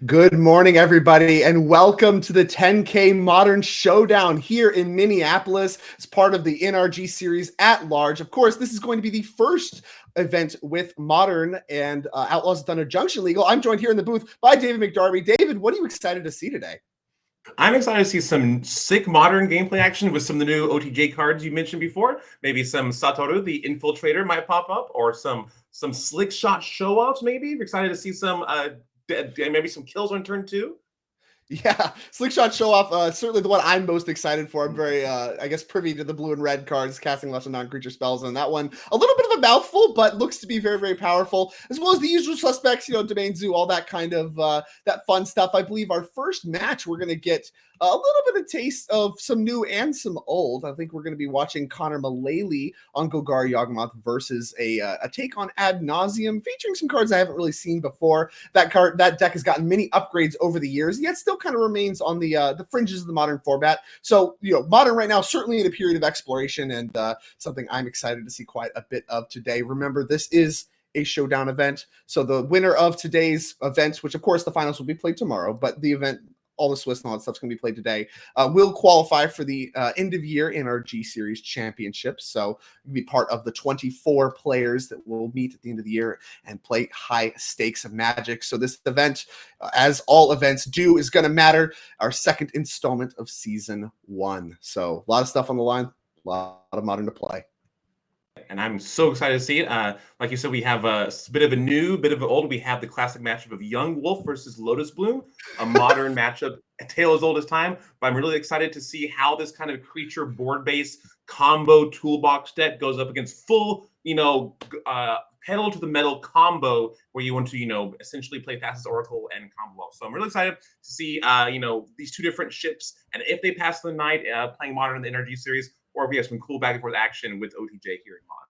Good morning, everybody, and welcome to the 10K Modern Showdown here in Minneapolis. It's part of the NRG Series at large. Of course, this is going to be the first event with Modern and Outlaws of Thunder Junction Legal. I'm joined here in the booth by David McDarby. David, what are you excited to see today? I'm excited to see some sick Modern gameplay action with some of the new OTJ cards you mentioned before. Maybe some Satoru, the Infiltrator, might pop up, or some slick shot show-offs, maybe. You're excited to see some maybe some kills on turn 2. Yeah, Slick Shot Show Off, certainly the one I'm most excited for. I'm very, I guess, privy to the blue and red cards, casting lots of non-creature spells on that one. A little bit of a mouthful, but looks to be very, very powerful, as well as the usual suspects, Domain Zoo, all that kind of, that fun stuff. I believe our first match, we're going to get a little bit of taste of some new and some old. I think we're going to be watching Connor Mullaly on Golgari Yawgmoth versus a take on Ad Nauseam, featuring some cards I haven't really seen before. That deck has gotten many upgrades over the years, yet still kind of remains on the fringes of the Modern format. So, Modern right now, certainly in a period of exploration, and something I'm excited to see quite a bit of today. Remember, this is a showdown event. So the winner of today's event, which of course the finals will be played tomorrow, but the event, all the Swiss and all that stuff's going to be played today, will qualify for the end of year NRG Series Championship. So you'll be part of the 24 players that will meet at the end of the year and play high stakes of Magic. So this event, as all events do, is going to matter. Our second installment of season 1. So a lot of stuff on the line, a lot of Modern to play. And I'm so excited to see it. Like you said, we have a bit of a new, bit of an old. We have the classic matchup of Young Wolf versus Lotus Bloom, a Modern matchup, a tale as old as time. But I'm really excited to see how this kind of creature board-based combo toolbox deck goes up against full, pedal to the metal combo where you want to, essentially play Fastest Oracle and combo well. So I'm really excited to see, these two different ships, and if they pass the night playing Modern in the NRG series, or if we have some cool back and forth action with OTJ here in Modern.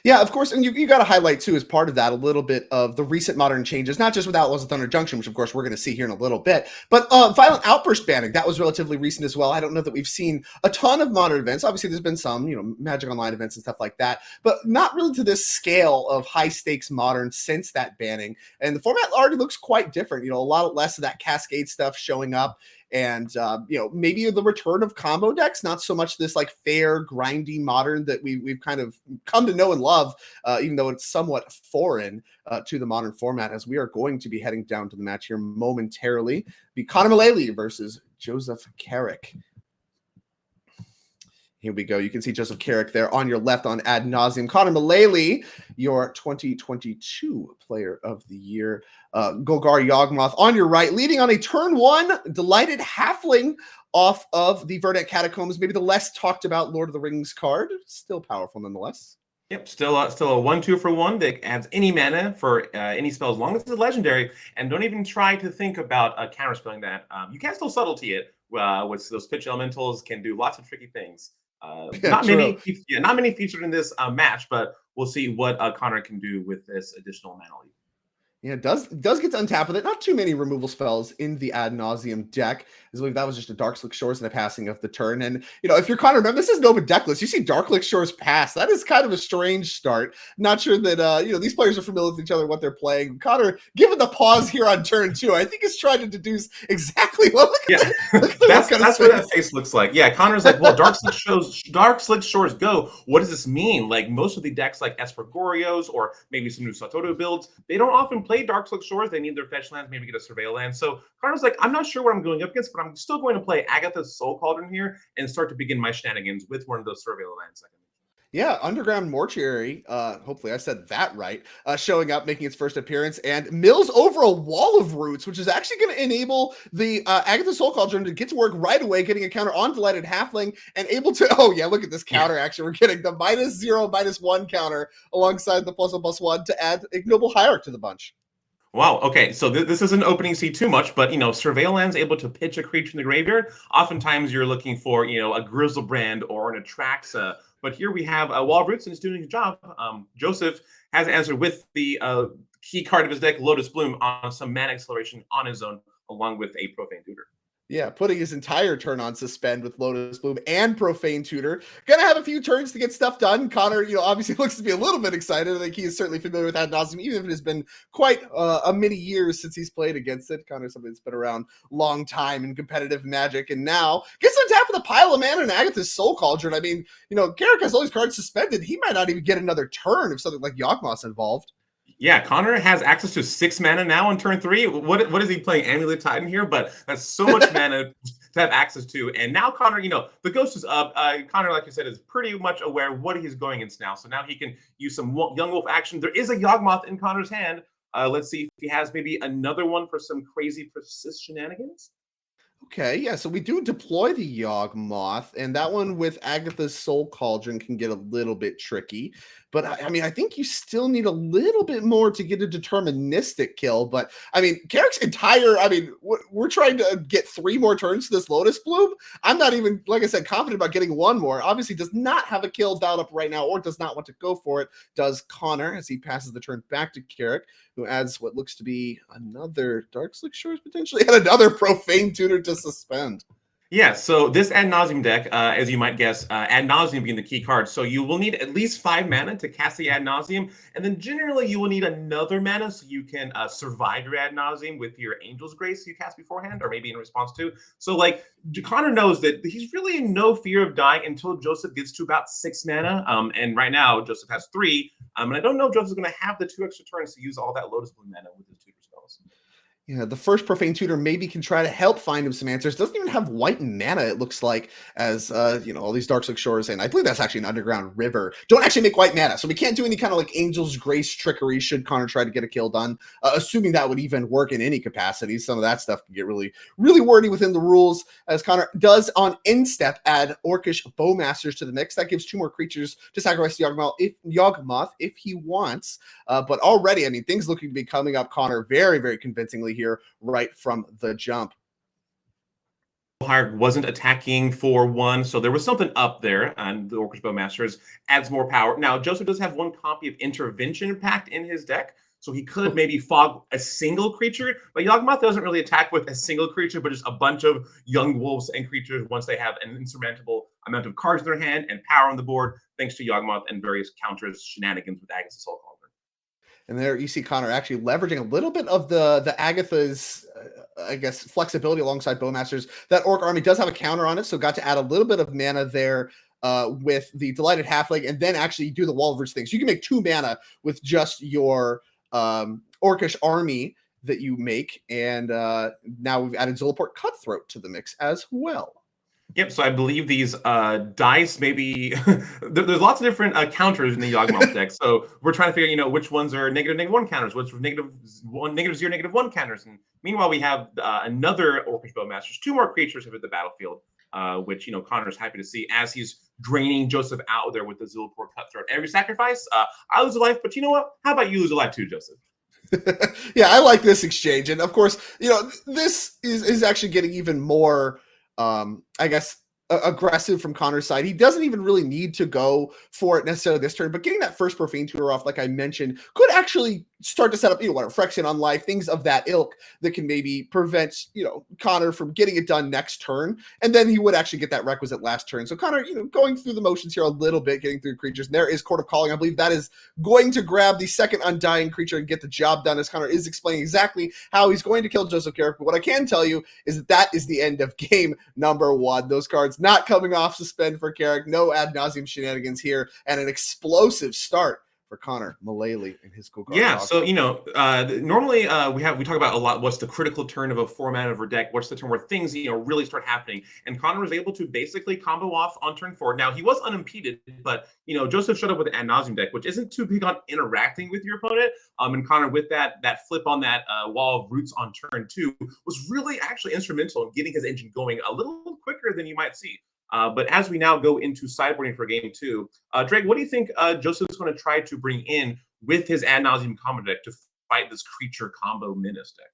Yeah, of course, and you got to highlight too, as part of that, a little bit of the recent Modern changes, not just with Outlaws of Thunder Junction, which of course we're going to see here in a little bit, but Violent Outburst banning, that was relatively recent as well. I don't know that we've seen a ton of Modern events. Obviously, there's been some, Magic Online events and stuff like that, but not really to this scale of high stakes Modern since that banning. And the format already looks quite different. A lot less of that Cascade stuff showing up. And, maybe the return of combo decks, not so much this like fair, grindy Modern that we've kind of come to know and love, even though it's somewhat foreign to the Modern format, as we are going to be heading down to the match here momentarily. Be Connor Mullaly versus Joseph Carrick. Here we go. You can see Joseph Carrick there on your left on Ad Nauseam. Connor Mullaly, your 2022 Player of the Year. Golgari Yawgmoth on your right, leading on a turn 1 Delighted Halfling off of the Verdant Catacombs. Maybe the less talked about Lord of the Rings card. Still powerful nonetheless. Yep, still a 1/2 for 1 that adds any mana for any spell as long as it's legendary, and don't even try to think about counterspelling that. You can still subtlety it with those pitch elementals, can do lots of tricky things. Not many featured in this match, but we'll see what Connor can do with this additional mana lead. Yeah, it does get to untap with it. Not too many removal spells in the Ad Nauseam deck. I believe that was just a Darkslick Shores and a passing of the turn. And, if you're Connor, remember, this is no decklist. You see Darkslick Shores pass. That is kind of a strange start. Not sure that, these players are familiar with each other, what they're playing. Connor, given the pause here on turn 2, I think is trying to deduce exactly what. That's what that face looks like. Yeah, Connor's like, well, Darkslick Shores go. What does this mean? Like, most of the decks like Espergorios or maybe some new Satoru builds, they don't often play Darkslick Shores. They need their fetch lands, maybe get a surveil land. So Connor's like, I'm not sure what I'm going up against, but I'm still going to play Agatha's Soul Cauldron here and start to begin my shenanigans with one of those surveil lands. Yeah, Underground Mortuary, hopefully I said that right, showing up, making its first appearance, and mills over a Wall of Roots, which is actually going to enable the Agatha Soul Cauldron to get to work right away, getting a counter on Delighted Halfling, and able to, look at this counter action. We're getting the -0, -1 counter alongside the +1/+1 to add Ignoble Hierarch to the bunch. Wow, okay, so this isn't opening C too much, but, Surveillance able to pitch a creature in the graveyard. Oftentimes you're looking for, a Grizzlebrand or an Atraxa, but here we have Wall of Roots, and it's doing his job. Joseph has answered with the key card of his deck, Lotus Bloom, on some mana acceleration on his own, along with a Profane Tutor. Yeah, putting his entire turn on suspend with Lotus Bloom and Profane Tutor. Gonna have a few turns to get stuff done. Connor, obviously looks to be a little bit excited. I think he is certainly familiar with Ad Nauseam, even if it has been quite a many years since he's played against it. Connor's something that's been around long time in competitive Magic, and now gets on tap with a pile of mana and Agatha's Soul Cauldron. I mean, Carrick has all these cards suspended. He might not even get another turn if something like Yawgmoth's involved. Yeah, Connor has access to 6 mana now on turn 3. What is he playing? Amulet Titan here, but that's so much mana to have access to. And now Connor, the ghost is up. Connor, like you said, is pretty much aware of what he's going against now. So now he can use some Young Wolf action. There is a Yawgmoth in Connor's hand. Let's see if he has maybe another one for some crazy persist shenanigans. Okay, yeah, so we do deploy the Yawgmoth, and that one with Agatha's Soul Cauldron can get a little bit tricky. But I mean, I think you still need a little bit more to get a deterministic kill. But I mean, Carrick's we're trying to get 3 more turns to this Lotus Bloom. I'm not even, like I said, confident about getting 1 more. Obviously, does not have a kill dialed up right now, or does not want to go for it. Does Connor as he passes the turn back to Carrick, who adds what looks to be another Darkslick Shores potentially, and another Profane Tutor to suspend. Yeah, so this Ad Nauseam deck, as you might guess, Ad Nauseam being the key card. So you will need at least 5 mana to cast the Ad Nauseam, and then generally you will need another mana so you can survive your Ad Nauseam with your Angel's Grace you cast beforehand, or maybe in response to. So like, Connor knows that he's really in no fear of dying until Joseph gets to about 6 mana, and right now Joseph has 3, and I don't know if Joseph's going to have the 2 extra turns to use all that Lotus Bloom mana with his tutor spells. Yeah, the first Profane Tutor maybe can try to help find him some answers. Doesn't even have white mana, it looks like, as, all these Darkslick Shores, and I believe that's actually an underground river. Don't actually make white mana, so we can't do any kind of, like, Angel's Grace trickery should Connor try to get a kill done, assuming that would even work in any capacity. Some of that stuff can get really, really wordy within the rules, as Connor does on end-step add Orcish Bowmasters to the mix. That gives 2 more creatures to sacrifice Yawgmoth if he wants. But already, I mean, things looking to be coming up Connor very, very convincingly here right from the jump. Hard wasn't attacking for 1, so there was something up there, and the Orcish Bowmasters adds more power. Now, Joseph does have 1 copy of Intervention packed in his deck, so he could maybe fog a single creature, but Yawgmoth doesn't really attack with a single creature, but just a bunch of young wolves and creatures once they have an insurmountable amount of cards in their hand and power on the board, thanks to Yawgmoth and various counters shenanigans with Agatha's Soul Cauldron. And there you see Connor actually leveraging a little bit of the Agatha's, I guess, flexibility alongside Bowmasters. That Orc army does have a counter on it, so got to add a little bit of mana there with the Delighted Halfling, and then actually do the Wall of Roots thing. So you can make 2 mana with just your Orcish army that you make, and now we've added Zulaport Cutthroat to the mix as well. Yep, so I believe these dice maybe there's lots of different counters in the Yawgmoth deck. So we're trying to figure, which ones are -1 counters, which are -1, -0, -1 counters. And meanwhile, we have another Orcish Bowmasters, 2 more creatures have hit the battlefield, which Connor's happy to see as he's draining Joseph out there with the Zulaport Cutthroat. Every sacrifice, I lose a life, but you know what? How about you lose a life too, Joseph? Yeah, I like this exchange, and of course, this is actually getting even more. I guess aggressive from Connor's side. He doesn't even really need to go for it necessarily this turn, but getting that first Profane Tutor off, like I mentioned, could actually start to set up, Phyrexian on life, things of that ilk that can maybe prevent, Connor from getting it done next turn. And then he would actually get that requisite last turn. So Connor, going through the motions here a little bit, getting through creatures. And there is Court of Calling. I believe that is going to grab the second Undying creature and get the job done, as Connor is explaining exactly how he's going to kill Joseph Carrick. But what I can tell you is that is the end of game number 1. Those cards not coming off suspend for Carrick. No Ad Nauseam shenanigans here, and an explosive start for Connor Mullaly and his cool card. Yeah, so normally we talk about a lot. What's the critical turn of a 4-mana deck? What's the turn where things really start happening? And Connor was able to basically combo off on turn 4. Now he was unimpeded, but Joseph showed up with an Ad Nauseam deck, which isn't too big on interacting with your opponent. And Connor with that flip on that Wall of Roots on turn 2 was really actually instrumental in getting his engine going a little quicker than you might see. But as we now go into sideboarding for game 2, Drake, what do you think Joseph's going to try to bring in with his Ad Nauseam combo deck to fight this creature combo menace deck?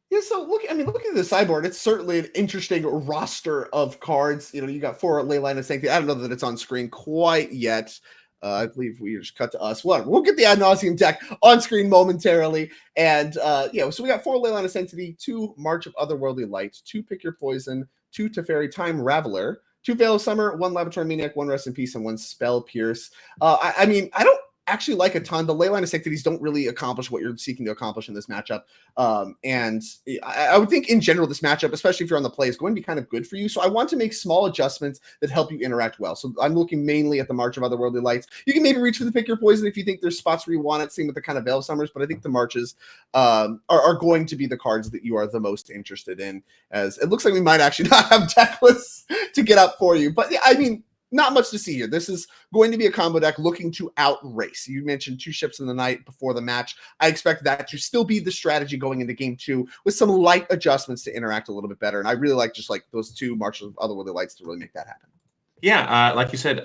Yeah, so looking at the sideboard, it's certainly an interesting roster of cards. You got 4 Leyline of Sanctity. I don't know that it's on screen quite yet. I believe we just cut to us. Whatever. We'll get the Ad Nauseam deck on screen momentarily. And so we got 4 Leyline Ascentity, 2 March of Otherworldly Light, 2 Pick Your Poison, 2 Teferi Time Raveler, 2 Veil of Summer, 1 Laboratory Maniac, 1 Rest in Peace, and 1 Spell Pierce. I mean, I don't actually like a ton. The Leyline Ascentities don't really accomplish what you're seeking to accomplish in this matchup. And I would think in general, this matchup, especially if you're on the play, is going to be kind of good for you. So I want to make small adjustments that help you interact well. So I'm looking mainly at the March of Otherworldly Lights. You can maybe reach for the Pick Your Poison if you think there's spots where you want it, same with the kind of Veil of Summers, but I think the Marches are going to be the cards that you are the most interested in, as it looks like we might actually not have deck lists to get up for you. But yeah, I mean, not much to see here. This is going to be a combo deck looking to outrace. You mentioned 2 ships in the night before the match. I expect that to still be the strategy going into game 2 with some light adjustments to interact a little bit better. And I really like just like those 2 March of Otherworldly Lights to really make that happen. Yeah, like you said,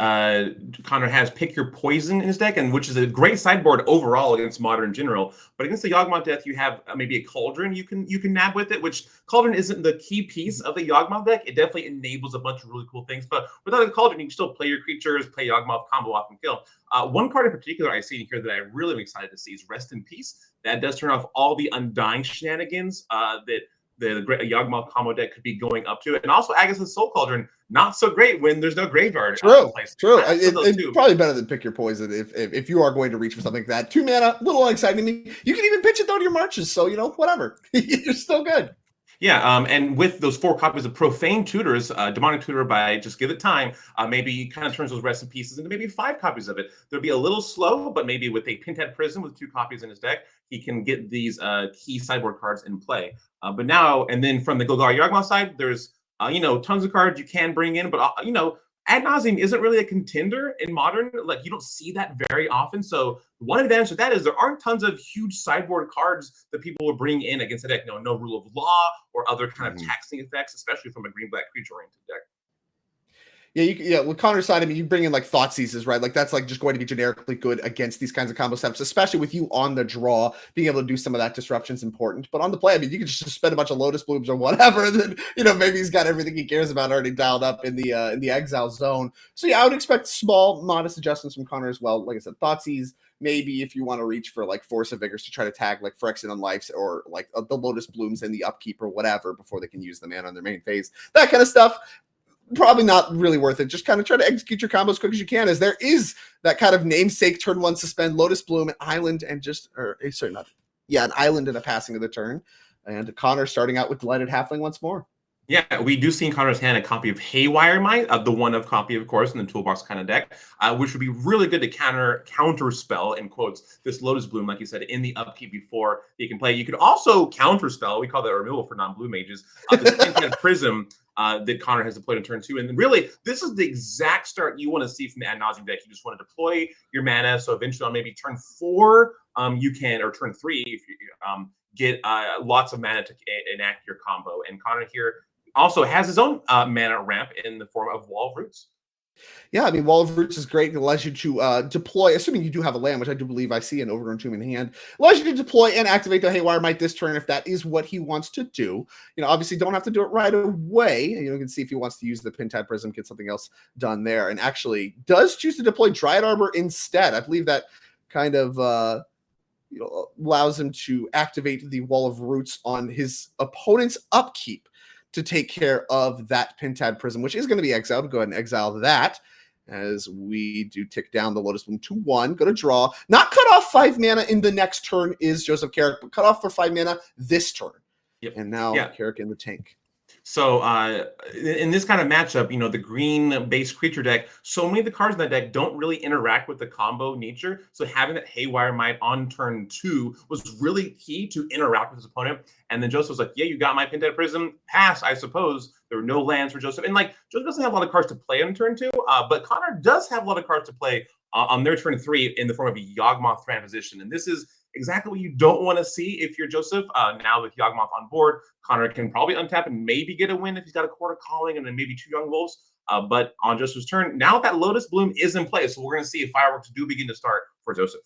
Connor has Pick Your Poison in his deck, and which is a great sideboard overall against Modern in general. But against the Yawgmoth deck, you have maybe a Cauldron you can nab with it, which Cauldron isn't the key piece of the Yawgmoth deck. It definitely enables a bunch of really cool things. But without a Cauldron, you can still play your creatures, play Yawgmoth, combo off and kill. One card in particular I see here that I really am excited to see is Rest in Peace. That does turn off all the Undying shenanigans that the Yawgmoth combo deck could be going up to. And also Agas's Soul Cauldron, not so great when there's no graveyard. True. It's probably better than Pick Your Poison if you are going to reach for something like that. 2 mana, a little unexciting to me. You can even pitch it though to your Marches, so whatever. You're still good. Yeah, and with those 4 copies of Profane Tutors, Demonic Tutor by Just Give It Time, maybe he kind of turns those Rest in Pieces into maybe 5 copies of it. There'll be a little slow, but maybe with a Pinhead Prism with 2 copies in his deck, he can get these key sideboard cards in play. But now, and then from the Golgari Yawgmoth side, there's tons of cards you can bring in, but Ad Nauseam isn't really a contender in Modern. Like, you don't see that very often. So one advantage of that is there aren't tons of huge sideboard cards that people will bring in against the deck. No Rule of Law or other kind of taxing effects, especially from a green-black creature-oriented deck. Yeah, with Connor's side, I mean, you bring in like Thought Seizes, right? Like that's like just going to be generically good against these kinds of combo setups, especially with you on the draw. Being able to do some of that disruption is important. But on the play, I mean, you can just spend a bunch of Lotus Blooms or whatever, and then maybe he's got everything he cares about already dialed up in the exile zone. So yeah, I would expect small, modest adjustments from Connor as well. Like I said, Thoughtseize. Maybe if you want to reach for like Force of Vigors to try to tag like Phyrexian on Lives or like the Lotus Blooms in the upkeep or whatever before they can use the mana on their main phase, that kind of stuff. Probably not really worth it. Just kind of try to execute your combos as quick as you can, as there is that kind of namesake turn 1 suspend, Lotus Bloom, an island, and an island and a passing of the turn. And Connor starting out with Delighted Halfling once more. Yeah, we do see in Connor's hand a copy of Haywire Might, the one-of copy, of course, in the toolbox kind of deck, which would be really good to counterspell, in quotes, this Lotus Bloom, like you said, in the upkeep before you can play. You could also counterspell, we call that removal for non-blue mages, this Pinhead Prism that Connor has deployed in turn 2. And really, this is the exact start you want to see from the Ad Nauseam deck. You just want to deploy your mana, so eventually on maybe turn 4, you can, or turn 3, if you get lots of mana to enact your combo. And Connor here also has his own mana ramp in the form of Wall of Roots. Yeah, I mean, Wall of Roots is great. It allows you to deploy, assuming you do have a land, which I do believe I see an Overgrown Tomb in hand. Allows you to deploy and activate the Haywire Might this turn if that is what he wants to do. Obviously don't have to do it right away. You can see if he wants to use the Pinhead Prism, get something else done there. And actually does choose to deploy Dryad Arbor instead. I believe that kind of allows him to activate the Wall of Roots on his opponent's upkeep to take care of that Pinhead Prism, which is going to be exiled. Go ahead and exile that as we do tick down the Lotus Bloom to 1. Go to draw. Not cut off 5 mana in the next turn is Joseph Carrick, but cut off for 5 mana this turn. Yep. And now Carrick in the tank. So in this kind of matchup, the green-based creature deck, so many of the cards in that deck don't really interact with the combo nature. So having that Haywire Might on turn 2 was really key to interact with his opponent. And then Joseph was like, yeah, you got my Pinhead Prism. Pass, I suppose. There were no lands for Joseph. And Joseph doesn't have a lot of cards to play on turn 2, but Connor does have a lot of cards to play on their turn 3 in the form of a Yawgmoth transition. And this is exactly what you don't want to see if you're Joseph. Now with Yawgmoth on board, Connor can probably untap and maybe get a win if he's got a Quarter Calling and then maybe 2 Young Wolves. But on Joseph's turn, now that Lotus Bloom is in play, so we're going to see if fireworks do begin to start for Joseph.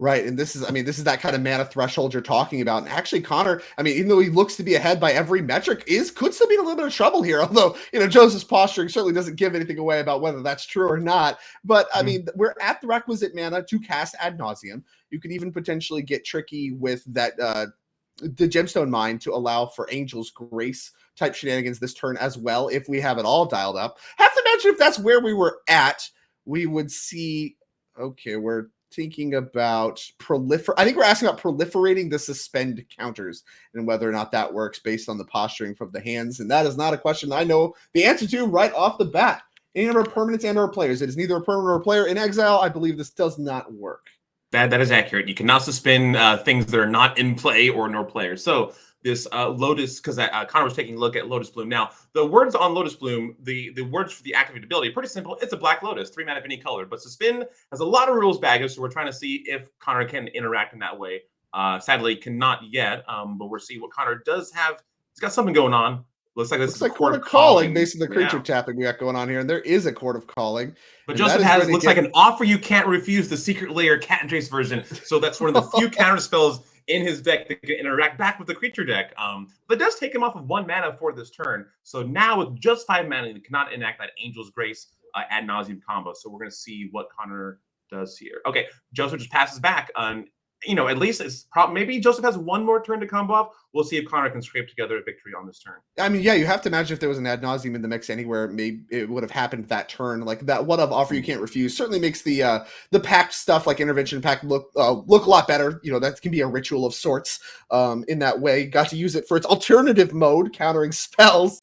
Right, and this is that kind of mana threshold you're talking about. And actually, Connor, even though he looks to be ahead by every metric, could still be in a little bit of trouble here. Although, Joseph's posturing certainly doesn't give anything away about whether that's true or not. But we're at the requisite mana to cast Ad Nauseam. You could even potentially get tricky with that the Gemstone Mine to allow for Angel's Grace type shenanigans this turn as well, if we have it all dialed up. Have to imagine if that's where we were at, we would see. Okay, we're thinking about I think we're asking about proliferating the suspend counters and whether or not that works based on the posturing from the hands. And that is not a question I know the answer to right off the bat. Any number of permanents and or players. It is neither a permanent or a player in exile. I believe this does not work. That is accurate. You cannot suspend things that are not in play or no players. So this Lotus, because Connor was taking a look at Lotus Bloom. Now, the words on Lotus Bloom, the words for the activate ability are pretty simple. It's a black Lotus, 3 mana of any color. But suspend has a lot of rules baggage, so we're trying to see if Connor can interact in that way. Sadly, cannot yet, but we're seeing what Connor does have. He's got something going on. Looks like Court of Calling based on the creature tapping we got going on here. And there is a Court of Calling. But Joseph looks like an offer you can't refuse, the Secret Lair Cat and Trace version. So that's one of the few counter spells in his deck that can interact back with the creature deck. But it does take him off of 1 mana for this turn. So now with just 5 mana, he cannot enact that Angel's Grace Ad Nauseam combo. So we're going to see what Connor does here. Okay, Joseph just passes back. At least it's maybe Joseph has 1 more turn to combo off. We'll see if Connor can scrape together a victory on this turn. You have to imagine if there was an Ad Nauseam in the mix anywhere, maybe it would have happened that turn. Like that one of offer you can't refuse certainly makes the packed stuff like intervention pack look a lot better. That can be a ritual of sorts in that way. Got to use it for its alternative mode, countering spells.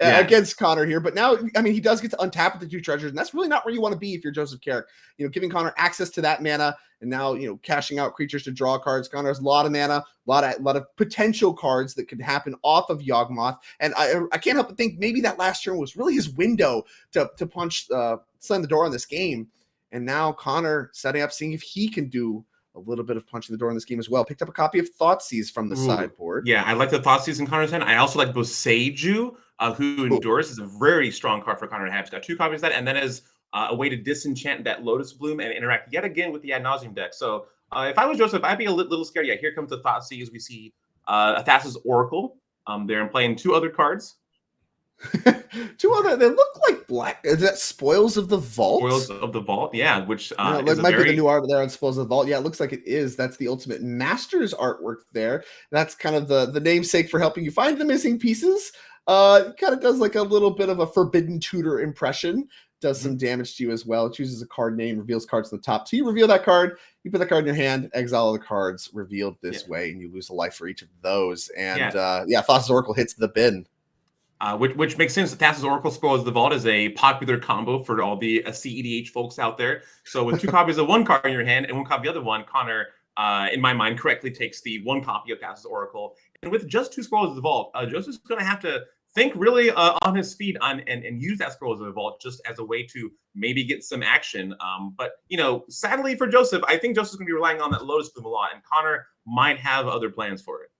Against Connor here. But now, he does get to untap with the 2 treasures, and that's really not where you want to be if you're Joseph Carrick. Giving Connor access to that mana, and now, cashing out creatures to draw cards. Connor has a lot of mana, a lot of potential cards that could happen off of Yawgmoth. And I can't help but think maybe that last turn was really his window to punch, slam the door on this game. And now Connor setting up, seeing if he can do a little bit of punching the door in this game as well. Picked up a copy of Thoughtseize from the sideboard. Yeah, I like the Thoughtseize in Connor's hand. I also like Boseiju, who endures. Is a very strong card for Connor to have. He's got 2 copies of that, and then as a way to disenchant that Lotus Bloom and interact yet again with the Ad Nauseam deck. So if I was Joseph, I'd be a little scared. Yeah, here comes the Thoughtseize. We see Thassa's Oracle. They're playing 2 other cards. 2 other, they look like black. Is that Spoils of the Vault? Spoils of the Vault, yeah. Which it might be the new art there on Spoils of the Vault. Yeah, it looks like it is. That's the Ultimate Masters artwork there. That's kind of the namesake for helping you find the missing pieces. It kind of does like a little bit of a Forbidden Tutor impression. Does some damage to you as well. It chooses a card name, reveals cards on the top. So you reveal that card, you put that card in your hand, exile all the cards revealed this way, and you lose a life for each of those. And Thassa's Oracle hits the bin. Which makes sense. Thassa's Oracle Spoils of the Vault is a popular combo for all the CEDH folks out there. So with 2 copies of 1 card in your hand and 1 copy of the other one, Connor, in my mind, correctly takes the 1 copy of Thassa's Oracle. And with just 2 Spoils of the Vault, Joseph's going to have to think really on his feet and use that Spoils of the Vault just as a way to maybe get some action. But sadly for Joseph, I think Joseph's going to be relying on that Lotus Bloom a lot, and Connor might have other plans for it.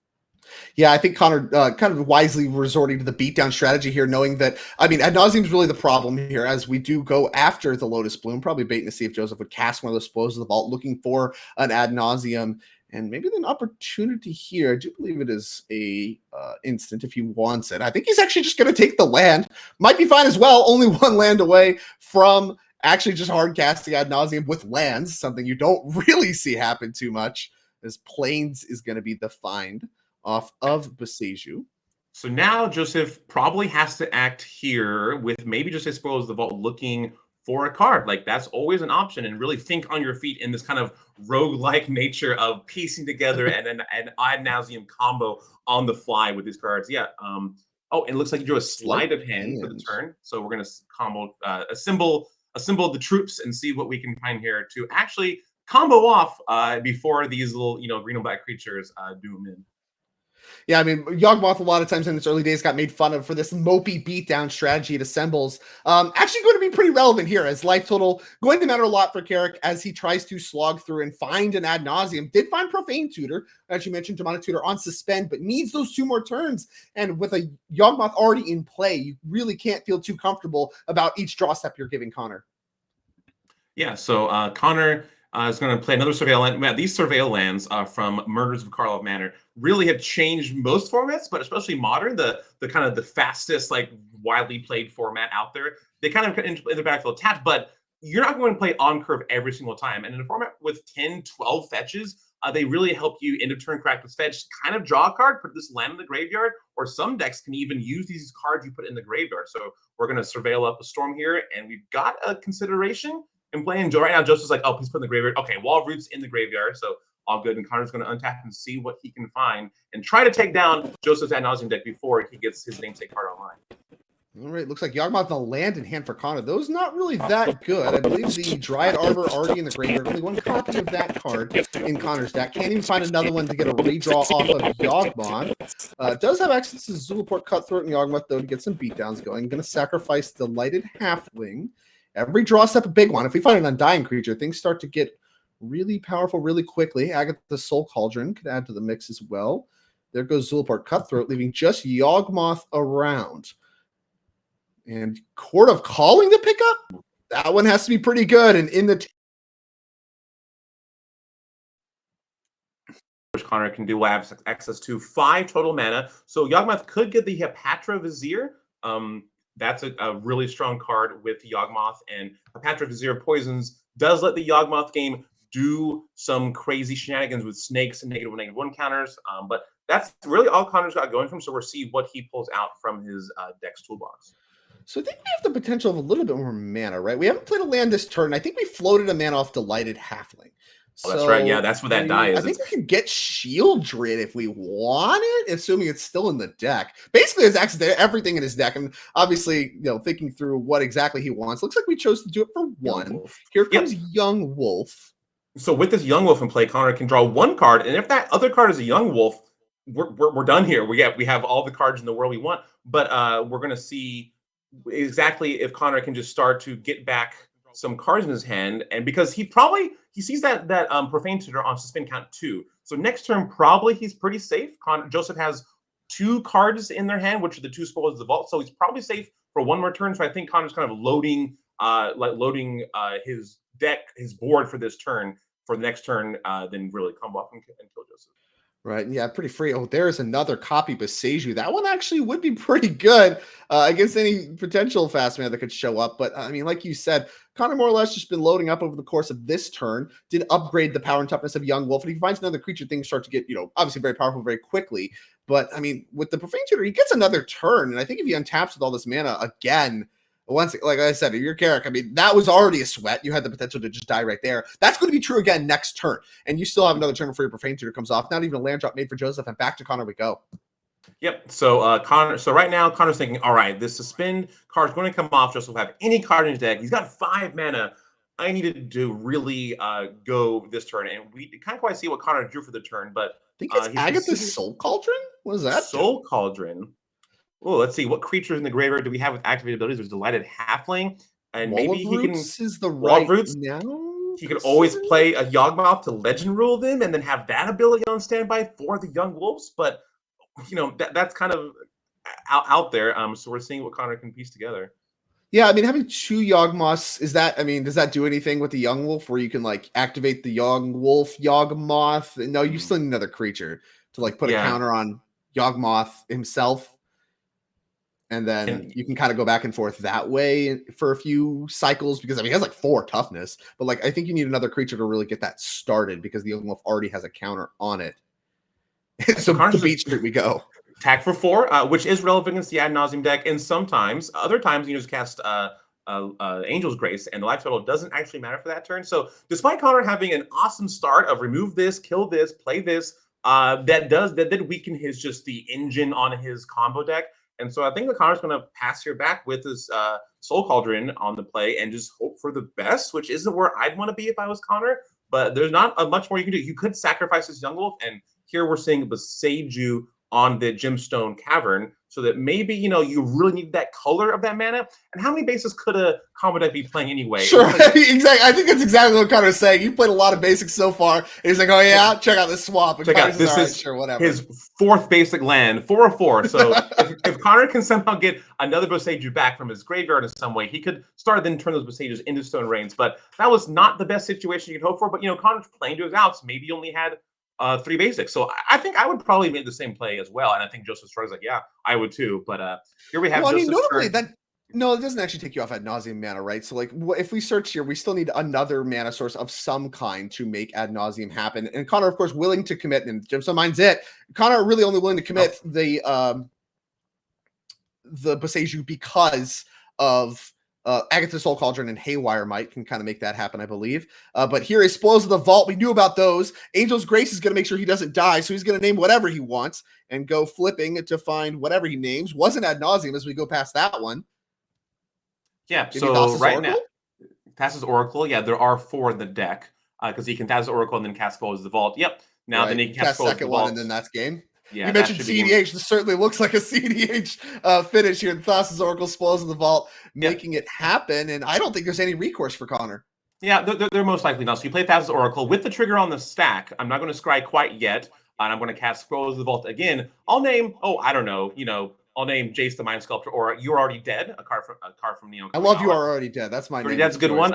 Yeah, I think Connor kind of wisely resorting to the beatdown strategy here, knowing that, Ad Nauseam is really the problem here as we do go after the Lotus Bloom, probably baiting to see if Joseph would cast one of those Spoils of the Vault, looking for an Ad Nauseam. And maybe an opportunity here. I do believe it is a instant if he wants it. I think he's actually just going to take the land. Might be fine as well. Only 1 land away from actually just hard casting Ad Nauseam with lands, something you don't really see happen too much, as Plains is going to be the find off of Boseiju. So now Joseph probably has to act here with maybe just a Spoils of the Vault looking for a card. Like, that's always an option, and really think on your feet in this kind of roguelike nature of piecing together and then an Ad Nauseam combo on the fly with these cards. Yeah. And it looks like you drew a sleight of hand for the turn. So we're going to combo assemble the troops and see what we can find here to actually combo off before these little green and black creatures do them in. Yeah, Yawgmoth a lot of times in its early days got made fun of for this mopey beatdown strategy it assembles. Actually going to be pretty relevant here, as life total going to matter a lot for Carrick as he tries to slog through and find an Ad Nauseam. Did find Profane Tutor, as you mentioned, Demonic Tutor on suspend, but needs those 2 more turns. And with a Yawgmoth already in play, you really can't feel too comfortable about each draw step you're giving Connor. Yeah, so Connor Is going to play another Surveil Land. Man, these Surveil lands from Murders of Karlov Manor really have changed most formats, but especially Modern, the kind of the fastest, like widely played format out there. They kind of in the backfield tap, but you're not going to play on curve every single time. And in a format with 10, 12 fetches, they really help you into turn crack with fetch, kind of draw a card, put this land in the graveyard, or some decks can even use these cards you put in the graveyard. So we're going to surveil up a storm here, and we've got a consideration in playing. Right now, Joseph's like, oh, please put in the graveyard. Okay, Wall of Roots in the graveyard, so all good. And Connor's going to untap and see what he can find and try to take down Joseph's Ad Nauseam deck before he gets his namesake card online. All right, looks like Yawgmoth and the land in hand for Connor. Those not really that good. I believe the Dryad Arbor already in the graveyard. Only one copy of that card in Connor's deck. Can't even find another one to get a redraw off of Yawgmoth. Does have access to Zulaport, Cutthroat, and Yawgmoth, though, to get some beatdowns going. Going to sacrifice the Lighted Halfling. Every draw step a big one. If we find an Undying creature, things start to get really powerful really quickly. Agatha Soul Cauldron could add to the mix as well. There goes Zulaport, Cutthroat, leaving just Yawgmoth around. And Court of Calling to pick up? That one has to be pretty good. And in the which Connor can do, have access to 5 total mana. So Yawgmoth could get the Hepatra Vizier. That's a really strong card with Yawgmoth. And Hepatra Vizier Poisons does let the Yawgmoth game do some crazy shenanigans with snakes and -1/-1 counters. But that's really all Connor's got going for him. So we'll see what he pulls out from his deck's toolbox. So I think we have the potential of a little bit more mana, right? We haven't played a land this turn. I think we floated a mana off Delighted Halfling. Oh, that's right. Yeah, that's what that die is. I think we can get Shieldred if we want it, assuming it's still in the deck. Basically, has access to everything in his deck, and obviously, thinking through what exactly he wants. Looks like we chose to do it for one. Here comes Young Wolf. So with this Young Wolf in play, Connor can draw 1 card, and if that other card is a Young Wolf, we're done here. We have all the cards in the world we want, but we're going to see exactly if Connor can just start to get back some cards in his hand, and because he sees that Profane Tutor on Suspend Count 2. So next turn, probably he's pretty safe. Joseph has 2 cards in their hand, which are the 2 spoils of the vault. So he's probably safe for 1 more turn. So I think Connor's kind of loading his deck, his board for this turn, for the next turn, then really come up and kill Joseph. Right. Yeah, pretty free. Oh, there's another copy Beseju. That one actually would be pretty good against any potential fast man that could show up. But I mean, like you said, Connor more or less just been loading up over the course of this turn, did upgrade the power and toughness of Young Wolf. And if he finds another creature, things start to get, obviously very powerful very quickly. But I mean, with the Profane Tutor, he gets another turn. And I think if he untaps with all this mana again, once, like I said, if you're Carrick, I mean, that was already a sweat. You had the potential to just die right there. That's going to be true again next turn. And you still have another turn before your Profane Tutor comes off. Not even a land drop made for Joseph. And back to Connor we go. Yep. So Connor. So right now, Connor's thinking, all right, this suspend card is going to come off. Joseph will have any card in his deck. He's got 5 mana. I needed to really go this turn. And we kind of quite see what Connor drew for the turn. But I think it's Agatha's Soul Cauldron? What is that? Soul Cauldron. Oh, let's see. What creatures in the graveyard do we have with activated abilities? There's Delighted Halfling, and Wall maybe he can. Is the right Roots. Now? He could always play a Yawgmoth to Legend Rule them, and then have that ability on standby for the Young Wolves. But that's kind of out there. So we're seeing what Connor can piece together. Yeah, I mean, having 2 Yawgmoths, does that do anything with the Young Wolf where you can activate the Young Wolf Yawgmoth? No, you still need another creature to put a counter on Yawgmoth himself. And then you can kind of go back and forth that way for a few cycles because he has 4 toughness, but I think you need another creature to really get that started because the Young Wolf already has a counter on it. So to Beach Street we go. Attack for 4, which is relevant against the Ad Nauseam deck, and sometimes other times you just cast Angel's Grace, and the life total doesn't actually matter for that turn. So despite Connor having an awesome start of remove this, kill this, play this, that did weaken the engine on his combo deck. And so I think the Connor's going to pass here back with his Soul Cauldron on the play and just hope for the best, which isn't where I'd want to be if I was Connor. But there's not much more you can do. You could sacrifice this Young Wolf, and here we're seeing Beseju on the Gemstone Cavern, so that maybe, you really need that color of that mana. And how many bases could a combo deck be playing anyway? Sure, exactly. I think that's exactly what Connor's saying. You've played a lot of basics so far. And he's like, oh yeah, check out this swamp. And Check Connor out, says, this all right, is sure, whatever. his 4th basic land, 4/4. So if Connor can somehow get another Boseiju back from his graveyard in some way, he could start then turn those Boseijus into Stone Rains. But that was not the best situation you'd hope for. But Connor's playing to his outs. Maybe he only had 3 basics. So I think I would probably make the same play as well. And I think Joseph Strug's like, yeah, I would too. But here we have Joseph notably, Strug. No, it doesn't actually take you off ad nauseam mana, right? So, like, if we search here, we still need another mana source of some kind to make ad nauseam happen. And Connor, of course, willing to commit, and Gemstone Mine's it. Connor really only willing to commit the Boseiju because of Agatha Soul Cauldron and Haywire Might can kind of make that happen, I believe. But here is Spoils of the Vault. We knew about those. Angel's Grace is going to make sure he doesn't die, so he's going to name whatever he wants and go flipping to find whatever he names. Wasn't ad nauseam as we go past that one. Yeah, so right now, Thassa's Oracle, yeah, there are 4 in the deck, because he can Thassa's Oracle and then cast Spoils of the Vault. Yep, now then he can cast Spoils of the Vault. And then that's game. Yeah, you mentioned CDH. This certainly looks like a CDH finish here. Thassa's Oracle, Spoils of the Vault, making it happen, and I don't think there's any recourse for Connor. Yeah, they're most likely not. So you play Thassa's Oracle with the trigger on the stack. I'm not going to scry quite yet, and I'm going to cast Spoils of the Vault again. I'll name, I don't know, I'll name Jace the Mind Sculptor, or You're Already Dead, a card from Neo. I love You Are Already Dead. That's my name. That's a good one.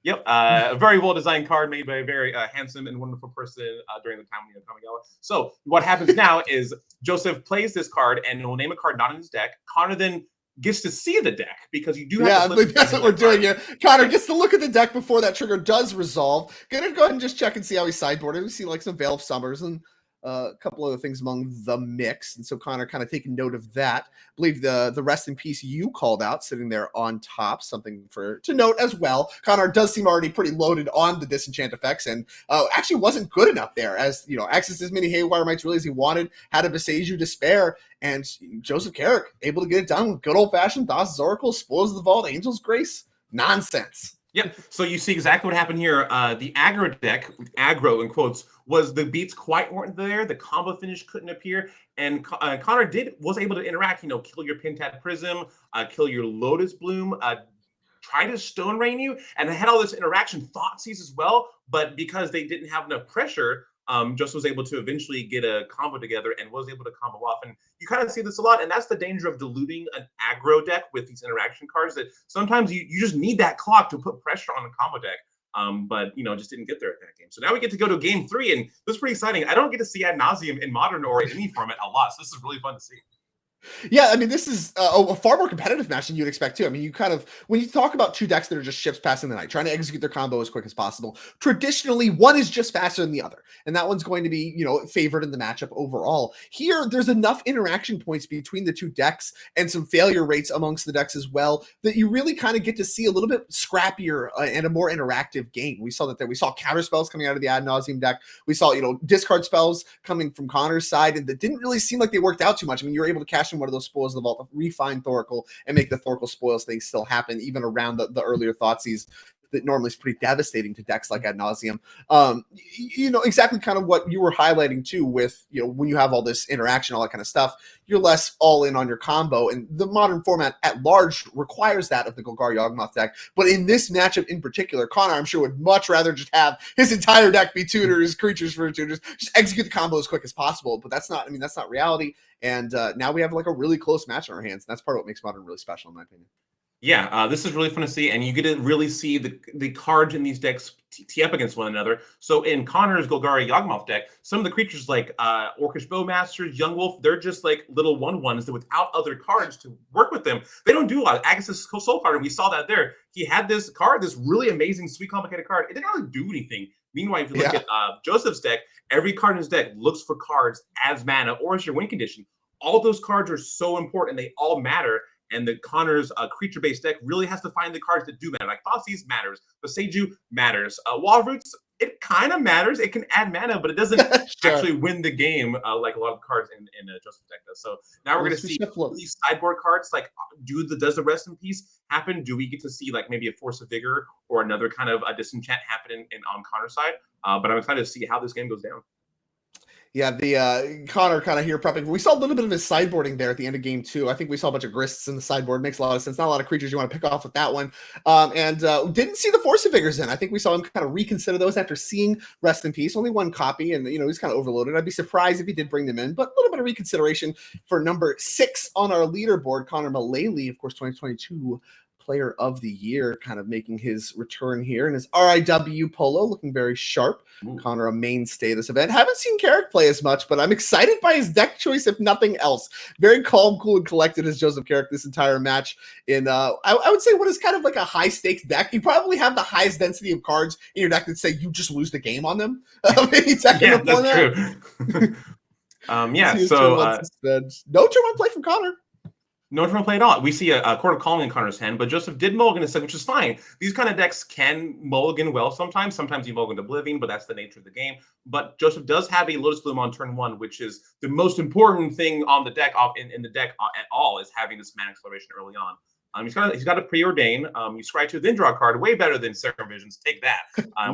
Yep, a very well designed card made by a very handsome and wonderful person during the time of Kamigawa. So what happens now is Joseph plays this card and will name a card not in his deck. Connor then gets to see the deck because you do have to that's what we're doing here. Connor gets to look at the deck before that trigger does resolve. Gonna go ahead and just check and see how he's sideboarded. We see like some Veil of Summers and a couple other things among the mix, and so Connor kind of taking note of that. I believe the rest in peace you called out sitting there on top, something to note as well. Connor does seem already pretty loaded on the disenchant effects, and actually wasn't good enough there, as accessed as many Haywire Mites really as he wanted, had a Boseiju to spare, and Joseph Carrick able to get it done with good old fashioned Thassa's Oracle, Spoils of the Vault, Angel's Grace nonsense. Yep. So you see exactly what happened here. The aggro deck, aggro in quotes, was the beats quite weren't there. The combo finish couldn't appear. And Connor was able to interact, kill your Pentad Prism, kill your Lotus Bloom, try to Stone Rain you, and they had all this interaction, Thoughtseize as well. But because they didn't have enough pressure, Joseph was able to eventually get a combo together and was able to combo off. And you kind of see this a lot, and that's the danger of diluting an aggro deck with these interaction cards, that sometimes you just need that clock to put pressure on the combo deck. But just didn't get there at that game. So now we get to go to game 3, and this is pretty exciting. I don't get to see ad nauseam in Modern or in any format a lot, so this is really fun to see. Yeah, I mean, this is a far more competitive match than you'd expect too. I mean, when you talk about 2 decks that are just ships passing the night, trying to execute their combo as quick as possible, traditionally one is just faster than the other, and that one's going to be, favored in the matchup overall. Here, there's enough interaction points between the 2 decks and some failure rates amongst the decks as well that you really kind of get to see a little bit scrappier and a more interactive game. We saw that there. We saw counter spells coming out of the ad nauseam deck. We saw, discard spells coming from Connor's side, and that didn't really seem like they worked out too much. I mean, you were able to cash in one of those Spoils of the Vault, refine Thoracle, and make the Thoracle Spoils thing still happen, even around the earlier Thoughtseize that normally is pretty devastating to decks like ad nauseam. Exactly kind of what you were highlighting too with, when you have all this interaction, all that kind of stuff, you're less all in on your combo, and the Modern format at large requires that of the Golgari Yawgmoth deck. But in this matchup in particular, Connor, I'm sure, would much rather just have his entire deck be tutors, creatures for tutors, just execute the combo as quick as possible. But that's not reality. And now we have like a really close match on our hands. And that's part of what makes Modern really special, in my opinion. Yeah, this is really fun to see, and you get to really see the cards in these decks tee up against one another. So in Connor's Golgari Yawgmoth deck, some of the creatures like Orcish Bowmasters, Young Wolf, they're just like little 1/1s that without other cards to work with them, they don't do a lot. Agas's Soul Card, and we saw that there. He had this card, this really amazing, sweet, complicated card. It didn't really do anything. Meanwhile, if you look at Joseph's deck, every card in his deck looks for cards as mana or as your win condition. All those cards are so important, and they all matter. And the Connor's creature-based deck really has to find the cards that do matter. Like Thoughtseize matters, Boseiju matters. Wall Roots, it kind of matters. It can add mana, but it doesn't actually win the game like a lot of cards in Joseph's deck does. So now we're going to see these sideboard cards. Like, does the Rest in Peace happen? Do we get to see like maybe a Force of Vigor or another kind of a disenchant happen on Connor's side? But I'm excited to see how this game goes down. Yeah, the Connor kind of here prepping. We saw a little bit of his sideboarding there at the end of game 2. I think we saw a bunch of Grists in the sideboard. Makes a lot of sense. Not a lot of creatures you want to pick off with that one. And didn't see the Force of Vigors in. I think we saw him kind of reconsider those after seeing Rest in Peace. Only one copy, and he's kind of overloaded. I'd be surprised if he did bring them in, but a little bit of reconsideration for number 6 on our leaderboard, Connor Mullaly, of course, 2022 Player of the Year, kind of making his return here in his RIW polo, looking very sharp. Ooh. Connor, a mainstay of this event. Haven't seen Carrick play as much, but I'm excited by his deck choice, if nothing else. Very calm, cool, and collected as Joseph Carrick this entire match. In I would say what is kind of like a high stakes deck. You probably have the highest density of cards in your deck that say you just lose the game on them. Maybe yeah, that's true. Yeah, so no turn 1 play from Connor. No turn play at all. We see a Court of Calling in Connor's hand, but Joseph did mulligan instead, which is fine. These kind of decks can mulligan well sometimes. Sometimes you mulligan to Oblivion, but that's the nature of the game. But Joseph does have a Lotus Bloom on turn 1, which is the most important thing on the deck, in the deck at all, is having this mana acceleration early on. He's got to preordain. You scry 2, then draw a card. Way better than Serum Visions. Take that.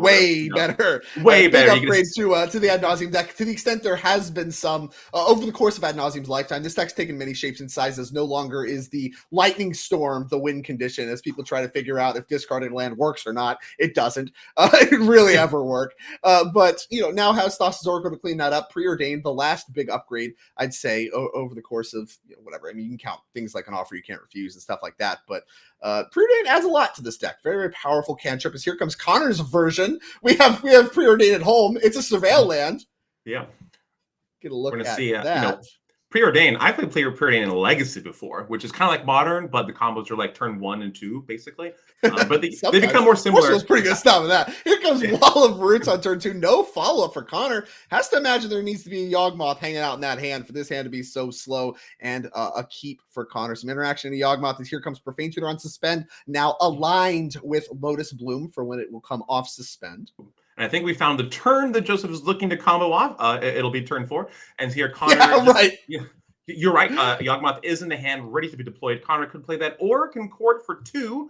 Way better. Way better. Big upgrade to the Ad Nauseam deck. To the extent there has been some over the course of Ad Nauseam's lifetime, this deck's taken many shapes and sizes. No longer is the Lightning Storm the win condition as people try to figure out if discarded land works or not. It doesn't. It really ever work. But now has Thassa's Oracle to clean that up. Preordained, the last big upgrade, I'd say, over the course of whatever. I mean, you can count things like an offer you can't refuse and stuff like that. But Preordain adds a lot to this deck. Very, very powerful cantrip. As here comes Connor's version. We have Preordain at home. It's a Surveil land. Yeah. Get a look We're gonna at see, that. Preordain. I played Preordain in Legacy before, which is kind of like Modern, but the combos are like turn 1 and 2, basically. But they become more similar. That's pretty good stuff with that. Here comes Wall of Roots on turn 2. No follow-up for Connor. Has to imagine there needs to be a Yawgmoth hanging out in that hand for this hand to be so slow, and a keep for Connor. Some interaction in the Yawgmoth as here comes Profane Tutor on Suspend, now aligned with Lotus Bloom for when it will come off Suspend. And I think we found the turn that Joseph is looking to combo off. It'll be turn 4. And here Connor... Yeah, right. You're right. Yawgmoth is in the hand, ready to be deployed. Connor could play that or Concord for 2,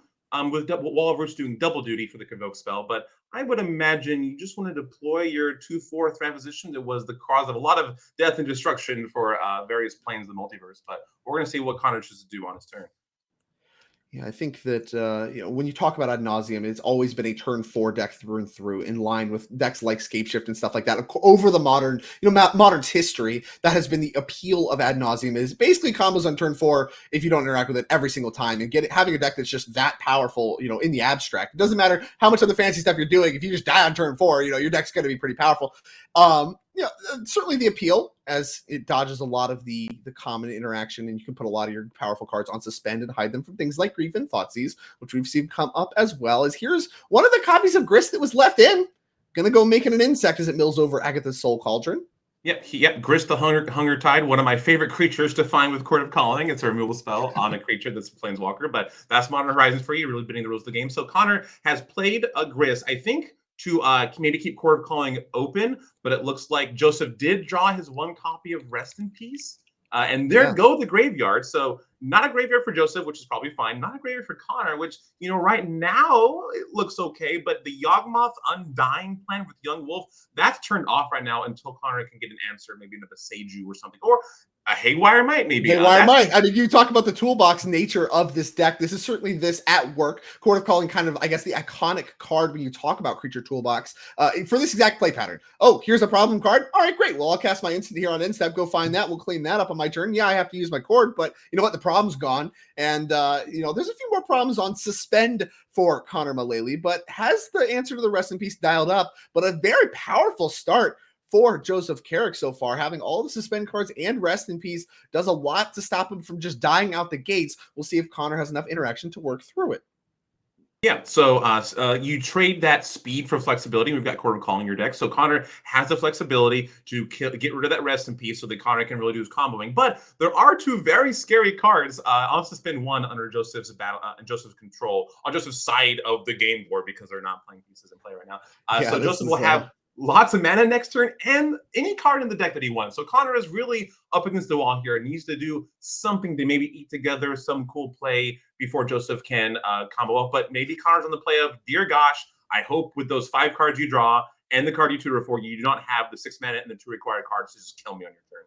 with Wall of Roots doing double duty for the Convoke spell. But I would imagine you just want to deploy your 2/4 threat position. That was the cause of a lot of death and destruction for various planes of the multiverse. But we're going to see what Connor chooses to do on his turn. Yeah, I think that when you talk about Ad Nauseam, it's always been a turn 4 deck through and through, in line with decks like Scapeshift and stuff like that. Over the modern, Modern's history, that has been the appeal of Ad Nauseam, is basically combos on turn 4 if you don't interact with it every single time, and having a deck that's just that powerful, in the abstract. It doesn't matter how much of the fancy stuff you're doing. If you just die on turn 4, your deck's going to be pretty powerful. Certainly the appeal, as it dodges a lot of the common interaction, and you can put a lot of your powerful cards on Suspend and hide them from things like Grief and Thoughtseize, which we've seen come up as well. As here's one of the copies of Grist that was left in. Gonna go making an insect as it mills over Agatha's Soul Cauldron. Yep. Grist the Hunger Tide, one of my favorite creatures to find with Court of Calling. It's a removal spell on a creature that's a Planeswalker, but that's Modern Horizons for you, really bending the rules of the game. So Connor has played a Grist, I think, to maybe keep Court of Calling open, but it looks like Joseph did draw his 1 copy of Rest in Peace. And there go the graveyard. So not a graveyard for Joseph, which is probably fine. Not a graveyard for Connor, which, right now it looks okay. But the Yawgmoth Undying plan with Young Wolf, that's turned off right now until Connor can get an answer, maybe into the Seiju or something. Or a Haywire Might, maybe. Haywire Might. I mean, you talk about the toolbox nature of this deck. This is certainly this at work. Court of Calling, kind of, I guess, the iconic card when you talk about creature toolbox for this exact play pattern. Oh, here's a problem card. All right, great. Well, I'll cast my instant here on end step. Go find that. We'll clean that up on my turn. Yeah, I have to use my cord, but you know what? The problem's gone. And, there's a few more problems on Suspend for Connor Mullaly, but has the answer to the Rest in Peace dialed up. But a very powerful start for Joseph Carrick so far. Having all the Suspend cards and Rest in Peace does a lot to stop him from just dying out the gates. We'll see if Connor has enough interaction to work through it. Yeah, so you trade that speed for flexibility. We've got Court of Calling your deck. So Connor has the flexibility to get rid of that Rest in Peace so that Connor can really do his comboing. But there are 2 very scary cards. I'll suspend 1 under Joseph's Joseph's control, on Joseph's side of the game board, because they're not playing pieces in play right now. So Joseph will have lots of mana next turn and any card in the deck that he wants. So Connor is really up against the wall here and needs to do something to maybe eat together some cool play before Joseph can combo up. But maybe Connor's on the play of, dear gosh, I hope with those 5 cards you draw and the card you tutor for, you do not have the 6 mana and the 2 required cards to just kill me on your turn.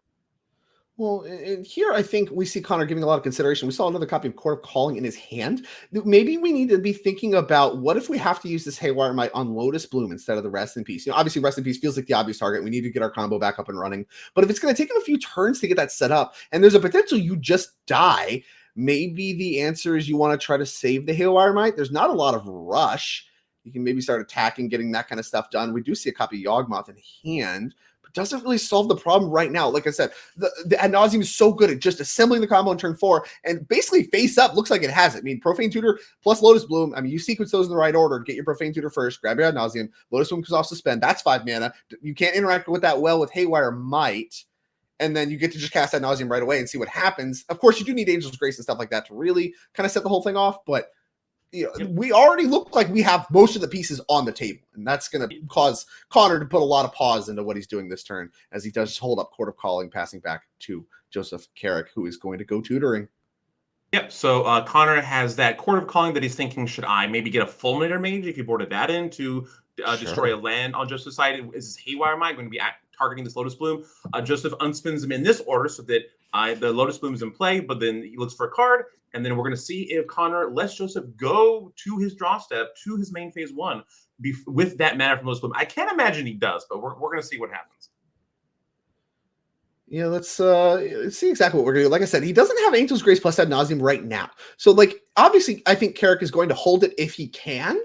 Well, and here I think we see Connor giving a lot of consideration. We saw another copy of Court of Calling in his hand. Maybe we need to be thinking about what if we have to use this Haywire Might on Lotus Bloom instead of the Rest in Peace. Obviously Rest in Peace feels like the obvious target. We need to get our combo back up and running. But if it's going to take him a few turns to get that set up, and there's a potential you just die, maybe the answer is you want to try to save the Haywire Might. There's not a lot of rush. You can maybe start attacking, getting that kind of stuff done. We do see a copy of Yawgmoth in hand, but doesn't really solve the problem right now. Like I said, the Ad Nauseam is so good at just assembling the combo in turn 4 and basically face up looks like it has it. I mean, Profane Tutor plus Lotus Bloom. I mean, you sequence those in the right order. Get your Profane Tutor first, grab your Ad Nauseam. Lotus Bloom comes off suspend. That's 5 mana. You can't interact with that well with Haywire Might. And then you get to just cast Ad Nauseam right away and see what happens. Of course, you do need Angel's Grace and stuff like that to really kind of set the whole thing off, but we already look like we have most of the pieces on the table, and that's going to cause Connor to put a lot of pause into what he's doing this turn as he does hold up Court of Calling, passing back to Joseph Carrick, who is going to go tutoring. Yep, so Connor has that Court of Calling that he's thinking, should I maybe get a Fulminator Mage if you boarded that in to destroy a land on Joseph's side? Is this Haywire Might going to be targeting this Lotus Bloom? Joseph unspins them in this order so that the Lotus Bloom is in play, but then he looks for a card, and then we're going to see if Connor lets Joseph go to his draw step, to his main phase 1, with that mana from Lotus Bloom. I can't imagine he does, but we're going to see what happens. Yeah, let's see exactly what we're going to do. Like I said, he doesn't have Angel's Grace plus Ad Nauseam right now. So, obviously, I think Carrick is going to hold it if he can.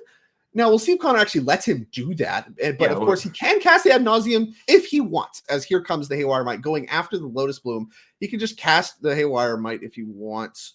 Now, we'll see if Connor actually lets him do that. But, of course, he can cast the Ad Nauseam if he wants, as here comes the Haywire Might going after the Lotus Bloom. He can just cast the Haywire Might if he wants.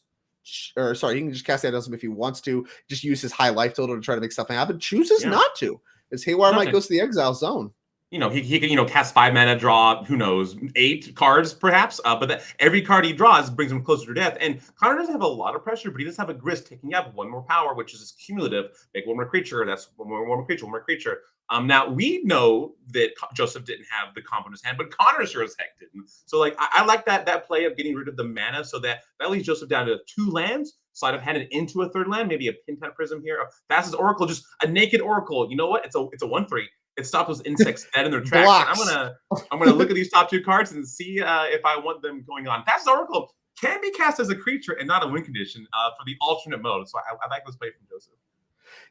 Or, sorry, he can just cast the Ad Nauseam if he wants to. Just use his high life total to try to make something happen. Chooses not to, as Haywire Might goes to the Exile Zone. He can, cast 5 mana, draw, who knows, 8 cards perhaps. But every card he draws brings him closer to death. And Connor doesn't have a lot of pressure, but he does have a Grist taking up 1 more power, which is cumulative. Make 1 more creature. That's 1 more creature. Now we know that Joseph didn't have the combo in his hand, but Connor sure as heck didn't. So I like that play of getting rid of the mana, so that leaves Joseph down to 2 lands. Sleight of hand it into a 3rd land, maybe a Pintat Prism here. Fastest Oracle, just a naked Oracle. You know what? It's a 1/3. It stops those insects dead in their tracks. I'm gonna look at these top 2 cards and see if I want them going on. Fastest Oracle can be cast as a creature and not a win condition for the alternate mode. So I like this play from Joseph.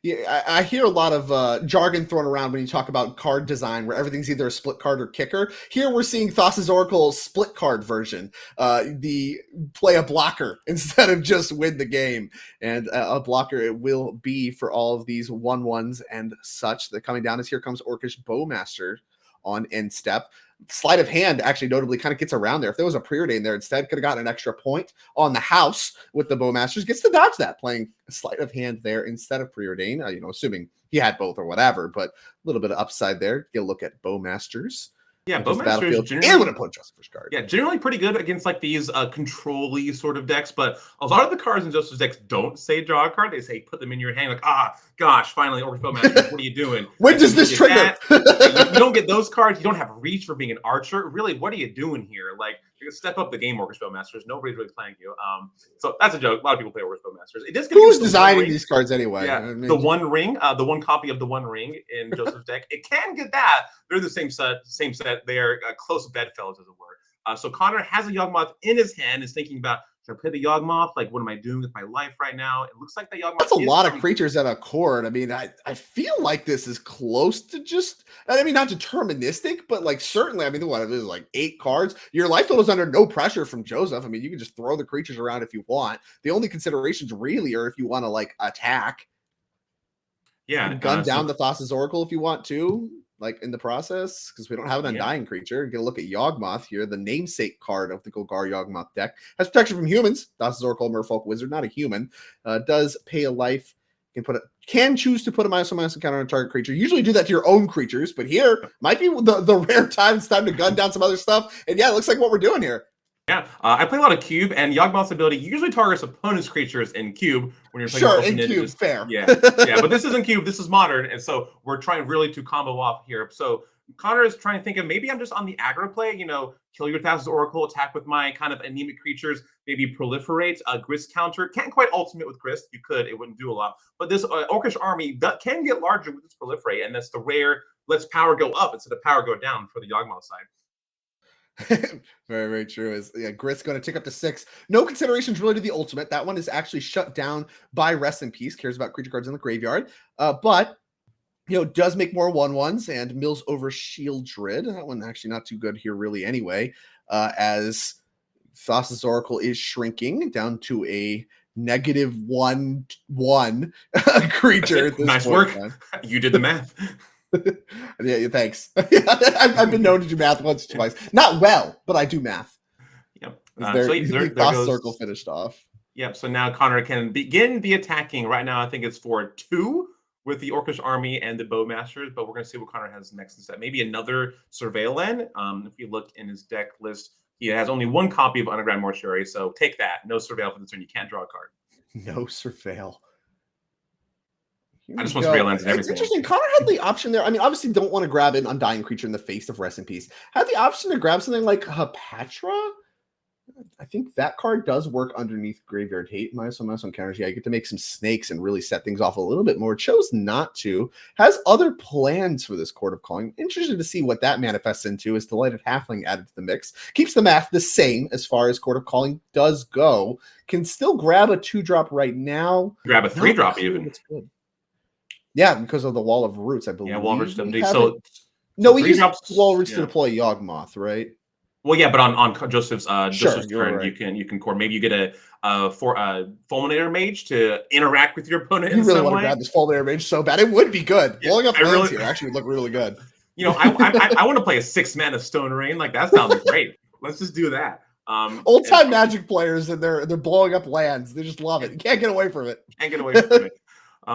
Yeah, I hear a lot of jargon thrown around when you talk about card design, where everything's either a split card or kicker. Here we're seeing Thassa's Oracle's split card version. The play a blocker instead of just win the game. And a blocker it will be for all of these 1/1s and such. That coming down as here comes Orcish Bowmaster on end step. Sleight of hand actually notably kind of gets around there. If there was a preordain there instead, could have gotten an extra point on the house with the Bowmasters. Gets to dodge that, playing sleight of hand there instead of preordain. Assuming he had both or whatever, but a little bit of upside there. Get a look at Bowmasters. Yeah, Bowmasters and would have put Joseph's card. Yeah, generally pretty good against these control-y sort of decks, but a lot of the cards in Joseph's decks don't say draw a card. They say put them in your hand. Gosh, finally, Orcish Bowmasters, what are you doing? When does this trigger? You don't get those cards. You don't have reach for being an archer. Really, what are you doing here? You're gonna step up the game, Orcish Bowmasters. Nobody's really playing you. So that's a joke. A lot of people play Orcish Bowmasters. It does. Who's designing these cards anyway? Yeah, the One Ring, the one copy of the One Ring in Joseph's deck. It can get that. They're the same set. They're close bedfellows, as it were. So Connor has a Yawgmoth in his hand. Is thinking about, should I play the Yawgmoth? What am I doing with my life right now? It looks like the Yawgmoth. That's a lot of creatures at a chord. I mean, I feel like this is close to just, I mean, not deterministic, but certainly, I mean, what it is, 8 cards. Your life total is under no pressure from Joseph. I mean, you can just throw the creatures around if you want. The only considerations really are if you want to attack. Yeah. Gun down the Thassa's Oracle if you want to. In the process, because we don't have an Undying creature. Get a look at Yawgmoth here, the namesake card of the Golgar Yawgmoth deck. Has protection from humans. Thassa's Oracle, Merfolk Wizard, not a human. Does pay a life. Can choose to put a -1/- encounter on a target creature. Usually do that to your own creatures, but here might be the rare time it's time to gun down some other stuff. And yeah, it looks like what we're doing here. Yeah, I play a lot of Cube, and Yawgmoth's ability usually targets opponent's creatures in Cube when you're playing. Sure, in Cube, fair. Yeah, but this isn't Cube, this is Modern, and so we're trying really to combo off here. So Connor is trying to think of, maybe I'm just on the aggro play, kill your Thassa's Oracle, attack with my kind of anemic creatures, maybe proliferate a Grist counter. Can't quite ultimate with Grist. You could, it wouldn't do a lot. But this Orcish army can get larger with this proliferate, and that's the rare lets power go up instead of power go down for the Yawgmoth side. Very, very true. Is yeah, Grit's going to tick up to 6. No considerations really to the ultimate. That one is actually shut down by Rest in Peace. Cares about creature cards in the graveyard, but does make more 1/1s and mills over Shieldred. That one actually not too good here, really. Anyway, as Thassa's Oracle is shrinking down to a -1/1 creature at this nice point. Work. You did the math. Yeah, thanks. I've been known to do math once or twice. Not well, but I do math. Yep. Thassa's Circle finished off. Yep. So now Connor can begin the attacking. Right now, I think it's for 2 with the Orcish Army and the Bowmasters, but we're going to see what Connor has next in set. Maybe another Surveillan. If you look in his deck list, he has only 1 copy of Underground Mortuary, so take that. No Surveil for the turn. You can't draw a card. No Surveil. I just want Surveillance and everything. It's interesting. Connor had the option there. I mean, obviously, don't want to grab an Undying Creature in the face of Rest in Peace. Had the option to grab something like Hapatra. I think that card does work underneath Graveyard Hate. -1/-1 counters. Yeah, you get to make some snakes and really set things off a little bit more. Chose not to. Has other plans for this Court of Calling. Interested to see what that manifests into. Is Delighted Halfling added to the mix. Keeps the math the same as far as Court of Calling does go. Can still grab a 2-drop right now. Grab a 3-drop even. It's good. Yeah, because of the Wall of Roots, I believe. Yeah, Wall of Roots. No, we used Wall of Roots to deploy Yawgmoth, right? Well, yeah, but on Joseph's turn, right. you can core. Maybe you get a Fulminator Mage to interact with your opponent. You really want to grab this Fulminator Mage so bad. It would be good. Blowing up lands here actually would look really good. I want to play a 6-mana Stone Rain. Like, that sounds great. Let's just do that. Old-time Magic players, and they're blowing up lands. They just love it. You can't get away from it. Can't get away from it.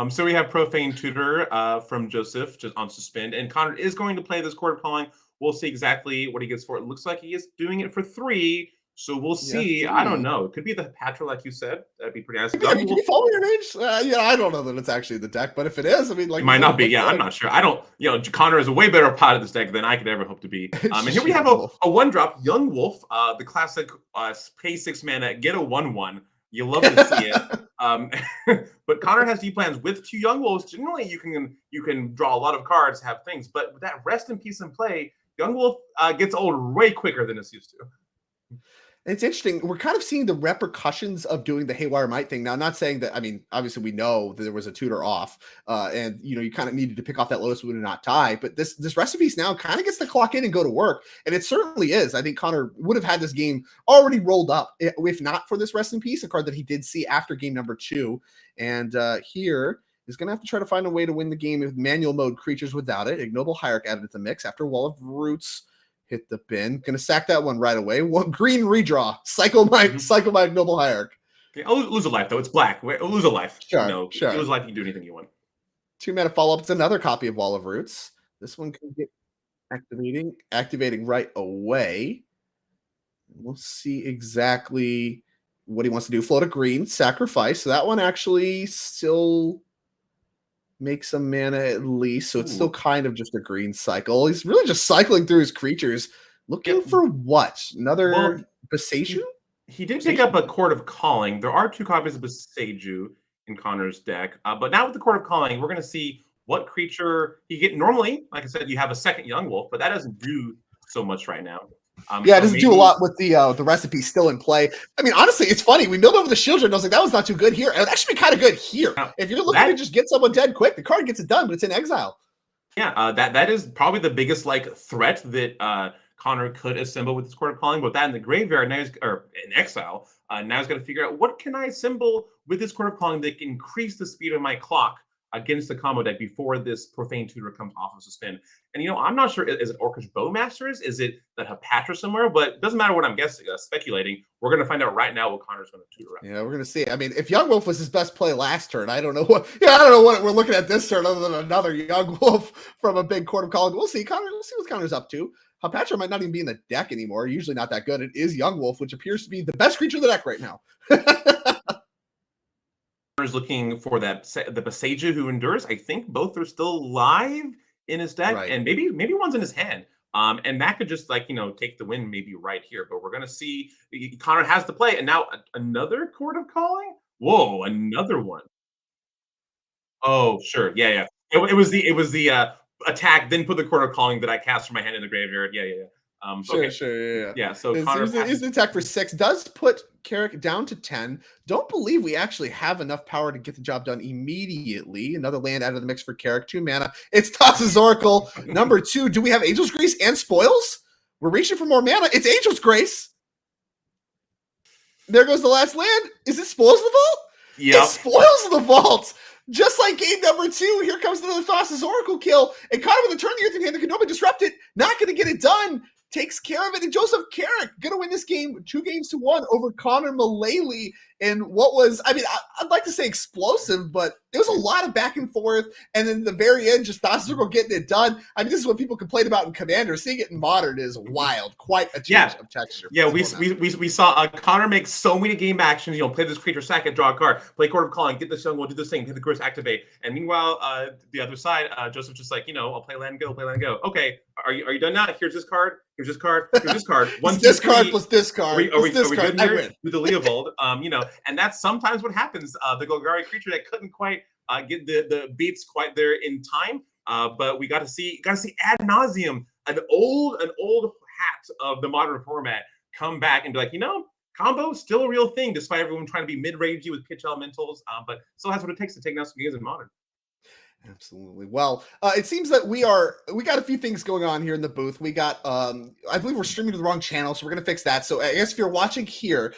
So we have Profane Tutor from Joseph just on suspend, and Connor is going to play this Court of Calling. We'll see exactly what he gets for it. It looks like he is doing it for 3, so we'll see. I don't know. It could be the Patra, like you said. That'd be pretty nice. Can you follow your names? I don't know that it's actually the deck, but if it is, I mean, like, it might not be. Yeah, I'm not sure. I don't. Connor is a way better pot at this deck than I could ever hope to be. And here we have a 1-drop Young Wolf, the classic pay 6 mana, get a 1/1. You love to see it. But Connor has D plans with 2 Young Wolves. Generally, you can draw a lot of cards, have things, but with that Rest in Peace in play, Young Wolf gets old way quicker than it's used to. It's interesting. We're kind of seeing the repercussions of doing the Haywire Might thing. Now, I'm not saying that, I mean, obviously we know that there was a tutor off and, you kind of needed to pick off that Lotus Wound and not die. But this Rest in Peace now kind of gets to clock in and go to work. And it certainly is. I think Connor would have had this game already rolled up if not for this Rest in Peace, a card that he did see after game number 2. And here is going to have to try to find a way to win the game with manual mode creatures without it. Ignoble Hierarch added to the mix after Wall of Roots hit the bin. Gonna sack that one right away. Green redraw. Cycle my Ignoble Hierarch. Okay, I'll lose a life though. It's black. I'll lose a life. Sure. If you lose a life, you can do anything you want. 2-mana follow-up. It's another copy of Wall of Roots. This one can get activating right away. We'll see exactly what he wants to do. Float a green, sacrifice. So that one actually still make some mana at least, so it's still kind of just a green cycle. He's really just cycling through his creatures, looking for what? Another Boseiju? He did pick up a Court of Calling. There are 2 copies of Boseiju in Connor's deck, but now with the Court of Calling, we're going to see what creature he get. Normally, like I said, you have a second Young Wolf, but that doesn't do so much right now. It doesn't do a lot with the recipe still in play. I mean, honestly, it's funny. We milled over the Shieldred, and I was like, that was not too good here. It would actually be kind of good here. If you're looking to just get someone dead quick, the card gets it done, but it's in exile. Yeah, that is probably the biggest threat that Connor could assemble with this Court of Calling. But that in the graveyard now, or in exile, now he's got to figure out what can I assemble with this Court of Calling that can increase the speed of my clock against the combo deck before this Profane Tutor comes off of suspend. And I'm not sure, is it Orcish Bowmasters? Is it the Hapatra somewhere? But it doesn't matter what I'm guessing, speculating. We're going to find out right now what Connor's going to tutor out. Yeah, we're going to see. I mean, if Young Wolf was his best play last turn, I don't know what we're looking at this turn other than another Young Wolf from a big Court of Calling. We'll see. We'll see what Connor's up to. Hapatra might not even be in the deck anymore. Usually not that good. It is Young Wolf, which appears to be the best creature in the deck right now. Is looking for the Boseiju who endures. I think both are still live in his deck, and maybe one's in his hand. And that could just take the win maybe right here. But we're gonna see. Connor has to play, and now another Court of Calling. Whoa, another one. Oh, sure, yeah. It was the attack, then put the Chord of Calling that I cast from my hand in the graveyard. Yeah. Sure, Okay. sure, Yeah. So Is Connor is the attack for 6 does put Carrick down to 10. Don't believe we actually have enough power to get the job done immediately. Another land out of the mix for Carrick, 2 mana. It's Thassa's Oracle. Number 2. Do we have Angel's Grace and Spoils? We're reaching for more mana. It's Angel's Grace. There goes the last land. Is it Spoils of the Vault? Yep. It Spoils of the Vault. Just like game number 2, here comes another Thassa's Oracle kill. And Connor with a turn the Earth in hand that can nobody disrupt it. Not going to get it done. Takes care of it. And Joseph Carrick going to win this game 2-1 over Connor Mullaly. And what was, I mean, I'd like to say explosive, but it was a lot of back and forth. And then the very end, just Thassa's Oracle getting it done. I mean, this is what people complain about in Commander. Seeing it in Modern is wild. Quite a change of texture. Yeah, we saw Connor make so many game actions. Play this creature second, draw a card, play Chord of Calling, get this young one, do this thing, hit the Ghost, activate. And meanwhile, the other side, Joseph just like, I'll play land go, Okay, are you done now? Here's this card. Here's this card. Here's this card. One, this card plus this card. Are we good here with the Leovold? And that's sometimes what happens. The Golgari creature that couldn't quite get the beats quite there in time. But we got to see ad nauseum, an old hat of the Modern format come back and be like, combo still a real thing, despite everyone trying to be mid-rangey with pitch elementals, but still has what it takes to take down some games in Modern. Absolutely. Well, it seems that we got a few things going on here in the booth. We got, I believe we're streaming to the wrong channel, so we're going to fix that. So I guess if you're watching here,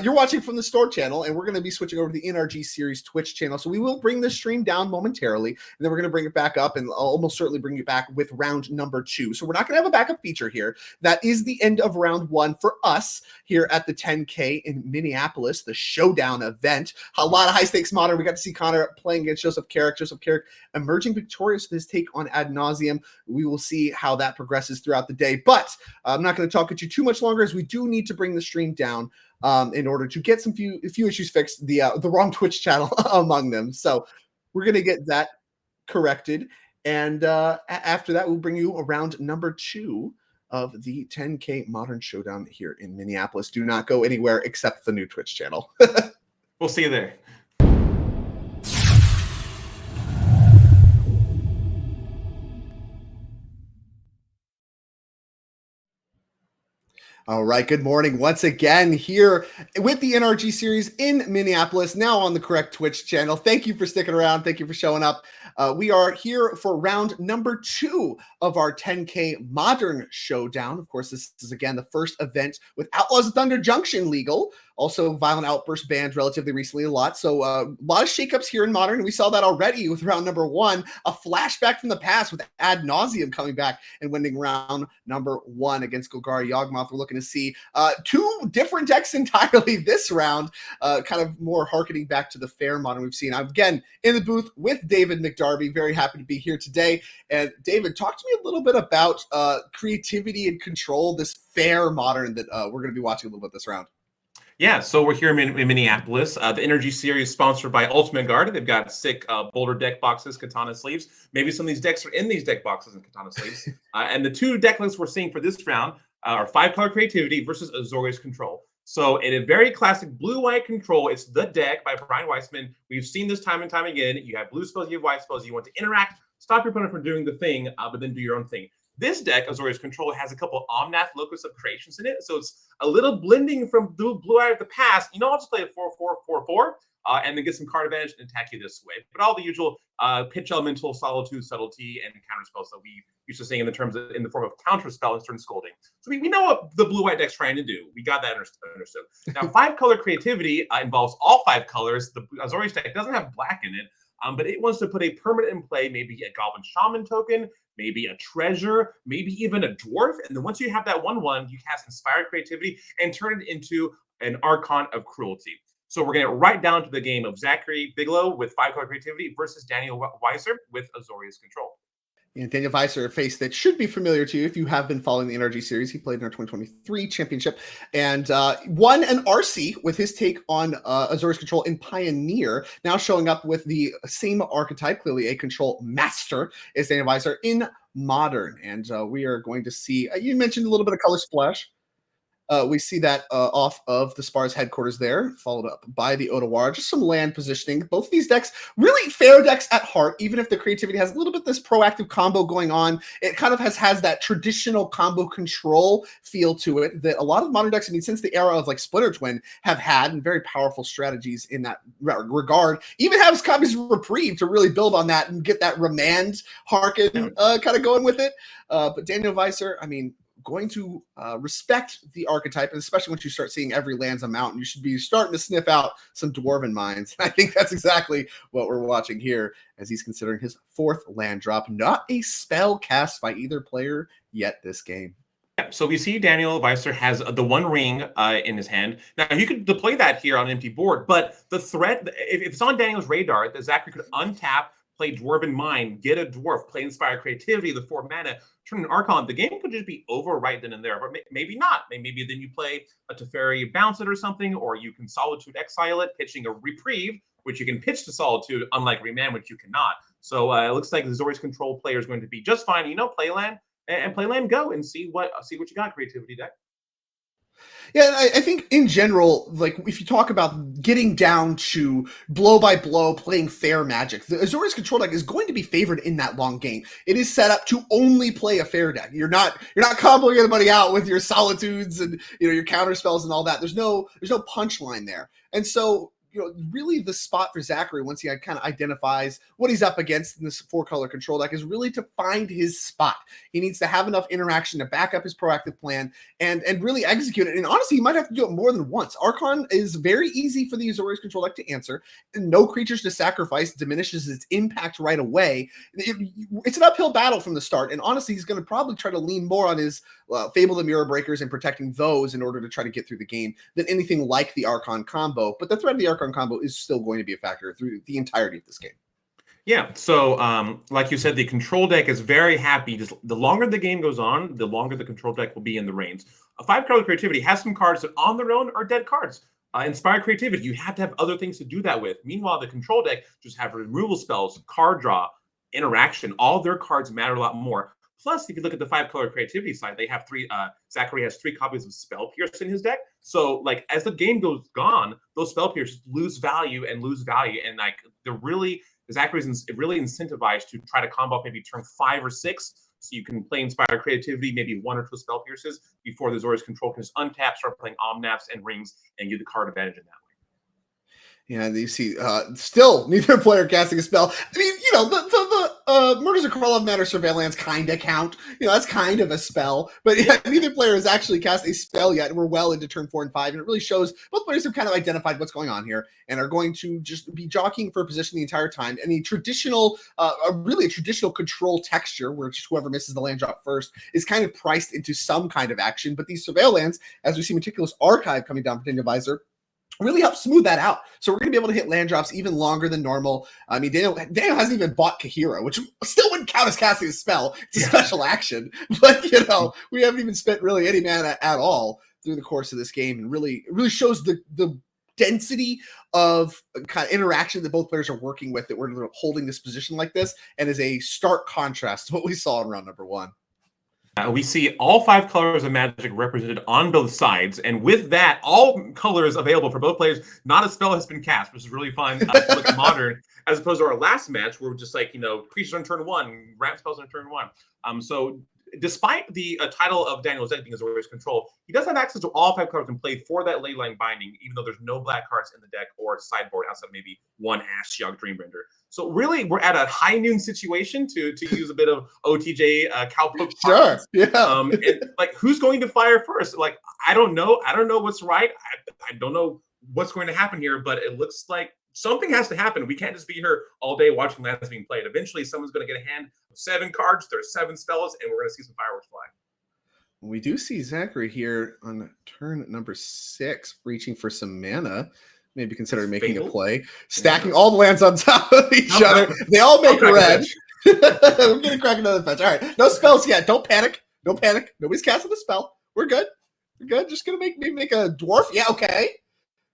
you're watching from the store channel, and we're going to be switching over to the NRG Series Twitch channel. So we will bring this stream down momentarily, and then we're going to bring it back up, and I'll almost certainly bring it back with round number 2. So we're not going to have a backup feature here. That is the end of round 1 for us here at the 10K in Minneapolis, the Showdown event. A lot of high-stakes Modern. We got to see Connor playing against Joseph Carrick. Emerging victorious with his take on ad nauseum. We will see how that progresses throughout the day, but I'm not going to talk at you too much longer, as we do need to bring the stream down in order to get a few issues fixed. The wrong Twitch channel among them. So we're going to get that corrected, and after that, we'll bring you around number 2 of the 10K Modern Showdown here in Minneapolis. Do not go anywhere except the new Twitch channel. We'll see you there. All right, good morning once again here with the NRG series in Minneapolis, now on the correct Twitch channel. Thank you for sticking around. Thank you for showing up. We are here for round number 2 of our 10K Modern Showdown. Of course, this is, again, the first event with Outlaws of Thunder Junction legal. Also, Violent Outburst banned relatively recently a lot. So a lot of shakeups here in Modern. We saw that already with round number 1. A flashback from the past with ad nauseum coming back and winning round number 1 against Golgari Yawgmoth. We're looking to see 2 different decks entirely this round, kind of more harkening back to the fair Modern we've seen. I'm again in the booth with David McDarby. Very happy to be here today. And David, talk to me a little bit about creativity and control, this fair Modern that we're going to be watching a little bit this round. Yeah, so we're here in Minneapolis. The NRG series sponsored by Ultimate Guard. They've got sick Boulder deck boxes, Katana sleeves. Maybe some of these decks are in these deck boxes and Katana sleeves. And the 2 deck lists we're seeing for this round are 5-color creativity versus Azorius Control. So in a very classic blue-white control, it's the deck by Brian Weissman. We've seen this time and time again. You have blue spells, you have white spells. You want to interact, stop your opponent from doing the thing, but then do your own thing. This deck, Azorius Control, has a couple Omnath Locus of Creations in it, so it's a little blending from Blue Eye of the past. I'll just play a 4/4/4/4, and then get some card advantage and attack you this way. But all the usual pitch elemental, solitude, subtlety, and counter spells that we used to seeing in the form of counter spell and turn scolding. So we know what the blue-white deck's trying to do. We got that understood. Now, 5-color creativity involves all 5 colors. The Azorius deck doesn't have black in it, but it wants to put a permanent in play, maybe a Goblin Shaman token, maybe a treasure, maybe even a dwarf. And then once you have that 1/1, you cast Inspired Creativity and turn it into an Archon of Cruelty. So we're going to get right down to the game of Zachary Bigelow with 5-color creativity versus Daniel Weiser with Azorius Control. And Daniel Weiser, a face that should be familiar to you if you have been following the NRG series. He played in our 2023 championship and won an RC with his take on Azorius Control in Pioneer. Now showing up with the same archetype, clearly a control master, is Daniel Weiser in Modern. And we are going to see, you mentioned a little bit of color splash. We see that off of the Spar's headquarters there, followed up by the Otawara. Just some land positioning. Both of these decks, really fair decks at heart, even if the creativity has a little bit this proactive combo going on. It kind of has that traditional combo control feel to it that a lot of modern decks, I mean, since the era of like Splinter Twin, have had, and very powerful strategies in that regard. Even has copies of Reprieve to really build on that and get that Remand Harken kind of going with it. But Daniel Weiser, I mean, going to respect the archetype, and especially once you start seeing every land's a mountain, you should be starting to sniff out some Dwarven Mines. I think that's exactly what we're watching here as he's considering his 4th land drop. Not a spell cast by either player yet this game. Yeah, so we see Daniel Weiser has the One Ring in his hand. Now, you could deploy that here on an empty board, but the threat, if it's on Daniel's radar, that Zachary could untap, play Dwarven Mine, get a Dwarf, play Inspire Creativity, the 4 mana, turn an Archon, the game could just be over right then and there, but maybe not. Maybe then you play a Teferi, bounce it or something, or you can Solitude exile it, pitching a Reprieve, which you can pitch to Solitude, unlike Remand, which you cannot. So it looks like the Zori's Control player is going to be just fine. Play land and play land go and see what you got, creativity deck. Yeah, I think in general, like if you talk about getting down to blow by blow, playing fair Magic, the Azorius Control deck is going to be favored in that long game. It is set up to only play a fair deck. You're not comboing anybody out with your Solitudes and your counter spells and all that. There's no punchline there, and so. Really the spot for Zachary, once he kind of identifies what he's up against in this 4-color control deck, is really to find his spot. He needs to have enough interaction to back up his proactive plan and really execute it. And honestly, he might have to do it more than once. Archon is very easy for the Azorius control deck to answer, and no creatures to sacrifice diminishes its impact right away. It's an uphill battle from the start, and honestly, he's going to probably try to lean more on his Fable the Mirror Breakers and protecting those in order to try to get through the game than anything like the Archon combo. But the threat of the Archon combo is still going to be a factor through the entirety of this game. Yeah, so like you said, the control deck is very happy. Just the longer the game goes on, the longer the control deck will be in the reins. A 5-color creativity has some cards that on their own are dead cards. Inspire creativity, you have to have other things to do that with. Meanwhile, the control deck just have removal spells, card draw, interaction. All their cards matter a lot more. Plus, if you look at the 5-color creativity side, they have 3. Zachary has 3 copies of Spell Pierce in his deck. So, like, as the game goes on, those Spell Pierces lose value, and like they're really Zachary's really incentivized to try to combo maybe turn 5 or 6, so you can play Inspire Creativity, maybe 1 or 2 Spell Pierces before the Zori's control can just untap, start playing Omnaps and Rings, and get the card advantage in that way. Yeah, you see, still neither player casting a spell. I mean, the Murders of Krolov Manor Surveillance kind of count. That's kind of a spell. But yeah, neither player has actually cast a spell yet. We're well into turn 4 and 5, and it really shows both players have kind of identified what's going on here and are going to just be jockeying for position the entire time. And a traditional control texture, where just whoever misses the land drop first is kind of priced into some kind of action. But these Surveillance, as we see Meticulous Archive coming down for Daniel Weiser, really helps smooth that out. So we're going to be able to hit land drops even longer than normal. I mean, Daniel hasn't even bought Kahira, which still wouldn't count as casting a spell. It's a special action. But, we haven't even spent really any mana at all through the course of this game. And it really shows the density of kind of interaction that both players are working with, that we're holding this position like this, and is a stark contrast to what we saw in round number 1. We see all 5 colors of Magic represented on both sides, and with that, all colors available for both players. Not a spell has been cast, which is really fun to look at Modern, as opposed to our last match, where we're just like, creatures on turn 1, ramp spells on turn 1. So despite the title of Daniel's deck being Azorius Control, he does have access to all 5 cards and play for that Leyline Binding, even though there's no black cards in the deck or sideboard outside maybe 1 Ashiok Dreamrender. So really, we're at a high noon situation, to use a bit of OTJ cowpoke. Sure, yeah. And, like, who's going to fire first? Like, I don't know. I don't know what's right. I don't know what's going to happen here, but it looks like something has to happen. We can't just be here all day watching lands being played. Eventually, someone's going to get a hand of 7 cards. There's 7 spells, and we're going to see some fireworks fly. We do see Zachary here on turn number 6, reaching for some mana. Maybe considering making a play, stacking all the lands on top of each other. They all make red. We're going to crack another fetch. All right, no spells yet. Don't panic. Don't panic. Nobody's casting a spell. We're good. We're good. Just going to make a dwarf. Yeah, okay.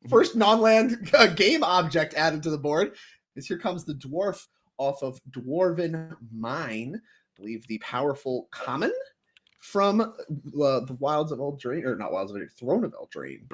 First non-land game object added to the board. Here comes the dwarf off of Dwarven Mine. I believe the powerful common from the Wilds of Eldraine, or not Wilds of Eldraine, Throne of Eldraine.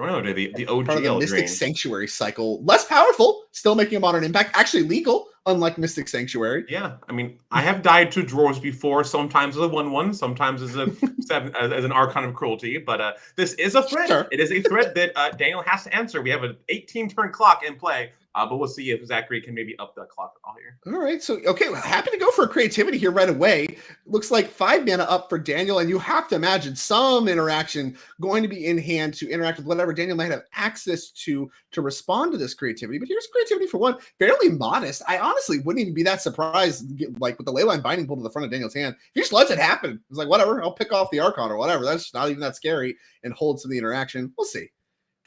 The OG part of the Mystic Eldraine. Sanctuary cycle. Less powerful, still making a modern impact. Actually legal, unlike Mystic Sanctuary. Yeah, I mean, I have died to dwarves before, sometimes as a 1/1, sometimes as a 7, as an Archon of Cruelty, but this is a threat. Sure. It is a threat that Daniel has to answer. We have an 18-turn clock in play, but we'll see if Zachary can maybe up the clock all here. All right, so okay, well, happy to go for creativity here right away. Looks like 5 mana up for Daniel, and you have to imagine some interaction going to be in hand to interact with whatever Daniel might have access to respond to this creativity. But here's creativity for one, fairly modest. I honestly wouldn't even be that surprised, like with the Leyline Binding pulled to the front of Daniel's hand. He just lets it happen. It's like, whatever, I'll pick off the Archon or whatever. That's not even that scary, and holds to the interaction. We'll see.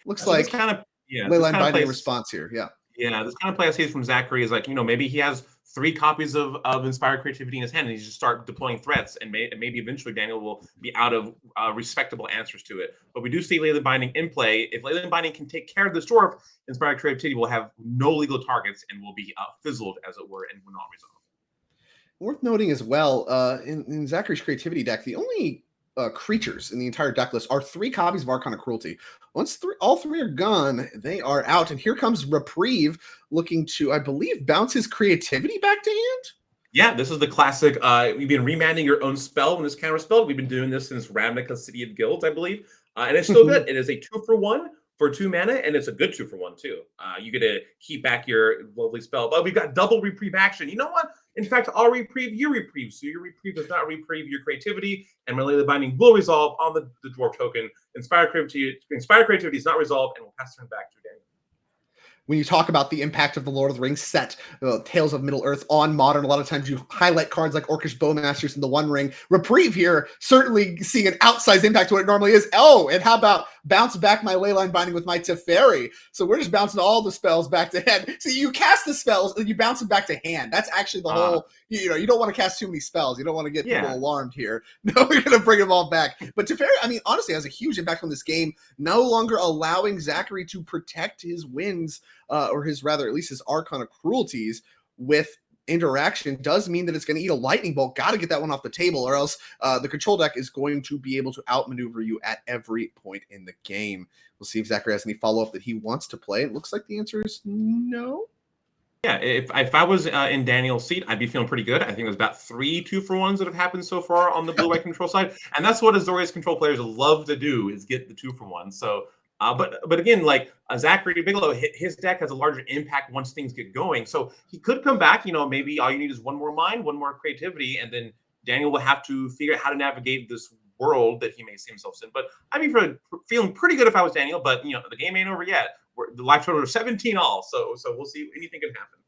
Looks like kind of Leyline Binding response here. Yeah. Yeah, this kind of play I see from Zachary is like, maybe he has 3 copies of Inspired Creativity in his hand, and he just start deploying threats, and maybe eventually Daniel will be out of respectable answers to it. But we do see Leyline Binding in play. If Leyline Binding can take care of this dwarf, Inspired Creativity will have no legal targets and will be fizzled, as it were, and will not resolve. Worth noting as well, in Zachary's creativity deck, the only creatures in the entire deck list are 3 copies of Archon of Cruelty. Once all 3 are gone, they are out. And here comes Reprieve, looking to, I believe, bounce his creativity back to hand. Yeah, this is the classic. We've been remanding your own spell when it's counterspelled. We've been doing this since Ravnica City of Guilds, I believe. And it's still good. It is a 2-for-1 for 2 mana, and it's a good 2-for-1 too. You get to keep back your lovely spell. But we've got double Reprieve action. You know what? In fact, I'll reprieve your reprieve. So your reprieve does not reprieve your creativity, and Leyline Binding will resolve on the dwarf token. Inspired creativity is not resolved, and we'll pass turn back to Daniel. When you talk about the impact of the Lord of the Rings set, Tales of Middle-earth on Modern, a lot of times you highlight cards like Orcish Bowmasters in the One Ring. Reprieve here, certainly seeing an outsized impact to what it normally is. Oh, and how about bounce back my Leyline Binding with my Teferi? So we're just bouncing all the spells back to hand. See, you cast the spells and you bounce them back to hand. That's actually the whole, you don't want to cast too many spells. You don't want to get people alarmed here. No, we're going to bring them all back. But Teferi, I mean, honestly, has a huge impact on this game, no longer allowing Zachary to protect his wins, or his rather, at least his Archon of Cruelties with interaction does mean that it's going to eat a lightning bolt. Got to get that one off the table, or else the control deck is going to be able to outmaneuver you at every point in the game. We'll see if Zachary has any follow-up that he wants to play. It looks like the answer is no. Yeah, if I was in Daniel's seat, I'd be feeling pretty good. I think there's about 3 2-for-1s that have happened so far on the blue-white control side, and that's what Azorius control players love to do, is get the 2-for-1. So, but again, like Zachary Bigelow, his deck has a larger impact once things get going. So he could come back. Maybe all you need is 1 more mind, 1 more creativity, and then Daniel will have to figure out how to navigate this world that he may see himself in. But I'd be feeling pretty good if I was Daniel. But the game ain't over yet. The life total is 17 all. So we'll see. Anything can happen.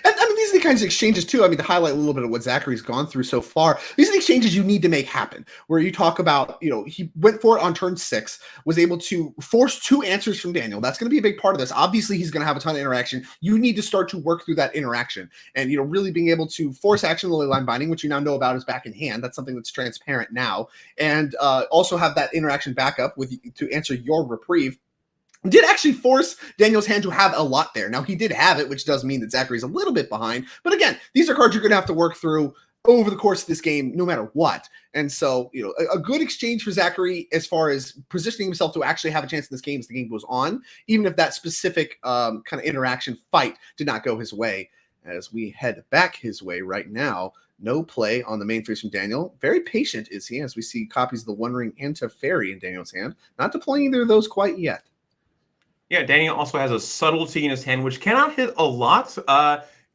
And I mean, these are the kinds of exchanges too. I mean, to highlight a little bit of what Zachary's gone through so far, these are the exchanges you need to make happen, where you talk about, he went for it on turn 6, was able to force 2 answers from Daniel. That's going to be a big part of this. Obviously, he's going to have a ton of interaction. You need to start to work through that interaction, and really being able to force action the Leyline Binding, which you now know about, is back in hand. That's something that's transparent now, and also have that interaction backup to answer your reprieve. Did actually force Daniel's hand to have a lot there. Now, he did have it, which does mean that Zachary's a little bit behind. But again, these are cards you're going to have to work through over the course of this game, no matter what. And so, a good exchange for Zachary as far as positioning himself to actually have a chance in this game as the game goes on, even if that specific kind of interaction fight did not go his way. As we head back his way right now, no play on the main phase from Daniel. Very patient is he, as we see copies of the One Ring and Teferi in Daniel's hand. Not deploying either of those quite yet. Yeah, Daniel also has a subtlety in his hand, which cannot hit a lot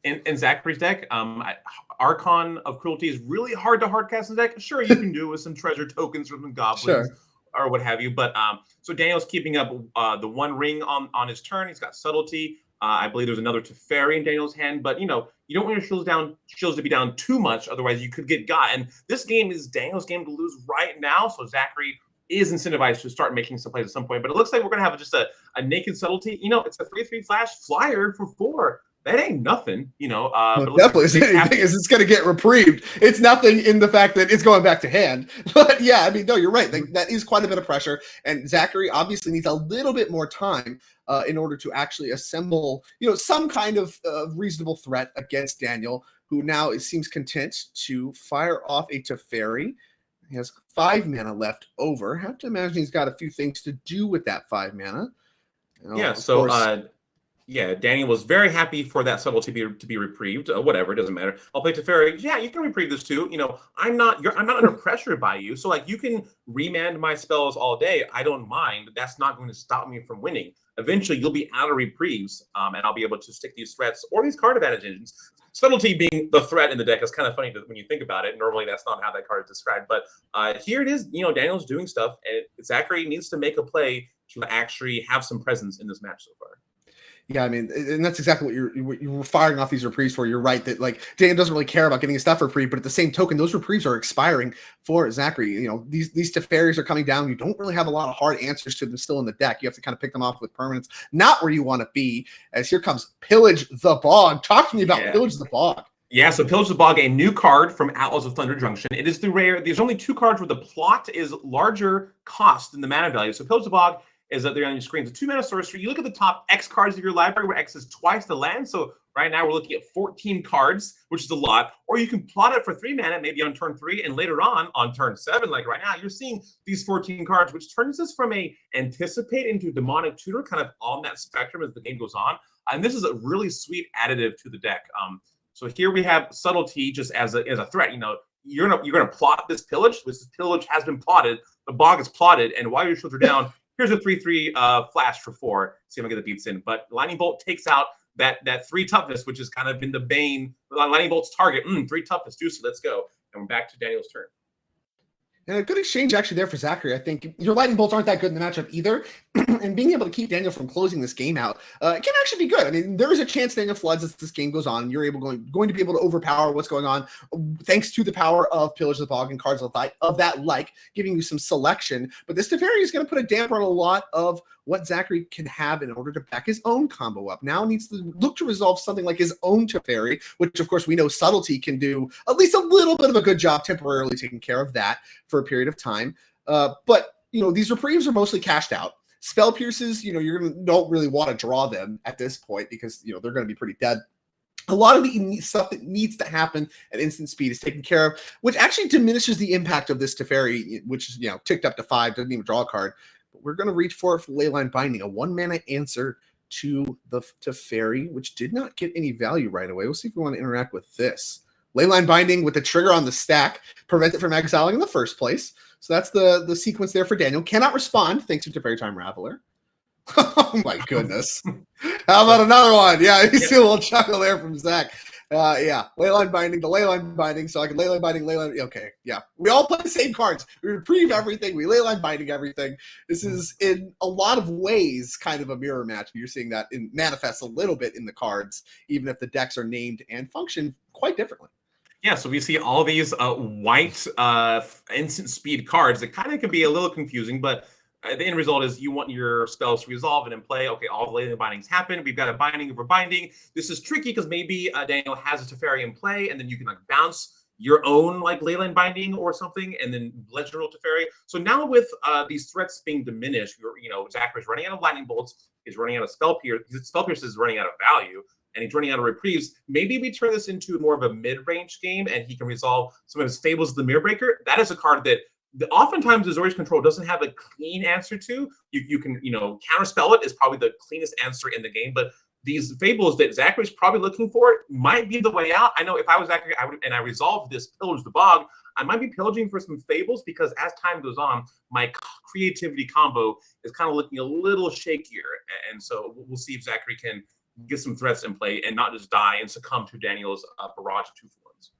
in Zachary's deck. Archon of Cruelty is really hard to hardcast in the deck. Sure, you can do it with some treasure tokens or some goblins or what have you. But so Daniel's keeping up the One Ring on his turn. He's got subtlety. I believe there's another Teferi in Daniel's hand. But, you don't want your shields to be down too much. Otherwise, you could get got. And this game is Daniel's game to lose right now. So Zachary is incentivized to start making some plays at some point. But it looks like we're going to have just a naked subtlety. It's a 3/3 flash flyer for 4. That ain't nothing, But definitely, it's going to get reprieved. It's nothing in the fact that it's going back to hand. But yeah, I mean, no, you're right. That is quite a bit of pressure. And Zachary obviously needs a little bit more time in order to actually assemble, some kind of reasonable threat against Daniel, who now seems content to fire off a Teferi. He has 5 mana left over. Have to imagine he's got a few things to do with that 5 mana. Yeah, so yeah, Daniel was very happy for that subtlety to be reprieved. Whatever, it doesn't matter. I'll play Teferi. Yeah, you can reprieve this too. You know, I'm not under pressure by you. So like, you can remand my spells all day. I don't mind. That's not going to stop me from winning. Eventually, you'll be out of reprieves, and I'll be able to stick these threats or these card advantage engines. Subtlety being the threat in the deck is kind of funny when you think about it. Normally, that's not how that card is described. But here it is. You know, Daniel's doing stuff, and Zachary needs to make a play to actually have some presence in this match so far. Yeah, I mean, and that's exactly what you were firing off these reprieves for. You're right that like Dan doesn't really care about getting his stuff reprieve, but at the same token, those reprieves are expiring for Zachary. You know, these Teferis are coming down. You don't really have a lot of hard answers to them still in the deck. You have to kind of pick them off with permanents. Not where you want to be. As here comes Pillage the Bog. Talk to me about Pillage the Bog. Yeah, so Pillage the Bog, a new card from Outlaws of Thunder Junction. It is the rare. There's only 2 cards where the plot is larger cost than the mana value. So Pillage the Bog is up there on your screen. It's a 2-mana sorcery. You look at the top X cards of your library, where X is twice the land. So right now we're looking at 14 cards, which is a lot. Or you can plot it for 3 mana, maybe on turn 3, and later on turn 7, like right now, you're seeing these 14 cards, which turns this from a Anticipate into Demonic Tutor, kind of on that spectrum as the game goes on. And this is a really sweet additive to the deck. So here we have Subtlety just as a threat. You know, you're gonna plot this Pillage. This Pillage has been plotted. The Bog is plotted, and while your shields are down, here's a 3/3 flash for 4. See if I can get the beats in. But Lightning Bolt takes out that 3 toughness, which has kind of been the bane. Lightning Bolt's target. 3 toughness, juicy. Let's go. And we're back to Daniel's turn. And a good exchange actually there for Zachary. I think your lightning bolts aren't that good in the matchup either. And being able to keep Daniel from closing this game out can actually be good. I mean, there is a chance Daniel floods as this game goes on, and you're going to be able to overpower what's going on thanks to the power of Pillage of the Bog and cards of that like, giving you some selection. But this Teferi is going to put a damper on a lot of what Zachary can have in order to back his own combo up. Now needs to look to resolve something like his own Teferi, which of course we know Subtlety can do at least a little bit of a good job temporarily taking care of that for a period of time. But, you know, these reprieves are mostly cashed out. Spell Pierces, you know, don't really want to draw them at this point because, you know, they're going to be pretty dead. A lot of the stuff that needs to happen at instant speed is taken care of, which actually diminishes the impact of this Teferi, which is, you know, ticked up to 5, doesn't even draw a card. But we're going to reach for Leyline Binding, a 1-mana answer to the Teferi, which did not get any value right away. We'll see if we want to interact with this. Leyline Binding with the trigger on the stack, prevent it from exiling in the first place. So that's the sequence there for Daniel. Cannot respond thanks to Teferi Time Raveler. Oh my goodness. How about another one? Yeah, you see a little chuckle there from Zach. Yeah, Leyline Binding, the Leyline Binding, so I can Leyline Binding, Leyline. Okay, yeah. We all play the same cards. We reprieve everything. We Leyline Binding everything. This is, in a lot of ways, kind of a mirror match. You're seeing that manifest a little bit in the cards, even if the decks are named and function quite differently. Yeah, so we see all these white instant speed cards that kind of can be a little confusing, but the end result is you want your spells to resolve and in play. Okay, all the Leyline Bindings happen. We've got a binding over binding. This is tricky because maybe Daniel has a Teferi in play, and then you can like bounce your own like Leyline Binding or something, and then Legend Roll Teferi. So now with these threats being diminished, you know, Zachary's running out of Lightning Bolts. He's running out of Spell Pierce. Spell Pierce is running out of value, and he's running out of reprieves. Maybe we turn this into more of a mid-range game, and he can resolve some of his Fables of the Mirror Breaker. That is a card that oftentimes Azorius Control doesn't have a clean answer to. You can, you know, counterspell it is probably the cleanest answer in the game, but these Fables that Zachary's probably looking for might be the way out. I know if I was Zachary, I resolved this Pillage the Bog, I might be pillaging for some Fables because as time goes on, my creativity combo is kind of looking a little shakier. And so we'll see if Zachary can get some threats in play and not just die and succumb to Daniel's barrage of 2-for-1s.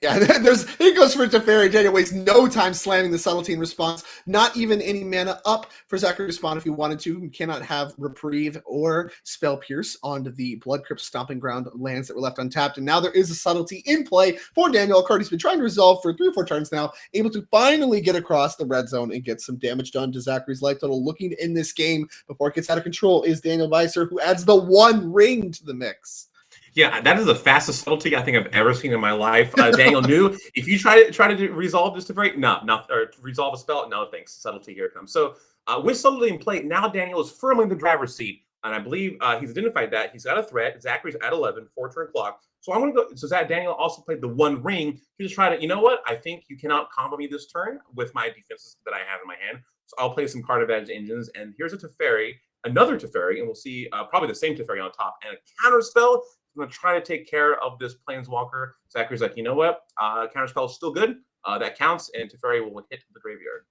Yeah, it goes for Teferi. Daniel wastes no time slamming the Subtlety in response. Not even any mana up for Zachary to respond if he wanted to. He cannot have Reprieve or Spell Pierce onto the Blood Crypt Stomping Ground lands that were left untapped. And now there is a Subtlety in play for Daniel. A card he's been trying to resolve for 3 or 4 turns now, able to finally get across the red zone and get some damage done to Zachary's life total. Looking in this game before it gets out of control is Daniel Weiser, who adds the 1 ring to the mix. Yeah, that is the fastest subtlety I think I've ever seen in my life. Daniel knew if you try to resolve this or resolve a spell, no thanks. Subtlety, here it comes. So with subtlety in play, now Daniel is firmly in the driver's seat And I believe he's identified that. He's got a threat. Zachary's at 11, 4-turn clock. So I'm going to go. So Daniel also played the One Ring. He just tried to, you know what? I think you cannot combo me this turn with my defenses that I have in my hand. So I'll play some card advantage engines. And here's a Teferi, another Teferi, and we'll see probably the same Teferi on top. And a counter spell. I'm going to try to take care of this Planeswalker. Zachary's like, you know what? Counter spell is still good. That counts, and Teferi will hit the graveyard.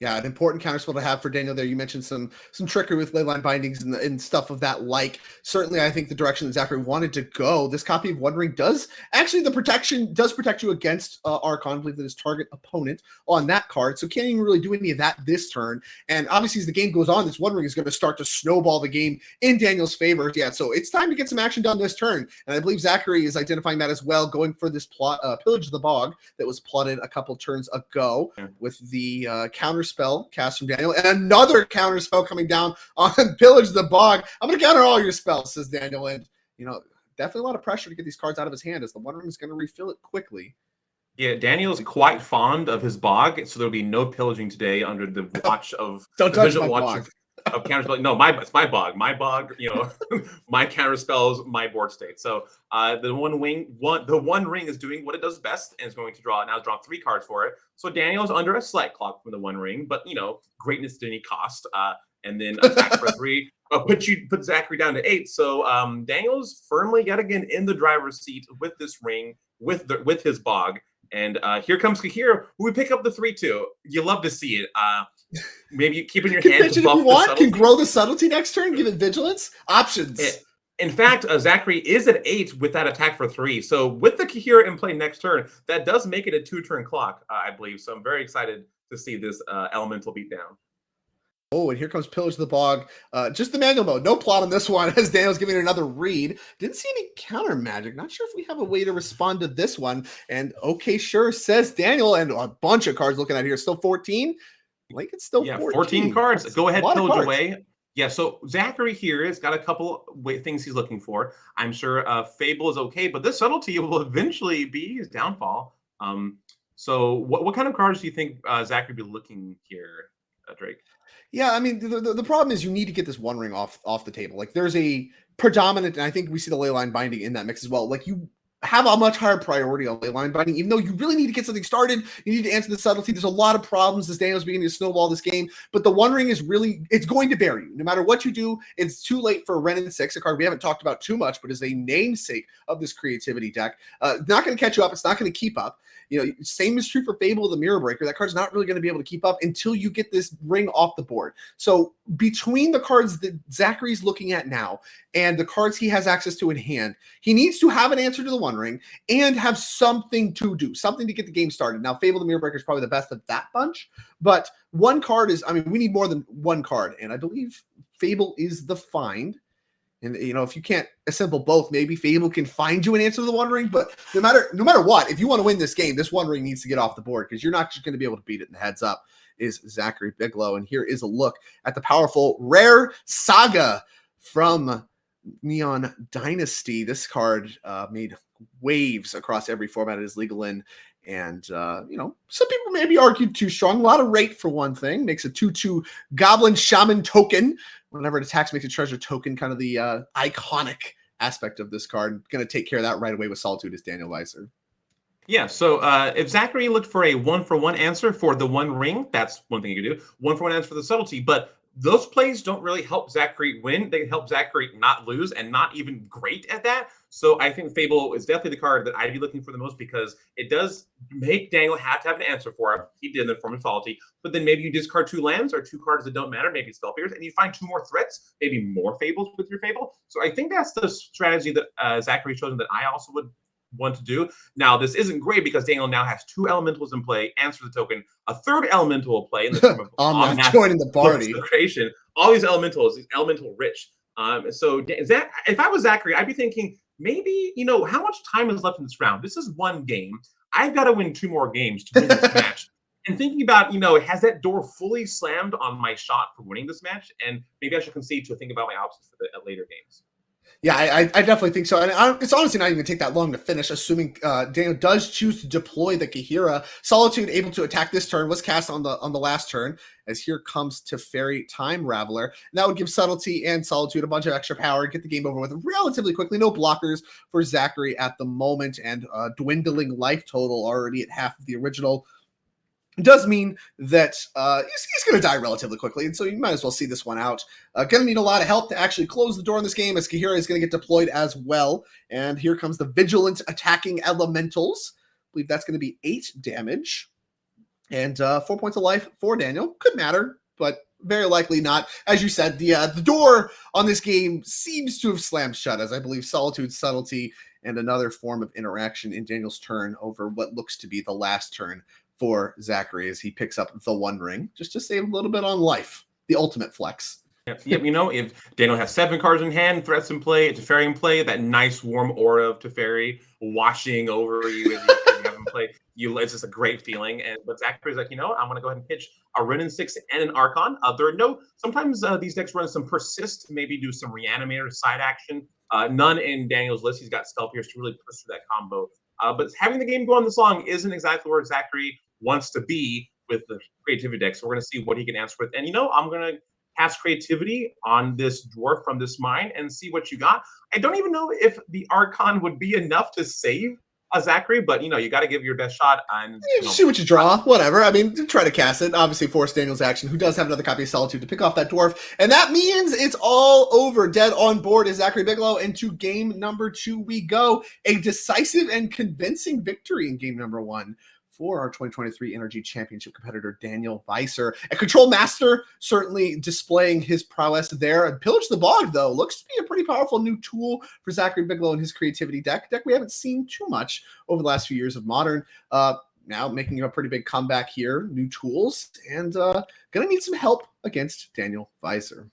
Yeah, an important counterspell to have for Daniel there. You mentioned some trickery with leyline bindings and stuff of that like. Certainly, I think the direction that Zachary wanted to go, this copy of One Ring does actually, the protection does protect you against Archon. I believe that his target opponent on that card. So can't even really do any of that this turn. And obviously, as the game goes on, this One Ring is going to start to snowball the game in Daniel's favor. Yeah, so it's time to get some action done this turn. And I believe Zachary is identifying that as well, going for this plot, Pillage the Bog that was plotted a couple turns ago with the counter spell cast from Daniel, and another counter spell coming down on Pillage the Bog. I'm going to counter all your spells, says Daniel, and definitely a lot of pressure to get these cards out of his hand as the One Ring is going to refill it quickly. Yeah, Daniel's quite fond of his bog, so there'll be no pillaging today under the watch of Don't touch my bog. Of counterspell. No, it's my bog. My bog, my counter spells, my board state. So the One Ring is doing what it does best and is going to draw 3 cards for it. So Daniel's under a slight clock from the One Ring, but greatness at any cost. And then attack for 3. Put Zachary down to 8. So Daniel's firmly yet again in the driver's seat with this ring, with his bog. And here comes Kahir, who we pick up the 3/2. You love to see it. Maybe keep in your hand. If you want, can grow the subtlety next turn, give it vigilance. Options. In fact, Zachary is at 8 with that attack for 3. So with the Kahir in play next turn, that does make it a 2-turn clock, I believe. So I'm very excited to see this elemental beat down. Oh, and here comes Pillage the Bog. Just the manual mode. No plot on this one as Daniel's giving it another read. Didn't see any counter magic. Not sure if we have a way to respond to this one. And okay, sure, says Daniel. And a bunch of cards looking at here. Still 14? Like it's still 14 cards. Go ahead, pillage away. Yeah, so Zachary here has got a couple things he's looking for. I'm sure Fable is okay, but this subtlety will eventually be his downfall. So what kind of cards do you think Zachary be looking here, Drake? Yeah, I mean, the problem is you need to get this One Ring off the table. Like there's a predominant, and I think we see the leyline binding in that mix as well. Like you have a much higher priority on leyline binding, even though you really need to get something started. You need to answer the subtlety. There's a lot of problems as Daniel's beginning to snowball this game, but the One Ring is really, it's going to bury you. No matter what you do, it's too late for Wrenn and 6, a card we haven't talked about too much, but is a namesake of this creativity deck. It's not going to catch you up. It's not going to keep up. Same is true for Fable, the Mirror Breaker. That card's not really going to be able to keep up until you get this ring off the board. So between the cards that Zachary's looking at now and the cards he has access to in hand, he needs to have an answer to the One Ring and have something to do, something to get the game started. Now, Fable, the Mirror Breaker is probably the best of that bunch, but one card is, we need more than one card. And I believe Fable is the find. And if you can't assemble both, maybe Fable can find you an answer to the One Ring. But no matter what, if you want to win this game, this One Ring needs to get off the board because you're not just going to be able to beat it in the heads up. Is Zachary Bigelow, and here is a look at the powerful Rare Saga from Neon Dynasty. This card made waves across every format it is legal in. And, some people maybe argued too strong. A lot of rate for one thing. Makes a 2/2 Goblin Shaman token. Whenever it attacks, makes a treasure token, kind of the iconic aspect of this card. Going to take care of that right away with Solitude is Daniel Weiser. Yeah, so if Zachary looked for a 1-for-1 answer for the One Ring, that's one thing you could do. 1-for-1 answer for the subtlety, but those plays don't really help Zachary win. They help Zachary not lose and not even great at that. So I think Fable is definitely the card that I'd be looking for the most because it does make Daniel have to have an answer for it. He did in the form of Solitude, but then maybe you discard 2 lands or 2 cards that don't matter, maybe Spell Pierce, and you find 2 more threats, maybe more Fables with your Fable. So I think that's the strategy that Zachary's chosen that I also would want to do. Now, this isn't great because Daniel now has 2 elementals in play, answer the token, a 3rd elemental will play in the form of I'm joining the party. Creation. All these elementals, elemental rich. So if I was Zachary, I'd be thinking, maybe, how much time is left in this round? This is one game. I've got to win 2 more games to win this match. And thinking about, has that door fully slammed on my shot for winning this match? And maybe I should concede to think about my options for the later games. Yeah, I definitely think so. And it's honestly not even going to take that long to finish, assuming Daniel does choose to deploy the Kahira. Solitude able to attack this turn was cast on the last turn, as here comes Teferi Time Raveler. And that would give Subtlety and Solitude a bunch of extra power, get the game over with relatively quickly. No blockers for Zachary at the moment, and dwindling life total already at half of the original. It does mean that he's going to die relatively quickly, and so you might as well see this one out. Going to need a lot of help to actually close the door on this game, as Kahira is going to get deployed as well. And here comes the Vigilant attacking Elementals. I believe that's going to be 8 damage. And 4 points of life for Daniel. Could matter, but very likely not. As you said, the door on this game seems to have slammed shut, as I believe Solitude, Subtlety, and another form of interaction in Daniel's turn over what looks to be the last turn for Zachary, as he picks up the One Ring just to save a little bit on life. The ultimate flex. Yep. You know, if Daniel has 7 cards in hand, threats in play, Teferi in play, that nice warm aura of Teferi washing over you as you have him play, it's just a great feeling. But Zachary's like, you know, I'm going to go ahead and pitch a Rin and 6 and an Archon. Sometimes these decks run some Persist, maybe do some Reanimator side action. None in Daniel's list. He's got Spell Pierce to really push through that combo. But having the game go on this long isn't exactly where Zachary wants to be with the creativity deck. So we're going to see what he can answer with. And, you know, I'm going to cast creativity on this dwarf from this mine and see what you got. I don't even know if the Archon would be enough to save a Zachary, but, you know, you got to give your best shot. And see what you draw, whatever. I mean, try to cast it. Obviously, force Daniel's action, who does have another copy of Solitude, to pick off that dwarf. And that means it's all over. Dead on board is Zachary Bigelow. And to game number 2 we go. A decisive and convincing victory in game number 1 for our 2023 NRG Championship competitor, Daniel Weiser. A Control Master, certainly displaying his prowess there. And Pillage the Bog, though, looks to be a pretty powerful new tool for Zachary Bigelow and his creativity deck. Deck we haven't seen too much over the last few years of Modern. Now making a pretty big comeback here. New tools. And going to need some help against Daniel Weiser.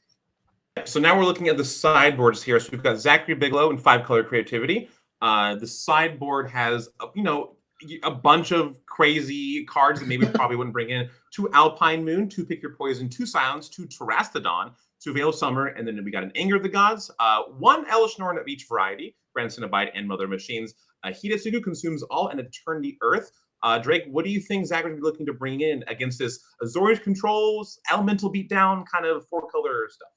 So now we're looking at the sideboards here. So we've got Zachary Bigelow and 5-color creativity. The sideboard has, you know, a bunch of crazy cards that maybe probably wouldn't bring in. 2 Alpine Moon, 2 Pick Your Poison, 2 Silence, 2 Terastodon, 2 Veil of Summer, and then we got an Anger of the Gods, 1 Elish Norn of each variety, Grandson Abide, and Mother Machines. Hidetsugu consumes all and Turn the Earth. Drake, what do you think Zachary would be looking to bring in against this Azorius Controls, Elemental Beatdown kind of 4-color stuff?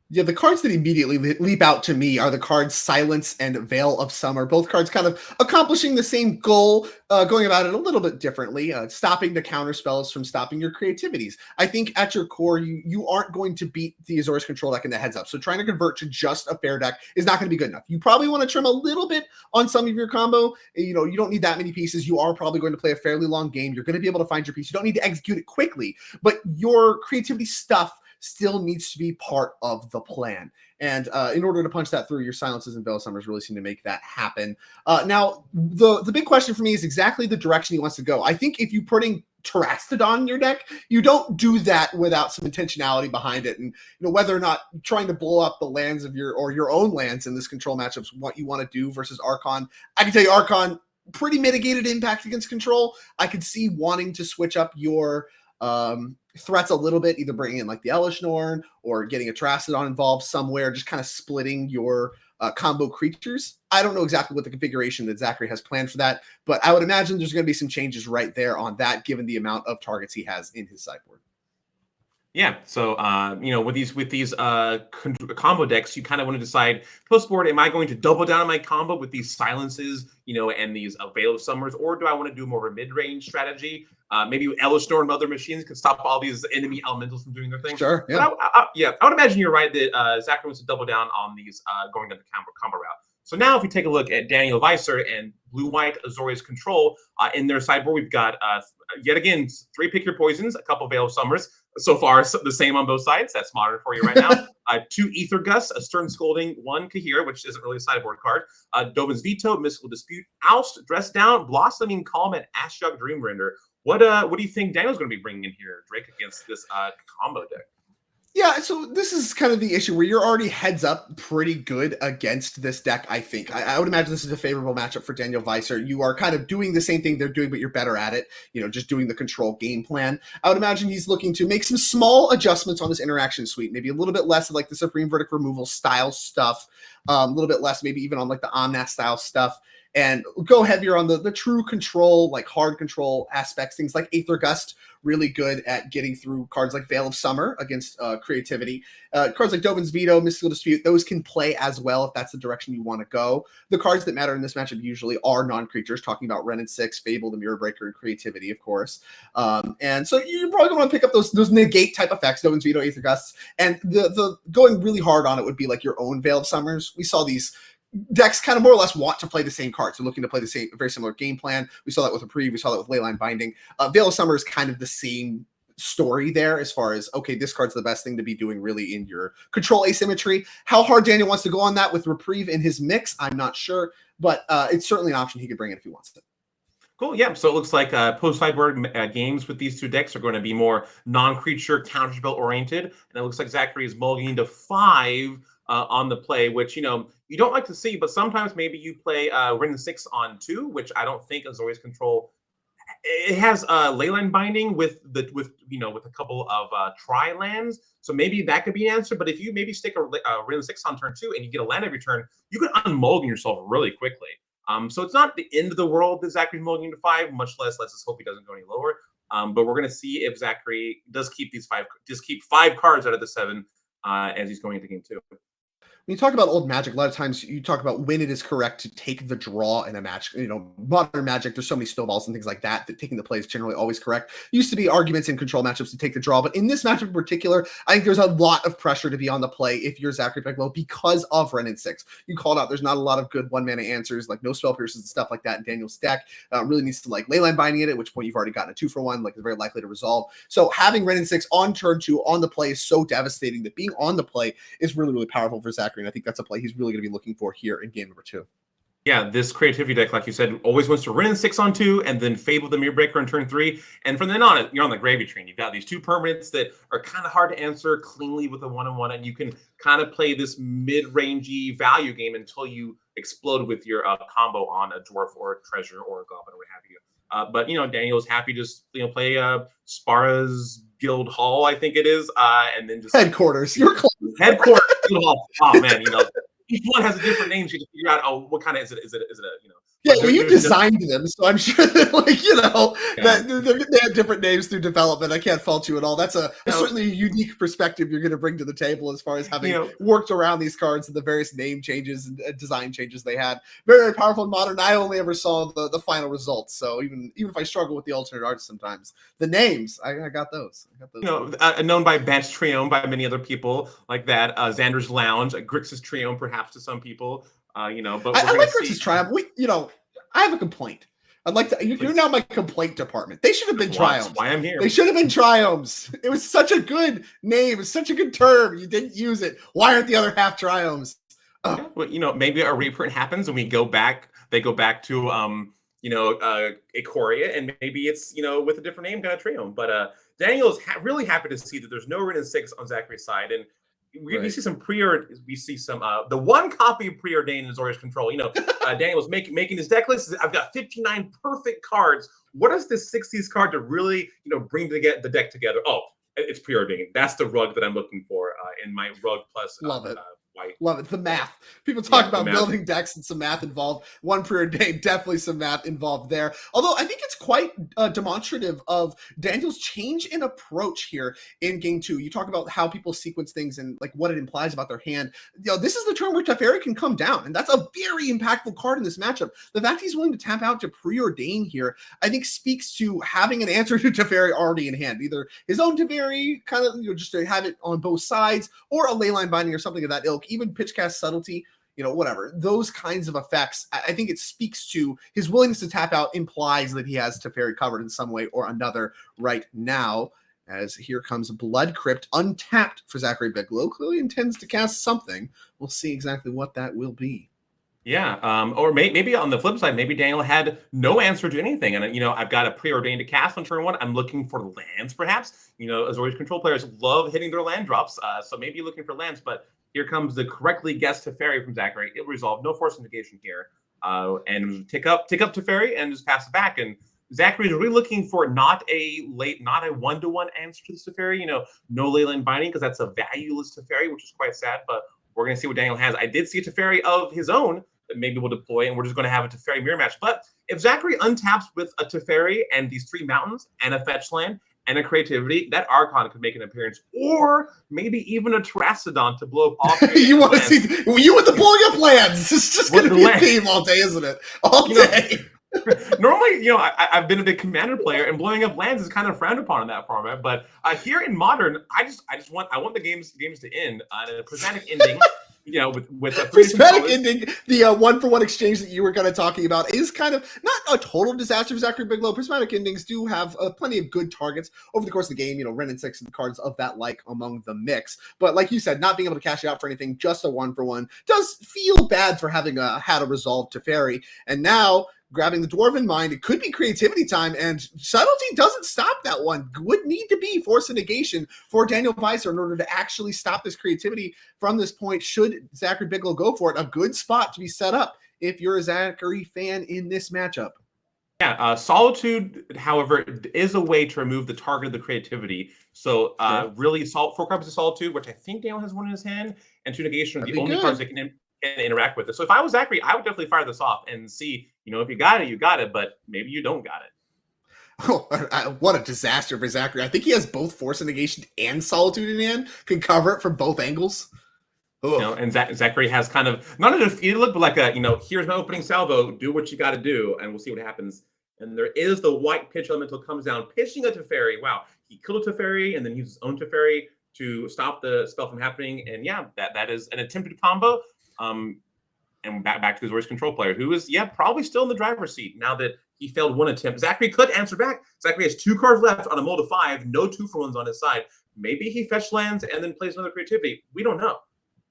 Yeah, the cards that immediately leap out to me are the cards Silence and Veil of Summer. Both cards kind of accomplishing the same goal, going about it a little bit differently, stopping the counter spells from stopping your creativities. I think at your core, you aren't going to beat the Azorius Control deck in the heads up. So trying to convert to just a fair deck is not going to be good enough. You probably want to trim a little bit on some of your combo. You know, you don't need that many pieces. You are probably going to play a fairly long game. You're going to be able to find your piece. You don't need to execute it quickly, but your creativity stuff still needs to be part of the plan. And in order to punch that through, your Silences and Veil of Summers really seem to make that happen. Now, the big question for me is exactly the direction he wants to go. I think if you're putting Terastodon in your deck, you don't do that without some intentionality behind it. And you know, whether or not trying to blow up the lands of your own lands in this control matchup is what you want to do versus Archon. I can tell you Archon, pretty mitigated impact against control. I could see wanting to switch up your threats a little bit, either bringing in like the Elish Norn or getting a Terastodon involved somewhere, just kind of splitting your combo creatures. I don't know exactly what the configuration that Zachary has planned for that, but I would imagine there's going to be some changes right there on that, given the amount of targets he has in his sideboard. Yeah, so you know, with these combo decks, you kind of want to decide post board: am I going to double down on my combo with these Silences, you know, and these Veil of Summers, or do I want to do more of a mid-range strategy? Maybe Elish Norn and other machines can stop all these enemy elementals from doing their thing. Sure, yeah. But I would imagine you're right that Zachary wants to double down on these going down the combo route. So now, if we take a look at Daniel Weiser and Blue-White Azorius Control in their sideboard, we've got yet again 3 Pick Your Poisons, a couple Veil of Summers. So far, the same on both sides. That's Modern for you right now. 2 Ether Gusts, a Stern Scolding, 1 Kahir, which isn't really a sideboard card. Dovin's Veto, Mystical Dispute, Oust, Dress Down, Blossoming Calm, and Ashiok Dreamrender. What do you think Daniel's going to be bringing in here, Drake, against this combo deck? Yeah, so this is kind of the issue where you're already heads up pretty good against this deck, I think. I would imagine this is a favorable matchup for Daniel Weiser. You are kind of doing the same thing they're doing, but you're better at it, just doing the control game plan. I would imagine he's looking to make some small adjustments on this interaction suite, maybe a little bit less of like the Supreme Verdict removal style stuff, a little bit less maybe even on like the Omnath style stuff, and go heavier on the true control, like hard control aspects, things like Aether Gust, really good at getting through cards like Veil of Summer against creativity. Cards like Dovin's Veto, Mystical Dispute, those can play as well if that's the direction you want to go. The cards that matter in this matchup usually are non-creatures, talking about Wrenn and 6, Fable, the Mirror Breaker, and creativity, of course. And so you're probably going to want to pick up those negate type effects, Dovin's Veto, Aether Gusts, and the going really hard on it would be like your own Veil of Summers. We saw these decks kind of more or less want to play the same cards. They're looking to play the same, very similar game plan. We saw that with Reprieve. We saw that with Leyline Binding. Veil of Summer is kind of the same story there as far as, okay, this card's the best thing to be doing really in your control asymmetry. How hard Daniel wants to go on that with Reprieve in his mix, I'm not sure, but it's certainly an option he could bring in if he wants to. Cool. Yeah. So it looks like post-sideboard games with these two decks are going to be more non-creature, counterspell oriented. And it looks like Zachary is mulliging to 5 on the play, which, you don't like to see, but sometimes maybe you play Ring 6 on 2, which I don't think Azorius Control. It has Leyline Binding with a couple of tri-lands, so maybe that could be an answer. But if you maybe stick a Ring 6 on turn 2 and you get a land every turn, you can unmulligan yourself really quickly. So it's not the end of the world that Zachary's mulliganing to 5, much less let's just hope he doesn't go any lower. But we're going to see if Zachary does keep these 5 cards out of the 7 as he's going into game 2. When you talk about old Magic, a lot of times you talk about when it is correct to take the draw in a match. Modern Magic, there's so many snowballs and things like that taking the play is generally always correct. Used to be arguments in control matchups to take the draw, but in this matchup in particular, I think there's a lot of pressure to be on the play if you're Zachary Bigelow because of Wrenn and 6. You called out there's not a lot of good one-mana answers, like no spell pierces and stuff like that in Daniel's deck. Really needs to like Leyline Binding it, at which point you've already gotten a 2-for-1, like it's very likely to resolve. So having Wrenn and 6 on turn 2 on the play is so devastating that being on the play is really, really powerful for Zachary, and I think that's a play he's really going to be looking for here in game number 2. Yeah, this creativity deck, like you said, always wants to Wrenn and 6 on 2 and then Fable the Mirror Breaker on turn 3. And from then on, you're on the gravy train. You've got these 2 permanents that are kind of hard to answer cleanly with a 1-on-1, and you can kind of play this mid-rangey value game until you explode with your combo on a Dwarf or a Treasure or a Goblin or what have you. But Daniel's happy just play Spara's Guild Hall, I think it is, and then just headquarters. You're close. Headquarters Guild Hall. Oh man, each one has a different name, so you can figure out what kind of is it a Yeah, well, you designed them, so I'm sure that that they have different names through development. I can't fault you at all. That's certainly a unique perspective you're going to bring to the table as far as having worked around these cards and the various name changes and design changes they had. Very, very powerful and modern. I only ever saw the final results, so even if I struggle with the alternate art sometimes, the names I got those. Known by Bench Triome by many other people like that. Xander's Lounge, Grixis Triome, perhaps to some people. But I like Grixis Triumph. I have a complaint. I'd like to. You're now my complaint department. They should have been Triumphs. That's why I'm here. They should have been Triumphs. It was such a good name. It's such a good term. You didn't use it. Why aren't the other half Triumphs? Yeah, well, maybe a reprint happens and we go back. They go back to Ikoria, and maybe it's with a different name, kind of Triumph. But Daniel is really happy to see that there's no Wrenn and 6 on Zachary's side, and we see some the one copy of preordained in Azorius Control. Daniel was making his deck list. I've got 59 perfect cards. What is this 60s card to really bring the deck together? Oh, it's preordained. That's the rug that I'm looking for in my rug plus. Love it. White. Love it. The math. People talk about building decks and some math involved. One preordained, definitely some math involved there. Although I think it's quite demonstrative of Daniel's change in approach here in game 2. You talk about how people sequence things and like what it implies about their hand. This is the turn where Teferi can come down, and that's a very impactful card in this matchup. The fact he's willing to tap out to preordain here, I think speaks to having an answer to Teferi already in hand. Either his own Teferi, kind of just to have it on both sides, or a Leyline Binding or something of that ilk. Even pitch cast subtlety, whatever, those kinds of effects. I think it speaks to his willingness to tap out implies that he has Teferi covered in some way or another right now, as here comes Blood Crypt untapped for Zachary Bigelow. Clearly intends to cast something. We'll see exactly what that will be. Yeah, or maybe on the flip side, maybe Daniel had no answer to anything, and I've got a preordained to cast on turn one. I'm looking for lands, perhaps. Azorius control players love hitting their land drops, so maybe you're looking for lands. But here comes the correctly guessed Teferi from Zachary. It resolved, no force negation here, and tick up Teferi and just pass it back. And Zachary is really looking for not a 1-to-1 answer to this Teferi. No Leyland Binding, because that's a valueless Teferi, which is quite sad. But we're going to see what Daniel has. I did see a Teferi of his own that maybe we'll deploy, and we're just going to have a Teferi mirror match. But if Zachary untaps with a Teferi and these 3 mountains and a fetch land and a creativity, that Archon could make an appearance, or maybe even a Terracodon to blow up all. You want to see you with the blowing up lands? It's just going to be a theme all day, isn't it? All day. Normally, I've been a big commander player, and blowing up lands is kind of frowned upon in that format. But here in Modern, I want the games to end on a prismatic ending. With a prismatic ending, the 1-for-1 exchange that you were kind of talking about is kind of not a total disaster for Zachary Bigelow. Prismatic endings do have plenty of good targets over the course of the game. Ren and 6 and cards of that like among the mix. But like you said, not being able to cash it out for anything, just a 1-for-1 does feel bad for having had a resolve Teferi. And now, grabbing the dwarf in mind, it could be creativity time, and subtlety doesn't stop that one. Would need to be force of negation for Daniel Weiser in order to actually stop this creativity from this point. Should Zachary Bigelow go for it, a good spot to be set up if you're a Zachary fan in this matchup. Yeah, Solitude, however, is a way to remove the target of the creativity. So really, 4 cards of Solitude, which I think Daniel has one in his hand, and 2 negation are the only cards that can interact with it. So if I was Zachary, I would definitely fire this off and see, if you got it, but maybe you don't got it. Oh, what a disaster for Zachary. I think he has both force and negation and Solitude in hand, can cover it from both angles. And Zachary has kind of not a defeated look, but like a, here's my opening salvo, do what you got to do, and we'll see what happens. And there is the white pitch elemental comes down, pitching a Teferi. Wow, he killed a Teferi and then used his own Teferi to stop the spell from happening. And yeah, that is an attempted combo. And back to his voice control player, who is probably still in the driver's seat now that he failed one attempt. Zachary could answer back. Zachary has 2 cards left on a mold of 5, no 2-for-1s on his side. Maybe he fetch lands and then plays another creativity. We don't know.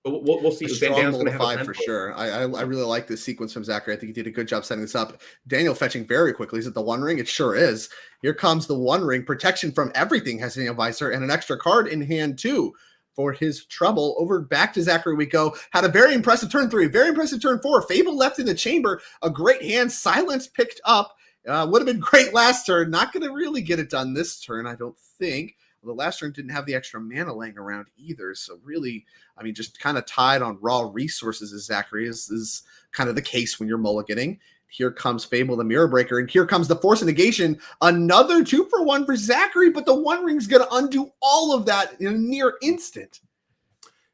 But we'll see. A strong mold of 5 for sure. I really like this sequence from Zachary. I think he did a good job setting this up. Daniel fetching very quickly. Is it the One Ring? It sure is. Here comes the One Ring. Protection from everything has Daniel Weiser, and an extra card in hand too for his trouble. Over back to Zachary we go. Had a very impressive turn 3, very impressive turn 4. Fable left in the chamber. A great hand. Silence picked up. Would have been great last turn. Not going to really get it done this turn, I don't think. Well, the last turn didn't have the extra mana laying around either. So really, just kind of tied on raw resources as Zachary is kind of the case when you're mulliganing. Here comes Fable the Mirror Breaker, and here comes the Force of Negation. Another 2-for-1 for Zachary, but the One Ring's going to undo all of that in a near instant.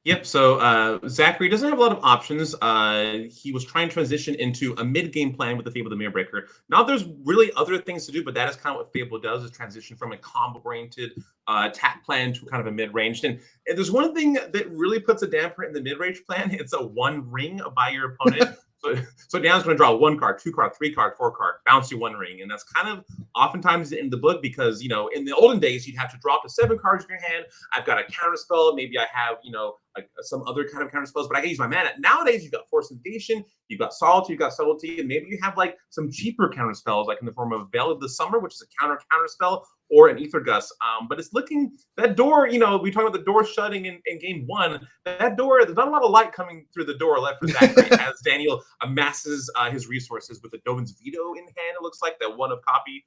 Yep, so Zachary doesn't have a lot of options. He was trying to transition into a mid-game plan with the Fable the Mirror Breaker. Now there's really other things to do, but that is kind of what Fable does, is transition from a combo-oriented attack plan to kind of a mid-range. And there's one thing that really puts a damper in the mid-range plan. It's a 1 ring by your opponent. So Dan's going to draw 1 card, 2 card, 3 card, 4 card, bounce you 1 ring. And that's kind of oftentimes in the book because, in the olden days, you'd have to draw up to 7 cards in your hand. I've got a counter spell. Maybe I have, some other kind of counter spells, but I can use my mana. Nowadays, you've got Force Negation, you've got Solitude, you've got Subtlety, and maybe you have like some cheaper counter spells, like in the form of Veil of the Summer, which is a counter spell, or an Ether Gust. But it's looking, that door, we talk about the door shutting in game 1. That door, there's not a lot of light coming through the door left for Zachary as Daniel amasses his resources with the Dovin's Veto in hand, it looks like, that 1 of copy.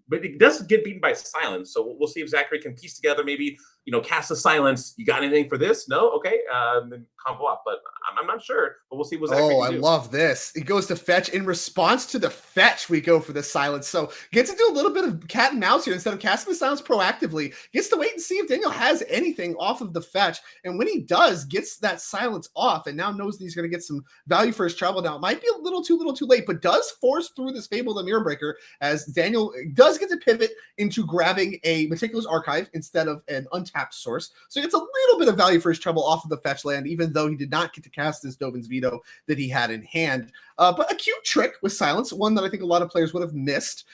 But it does get beaten by silence. So we'll see if Zachary can piece together, maybe, cast a silence. You got anything for this? No? Okay. Then combo up. But I'm not sure. But we'll see what Zachary can do. Love this. He goes to fetch. In response to the fetch, we go for the silence. So gets to do a little bit of cat and mouse here. Instead of casting the silence proactively, gets to wait and see if Daniel has anything off of the fetch. And when he does, gets that silence off and now knows that he's going to get some value for his trouble. Now, it might be a little too late, but does force through this Fable the Mirror Breaker as Daniel does get to pivot into grabbing a Meticulous Archive instead of an untapped source. So he gets a little bit of value for his trouble off of the fetch land, even though he did not get to cast this Dovin's Veto that he had in hand. But a cute trick with silence, one that I think a lot of players would have missed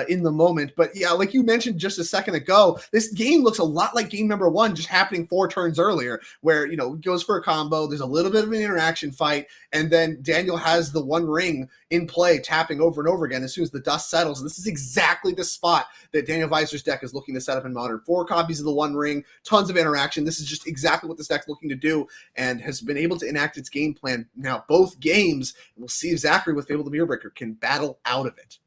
in the moment. But yeah, like you mentioned just a second ago, this game looks a lot like game number 1, just happening 4 turns earlier, where, you know, it goes for a combo, there's a little bit of an interaction fight, and then Daniel has the One Ring in play, tapping over and over again as soon as the dust settles. And this is exactly the spot that Daniel Weiser's deck is looking to set up in Modern. 4 copies of the One Ring, tons of interaction. This is just exactly what this deck's looking to do, and has been able to enact its game plan now both games. We'll see if Zachary with Fable the Mirror Breaker can battle out of it.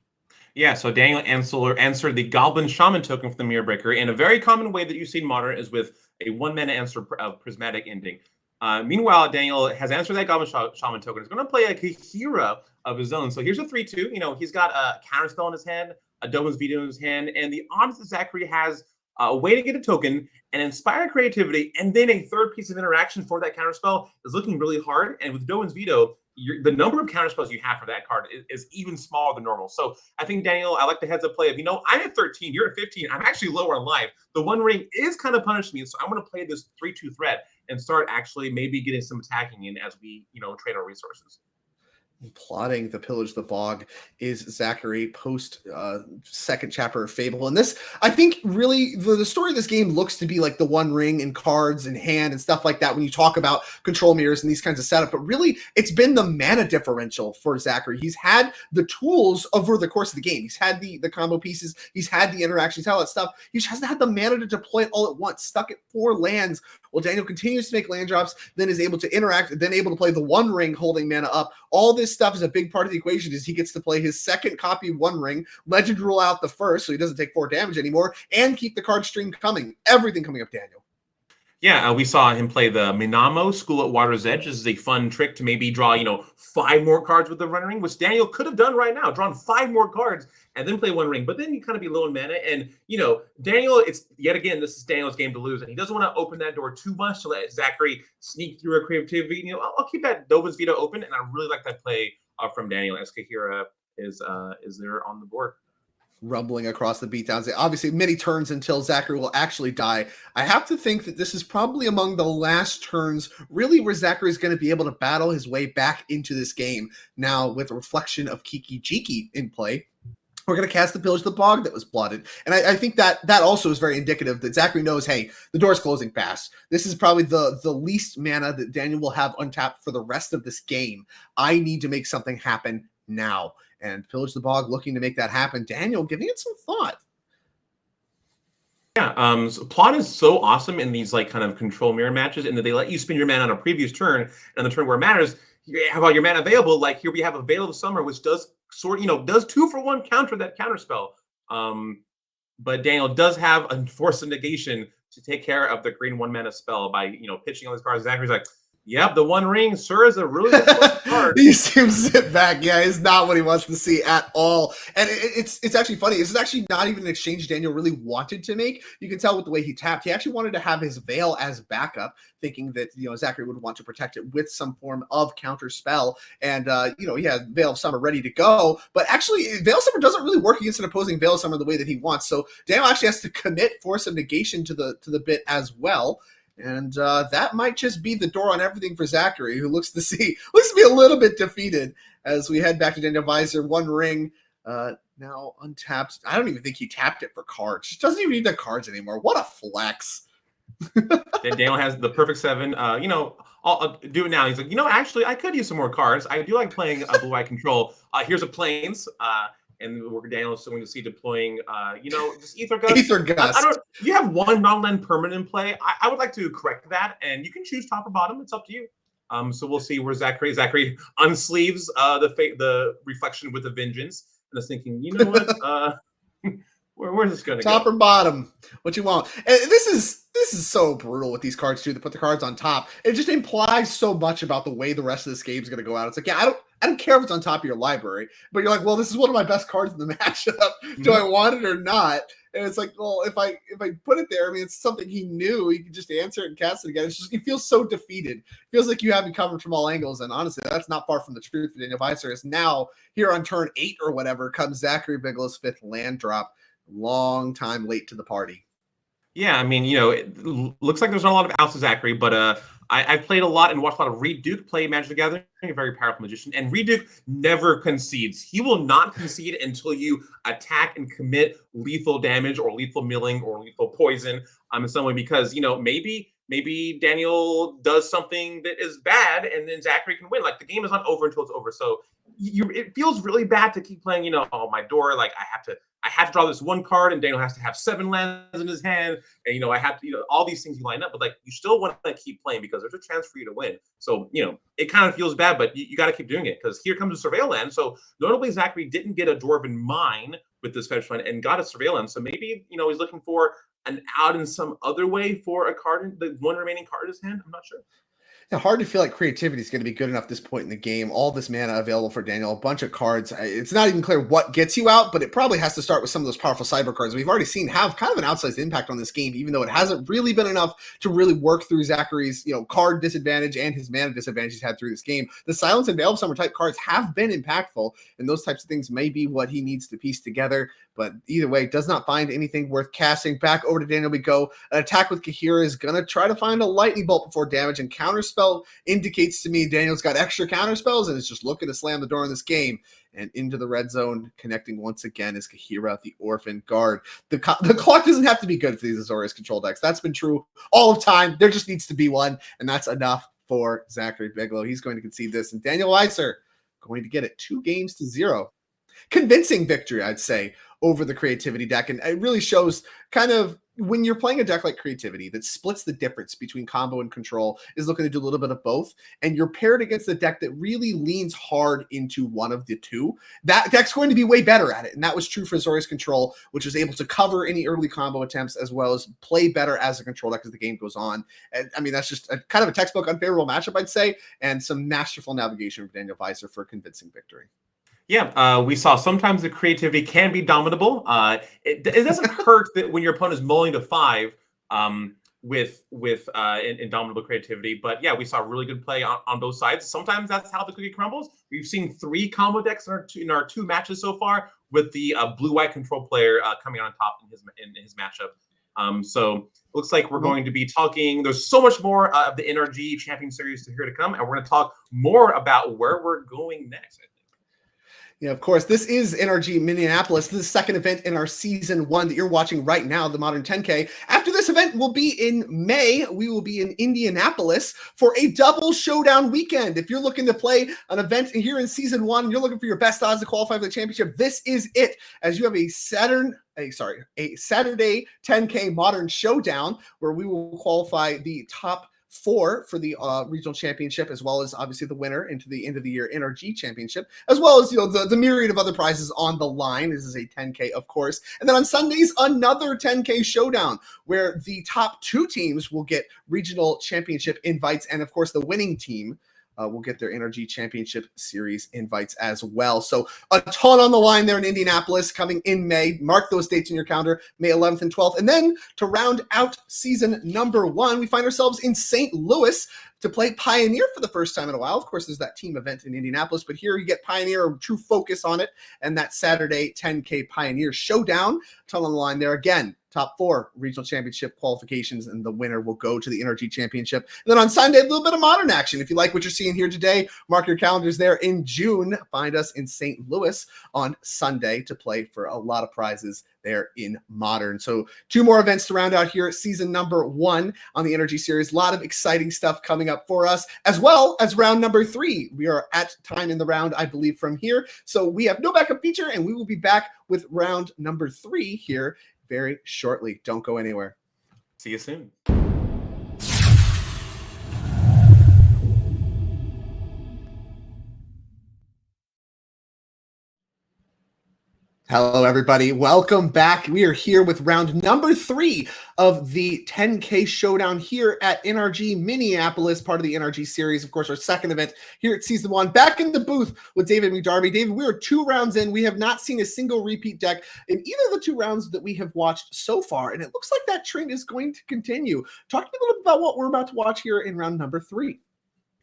Yeah, so Daniel answered the Goblin Shaman token for the Mirror Breaker in a very common way that you see in Modern, is with a 1-mana answer of Prismatic Ending. Meanwhile, Daniel has answered that Goblin Shaman token. He's going to play a Kahira of his own. So here's a 3/2. You know, he's got a Counterspell in his hand, a Dovin's Veto in his hand, and the odds that Zachary has a way to get a token and inspire creativity, and then a third piece of interaction for that Counterspell is looking really hard. And with Dovin's Veto, the number of counterspells you have for that card is even smaller than normal. So I think, Daniel, I like the heads up play of, you know, I'm at 13, you're at 15, I'm actually lower in life. The One Ring is kind of punishing me, so I'm going to play this 3/2 threat and start actually maybe getting some attacking in as we, you know, trade our resources. Plotting the Pillage the Bog is Zachary post second chapter of Fable. And this, I think, really, the story of this game looks to be like the One Ring and cards in hand and stuff like that when you talk about control mirrors and these kinds of setup. But really, it's been the mana differential for Zachary. He's had the tools over the course of the game. He's had the combo pieces. He's had the interactions, all that stuff. He just hasn't had the mana to deploy it all at once. Stuck at 4 lands. Well, Daniel continues to make land drops, then is able to interact, then able to play the One Ring holding mana up. All this stuff is a big part of the equation, is he gets to play his second copy of One Ring, Legend rule out the first, so he doesn't take 4 damage anymore, and keep the card stream coming. Everything coming up, Daniel. Yeah, we saw him play the Minamo, School at Water's Edge. This is a fun trick to maybe draw, you know, 5 more cards with the One Ring, which Daniel could have done right now, drawn 5 more cards and then play One Ring. But then you kind of be low in mana. And, you know, Daniel, it's yet again, this is Daniel's game to lose. And he doesn't want to open that door too much to let Zachary sneak through a creativity. You know, I'll keep that Dovin's Veto open. And I really like that play from Daniel, as Kahira is there on the board. Rumbling across the beatdowns. Obviously, many turns until Zachary will actually die. I have to think that this is probably among the last turns, really, where Zachary is going to be able to battle his way back into this game. Now, with a reflection of Kiki Jiki in play, we're going to cast the Pillage the Bog that was plotted. And I think that also is very indicative that Zachary knows, hey, the door's closing fast. This is probably the least mana that Daniel will have untapped for the rest of this game. I need to make something happen now. And Pillage the Bog looking to make that happen. Daniel giving it some thought. Yeah, so plot is so awesome in these like kind of control mirror matches, in that they let you spend your mana on a previous turn, and the turn where it matters, you have all your mana available. Like here we have a Veil of Summer, which does does 2-for-1 counter that counter spell. But Daniel does have a Force of Negation to take care of the green 1-mana spell by, you know, pitching all these cards. Zachary's like, yep, the One Ring sure is a really good card. He seems to sit back. Yeah, it's not what he wants to see at all. And it's actually funny. This is actually not even an exchange Daniel really wanted to make. You can tell with the way he tapped. He actually wanted to have his Veil as backup, thinking that, you know, Zachary would want to protect it with some form of counter spell. And, you know, he had Veil of Summer ready to go. But actually, Veil of Summer doesn't really work against an opposing Veil of Summer the way that he wants. So Daniel actually has to commit Force of Negation to the bit as well. And that might just be the door on everything for Zachary, who looks to be a little bit defeated as we head back to Daniel Weiser. One Ring now untapped. I don't even think he tapped it for cards. Just doesn't even need the cards anymore. What a flex. Then Daniel has the perfect 7. You know, I'll do it now. He's like, you know, actually, I could use some more cards. I do like playing Blue-Eye Control. Here's a Plains. And we're Daniel is going to see deploying, you know, just Ether Gust. Ether Gust. You have 1 non-land permanent in play. I would like to correct that, and you can choose top or bottom. It's up to you. So we'll see where Zachary unsleeves the reflection with a vengeance, and is thinking, you know what, where's this going to go? Top or bottom? What you want? And this is so brutal with these cards too. They put the cards on top. It just implies so much about the way the rest of this game is going to go out. It's like, yeah, I don't care if it's on top of your library, but you're like, well, this is one of my best cards in the matchup. Do I want it or not? And it's like, well, if I put it there, I mean, it's something he knew. He could just answer it and cast it again. It's just, he feels so defeated. It feels like you have him covered from all angles. And honestly, that's not far from the truth for Daniel Weiser. Is now here on turn 8 or whatever comes Zachary Bigelow's 5th land drop. Long time late to the party. Yeah, I mean, looks like there's not a lot of outs to Zachary, but I've played a lot and watched a lot of Reed Duke play Magic the Gathering, a very powerful magician. And Reed Duke never concedes. He will not concede until you attack and commit lethal damage or lethal milling or lethal poison in some way, because maybe Daniel does something that is bad and then Zachary can win. Like, the game is not over until it's over. So it feels really bad to keep playing, oh, my door, like I have to draw this one card and Daniel has to have 7 lands in his hand. And, I have to, all these things you line up, but like, you still want to keep playing because there's a chance for you to win. So, it kind of feels bad, but you got to keep doing it because here comes a Surveil land. So notably, Zachary didn't get a Dwarven Mine with this fetch land and got a Surveil land. So maybe, he's looking for an out in some other way for a card, the one remaining card in his hand. I'm not sure. Hard to feel like creativity is going to be good enough at this point in the game. All this mana available for Daniel, a bunch of cards. It's not even clear what gets you out, but it probably has to start with some of those powerful cyber cards we've already seen have kind of an outsized impact on this game, even though it hasn't really been enough to really work through Zachary's card disadvantage and his mana disadvantage he's had through this game. The Silence and Veil of Summer type cards have been impactful, and those types of things may be what he needs to piece together. But either way, does not find anything worth casting. Back over to Daniel we go. An attack with Kahira is going to try to find a lightning bolt before damage, and counterspell indicates to me Daniel's got extra counterspells and is just looking to slam the door in this game. And into the red zone, connecting once again is Kahira, the Orphan Guard. The clock doesn't have to be good for these Azorius control decks. That's been true all of time. There just needs to be one, and that's enough for Zachary Bigelow. He's going to concede this, and Daniel Weiser going to get it 2-0. Convincing victory, I'd say, over the Creativity deck. And it really shows kind of when you're playing a deck like Creativity that splits the difference between combo and control, is looking to do a little bit of both, and you're paired against a deck that really leans hard into one of the two, that deck's going to be way better at it. And that was true for Azorius Control, which was able to cover any early combo attempts as well as play better as a control deck as the game goes on. And I mean, that's just kind of a textbook unfavorable matchup, I'd say, and some masterful navigation from Daniel Weiser for a convincing victory. Yeah, we saw sometimes the creativity can be dominable. It doesn't hurt that when your opponent is mulling to 5 with indomitable creativity. But yeah, we saw really good play on both sides. Sometimes that's how the cookie crumbles. We've seen 3 combo decks in our 2 matches so far, with the blue-white control player coming on top in his matchup. So looks like we're going to be talking. There's so much more of the NRG Champion Series here to come, and we're going to talk more about where we're going next. Yeah, of course, this is NRG Minneapolis. This is the second event in our season 1 that you're watching right now, the Modern 10K. After this event will be in May. We will be in Indianapolis for a double showdown weekend. If you're looking to play an event here in season 1, and you're looking for your best odds to qualify for the championship, this is it. As you have a Saturday 10K Modern Showdown, where we will qualify the top 4 for the regional championship, as well as obviously the winner into the end of the year NRG championship, as well as the myriad of other prizes on the line. This is a 10K, of course. And then on Sundays, another 10K showdown where the top 2 teams will get regional championship invites, and of course the winning team will get their NRG Championship Series invites as well. So a ton on the line there in Indianapolis coming in May. Mark those dates in your calendar, May 11th and 12th. And then to round out season number 1, we find ourselves in St. Louis to play Pioneer for the first time in a while. Of course, there's that team event in Indianapolis, but here you get Pioneer, a true focus on it, and that Saturday 10K Pioneer Showdown. Ton on the line there again. Top 4 regional championship qualifications, and the winner will go to the NRG championship. And then on Sunday, a little bit of modern action. If you like what you're seeing here today, mark your calendars there in June. Find us in St. Louis on Sunday to play for a lot of prizes there in Modern. So 2 more events to round out here at season number 1 on the NRG series. A lot of exciting stuff coming up for us, as well as round number 3. We are at time in the round, I believe, from here. So we have no backup feature, and we will be back with round number 3 here very shortly. Don't go anywhere. See you soon. Hello, everybody. Welcome back. We are here with round number 3 of the 10K Showdown here at NRG Minneapolis, part of the NRG series. Of course, our second event here at season 1. Back in the booth with David McDarby. David, we are 2 rounds in. We have not seen a single repeat deck in either of the 2 rounds that we have watched so far, and it looks like that trend is going to continue. Talk to me a little bit about what we're about to watch here in round number 3.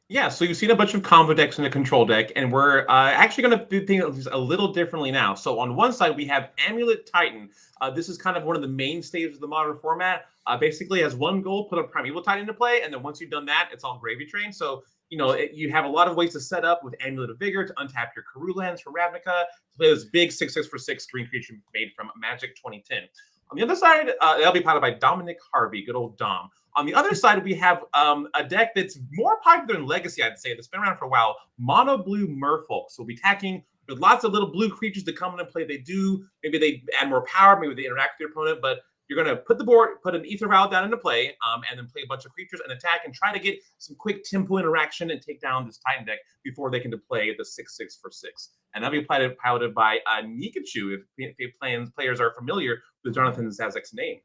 Yeah, so you've seen a bunch of combo decks in a control deck, and we're actually going to do things a little differently now. So on one side, we have Amulet Titan. This is kind of one of the mainstays of the modern format. Basically, has one goal, put a Primeval Titan into play, and then once you've done that, it's all gravy train. So, you have a lot of ways to set up with Amulet of Vigor to untap your Karoo lands for Ravnica, to play this big 6/6 for 6 green creature made from Magic 2010. On the other side, that'll be piloted by Dominic Harvey, good old Dom. On the other side, we have a deck that's more popular in Legacy, I'd say, that's been around for a while, Mono Blue Merfolk. So we'll be attacking with lots of little blue creatures that come in and play. Maybe they add more power, maybe they interact with your opponent, but you're going to put an Ether Vial down into play, and then play a bunch of creatures and attack and try to get some quick tempo interaction and take down this Titan deck before they can deploy the 6/6 for 6. And that'll be piloted by Nikachu, if players are familiar with Jonathon Zaczek's name.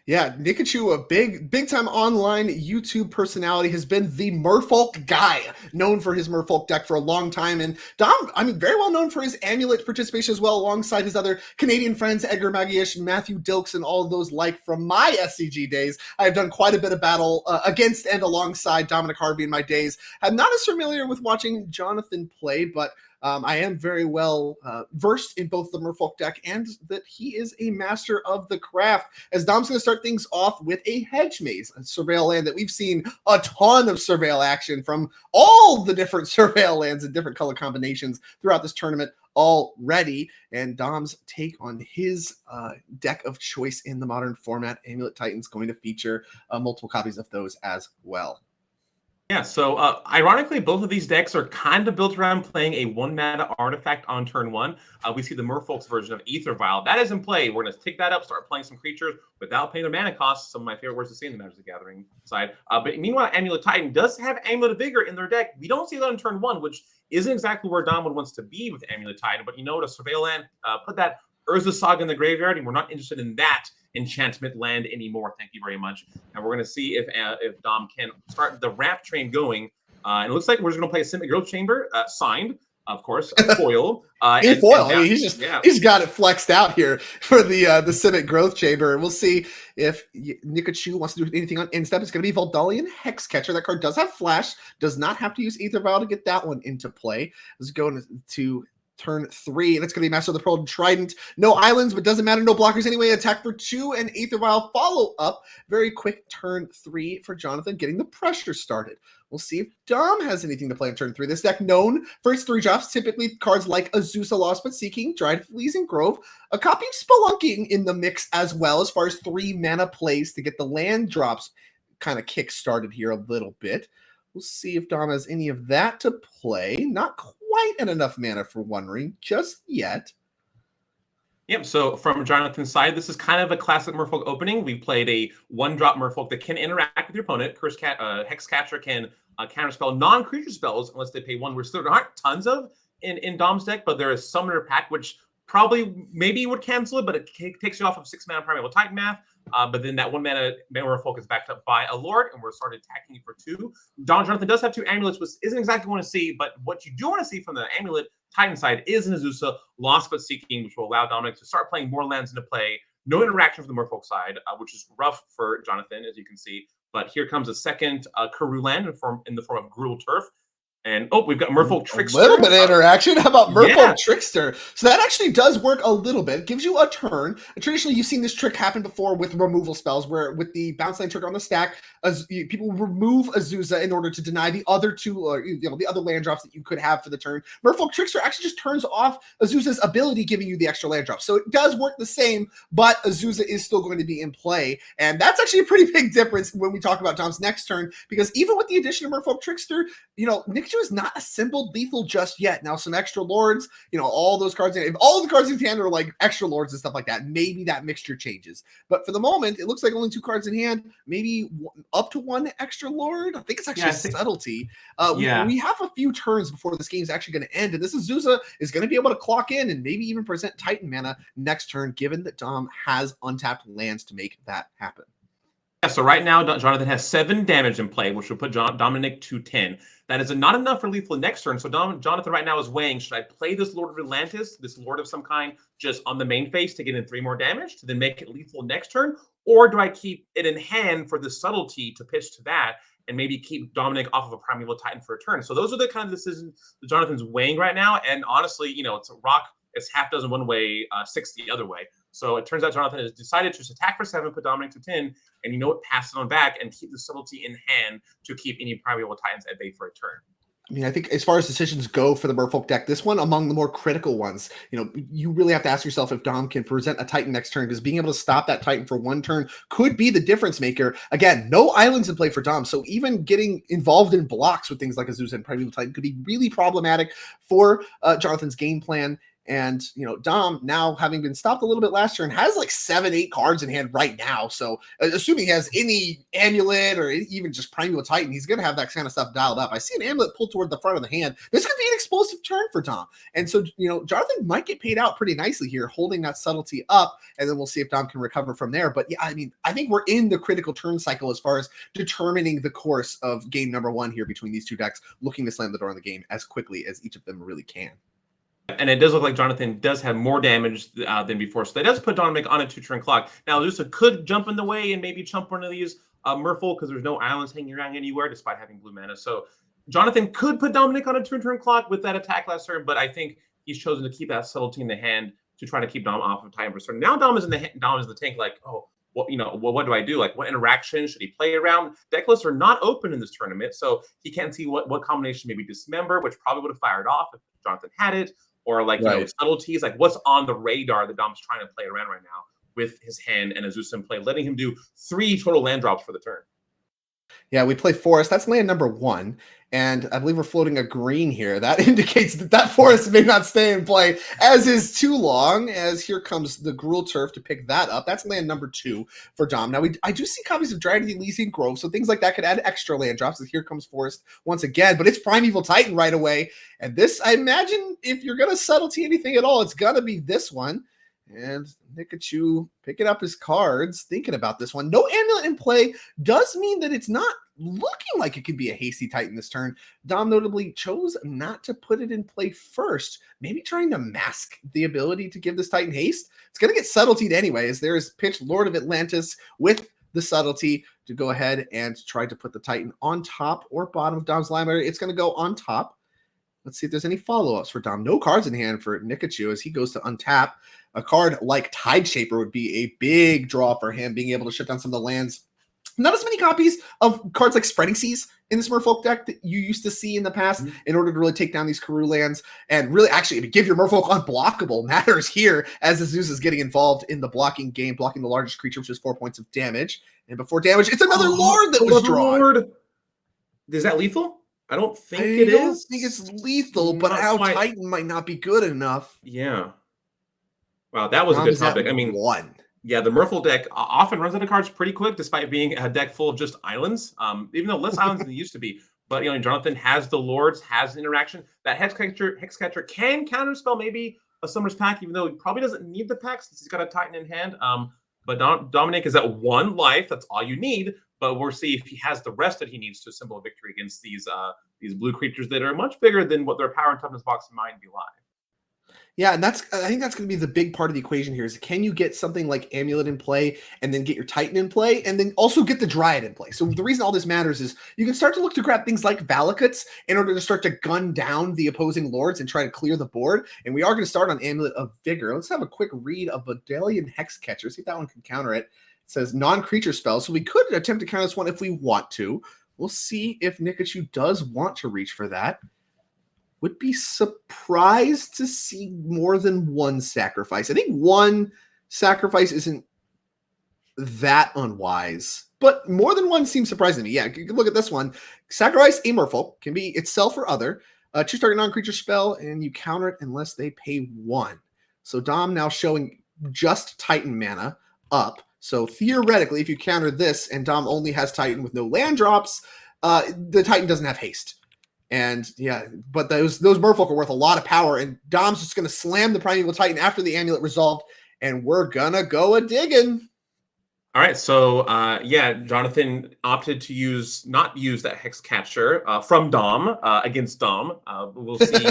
Yeah, Nikachu, a big time online YouTube personality, has been the Merfolk guy, known for his Merfolk deck for a long time. And Dom, very well known for his Amulet participation as well, alongside his other Canadian friends, Edgar Magiash, Matthew Dilks, and all of those from my SCG days. I've done quite a bit of battle against and alongside Dominic Harvey in my days. I'm not as familiar with watching Jonathon play, but I am very well versed in both the Merfolk deck and that he is a master of the craft. As Dom's going to start things off with a Hedge Maze, a Surveil land that we've seen a ton of Surveil action from all the different Surveil lands and different color combinations throughout this tournament already. And Dom's take on his deck of choice in the modern format, Amulet Titan's going to feature multiple copies of those as well. Yeah, so ironically, both of these decks are kind of built around playing a 1-mana artifact on turn 1. We see the Merfolk's version of Ether Vial. That is in play. We're going to take that up, start playing some creatures without paying their mana costs. Some of my favorite words to see in the Magic the Gathering side. But meanwhile, Amulet Titan does have Amulet of Vigor in their deck. We don't see that on turn 1, which isn't exactly where Dom wants to be with Amulet Titan. But to Surveil land, put that Urza Saga in the graveyard, and we're not interested in that enchantment land anymore. Thank you very much. And we're going to see if Dom can start the ramp train going. And it looks like we're just going to play a Simic Growth Chamber, signed, of course, foil. In foil. He's got it flexed out here for the Simic Growth Chamber. We'll see if Nikachu wants to do anything on instep. It's going to be Voldalian Hexcatcher. That card does have flash. Does not have to use Ether Vial to get that one into play. Let's go to turn 3, and it's going to be Master of the Pearl Trident. No islands, but doesn't matter. No blockers anyway. Attack for 2 and Ether Vial follow up. Very quick turn 3 for Jonathon, getting the pressure started. We'll see if Dom has anything to play in turn 3. This deck known for its 3 drops, typically cards like Azusa, Lost But Seeking, Dried Fleas, and Grove. A copy of Spelunking in the mix as well, as far as 3 mana plays to get the land drops kind of kick started here a little bit. We'll see if Dom has any of that to play. Not quite enough mana for One Ring just yet. Yep, so from Jonathon's side, this is kind of a classic Merfolk opening. We played a 1-drop Merfolk that can interact with your opponent. Hexcatcher can counterspell non-creature spells unless they pay 1, which there aren't tons of in Dom's deck, but there is Summoner Pact, which maybe would cancel it, but it takes you off of 6 mana Primeval Titan math. But then that 1 mana Merfolk is backed up by a Lord, and we're started attacking for 2. Jonathon does have 2 amulets, which isn't exactly what you want to see, but what you do want to see from the Amulet Titan side is an Azusa, Lost But Seeking, which will allow Dominic to start playing more lands into play. No interaction from the Merfolk side, which is rough for Jonathon, as you can see. But here comes a second Karoo land in the form of Gruul Turf. And we've got Merfolk Trickster. A little bit of interaction. How about Merfolk Trickster? So that actually does work a little bit. Gives you a turn. Traditionally, you've seen this trick happen before with removal spells, where with the bounce line trigger on the stack, people remove Azusa in order to deny the other 2, the other land drops that you could have for the turn. Merfolk Trickster actually just turns off Azusa's ability, giving you the extra land drop. So it does work the same, but Azusa is still going to be in play. And that's actually a pretty big difference when we talk about Dom's next turn, because even with the addition of Merfolk Trickster, Nikachu is not assembled lethal just yet. Now, some extra lords, all those cards, if all the cards in hand are like extra lords and stuff like that, maybe that mixture changes. But for the moment, it looks like only 2 cards in hand, maybe up to 1 extra lord. I think it's actually subtlety. We have a few turns before this game is actually going to end, and this Azusa is going to be able to clock in and maybe even present Titan mana next turn, given that Dom has untapped lands to make that happen. Yeah, so right now, Jonathon has 7 damage in play, which will put Dominic to 10. That is not enough for lethal next turn. So Jonathon right now is weighing, should I play this Lord of Atlantis, this Lord of some kind, just on the main phase to get in 3 more damage to then make it lethal next turn? or do I keep it in hand for the subtlety to pitch to that and maybe keep Dominic off of a Primeval Titan for a turn? So those are the kind of decisions that Jonathan's weighing right now. And honestly, it's a rock. It's half dozen one way, 6 the other way. So it turns out Jonathan has decided to just attack for 7, put Dominic to 10, and pass it on back and keep the subtlety in hand to keep any Primeval Titans at bay for a turn. I mean, I think as far as decisions go for the Merfolk deck, this one among the more critical ones. You really have to ask yourself if Dom can present a Titan next turn, because being able to stop that Titan for one turn could be the difference maker. Again, no islands in play for Dom, so even getting involved in blocks with things like Azusa and Primeval Titan could be really problematic for Jonathan's game plan. And, Dom, now having been stopped a little bit last turn, has like 7-8 cards in hand right now. So assuming he has any Amulet or even just Primeval Titan, he's going to have that kind of stuff dialed up. I see an Amulet pulled toward the front of the hand. This could be an explosive turn for Dom. And so, Jonathan might get paid out pretty nicely here, holding that subtlety up, and then we'll see if Dom can recover from there. But yeah, I mean, I think we're in the critical turn cycle as far as determining the course of game number 1 here between these two decks, looking to slam the door on the game as quickly as each of them really can. And it does look like Jonathan does have more damage than before. So that does put Dominic on a 2-turn clock. Now, Azusa could jump in the way and maybe chump one of these Merfolk, because there's no islands hanging around anywhere despite having blue mana. So Jonathan could put Dominic on a 2-turn clock with that attack last turn, but I think he's chosen to keep that subtlety in the hand to try to keep Dom off of Titan for turn. Now Dom is in the tank, like, oh, what do I do? Like, what interaction should he play around? Deck lists are not open in this tournament, so he can't see what combination, maybe Dismember, which probably would have fired off if Jonathan had it, or subtleties, like what's on the radar that Dom's trying to play around right now with his hand and Azusa in play, letting him do 3 total land drops for the turn. Yeah, we play Forest. That's land number 1. And I believe we're floating a green here. That indicates that Forest may not stay in play as is too long, as here comes the Gruul Turf to pick that up. That's land number 2 for Dom. Now, I do see copies of Dryad Elysian Grove, so things like that could add extra land drops. And here comes Forest once again, but it's Primeval Titan right away. And this, I imagine, if you're going to subtlety anything at all, it's going to be this one. And Nikachu picking up his cards, thinking about this one. No Amulet in play does mean that it's not looking like it could be a hasty Titan this turn. Dom notably chose not to put it in play first, maybe trying to mask the ability to give this Titan haste. It's going to get subtletied anyway, as there is pitched Lord of Atlantis with the subtlety to go ahead and try to put the Titan on top or bottom of Dom's library. It's going to go on top. Let's see if there's any follow-ups for Dom. No cards in hand for Nikachu as he goes to untap. A card like Tide Shaper would be a big draw for him, being able to shut down some of the lands. Not as many copies of cards like Spreading Seas in this Merfolk deck that you used to see in the past in order to really take down these Karoo lands and really actually give your Merfolk unblockable matters here, as Azusa is getting involved in the blocking game, blocking the largest creature, which is 4 points of damage. And before damage, it's another Lord that was drawn. Lord. Is that lethal? I don't think it is. I don't think it's lethal, but how Titan might not be good enough. Yeah. Wow, that was a good topic. I mean, 1. Yeah, the Merfolk deck often runs out of cards pretty quick, despite being a deck full of just islands. Even though less islands than it used to be. But Jonathan has the Lords, has interaction. That Hexcatcher can counterspell maybe a Summer's Pact, even though he probably doesn't need the pack since he's got a Titan in hand. But Dominic is at 1 life. That's all you need. But we'll see if he has the rest that he needs to assemble a victory against these blue creatures that are much bigger than what their power and toughness box might be like. Yeah, and I think that's going to be the big part of the equation here is, can you get something like Amulet in play and then get your Titan in play and then also get the Dryad in play? So the reason all this matters is you can start to look to grab things like Valakuts in order to start to gun down the opposing Lords and try to clear the board. And we are going to start on Amulet of Vigor. Let's have a quick read of Vidalian Hexcatcher. See if that one can counter it. It says non-creature spell, so we could attempt to counter this one if we want to. We'll see if Nikachu does want to reach for that. Would be surprised to see more than 1 sacrifice. I think 1 sacrifice isn't that unwise, but more than 1 seems surprising to me. Yeah, you can look at this one. Sacrifice a Merfolk, can be itself or other. Choose target non-creature spell, and you counter it unless they pay 1. So Dom now showing just Titan mana up. So theoretically, if you counter this and Dom only has Titan with no land drops, the Titan doesn't have haste. And yeah, but those Merfolk are worth a lot of power, and Dom's just going to slam the Primeval Titan after the Amulet resolved, and we're going to go a-digging. All right, so yeah, Jonathan opted to not use that Hexcatcher from Dom against Dom. We'll see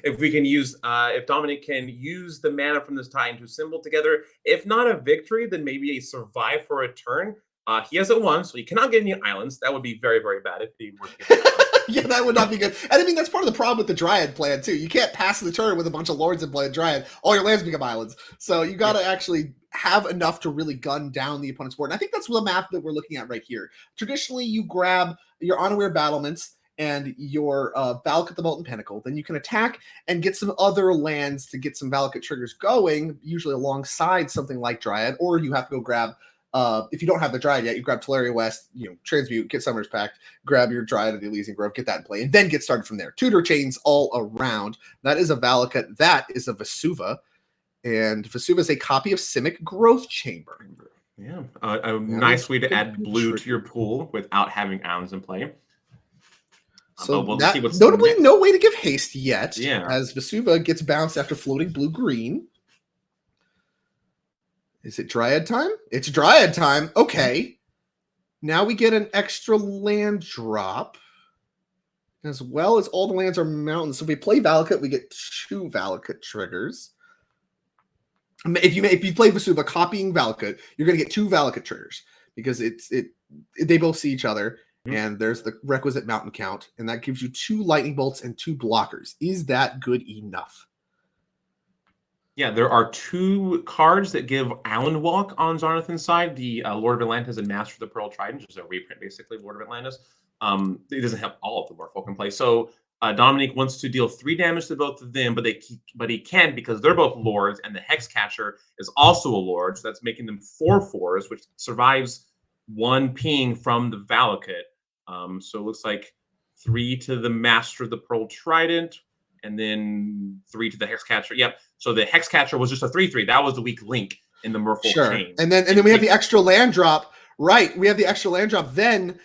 if we can use, if Dominic can use the mana from this Titan to assemble together, if not a victory, then maybe a survive for a turn. He has it once, so he cannot get any islands. That would be very, very bad if he were to get islands. Yeah, that would not be good. And I mean, that's part of the problem with the Dryad plan, too. You can't pass the turn with a bunch of Lords and play a Dryad. All your lands become islands. So you got to actually have enough to really gun down the opponent's board. And I think that's the map that we're looking at right here. Traditionally, you grab your Unaware Battlements and your Valakut the Molten Pinnacle. Then you can attack and get some other lands to get some Valakut triggers going, usually alongside something like Dryad, or you have to go grab if you don't have the Dryad yet, you grab Tolaria West, Transmute, get Summoner's Pact, grab your Dryad of the Elysian Grove, get that in play, and then get started from there. Tutor chains all around. That is a Valakut. That is a Vesuva. And Vesuva is a copy of Simic Growth Chamber. Yeah, a nice way to add blue to your pool without having islands in play. So notably, no way to give haste yet, as Vesuva gets bounced after floating blue-green. Is it Dryad time? It's Dryad time. Okay. Now we get an extra land drop, as well as all the lands are mountains. So if we play Valakut, we get 2 Valakut triggers. If you play Vesuva copying Valakut, you're going to get 2 Valakut triggers because they both see each other, and there's the requisite mountain count, and that gives you 2 lightning bolts and 2 blockers. Is that good enough? Yeah, there are 2 cards that give Island Walk on Jonathon's side. The Lord of Atlantis and Master of the Pearl Trident, which is a reprint, basically, Lord of Atlantis. It doesn't have all of the Merfolk in play. So Dominic wants to deal 3 damage to both of them, but he can't because they're both Lords, and the Hexcatcher is also a Lord, so that's making them 4/4s, which survives 1 ping from the Valakut. So it looks like 3 to the Master of the Pearl Trident, and then 3 to the Hexcatcher. Yep. So the Hexcatcher was just a 3/3. That was the weak link in the Merfolk chain. And then we have the extra land drop. Right. We have the extra land drop then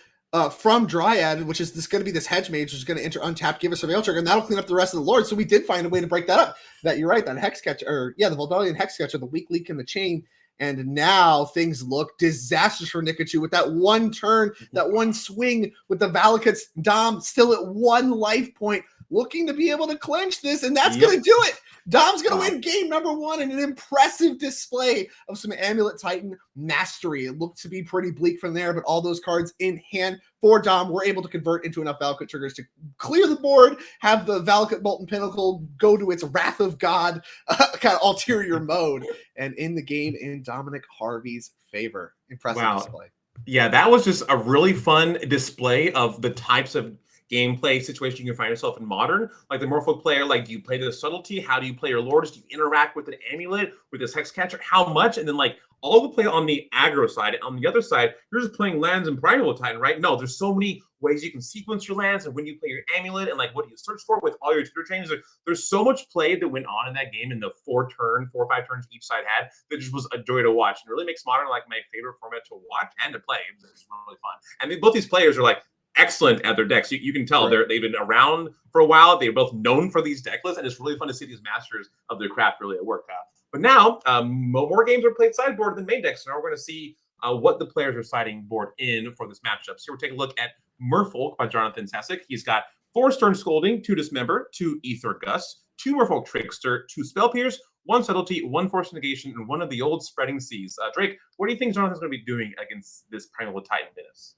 from Dryad, which is going to be this Hedge Mage, which is going to enter untap, give a Surveil trigger, and that'll clean up the rest of the Lords. So we did find a way to break that up. That you're right. That Hexcatcher, the Voldalian Hexcatcher, the weak link in the chain. And now things look disastrous for Nikachu with that 1 turn, that 1 swing with the Valakut's Dom still at 1 life point, looking to be able to clinch this, and that's going to do it. Dom's going to win game number 1 in an impressive display of some Amulet Titan mastery. It looked to be pretty bleak from there, but all those cards in hand for Dom were able to convert into enough Valakut triggers to clear the board, have the Valakut Molten Pinnacle go to its Wrath of God kind of ulterior mode, and in the game in Dominic Harvey's favor. Impressive display. Yeah, that was just a really fun display of the types of gameplay situation you can find yourself in Modern. Like the Merfolk player, like, do you play the subtlety? How do you play your Lords? Do you interact with an Amulet, with this Hexcatcher? How much? And then, like, all the play on the aggro side. On the other side, you're just playing lands and Primal Titan, right? No, there's so many ways you can sequence your lands, and when you play your Amulet, and like what do you search for with all your tutor chains. There's so much play that went on in that game in the 4 or 5 turns each side had that just was a joy to watch. And it really makes Modern like my favorite format to watch and to play. It's really fun. And both these players are like excellent at their decks. You can tell they've been around for a while. They're both known for these deck lists, and it's really fun to see these masters of their craft really at work. But now, more games are played sideboard than main decks, so now we're going to see what the players are siding board in for this matchup. So we're taking a look at Merfolk by Jonathon Zaczek. He's got 4 Stern Scolding, 2 Dismember, 2 Aether Gust, 2 Merfolk Trickster, 2 Spell Pierce, 1 Subtlety, 1 Force Negation, and 1 of the old Spreading Seas. Drake, what do you think Jonathon's going to be doing against this Primal Titan Menace?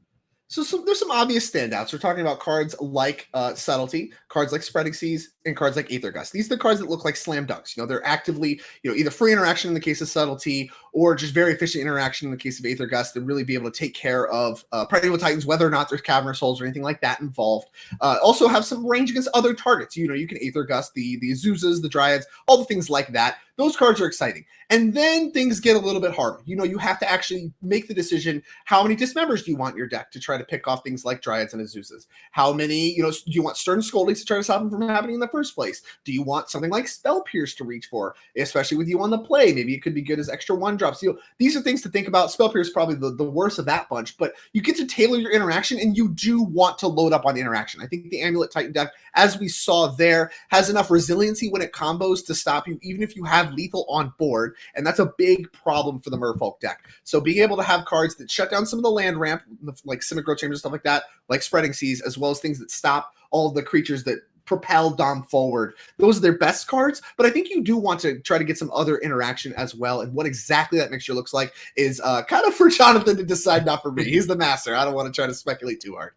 So there's some obvious standouts. We're talking about cards like Subtlety, cards like Spreading Seas, and cards like Aether Gust. These are the cards that look like slam dunks. They're actively, either free interaction in the case of Subtlety or just very efficient interaction in the case of Aether Gust to really be able to take care of Primal Titans, whether or not there's Cavernous Souls or anything like that involved. Also have some range against other targets. You can Aether Gust the Azuzas, the Dryads, all the things like that. Those cards are exciting. And then things get a little bit harder. You have to actually make the decision, how many Dismembers do you want in your deck to try to pick off things like Dryads and Azuzas? How many, do you want Stern Scoldings to try to stop them from happening in the first place? Do you want something like Spell Pierce to reach for, especially with you on the play? Maybe it could be good as extra 1-drops. These are things to think about. Spell Pierce is probably the worst of that bunch, but you get to tailor your interaction, and you do want to load up on interaction. I think the Amulet Titan deck, as we saw there, has enough resiliency when it combos to stop you, even if you have lethal on board, and that's a big problem for the Merfolk deck. So being able to have cards that shut down some of the land ramp, like Simic Growth Chambers, stuff like that, like Spreading Seas, as well as things that stop all of the creatures that propel Dom forward. Those are their best cards, but I think you do want to try to get some other interaction as well. And what exactly that mixture looks like is kind of for Jonathon to decide, not for me. He's the master. I don't want to try to speculate too hard.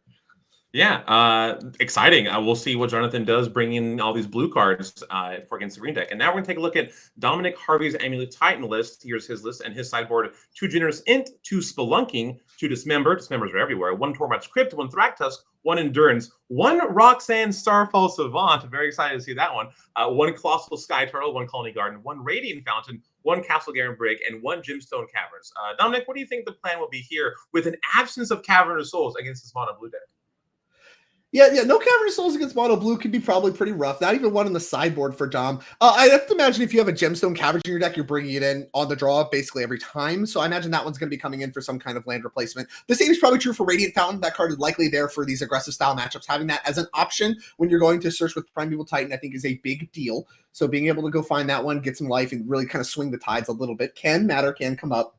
Yeah, exciting. We'll see what Jonathon does, bring in all these blue cards for against the green deck. And now we're going to take a look at Dominic Harvey's Amulet Titan list. Here's his list and his sideboard. 2 Generous Int, 2 Spelunking, 2 Dismember. Dismembers are everywhere. 1 Tormod's Crypt, 1 Thragtusk, 1 Endurance, 1 Roxanne Starfall Savant. Very excited to see that one. 1 Colossal Sky Turtle, 1 Colony Garden, 1 Radiant Fountain, 1 Castle Garen Brig, and 1 Gemstone Caverns. Dominic, what do you think the plan will be here with an absence of Cavern of Souls against this mono blue deck? Yeah, no Cavern of Souls against mono blue could be probably pretty rough. Not even one in the sideboard for Dom. I have to imagine if you have a Gemstone Cavern in your deck, you're bringing it in on the draw basically every time. So I imagine that one's going to be coming in for some kind of land replacement. The same is probably true for Radiant Fountain. That card is likely there for these aggressive style matchups. Having that as an option when you're going to search with Primeval Titan, I think is a big deal. So being able to go find that one, get some life, and really kind of swing the tides a little bit can matter, can come up.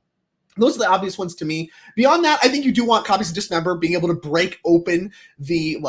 Those are the obvious ones to me. Beyond that, I think you do want copies of Dismember, being able to break open the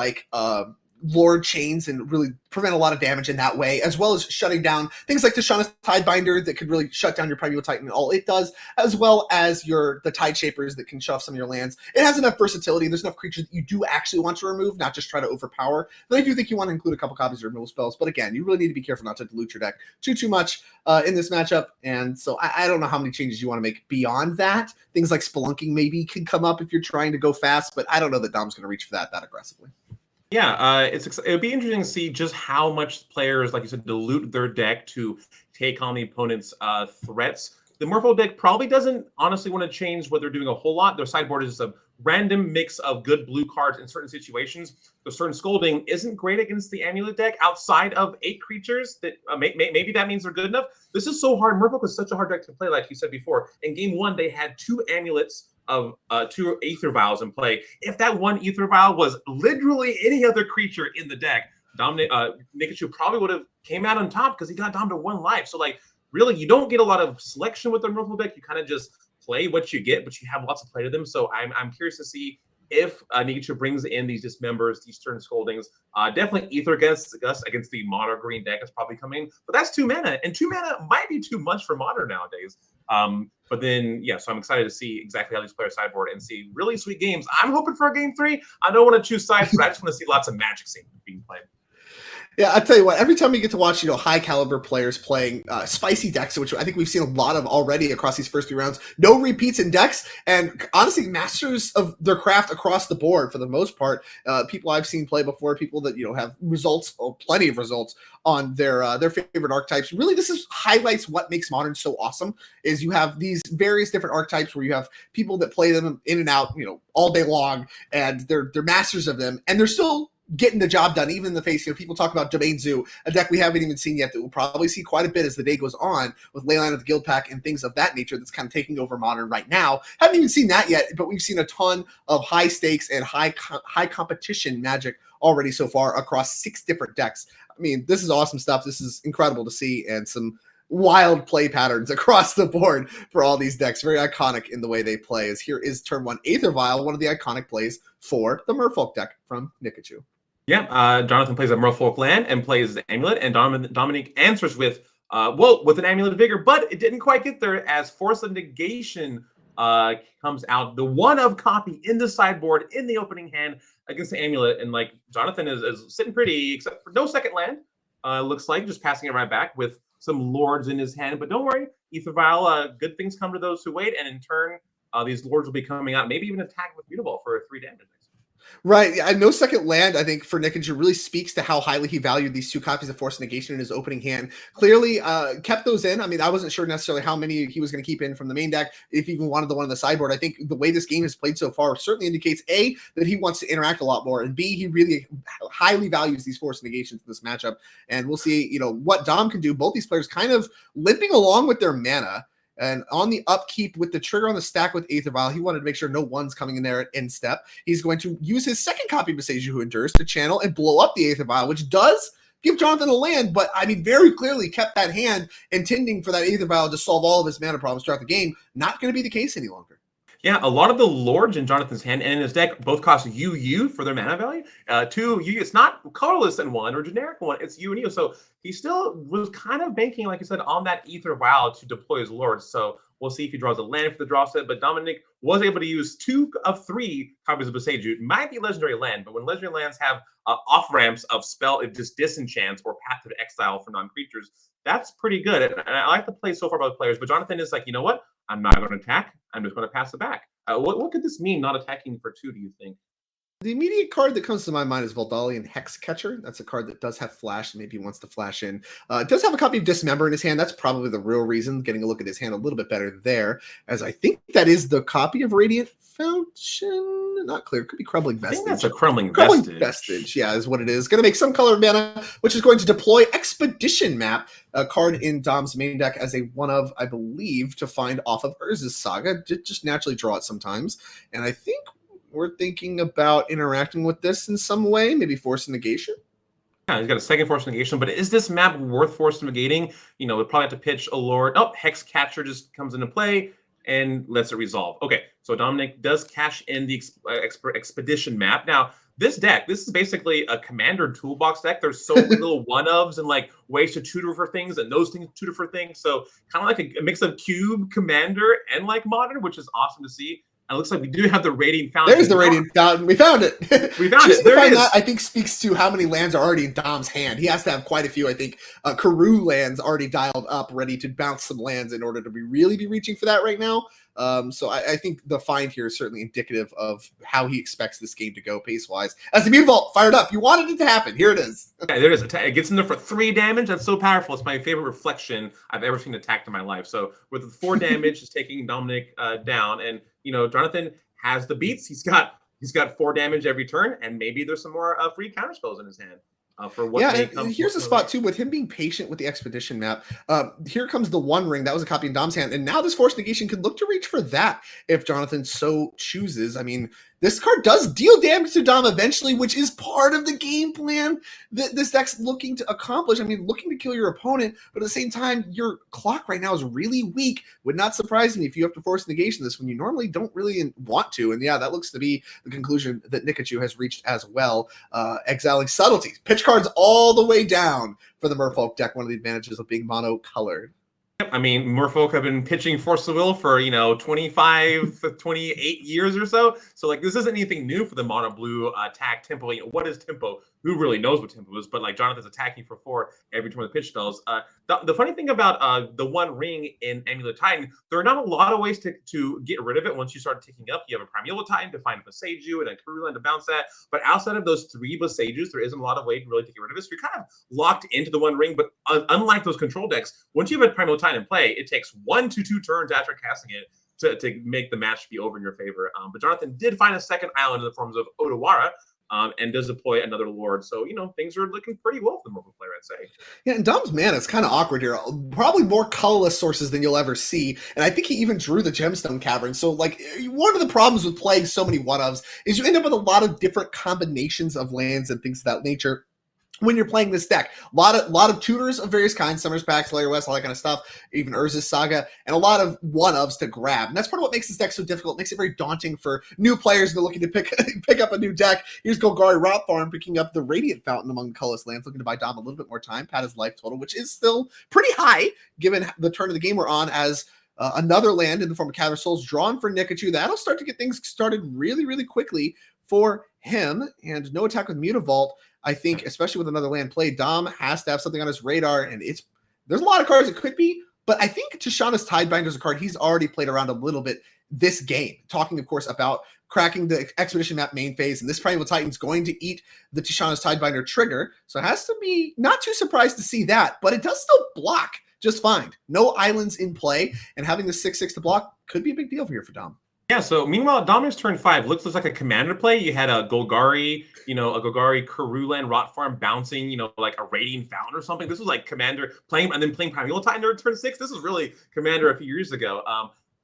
Lord chains and really prevent a lot of damage in that way, as well as shutting down things like the Tishana's Tidebinder that could really shut down your Primeval Titan and all it does, as well as the Tide Shapers that can shove some of your lands. It has enough versatility. There's enough creatures that you do actually want to remove, not just try to overpower. But I do think you want to include a couple copies of removal spells. But again, you really need to be careful not to dilute your deck too much in this matchup. And so I don't know how many changes you want to make beyond that. Things like Spelunking maybe can come up if you're trying to go fast, but I don't know that Dom's going to reach for that aggressively. Yeah, it'll be interesting to see just how much players, like you said, dilute their deck to take on the opponent's threats. The Merfolk deck probably doesn't honestly want to change what they're doing a whole lot. Their sideboard is just a random mix of good blue cards in certain situations. The certain Scolding isn't great against the Amulet deck outside of 8 creatures. That maybe that means they're good enough. This is so hard. Merfolk is such a hard deck to play, like you said before. In game 1, they had 2 Amulets of 2 Aether Vials in play. If that one Aether Vial was literally any other creature in the deck, Dominic Nikachu probably would have came out on top because he got down to 1 life. So really, you don't get a lot of selection with the Merfolk deck. You kind of just play what you get, but you have lots of play to them. So I'm curious to see if Nikachu brings in these Dismembers, these Stern Scoldings. Definitely Aether against the Mono Green deck is probably coming, but that's 2 mana, and 2 mana might be too much for Modern nowadays. But then, yeah, so I'm excited to see exactly how these players sideboard and see really sweet games. I'm hoping for a game 3. I don't want to choose sides, but I just want to see lots of Magic scenes being played. Yeah, I tell you what, every time we get to watch, high caliber players playing spicy decks, which I think we've seen a lot of already across these first 3 rounds, no repeats in decks, and honestly, masters of their craft across the board for the most part. People I've seen play before, people that have results, or plenty of results on their favorite archetypes. Really, this highlights what makes Modern so awesome. Is you have these various different archetypes where you have people that play them in and out, all day long, and they're masters of them, and they're still getting the job done, even in the face. People talk about Domain Zoo, a deck we haven't even seen yet that we'll probably see quite a bit as the day goes on with Leyline of the Guild Pack and things of that nature that's kind of taking over Modern right now. Haven't even seen that yet, but we've seen a ton of high stakes and high competition Magic already so far across 6 different decks. I mean, this is awesome stuff. This is incredible to see, and some wild play patterns across the board for all these decks. Very iconic in the way they play. As here is turn 1 Aether Vial, one of the iconic plays for the Merfolk deck from Nikachu. Yeah, Jonathon plays a Merfolk land and plays Amulet, and Dominic answers with an Amulet of Vigor, but it didn't quite get there as Force of Negation comes out, the 1-of copy in the sideboard in the opening hand against the Amulet, and Jonathon is sitting pretty, except for no second land. Looks like just passing it right back with some Lords in his hand, but don't worry, Aether Vial, good things come to those who wait, and in turn, these Lords will be coming out, maybe even attack with Mutable for 3 damage. Right. Yeah, no second land, I think, for Nikachu really speaks to how highly he valued these 2 copies of Force Negation in his opening hand. Clearly kept those in. I mean, I wasn't sure necessarily how many he was going to keep in from the main deck, if he even wanted the one on the sideboard. I think the way this game has played so far certainly indicates, A, that he wants to interact a lot more, and B, he really highly values these Force Negations in this matchup. And we'll see, what Dom can do. Both these players kind of limping along with their mana. And on the upkeep with the trigger on the stack with Aether Vial, he wanted to make sure no one's coming in there at end step. He's going to use his second copy of Beseiju Who Endures to channel and blow up the Aether Vial, which does give Jonathon a land, but I mean, very clearly kept that hand intending for that Aether Vial to solve all of his mana problems throughout the game. Not going to be the case any longer. Yeah, a lot of the lords in Jonathan's hand and in his deck both cost UU for their mana value. 2 UU. It's not colorless in one or generic one. It's U and U. So he still was kind of banking, like I said, on that Ether Wow to deploy his lords. So we'll see if he draws a land for the draw set. But Dominic was able to use 2 of 3 copies of Beseiju. It might be legendary land, but when legendary lands have off ramps of spell, it just disenchants or path to exile for non-creatures, that's pretty good. And I like the play so far by the players. But Jonathan is like, you know what? I'm not going to attack. I'm just going to pass it back. What could this mean, not attacking for 2, do you think? The immediate card that comes to my mind is Voldalian Hexcatcher. That's a card that does have flash, and maybe he wants to flash in. It does have a copy of Dismember in his hand. That's probably the real reason, getting a look at his hand a little bit better there, as I think that is the copy of Radiant Fountain. Not clear. Could be Crumbling Vestige. I think that's a Crumbling Vestige, yeah, is what it is. Going to make some color of mana, which is going to deploy Expedition Map, a card in Dom's main deck as a one of, I believe, to find off of Urza's Saga. Just naturally draw it sometimes. And I think we're thinking about interacting with this in some way, maybe force negation. Yeah, he's got a second force negation, but is this map worth force negating? You know, we'll probably have to pitch a lord. Oh, Hexcatcher just comes into play and lets it resolve. Okay, so Dominic does cash in the expedition map. Now, this deck, this is basically a commander toolbox deck. There's so many little one-ofs and like ways to tutor for things, and those things tutor for things. So kind of like a mix of cube, commander, and like modern, which is awesome to see. It looks like we do have the Radiant Fountain. There's the Radiant Fountain. We found it. We found it. There it is. That, I think, speaks to how many lands are already in Dom's hand. He has to have quite a few, I think. Karoo lands already dialed up, ready to bounce some lands in order to really be reaching for that right now. So I think the find here is certainly indicative of how he expects this game to go pace-wise. As the Mutavault fired up, you wanted it to happen. Here it is. Okay, there it is. It gets in there for 3 damage. That's so powerful. It's my favorite reflection I've ever seen attacked in my life. So with the 4 damage, it's taking Dominic down. And, you know, Jonathan has the beats. He's got 4 damage every turn, and maybe there's some more free counter spells in his hand. For what and here's a spot too with him being patient with the expedition map. Here comes the One Ring. That was a copy in Dom's hand, and now this force negation could look to reach for that if Jonathan so chooses. I mean, this card does deal damage to Dom eventually, which is part of the game plan that this deck's looking to accomplish. I mean, looking to kill your opponent, but at the same time, your clock right now is really weak. Would not surprise me if you have to force negation this when you normally don't really want to. And yeah, that looks to be the conclusion that Nikachu has reached as well. Exiling Subtleties. Pitch cards all the way down for the Merfolk deck. One of the advantages of being mono-colored. I mean, Merfolk have been pitching Force of Will for, 25, 28 years or so. So, like, this isn't anything new for the mono blue attack tempo. What is tempo? Who really knows what tempo is? But, like, Jonathan's attacking for 4 every turn with pitch spells. The funny thing about the One Ring in Amulet Titan, there are not a lot of ways to get rid of it once you start ticking up. You have a Primeval Titan to find a Beseiju and a Kurulan to bounce that. But outside of those 3 Beseijus, there isn't a lot of way to really get rid of it. So you're kind of locked into the One Ring. But unlike those control decks, once you have a Primeval Titan in play, it takes 1 to 2 turns after casting it to make the match be over in your favor. But Jonathan did find a second island in the forms of Odawara, and does deploy another lord. So, things are looking pretty well for the Merfolk player, I'd say. Yeah, and Dom's mana is kind of awkward here. Probably more colorless sources than you'll ever see. And I think he even drew the Gemstone Cavern. So, like, one of the problems with playing so many one-ofs is you end up with a lot of different combinations of lands and things of that nature when you're playing this deck. A lot of tutors of various kinds, Summer's Pact, Slayer West, all that kind of stuff, even Urza's Saga, and a lot of one-ofs to grab. And that's part of what makes this deck so difficult. It makes it very daunting for new players that are looking to pick up a new deck. Here's Golgari Rot Farm picking up the Radiant Fountain among the colorless lands, looking to buy Dom a little bit more time, pad his life total, which is still pretty high given the turn of the game we're on, as another land in the form of Cavern Souls drawn for Nikachu. That'll start to get things started really, really quickly for him. And no attack with Mutavault. I think, especially with another land played, Dom has to have something on his radar, and there's a lot of cards it could be, but I think Tishana's Tidebinder is a card he's already played around a little bit this game, talking, of course, about cracking the Expedition Map main phase, and this Primeval Titan's going to eat the Tishana's Tidebinder trigger, so it has to be not too surprised to see that, but it does still block just fine. No islands in play, and having the 6/6 to block could be a big deal here for Dom. Yeah, so meanwhile, Dominic's turn 5 looks like a commander play. You had a Golgari, a Golgari Kurulan Rot Farm bouncing, like a Radiant Fountain or something. This was like commander playing and then playing Primeval Titan turn 6. This was really commander a few years ago.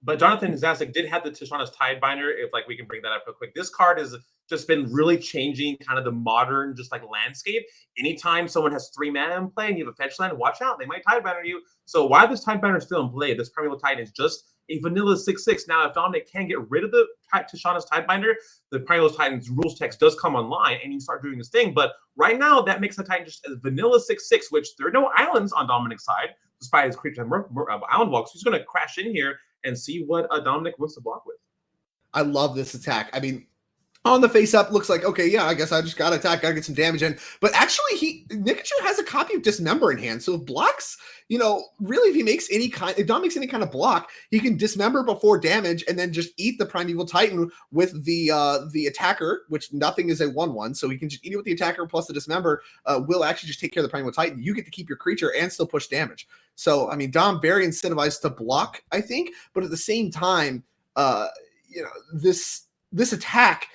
But Jonathan Zaczek did have the Tishana's Tidebinder, if we can bring that up real quick. This card is just been really changing kind of the modern just like landscape. Anytime someone has 3 mana in play and you have a fetch land, watch out, they might Tidebinder you. So while this Tidebinder is still in play, this Primeval Titan is just a vanilla 6/6. Now, if Dominic can get rid of the Tishana's Tidebinder, the Primeval Titan's rules text does come online and you start doing this thing. But right now, that makes the Titan just a vanilla 6/6, which there are no islands on Dominic's side, despite his creature island walks. He's going to crash in here and see what Dominic wants to block with. I love this attack. I mean, on the face up, looks like, okay, yeah, I guess I just got to attack, got to get some damage in. But actually, Nikachu has a copy of Dismember in hand. So if blocks, really, if he makes if Dom makes any kind of block, he can Dismember before damage and then just eat the Primeval Titan with the attacker, which nothing is a 1/1. So he can just eat it with the attacker plus the Dismember will actually just take care of the Primeval Titan. You get to keep your creature and still push damage. So, I mean, Dom very incentivized to block, I think. But at the same time, this attack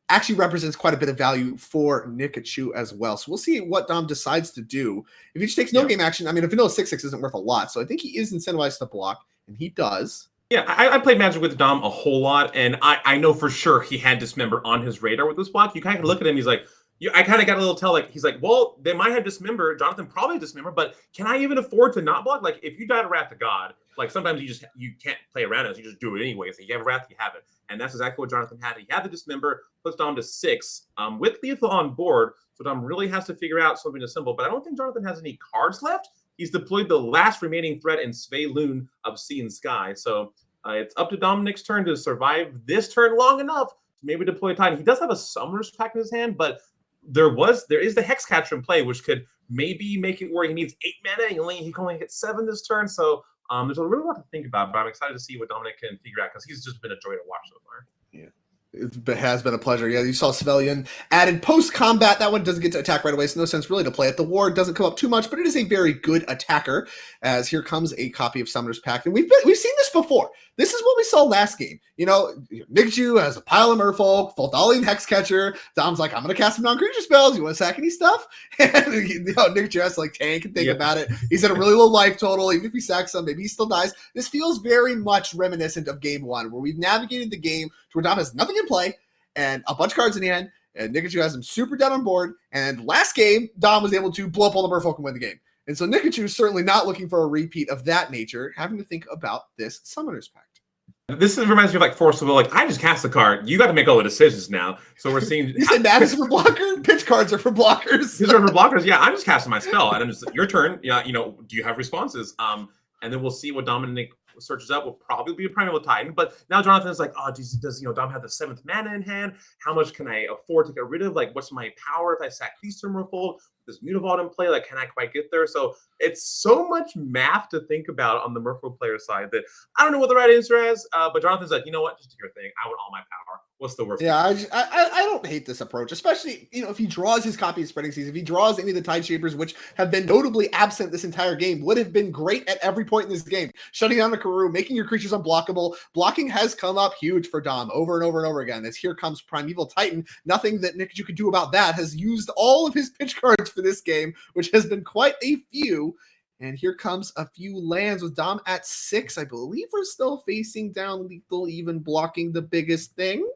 actually represents quite a bit of value for Nikachu as well. So we'll see what Dom decides to do. If he just takes no game action, I mean, a vanilla 6/6 isn't worth a lot. So I think he is incentivized to block, and he does. Yeah, I played Magic with Dom a whole lot, and I know for sure he had Dismember on his radar with this block. You kind of look at him, he's like, I kind of got a little tell, like, he's like, well, they might have Dismember. Jonathon probably Dismember, but can I even afford to not block? Like, if you die to Wrath of God, like, sometimes you can't play around it. You just do it anyway. So you have Wrath, you have it. And that's exactly what Jonathon had. He had the Dismember, puts Dom to 6 with lethal on board. So Dom really has to figure out something to symbol. But I don't think Jonathon has any cards left. He's deployed the last remaining threat in Svei Loon of Sea and Sky. So it's up to Dominic's turn to survive this turn long enough to maybe deploy a Titan. He does have a Summoner's Pact in his hand, but there is the Hexcatcher in play, which could maybe make it where he needs 8 mana. He can only hit 7 this turn. So there's a really lot to think about, but I'm excited to see what Dominic can figure out because he's just been a joy to watch so far. Yeah. It has been a pleasure. Yeah, you saw Svelian added post-combat. That one doesn't get to attack right away, so no sense really to play it. The ward doesn't come up too much, but it is a very good attacker, as here comes a copy of Summoner's Pact. And we've seen this before. This is what we saw last game. Nikachu has a pile of Merfolk, Faldalian Hexcatcher. Dom's like, I'm going to cast some non-creature spells. You want to sack any stuff? And Nikachu has to tank and think about it. He's at a really low life total. Even if he sacks some, maybe he still dies. This feels very much reminiscent of game 1, where we've navigated the game to where Dom has nothing in play and a bunch of cards in hand, and Nikachu has him super dead on board. And last game, Dom was able to blow up all the Merfolk and win the game. And so Nikachu is certainly not looking for a repeat of that nature, having to think about this Summoner's Pact. This reminds me of Force of Will. I just cast a card. You got to make all the decisions now. So we're seeing. You said that is for blocker? Pitch cards are for blockers. These are for blockers. Yeah, I'm just casting my spell, and I'm just your turn. Yeah, do you have responses? And then we'll see what Dominic searches up. Will probably be a Primeval Titan. But now Jonathon's like, oh, does Dom have the 7th mana in hand? How much can I afford to get rid of? What's my power if I sack these two Merfolk? This Mutavault in play, can I quite get there? So it's so much math to think about on the Merfolk player side that I don't know what the right answer is. But Jonathon's like, you know what? Just do your thing. I want all my power. What's the worst? Yeah, I don't hate this approach, especially if he draws his copy of Spreading Seas, if he draws any of the Tide Shapers, which have been notably absent this entire game, would have been great at every point in this game. Shutting down the Karoo, making your creatures unblockable. Blocking has come up huge for Dom over and over and over again. As here comes Primeval Titan. Nothing that Nikachu could do about that. Has used all of his pitch cards for this game, which has been quite a few. And here comes a few lands with Dom at 6. I believe we're still facing down lethal, even blocking the biggest thing.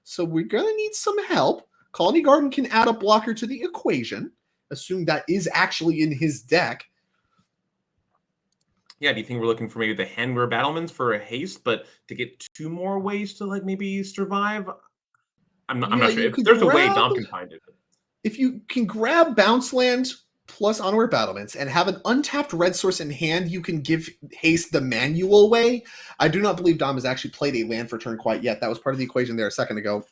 So we're going to need some help. Colony Garden can add a blocker to the equation. Assume that is actually in his deck. Yeah, do you think we're looking for maybe the Handwear Battlements for a haste, but to get 2 more ways to maybe survive? I'm not sure. If there's a way, Dom can find it. If you can grab Bounce Land plus Onward Battlements and have an untapped red source in hand, you can give haste the manual way. I do not believe Dom has actually played a land for turn quite yet. That was part of the equation there a second ago.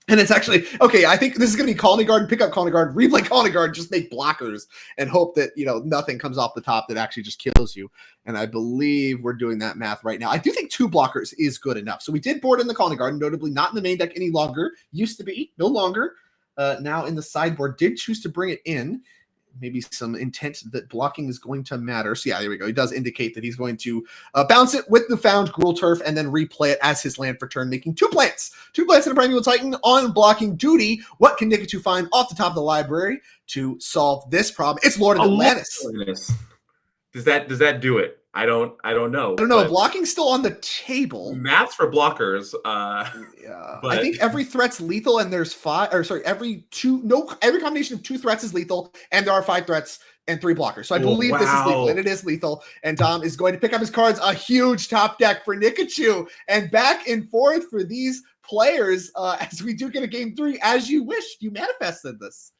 And it's actually, okay, I think this is going to be Colony Garden, pick up Colony Garden, replay Colony Garden, just make blockers and hope that, nothing comes off the top that actually just kills you. And I believe we're doing that math right now. I do think 2 blockers is good enough. So we did board in the Colony Garden, notably not in the main deck any longer. Used to be, no longer. Now in the sideboard, did choose to bring it in. Maybe some intent that blocking is going to matter. So yeah, there we go. He does indicate that he's going to bounce it with the found Gruul Turf and then replay it as his land for turn, making 2 plants. 2 plants in a Primeval Titan on blocking duty. What can Nikachu find off the top of the library to solve this problem? It's Lord of Atlantis. Does that do it? I don't know. I don't know. Blocking's still on the table. Maths for blockers. Yeah. But I think every threat's lethal, and there's every combination of 2 threats is lethal, and there are 5 threats and 3 blockers. So I believe this is lethal, and it is lethal. And Dom is going to pick up his cards. A huge top deck for Nikachu, and back and forth for these players as we do get a game 3 as you wished. You manifested this.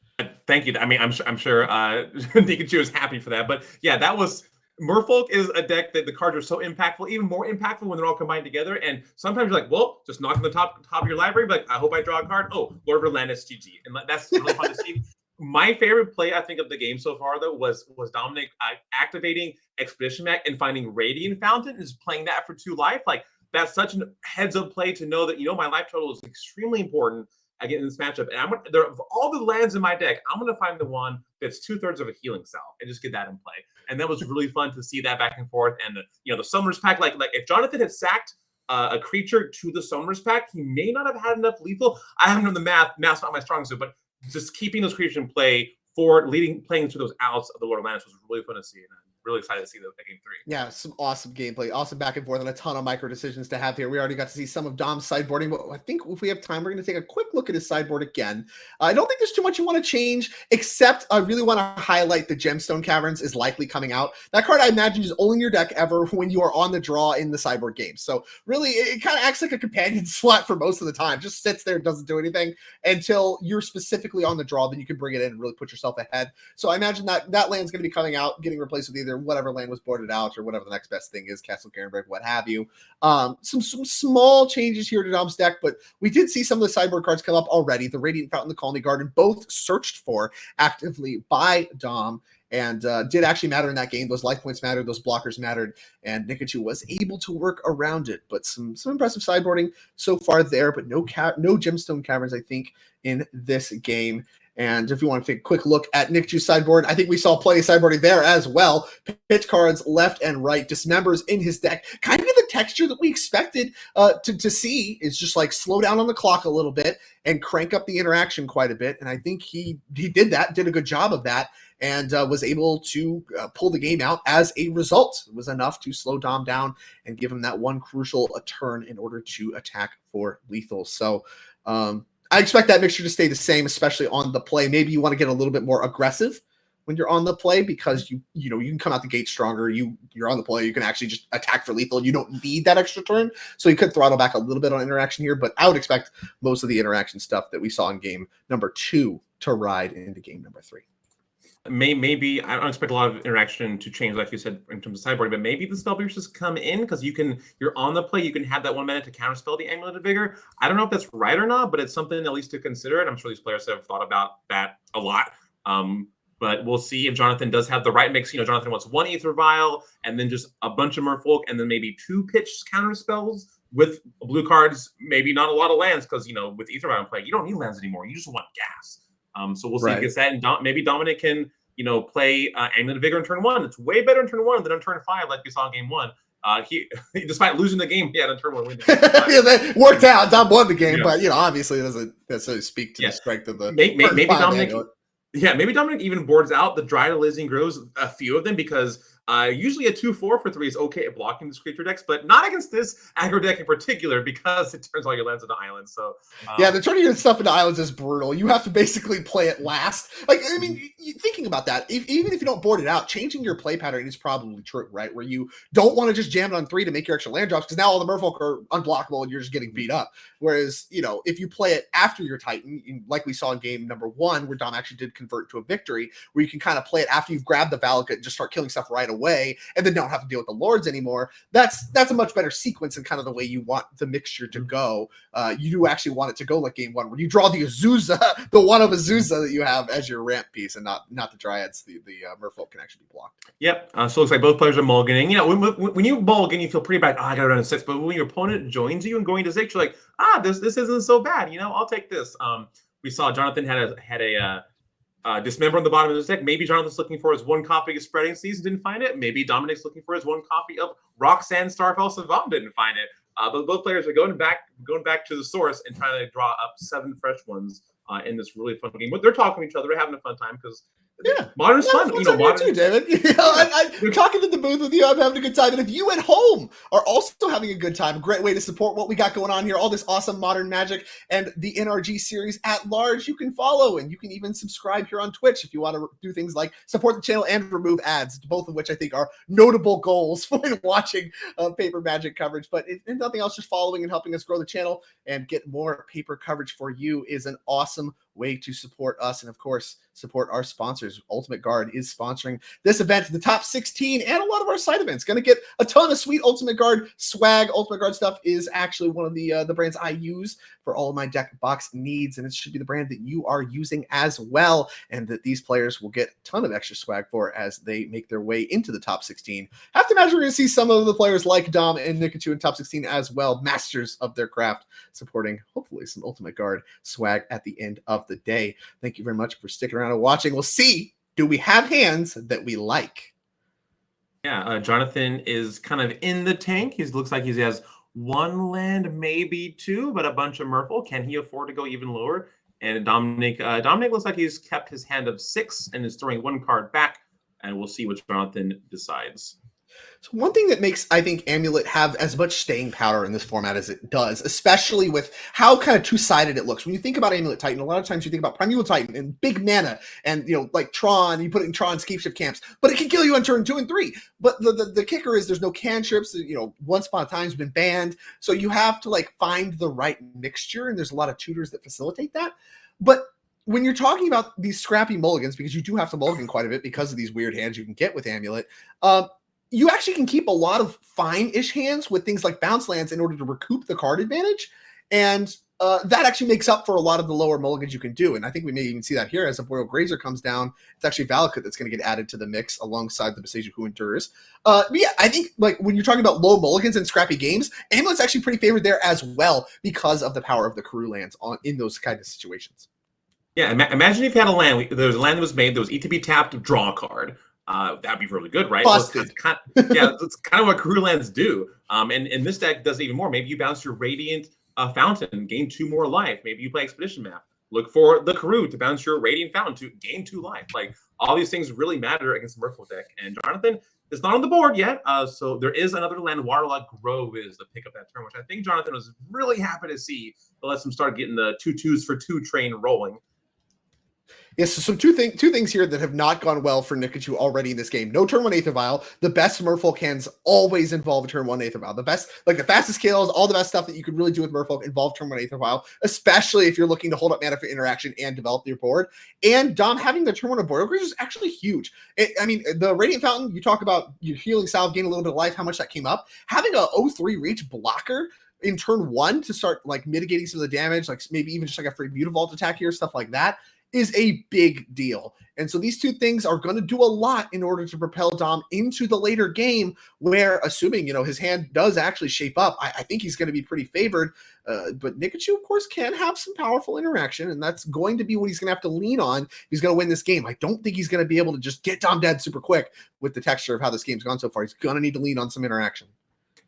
Thank you. I mean, I'm sure Nikachu is happy for that. But yeah, that was. Merfolk is a deck that the cards are so impactful, even more impactful when they're all combined together. And sometimes you're like, well, just knock on the top of your library, but I hope I draw a card. Oh, Lord of Atlantis, GG. And that's really fun to see. My favorite play, I think, of the game so far, though, was Dominic activating Expedition Mech and finding Radiant Fountain and just playing that for 2 life. Like, that's such a heads-up play to know that, my life total is extremely important again in this matchup. And of all the lands in my deck, I'm going to find the one that's 2/3 of a healing salve and just get that in play. And that was really fun to see that back and forth. And the Summoners pack, like if Jonathon had sacked a creature to the Summoners pack, he may not have had enough lethal. I haven't done the math. Math's not my strong suit, but just keeping those creatures in play for playing through those outs of the Lord of Atlantis was really fun to see. And I'm really excited to see that game 3. Yeah, some awesome gameplay, awesome back and forth, and a ton of micro decisions to have here. We already got to see some of Dom's sideboarding, but I think if we have time, we're going to take a quick look at his sideboard again. I don't think there's too much you want to change, except I really want to highlight the Gemstone Caverns is likely coming out. That card, I imagine, is only in your deck ever when you are on the draw in the sideboard game. So really, it kind of acts like a companion slot for most of the time. Just sits there, doesn't do anything until you're specifically on the draw. Then you can bring it in and really put yourself ahead. So I imagine that land's going to be coming out, getting replaced with either whatever land was boarded out or whatever the next best thing is, Castle Garenberg, what have you. Some small changes here to Dom's deck, but we did see some of the sideboard cards come up already. The Radiant Fountain, the Colony Garden, both searched for actively by Dom, and did actually matter in that game. Those life points mattered, those blockers mattered, and Nikachu was able to work around it. But some impressive sideboarding so far there, but no Gemstone Caverns, I think, in this game. And if you want to take a quick look at Nikachu's sideboard, I think we saw plenty of sideboarding there as well. Pitch cards left and right, dismembers in his deck. Kind of the texture that we expected to see is just like slow down on the clock a little bit and crank up the interaction quite a bit. And I think he did that, did a good job of that, and was able to pull the game out as a result. It was enough to slow Dom down and give him that one crucial turn in order to attack for lethal. So, I expect that mixture to stay the same, especially on the play. Maybe you want to get a little bit more aggressive when you're on the play because you can come out the gate stronger. You're on the play. You can actually just attack for lethal. You don't need that extra turn. So you could throttle back a little bit on interaction here, but I would expect most of the interaction stuff that we saw in game number 2 to ride into game number 3. Maybe I don't expect a lot of interaction to change, like you said, in terms of sideboarding, but maybe the spell pierces come in because you're on the play. You can have that 1 minute to counterspell the Amulet of Vigor. I don't know if that's right or not, but it's something at least to consider. And I'm sure these players have thought about that a lot. But we'll see if Jonathon does have the right mix. Jonathon wants 1 Aether Vial and then just a bunch of Merfolk and then maybe 2 pitch counter spells with blue cards. Maybe not a lot of lands because with Aether Vial in play, you don't need lands anymore. You just want gas. So we'll see if he gets that, and maybe Dominic can play Amulet of Vigor in turn 1. It's way better in turn 1 than in turn 5, like we saw in game 1. He despite losing the game, he had in turn 1 win the game. Yeah, that worked out. Dom won the game, but obviously it doesn't necessarily speak to the strength of the. Maybe Dominic. Yeah, maybe Dominic even boards out the Dry to Lizzie Grows a few of them because usually a 2/4 for 3 is okay at blocking this creature decks, but not against this aggro deck in particular because it turns all your lands into islands. So yeah, the turning your stuff into islands is brutal. You have to basically play it last. Like, I mean, thinking about that, even if you don't board it out, changing your play pattern is probably true, right? Where you don't want to just jam it on 3 to make your extra land drops because now all the Merfolk are unblockable and you're just getting beat up. Whereas, if you play it after your Titan, like we saw in game number 1, where Dom actually did convert to a victory, where you can kind of play it after you've grabbed the Valakut and just start killing stuff right away, and then don't have to deal with the Lords anymore. That's a much better sequence and kind of the way you want the mixture to go. You do actually want it to go like game 1, where you draw the Azusa, the one of Azusa that you have as your ramp piece, and not the Dryads. The Merfolk can actually be blocked. Yep. So it looks like both players are mulliganing. When you mulligan, you feel pretty bad. I got to run 6. But when your opponent joins you and going to 6, you're like, this isn't so bad. I'll take this. We saw Jonathon had a Dismember on the bottom of his deck. Maybe Jonathan's looking for his 1 copy of Spreading Seas, didn't find it. Maybe Dominic's looking for his 1 copy of Roxanne Starfell Savant, didn't find it. But both players are going back to the source and trying to draw up 7 fresh ones in this really fun game. But they're talking to each other, they're having a fun time because Yeah. Modern's fun. You know, Modern too, David. I'm talking to the booth with you. I'm having a good time. And if you at home are also having a good time, a great way to support what we got going on here, all this awesome modern magic and the NRG series at large, you can follow and you can even subscribe here on Twitch if you want to do things like support the channel and remove ads, both of which I think are notable goals when watching paper magic coverage. But if nothing else, just following and helping us grow the channel and get more paper coverage for you is an awesome way to support us and, of course, support our sponsors. Ultimate Guard is sponsoring this event, the top 16, and a lot of our side events. Going to get a ton of sweet Ultimate Guard swag. Ultimate Guard stuff is actually one of the brands I use for all of my deck box needs, and it should be the brand that you are using as well, and that these players will get a ton of extra swag for as they make their way into the top 16. Have to imagine we're going to see some of the players like Dom and Nikachu in top 16 as well, masters of their craft, supporting hopefully some Ultimate Guard swag at the end of the day. Thank you very much for sticking around and watching. We'll see, do we have hands that we like? Yeah, Jonathon is kind of in the tank. He looks like he has one land, maybe two, but a bunch of Merfolk. Can he afford to go even lower? And Dominic looks like he's kept his hand of 6 and is throwing 1 card back, and we'll see what Jonathon decides. So one thing that makes, I think, Amulet have as much staying power in this format as it does, especially with how kind of two-sided it looks. When you think about Amulet Titan, a lot of times you think about Primeval Titan and big mana and, like Tron, you put it in Tron's Capeshift camps, but it can kill you on turn 2 and 3. But the kicker is there's no cantrips, once upon a time has been banned. So you have to find the right mixture, and there's a lot of tutors that facilitate that. But when you're talking about these scrappy mulligans, because you do have to mulligan quite a bit because of these weird hands you can get with Amulet, you actually can keep a lot of fine-ish hands with things like bounce lands in order to recoup the card advantage. And that actually makes up for a lot of the lower mulligans you can do. And I think we may even see that here as a Boreal Grazer comes down. It's actually Valakut that's going to get added to the mix alongside the Besage Who Endures. But yeah, I think when you're talking about low mulligans and scrappy games, Amulet's actually pretty favored there as well because of the power of the Karoo lands in those kind of situations. Yeah, imagine if you had a land. There was a land that was made that was ETB tapped, draw a card. That'd be really good, right? Busted. Well, it's kind of what Karoo lands do. And this deck does it even more. Maybe you bounce your Radiant Fountain, gain 2 more life. Maybe you play Expedition Map. Look for the Karoo to bounce your Radiant Fountain to gain 2 life. All these things really matter against the Merfolk deck. And Jonathon is not on the board yet. So there is another land. Warlock Grove is the pick up that turn, which I think Jonathon was really happy to see. That lets him start getting the 2/2s for 2 train rolling. Yes, so two things here that have not gone well for Nikachu already in this game. No turn 1 Aether Vial. The best Merfolk hands always involve a turn 1 Aether Vial. The best, the fastest kills, all the best stuff that you could really do with Merfolk involve turn 1 Aether Vial, especially if you're looking to hold up mana for interaction and develop your board. And Dom having the turn 1 of Boreal Grazer is actually huge. The Radiant Fountain, you talk about your healing salve, gain a little bit of life, how much that came up. Having a 0-3 reach blocker in turn 1 to start mitigating some of the damage, maybe even just a free Mutavault attack here, stuff like that, is a big deal. And so these two things are going to do a lot in order to propel Dom into the later game where, assuming, his hand does actually shape up, I think he's going to be pretty favored. But Nikachu, of course, can have some powerful interaction, and that's going to be what he's going to have to lean on if he's going to win this game. I don't think he's going to be able to just get Dom dead super quick with the texture of how this game's gone so far. He's going to need to lean on some interaction.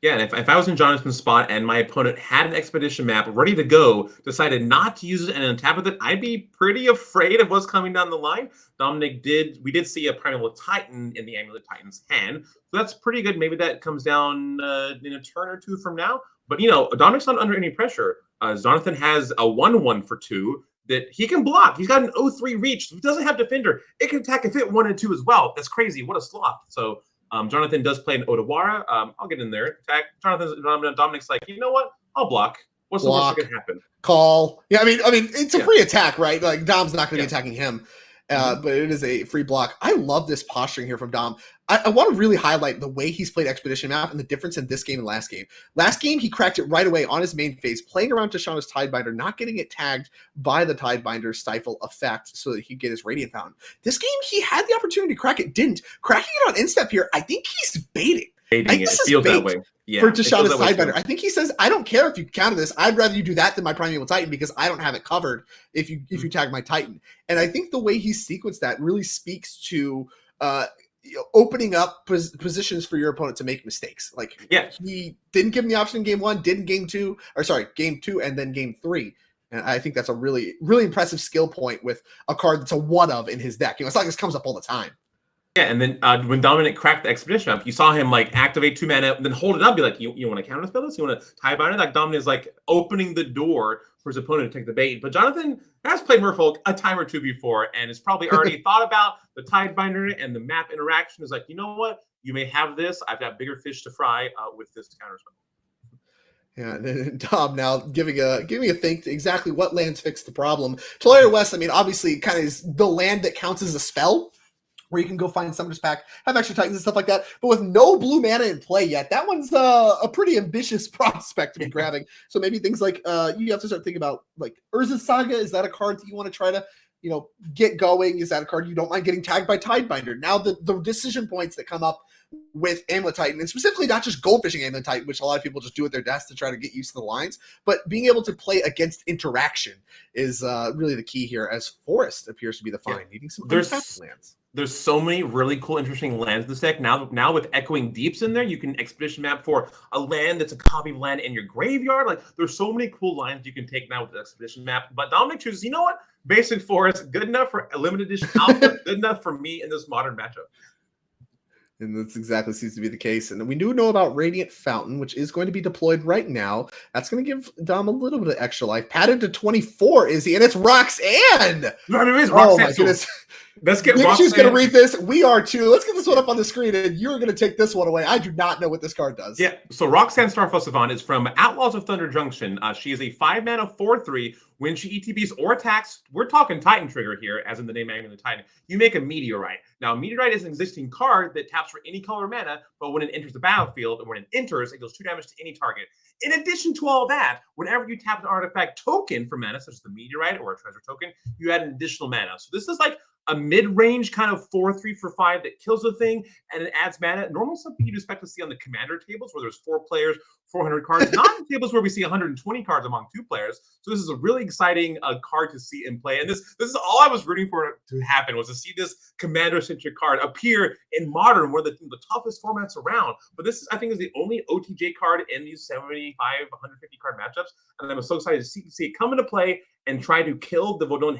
Yeah, and if I was in Jonathan's spot and my opponent had an Expedition Map ready to go, decided not to use it and untap with it, I'd be pretty afraid of what's coming down the line. We did see a Primeval Titan in the Amulet Titan's hand, so that's pretty good. Maybe that comes down in a turn or 2 from now. But, Dominic's not under any pressure. Jonathon has a 1/1 for 2 that he can block. He's got an 0-3 reach. So he doesn't have Defender. It can attack if it 1 and 2 as well. That's crazy. What a sloth. So Jonathon does play an Odawara. I'll get in there. Attack. Dominic's like, you know what? I'll block. What's the worst that could happen? Call. Yeah, it's a free attack, right? Dom's not going to be attacking him. But it is a free block. I love this posturing here from Dom. I want to really highlight the way he's played Expedition Map and the difference in this game and last game. Last game, he cracked it right away on his main phase, playing around Tishana's Tidebinder, not getting it tagged by the Tidebinder Stifle effect so that he'd get his Radiant Fountain. This game, he had the opportunity to crack it, didn't. Cracking it on instep here, I think he's baiting. It feels that way. Yeah, for Tishana's Tidebinder. I think he says, I don't care if you counter this. I'd rather you do that than my Primeval Titan because I don't have it covered if you tag my Titan. And I think the way he sequenced that really speaks to opening up positions for your opponent to make mistakes. He didn't give him the option in game 1, didn't game 2, and then game 3. And I think that's a really, really impressive skill point with a card that's a one of in his deck. It's not like this comes up all the time. Yeah, and then when Dominic cracked the expedition up, you saw him like activate 2 mana, then hold it up, be like, you want to counterspell this? You want to tie bind it? Like Dominic is like opening the door for his opponent to take the bait. But Jonathon has played Merfolk a time or two before and has probably already thought about the Tidebinder and the map interaction. Is like, you know what? You may have this. I've got bigger fish to fry with this counterspell. Yeah, and Dom now giving a think to exactly what lands fix the problem. Tolaria West, I mean, obviously kind of is the land that counts as a spell, where you can go find Summoner's Pack, have extra Titans and stuff like that. But with no blue mana in play yet, that one's a pretty ambitious prospect to be grabbing. So maybe things like you have to start thinking about like Urza's Saga. Is that a card that you want to try to get going? Is that a card you don't mind getting tagged by Tidebinder? Now the decision points that come up with Amulet Titan, and specifically not just goldfishing Amulet Titan, which a lot of people just do at their desk to try to get used to the lines, but being able to play against interaction is really the key here, as Forest appears to be the find, needing some untapped lands. There's so many really cool, interesting lands in this deck. Now with Echoing Deeps in there, you can expedition map for a land that's a copy of land in your graveyard. Like, there's so many cool lines you can take now with the expedition map. But Dominic chooses, you know what? Basic Forest, good enough for a limited edition alpha, good enough for me in this modern matchup. And that's exactly seems to be the case. And we do know about Radiant Fountain, which is going to be deployed right now. That's going to give Dom a little bit of extra life. Padded to 24, is he? And it's Roxanne! No, it is Roxanne. Oh, my goodness. Let's get Roxanne. She's going to read this. We are too. Let's get this one up on the screen, and you're going to take this one away. I do not know what this card does. Yeah, so Roxanne Starfall Savant is from Outlaws of Thunder Junction. She is a 5-mana 4/3. When she ETBs or attacks, we're talking Titan Trigger here, as in the name Amulet Titan, you make a Meteorite. Now, Meteorite is an existing card that taps for any color mana, but when it enters the battlefield, and when it enters, it deals 2 damage to any target. In addition to all that, whenever you tap an artifact token for mana, such as the Meteorite or a treasure token, you add an additional mana. So this is like a mid-range kind of 4/3 for 5 that kills the thing and it adds mana. Normally something you'd expect to see on the commander tables where there's 4 players, 400 cards, not in tables where we see 120 cards among 2 players. So this is a really exciting card to see in play. And this is all I was rooting for to happen, was to see this commander-centric card appear in Modern, one of the toughest formats around. But this, I think, is the only OTJ card in these 75, 150 card matchups. And I'm so excited to see it come into play and try to kill the Vodolian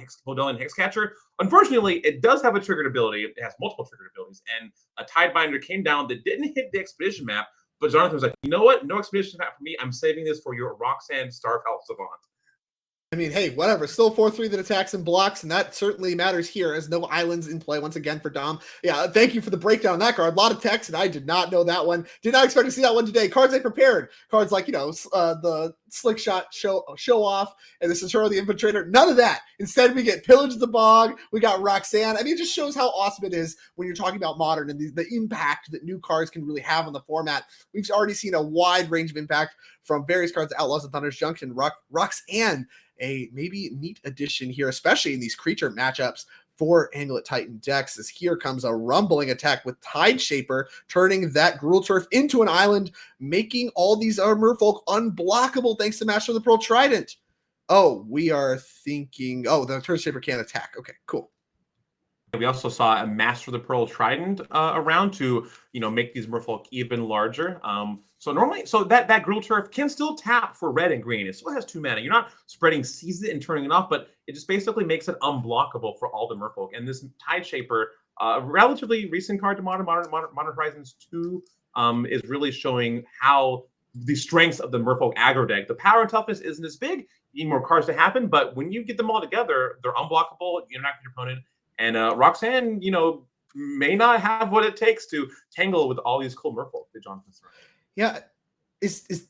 Hexcatcher. Unfortunately, it does have a triggered ability. It has multiple triggered abilities. And a Tidebinder came down that didn't hit the expedition map. But Jonathon was like, you know what? No expedition map for me. I'm saving this for your Roxanne Starfall Savant. I mean, hey, whatever. Still 4/3 that attacks and blocks, and that certainly matters here, as no islands in play once again for Dom. Yeah, thank you for the breakdown on that card. A lot of text, and I did not know that one. Did not expect to see that one today. Cards I prepared. Cards like, the Slick Shot show off, and the Centauro the Infiltrator. None of that. Instead, we get Pillage the Bog. We got Roxanne. I mean, it just shows how awesome it is when you're talking about Modern and the impact that new cards can really have on the format. We've already seen a wide range of impact from various cards, Outlaws of Thunder's Junction, Roxanne, a maybe neat addition here, especially in these creature matchups for Amulet Titan decks, as here comes a rumbling attack with Tide Shaper, turning that Gruul Turf into an island, making all these Merfolk unblockable thanks to Master of the Pearl Trident. Oh, we are thinking, the Tide Shaper can't attack. Okay, cool. We also saw a Master of the Pearl Trident around to, make these Merfolk even larger. So that Gruul Turf can still tap for red and green. It still has 2 mana. You're not spreading Seize It and turning it off, but it just basically makes it unblockable for all the Merfolk. And this Tide Shaper, relatively recent card to Modern Horizons 2, is really showing how the strengths of the Merfolk aggro deck. The power and toughness isn't as big. You need more cards to happen, but when you get them all together, they're unblockable. You interact with your opponent. And Roxanne, may not have what it takes to tangle with all these cool Merfolk that Jonathan's throwing. Yeah. Is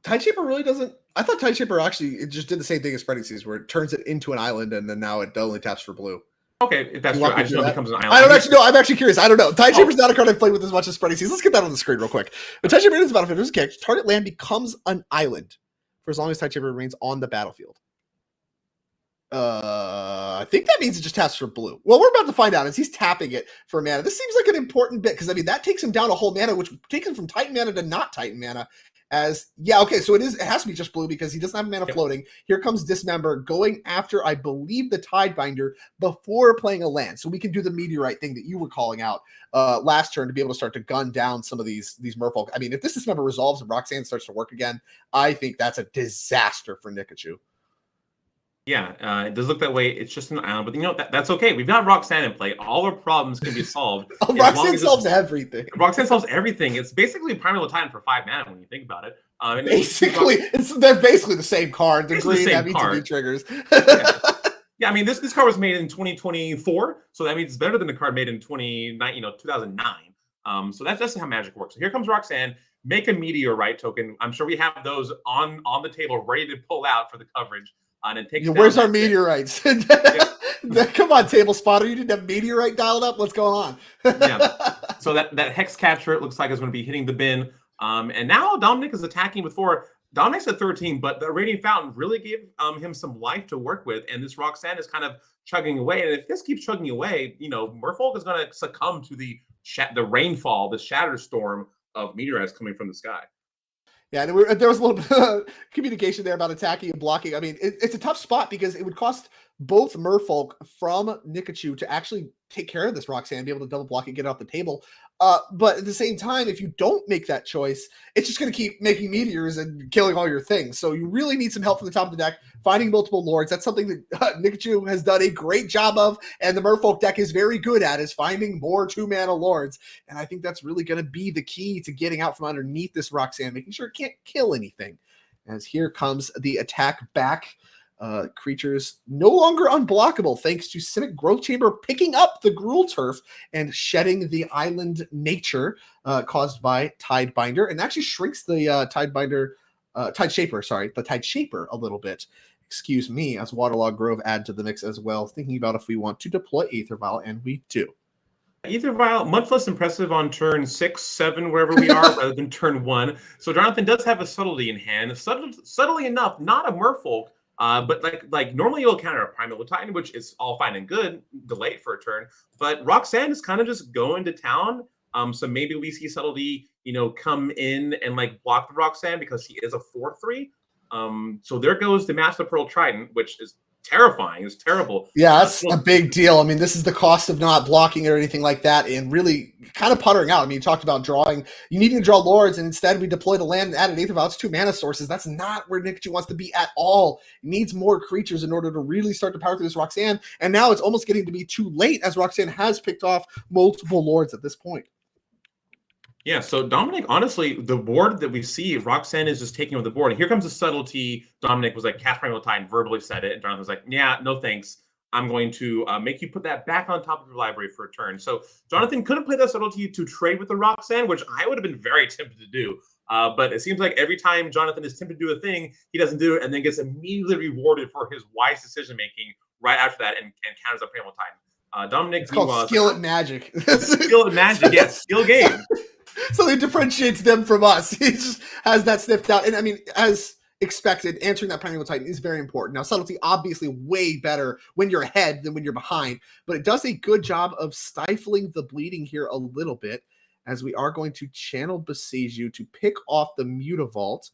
Tide Shaper really doesn't... I thought Tide Shaper actually it just did the same thing as Spreading Seas, where it turns it into an island and then now it only taps for blue. Okay, if that's true. I just know it becomes an island. I don't actually know. I'm actually curious. I don't know. Tide Shaper's not a card I've played with as much as Spreading Seas. Let's get that on the screen real quick. But Tide Shaper is a battlefield. There's a character. Target land becomes an island for as long as Tide Shaper remains on the battlefield. I think that means it just taps for blue. Well, we're about to find out as he's tapping it for mana. This seems like an important bit because, that takes him down a whole mana, which takes him from Titan mana to not Titan mana. So it has to be just blue because he doesn't have mana floating. Here comes Dismember going after, I believe, the Tidebinder before playing a land. So we can do the Meteorite thing that you were calling out last turn to be able to start to gun down some of these Merfolk. I mean, if this Dismember resolves and Roxanne starts to work again, I think that's a disaster for Nikachu. Yeah, it does look that way. It's just an island, but you know that's okay. We've got Roxanne in play. All our problems can be solved Oh, as long Roxanne as solves everything. Roxanne solves everything. It's basically Primal Titan for 5 mana when you think about it. And Basically, they're basically the same card. The basically the green same heavy card. triggers. Yeah. Yeah, I mean this card was made in 2024, so that means it's better than the card made in 2009. So that's just how Magic works. So here comes Roxanne. Make a meteorite token. I'm sure we have those on the table ready to pull out for the coverage, and it takes. Yeah, down where's our that meteorites? Yeah. Come on, table spotter. You didn't have meteorite dialed up. What's going on? Yeah. So that hex catcher, it looks like, is going to be hitting the bin. And now Dominic is attacking with 4. Dominic's at 13, but the Radiant Fountain really gave him some life to work with. And this Roxanne is kind of chugging away. And if this keeps chugging away, Merfolk is going to succumb to the rainfall, the shatter storm of meteorites coming from the sky. Yeah, there was a little bit of communication there about attacking and blocking. I mean, it's a tough spot because it would cost both Merfolk from Nikachu to actually take care of this Roxanne, be able to double block and get it off the table. But at the same time, if you don't make that choice, it's just going to keep making meteors and killing all your things. So you really need some help from the top of the deck, finding multiple lords. That's something that Nikachu has done a great job of, and the Merfolk deck is very good at, is finding more 2-mana lords. And I think that's really going to be the key to getting out from underneath this Roxanne, making sure it can't kill anything. As here comes the attack back. Creatures no longer unblockable thanks to Simic Growth Chamber picking up the Gruul turf and shedding the island nature caused by Tidebinder, and actually shrinks the Tide Shaper a little bit. Excuse me, as Waterlogged Grove add to the mix as well, thinking about if we want to deploy Aether Vial, and we do. Aether Vial, much less impressive on turn 6, 7, wherever we are, rather than turn 1. So Jonathon does have a subtlety in hand. Subtly enough, not a Merfolk, but like normally you'll counter a Primal Titan, which is all fine and good, delayed for a turn. But Roxanne is kind of just going to town. So maybe we see subtlety, come in and block the Roxanne because she is a 4/3. So there goes the Master Pearl Trident, which is terrifying. It's terrible. Yeah, that's a big deal. I mean, this is the cost of not blocking or anything like that, and really kind of puttering out. I mean, you talked about drawing. You need to draw lords, and instead we deploy the land and added Aether Vial. It's 2 mana sources. That's not where Nikachu wants to be at all. It needs more creatures in order to really start to power through this Roxanne. And now it's almost getting to be too late, as Roxanne has picked off multiple lords at this point. Yeah, so Dominic, honestly, the board that we see, Roxanne is just taking over the board. And here comes the subtlety. Dominic was like, cast Primal Titan, verbally said it. And Jonathan was like, yeah, no thanks. I'm going to make you put that back on top of your library for a turn. So Jonathan couldn't play that subtlety to trade with the Roxanne, which I would have been very tempted to do. But it seems like every time Jonathan is tempted to do a thing, he doesn't do it and then gets immediately rewarded for his wise decision-making right after that and counters a Primal Titan. Dominic, it's called skill at magic. Skill at magic, yes, skill game. So it differentiates them from us. He just has that sniffed out. And I mean, as expected, answering that Primal Titan is very important. Now, subtlety obviously way better when you're ahead than when you're behind, but it does a good job of stifling the bleeding here a little bit, as we are going to channel Boseiju to pick off the Mutavault.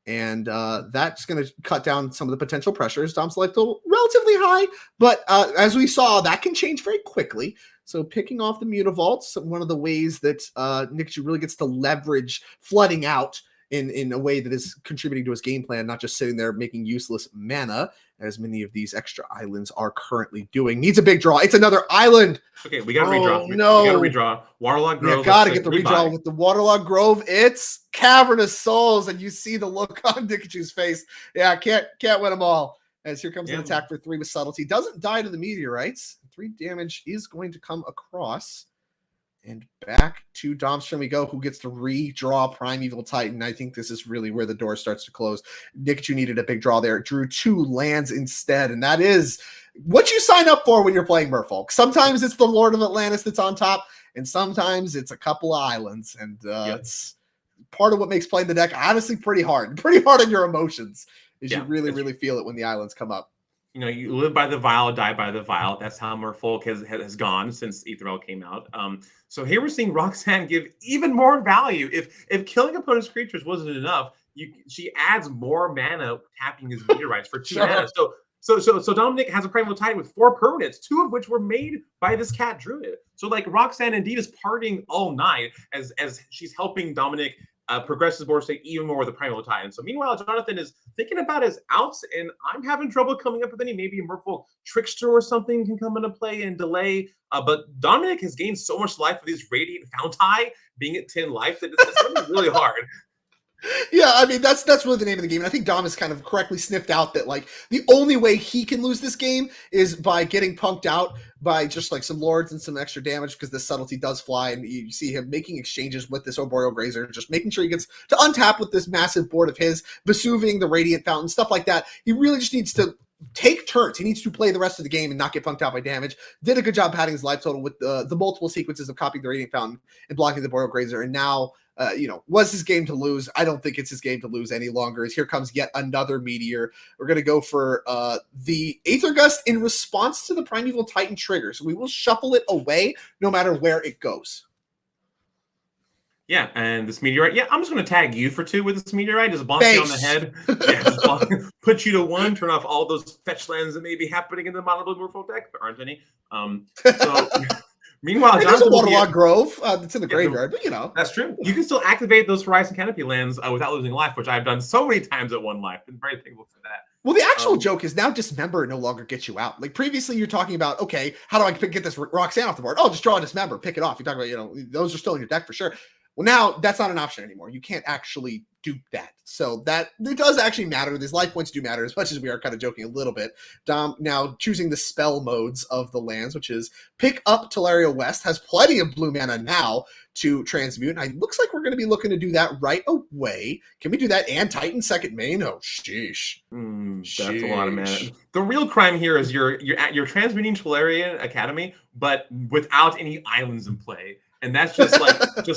And that's going to cut down some of the potential pressures. Dom's life still relatively high, but as we saw, that can change very quickly. So picking off the Mutavaults, one of the ways that Nikachu really gets to leverage flooding out in a way that is contributing to his game plan, not just sitting there making useless mana, as many of these extra islands are currently doing. Needs a big draw. It's another island. Okay, we got to redraw. No. We got to redraw. Waterlogged Grove. Yeah, got to get the redraw with the Waterlogged Grove. It's Cavernous Souls, and you see the look on Nikachu's face. Yeah, can't win them all. As here comes an attack for 3 with subtlety. Doesn't die to the meteorites. 3 damage is going to come across. And back to Domstrom we go, who gets to redraw Primeval Titan. I think this is really where the door starts to close. Nikachu needed a big draw there. It drew 2 lands instead, and that is what you sign up for when you're playing Merfolk. Sometimes it's the Lord of Atlantis that's on top, and sometimes it's a couple of islands. And it's part of what makes playing the deck honestly pretty hard. Pretty hard on your emotions, is you really feel it when the islands come up. You live by the vial, die by the vial. That's how Merfolk has gone since Aether Vial came out. So here we're seeing Roxanne give even more value. If killing opponent's creatures wasn't enough, she adds more mana tapping his meteorites for 2 mana. So Dominic has a Primal Titan with 4 permanents, 2 of which were made by this cat druid. So Roxanne indeed is partying all night as she's helping Dominic progresses board state even more with the Primal Titan. So meanwhile, Jonathon is thinking about his outs, and I'm having trouble coming up with any. Maybe a Merfolk Trickster or something can come into play and delay. But Dominic has gained so much life with these Radiant Fountai being at 10 life that it's going to be really hard. Yeah, I mean, that's really the name of the game. And I think Dom has kind of correctly sniffed out that, like, the only way he can lose this game is by getting punked out by just, like, some lords and some extra damage, because the subtlety does fly, and you see him making exchanges with this Arboreal Grazer, just making sure he gets to untap with this massive board of his, Vesuving the Radiant Fountain, stuff like that. He really just needs to take turns. He needs to play the rest of the game and not get punked out by damage. Did a good job padding his life total with the multiple sequences of copying the Radiant Fountain and blocking the Arboreal Grazer, and now was his game to lose. I don't think it's his game to lose any longer, as here comes yet another Meteor. We're going to go for the Aether Gust in response to the Primeval Titan trigger. So we will shuffle it away no matter where it goes. Yeah, and this Meteorite, I'm just going to tag you for 2 with this Meteorite. Just bonk you on the head. Just put you to 1, turn off all those fetch lands that may be happening in the Mono Blue Merfolk deck. There aren't any. Meanwhile, there's a Waterlogged Grove that's in the graveyard, but that's true. You can still activate those Horizon Canopy lands without losing life, which I've done so many times at 1 life. I'm very thankful for that. Well, the actual joke is now Dismember no longer gets you out. Like previously, you're talking about, okay, how do I get this Roxanne off the board? Oh, just draw a Dismember, pick it off. You talk about, those are still in your deck for sure. Well, now that's not an option anymore. You can't actually do that. So that it does actually matter. These life points do matter, as much as we are kind of joking a little bit. Dom now choosing the spell modes of the lands, which is pick up Teleria West, has plenty of blue mana now to transmute. And it looks like we're going to be looking to do that right away. Can we do that and Titan second main? Oh, sheesh. That's a lot of mana. The real crime here is you're transmuting Teleria Academy, but without any islands in play. And that's just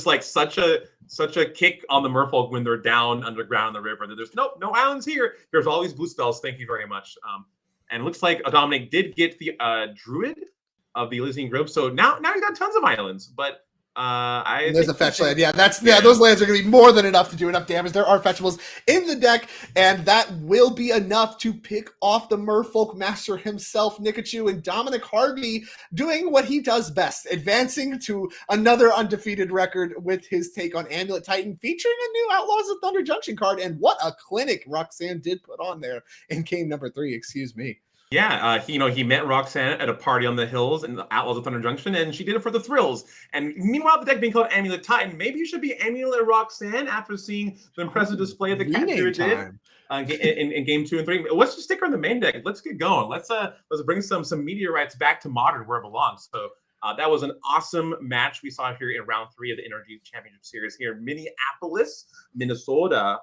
like such a kick on the Merfolk when they're down underground in the river. There's no islands here. There's all these blue spells. Thank you very much. And it looks like Dominic did get the Druid of the Elysian Grove. So now he's got tons of islands. But there's a fetch land. Yeah, those lands are going to be more than enough to do enough damage. There are fetchables in the deck, and that will be enough to pick off the Merfolk master himself, Nikachu, and Dominic Harvey doing what he does best, advancing to another undefeated record with his take on Amulet Titan, featuring a new Outlaws of Thunder Junction card. And what a clinic Roxanne did put on there in game number 3. Excuse me. Yeah, he met Roxanne at a party on the hills in the Outlaws of Thunder Junction, and she did it for the thrills. And meanwhile, the deck being called Amulet Titan, maybe you should be Amulet Roxanne after seeing the impressive display that Cat did in game 2 and 3. Let's just stick her in the main deck. Let's get going. Let's bring some meteorites back to Modern where it belongs. So that was an awesome match we saw here in round 3 of the NRG Championship Series here in Minneapolis, Minnesota.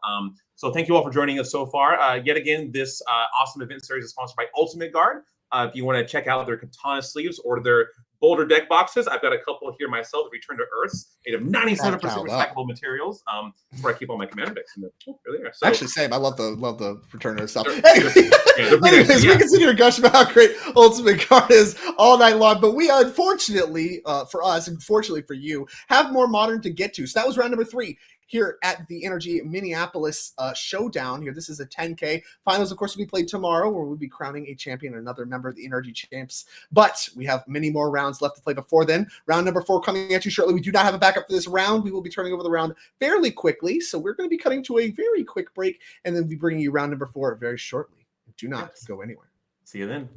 So thank you all for joining us so far. Yet again, this awesome event series is sponsored by Ultimate Guard. If you want to check out their katana sleeves or their Boulder deck boxes, I've got a couple here myself that Return to Earth, made of 97% recyclable materials. That's where I keep all my commander decks. There they are. So, actually, same. I love the Return to Earth stuff. Anyways, we continue to gush about how great Ultimate Guard is all night long, but we unfortunately, for us, and fortunately for you, have more Modern to get to. So that was round number 3. Here at the NRG Minneapolis Showdown. Here, this is a 10K. Finals, of course, will be played tomorrow, where we'll be crowning a champion and another member of the NRG Champs. But we have many more rounds left to play before then. Round number 4 coming at you shortly. We do not have a backup for this round. We will be turning over the round fairly quickly, so we're going to be cutting to a very quick break, and then we'll be bringing you round number 4 very shortly. Do not go anywhere. See you then.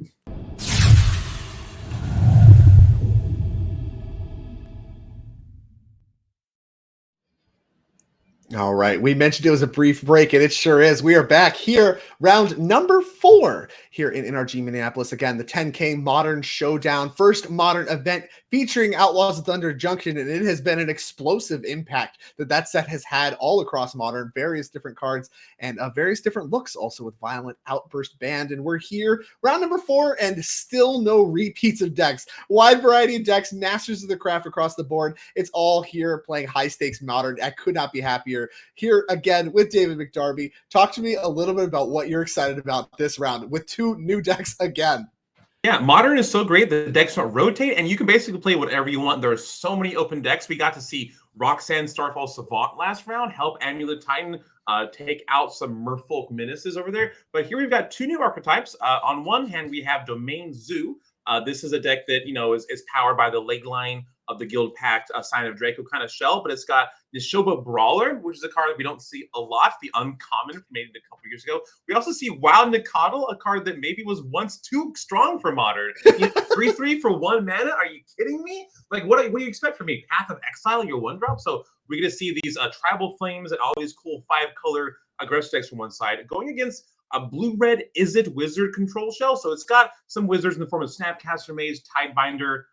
All right. We mentioned it was a brief break, and it sure is. We are back here, round number 4 here in NRG Minneapolis. Again, the 10K Modern Showdown, first Modern event featuring Outlaws of Thunder Junction, and it has been an explosive impact that set has had all across Modern, various different cards and various different looks, also with Violent Outburst Band. And we're here, round number 4, and still no repeats of decks. Wide variety of decks, masters of the craft across the board. It's all here playing high stakes Modern. I could not be happier. Here again with David McDarby. Talk to me a little bit about what you're excited about this round with 2 new decks again. Yeah, Modern is so great. The decks don't rotate, and you can basically play whatever you want. There are so many open decks. We got to see Roxanne Starfall Savant last round help Amulet Titan take out some Merfolk menaces over there. But here we've got 2 new archetypes. On one hand, we have Domain Zoo. This is a deck that, is powered by the leg line of the Guild Pact Sign of Draco kind of shell, but it's got this Showboat Brawler, which is a card that we don't see a lot, the uncommon made it a couple years ago. We also see Wild Nicodle, a card that maybe was once too strong for Modern. 3/3 for 1 mana? Are you kidding me? Like, what do you expect from me? Path of Exile, your 1-drop? So we're going to see these Tribal Flames and all these cool 5-color aggressive decks from one side, going against a blue-red Izzet Wizard control shell. So it's got some wizards in the form of Snapcaster Mage, Tidebinder,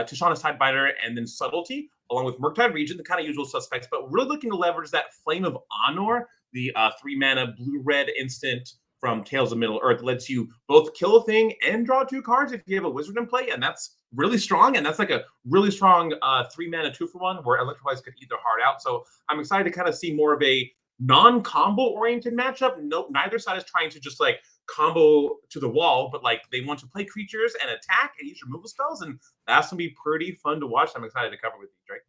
Tishana's Tidebinder, and then Subtlety, along with Murktide Regent, the kind of usual suspects, but really looking to leverage that Flame of Honor, the 3-mana blue-red instant from Tales of Middle-earth. Lets you both kill a thing and draw 2 cards if you have a wizard in play, and that's really strong, and that's like a really strong 3-mana 2-for-1 where Electrolyze could eat their heart out. So I'm excited to kind of see more of a non-combo oriented matchup. No, neither side is trying to just like combo to the wall, but like they want to play creatures and attack and use removal spells, and that's gonna be pretty fun to watch. I'm excited to cover with you, Drake.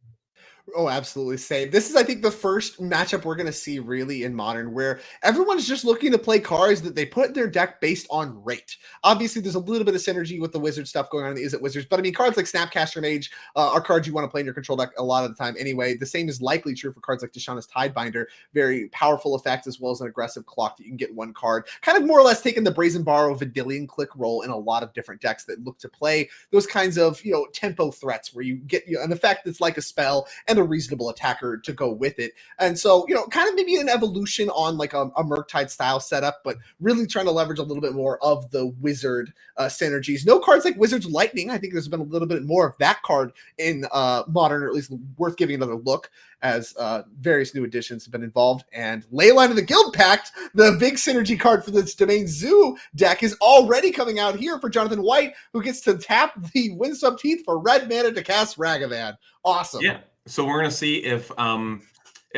Oh, absolutely. Same. This is, I think, the first matchup we're going to see really in Modern where everyone's just looking to play cards that they put in their deck based on rate. Obviously, there's a little bit of synergy with the wizard stuff going on in the Izzet Wizards, but I mean, cards like Snapcaster Mage are cards you want to play in your control deck a lot of the time anyway. The same is likely true for cards like Tishana's Tidebinder. Very powerful effects as well as an aggressive clock that you can get 1 card. Kind of more or less taking the Brazen Borrow Vidillion click role in a lot of different decks that look to play those kinds of, tempo threats where you get an effect that's like a spell and a reasonable attacker to go with it. And so, kind of maybe an evolution on like a Murktide style setup, but really trying to leverage a little bit more of the wizard synergies. No cards like Wizard's Lightning. I think there's been a little bit more of that card in Modern, or at least worth giving another look as various new additions have been involved. And Leyline of the Guild Pact, the big synergy card for this Domain Zoo deck, is already coming out here for Jonathan White, who gets to tap the Windswept Heath for red mana to cast Ragavan. Awesome. Yeah. So we're gonna see if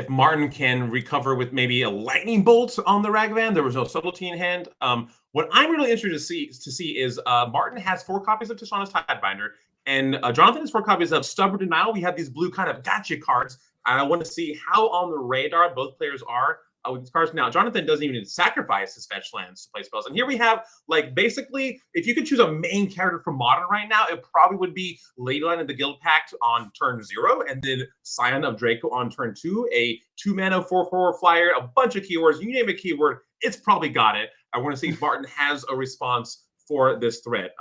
Martin can recover with maybe a lightning bolt on the Ragavan. There was no subtlety in hand. What I'm really interested to see is Martin has 4 copies of Tishana's Tidebinder, and Jonathan has 4 copies of Stubborn Denial. We have these blue kind of gotcha cards, and I want to see how on the radar both players are with these cards. Now, Jonathan doesn't even sacrifice his fetch lands to play spells. And here we have, like, basically, if you could choose a main character for Modern right now, it probably would be Leyline of the Guild Pact on turn 0, and then Scion of Draco on turn 2, a 2-mana 4/4 flyer, a bunch of keywords. You name a keyword, it's probably got it. I want to see if Martin has a response for this threat.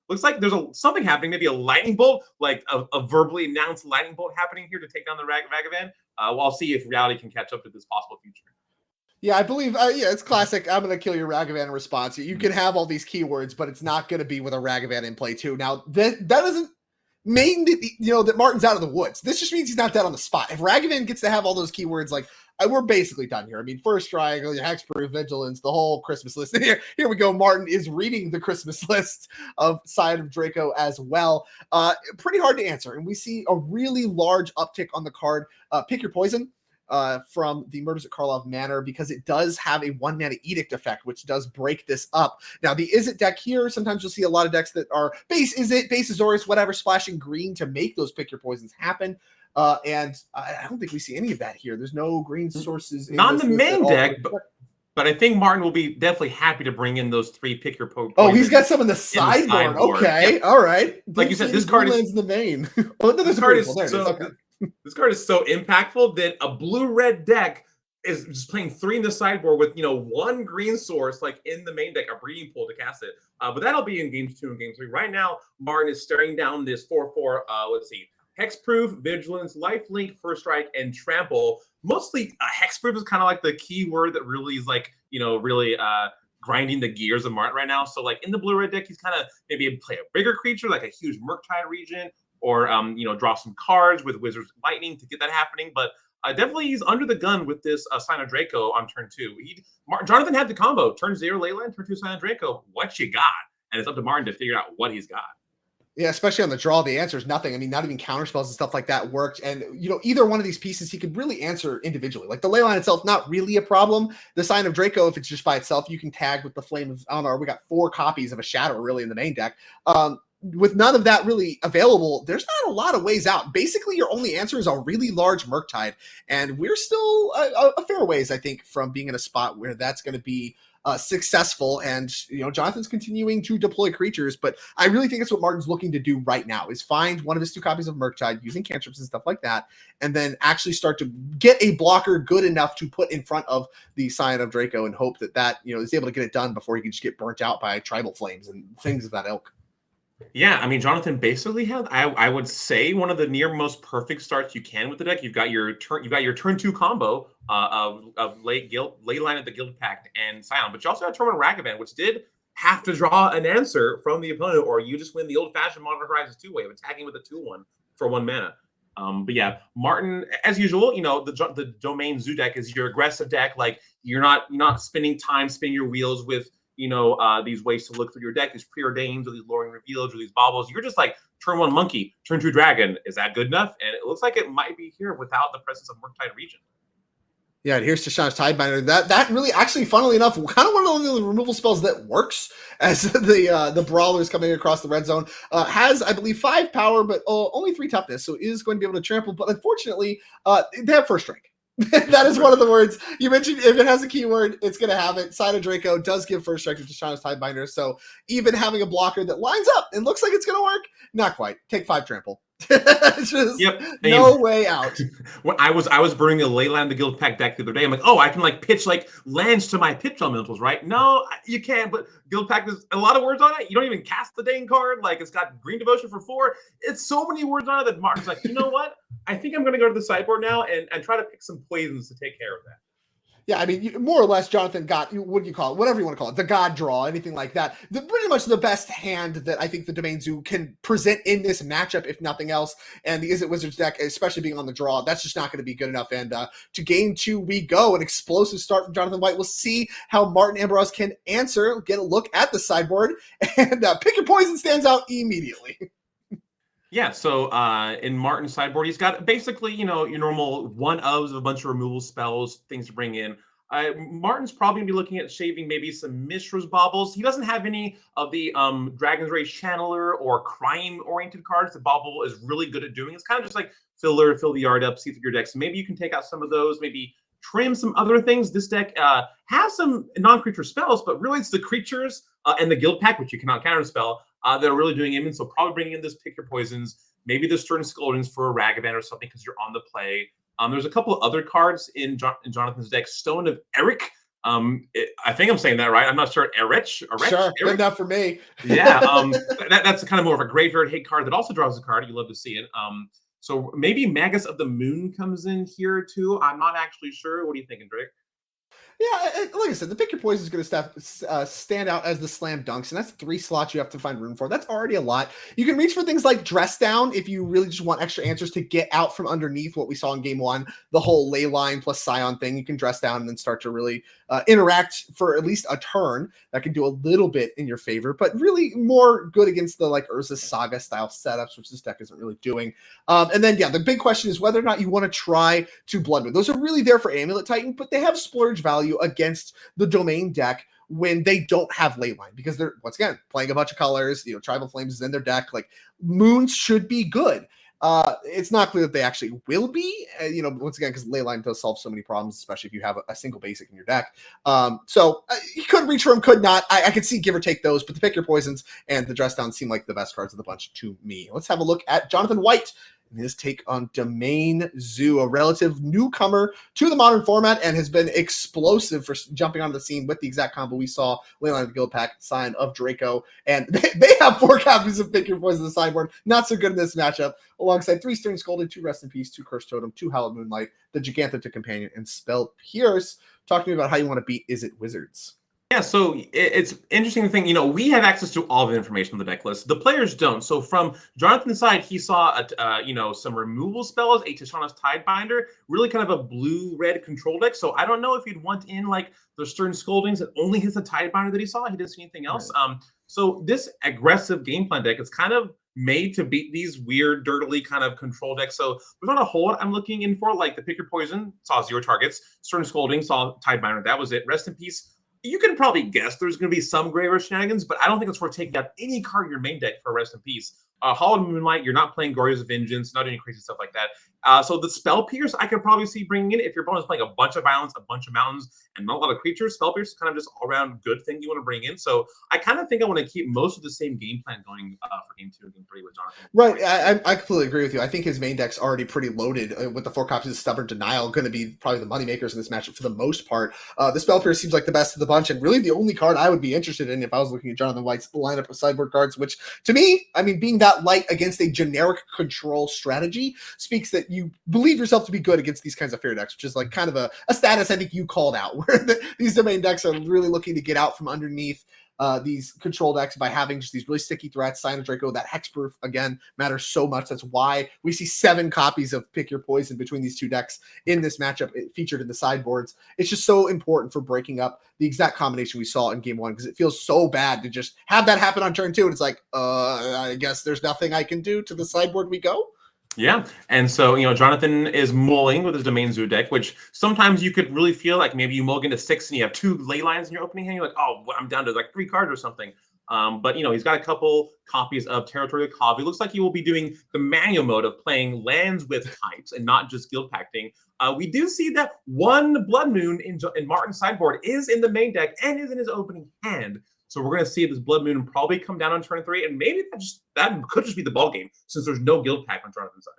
Looks like there's something happening, maybe a lightning bolt, like a verbally announced lightning bolt happening here to take down the Ragavan. I'll see if reality can catch up to this possible future. Yeah, I believe, it's classic. I'm going to kill your Ragavan in response. You can have all these keywords, but it's not going to be with a Ragavan in play too. Now, that doesn't mean that, that Martin's out of the woods. This just means he's not dead on the spot. If Ragavan gets to have all those keywords, like, we're basically done here. I mean, First Strike, Hexproof, Vigilance, the whole Christmas list. And here we go. Martin is reading the Christmas list of Side of Draco as well. Pretty hard to answer. And we see a really large uptick on the card. Pick Your Poison. From the Murders at Karlov Manor, because it does have a 1-mana Edict effect, which does break this up. Now, the Izzet deck here, sometimes you'll see a lot of decks that are base Izzet, base Azorius, whatever, splashing green to make those Pick Your Poisons happen. And I don't think we see any of that here. There's no green sources. Not in the main deck, but I think Martin will be definitely happy to bring in those 3 Pick Your Poisons. Oh, he's got some in the sideboard. Okay, yeah. All right. Like you said, this card is in the main. Oh, no, this card is This card is so impactful that a blue-red deck is just playing 3 in the sideboard with 1 green source, like in the main deck, a breeding pool to cast it. But that'll be in games 2 and game 3. Right now, Martin is staring down this 4/4. Let's see, Hexproof, Vigilance, Lifelink, First Strike, and Trample. Mostly, Hexproof is kind of like the key word that really is like really grinding the gears of Martin right now. So like in the blue-red deck, he's kind of maybe able to play a bigger creature like a huge Murktide Regent. Or, draw some cards with Wizard's Lightning to get that happening. But definitely he's under the gun with this Sign of Draco on turn 2. Jonathan had the combo. Turn 0, Leyline. Turn 2, Sign of Draco. What you got? And it's up to Martin to figure out what he's got. Yeah, especially on the draw, the answer is nothing. I mean, not even counterspells and stuff like that worked. And, either one of these pieces he could really answer individually. Like the Leyline itself, not really a problem. The Sign of Draco, if it's just by itself, you can tag with the Flame of Honor. We got 4 copies of a Shadow really in the main deck. With none of that really available, there's not a lot of ways out. Basically, your only answer is a really large Murktide, and we're still a fair ways, I think, from being in a spot where that's going to be successful. And, Jonathon's continuing to deploy creatures, but I really think it's what Martin's looking to do right now is find one of his 2 copies of Murktide using cantrips and stuff like that, and then actually start to get a blocker good enough to put in front of the Scion of Draco and hope that is able to get it done before he can just get burnt out by Tribal Flames and things of that ilk. Yeah, I mean, Jonathon basically had, I would say, one of the near most perfect starts you can with the deck. You've got your turn 2 combo of Leyline of the Guild Pact and Scion, but you also had turn 1 Ragavan, which did have to draw an answer from the opponent, or you just win the old-fashioned Modern Horizons 2 way of attacking with a 2/1 for 1 mana. But yeah, Martin, as usual, the Domain Zoo deck is your aggressive deck. Like you're not spending your wheels with these ways to look through your deck, these preordains or these lowering reveals or these baubles. You're just like turn 1 monkey, turn 2 dragon. Is that good enough? And it looks like it might be here without the presence of Murktide Region. Yeah, and here's Tashawn's Tidebinder. That really, actually, funnily enough, kind of one of the removal spells that works as the brawlers coming across the red zone. Has, I believe, 5 power, but only 3 toughness, so is going to be able to trample. But unfortunately, they have first strike. That is one of the words you mentioned. If it has a keyword, it's going to have it. Scion of Draco does give first strike to Tashawn's Tidebinder, so even having a blocker that lines up and looks like it's going to work, not quite. Take 5 trample. Just no way out. When I was bringing a Leyline the Guild Pack deck the other day, I'm like, oh, I can pitch lands to my pitch elementals, right? No, you can't. But Guild Pack has a lot of words on it. You don't even cast the dang card. It's got Green Devotion for 4. It's so many words on it that Martin's like, you know what? I think I'm going to go to the sideboard now and try to pick some poisons to take care of that. Yeah, I mean, more or less, Jonathon got, what do you call it? Whatever you want to call it. The God Draw, anything like that. Pretty much the best hand that I think the Domain Zoo can present in this matchup, if nothing else. And the Izzet Wizards deck, especially being on the draw, that's just not going to be good enough. And to game 2, we go. An explosive start from Jonathon White. We'll see how Martin Ambroz can answer, get a look at the sideboard, and Pick Your Poison stands out immediately. Yeah, so in Martin's sideboard, he's got basically, your normal one-ofs of a bunch of removal spells, things to bring in. Martin's probably going to be looking at shaving maybe some Mishra's Baubles. He doesn't have any of the Dragon's Rage Channeler or crime-oriented cards that Bauble is really good at doing. It's kind of just like fill the yard up, see through your deck. So maybe you can take out some of those, maybe trim some other things. This deck has some non-creature spells, but really it's the creatures and the Guild Pack, which you cannot counterspell, that are really doing it. So probably bringing in this Pick Your Poisons, maybe the Stern Scoldings for a Ragavan or something because you're on the play. There's a couple of other cards in Jonathon's deck. Stone of Eric. I think I'm saying that right. I'm not sure. Erich? Sure, Eric? good enough for me. Yeah, that's kind of more of a graveyard hate card that also draws a card. You love to see it. So maybe Magus of the Moon comes in here too. I'm not actually sure. What are you thinking, Drake? Yeah, like I said, the Pick Your Poison is going to stand out as the slam dunks, and that's 3 slots you have to find room for. That's already a lot. You can reach for things like Dress Down if you really just want extra answers to get out from underneath what we saw in game 1, the whole Leyline plus Scion thing. You can Dress Down and then start to really interact for at least a turn. That can do a little bit in your favor, but really more good against the Urza Saga style setups, which this deck isn't really doing. And then, yeah, the big question is whether or not you want to try to Bloodmoon. Those are really there for Amulet Titan, but they have splurge value against the Domain deck when they don't have Leyline, because they're, once again, playing a bunch of colors. Tribal Flames is in their deck. Moons should be good. It's not clear that they actually will be, once again, because Leyline does solve so many problems, especially if you have a single basic in your deck. So you could reach for them, could not. I could see give or take those, but the Pick Your Poisons and the Dress Down seem like the best cards of the bunch to me. Let's have a look at Jonathon White and his take on Domain Zoo, a relative newcomer to the modern format and has been explosive for jumping onto the scene with the exact combo we saw. Leyline of the Guild Pack, Scion of Draco, and they have 4 copies of Pick Your Poison on the sideboard. Not so good in this matchup, alongside 3 Stern Scolding, 2 Rest in Peace, 2 Cursed Totem, 2 Hallowed Moonlight, the Gigantha Companion, and Spell Pierce. Talk to me about how you want to beat Izzet Wizards. Yeah, so it's interesting to think, we have access to all the information on the deck list. The players don't. So from Jonathon's side, he saw, some removal spells, a Tashawn's Tidebinder, really kind of a blue-red control deck. So I don't know if you'd want in the Stern Scoldings that only hits the Tidebinder that he saw. He didn't see anything else. Right. So this aggressive game plan deck is kind of made to beat these weird, dirtily kind of control decks. So there's not a whole lot I'm looking in for. The Pick Your Poison saw 0 targets. Stern Scolding saw Tidebinder. That was it. Rest in Peace. You can probably guess there's going to be some graveyard shenanigans, but I don't think it's worth taking out any card in your main deck for Rest in Peace. Hallowed Moonlight, you're not playing Glorious Vengeance, not any crazy stuff like that. So the Spell Pierce, I could probably see bringing in if your opponent's playing a bunch of Islands, a bunch of Mountains, and not a lot of creatures. Spell Pierce is kind of just all-around good thing you want to bring in. So I kind of think I want to keep most of the same game plan going for Game 2 and Game 3 with Jonathon. Right, I completely agree with you. I think his main deck's already pretty loaded with the 4 copies of Stubborn Denial, going to be probably the moneymakers in this matchup for the most part. The Spell Pierce seems like the best of the bunch, and really the only card I would be interested in if I was looking at Jonathan White's lineup of sideboard cards, which to me, I mean, being that light against a generic control strategy speaks that you believe yourself to be good against these kinds of fair decks, which is like kind of a status I think you called out, where these domain decks are really looking to get out from underneath these control decks by having just these really sticky threats. Silent Draco, that hexproof, again, matters so much. That's why we see 7 copies of Pick Your Poison between these 2 decks in this matchup featured in the sideboards. It's just so important for breaking up the exact combination we saw in Game 1, because it feels so bad to just have that happen on turn 2, and it's like, I guess there's nothing I can do. To the sideboard we go. Yeah, and so, Jonathon is mulling with his Domain Zoo deck, which sometimes you could really feel like maybe you mulligan to 6 and you have 2 ley lines in your opening hand. You're like, oh, I'm down to like 3 cards or something. But, he's got a couple copies of Territorial Cov. It looks like he will be doing the manual mode of playing lands with types and not just guild pacting. We do see that 1 Blood Moon in Martin's sideboard is in the main deck and is in his opening hand. So we're going to see this Blood Moon probably come down on turn 3, and maybe that could just be the ball game since there's no guild pack on Jonathan's side.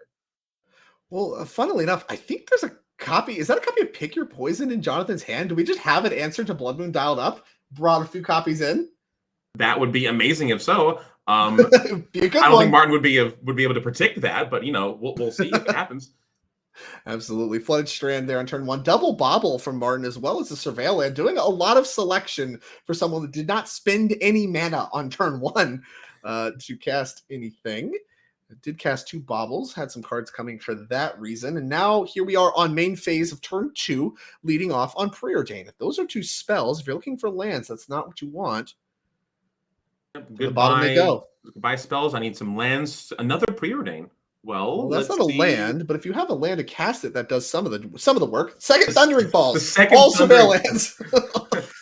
Well, funnily enough, I think there's a copy. Is that a copy of Pick Your Poison in Jonathan's hand? Do we just have an answer to Blood Moon dialed up? Brought a few copies in? That would be amazing if so. Be a good I don't one. think Martin would be able to predict that, but we'll see if it happens. Absolutely. Flooded Strand there on turn 1. Double Bobble from Martin, as well as the Surveil Land, doing a lot of selection for someone that did not spend any mana on turn 1 to cast anything. Did cast 2 Bobbles, had some cards coming for that reason. And now here we are on main phase of turn 2, leading off on Preordain. If those are 2 spells, if you're looking for lands, that's not what you want. Goodbye, the bottom they go. Goodbye spells. I need some lands. Another Preordain. Well, that's not see. a land, but if you have a land to cast it, that does some of the work. Second Thundering Balls. The second all Surveil Lands.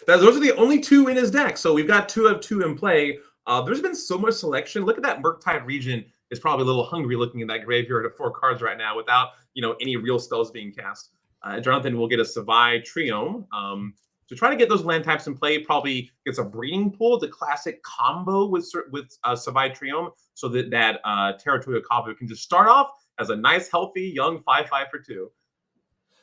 Those are the only 2 in his deck. So we've got 2 of 2 in play. There's been so much selection. Look at that Murktide region. Is probably a little hungry looking in that graveyard of 4 cards right now without any real spells being cast. Jonathan will get a Savai Triome. To try to get those land types in play, probably gets a Breeding Pool, the classic combo with Savai Triome, so that Territorial Cov can just start off as a nice, healthy, young 5/5 for 2.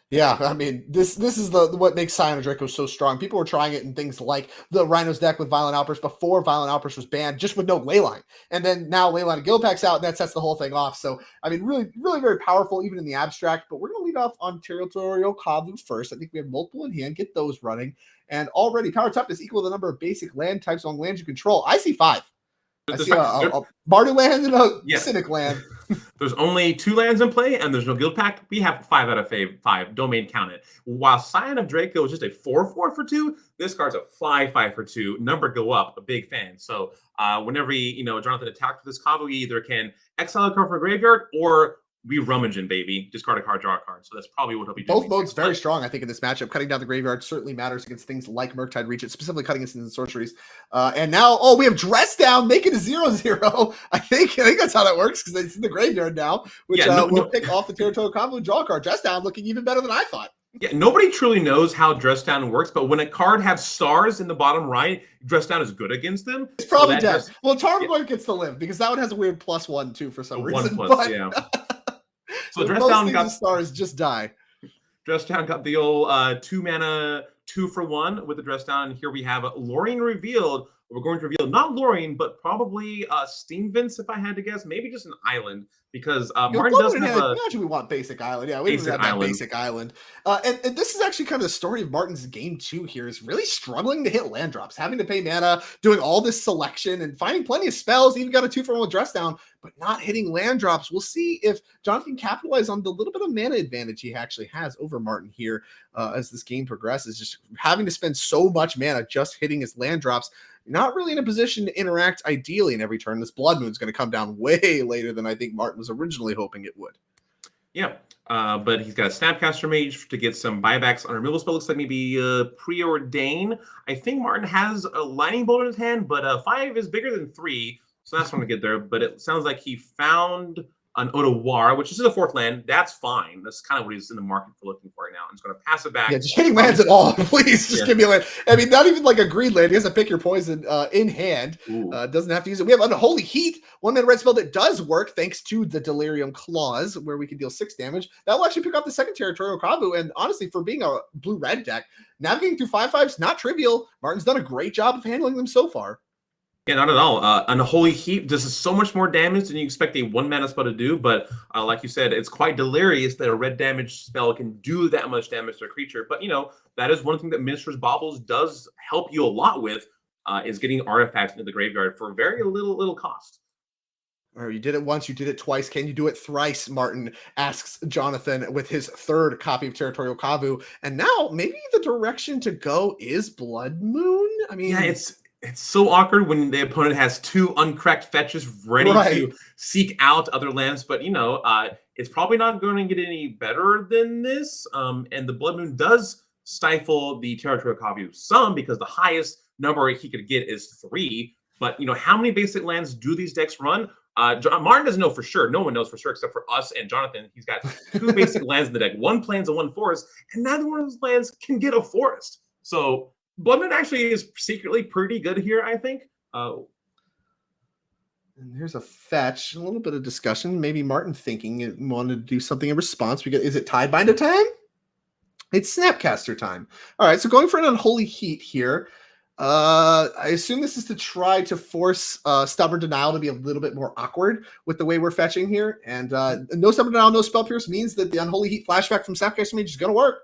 Yeah, I mean, this is what makes Silent Draco so strong. People were trying it in things like the Rhinos deck with Violent Outburst before Violent Outburst was banned, just with no Leyline. And then now Leyline and Guild Pack's out, and that sets the whole thing off. So, I mean, really, really very powerful, even in the abstract. But we're going to lead off on Territorial Kavu first. I think we have multiple in hand. Get those running. And already, Power Toughness equal the number of basic land types on lands you control. I see 5. I see a Bardu land and a Simic land. There's only 2 lands in play, and there's no guild pack. We have 5 out of 5. Domain counted. While Scion of Draco is just a 4/4 for 2, this card's a 5/5 for 2. Number go up. A big fan. So whenever Jonathan attacks with this combo, we either can exile a card for graveyard or we rummaging, baby. Discard a card, draw a card. So that's probably what he'll be doing. Both modes very strong, I think, in this matchup. Cutting down the graveyard certainly matters against things like Murktide Regent, specifically cutting against the sorceries. And now, we have Dress Down, make it a 0/0. I think that's how that works, because it's in the graveyard now, which will pick off the Territorial Convo draw card. Dress Down looking even better than I thought. Yeah, nobody truly knows how Dress Down works, but when a card has stars in the bottom right, Dress Down is good against them. It's probably dead. Tarmogoyf gets to live, because that one has a weird +1 too for some reason. 1+, yeah. So Dress Down got stars just die. Dress Down got the old 2 mana 2-for-1 with the Dress Down. Here we have Lorien revealed. We're going to reveal not Lorien, but probably Steam Vince, if I had to guess. Maybe just an island, because Martin doesn't have a... Imagine we want basic island. Yeah, we didn't have that basic island. And this is actually kind of the story of Martin's game 2 here, is really struggling to hit land drops, having to pay mana, doing all this selection, and finding plenty of spells, even got a 2-for-1 Dress Down, but not hitting land drops. We'll see if Jonathan can capitalize on the little bit of mana advantage he actually has over Martin here as this game progresses, just having to spend so much mana just hitting his land drops. Not really in a position to interact ideally in every turn. This Blood Moon's going to come down way later than I think Martin was originally hoping it would. Yeah, but he's got a Snapcaster Mage to get some buybacks on a removal spell. Looks like maybe Preordain. I think Martin has a Lightning Bolt in his hand, but 5 is bigger than 3, so that's going to get there. But it sounds like he found an Otawara, which is a 4th land. That's fine. That's kind of what he's in the market for looking for right now. I'm just going to pass it back. Yeah, just hitting lands at all. Please, just give me a land. I mean, not even like a green land. He has to pick your poison in hand. Doesn't have to use it. We have Unholy Heat, 1-mana red spell that does work thanks to the Delirium Clause, where we can deal 6 damage. That will actually pick up the 2nd Territorial Kavu. And honestly, for being a blue-red deck, navigating through 5/5s, not trivial. Martin's done a great job of handling them so far. Yeah, not at all. Unholy Heat does so much more damage than you expect a 1-mana spell to do, but like you said, it's quite delirious that a red damage spell can do that much damage to a creature. But, that is one thing that Minister's Baubles does help you a lot with, is getting artifacts into the graveyard for very little cost. Or you did it once, you did it twice. Can you do it thrice? Martin asks Jonathon with his 3rd copy of Territorial Kavu. And now maybe the direction to go is Blood Moon. I mean, yeah, it's so awkward when the opponent has 2 uncracked fetches ready to seek out other lands, but it's probably not going to get any better than this. And the Blood Moon does stifle the Territorial Kavu some, because the highest number he could get is 3. But how many basic lands do these decks run? Martin doesn't know for sure. No one knows for sure except for us and Jonathon. He's got 2 basic lands in the deck, 1 plains and 1 forest, and neither one of those lands can get a forest. So Blood Moon actually is secretly pretty good here, I think. And here's a fetch. A little bit of discussion. Maybe Martin thinking it wanted to do something in response. Is it Tidebinder time? It's Snapcaster time. All right, so going for an Unholy Heat here. I assume this is to try to force Stubborn Denial to be a little bit more awkward with the way we're fetching here. And no Stubborn Denial, no Spell Pierce means that the Unholy Heat flashback from Snapcaster Mage is going to work.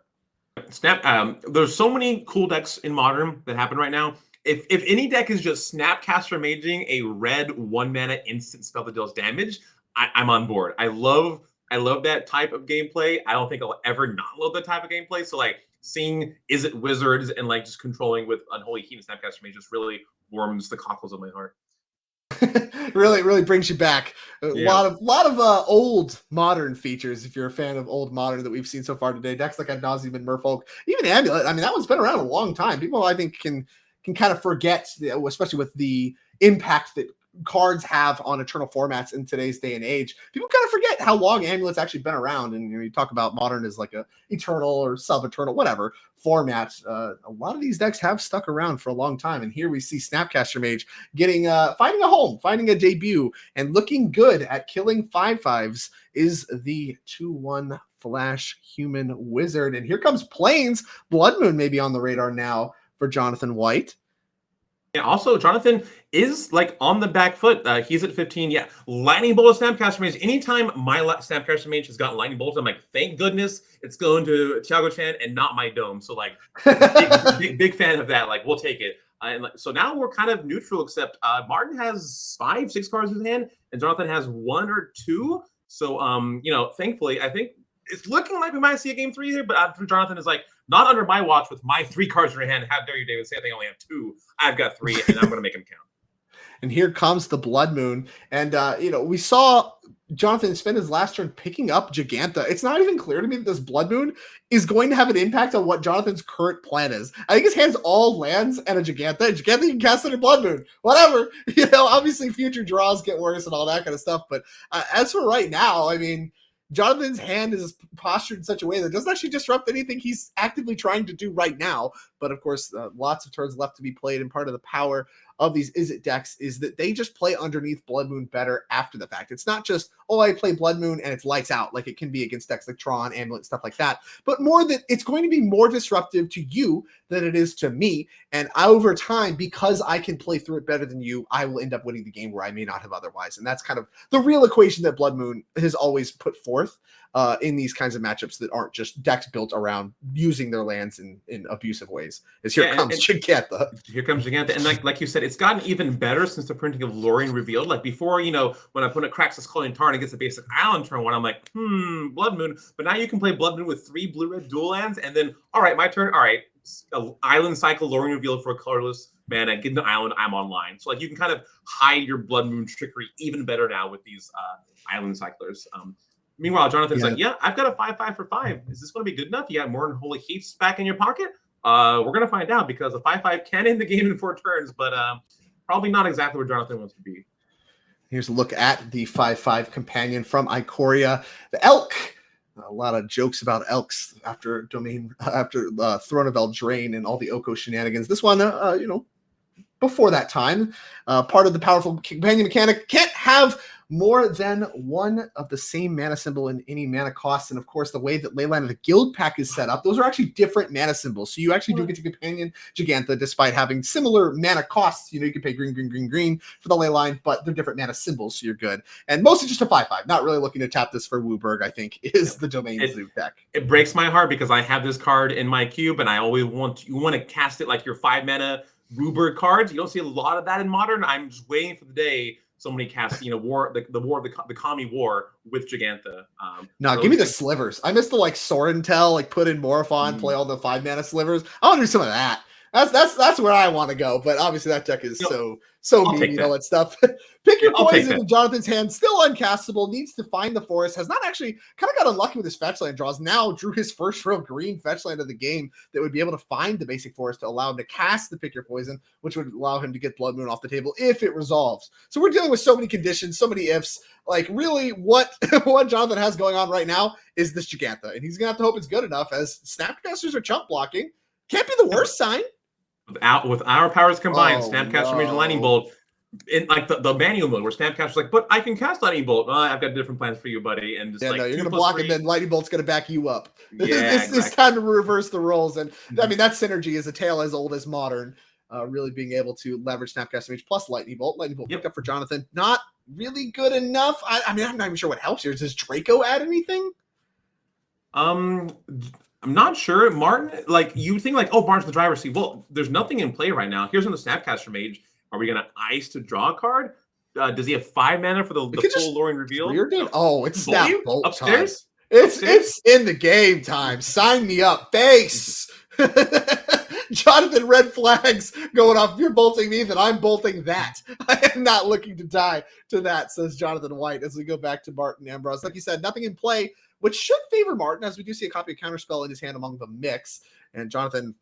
There's so many cool decks in Modern that happen right now. If any deck is just Snapcaster Maging a red 1-mana instant spell that deals damage, I'm on board. I love that type of gameplay. I don't think I'll ever not love that type of gameplay. So seeing Izzet Wizards and just controlling with Unholy Heat and Snapcaster Mage just really warms the cockles of my heart. really brings you back. A lot of old Modern features, if you're a fan of old Modern that we've seen so far today. Decks like Nauseam and Merfolk, even Amulet. I mean, that one's been around a long time. People, I think, can kind of forget, especially with the impact that cards have on Eternal formats in today's day and age. People kind of forget how long Amulet's actually been around. And you talk about Modern as like a Eternal or sub-Eternal, whatever format. A lot of these decks have stuck around for a long time. And here we see Snapcaster Mage getting finding a home, finding a debut, and looking good at killing 5/5s is the 2/1 Flash Human Wizard. And here comes Plains. Blood Moon may be on the radar now for Jonathon White. Yeah, also, Jonathon is on the back foot. He's at 15. Yeah, Lightning Bolt of Snapcaster Mage. Anytime my Snapcaster Mage has gotten Lightning Bolt, I'm like, thank goodness it's going to Tiago-chan and not my dome. So, big fan of that. We'll take it. So now we're kind of neutral, except Martin has 5-6 cards in his hand, and Jonathon has 1 or 2. So, thankfully, I think it's looking like we might see a game 3 here, but Jonathon is not under my watch with my 3 cards in your hand. How dare you, David, say I think I only have 2. I've got 3, and I'm going to make them count. And here comes the Blood Moon. And, we saw Jonathon spend his last turn picking up Giganta. It's not even clear to me that this Blood Moon is going to have an impact on what Jonathon's current plan is. I think his hand's all lands and a Giganta. And Giganta can cast under Blood Moon. Whatever. Obviously future draws get worse and all that kind of stuff. But as for right now, I mean, Jonathon's hand is postured in such a way that doesn't actually disrupt anything he's actively trying to do right now. But of course, lots of turns left to be played, and part of the power of these Izzet decks is that they just play underneath Blood Moon better after the fact. It's not just, I play Blood Moon and it's lights out, like it can be against decks like Tron, Amulet, stuff like that, but more that it's going to be more disruptive to you than it is to me. And over time, because I can play through it better than you, I will end up winning the game where I may not have otherwise. And that's kind of the real equation that Blood Moon has always put forth in these kinds of matchups that aren't just decks built around using their lands in abusive ways. Here comes Giganta. Here comes Giganta. And like you said, it's gotten even better since the printing of Lorien Revealed. Before, when an opponent cracks his Calling Tar and gets a basic island turn one, I'm like, Blood Moon. But now you can play Blood Moon with 3 blue-red dual lands, and then, all right, my turn. All right, island cycle, Lorien Revealed for a colorless mana, get an island, I'm online. So you can kind of hide your Blood Moon trickery even better now with these island cyclers. Meanwhile, Jonathan's I've got a 5/5 for 5. Is this going to be good enough? You got more than Holy Heaps back in your pocket? We're going to find out, because a 5/5 can end the game in 4 turns, but probably not exactly where Jonathon wants to be. Here's a look at the 5/5 companion from Ikoria, the Elk. A lot of jokes about elks after Throne of Eldraine and all the Oko shenanigans. This one, before that time, part of the powerful companion mechanic, can't have more than one of the same mana symbol in any mana cost. And of course, the way that Leyline of the Guild pack is set up, those are actually different mana symbols. So you actually do get to companion Gigantha despite having similar mana costs. You can pay green for the Leyline, but they're different mana symbols, so you're good. And mostly just a 5/5, not really looking to tap this for Wooburg, I think, is the Domain Zoo deck. It breaks my heart because I have this card in my cube and I always want to cast it like your 5 mana Wooburg cards. You don't see a lot of that in Modern. I'm just waiting for the day somebody casts, the Kami War with Gigantha. Give me the slivers. I miss the Sword and Tell, put in Morophon, play all the 5 mana slivers. I want to do some of that. That's where I want to go. But obviously that deck is so mean, all that stuff. Pick your poison in Jonathan's hand, still uncastable, needs to find the forest, has not actually kind of got unlucky with his fetchland draws. Now drew his first real green fetchland of the game that would be able to find the basic forest to allow him to cast the Pick Your Poison, which would allow him to get Blood Moon off the table if it resolves. So we're dealing with so many conditions, so many ifs. Really what Jonathan has going on right now is this Gigantha, and he's gonna have to hope it's good enough, as Snapcasters are chump blocking. Can't be the worst sign. With our powers combined, Snapcaster Mage and Lightning Bolt, in the manual mode where Snapcaster's but I can cast Lightning Bolt. I've got different plans for you, buddy. And just you're gonna block 3. And then Lightning Bolt's gonna back you up. Yeah, it's time to reverse the roles. And I mean, that synergy is a tale as old as Modern. Really being able to leverage Snapcaster Mage plus Lightning Bolt. Lightning Bolt picked up for Jonathan. Not really good enough. I mean, I'm not even sure what helps here. Does Draco add anything? I'm not sure. Martin, you think Martin's the driver's seat. Well, there's nothing in play right now. Here's on the Snapcaster Mage. Are we gonna ice to draw a card? Does he have 5 mana for the full Luring Reveal? It's Snap Bolt upstairs. It's in the game time. Sign me up, face. Jonathan, red flags going off. If you're bolting me, then I'm bolting that. I am not looking to die to that, says Jonathan White, as we go back to Martin Ambroz. Like you said, nothing in play, which should favor Martin, as we do see a copy of Counterspell in his hand among the mix. And Jonathan,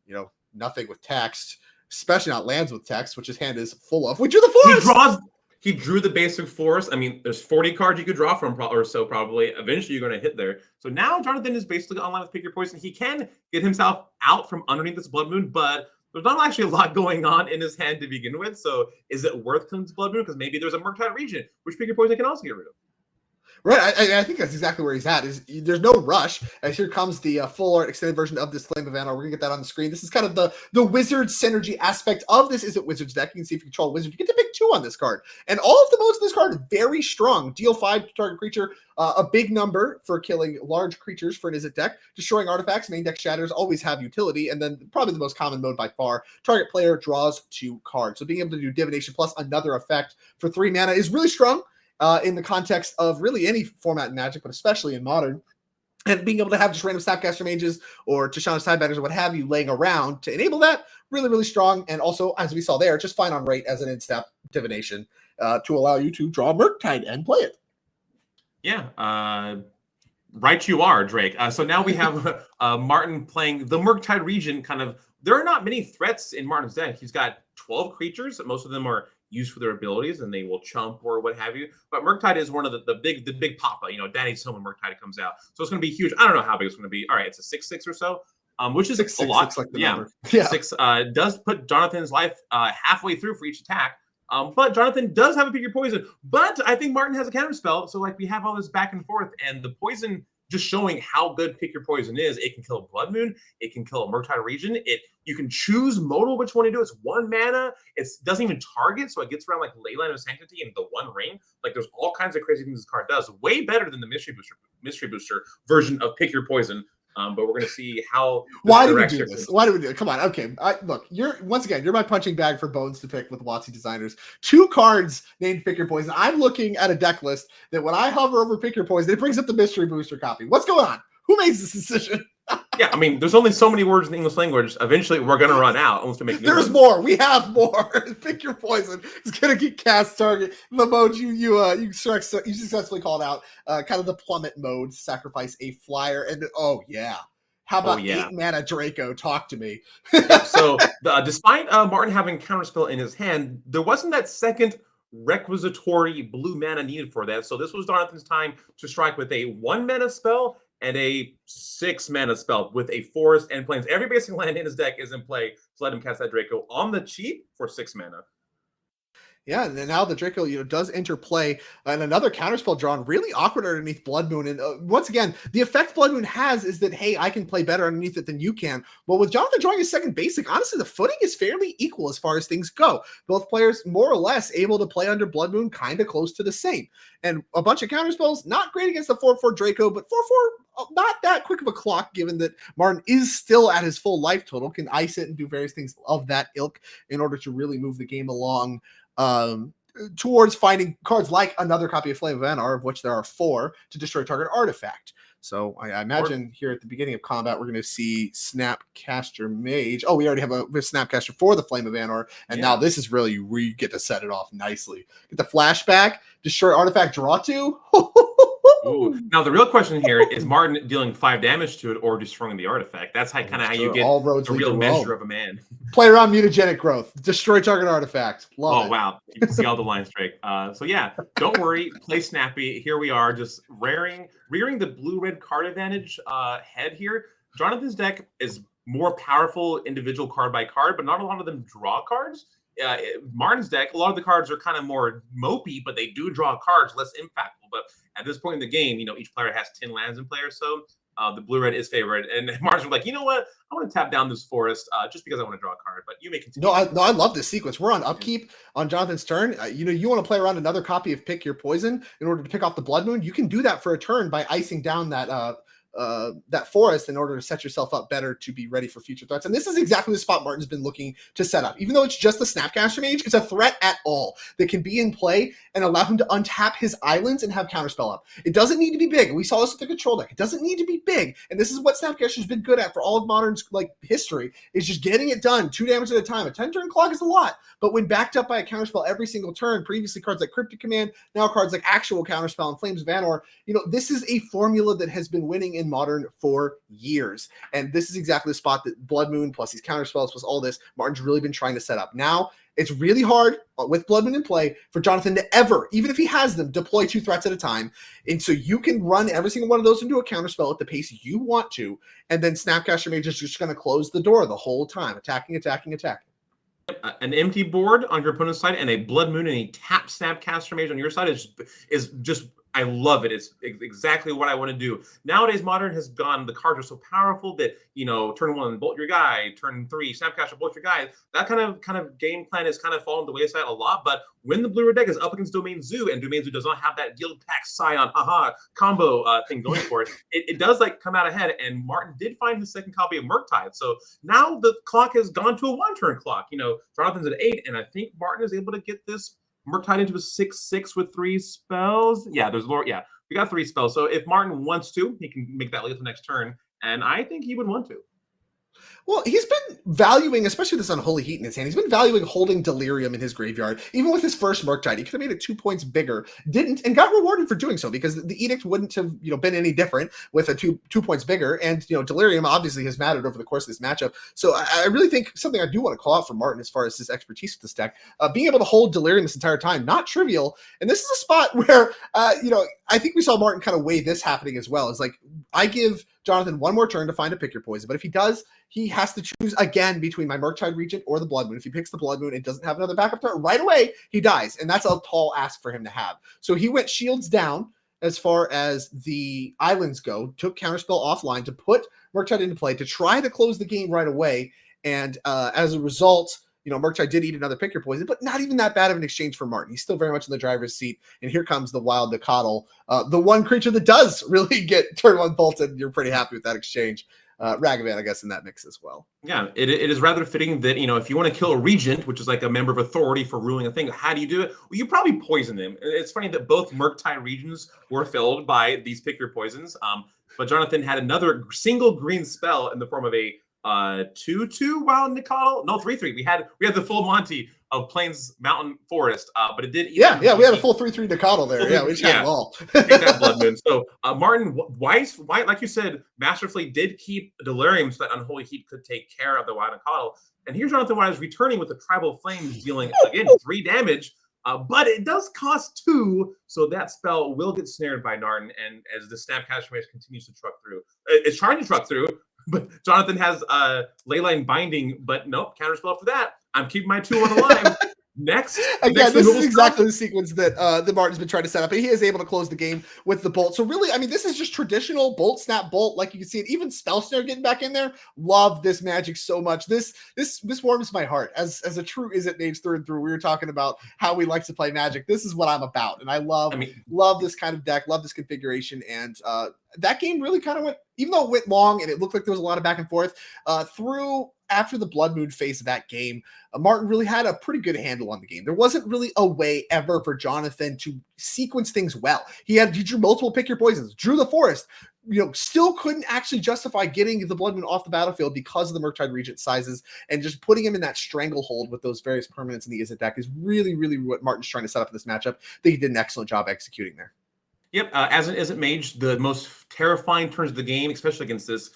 nothing with text, especially not lands with text, which his hand is full of. We drew the forest! He drew the basic forest. I mean, there's 40 cards you could draw from, or so probably. Eventually, you're going to hit there. So now Jonathan is basically online with Pick Your Poison. He can get himself out from underneath this Blood Moon, but there's not actually a lot going on in his hand to begin with. So is it worth killing this Blood Moon? Because maybe there's a Murktide region, which Pick Your Poison can also get rid of. Right, I think that's exactly where he's at. There's no rush. As here comes the full art extended version of this Flame of Anarch. We're gonna get that on the screen. This is kind of the wizard synergy aspect of this. Izzet Wizards deck. You can see if you control wizard, you get to pick 2 on this card, and all of the modes of this card are very strong. Deal 5 to target creature, a big number for killing large creatures for an Izzet deck. Destroying artifacts, main deck shatters always have utility, and then probably the most common mode by far. Target player draws 2 cards. So being able to do divination plus another effect for 3 mana is really strong. In the context of really any format in Magic, but especially in Modern. And being able to have just random Snapcaster Mages or Tishana's Tidebinders or what have you laying around to enable that, really, really strong. And also, as we saw there, just fine on rate as an in-step divination to allow you to draw Murktide and play it. Yeah, right you are, Drake. So now we have Martin playing the Murktide region. There are not many threats in Martin's deck. He's got 12 creatures. Most of them are used for their abilities, and they will chump or what have you. But Murktide is one of the big papa. Daddy's home when Murktide comes out. So it's going to be huge. I don't know how big it's going to be. All right, it's a 6/6 or so, which is a lot. Yeah. 6 does put Jonathan's life halfway through for each attack. But Jonathan does have a Pick Your Poison. But I think Martin has a counter spell. So we have all this back and forth, and the poison just showing how good Pick Your Poison is. It can kill a Blood Moon. It can kill a Murktide region. You can choose modal which one to do. It's 1 mana. It doesn't even target, so it gets around Leyline of Sanctity and the 1 ring. There's all kinds of crazy things this card does. Way better than the Mystery Booster version of Pick Your Poison. But we're going to see how. Why do we do this? Why do we do it? Come on. Okay. Look, you're my punching bag for bones to pick with WotC designers. 2 cards named Pick Your Poison. I'm looking at a deck list that when I hover over Pick Your Poison, it brings up the Mystery Booster copy. What's going on? Who makes this decision? Yeah, I mean, there's only so many words in the English language. Eventually, we're going to run out. Almost to make There's more. We have more. Pick Your Poison is going to get cast target. The mode you successfully called out, kind of the plummet mode, sacrifice a flyer, and oh yeah. How about 8 mana Draco? Talk to me. So despite Martin having Counterspell in his hand, there wasn't that second requisitory blue mana needed for that. So this was Jonathan's time to strike with a 1 mana spell and a 6 mana spell with a forest and plains. Every basic land in his deck is in play to let him cast that Draco on the cheap for 6 mana. Yeah, and then now the Draco, does interplay, and another counterspell drawn, really awkward underneath Blood Moon. And once again, the effect Blood Moon has is that, hey, I can play better underneath it than you can. Well, with Jonathon drawing his second basic, honestly, the footing is fairly equal as far as things go. Both players more or less able to play under Blood Moon, kind of close to the same. And a bunch of counterspells, not great against the 4/4 Draco, but 4/4, not that quick of a clock, given that Martin is still at his full life total, can ice it and do various things of that ilk in order to really move the game along towards finding cards like another copy of Flame of Anar, of which there are 4, to destroy target artifact. So I imagine here at the beginning of combat, we're going to see Snapcaster Mage. Oh, we already have a Snapcaster for the Flame of Anar, and now this is really where you get to set it off nicely. Get the flashback, destroy artifact, draw 2. Ooh. Now the real question here is Martin dealing 5 damage to it or destroying the artifact. That's how you get all roads the real measure of a man. Play around mutagenic growth, destroy target artifact. Love it. Wow, you can see all the lines straight. So yeah, don't worry, play snappy. Here we are, just rearing the blue-red card advantage head here. Jonathan's deck is more powerful individual card by card, but not a lot of them draw cards. Martin's deck, a lot of the cards are kind of more mopey, but they do draw cards, less impactful. But at this point in the game, each player has 10 lands in play or so. The blue-red is favored. And Martin's like, you know what? I want to tap down this forest just because I want to draw a card. But you may continue. No, I love this sequence. We're on upkeep on Jonathan's turn. You want to play around another copy of Pick Your Poison in order to pick off the Blood Moon. You can do that for a turn by icing down that forest in order to set yourself up better to be ready for future threats. And this is exactly the spot Martin's been looking to set up. Even though it's just the Snapcaster Mage, it's a threat at all that can be in play and allow him to untap his islands and have counterspell up. It doesn't need to be big. We saw this with the control deck. It doesn't need to be big. And this is what Snapcaster's been good at for all of Modern's history, is just getting it done 2 damage at a time. A 10-turn clock is a lot, but when backed up by a counterspell every single turn, previously cards like Cryptic Command, now cards like Actual Counterspell and Flames of Anor, this is a formula that has been winning in Modern for years. And this is exactly the spot that Blood Moon plus these counterspells plus all this, Martin's really been trying to set up. Now, it's really hard with Blood Moon in play for Jonathan to ever, even if he has them, deploy 2 threats at a time. And so you can run every single one of those into a counterspell at the pace you want to, and then Snapcaster Mage is just going to close the door the whole time, attacking. An empty board on your opponent's side and a Blood Moon and a tap Snapcaster Mage on your side is just I love it. It's exactly what I want to do. Nowadays, Modern has gone, the cards are so powerful that, turn 1, bolt your guy, turn 3, Snapcaster, bolt your guy. That kind of game plan has kind of fallen the wayside a lot. But when the blue-red deck is up against Domain Zoo, and Domain Zoo does not have that Guild Pack Scion, combo thing going for it, it does come out ahead. And Martin did find his second copy of Murktide. So now the clock has gone to a 1-turn clock. Jonathan's at 8, and I think Martin is able to get this Murktide into a 6/6 with 3 spells. Yeah, we got 3 spells. So if Martin wants to, he can make that lethal next turn, and I think he would want to. Well, he's been valuing, especially with this Unholy Heat in his hand, he's been valuing holding Delirium in his graveyard. Even with his first Murktide, he could have made it 2 points bigger, didn't, and got rewarded for doing so, because the Edict wouldn't have been any different with a 2 points bigger. And Delirium obviously has mattered over the course of this matchup. So I really think something I do want to call out for Martin as far as his expertise with this deck, being able to hold Delirium this entire time, not trivial. And this is a spot where I think we saw Martin kind of weigh this happening as well. It's I give Jonathan 1 more turn to find a Pick Your Poison, but if he does, he has to choose again between my Murktide Regent or the Blood Moon. If he picks the Blood Moon and doesn't have another backup turn, right away he dies, and that's a tall ask for him to have. So he went shields down as far as the islands go, took Counterspell offline to put Murktide into play to try to close the game right away, and as a result, Murktide did eat another Pick Your Poison, but not even that bad of an exchange for Martin. He's still very much in the driver's seat, and here comes the Wild Nicodle, the one creature that does really get turn 1 bolted. You're pretty happy with that exchange. Ragavan, I guess, in that mix as well. Yeah, it is rather fitting that, if you want to kill a regent, which is like a member of authority for ruling a thing, how do you do it? Well, you probably poison them. It's funny that both Murktide regions were filled by these Pick Your Poisons, but Jonathan had another single green spell in the form of a 2/2 Wild Nicodle. No, 3/3. We had the full Monty of Plains Mountain Forest, but it did. We had a full 3/3 Nicodle there. We just had it all. Take that Blood Moon. So Martin Weiss, like you said, masterfully did keep Delirium so that Unholy Heat could take care of the Wild Nicodle. And here's Jonathan Weiss returning with the Tribal Flames, dealing again 3 damage. but it does cost 2, so that spell will get snared by Narn. And as the Snapcaster Mace continues to truck through, it's trying to truck through, but Jonathon has Leyline Binding, but nope, counterspell for that. I'm keeping my 2 on the line. Next, again, this is exactly the sequence that the Martin's been trying to set up, and he is able to close the game with the bolt. So really, I mean, this is just traditional bolt, snap, bolt. Like you can see it, even spell snare getting back in there. Love this magic so much. This warms my heart as a true Izzet mage through and through. We were talking about how we like to play Magic. This is what I'm about, and I love this kind of deck. Love this configuration, and that game really kind of went, even though it went long and it looked like there was a lot of back and forth through. After the Blood Moon phase of that game, Martin really had a pretty good handle on the game. There wasn't really a way ever for Jonathon to sequence things well. He drew multiple pick your poisons, drew the forest, still couldn't actually justify getting the Blood Moon off the battlefield because of the Murktide Regent sizes, and just putting him in that stranglehold with those various permanents in the Izzet deck is really, really what Martin's trying to set up in this matchup. I think he did an excellent job executing there. Yep, as an Izzet mage, the most terrifying turns of the game, especially against this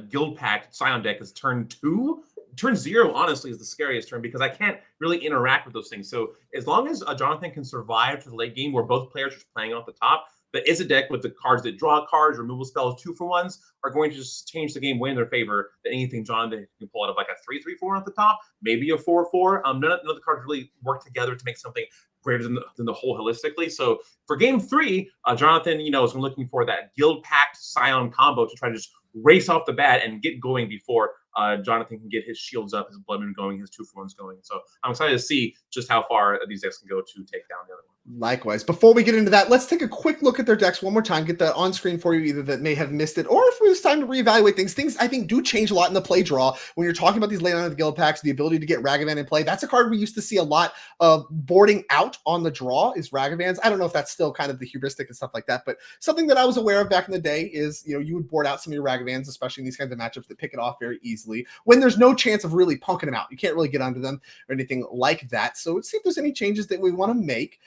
Guild Pact Scion deck, is turn 2. Turn 0, honestly, is the scariest turn because I can't really interact with those things. So as long as Jonathon can survive to the late game where both players are just playing off the top, the Izzet deck with the cards that draw cards, removal spells, 2-for-1s, are going to just change the game way in their favor than anything Jonathon can pull out of, like a 3-3-4 at the top, maybe a 4-4. None of the cards really work together to make something greater than the whole holistically. So for game 3, Jonathon, is looking for that Guild Pact Scion combo to try to just race off the bat and get going before Jonathon can get his shields up, his Blood Moon going, his 2-for-1s going. So I'm excited to see just how far these decks can go to take down the other one. Likewise. Before we get into that, let's take a quick look at their decks one more time, get that on screen for you, either that may have missed it, or if it's time to reevaluate things. Things I think do change a lot in the play draw when you're talking about these late on the Guild Packs, the ability to get Ragavan in play. That's a card we used to see a lot of boarding out on the draw is Ragavans. I don't know if that's still kind of the heuristic and stuff like that, but something that I was aware of back in the day is, you would board out some of your Ragavans, especially in these kinds of matchups that pick it off very easily when there's no chance of really punking them out. You can't really get onto them or anything like that. So let's see if there's any changes that we want to make.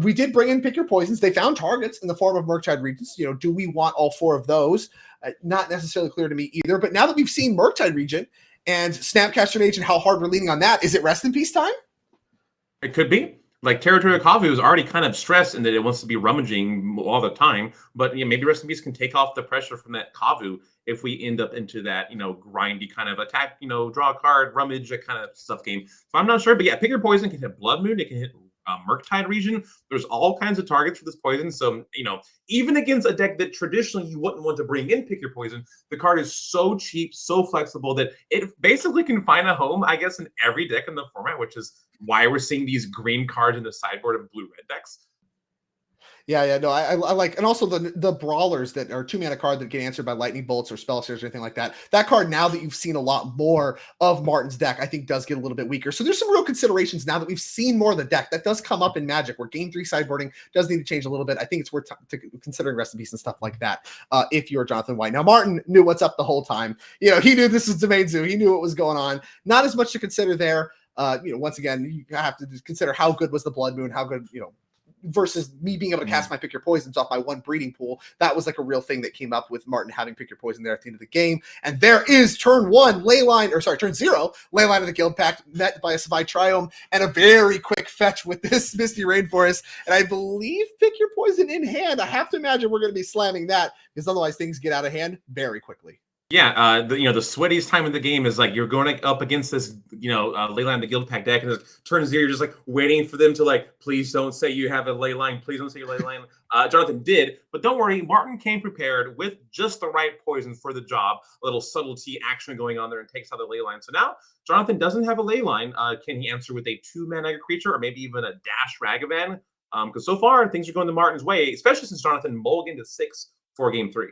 We did bring in pick your poisons. They found targets in the form of Murktide Regents. Do we want all 4 of those? Not necessarily clear to me either. But now that we've seen Murktide Regent and Snapcaster Mage and how hard we're leaning on that, is it rest in peace time? It could be. Like Territorial Kavu is already kind of stressed in that it wants to be rummaging all the time. But maybe Rest in Peace can take off the pressure from that Kavu if we end up into that, grindy kind of attack, draw a card, rummage, that kind of stuff game. So I'm not sure. But yeah, pick your poison can hit Blood Moon. It can hit Murktide region. There's all kinds of targets for this poison. So, even against a deck that traditionally you wouldn't want to bring in pick your poison, the card is so cheap, so flexible that it basically can find a home, I guess, in every deck in the format, which is why we're seeing these green cards in the sideboard of blue-red decks. Yeah, no, I like, and also the brawlers that are 2-mana card that get answered by lightning bolts or spell seers or anything like that. That card, now that you've seen a lot more of Martin's deck, I think does get a little bit weaker. So there's some real considerations now that we've seen more of the deck that does come up in Magic, where game 3 sideboarding does need to change a little bit. I think it's worth considering Rest in Peace and stuff like that. If you're Jonathon White, now Martin knew what's up the whole time. He knew this was Domain Zoo. He knew what was going on. Not as much to consider there. Once again, you have to consider how good was the Blood Moon, how good, versus me being able to cast my pick your poisons off my one breeding pool. That was like a real thing that came up with Martin having pick your poison there at the end of the game. And there is turn 0, Leyline of the Guild Pact, met by a Savai Triome and a very quick fetch with this Misty Rainforest. And I believe pick your poison in hand. I have to imagine we're going to be slamming that, because otherwise things get out of hand very quickly. Yeah, the sweatiest time in the game is like you're going up against this, Leyline the Guild Pack deck, and turn 0, you're just like waiting for them to please don't say you have a Leyline, please don't say your Leyline. Jonathon did, but don't worry, Martin came prepared with just the right poison for the job, a little subtlety action going on there, and takes out the Leyline. So now Jonathon doesn't have a Leyline. Can he answer with a 2-mana creature or maybe even a dash Ragavan? Because so far things are going to Martin's way, especially since Jonathon mulliganed to 6 for game 3.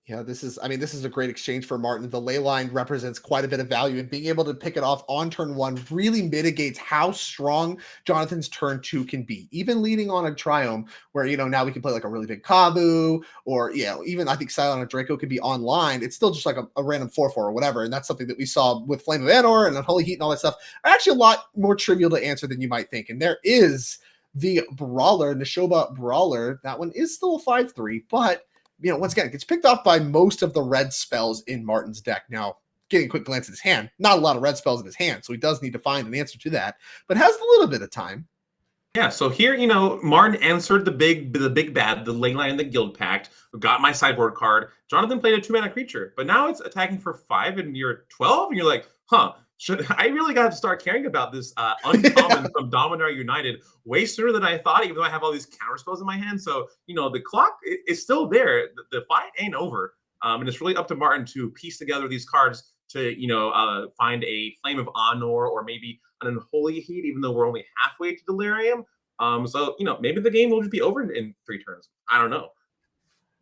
Yeah, this is a great exchange for Martin. The Leyline represents quite a bit of value, and being able to pick it off on turn 1 really mitigates how strong Jonathon's turn 2 can be. Even leading on a Triome, where, now we can play like a really big Kavu, or, even I think Silent on Draco could be online. It's still just like a random 4/4 or whatever. And that's something that we saw with Flame of Anor and Unholy Heat and all that stuff. Actually a lot more trivial to answer than you might think. And there is the Brawler, Neshoba Brawler. That one is still a 5/3, but once again, it gets picked off by most of the red spells in Martin's deck. Now, getting a quick glance at his hand, not a lot of red spells in his hand, so he does need to find an answer to that, but has a little bit of time. Yeah, so here, Martin answered the big bad, the Leyline and the Guild Pact, got my sideboard card. Jonathon played a 2-mana creature, but now it's attacking for 5 and you're 12, and you're like, huh, should I really got to start caring about this uncommon from Dominar United way sooner than I thought, even though I have all these counter spells in my hand. So, the clock is still there. The fight ain't over. And it's really up to Martin to piece together these cards to, find a Flame of Honor or maybe an Unholy Heat, even though we're only halfway to Delirium. So, maybe the game will just be over in 3 turns. I don't know.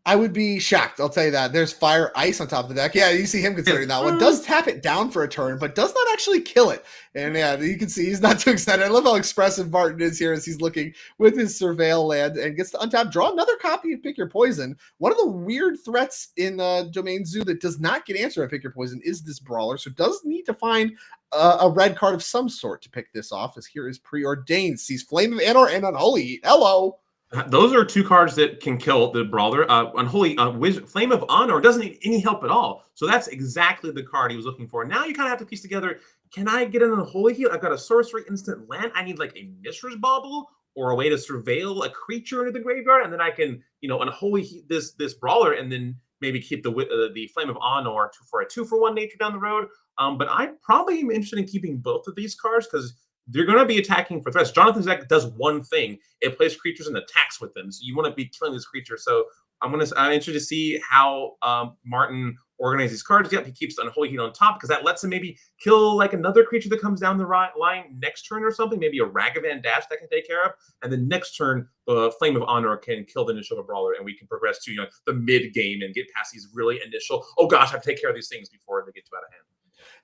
I would be shocked. I'll tell you that. There's Fire Ice on top of the deck. Yeah, you see him considering that one. Does tap it down for a turn, but does not actually kill it. And yeah, you can see he's not too excited. I love how expressive Martin is here as he's looking with his Surveil land and gets to untap, draw another copy of Pick Your Poison. One of the weird threats in Domain Zoo that does not get answered at Pick Your Poison is this Brawler, so does need to find a red card of some sort to pick this off, as here is Preordained. Sees Flame of Anor and Unholy Heat. Hello! Those are 2 cards that can kill the Brawler. Unholy Flame of Honor doesn't need any help at all. So that's exactly the card he was looking for. Now you kind of have to piece together, can I get an Unholy Heat? I've got a sorcery instant land. I need like a Mishra's Bauble or a way to surveil a creature into the graveyard. And then I can, Unholy Heat this Brawler and then maybe keep the Flame of Honor for a 2-for-1 nature down the road. But I probably am interested in keeping both of these cards because they're going to be attacking for threats. Jonathon's deck does one thing. It plays creatures and attacks with them. So you want to be killing this creature. So I'm interested to see how Martin organizes these cards. Yep, he keeps the Unholy Heat on top because that lets him maybe kill like another creature that comes down the line next turn or something. Maybe a Ragavan Dash that can take care of. And then next turn, the Flame of Honor can kill the initial Brawler and we can progress to the mid game and get past these really initial, oh gosh, I have to take care of these things before they get too out of hand.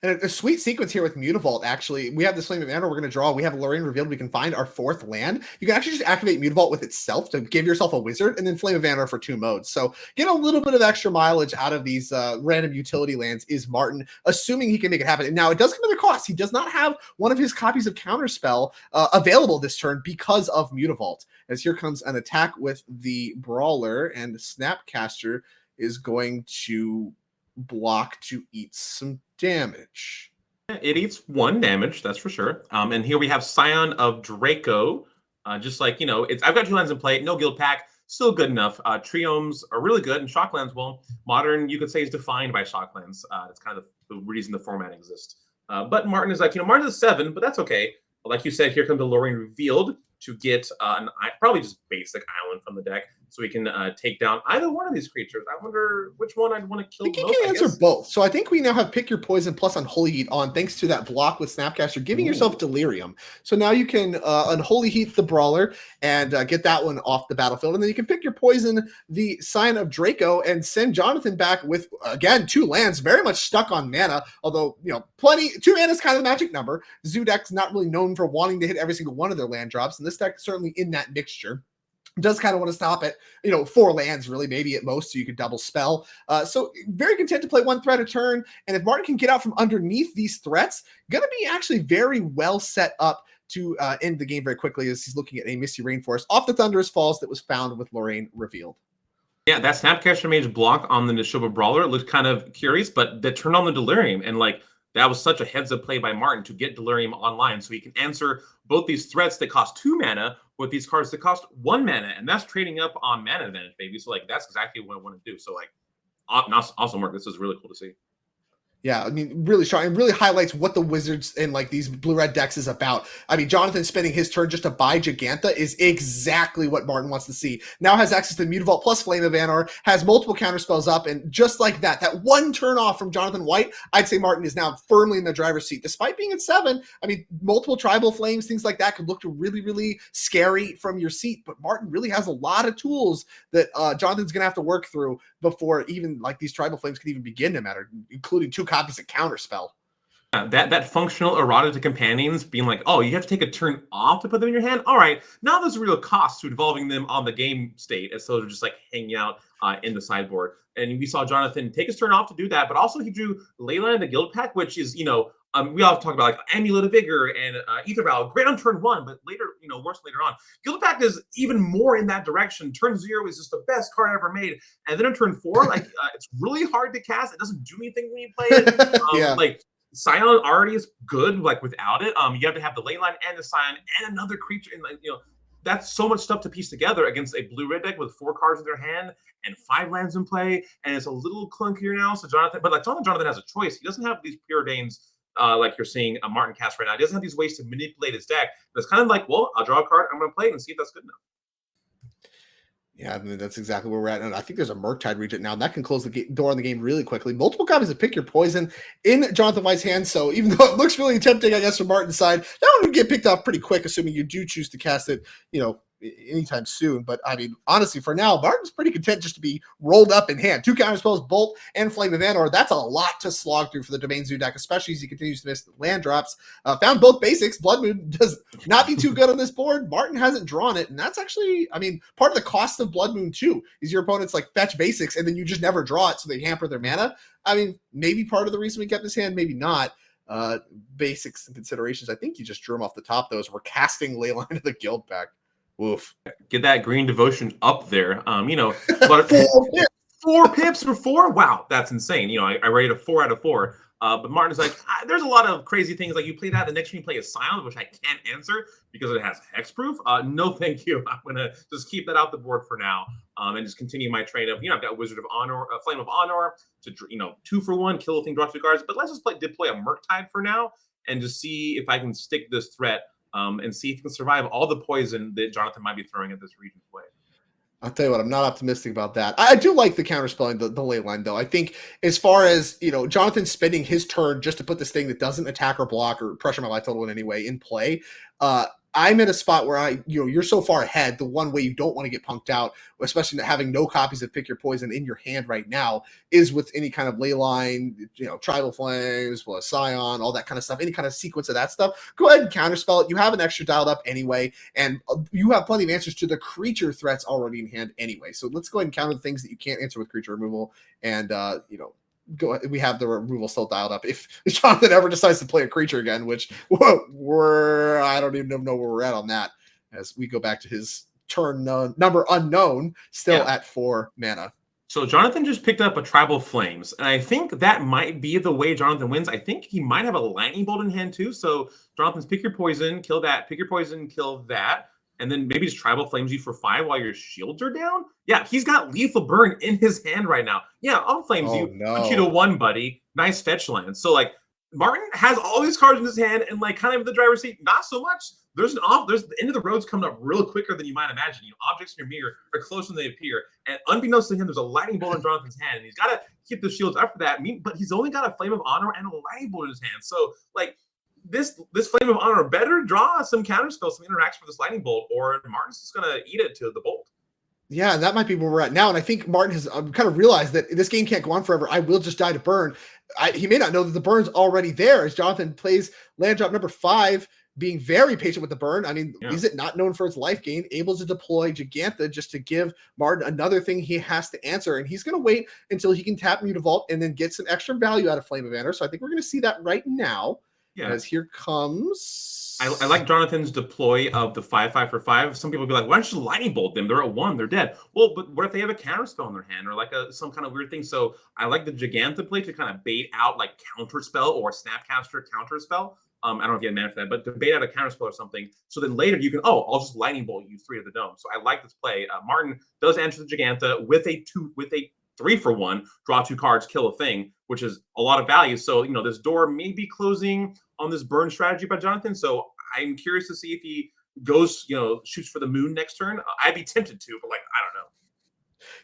And a sweet sequence here with Mutavault, actually. We have this Flame of Anor we're going to draw. We have Lorraine revealed. We can find our 4th land. You can actually just activate Mutavault with itself to give yourself a wizard, and then Flame of Anor for 2 modes. So get a little bit of extra mileage out of these random utility lands is Martin, assuming he can make it happen. And now, it does come at a cost. He does not have one of his copies of Counterspell available this turn because of Mutavault. As here comes an attack with the Brawler, and the Snapcaster is going to block to eat some damage. It eats 1 damage, that's for sure. And here we have Scion of Draco. Just like, I've got 2 lands in play, no Guild Pack, still good enough. Triomes are really good, and Shocklands, well, Modern, you could say, is defined by Shocklands. It's kind of the reason the format exists. But Martin is like, Martin's a 7, but that's okay. Like you said, here comes the Lorraine Revealed to get probably just basic island from the deck, so we can take down either one of these creatures. I wonder which one I'd want to kill I think most. you can answer both. So I think we now have Pick Your Poison plus Unholy Heat on, thanks to that block with Snapcaster, giving yourself Delirium. So now you can Unholy Heat the Brawler and get that one off the battlefield. And then you can Pick Your Poison the Scion of Draco and send Jonathon back with, again, 2 lands, very much stuck on mana. Although, plenty, 2 mana is kind of the magic number. Zoo deck's not really known for wanting to hit every single one of their land drops. And this deck is certainly in that mixture. Does kind of want to stop at 4 lands really, maybe at most, so you could double spell. So very content to play 1 threat a turn, and if Martin can get out from underneath these threats, gonna be actually very well set up to end the game very quickly, as he's looking at a Misty Rainforest off the Thunderous Falls that was found with Lorraine Revealed. Yeah, that Snapcaster Mage block on the Nishoba Brawler looked kind of curious, but that turned on the Delirium, and that was such a heads-up play by Martin to get Delirium online, so he can answer both these threats that cost 2 mana with these cards that cost 1 mana, and that's trading up on mana advantage, baby. So that's exactly what I want to do. So awesome work. This is really cool to see. Yeah, I mean, really strong. It really highlights what the Wizards and these blue-red decks is about. I mean, Jonathon spending his turn just to buy Giganta is exactly what Martin wants to see. Now has access to Mutavault plus Flame of Anor, has multiple counterspells up, and just like that 1 turn off from Jonathon White, I'd say Martin is now firmly in the driver's seat. Despite being at 7, I mean, multiple Tribal Flames, things like that could look really, really scary from your seat, but Martin really has a lot of tools that Jonathon's going to have to work through before even these Tribal Flames could even begin to matter, including 2 copies of Counterspell. That functional errata to companions being like, oh, you have to take a turn off to put them in your hand. All right, now there's a real cost to involving them on the game state, as so they're just hanging out in the sideboard. And we saw Jonathon take his turn off to do that, but also he drew Leyline and the Guild Pack, which is we all talk about Amulet of Vigor and Ether Valve, great on turn 1, but later, worse later on. Guild Pact is even more in that direction. Turn 0 is just the best card ever made, and then on turn 4, it's really hard to cast. It doesn't do anything when you play it. Yeah. Scion already is good without it. You have to have the Leyline and the Scion and another creature, and that's so much stuff to piece together against a blue-red deck with 4 cards in their hand and 5 lands in play, and it's a little clunkier now. So Jonathon, but like Jonathon has a choice. He doesn't have these preordains like you're seeing a Martin cast right now. He doesn't have these ways to manipulate his deck. But it's kind of like, well, I'll draw a card, I'm going to play it and see if that's good enough. Yeah, I mean, that's exactly where we're at. And I think there's a Murktide Regent now, and that can close the door on the game really quickly. Multiple copies of Pick Your Poison in Jonathon White's hands. So even though it looks really tempting, I guess, from Martin's side, that one would get picked off pretty quick, assuming you do choose to cast it, anytime soon. But I mean, honestly, for now, Martin's pretty content just to be rolled up in hand. 2 counterspells, Bolt and Flame of Anor. That's a lot to slog through for the Domain Zoo deck, especially as he continues to miss land drops. Found both basics. Blood Moon does not be too good on this board. Martin hasn't drawn it, and that's actually, I mean, part of the cost of Blood Moon too is your opponents like fetch basics, and then you just never draw it, so they hamper their mana. I mean, maybe part of the reason we kept this hand, maybe not. Basics and considerations. I think you just drew them off the top, though, as we're casting Leyline of the Guild back. Oof. Get that green devotion up there. But 4 pips for 4? Wow, that's insane. I rated a 4 out of 4. But Martin's like, there's a lot of crazy things. Like, you play that, the next one you play is Silent, which I can't answer because it has hexproof. No, thank you. I'm going to just keep that out the board for now and just continue my train of, I've got Wizard of Honor, Flame of Honor to, 2 for 1, kill a thing, draw 2 cards. But let's just deploy a Murktide for now and just see if I can stick this threat and see if it can survive all the poison that Jonathon might be throwing at this region's way. I'll tell you what, I'm not optimistic about that. I do like the counterspelling, the ley line, though. I think as far as, Jonathon spending his turn just to put this thing that doesn't attack or block or pressure my life total in any way in play, I'm in a spot where you're so far ahead. The one way you don't want to get punked out, especially having no copies of Pick Your Poison in your hand right now, is with any kind of Leyline, Tribal Flames, Scion, all that kind of stuff, any kind of sequence of that stuff. Go ahead and counterspell it. You have an extra dialed up anyway, and you have plenty of answers to the creature threats already in hand anyway. So let's go ahead and counter the things that you can't answer with creature removal, and we have the removal still dialed up. If Jonathon ever decides to play a creature again, which I don't even know where we're at on that, as we go back to his turn number unknown, still at 4 mana. So Jonathon just picked up a Tribal Flames, and I think that might be the way Jonathon wins. I think he might have a Lightning Bolt in hand too. So Jonathon's Pick Your Poison, kill that, Pick Your Poison, kill that, and then maybe just Tribal Flames you for 5 while your shields are down? Yeah, he's got Lethal Burn in his hand right now. Yeah, I'll Flames you. No. Put you to 1, buddy. Nice fetch land. So, Martin has all these cards in his hand and, kind of the driver's seat. Not so much. There's the end of the road's coming up real quicker than you might imagine. Objects in your mirror are closer than they appear. And unbeknownst to him, there's a Lightning Bolt in Jonathan's hand. And he's got to keep the shields up for that. But he's only got a Flame of Honor and a Lightning Bolt in his hand. So, this Flame of Honor better draw some counterspell, some interaction with this Lightning Bolt, or Martin's just going to eat it to the bolt. Yeah, and that might be where we're at now. And I think Martin has kind of realized that this game can't go on forever. I will just die to burn. He may not know that the burn's already there as Jonathon plays land drop number 5, being very patient with the burn. I mean, Izzet not known for its life gain, able to deploy Gigantha just to give Martin another thing he has to answer. And he's going to wait until he can tap Mutavault and then get some extra value out of Flame of Anor. So I think we're going to see that right now. Yeah. As here comes... I like Jonathon's deploy of the 5/5 for 5. Some people be like, why don't you just Lightning Bolt them? They're at 1, they're dead. Well, but what if they have a counterspell in their hand or some kind of weird thing? So I like the Gigantha play to kind of bait out counterspell or Snapcaster counterspell. I don't know if you had mana for that, but to bait out a counterspell or something. So then later you can, I'll just Lightning Bolt you 3 of the dome. So I like this play. Martin does answer the Gigantha with a 3 for 1, draw 2 cards, kill a thing, which is a lot of value. So, this door may be closing on this burn strategy by Jonathon. So I'm curious to see if he goes, shoots for the moon next turn. I'd be tempted to, but I don't know.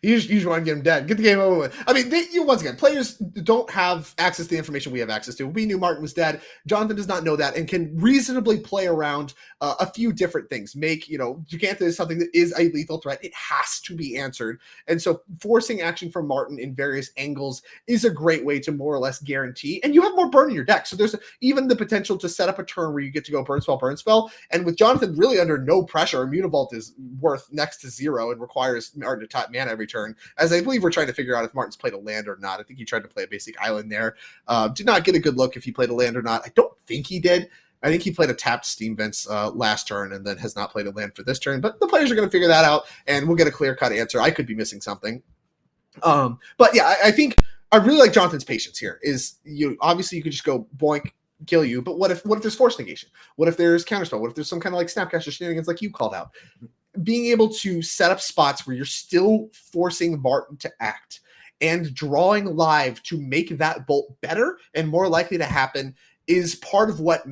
You just want to get him dead. Get the game over with. I mean, once again, players don't have access to the information we have access to. We knew Martin was dead. Jonathon does not know that and can reasonably play around a few different things. Gigantha is something that is a lethal threat. It has to be answered. And so forcing action from Martin in various angles is a great way to more or less guarantee. And you have more burn in your deck. So there's even the potential to set up a turn where you get to go burn spell. And with Jonathon really under no pressure, Mutavault is worth next to 0 and requires Martin to tap mana every turn, as I believe we're trying to figure out if Martin's played a land or not. I think he tried to play a basic island there. Did not get a good look if he played a land or not. I don't think he did. I think he played a tapped Steam Vents last turn and then has not played a land for this turn. But the players are going to figure that out, and we'll get a clear-cut answer. I could be missing something. But yeah, I think I really like Jonathon's patience here. Obviously you could just go boink, kill you. But what if there's force negation? What if there's counterspell? What if there's some kind of like Snapcaster shenanigans like you called out? Being able to set up spots where you're still forcing Martin to act and drawing live to make that bolt better and more likely to happen is part of what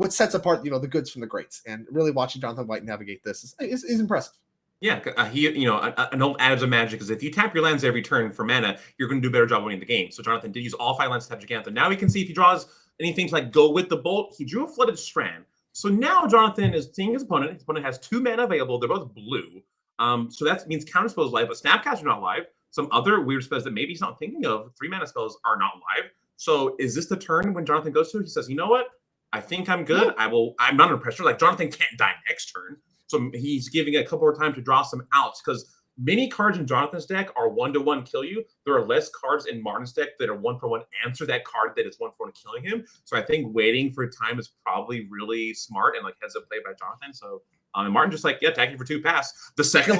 sets apart, the goods from the greats. And really watching Jonathon White navigate this is impressive. Yeah, an old adage of Magic is if you tap your lands every turn for mana, you're going to do a better job winning the game. So Jonathon did use all 5 lands to tap Giganthon. Now we can see if he draws anything to like go with the bolt. He drew a Flooded Strand. So now Jonathon is seeing his opponent. His opponent has 2 mana available. They're both blue. So that means Counterspell is live, but Snapcaster not live. Some other weird spells that maybe he's not thinking of, 3 mana spells are not live. So is this the turn when Jonathon goes to? He says, you know what? I think I'm good. I'm not under pressure. Like Jonathon can't die next turn. So he's giving it a couple more times to draw some outs because many cards in Jonathon's deck are 1-to-1 kill you. There are less cards in Martin's deck that are 1-for-1 answer that card that is 1-for-1 killing him. So I think waiting for time is probably really smart and like heads up play by Jonathon. So and Martin just like, attacking for 2 pass. The second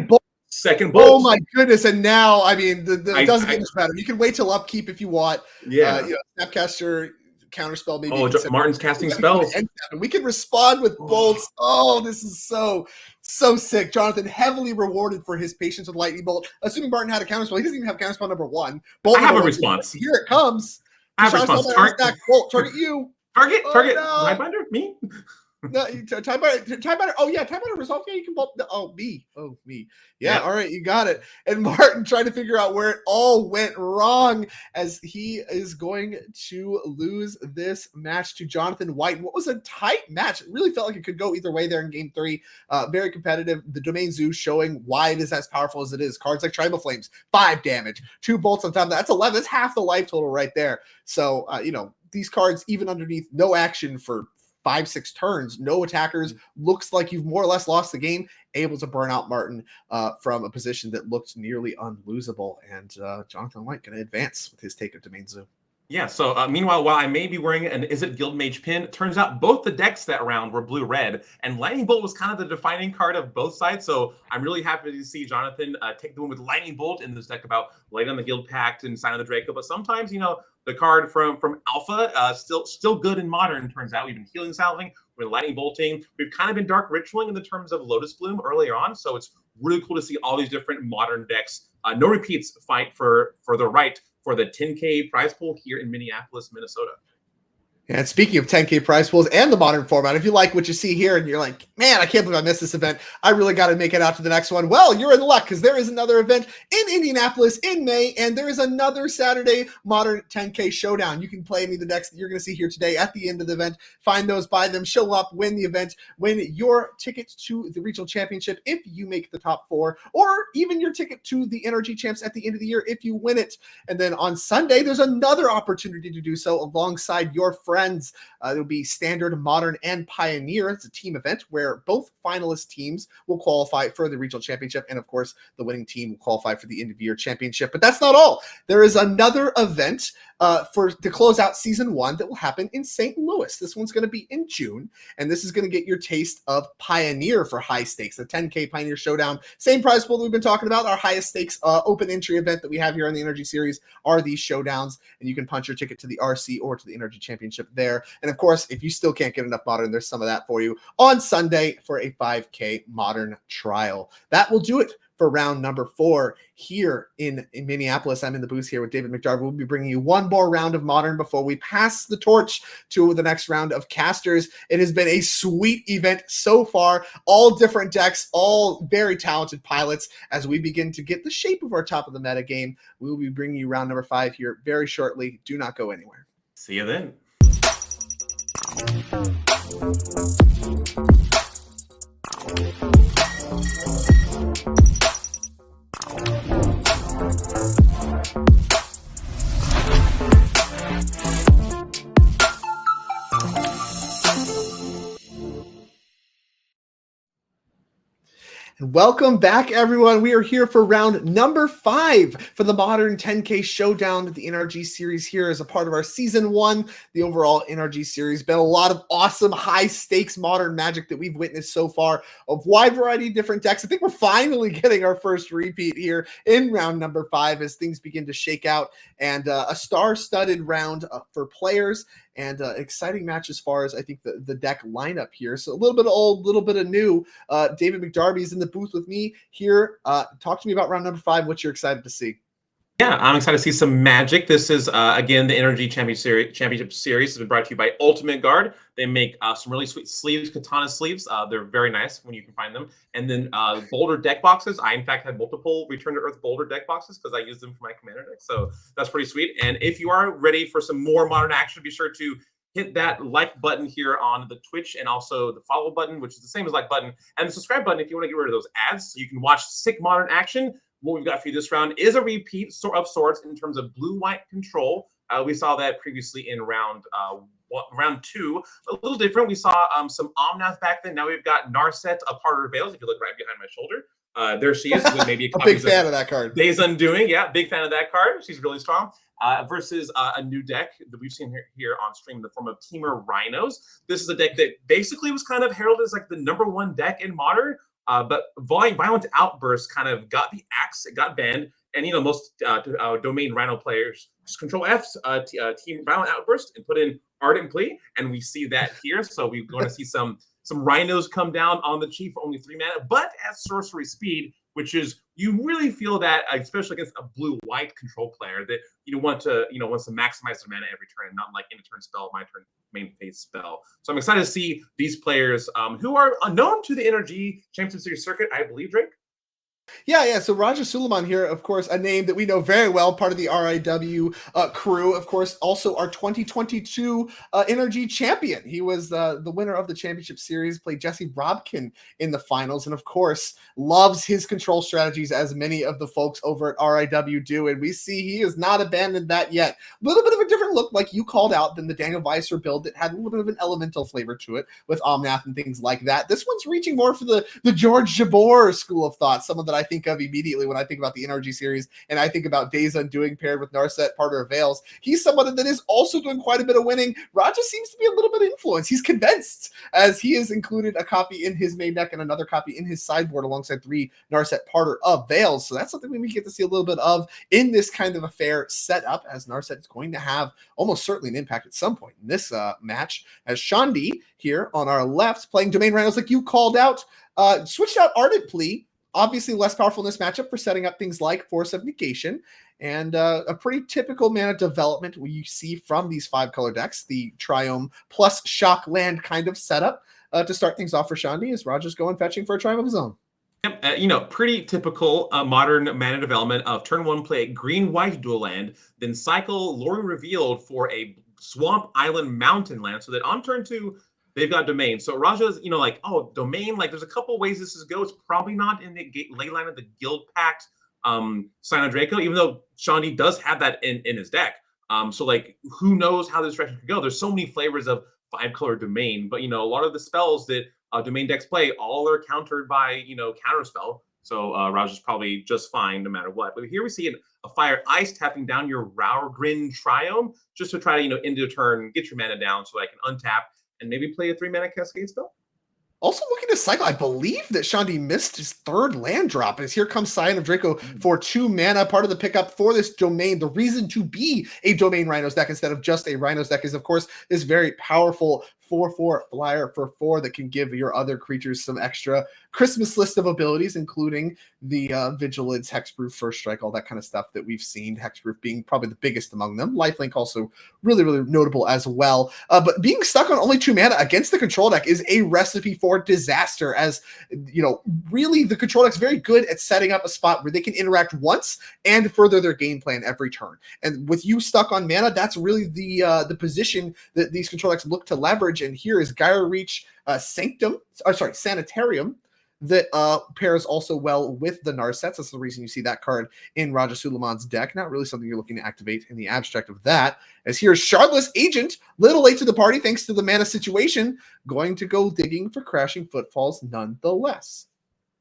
bolt. Second bolt. Oh my goodness! And now, I mean, it doesn't get much better. You can wait till upkeep if you want. Yeah. Snapcaster, counterspell, maybe. Oh, Martin's casting spells. We can respond with bolts. Oh, this is so sick. Jonathon heavily rewarded for his patience with lightning bolt. Assuming Martin had a counterspell, he doesn't even have counterspell number 1. Bolt I have a response. Here it comes. I have a response. Target you. Target. Highbinder? Me? No, Tidebinder. Oh yeah, Tidebinder resolve. Yeah, you can bolt. Me. Yeah, all right, you got it. And Martin trying to figure out where it all went wrong as he is going to lose this match to Jonathon White. What was a tight match. It really felt like it could go either way there in game 3. Very competitive. The Domain Zoo showing why it is as powerful as it is. Cards like Tribal Flames, 5 damage, 2 bolts on top of that. That's 11. That's half the life total right there. So, these cards, even underneath no action for 5-6 turns, no attackers, looks like you've more or less lost the game, able to burn out Martin from a position that looked nearly unlosable. And Jonathon White going to advance with his take of Domain Zoo. Yeah, so meanwhile, while I may be wearing an Izzet Guildmage pin, it turns out both the decks that round were blue-red, and Lightning Bolt was kind of the defining card of both sides, so I'm really happy to see Jonathon take the win with Lightning Bolt in this deck about Light on the Guild Pact and Sign of the Draco, but sometimes, the card from Alpha, still good in Modern, turns out. We've been Healing Salving, we've been Lightning Bolting, we've kind of been Dark Ritualing in the terms of Lotus Bloom earlier on, so it's really cool to see all these different Modern decks. No repeats fight for the right for the 10K prize pool here in Minneapolis, Minnesota. And speaking of 10K prize pools and the Modern format, if you like what you see here and you're like, man, I can't believe I missed this event, I really got to make it out to the next one. Well, you're in luck because there is another event in Indianapolis in May, and there is another Saturday Modern 10K Showdown. You can play any of the decks that you're going to see here today at the end of the event. Find those, buy them, show up, win the event, win your ticket to the regional championship if you make the top 4, or even your ticket to the NRG champs at the end of the year if you win it. And then on Sunday, there's another opportunity to do so alongside your friends. It'll be Standard, Modern, and Pioneer. It's a team event where both finalist teams will qualify for the regional championship, and of course, the winning team will qualify for the end of year championship. But that's not all. There is another event to close out season 1 that will happen in St. Louis. This one's going to be in June, and this is going to get your taste of Pioneer for high stakes. The 10K Pioneer Showdown, same prize pool that we've been talking about. Our highest stakes open entry event that we have here on the NRG Series are these showdowns, and you can punch your ticket to the RC or to the NRG Championship there. And of course, if you still can't get enough Modern, there's some of that for you on Sunday for a 5K Modern trial. That will do it for round number 4 here in Minneapolis. I'm in the booth here with David McDarby. We'll be bringing you one more round of Modern before we pass the torch to the next round of Casters. It has been a sweet event so far. All different decks, all very talented pilots. As we begin to get the shape of our top of the meta game, we will be bringing you round number 5 here very shortly. Do not go anywhere. See you then. And welcome back, everyone. We are here for round number 5 for the Modern 10K Showdown. The NRG Series here as a part of our Season 1, the overall NRG Series. Been a lot of awesome high-stakes Modern Magic that we've witnessed so far, of wide variety of different decks. I think we're finally getting our first repeat here in round number 5 as things begin to shake out, and a star-studded round for players and exciting match as far as I think the deck lineup here. So a little bit of old, little bit of new. David McDarby's in the booth with me here. Talk to me about round number 5. What you're excited to see. Yeah, I'm excited to see some Magic. This is, again, the NRG Championship Series has been brought to you by Ultimate Guard. They make some really sweet sleeves, katana sleeves. They're very nice when you can find them. And then Boulder deck boxes. I, in fact, had multiple Return to Earth Boulder deck boxes because I use them for my Commander deck. So that's pretty sweet. And if you are ready for some more modern action, be sure to hit that like button here on the Twitch, and also the follow button, which is the same as like button, and the subscribe button if you want to get rid of those ads so you can watch sick modern action. What we've got for you this round is a repeat of sorts in terms of blue-white control. We saw that previously in round 2. A little different. We saw some Omnath back then. Now we've got Narset, a part of Veils, if you look right behind my shoulder. There she is with maybe a big fan of that card. Days Undoing. Yeah, big fan of that card. She's really strong. Versus a new deck that we've seen here on stream in the form of Teamer Rhinos. This is a deck that basically was kind of heralded as like the #1 deck in Modern. But Violent Outburst kind of got the axe, it got banned, and most domain Rhino players just Control F, Team Violent Outburst, and put in Ardent Plea, and we see that here. So we're going to see some Rhinos come down on the Chief for only 3 mana, but at sorcery speed, which is you really feel that, especially against a blue-white control player, that wants to maximize their mana every turn, and not like in a turn spell, my turn main phase spell. So I'm excited to see these players who are unknown to the NRG Championship Series circuit, I believe, Drake. Yeah. So Raja Sulaiman here, of course, a name that we know very well, part of the RIW crew. Of course, also our 2022 NRG champion. He was the winner of the championship series, played Jesse Robkin in the finals, and of course, loves his control strategies as many of the folks over at RIW do. And we see he has not abandoned that yet. A little bit of a different look, like you called out, than the Daniel Weiser build that had a little bit of an elemental flavor to it with Omnath and things like that. This one's reaching more for the George Jabor school of thought, someone that I think of immediately when I think about the NRG series, and I think about Days Undoing paired with Narset, Parter of Veils. He's someone that is also doing quite a bit of winning. Raja seems to be a little bit influenced. He's convinced, as he has included a copy in his main deck and another copy in his sideboard alongside 3 Narset Parter of Veils. So that's something we get to see a little bit of in this kind of a fair setup, as Narset is going to have almost certainly an impact at some point in this match, as Shandil here on our left playing Domain Rhinos, like you called out, switched out Ardent Plea. Obviously less powerful in this matchup for setting up things like Force of Negation, and a pretty typical mana development we see from these 5-color decks, the Triome plus Shock Land kind of setup to start things off for Shandil, as Roger's going fetching for a Triumph of his own. Pretty typical modern mana development of turn 1 play green-white dual land, then cycle Lori Revealed for a Swamp Island Mountain land, so that on turn 2, they've got Domain. So Raja's, Domain, like there's a couple ways this is go. It's probably not in the ley line of the Guild Pact Sign Draco, even though Shandil does have that in his deck. So like, who knows how this direction could go? There's so many flavors of 5-color Domain, but a lot of the spells that Domain decks play all are countered by Counterspell. So Raja's probably just fine no matter what. But here we see a Fire Ice tapping down your Raugrin Triome just to try to end your turn, get your mana down so I can untap and maybe play a 3-mana Cascade spell. Also looking to cycle, I believe that Shandil missed his 3rd land drop, as here comes Scion of Draco for 2 mana. Part of the pickup for this domain, the reason to be a Domain Rhinos deck instead of just a Rhinos deck, is of course this very powerful 4/4 flyer for 4 that can give your other creatures some extra Christmas list of abilities, including the Vigilance, Hexproof, First Strike, all that kind of stuff that we've seen, Hexproof being probably the biggest among them. Lifelink also really, really notable as well. But being stuck on only 2 mana against the control deck is a recipe for disaster, as really the control deck's very good at setting up a spot where they can interact once and further their game plan every turn. And with you stuck on mana, that's really the position that these control decks look to leverage. And here is Gyre Reach Sanitarium, that pairs also well with the Narsets. That's the reason you see that card in Raja Sulaiman's deck. Not really something you're looking to activate in the abstract of that. As here's Shardless Agent, little late to the party thanks to the mana situation, going to go digging for Crashing Footfalls nonetheless.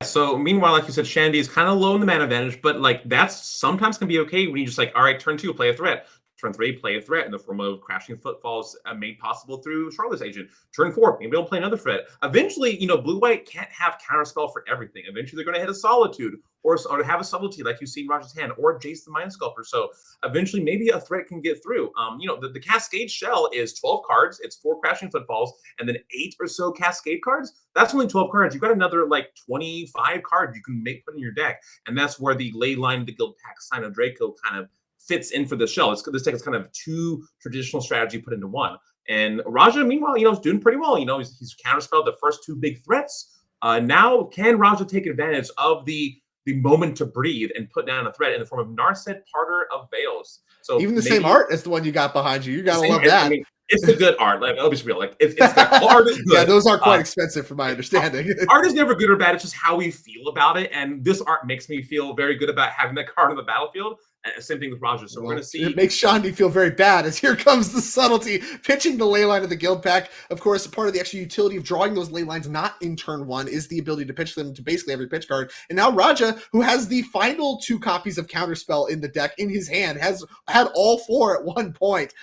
So meanwhile, like you said, Shandil is kind of low in the mana advantage, but like that's sometimes can be okay when you just like, all right, turn 2, play a threat. Turn 3, play a threat in the form of Crashing Footfalls made possible through Charlotte's Agent. Turn 4, maybe they'll play another threat. Eventually, blue-white can't have counterspell for everything. Eventually, they're going to hit a Solitude or have a Subtlety like you see in Raja's hand, or Jace the Mind Sculptor. So eventually, maybe a threat can get through. The Cascade Shell is 12 cards. It's 4 Crashing Footfalls, and then 8 or so Cascade cards. That's only 12 cards. You've got another 25 cards you can put in your deck, and that's where the Leyline, the Guild Pack, Sign of Draco kind of fits in for the shell. This deck is kind of 2 traditional strategy put into one. And Raja, meanwhile, is doing pretty well. He's counterspelled the first 2 big threats. Now, can Raja take advantage of the moment to breathe and put down a threat in the form of Narset, Parter of Veils? So even the same art as the one you got behind you. You gotta love that. I mean, it's the good art. I'll be real. It's the art is good. Yeah, those are quite expensive from my understanding. Art is never good or bad. It's just how we feel about it. And this art makes me feel very good about having that card on the battlefield. Same thing with Raja. So we're going to see. It makes Shandil feel very bad as here comes the Subtlety, pitching the Leyline of the Guild Pack. Of course, part of the extra utility of drawing those Leylines not in turn 1 is the ability to pitch them to basically every pitch card. And now Raja, who has the final 2 copies of Counterspell in the deck in his hand, has had all 4 at one point.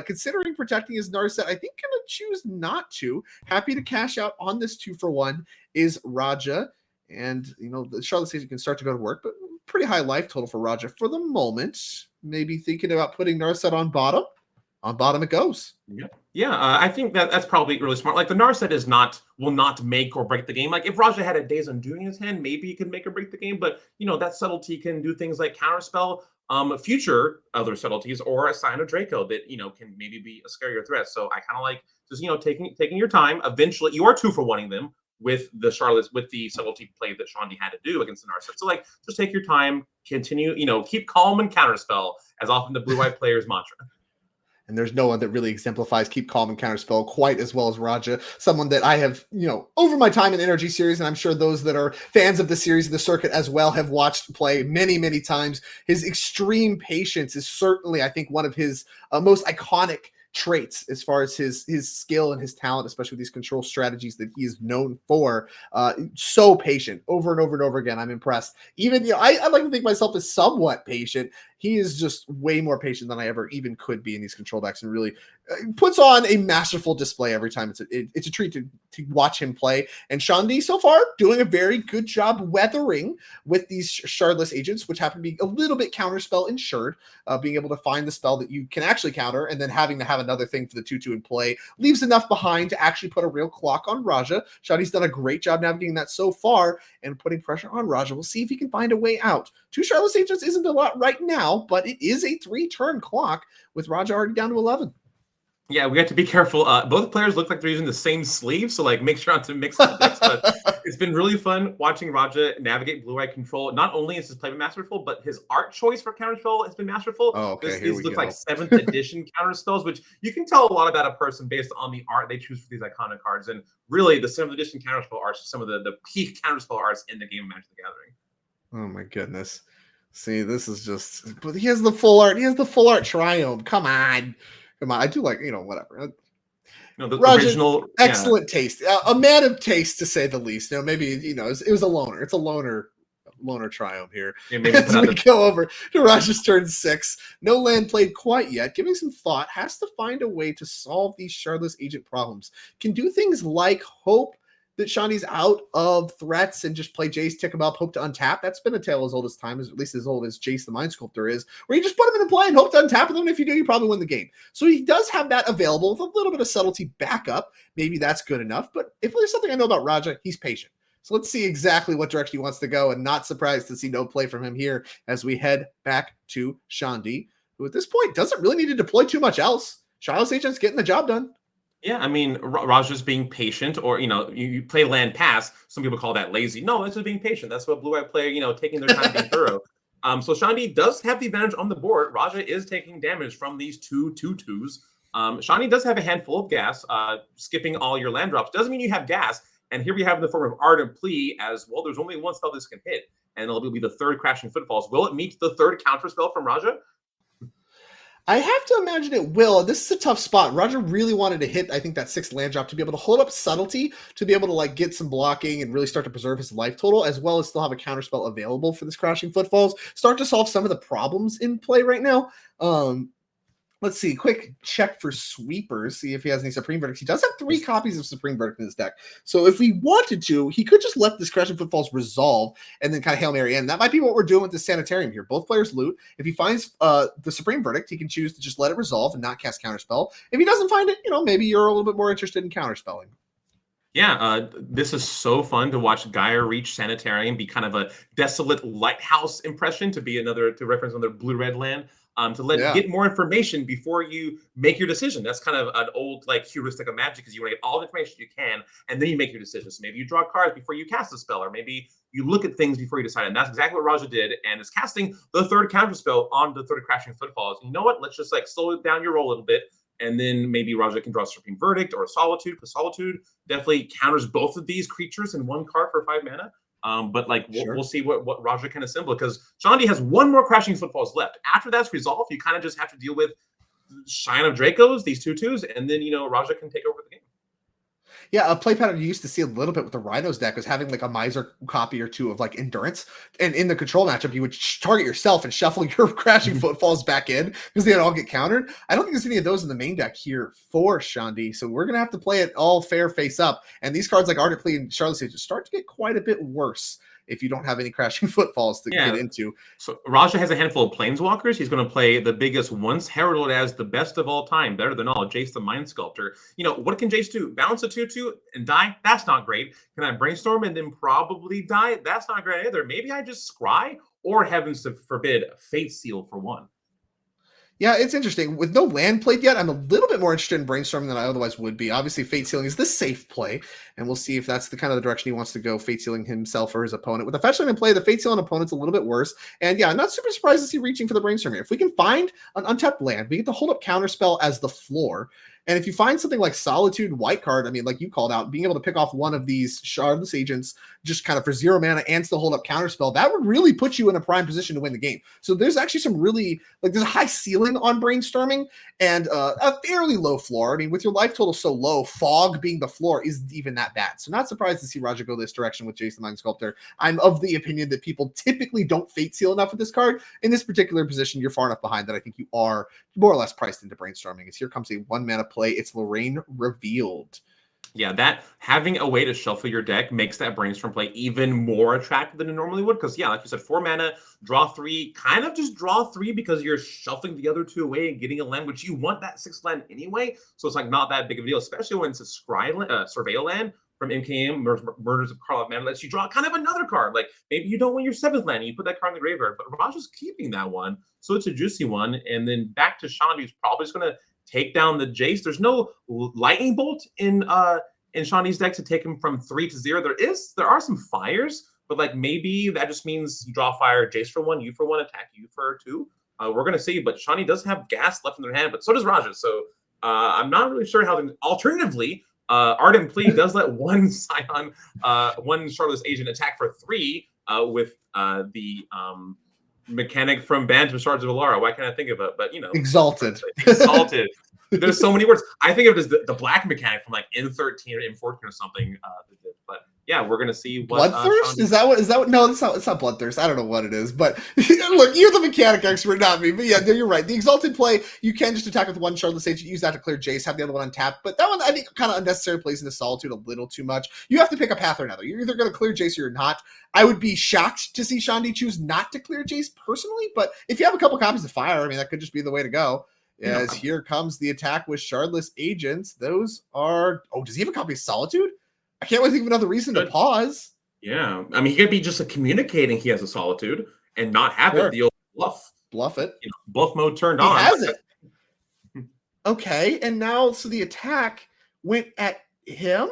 Considering protecting his Narset, I think going to choose not to. Happy to cash out on this 2-for-1 is Raja. And, the Charlotte Agent can start to go to work, but pretty high life total for Raja for the moment. Maybe thinking about putting Narset on bottom. On bottom it goes. Yeah. I think that's probably really smart. The Narset will not make or break the game. If Raja had a Days Undoing in his hand, maybe he could make or break the game. But, that Subtlety can do things like Counterspell, future other subtleties, or a Sign of Draco that, can maybe be a scarier threat. So I kind of like just, taking your time. Eventually, you are 2-for-1ing them with the subtlety play that Shandil had to do against the Narset. So just take your time, continue, keep calm and counterspell, as often the blue-white player's mantra. And there's no one that really exemplifies keep calm and counterspell quite as well as Raja. Someone that I have, over my time in NRG series, and I'm sure those that are fans of the series and the circuit as well have watched play many, many times. His extreme patience is certainly, I think, one of his most iconic traits as far as his skill and his talent, especially with these control strategies that he is known for. So patient over and over and over again. I'm impressed. Even, I like to think myself as somewhat patient. He is just way more patient than I ever even could be in these control decks, and really puts on a masterful display every time. It's a treat to watch him play. And Shandil so far doing a very good job weathering with these Shardless Agents, which happen to be a little bit counterspell insured. Being able to find the spell that you can actually counter, and then having to have another thing for the 2/2 in play leaves enough behind to actually put a real clock on Raja. Shandil's done a great job navigating that so far and putting pressure on Raja. We'll see if he can find a way out. 2 Shardless Agents isn't a lot right now, but it is a 3-turn clock with Raja already down to 11. Yeah, we have to be careful. Both players look like they're using the same sleeve, so make sure not to mix the decks. But it's been really fun watching Raja navigate blue-white control. Not only is his play masterful, but his art choice for counterspell has been masterful. Oh, okay, These look like 7th edition counterspells, which you can tell a lot about a person based on the art they choose for these iconic cards. And really, the 7th edition counterspell arts are some of the peak counterspell arts in the game of Magic the Gathering. Oh my goodness. See, this is just, but he has the full art. He has the full art triome. Come on. I do like, whatever. The Raja, original, excellent taste. A man of taste, to say the least. Maybe, it was a loner. It's a loner triumph here. As we go over to Raja's turn 6. No land played quite yet. Giving some thought, has to find a way to solve these Shardless Agent problems. Can do things like hope that Shandil's out of threats and just play Jace, tick him up, hope to untap. That's been a tale as old as time, at least as old as Jace the Mind Sculptor is, where you just put him in the play and hope to untap with him. And if you do, you probably win the game. So he does have that available with a little bit of subtlety backup. Maybe that's good enough. But if there's something I know about Raja, he's patient. So let's see exactly what direction he wants to go, and not surprised to see no play from him here as we head back to Shandil, who at this point doesn't really need to deploy too much else. Shardless Agent's getting the job done. Yeah, I mean, Raja's being patient, or, you play land pass. Some people call that lazy. No, that's just being patient. That's what blue-white player, taking their time being thorough. So Shandil does have the advantage on the board. Raja is taking damage from these 2/2/2s. Shandil does have a handful of gas. Skipping all your land drops doesn't mean you have gas. And here we have in the form of Ardent Plea as well. There's only one spell this can hit, and it'll be the 3rd Crashing Footfalls. Will it meet the 3rd counter spell from Raja? I have to imagine it will. This is a tough spot. Raja really wanted to hit, I think, that 6th land drop to be able to hold up subtlety, to be able to get some blocking and really start to preserve his life total, as well as still have a counterspell available for this Crashing Footfalls. Start to solve some of the problems in play right now. Let's see, quick check for sweepers, see if he has any Supreme Verdicts. He does have 3 copies of Supreme Verdict in his deck. So if we wanted to, he could just let this Crashing Footfalls resolve and then kind of Hail Mary in. That might be what we're doing with the Sanitarium here. Both players loot. If he finds the Supreme Verdict, he can choose to just let it resolve and not cast Counterspell. If he doesn't find it, maybe you're a little bit more interested in Counterspelling. Yeah, this is so fun to watch Gaia reach Sanitarium, be kind of a desolate lighthouse impression, to reference another blue-red land. Get more information before you make your decision. That's kind of an old heuristic of Magic, because you want to get all the information you can, and then you make your decision. So maybe you draw cards before you cast a spell, or maybe you look at things before you decide. And that's exactly what Raja did, and is casting the 3rd counter spell on the 3rd Crashing Footfalls. And you know what? Let's just slow down your roll a little bit, and then maybe Raja can draw a Supreme Verdict or a Solitude, because Solitude definitely counters both of these creatures in 1 card for 5 mana. We'll see what Raja can assemble, because Shandil has 1 more Crashing Footfalls left. After that's resolved, you kind of just have to deal with Shine of Dracos, these 2/2s, and then Raja can take over the game. Yeah, a play pattern you used to see a little bit with the Rhinos deck was having a Miser copy or 2 of Endurance, and in the control matchup you would target yourself and shuffle your Crashing Footfalls back in because they'd all get countered. I don't think there's any of those in the main deck here for Shandil, so we're gonna have to play it all fair face up. And these cards like Ardent Plea and Charlotte Sage start to get quite a bit worse if you don't have any Crashing Footfalls to get into. So Raja has a handful of Planeswalkers. He's going to play the biggest, once heralded as the best of all time, better than all, Jace the Mind Sculptor. What can Jace do? Bounce a 2/2 and die? That's not great. Can I Brainstorm and then probably die? That's not great either. Maybe I just Scry, or heavens forbid, Fate Seal for 1. Yeah, it's interesting. With no land played yet, I'm a little bit more interested in Brainstorming than I otherwise would be. Obviously, Fate Sealing is the safe play, and we'll see if that's the kind of the direction he wants to go, Fate Sealing himself or his opponent. With the Fetchland in play, the Fate Sealing opponent's a little bit worse. And yeah, I'm not super surprised to see reaching for the Brainstorm here. If we can find an untapped land, we get to hold up Counterspell as the floor. And if you find something like Solitude, white card, like you called out, being able to pick off one of these Shardless Agents just kind of for 0 mana and still hold up Counterspell, that would really put you in a prime position to win the game. So there's actually some really, there's a high ceiling on Brainstorming and a fairly low floor. With your life total so low, Fog being the floor isn't even that bad. So not surprised to see Raja go this direction with Jace the Mind Sculptor. I'm of the opinion that people typically don't Fate Seal enough with this card. In this particular position, you're far enough behind that I think you are more or less priced into Brainstorming. As here comes a 1 mana play. It's Lorraine Revealed. Yeah, that having a way to shuffle your deck makes that Brainstorm play even more attractive than it normally would. Because, yeah, like you said, 4 mana, draw 3, kind of just draw 3 because you're shuffling the other 2 away and getting a land, which you want that 6th land anyway. So it's not that big of a deal, especially when it's a Surveil land from MKM, Murders of Karlov Mana, lets you draw kind of another card. Maybe you don't want your 7th land and you put that card in the graveyard, but Raja's keeping that one. So it's a juicy one. And then back to Shandil, who's probably just going to take down the Jace. There's no Lightning Bolt in Shandil's deck to take him from 3 to 0. There are some fires, but maybe that just means you draw fire, Jace for 1, you for 1, attack you for 2. We're gonna see, but Shandil does have gas left in their hand, but so does Raja. So I'm not really sure how. Alternatively, Ardent Plea does let one Scion, one Shardless Agent attack for 3 with the mechanic from Band of Shards of Alara. Why can't I think of it? But Exalted. Exalted. There's so many words. I think of it as the black mechanic from N13 or N14 or something. But yeah, we're gonna see what Bloodthirst? Is that what? No, it's not Bloodthirst. I don't know what it is. But look, you're the mechanic expert, not me. But yeah, you're right. The Exalted play, you can just attack with 1 Shardless Agent, use that to clear Jace, have the other one untapped. But that one, I think, kind of unnecessary, plays into Solitude a little too much. You have to pick a path or another. You're either going to clear Jace or you're not. I would be shocked to see Shandil choose not to clear Jace personally. But if you have a couple copies of Fire, that could just be the way to go. As here comes the attack with Shardless Agents. Those are... Oh, does he have a copy of Solitude? I can't really think of another reason to pause. Yeah. He could be just communicating he has a Solitude and not have it. The old bluff. Bluff it. Bluff mode turned on. He has it. Okay. And now, so the attack went at him?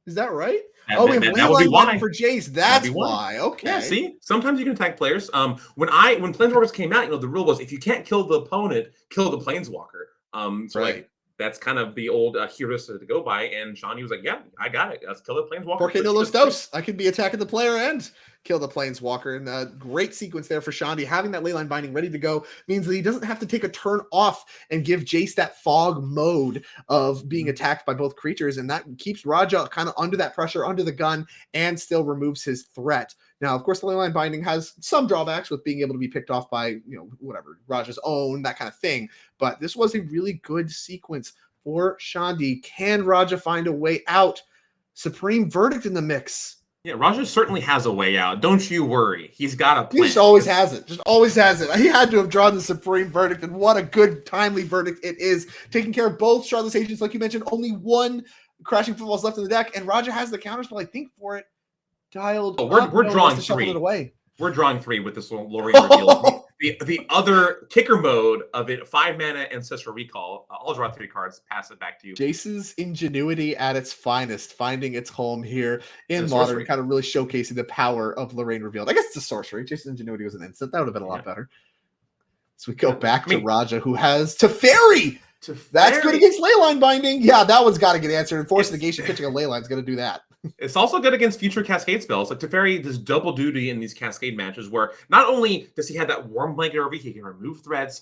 Is that right? We have Leyline one for Jace. That's why. Okay. Yeah, see? Sometimes you can attack players. When Planeswalkers came out, the rule was if you can't kill the opponent, kill the Planeswalker. Right. That's kind of the old heuristic to go by. And Shandil was like, yeah, I got it. Let's kill the Planeswalker. Porque no los dos. I could be attacking the player and kill the Planeswalker. And a great sequence there for Shandil. Having that Leyline Binding ready to go means that he doesn't have to take a turn off and give Jace that fog mode of being attacked by both creatures. And that keeps Raja kind of under that pressure, under the gun, and still removes his threat. Now, of course, the Leyline Binding has some drawbacks with being able to be picked off by, whatever, Raja's own, that kind of thing. But this was a really good sequence for Shandil. Can Raja find a way out? Supreme Verdict in the mix. Yeah, Raja certainly has a way out. Don't you worry. He's got a plan. He just always has it. Just always has it. He had to have drawn the Supreme Verdict, and what a good, timely verdict it is. Taking care of both Charlotte's agents, like you mentioned, only one Crashing Footfalls left in the deck, and Raja has the counterspell, I think, for it dialed. Oh, we're drawing three. It away. We're drawing three with this Lorraine reveal. The other kicker mode of it, 5 mana Ancestral Recall. I'll draw 3 cards, pass it back to you. Jace's ingenuity at its finest, finding its home here in Modern, kind of really showcasing the power of Lorraine Revealed. I guess it's a sorcery. Jace's ingenuity was an instant. That would have been a lot better. So we go back to Raja, who has Teferi. That's good against Leyline Binding. Yeah, that one's got to get answered. And Force Negation pitching a Leyline is going to do that. It's also good against future Cascade spells. Like Teferi does double duty in these Cascade matches where not only does he have that warm blanket over, he can remove threats,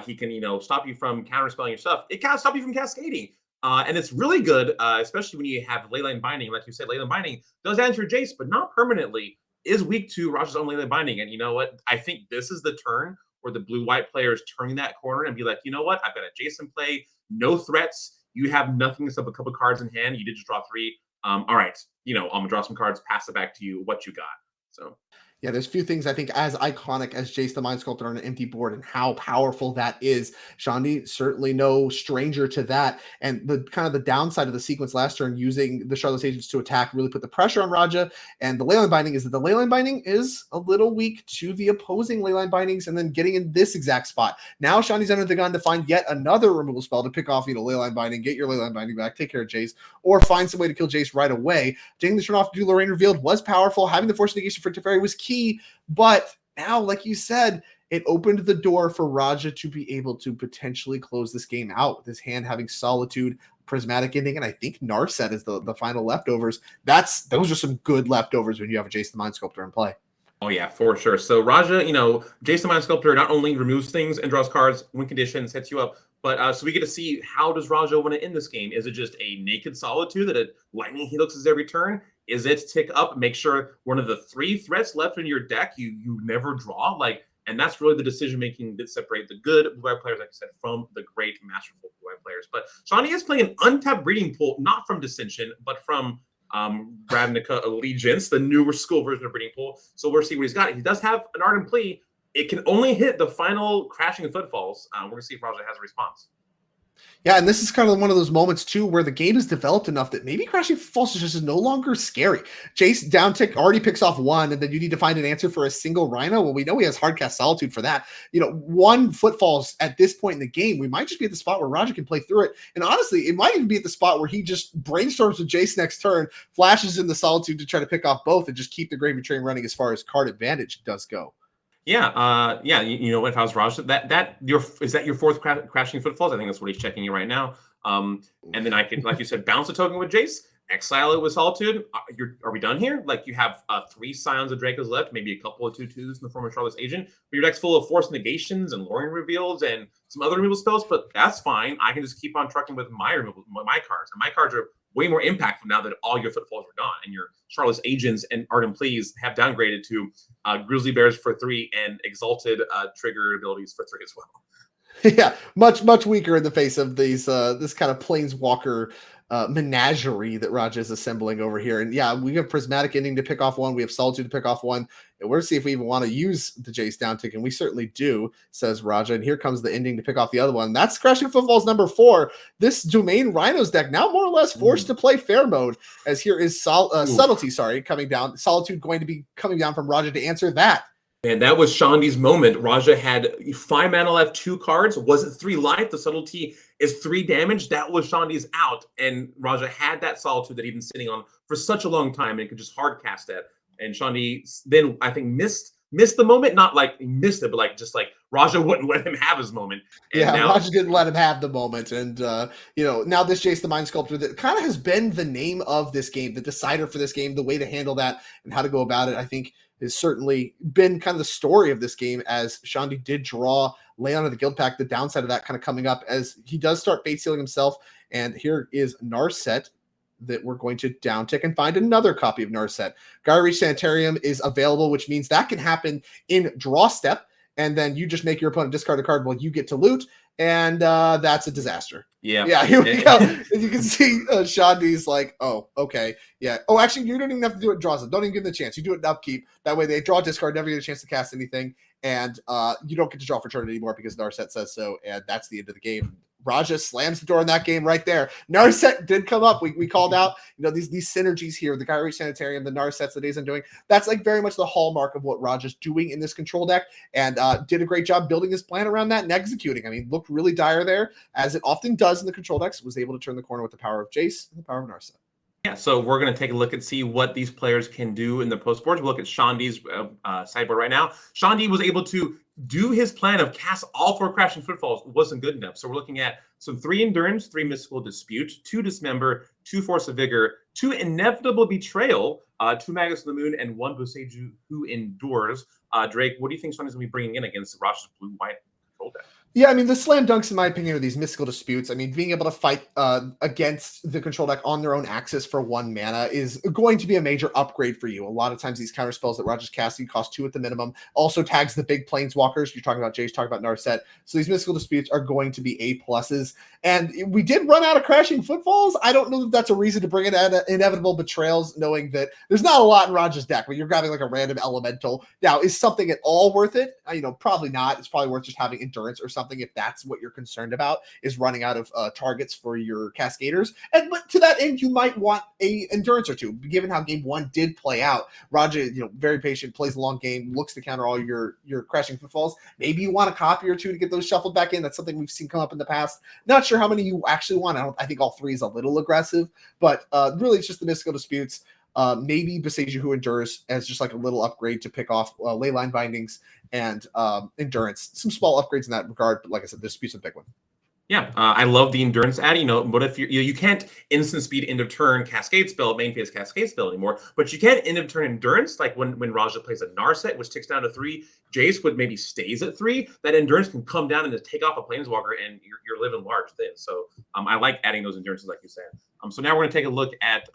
he can, stop you from counterspelling your stuff. It can't stop you from cascading. And it's really good, especially when you have Leyline Binding. Like you said, Leyline Binding does answer Jace, but not permanently. Is weak to Raja's own Leyline Binding. And you know what? I think this is the turn where the blue-white players turning that corner and be like, you know what? I've got a Jace in play, no threats. You have nothing except a couple cards in hand. You did just draw 3. All right, I'm gonna draw some cards, pass it back to you. What you got? So yeah, there's a few things I think as iconic as Jace the Mind Sculptor on an empty board and how powerful that is. Shandil certainly no stranger to that. And the kind of the downside of the sequence last turn, using the Charlotte's agents to attack, really put the pressure on Raja. And the Leyline Binding is that the Leyline Binding is a little weak to the opposing Leyline Bindings, and then getting in this exact spot. Now Shandil's under the gun to find yet another removal spell to pick off, Leyline Binding, get your Leyline Binding back, take care of Jace, or find some way to kill Jace right away. Taking the turn off to do Lorraine Revealed was powerful. Having the Force Negation for Teferi was key, but now, like you said, it opened the door for Raja to be able to potentially close this game out with his hand having Solitude, Prismatic Ending, and I think Narset is the final leftovers. Those are some good leftovers when you have a Jace the Mind Sculptor in play. Oh yeah, for sure. So Raja, Jace the Mind Sculptor not only removes things and draws cards, win conditions, sets you up, but so we get to see, how does Raja want to end this game? Is it just a naked Solitude that lightning helixes every turn? Is it tick up, make sure one of the 3 threats left in your deck you never draw? And that's really the decision making that separate the good blue-white players, like I said, from the great masterful blue-white players. But Shandil is playing an untapped breeding pool, not from Dissension, but from Ravnica Allegiance, the newer school version of breeding pool. So we'll see what he's got. He does have an Ardent Plea. It can only hit the final Crashing Footfalls. We're going to see if Raja has a response. Yeah, and this is kind of one of those moments, too, where the game is developed enough that maybe Crashing Footfalls is just no longer scary. Jace down tick already picks off 1, and then you need to find an answer for a single Rhino. Well, we know he has Hardcast Solitude for that. 1 Footfalls at this point in the game, we might just be at the spot where Raja can play through it. And honestly, it might even be at the spot where he just brainstorms with Jace next turn, flashes in the Solitude to try to pick off both, and just keep the Gravy Train running as far as card advantage does go. Yeah, if I was Raj, is that your 4th Crashing Footfalls? I think that's what he's checking you right now. And then I could, like you said, bounce a token with Jace, exile it with Solitude. Are we done here? You have 3 Scions of Dracos left, maybe a couple of 2/2s in the form of Charlotte's Agent, but your deck's full of Force Negations and Lorraine Reveals and some other removal spells, but that's fine. I can just keep on trucking with my cards. And my cards are way more impactful now that all your Footfalls are gone, and your Charlotte's Agents and Ardent Pleas have downgraded to Grizzly Bears for 3 and Exalted trigger abilities for 3 as well. Yeah, much weaker in the face of these this kind of Planeswalker menagerie that Raja is assembling over here. And yeah, we have Prismatic Ending to pick off 1. We have Solitude to pick off 1. And we're to see if we even want to use the Jace down tick, and we certainly do, says Raja. And here comes the ending to pick off the other one. That's Crashing Footfalls number 4. This Domain Rhinos deck now more or less forced to play fair mode, as here is Subtlety, coming down. Solitude going to be coming down from Raja to answer that. And that was Shandil's moment. Raja had 5 mana left, 2 cards. Was it 3 life? The Subtlety is 3 damage. That was Shandil's out. And Raja had that Solitude that he'd been sitting on for such a long time, and he could just hard cast it. And Shandil then, I think, missed the moment. Not like he missed it, but just Raja wouldn't let him have his moment. And now Raja didn't let him have the moment. And, now this Jace the Mind Sculptor that kind of has been the name of this game, the decider for this game, the way to handle that and how to go about it, I think, has certainly been kind of the story of this game, as Shandil did draw Leon of the Guild Pack. The downside of that kind of coming up as he does start fate sealing himself. And here is Narset that we're going to downtick and find another copy of Narset. Gyre Sanitarium is available, which means that can happen in draw step, and then you just make your opponent discard a card while you get to loot, and that's a disaster. Yeah, here we go. And you can see Shandi's like, oh, okay, yeah. Oh, actually, you don't even have to do it draws. Don't even give them the chance. You do it in upkeep. That way they draw a discard, never get a chance to cast anything, and you don't get to draw for turn anymore because Narset says so, and that's the end of the game. Raja slams the door in that game right there. Narset did come up. We called out, these synergies here, the Gyre Sanitarium, the Narsets that Azen doing. That's like very much the hallmark of what Raja's doing in this control deck, and did a great job building his plan around that and executing. I mean, looked really dire there, as it often does in the control decks. Was able to turn the corner with the power of Jace and the power of Narset. Yeah, so we're going to take a look and see what these players can do in the post board. We'll look at Shandi's sideboard right now. Shandi was able to do his plan of cast all 4 Crashing Footfalls. It wasn't good enough. So we're looking at some 3 Endurance, 3 Mystical Dispute, 2 Dismember, 2 Force of Vigor, 2 Inevitable Betrayal, 2 Magus of the Moon, and 1 Boseiju who endures. Drake, what do you think Shandi's going to be bringing in against Rosh's blue-white control deck? Yeah, I mean, the slam dunks, in my opinion, are these mystical disputes. I mean, being able to fight against the control deck on their own axis for 1 mana is going to be a major upgrade for you. A lot of times these counter spells that Roger's casting cost 2 at the minimum. Also tags the big planeswalkers. You're talking about Jace, talking about Narset. So these mystical disputes are going to be A+. And we did run out of Crashing Footfalls. I don't know that that's a reason to bring in Inevitable Betrayals, knowing that there's not a lot in Roger's deck. When you're grabbing like a random elemental. Now, is something at all worth it? Probably not. It's probably worth just having Endurance or something if that's what you're concerned about, is running out of targets for your Cascaders. But to that end, you might want a Endurance or 2, given how game 1 did play out. Roger, very patient, plays a long game, looks to counter all your Crashing Footfalls. Maybe you want a copy or 2 to get those shuffled back in. That's something we've seen come up in the past. Not sure how many you actually want. I think all 3 is a little aggressive, but really it's just the mystical disputes. Maybe Boseiju who endures as just like a little upgrade to pick off Leyline Bindings and Endurance. Some small upgrades in that regard, but like I said, the dispute's a big one. Yeah, I love the Endurance add, but if you can't instant speed end of turn Cascade spell, main phase Cascade spell anymore, but you can end of turn Endurance, like when Raja plays a Narset, which ticks down to 3, Jace would maybe stays at 3, that Endurance can come down and just take off a Planeswalker, and you're living large then. So I like adding those Endurances, like you said. So now we're going to take a look at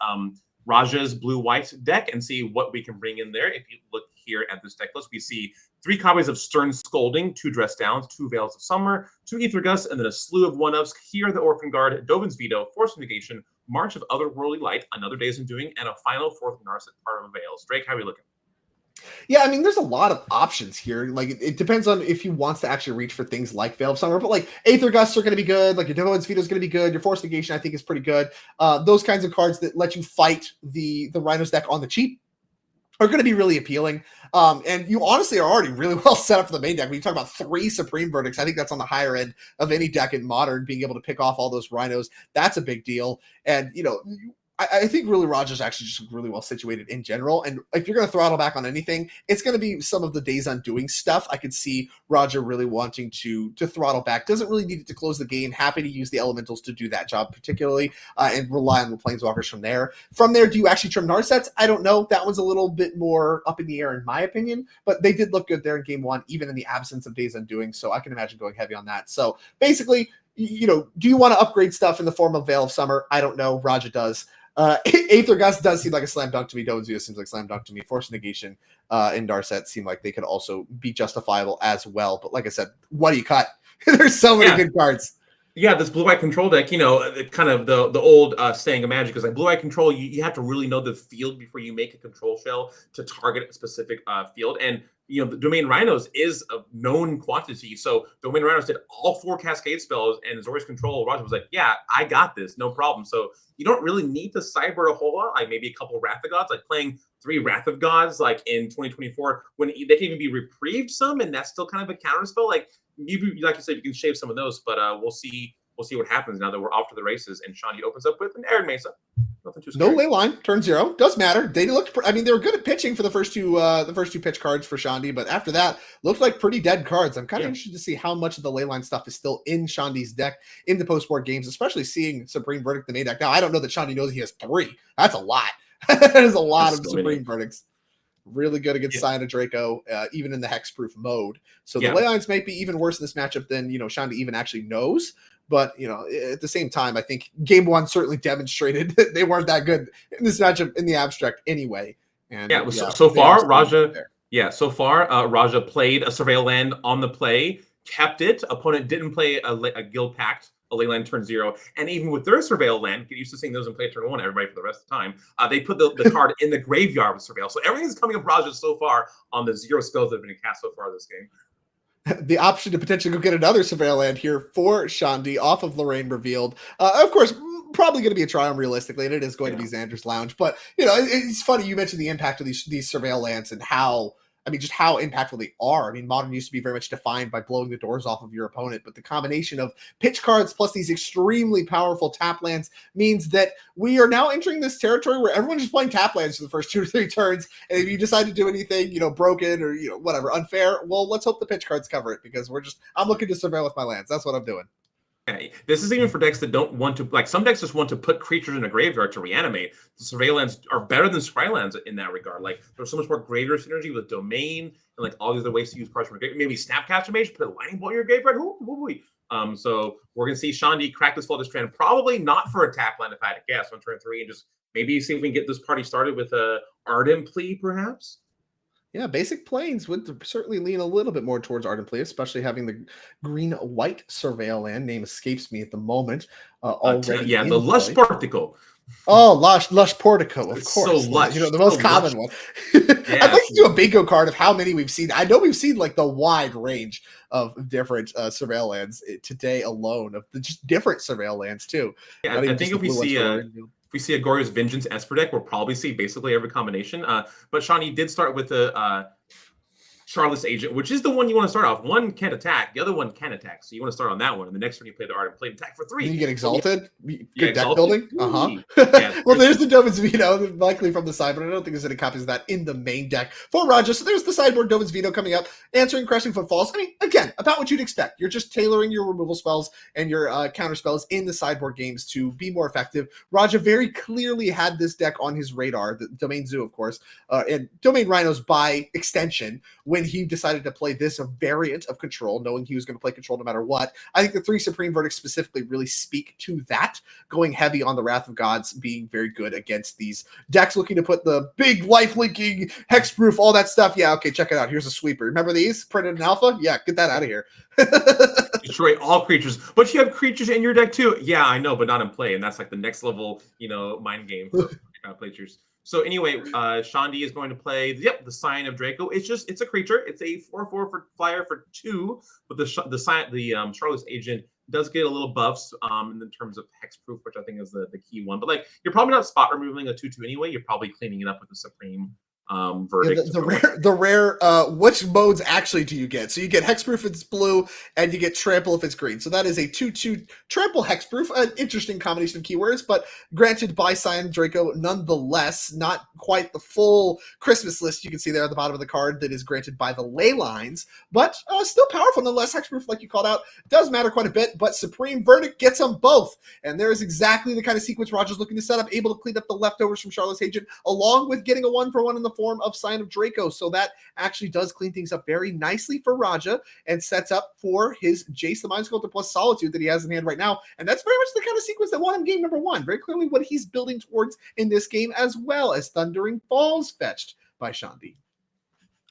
Raja's blue-white deck and see what we can bring in there. If you look here at this deck list, we see 3 copies of Stern Scolding, 2 Dress Downs, 2 Veils of Summer, 2 Aether Gust, and then a slew of 1-ofs. Here, the Orphan Guard, Dovin's Veto, Force Negation, March of Otherworldly Light, Another Day's Undoing, and a final 4th Narset part of Veils. Drake, how are we looking? Yeah, I mean, there's a lot of options here. Like, it depends on if he wants to actually reach for things like Veil of Summer, but like Aether Gusts are going to be good. Like your Dovin's Veto is going to be good. Your Force Negation, I think, is pretty good. Those kinds of cards that let you fight the Rhinos deck on the cheap are going to be really appealing. And you honestly are already really well set up for the main deck. When you talk about 3 Supreme Verdicts, I think that's on the higher end of any deck in Modern, being able to pick off all those Rhinos. That's a big deal. And, I think really Roger's actually just really well situated in general. And if you're going to throttle back on anything, it's going to be some of the Days Undoing stuff. I could see Roger really wanting to throttle back. Doesn't really need it to close the game. Happy to use the elementals to do that job particularly, and rely on the Planeswalkers from there. From there, do you actually trim Narsets? I don't know. That one's a little bit more up in the air in my opinion, but they did look good there in game 1, even in the absence of Days Undoing. So I can imagine going heavy on that. So basically, do you want to upgrade stuff in the form of Veil of Summer? I don't know. Roger does. Aether Gust does seem like a slam dunk to me. Dovin's Veto seems like a slam dunk to me. Force Negation and Narset seem like they could also be justifiable as well. But like I said, what do you cut? There's so many good cards. Yeah, this blue-white control deck, kind of the old saying of Magic is like blue-white control, you have to really know the field before you make a control shell to target a specific field. And, the Domain Rhinos is a known quantity. So Domain Rhinos did all 4 Cascade spells, and Zori's control, Roger was like, yeah, I got this, no problem. So you don't really need to sideboard a whole lot, like maybe a couple Wrath of Gods, like playing 3 Wrath of Gods, like in 2024, when they can even be reprieved some, and that's still kind of a counter spell. Like you said, you can shave some of those, but we'll see what happens now that we're off to the races and Shandi opens up with an Arid Mesa. Nothing too scary. No Leyline, turn 0. Does matter. They looked, they were good at pitching for the first two pitch cards for Shandi, but after that, looked like pretty dead cards. I'm kind of interested to see how much of the Leyline stuff is still in Shandi's deck in the post-board games, especially seeing Supreme Verdict the main deck. Now, I don't know that Shandi knows he has 3. That's a lot. That is a lot of Supreme Verdicts. Really good against Scion of Draco, even in the hexproof mode. So the Leylines might be even worse in this matchup than Shandi even actually knows. But, at the same time, I think game one certainly demonstrated that they weren't that good in this matchup in the abstract anyway. And yeah, so they are far, still Raja. there. Yeah, so far, Raja played a Surveil Land on the play, kept it. Opponent didn't play a Guild Pact, a Leyland turn 0. And even with their Surveil Land, get used to seeing those in play turn 1, everybody, for the rest of the time. They put the card in the graveyard with Surveil. So everything's coming up Raja so far on the 0 spells that have been cast so far this game. The option to potentially go get another Surveil Land here for Shandil off of Lorraine revealed. Of course, probably going to be a Triumph realistically, and it is going to be Xander's Lounge. But, it's funny you mentioned the impact of these Surveil Lands and how, just how impactful they are. Modern used to be very much defined by blowing the doors off of your opponent, but the combination of pitch cards plus these extremely powerful tap lands means that we are now entering this territory where everyone's just playing tap lands for the first 2 or 3 turns. And if you decide to do anything, broken or, whatever, unfair, well, let's hope the pitch cards cover it, because I'm looking to surveil with my lands. That's what I'm doing. Okay. This is even for decks that don't want to, some decks just want to put creatures in a graveyard to reanimate. The Surveillance are better than Scrylands in that regard. There's so much more graveyard synergy with Domain and all these other ways to use cards from a graveyard. Maybe Snapcaster Mage, put a Lightning Bolt in your graveyard. So we're going to see Shandil crack this Flooded Strand, probably not for a tap land if I had to guess, on turn 3, and just maybe see if we can get this party started with a Ardent Plea, perhaps? Yeah, basic planes would certainly lean a little bit more towards Ardent Plea, especially having the green-white Surveil Land. Name escapes me at the moment. Already the Lush Portico. Oh, Lush Portico, of course. So lush. The most common one. I'd like to do a bingo card of how many we've seen. I know we've seen the wide range of different Surveil Lands today alone, of the just different Surveil Lands too. Yeah, I think if we see a Glorious Vengeance Esper deck, we'll probably see basically every combination. But Shawnee did start with the Charlotte's Agent, which is the one you want to start off. One can't attack, the other one can attack. So you want to start on that one. And the next one you play the Ardent Play, attack for 3. You get Exalted. Good deck Exalted. building. Well, there's the Dovin's Veto, likely from the side, but I don't think there's any copies of that in the main deck for Raja. So there's the sideboard Dovin's Veto coming up, answering Crushing Footfalls. Again, about what you'd expect. You're just tailoring your removal spells and your counter spells in the sideboard games to be more effective. Raja very clearly had this deck on his radar, the Domain Zoo, of course, and Domain Rhinos by extension, when he decided to play this variant of Control, knowing he was going to play Control no matter what. I think the 3 Supreme Verdicts specifically really speak to that, going heavy on the Wrath of Gods, being very good against these decks looking to put the big life-linking, hexproof, all that stuff. Yeah, okay, check it out. Here's a sweeper. Remember these? Printed in Alpha? Yeah, get that out of here. Destroy all creatures. But you have creatures in your deck too. Yeah, I know, but not in play. And that's the next level, mind game for players. So anyway, Shandil is going to play the Sign of Draco. It's a creature. It's a 4/4 for flyer for 2. But the Charlotte's Agent does get a little buffs in terms of hexproof, which I think is the key one. But you're probably not spot removing a 2/2 anyway. You're probably cleaning it up with the Supreme Verdict. The rare which modes actually do you get? So you get hexproof if it's blue, and you get trample if it's green. So that is a 2/2 trample hexproof, an interesting combination of keywords, but granted by Scion Draco nonetheless. Not quite the full Christmas list you can see there at the bottom of the card that is granted by the ley lines, but still powerful nonetheless. Hexproof, like you called out, does matter quite a bit, but Supreme Verdict gets them both, and there is exactly the kind of sequence Roger's looking to set up, able to clean up the leftovers from Charlotte's Agent, along with getting a 1-for-1 in the form of Sign of Draco. So that actually does clean things up very nicely for Raja and sets up for his Jace the Mind Sculptor plus Solitude that he has in hand right now. And that's very much the kind of sequence that won him game number 1. Very clearly what he's building towards in this game, as well as Thundering Falls fetched by Shandil.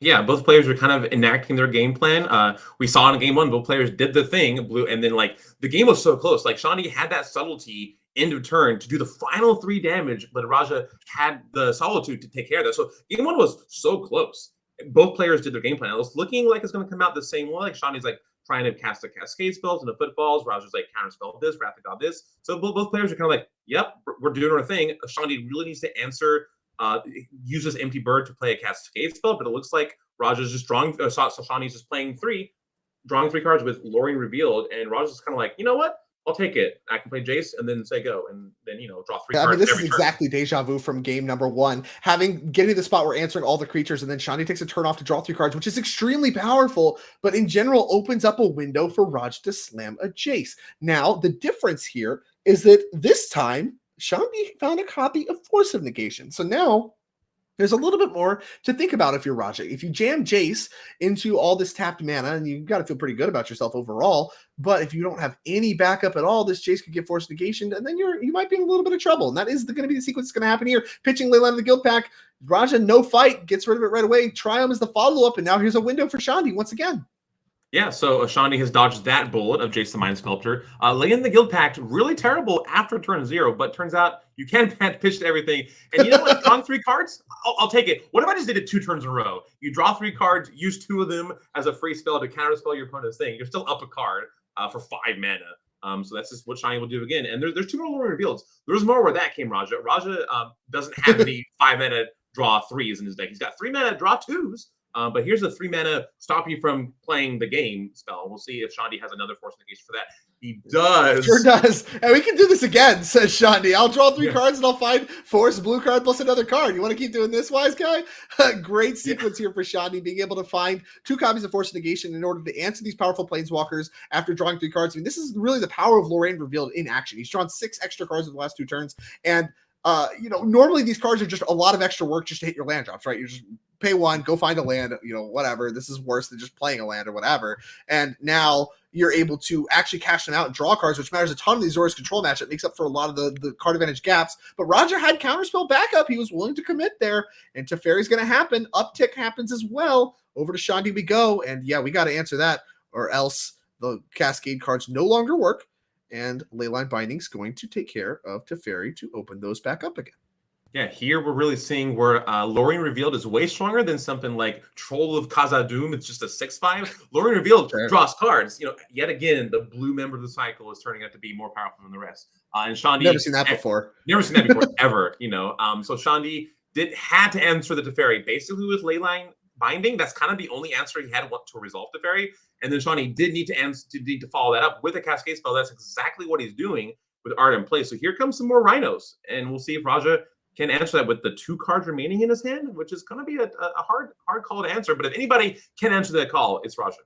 Yeah, both players are kind of enacting their game plan. We saw in game 1, both players did the thing, blue, and then the game was so close. Shandil had that subtlety end of turn to do the final 3 damage, but Raja had the Solitude to take care of that. So game 1 was so close. Both players did their game plan. It was looking like it's going to come out the same way. Shandil's trying to cast the Cascade spells and the Footfalls. Raja's counterspell this, Wrath of God this. So both players are kind of yep, we're doing our thing. Shandil really needs to answer, use this Empty Bird to play a Cascade spell, but it looks like Raja's just drawing, so Shandil's just playing 3, drawing 3 cards with Lorien Revealed, and Raja's kind of you know what? I'll take it. I can play Jace and then say go, and then draw 3 cards. This is exactly deja vu from game number 1. Getting to the spot where answering all the creatures, and then Shandil takes a turn off to draw 3 cards, which is extremely powerful, but in general opens up a window for Raj to slam a Jace. Now, the difference here is that this time Shandil found a copy of Force of Negation. So now There's a little bit more to think about if you're Raja. If you jam Jace into all this tapped mana, and you've got to feel pretty good about yourself overall, but if you don't have any backup at all, this Jace could get forced negation, and then you might be in a little bit of trouble. And that is going to be the sequence that's going to happen here. Pitching Leyline of the Guild Pack, Raja, no fight, gets rid of it right away. Triumph is the follow-up, and now here's a window for Shandil once again. Yeah, so Shandil has dodged that bullet of Jace the Mind Sculptor. Lay in the Guild Pact, really terrible after turn 0, but turns out you can pitch to everything. And you know what? Drawing 3 cards? I'll take it. What if I just did it 2 turns in a row? You draw 3 cards, use 2 of them as a free spell to counterspell your opponent's thing. You're still up a card for 5 mana. So that's just what Shandil will do again. And there's 2 more Lore reveals. There's more where that came, Raja. Raja doesn't have any 5 mana draw 3s in his deck. He's got 3 mana draw 2s. But here's the 3 mana stop you from playing the game spell. We'll see if Shandil has another force negation for that. He does. Sure does. And we can do this again, says Shandil. I'll draw 3 cards and I'll find force blue card plus another card. You want to keep doing this, wise guy? Great sequence here for Shandil, being able to find 2 copies of force negation in order to answer these powerful planeswalkers after drawing 3 cards. I mean, this is really the power of Lorraine revealed in action. He's drawn 6 extra cards in the last 2 turns. And normally these cards are just a lot of extra work just to hit your land drops, right? You just pay 1, go find a land, whatever. This is worse than just playing a land or whatever. And now you're able to actually cash them out and draw cards, which matters a ton in the Azorius control match. It makes up for a lot of the card advantage gaps. But Roger had counterspell backup. He was willing to commit there. And Teferi's going to happen. Uptick happens as well. Over to Shandil we go. And yeah, we got to answer that, or else the Cascade cards no longer work. And Leyline Binding's going to take care of Teferi to open those back up again. Yeah, here we're really seeing where Lorien Revealed is way stronger than something like Troll of Khazad-dûm. It's just a 6/5. Lorien Revealed draws cards. Yet again, the blue member of the cycle is turning out to be more powerful than the rest. And Shandil, never seen that before. Never seen that before ever. So Shandil had to answer the Teferi basically with Leyline Binding. That's kind of the only answer he had to resolve Teferi. And then Shandil did need to follow that up with a Cascade spell. That's exactly what he's doing with Art in play. So here comes some more Rhinos, and we'll see if Raja can answer that with the 2 cards remaining in his hand, which is going to be a hard call to answer. But if anybody can answer that call, it's Raja.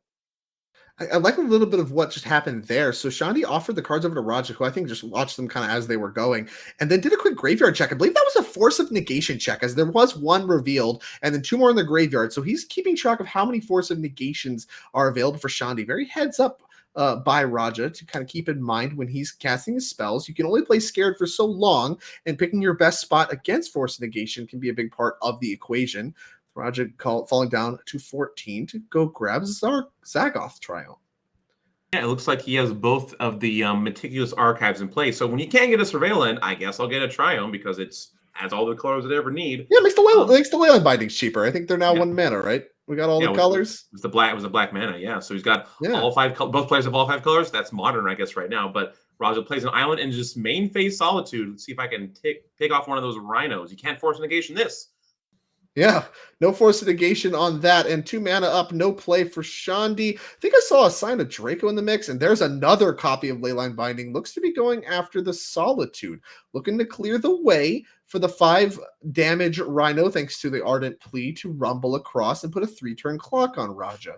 I like a little bit of what just happened there. So Shandil offered the cards over to Raja, who I think just watched them kind of as they were going, and then did a quick graveyard check. I believe that was a force of negation check, as there was 1 revealed and then 2 more in the graveyard. So he's keeping track of how many force of negations are available for Shandil. Very heads up by Raja to kind of keep in mind when he's casting his spells. You can only play scared for so long, and picking your best spot against force negation can be a big part of the equation. Raja falling down to 14 to go grab Zagoth Triumph. Yeah, it looks like he has both of the meticulous archives in place. So when you can't get a Surveillant, I guess I'll get a Triumph because it has all the colors it ever need. Yeah, it makes the Leyline Bindings cheaper. I think they're now 1 mana, right? We got all the colors. It was the black mana, yeah. So he's got all 5. Both players have all 5 colors. That's modern, I guess, right now. But Raja plays an island and just main phase Solitude. Let's see if I can pick off one of those Rhinos. You can't force negation this. Yeah, no force of negation on that, and 2 mana up, no play for Shandil. I think I saw a sign of Draco in the mix, and there's another copy of Leyline Binding. Looks to be going after the Solitude, looking to clear the way for the 5 damage Rhino, thanks to the Ardent Plea to rumble across and put a 3-turn clock on Raja.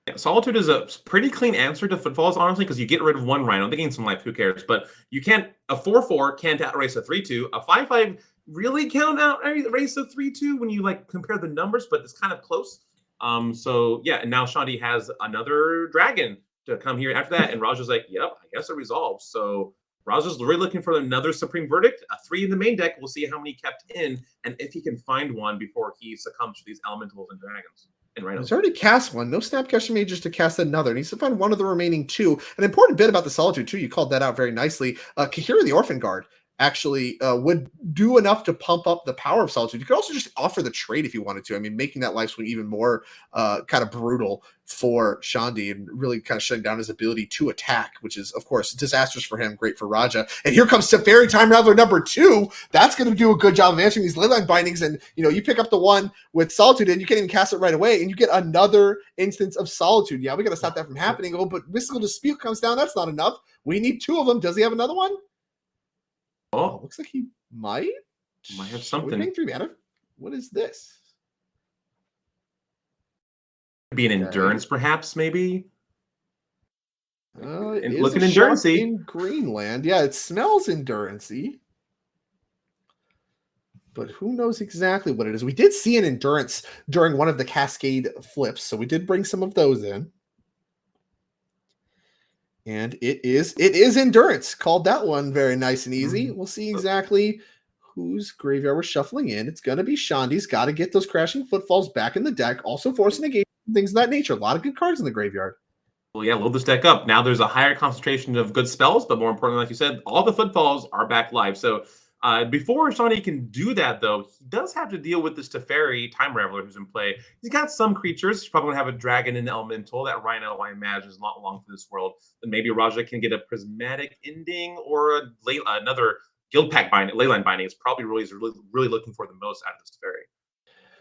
Yeah, Solitude is a pretty clean answer to Footfalls, honestly, because you get rid of 1 Rhino. They gain some life, who cares? But you can't, a 4/4 can't outrace a 3/2. A 5/5 really count out race of 3/2 when you compare the numbers, but it's kind of close. So yeah, and now Shandil has another dragon to come here after that, and Raja's like, yep, I guess it resolves. So Raja's really looking for another Supreme Verdict, a 3 in the main deck. We'll see how many kept in, and if he can find one before he succumbs to these elementals and dragons. He's already cast 1. No Snapcaster Mages to cast another. He needs to find one of the remaining 2. An important bit about the Solitude, too, you called that out very nicely. Kahira the Orphan Guard actually would do enough to pump up the power of Solitude. You could also just offer the trade if you wanted to. I mean, making that life swing even more kind of brutal for Shandil and really kind of shutting down his ability to attack, which is, of course, disastrous for him, great for Raja. And here comes Teferi Time Raveler number 2. That's going to do a good job of answering these Leyline Bindings. And, you pick up the 1 with Solitude and you can't even cast it right away. And you get another instance of Solitude. Yeah, we got to stop that from happening. Oh, but Mystical Dispute comes down. That's not enough. We need 2 of them. Does he have another one? Oh, looks like he might have something. 3 mana. What is this? Be an endurance, perhaps, maybe. Looking endurance-y in Greenland. Yeah, it smells endurance-y. but who knows exactly what it is. We did see an endurance during one of the Cascade flips, so we did bring some of those in. And it is endurance. Called that one very nice and easy. We'll see exactly whose graveyard we're shuffling in. It's going to be Shandi's. Got to get those crashing footfalls back in the deck. Also forcing negation, things of that nature. A lot of good cards in the graveyard. Well, yeah, load this deck up. Now there's a higher concentration of good spells, but more importantly, like you said, all the footfalls are back live. So before Shawnee can do that, though, he does have to deal with this Teferi Time Raveler who's in play. He's got some creatures. He's probably going to have a dragon and elemental. That Rhino, I imagine, is not long for this world. Then maybe Raja can get a prismatic ending or another guild pack binding, leyline binding. It's probably really looking for the most out of this Teferi.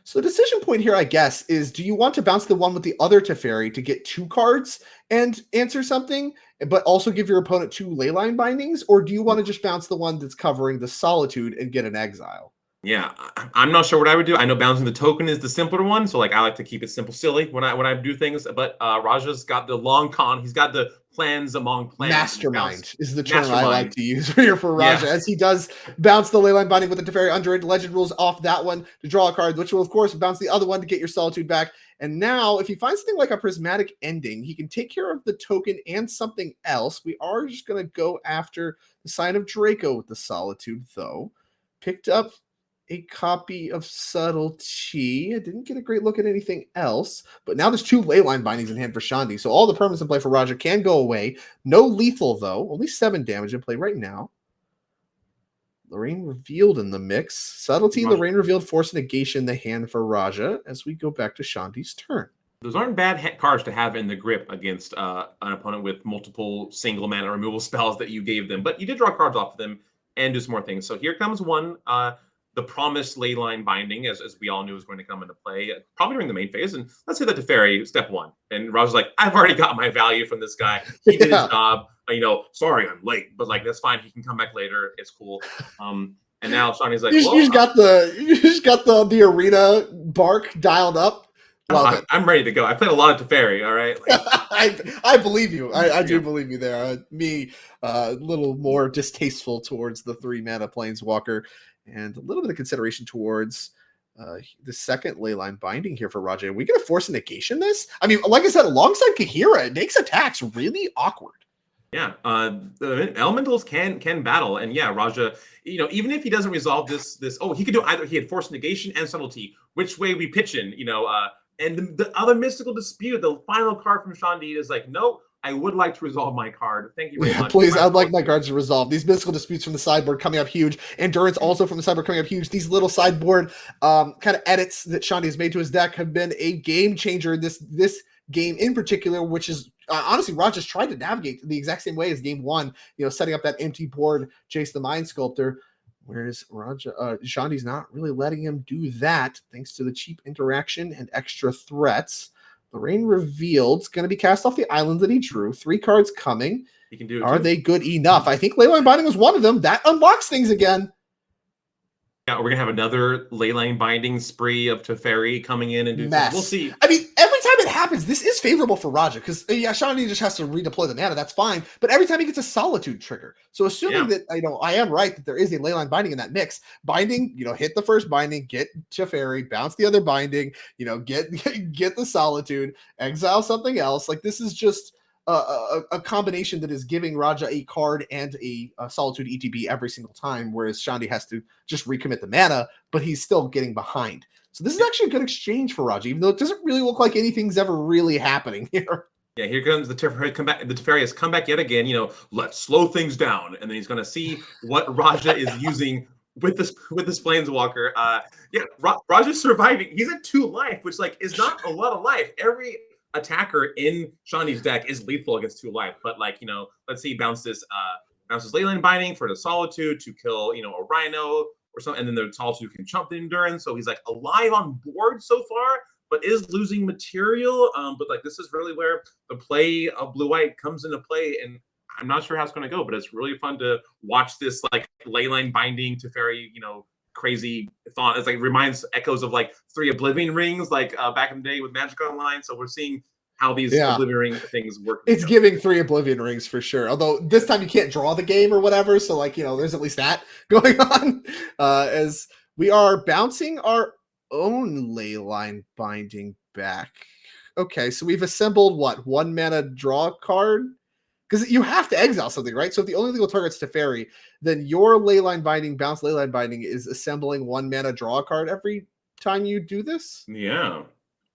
So the decision point here, I guess, is do you want to bounce the one with the other Teferi to get 2 cards and answer something, but also give your opponent 2 leyline bindings? Or do you want to just bounce the one that's covering the Solitude and get an exile? Yeah, I'm not sure what I would do. I know bouncing the token is the simpler one, so like I like to keep it simple, silly when I do things. But Raja's got the long con. He's got the plans among plans. Mastermind is the term I like to use here for Raja, as he does bounce the leyline binding with the Teferi under it. Legend rules off that one to draw a card, which will of course bounce the other one to get your Solitude back. And now, if he finds something like a prismatic ending, he can take care of the token and something else. We are just going to go after the Sign of Draco with the Solitude, though. Picked up a copy of Subtlety. I didn't get a great look at anything else, but now there's 2 leyline bindings in hand for Shandi, so all the permanents in play for Raja can go away. No lethal, though. Only 7 damage in play right now. Lorraine Revealed in the mix. Subtlety, Lorraine Revealed, Force Negation in the hand for Raja as we go back to Shandi's turn. Those aren't bad cards to have in the grip against an opponent with multiple single mana removal spells that you gave them, but you did draw cards off of them and do some more things. So here comes one. The promised leyline binding, as we all knew was going to come into play, probably during the main phase. And let's say that Teferi, step 1. And Raja's like, I've already got my value from this guy. He did his job. Sorry, I'm late, but like that's fine. He can come back later. It's cool. And now Shawnee's like, you just got the arena bark dialed up. I'm ready to go. I played a lot of Teferi, all right? I believe you. I do believe you there. A little more distasteful towards the 3 mana Planeswalker, and a little bit of consideration towards the second leyline binding here for Raja. Are we going to force a negation this? I mean, like I said, alongside Kahira, it makes attacks really awkward. Yeah, the elementals can battle, and yeah, Raja, even if he doesn't resolve this, he could do either. He had force negation and subtlety. Which way we pitch in, and the other mystical dispute, the final card from Shandi is like, no, I would like to resolve my card. Thank you very much. Please, I'd like my cards to resolve. These mystical disputes from the sideboard coming up huge. Endurance also from the sideboard coming up huge. These little sideboard kind of edits that Shandi has made to his deck have been a game changer. This game in particular, which is honestly, Raja's tried to navigate the exact same way as game 1, setting up that empty board, Jace the Mind Sculptor. Whereas Shandi's not really letting him do that, thanks to the cheap interaction and extra threats. Lorraine Revealed is going to be cast off the island that he drew. 3 cards coming. He can do it. Are they good enough? I think Leyline Binding was one of them. That unlocks things again. Yeah, we're going to have another leyline binding spree of Teferi coming in and do mess. We'll see. I mean, every time it happens, this is favorable for Raja because Shandi just has to redeploy the mana. That's fine. But every time he gets a Solitude trigger. So assuming that I am right that there is a leyline binding in that mix, binding, hit the first binding, get Teferi, bounce the other binding, get the Solitude, exile something else. Like this is just a combination that is giving Raja a card and a Solitude ETB every single time, whereas Shandi has to just recommit the mana, but he's still getting behind. So this is actually a good exchange for Raja, even though it doesn't really look like anything's ever really happening here. Yeah, here comes the Teferi come back. The Teferi has come back yet again. Let's slow things down, and then he's going to see what Raja is using with this Planeswalker. Raja's surviving. He's at 2 life, which is not a lot of life. Every attacker in Shandi's deck is lethal against 2 life, but let's see, bounces leyline binding for the Solitude to kill a Rhino or something, and then the Solitude can chump the endurance. So he's alive on board so far, but is losing material. But this is really where the play of blue-white comes into play, and I'm not sure how it's going to go, but it's really fun to watch this leyline binding Teferi, crazy thought. It's reminds echoes of 3 Oblivion rings back in the day with Magic Online. So we're seeing how these Oblivion ring things work. It's giving 3 Oblivion rings for sure. Although this time you can't draw the game or whatever. So there's at least that going on as We are bouncing our own Leyline Binding back. Okay, so we've assembled what? 1 mana draw card? Because you have to exile something, right? So if the only legal target's Teferi, then your Leyline Binding, bounce Leyline Binding is assembling 1 mana draw card every time you do this? Yeah.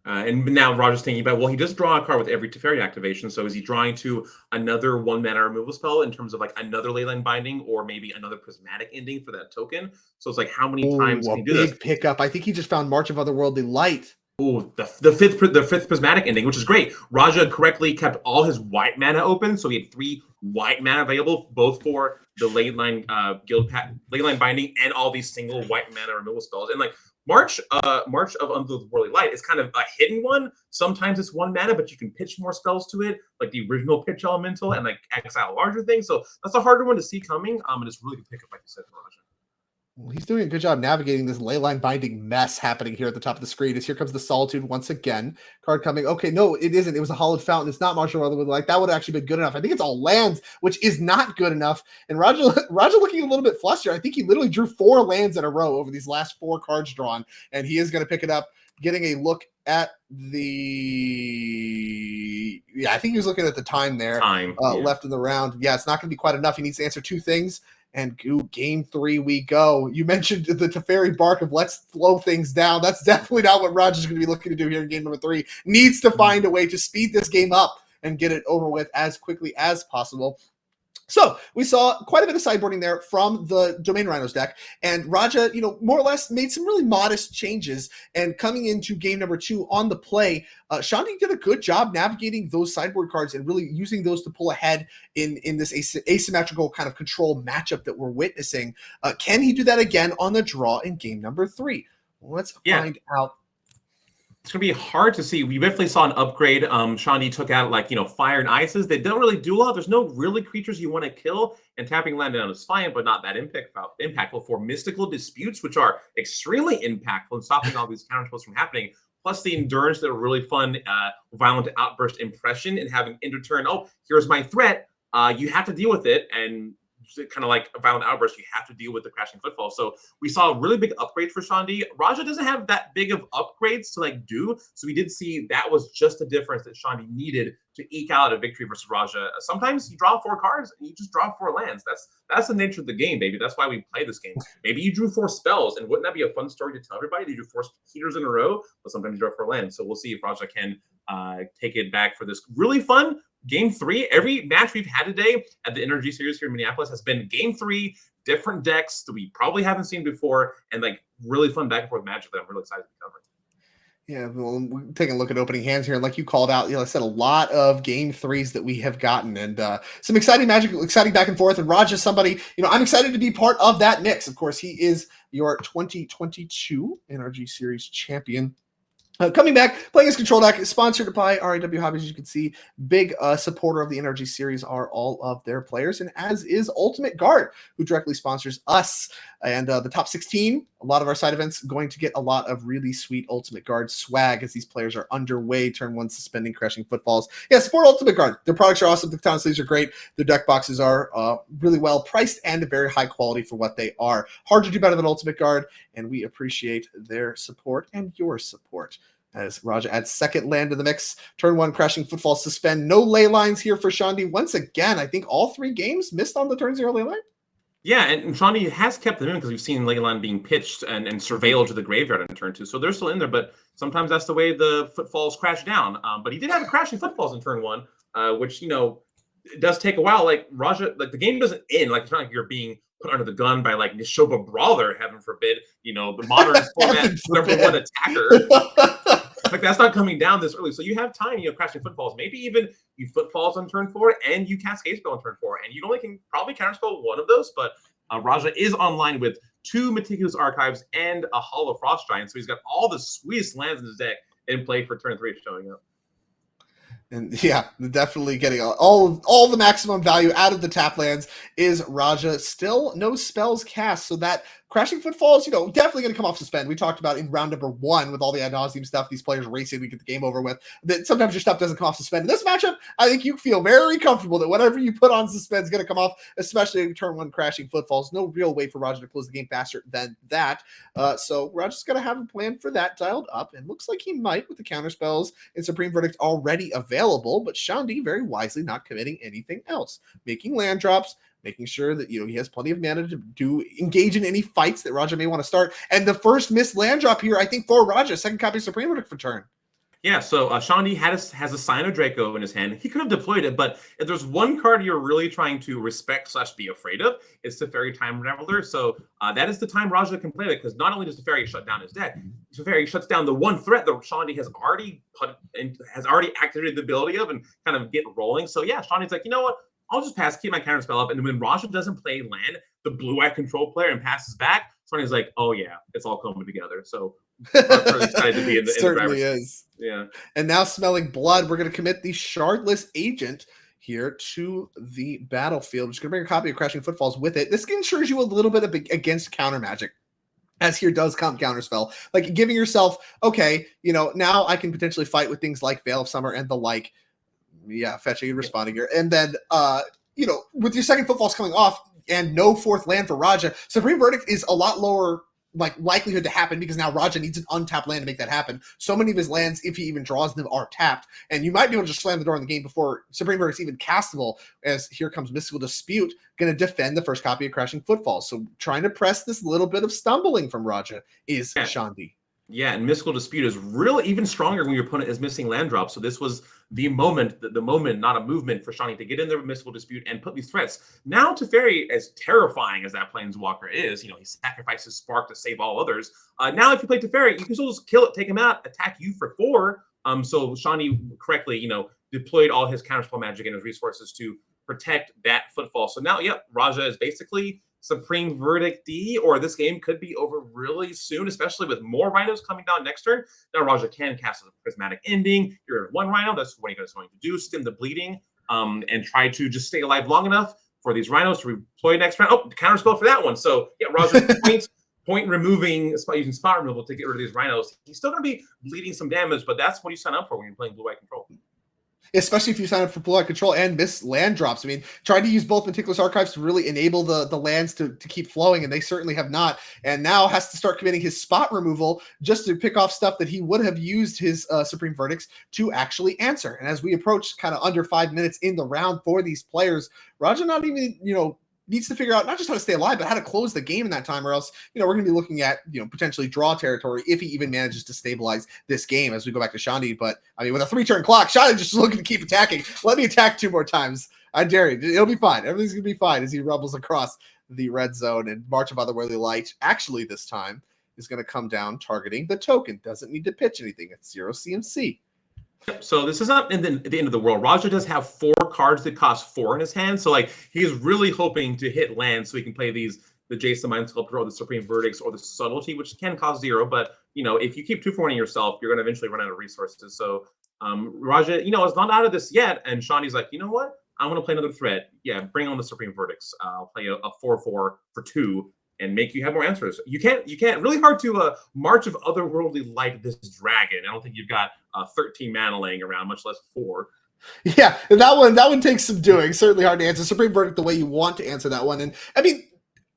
And now Roger's thinking about, well, he does draw a card with every Teferi activation. So is he drawing to another 1 mana removal spell in terms of like another Leyline Binding or maybe another prismatic ending for that token? So it's like, how many times Oh, can a he do this? big pickup. I think he just found March of Otherworldly Light. Oh, the fifth prismatic ending, which is great. Raja correctly kept all his white mana open, so he had 3 white mana available, both for the Leyline Leyline Binding and all these single white mana removal spells. And like March of Otherworldly Light is kind of a hidden one. Sometimes it's 1 mana, but you can pitch more spells to it, like the original pitch elemental and like exile larger things. So that's a harder one to see coming. And it's really good pickup, like you said, for Raja. Well, he's doing a good job navigating this Leyline Binding mess happening here at the top of the screen. As here comes the Solitude once again. Card coming. Okay, no, it isn't. It was a Hollowed Fountain. It's not Martial Otherworld. Like that would have actually been good enough. I think it's all lands, which is not good enough. And Roger looking a little bit flustered. I think he literally drew 4 lands in a row over these last 4 cards drawn, and he is going to pick it up. Getting a look at the I think he was looking at the time there. Left in the round. Yeah, it's not going to be quite enough. He needs to answer 2 things. And game 3 we go. You mentioned the Teferi bark of let's slow things down. That's definitely not what Roger's going to be looking to do here in game number 3. Needs to find a way to speed this game up and get it over with as quickly as possible. So we saw quite a bit of sideboarding there from the Domain Rhinos deck, and Raja, more or less made some really modest changes. And coming into game number 2 on the play, Shandil did a good job navigating those sideboard cards and really using those to pull ahead in this asymmetrical kind of control matchup that we're witnessing. Can he do that again on the draw in game number 3? Let's find out. It's going to be hard to see. We definitely saw an upgrade. Shandi took out fire and ices. They don't really do a lot. There's no really creatures you want to kill, and tapping land down is fine, but not that impactful for mystical disputes, which are extremely impactful in stopping all these counter spells from happening. Plus the endurance that are really fun, violent outburst impression, and having end turn. Oh, here's my threat. You have to deal with it, and kind of like a violent outburst, you have to deal with the crashing footfall. So we saw a really big upgrade for Shandi. Raja doesn't have that big of upgrades to do. So we did see that was just the difference that Shandi needed to eke out a victory versus Raja. Sometimes you draw 4 cards and you just draw 4 lands. That's the nature of the game, baby. That's why we play this game. Maybe you drew 4 spells, and wouldn't that be a fun story to tell everybody? You drew 4 heaters in a row, but sometimes you draw 4 lands. So we'll see if Raja can take it back for this really fun Game 3. Every match we've had today at the NRG Series here in Minneapolis has been Game 3, different decks that we probably haven't seen before, and really fun back and forth magic that I'm really excited to be covering. Yeah, well, we're taking a look at opening hands here. Like you called out, I said a lot of game 3s that we have gotten, and some exciting magic, exciting back and forth. And Raj is somebody, I'm excited to be part of that mix. Of course, he is your 2022 NRG Series champion. Coming back, playing his control deck, sponsored by RAW Hobbies. As you can see, big supporter of the NRG series are all of their players, and as is Ultimate Guard, who directly sponsors us. And the top 16, a lot of our side events, going to get a lot of really sweet Ultimate Guard swag as these players are underway. Turn 1 suspending crashing footfalls. Yeah, support Ultimate Guard. Their products are awesome. The Katana sleeves are great. Their deck boxes are really well priced and very high quality for what they are. Hard to do better than Ultimate Guard, and we appreciate their support and your support. As Raja adds second land to the mix. Turn 1, crashing footfall, suspend. No ley lines here for Shandi. Once again, I think all 3 games missed on the turn 0 ley line. Yeah, and Shandi has kept them in because we've seen ley line being pitched and surveilled to the graveyard in turn 2. So they're still in there, but sometimes that's the way the footfalls crash down. But he did have crashing footfalls in turn 1, which, it does take a while. Raja, the game doesn't end. It's not like you're being put under the gun by Nishoba Brawler, heaven forbid, the modern format number 1 attacker. That's not coming down this early. So you have time, crashing footfalls. Maybe even you footfalls on turn 4 and you Cascade spell on turn 4. And you only can probably counterspell 1 of those, but Raja is online with 2 Meticulous Archives and a Hollow Frost Giant. So he's got all the sweetest lands in his deck in play for turn 3 showing up. And yeah, definitely getting all the maximum value out of the tap lands is Raja. Still no spells cast, so that Crashing Footfalls, definitely going to come off suspend. We talked about in round number 1 with all the ad nauseam stuff, these players racing to get the game over with, that sometimes your stuff doesn't come off suspend. In this matchup, I think you feel very comfortable that whatever you put on suspend is going to come off, especially in turn 1 Crashing Footfalls. No real way for Raja to close the game faster than that. So Raja's going to have a plan for that dialed up, and looks like he might with the counter spells and Supreme Verdict already available, but Shandil very wisely not committing anything else, making land drops, making sure that he has plenty of mana to engage in any fights that Raja may want to start. And the first missed land drop here, I think, for Raja, second copy of Supreme Verdict for turn. Yeah, so Shandil has a Sign of Draco in his hand. He could have deployed it, but if there's one card you're really trying to respect / be afraid of, it's Teferi Time Reveler. So that is the time Raja can play it, because not only does Teferi shut down his deck, Teferi shuts down the one threat that Shandil has already activated the ability of and kind of get rolling. So yeah, Shandil's like, you know what? I'll just pass, keep my counter spell up, and when Raja doesn't play land, the blue-eye control player, and passes back, Shandil's like, oh yeah, it's all coming together. So I'm really excited to be in the Certainly is. Yeah. And now smelling blood, we're going to commit the Shardless Agent here to the battlefield. I'm just going to bring a copy of Crashing Footfalls with it. This ensures you a little bit of against counter magic, as here does come counterspell, like giving yourself, okay, now I can potentially fight with things like Veil of Summer and the like. Yeah, fetching and responding here. And then, with your second Footfalls coming off and no fourth land for Raja, Supreme Verdict is a lot lower likelihood to happen, because now Raja needs an untapped land to make that happen. So many of his lands, if he even draws them, are tapped, and you might be able to just slam the door in the game before Supreme Verdict's even castable, as here comes Mystical Dispute, going to defend the first copy of Crashing Footfalls. So trying to press this little bit of stumbling from Raja is Shandil. Yeah, and Mystical Dispute is really even stronger when your opponent is missing land drops. So this was the moment, not a movement, for Shandil to get in there with Mystical Dispute and put these threats. Now Teferi, as terrifying as that Planeswalker is, he sacrifices Spark to save all others. Now if you play Teferi, you can still just kill it, take him out, attack you for 4. So Shandil correctly, deployed all his counterspell magic and his resources to protect that footfall. So now, Raja is basically Supreme Verdict D, or this game could be over really soon, especially with more Rhinos coming down next turn. Now Raja can cast a Prismatic Ending. You're in 1 Rhino. That's what he's going to do, stem the bleeding, and try to just stay alive long enough for these Rhinos to deploy next round. Oh, counterspell for that one. So yeah, Raja point removing, using spot removal to get rid of these Rhinos. He's still going to be bleeding some damage, but that's what you sign up for when you're playing Blue-White Control. Especially if you sign up for Blue-Eye Control and miss land drops. I mean, trying to use both Meticulous Archives to really enable the lands to keep flowing, and they certainly have not. And now has to start committing his spot removal just to pick off stuff that he would have used his Supreme Verdicts to actually answer. And as we approach kind of under 5 minutes in the round for these players, Raja not even, needs to figure out not just how to stay alive, but how to close the game in that time, or else, we're going to be looking at, potentially draw territory if he even manages to stabilize this game as we go back to Shandil. But I mean, with a 3-turn clock, Shandil just looking to keep attacking. Let me attack 2 more times. I dare you. It'll be fine. Everything's going to be fine as he rumbles across the red zone, and March of Otherworldly Light, actually this time, is going to come down targeting the token. Doesn't need to pitch anything. It's 0 CMC. So this is not at the end of the world. Raja does have 4 cards that cost 4 in his hand. So he's really hoping to hit land so he can play the Jason Mind Sculptor or the Supreme Verdicts or the Subtlety, which can cost 0. But if you keep 2 for 1 yourself, you're going to eventually run out of resources. So Raja, is not out of this yet. And Shandi's like, you know what? I want to play another threat. Yeah, bring on the Supreme Verdicts. I'll play a 4/4 for 2. And make you have more answers. You can't. Really hard to March of Otherworldly Light this dragon. I don't think you've got 13 mana laying around, much less 4. Yeah, that one takes some doing. Certainly hard to answer. Supreme Verdict the way you want to answer that one. And I mean,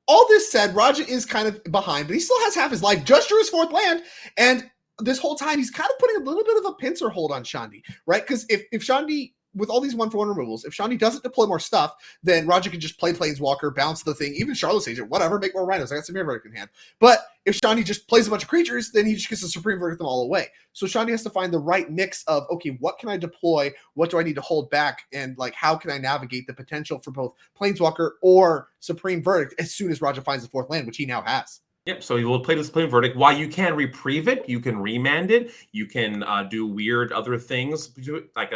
all this said, Raja is kind of behind, but he still has half his life. Just drew his 4th land, and this whole time he's kind of putting a little bit of a pincer hold on Shandil, right? Because if Shandil, with all these 1-for-1 removals, if Shandil doesn't deploy more stuff, then Raja can just play Planeswalker, bounce the thing, even Shardless Agent, whatever, make more Rhinos. I got Supreme Verdict in hand. But if Shandil just plays a bunch of creatures, then he just gets to Supreme Verdict them all away. So Shandil has to find the right mix of, okay, what can I deploy? What do I need to hold back? And how can I navigate the potential for both Planeswalker or Supreme Verdict as soon as Raja finds the 4th land, which he now has? Yep, so you will play the Supreme Verdict. While you can reprieve it, you can remand it, you can do weird other things, like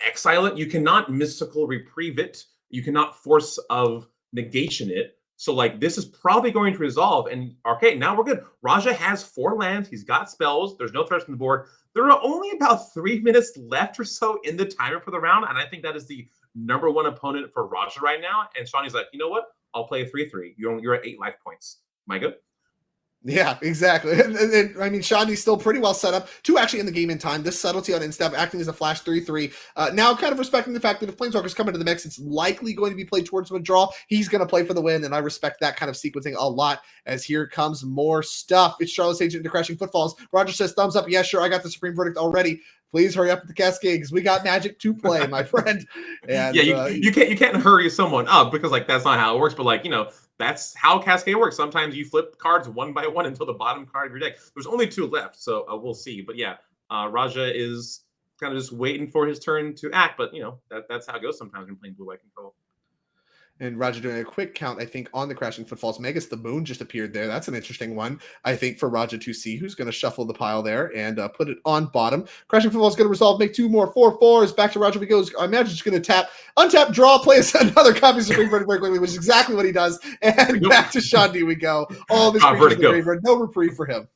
exile it. You cannot mystical reprieve it. You cannot force of negation it. So like this is probably going to resolve. And okay, now we're good. Raja has 4 lands. He's got spells. There's no threats on the board. There are only about 3 minutes left or so in the timer for the round, and I think that is the #1 opponent for Raja right now. And Shawnee's like, you know what? I'll play a 3/3. You're at 8 life points. Am I good? Yeah, exactly. And I mean, Shandi's still pretty well set up to actually end the game in time. This subtlety on instep acting as a flash 3/3. Now kind of respecting the fact that if Planeswalkers come into the mix, it's likely going to be played towards withdrawal. He's going to play for the win, and I respect that kind of sequencing a lot, as here comes more stuff. It's Charlotte's Agent into Crashing Footfalls. Roger says, thumbs up. Yeah, sure, I got the Supreme Verdict already. Please hurry up with the Cascade, because we got Magic to play, my friend. And yeah, you can't hurry someone up, because like that's not how it works. But like, that's how Cascade works. Sometimes you flip cards one by one until the bottom card of your deck. There's only 2 left, so we'll see. But yeah, Raja is kind of just waiting for his turn to act. But that's how it goes sometimes when playing blue-white control. And Raja doing a quick count, I think, on the Crashing Footfalls. Magus the Moon just appeared there. That's an interesting one, I think, for Raja to see who's going to shuffle the pile there and put it on bottom. Crashing Footfalls going to resolve, make 2 more 4/4s. Back to Raja we goes. I imagine he's going to untap, draw, play another copy of Supreme Verdict very quickly, which is exactly what he does. And back to Shandil we go. All this creatures in the graveyard. No reprieve for him.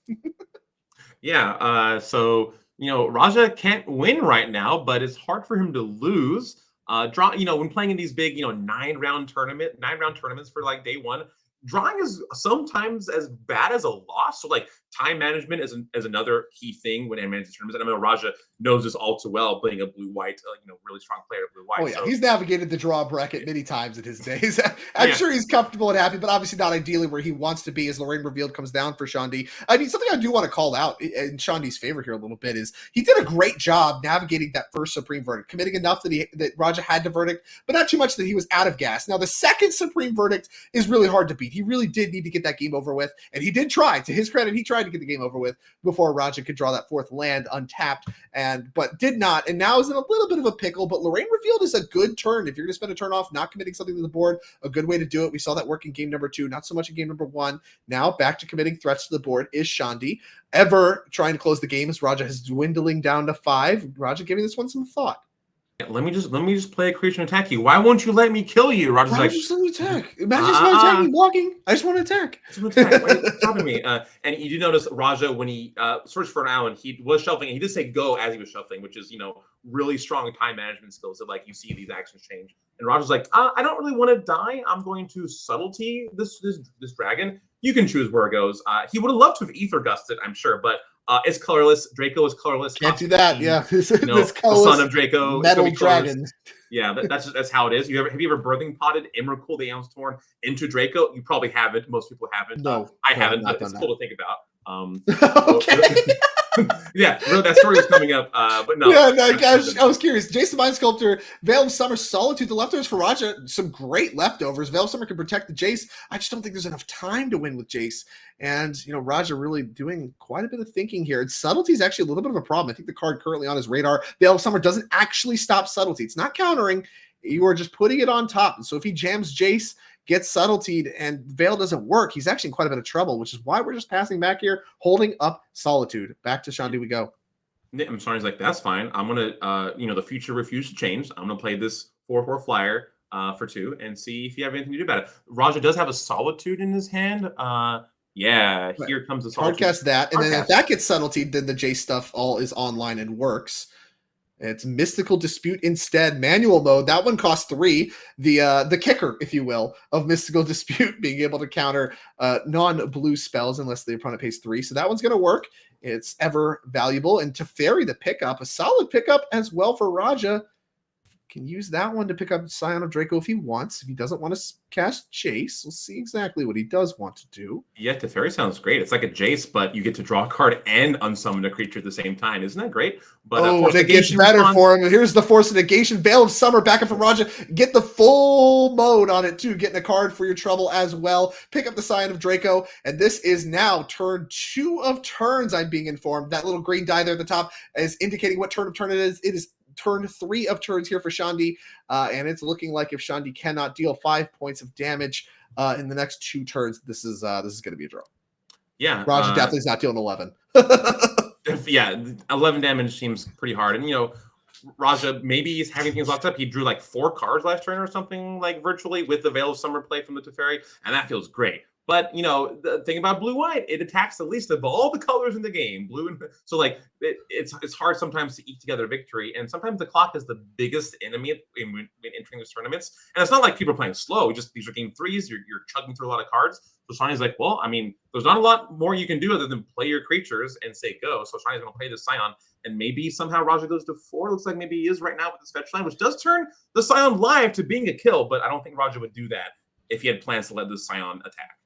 Yeah, so, Raja can't win right now, but it's hard for him to lose. When playing in these big, 9-round tournaments for like day 1, drawing is sometimes as bad as a loss. So like time management is another key thing when managing tournaments. And I know Raja knows this all too well, playing a blue-white, really strong player blue-white. Oh yeah, so he's navigated the draw bracket many times in his days. I'm sure he's comfortable and happy, but obviously not ideally where he wants to be as Lorraine Revealed comes down for Shandil. I mean, something I do want to call out in Shandil's favor here a little bit is he did a great job navigating that first Supreme Verdict, committing enough that Raja had to verdict, but not too much that he was out of gas. Now, the second Supreme Verdict is really hard to beat. He really did need to get that game over with, and he did try. To his credit, he tried to get the game over with before Raja could draw that 4th land untapped, but did not, and now is in a little bit of a pickle. But Lorraine Revealed is a good turn. If you're going to spend a turn off not committing something to the board, a good way to do it. We saw that work in game number 2, not so much in game number 1. Now back to committing threats to the board is Shandil. Ever trying to close the game as Raja is dwindling down to 5. Raja giving this one some thought. Let me just play a creature and attack you. Why won't you let me kill you? Raja's Why like, just let me attack? Imagine just not attacking, walking. I just want to attack. Why stopping me? And you do notice Raja, when he searched for an island, he was shuffling, and he did say go as he was shuffling, which is really strong time management skills that like you see these actions change. And Raja's like, I don't really want to die. I'm going to subtlety this dragon. You can choose where it goes. He would have loved to have Ether Gusted, I'm sure, but it's colorless. Draco is colorless. Can't do that. Yeah, this colorless, the son of Draco, metal dragon. Yeah, that's how it is. Have you ever birthing potted Emrakul the Aeon's Torn into Draco? You probably haven't. Most people haven't. No, I haven't. But it's cool to think about. Okay. Yeah, that story is coming up, but no. Yeah, no, I was curious. Jason Mind Sculptor, Veil of Summer, Solitude, the leftovers for Raja, some great leftovers. Veil of Summer can protect the Jace. I just don't think there's enough time to win with Jace. And, Raja really doing quite a bit of thinking here. And Subtlety is actually a little bit of a problem. I think the card currently on his radar, Veil of Summer, doesn't actually stop Subtlety. It's not countering. You are just putting it on top. And so if he jams Jace, gets subtletied, and Veil doesn't work, he's actually in quite a bit of trouble, which is why we're just passing back here, holding up Solitude. Back to Shandil we go. I'm sorry, he's like, that's fine. I'm going to, the future refused to change. I'm going to play this 4/4 flyer for 2 and see if you have anything to do about it. Raja does have a Solitude in his hand. Yeah, right. Here comes the Solitude. Hardcast that, and then if that gets subtletied, then the J stuff all is online and works. It's Mystical Dispute instead. Manual mode. That one costs 3. The kicker, if you will, of Mystical Dispute, being able to counter non-blue spells unless the opponent pays 3. So that one's going to work. It's ever valuable. And Teferi, the pickup, a solid pickup as well for Raja. Can use that one to pick up Scion of Draco if he wants. If he doesn't want to cast Jace, we'll see exactly what he does want to do. Yeah, Teferi sounds great. It's like a Jace, but you get to draw a card and unsummon a creature at the same time. Isn't that great? But it gets better for him. Here's the Force of Negation. Veil of Summer back up from Raja. Get the full mode on it too. Getting a card for your trouble as well. Pick up the Scion of Draco. And this is now turn 2 of turns, I'm being informed. That little green die there at the top is indicating what turn of turn it is. It is turn 3 of turns here for Shandil, and it's looking like if Shandil cannot deal 5 points of damage in the next 2 turns, this is going to be a draw. Yeah, Raja definitely is not dealing 11. Yeah, 11 damage seems pretty hard, and Raja maybe he's having things locked up. He drew like 4 cards last turn or something like virtually with the Veil of Summer play from the Teferi, and that feels great. But the thing about blue-white, it attacks the least of all the colors in the game. Blue and so like it's hard sometimes to eke together victory, and sometimes the clock is the biggest enemy in entering these tournaments. And it's not like people are playing slow; just these are game threes. You're chugging through a lot of cards. So Shani's like, well, I mean, there's not a lot more you can do other than play your creatures and say go. So Shani's going to play the Scion, and maybe somehow Raja goes to 4. Looks like maybe he is right now with his fetch line, which does turn the Scion live to being a kill. But I don't think Raja would do that if he had plans to let the Scion attack.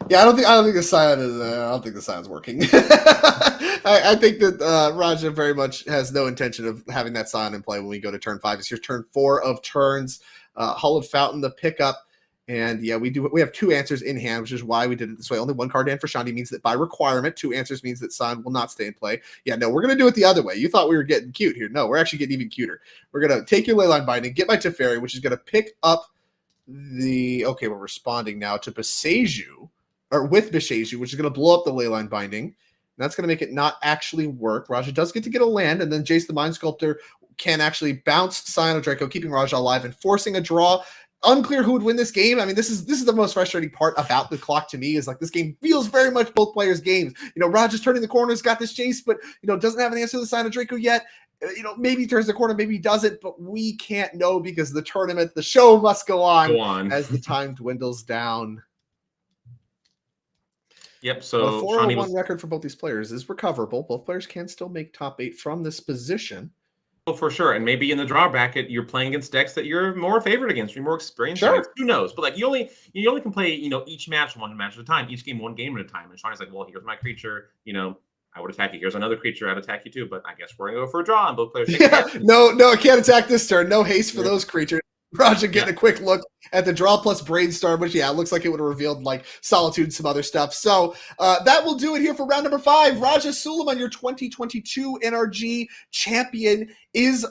Yeah, I don't think the Scion is. I don't think the Scion's working. I think that Raja very much has no intention of having that Scion in play when we go to turn 5. It's your turn 4 of turns. Hollowed Fountain, the pickup. And yeah, we have 2 answers in hand, which is why we did it this way. Only 1 card in for Shandil means that by requirement, 2 answers means that Scion will not stay in play. Yeah, no, we're going to do it the other way. You thought we were getting cute here. No, we're actually getting even cuter. We're going to take your Leyline Binding, get my Teferi, which is going to pick up okay, we're responding now to Beseju, or with Beseju, which is going to blow up the Leyline Binding. And that's going to make it not actually work. Raja does get to get a land, and then Jace the Mind Sculptor can actually bounce Scion of Draco, keeping Raja alive and forcing a draw. Unclear who would win this game. I mean, this is the most frustrating part about the clock to me, is like this game feels very much both players' games. Raja's turning the corners, got this Jace, but doesn't have an answer to the Scion of Draco yet. Maybe he turns the corner, maybe he doesn't, but we can't know because the tournament, the show must go on. As the time dwindles down. Yep. So the 401 record for both these players is recoverable. Both players can still make top 8 from this position. Oh, for sure. And maybe in the draw bracket, you're playing against decks that you're more favored against, you're more experienced Sure. against. Who knows? But like you only can play, each match one match at a time, each game one game at a time. And Shawnee's like, well, here's my creature, I would attack you. Here's another creature, I'd attack you too. But I guess we're gonna go for a draw, and both players no, I can't attack this turn. No haste for those creatures. Raja getting a quick look at the draw plus brainstorm, which it looks like it would have revealed like Solitude and some other stuff. So that will do it here for round number 5. Raja Sulaiman, your 2022 NRG champion, is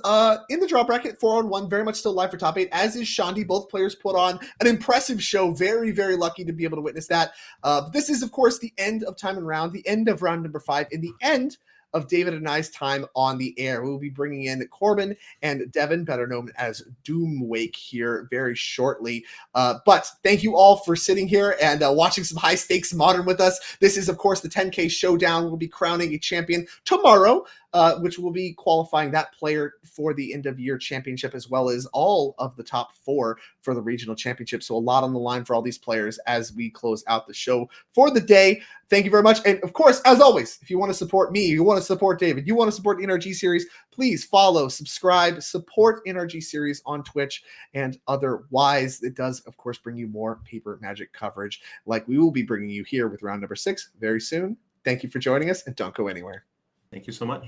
in the draw bracket 4-on-1, very much still live for top 8, as is Shandil. Both players put on an impressive show. Very, very lucky to be able to witness that. This is, of course, the end of time and round, the end of round number 5, and the end of David and I's time on the air. We'll be bringing in Corbin and Devin, better known as Doomwake, here very shortly. But thank you all for sitting here and watching some high stakes Modern with us. This is, of course, the 10K Showdown. We'll be crowning a champion tomorrow, which will be qualifying that player for the end of year championship, as well as all of the top 4 for the regional championship. So a lot on the line for all these players as we close out the show for the day. Thank you very much. And of course, as always, if you want to support me, you want to support David, you want to support the NRG series, please follow, subscribe, support NRG series on Twitch and otherwise. It does, of course, bring you more Paper Magic coverage like we will be bringing you here with round number 6 very soon. Thank you for joining us, and don't go anywhere. Thank you so much.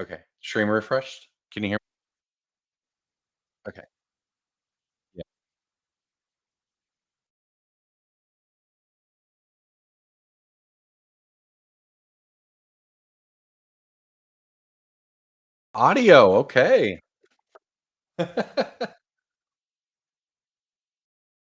Okay. Stream refreshed. Can you hear me? Okay. Yeah. Audio. Okay.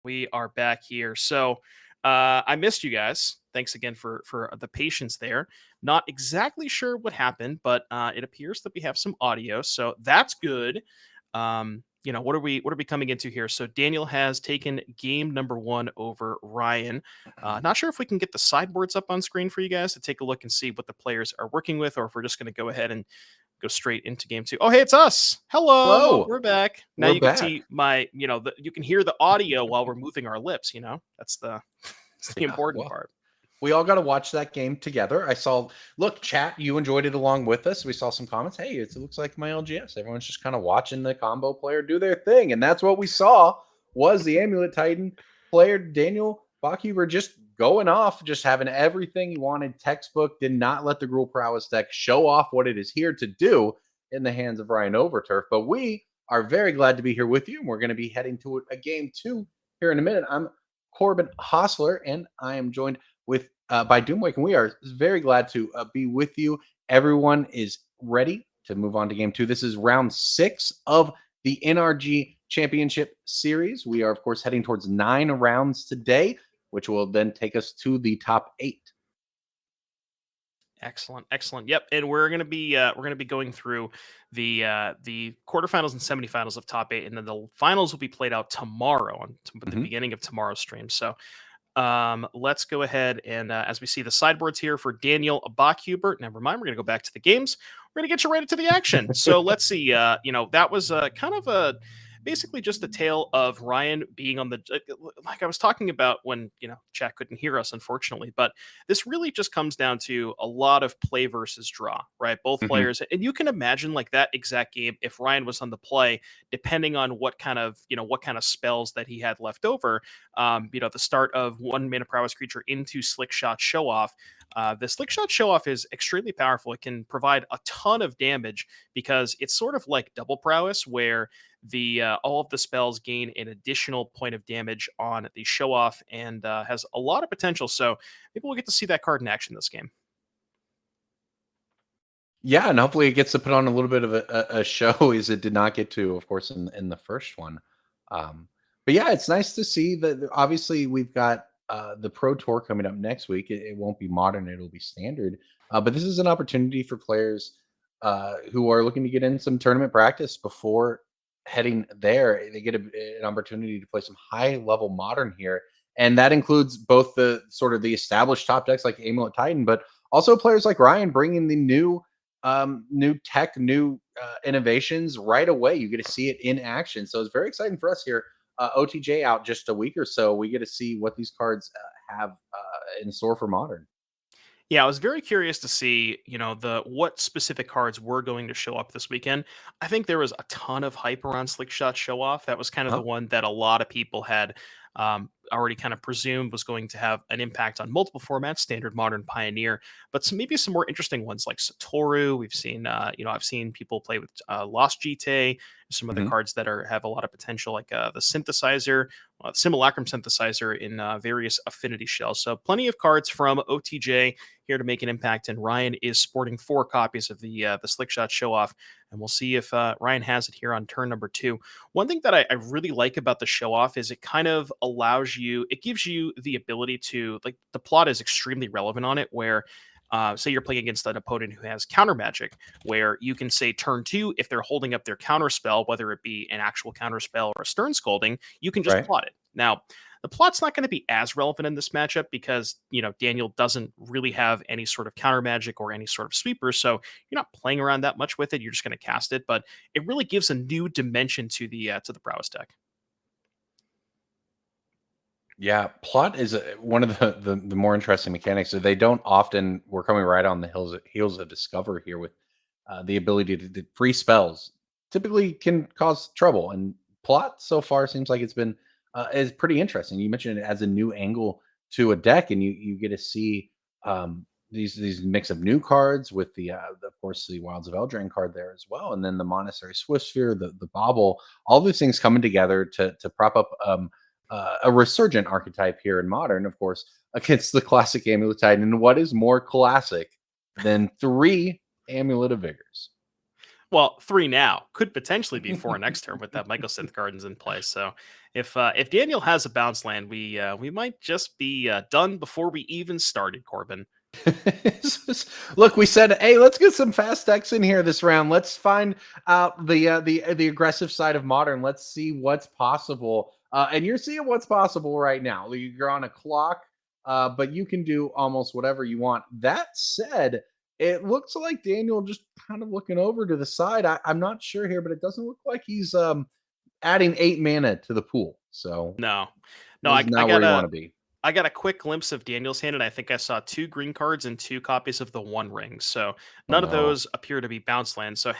We are back here. So I missed you guys. Thanks again for the patience there. Not exactly sure what happened, but it appears that we have some audio, so that's good. What are we coming into here? So Daniel has taken game number one over Ryan. Not sure if we can get the sideboards up on screen for you guys to take a look and see what the players are working with, or if we're just going to go ahead and go straight into game two. Oh, hey, it's us. Hello, Hello. we're back. Now We're you can back. see you can hear the audio while we're moving our lips. That's that's the Yeah. important Well, part. we all got to watch that game together. I saw, look, chat, you enjoyed it along with us. We saw some comments. Hey, it looks like my LGS. Everyone's just kind of watching the combo player do their thing. And that's what we saw was the Amulet Titan player, Daniel Bachhuber, just going off, just having everything he wanted. Textbook, did not let the Gruul Prowess deck show off what it is here to do in the hands of Ryan Overturf. But we are very glad to be here with you. And we're going to be heading to a game two here in a minute. I'm Corbin Hostler, and I am joined with by Doomwake, and we are very glad to be with you. Everyone is ready to move on to game two. This is round 6 of the NRG Championship Series. We are, of course, heading towards 9 rounds today, which will then take us to the top 8. Excellent, excellent. Yep, and we're gonna be going through the quarterfinals and semifinals of top eight, and then the finals will be played out tomorrow on the beginning of tomorrow's stream. So let's go ahead and as we see the sideboards here for Daniel Bachhuber. Never mind, we're gonna go back to the games. We're gonna get you right into the action. So let's see. That was kind of a basically just a tale of Ryan being on the like I was talking about when chat couldn't hear us, unfortunately. But this really just comes down to a lot of play versus draw, right? Both players, and you can imagine like that exact game if Ryan was on the play, depending on what kind of spells that he had left over. The start of one mana prowess creature into Slick Shot Show Off. The Slick Shot Show Off is extremely powerful. It can provide a ton of damage because it's sort of like double prowess, where the all of the spells gain an additional point of damage on the show off, and has a lot of potential. So maybe we'll get to see that card in action this game. Yeah, and hopefully it gets to put on a little bit of a show as it did not get to, of course, in the first one. But yeah, it's nice to see that obviously we've got the Pro Tour coming up next week. It won't be modern, it'll be standard. But this is an opportunity for players who are looking to get in some tournament practice before heading there. They get an opportunity to play some high level modern here. And that includes both the sort of the established top decks like Amulet Titan, but also players like Ryan bringing the new tech, new innovations right away. You get to see it in action. So it's very exciting for us here. OTJ out just a week or so. We get to see what these cards have in store for modern. Yeah, I was very curious to see, the what specific cards were going to show up this weekend. I think there was a ton of hype around Slick Shot Show Off. That was kind of the Huh? one that a lot of people had already kind of presumed was going to have an impact on multiple formats, Standard, Modern, Pioneer, but maybe some more interesting ones like Satoru. We've seen, I've seen people play with Lost GT, some of the Hmm. cards that have a lot of potential, like the Synthesizer, Simulacrum Synthesizer in various affinity shells. So plenty of cards from OTJ here to make an impact. And Ryan is sporting 4 copies of the Slick Shot Show Off, and we'll see if Ryan has it here on turn number 2. One thing that I really like about the Show Off is it kind of it gives you the ability to, like, the plot is extremely relevant on it, where say you're playing against an opponent who has counter magic, where you can say turn 2, if they're holding up their counter spell, whether it be an actual counter spell or a stern scolding, you can just Right. plot it. Now, the plot's not going to be as relevant in this matchup because, Daniel doesn't really have any sort of counter magic or any sort of sweeper. So you're not playing around that much with it. You're just going to cast it, but it really gives a new dimension to the prowess deck. Yeah, plot is one of the more interesting mechanics. So they don't often. We're coming right on the heels of Discover here with the ability to free spells. Typically can cause trouble, and plot so far seems like it's been is pretty interesting. You mentioned it as a new angle to a deck, and you get to see these mix of new cards with the of course the Wilds of Eldraine card there as well, and then the Monastery Swift Sphere, the Bauble, all these things coming together to prop up a resurgent archetype here in Modern, of course, against the classic Amulet Titan. And what is more classic than 3 Amulet of Vigors? Well, 3 now, could potentially be 4 next turn with that Mycosynth Gardens in place. So if Daniel has a bounce land, we might just be done before we even started, Corbin. Look, we said, hey, let's get some fast decks in here this round. Let's find out the aggressive side of Modern. Let's see what's possible. And you're seeing what's possible right now. You're on a clock, but you can do almost whatever you want. That said, it looks like Daniel just kind of looking over to the side. I'm not sure here, but it doesn't look like he's adding 8 mana to the pool. So No, this is not where you want to be. I got a quick glimpse of Daniel's hand, and I think I saw 2 green cards and 2 copies of the One Ring. So none of those appear to be bounce lands. So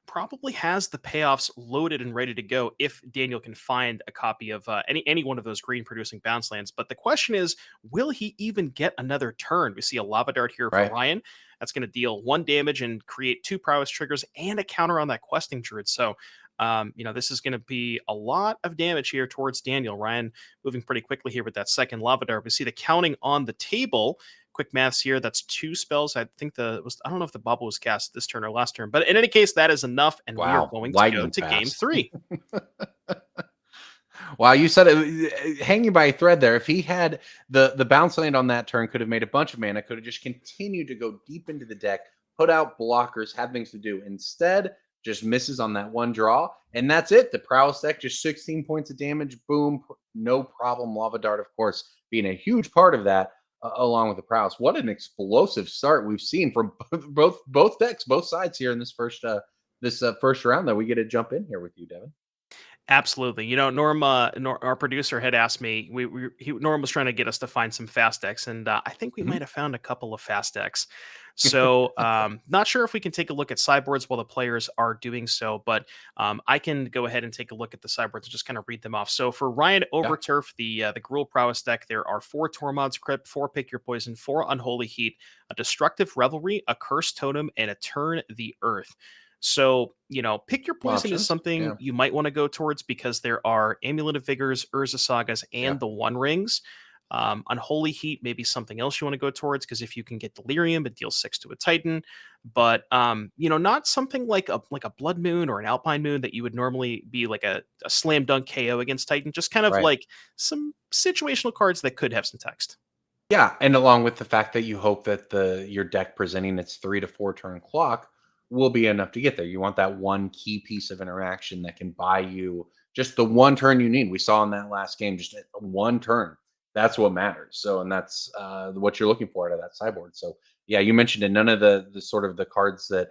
probably has the payoffs loaded and ready to go if Daniel can find a copy of any one of those green producing bounce lands. But the question is, will he even get another turn? We see a Lava Dart here for Ryan. That's going to deal 1 damage and create 2 prowess triggers and a counter on that questing druid. So this is going to be a lot of damage here towards Daniel. Ryan moving pretty quickly here with that second Lava Dart. We see the counting on the table. Quick maths here. That's 2 spells. I think I don't know if the bubble was cast this turn or last turn, but in any case, that is enough. And we are going to go to game 3. Wow, you said it hanging by a thread there. If he had the bounce land on that turn, could have made a bunch of mana, could have just continued to go deep into the deck, put out blockers, have things to do. Instead, just misses on that 1 draw, and that's it. The Prowess deck, just 16 points of damage, boom, no problem. Lava Dart, of course, being a huge part of that, along with the Prowess. What an explosive start we've seen from both decks, both sides here in this first round that we get to jump in here with you, Devin. Absolutely. Norm, our producer had asked me, Norm was trying to get us to find some fast decks, and I think we might have found a couple of fast decks. So not sure if we can take a look at sideboards while the players are doing so, but I can go ahead and take a look at the sideboards and just kind of read them off. So for Ryan Overturf, the Gruul Prowess deck, there are 4 Tormod's Crypt, 4 Pick Your Poison, 4 Unholy Heat, a Destructive Revelry, a Cursed Totem, and a Turn the Earth. So, Pick Your Poison is something you might want to go towards because there are Amulet of Vigors, Urza Sagas, and the One Rings. Unholy Heat may be something else you want to go towards because if you can get Delirium, it deals 6 to a Titan. But not something like a Blood Moon or an Alpine Moon that you would normally be like a slam dunk KO against Titan. Just kind of like some situational cards that could have some text. Yeah, and along with the fact that you hope that your deck presenting its 3 to 4 turn clock will be enough to get there. You want that one key piece of interaction that can buy you just the 1 turn you need. We saw in that last game, just 1 turn. That's what matters. So, and that's what you're looking for out of that sideboard. So, yeah, you mentioned it. None of the sort of the cards that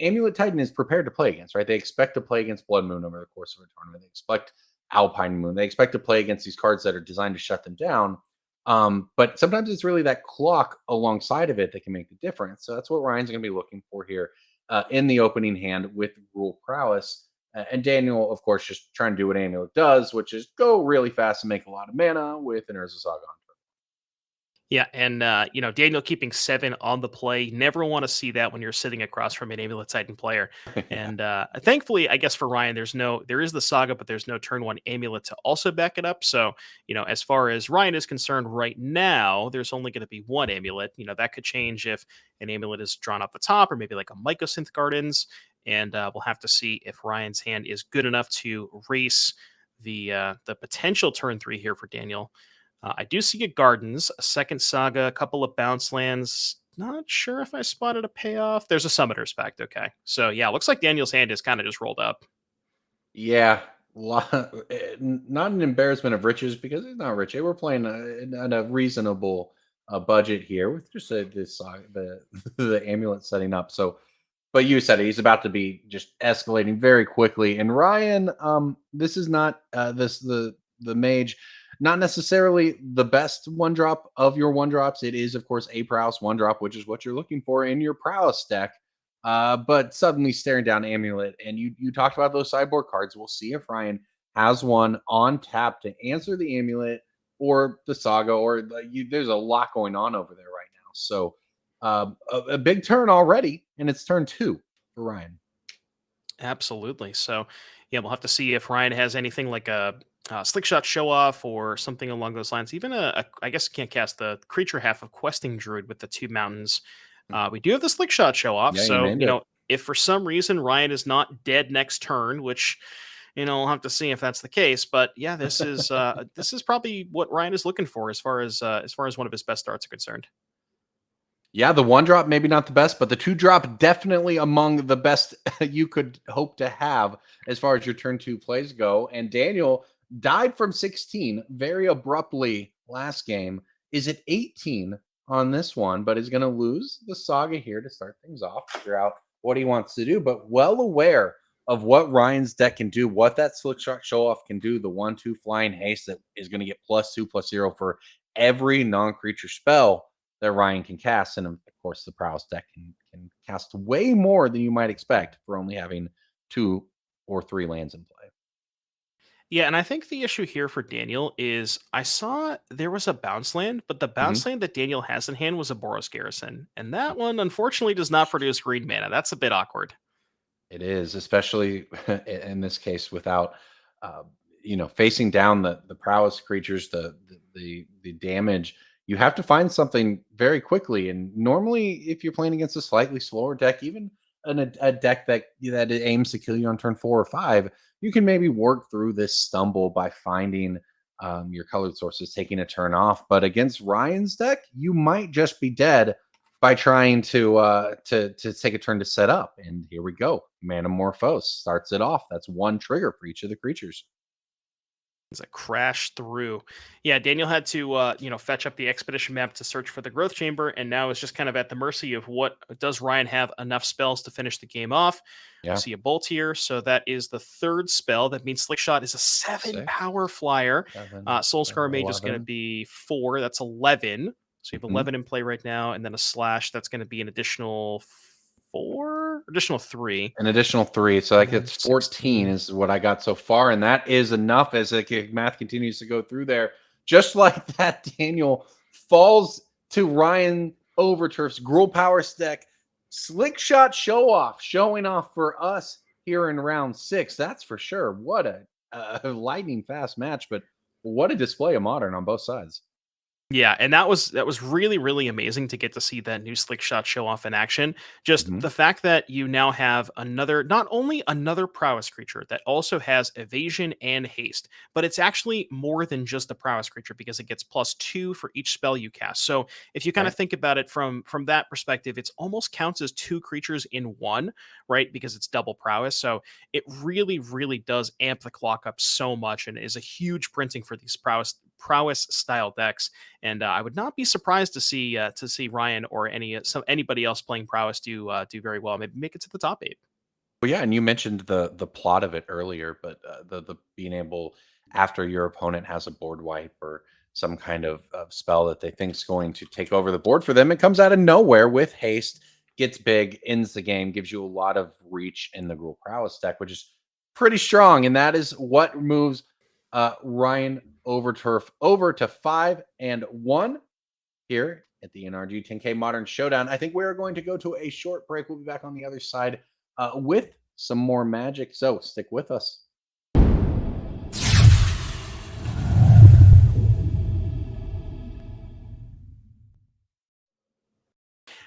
Amulet Titan is prepared to play against, right? They expect to play against Blood Moon over the course of a tournament. They expect Alpine Moon. They expect to play against these cards that are designed to shut them down. But sometimes it's really that clock alongside of it that can make the difference. So that's what Ryan's going to be looking for here in the opening hand with Gruul Prowess. And Daniel, of course, just trying to do what Amulet does, which is go really fast and make a lot of mana with an Urza Saga on turn. Yeah, and Daniel keeping 7 on the play. Never want to see that when you're sitting across from an Amulet Titan player. And thankfully, I guess for Ryan, there is the Saga, but there's no turn 1 Amulet to also back it up. So, as far as Ryan is concerned right now, there's only going to be 1 Amulet. That could change if an Amulet is drawn off the top or maybe like a Mycosynth Gardens. And we'll have to see if Ryan's hand is good enough to race the potential turn 3 here for Daniel. I do see a Gardens, a second Saga, a couple of bounce lands. Not sure if I spotted a payoff. There's a Summoner's Pact. Okay. So, yeah, looks like Daniel's hand is kind of just rolled up. Yeah. Not an embarrassment of riches because it's not rich. We're playing at a reasonable budget here with just the Amulet setting up. So, but you said it, he's about to be just escalating very quickly. And Ryan, this is not the mage. Not necessarily the best 1-drop of your 1-drops. It is, of course, a Prowess 1-drop, which is what you're looking for in your Prowess deck. But suddenly staring down Amulet, and you talked about those sideboard cards. We'll see if Ryan has one on tap to answer the Amulet or the Saga, or there's a lot going on over there right now. So a big turn already, and it's turn 2 for Ryan. Absolutely. So, yeah, we'll have to see if Ryan has anything like a slick shot show off or something along those lines. Even I guess can't cast the creature half of questing druid with the 2 mountains. We do have the slick shot show off. Yeah, you So, named it. if for some reason Ryan is not dead next turn, which we'll have to see if that's the case. But yeah, this is this is probably what Ryan is looking for as far as one of his best starts are concerned. Yeah, the 1-drop maybe not the best, but the 2-drop definitely among the best you could hope to have as far as your turn 2 plays go. And Daniel died from 16 very abruptly last game. Is it 18 on this one, but is going to lose the saga here to start things off, figure out what he wants to do, but well aware of what Ryan's deck can do, what that slick shot show off can do, the 1/2 flying haste that is going to get +2/+0 for every non-creature spell that Ryan can cast. And of course, the Prowess deck can cast way more than you might expect for only having 2 or 3 lands in play. Yeah, and I think the issue here for Daniel is I saw there was a bounce land, but the bounce land that Daniel has in hand was a Boros Garrison. And that one unfortunately does not produce green mana. That's a bit awkward. It is, especially in this case, without uh, facing down the prowess creatures, the damage. You have to find something very quickly, and normally, if you're playing against a slightly slower deck, even a deck that aims to kill you on turn 4 or 5, you can maybe work through this stumble by finding your colored sources, taking a turn off. But against Ryan's deck, you might just be dead by trying to take a turn to set up. And here we go. Manamorphose starts it off. That's 1 trigger for each of the creatures. It's a crash through. Yeah, Daniel had to fetch up the expedition map to search for the growth chamber, and now is just kind of at the mercy of what does Ryan have enough spells to finish the game off. We Yeah. see a bolt here, so that is the 3rd spell. That means Slick Shot is a 7 6, power flyer. 7, Soulscar Mage is going to 11. be 4. That's 11. So you have Mhm. 11 in play right now, and then a slash. That's going to be an additional 4, additional 3. An additional 3. So that And then gets 14 16. is what I got so far. And that is enough as the math continues to go through there. Just like that, Daniel falls to Ryan Overturf's Gruul Power Stack Slick Shot show off, showing off for us here in round 6. That's for sure. What a lightning fast match, but what a display of Modern on both sides. Yeah, and that was really, really amazing to get to see that new Slick Shot show off in action. Just Mhm. the fact that you now have not only another prowess creature that also has evasion and haste, but it's actually more than just a prowess creature because it gets +2 for each spell you cast. So if you kind of Right. think about it from that perspective, it's almost counts as 2 creatures in one, right? Because it's double prowess. So it really, really does amp the clock up so much and is a huge printing for these prowess style decks. And I would not be surprised to see Ryan or anybody else playing prowess do very well. Maybe make it to the top 8. Well, yeah, and you mentioned the plot of it earlier, but the being able after your opponent has a board wipe or some kind of spell that they think is going to take over the board for them, it comes out of nowhere with haste, gets big, ends the game, gives you a lot of reach in the Gruul Prowess deck, which is pretty strong, and that is what moves Ryan Overturf over to 5-1 here at the NRG 10K Modern Showdown. I think we're going to go to a short break. We'll be back on the other side with some more magic. So stick with us.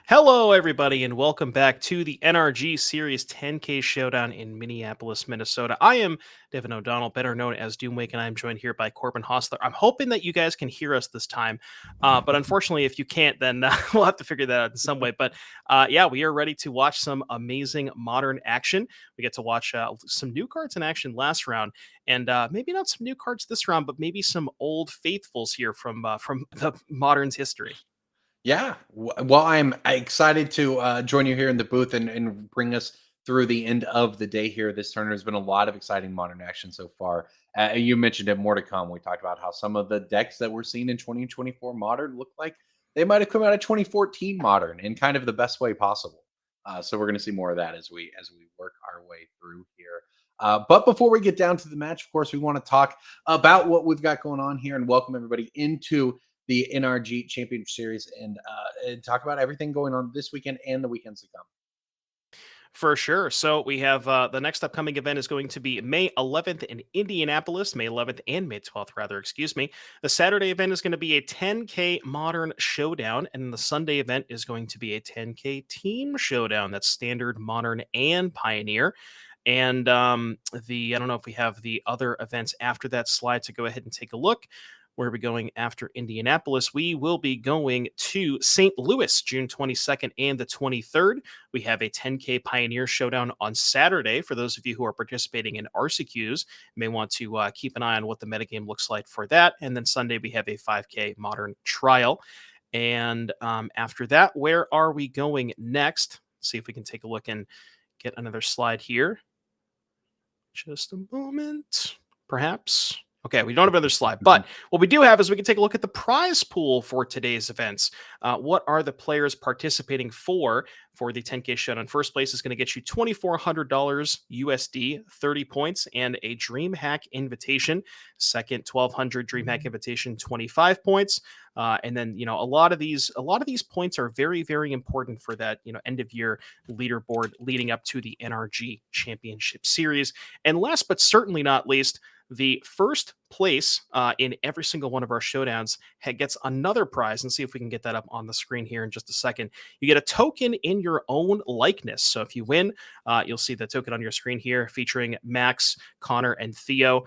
Hello, everybody, and welcome back to the NRG Series 10K Showdown in Minneapolis, Minnesota. I am Devin O'Donnell, better known as Doomwake, and I'm joined here by Corbin Hostler. I'm hoping that you guys can hear us this time, but unfortunately, if you can't, then we'll have to figure that out in some way. But yeah, we are ready to watch some amazing Modern action. We get to watch some new cards in action last round, and maybe not some new cards this round, but maybe some old faithfuls here from the Modern's history. Yeah. Well, I'm excited to join you here in the booth and bring us through the end of the day here. This tournament has been a lot of exciting Modern action so far. You mentioned it, more to come. We talked about how some of the decks that we're seeing in 2024 Modern look like they might have come out of 2014 Modern in kind of the best way possible. So we're going to see more of that as we work our way through here. But before we get down to the match, of course, we want to talk about what we've got going on here and welcome everybody into the NRG Championship Series and talk about everything going on this weekend and the weekends to come. For sure. So we have the next upcoming event is going to be May 11th in Indianapolis, May 11th and May 12th, rather, excuse me. The Saturday event is going to be a 10K Modern Showdown, and the Sunday event is going to be a 10K Team Showdown. That's Standard, Modern, and Pioneer. And I don't know if we have the other events after that slide to go ahead and take a look. Where are we going after Indianapolis? We will be going to St. Louis, June 22nd and the 23rd. We have a 10K Pioneer Showdown on Saturday. For those of you who are participating in RCQs, you may want to keep an eye on what the metagame looks like for that. And then Sunday, we have a 5K Modern Trial. And after that, where are we going next? Let's see if we can take a look and get another slide here. Just a moment, perhaps. Okay, we don't have another slide, but what we do have is we can take a look at the prize pool for today's events. What are the players participating for the 10K Showdown? First place is going to get you $2,400 USD, 30 points, and a DreamHack invitation. Second, 1,200 DreamHack invitation, 25 points. And then, a lot of these points are very, very important for that, end of year leaderboard leading up to the NRG Championship Series. And last but certainly not least, the first place in every single one of our showdowns gets another prize. And see if we can get that up on the screen here in just a second. You get a token in your own likeness. So if you win, you'll see the token on your screen here featuring Max, Connor, and Theo.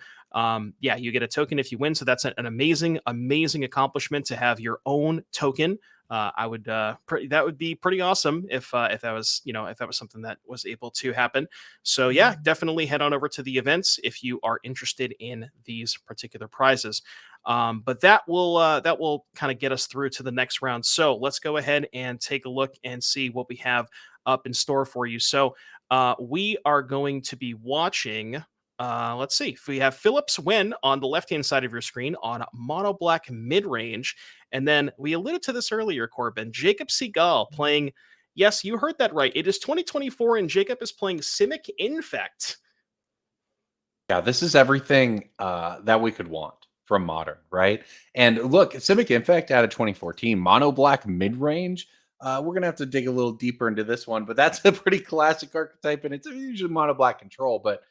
You get a token if you win. So that's an amazing, amazing accomplishment to have your own token. That would be pretty awesome if that was something that was able to happen. So yeah, definitely head on over to the events if you are interested in these particular prizes. But that will kind of get us through to the next round. So let's go ahead and take a look and see what we have up in store for you. So we are going to be watching. Let's see if we have Phillips win on the left-hand side of your screen on Mono Black Midrange. And then we alluded to this earlier, Corbin. Jacob Segal playing, yes, you heard that right. It is 2024, and Jacob is playing Simic Infect. Yeah, this is everything that we could want from Modern, right? And look, Simic Infect out of 2014, Mono Black Midrange. We're going to have to dig a little deeper into this one, but that's a pretty classic archetype, and it's usually Mono Black control, but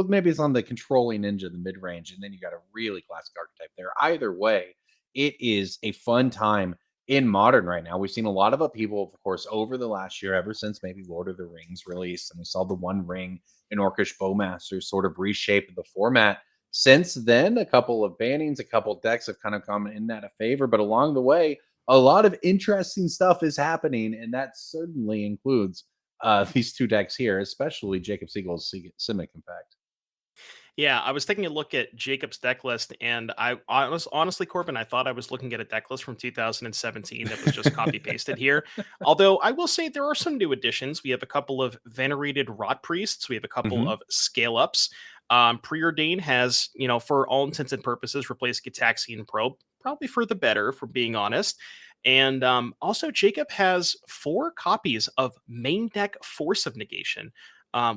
maybe it's on the controlling ninja, the mid-range, and then you got a really classic archetype there. Either way, it is a fun time in Modern right now. We've seen a lot of upheaval, of course, over the last year, ever since maybe Lord of the Rings released, and we saw the One Ring and Orcish Bowmasters sort of reshape the format. Since then, a couple of bannings, a couple of decks have kind of come in that a favor, but along the way, a lot of interesting stuff is happening, and that certainly includes these two decks here, especially Jacob Segal's Simic, in fact. Yeah, I was taking a look at Jacob's deck list, and honestly, Corbin, I thought I was looking at a deck list from 2017 that was just copy pasted here. Although I will say there are some new additions. We have a couple of venerated Rot Priests. We have a couple of scale ups. Preordain has, for all intents and purposes, replaced Gitaxian Probe, probably for the better, for being honest. And also, Jacob has 4 copies of main deck Force of Negation.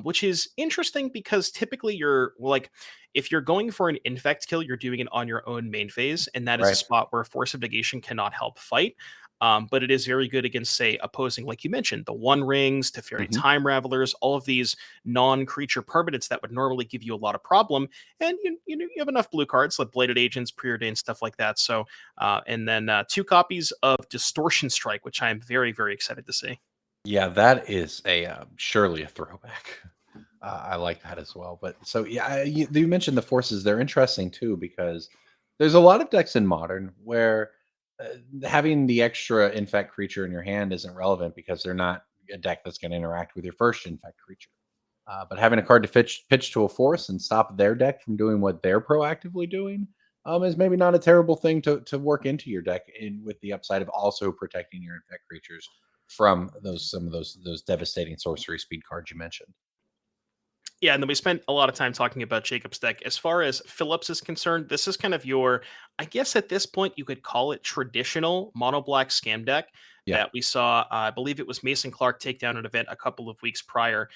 Which is interesting because typically if you're going for an infect kill, you're doing it on your own main phase, and that is a spot where Force of Negation cannot help fight. But it is very good against, say, opposing, like you mentioned, the One Rings, Teferi Time Ravelers, all of these non-creature permanents that would normally give you a lot of problem. And you have enough blue cards like Bladed Agents, Preordained, stuff like that. So, and then 2 copies of Distortion Strike, which I am very, very excited to see. Yeah, that is surely a throwback. I like that as well. But so yeah, you mentioned the forces. They're interesting too because there's a lot of decks in Modern where having the extra infect creature in your hand isn't relevant because they're not a deck that's going to interact with your first infect creature. But having a card to pitch to a force and stop their deck from doing what they're proactively doing is maybe not a terrible thing to work into your deck with the upside of also protecting your infect creatures from some of those devastating sorcery speed cards you mentioned. Yeah, and then we spent a lot of time talking about Jacob's deck. As far as Phillips is concerned, this is kind of your, I guess at this point you could call it traditional mono black scam deck that we saw. I believe it was Mason Clark take down an event a couple of weeks prior.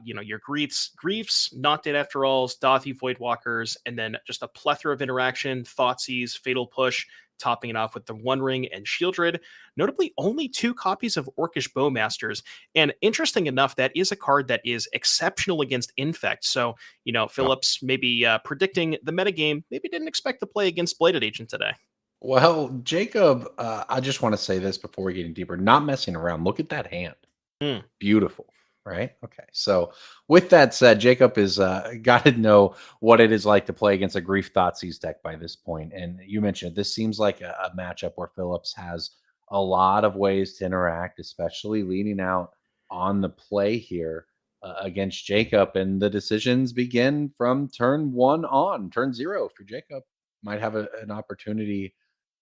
Your Griefs, Not Dead After Alls, Dothy Voidwalkers, and then just a plethora of interaction, Thoughtseize, Fatal Push, topping it off with the One Ring and Shieldred. Notably, only 2 copies of Orcish Bowmasters. And interesting enough, that is a card that is exceptional against Infect. So, Phillips maybe predicting the metagame, maybe didn't expect to play against Bladed Agent today. Well, Jacob, I just want to say this before we get any deeper. Not messing around. Look at that hand. Beautiful, right? Okay. So with that said, Jacob is got to know what it is like to play against a Grief Thoughtseize deck by this point. And you mentioned this seems like a matchup where Phillips has a lot of ways to interact, especially leading out on the play here against Jacob. And the decisions begin from turn 1 on. Turn 0 for Jacob might have an opportunity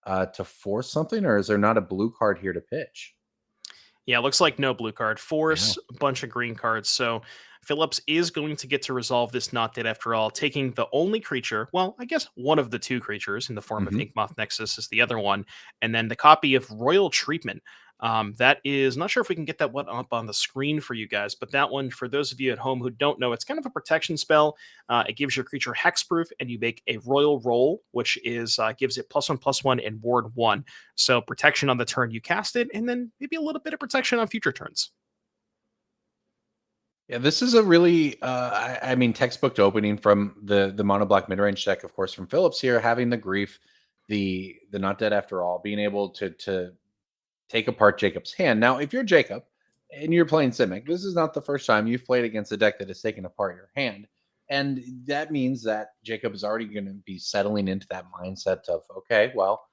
to force something, or is there not a blue card here to pitch? Yeah, looks like no blue card. Force, a bunch of green cards. So Phillips is going to get to resolve this Not Dead after all, taking the only creature, well, I guess one of the 2 creatures in the form of Yawgmoth Nexus is the other one, and then the copy of Royal Treatment. That is, not sure if we can get that one up on the screen for you guys, but that one, for those of you at home who don't know, it's kind of a protection spell. It gives your creature hexproof, and you make a royal roll, which is gives it +1/+1 and ward 1. So protection on the turn you cast it, and then maybe a little bit of protection on future turns. Yeah, this is a really, I mean, textbook opening from the mono black midrange deck, of course, from Phillips here, having the Grief, the Not Dead after all, being able to take apart Jacob's hand. Now, if you're Jacob and you're playing Simic, this is not the first time you've played against a deck that has taken apart your hand. And that means that Jacob is already going to be settling into that mindset of, okay, well,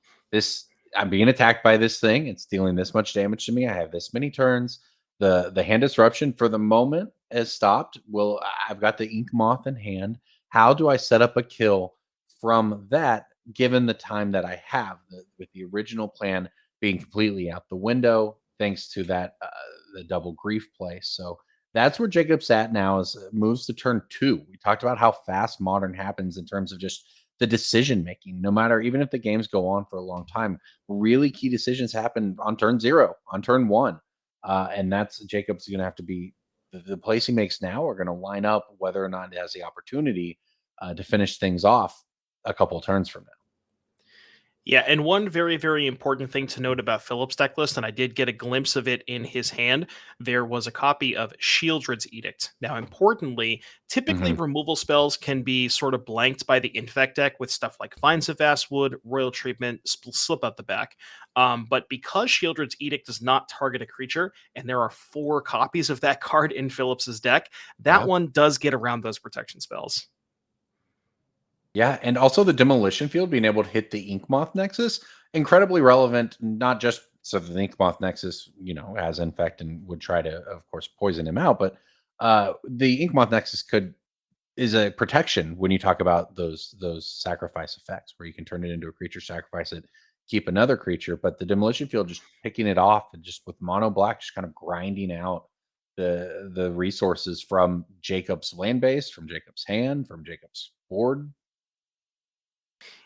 I'm being attacked by this thing. It's dealing this much damage to me. I have this many turns. The hand disruption for the moment has stopped. Well, I've got the Yawgmoth in hand. How do I set up a kill from that, given the time that I have with the original plan being completely out the window, thanks to that the double Grief play. So that's where Jacob's at now, is moves to turn 2. We talked about how fast Modern happens in terms of just the decision making. No matter, even if the games go on for a long time, really key decisions happen on turn 0, on turn 1, and that's Jacob's going to have to be the plays he makes now are going to line up whether or not it has the opportunity to finish things off a couple of turns from now. Yeah, and one very, very important thing to note about Phillips' deck list, and I did get a glimpse of it in his hand, there was a copy of Shieldred's Edict. Now, importantly, typically removal spells can be sort of blanked by the Infect deck with stuff like Vines of Vastwood, Royal Treatment, Slip Out the Back. But because Shieldred's Edict does not target a creature, and there are 4 copies of that card in Phillips's deck, that one does get around those protection spells. Yeah, and also the Demolition Field, being able to hit the Yawgmoth Nexus, incredibly relevant, not just so that the Yawgmoth Nexus, has Infect and would try to, of course, poison him out, but the Yawgmoth Nexus is a protection when you talk about those sacrifice effects, where you can turn it into a creature, sacrifice it, keep another creature. But the Demolition Field, just picking it off and just with mono black, just kind of grinding out the resources from Jacob's land base, from Jacob's hand, from Jacob's board.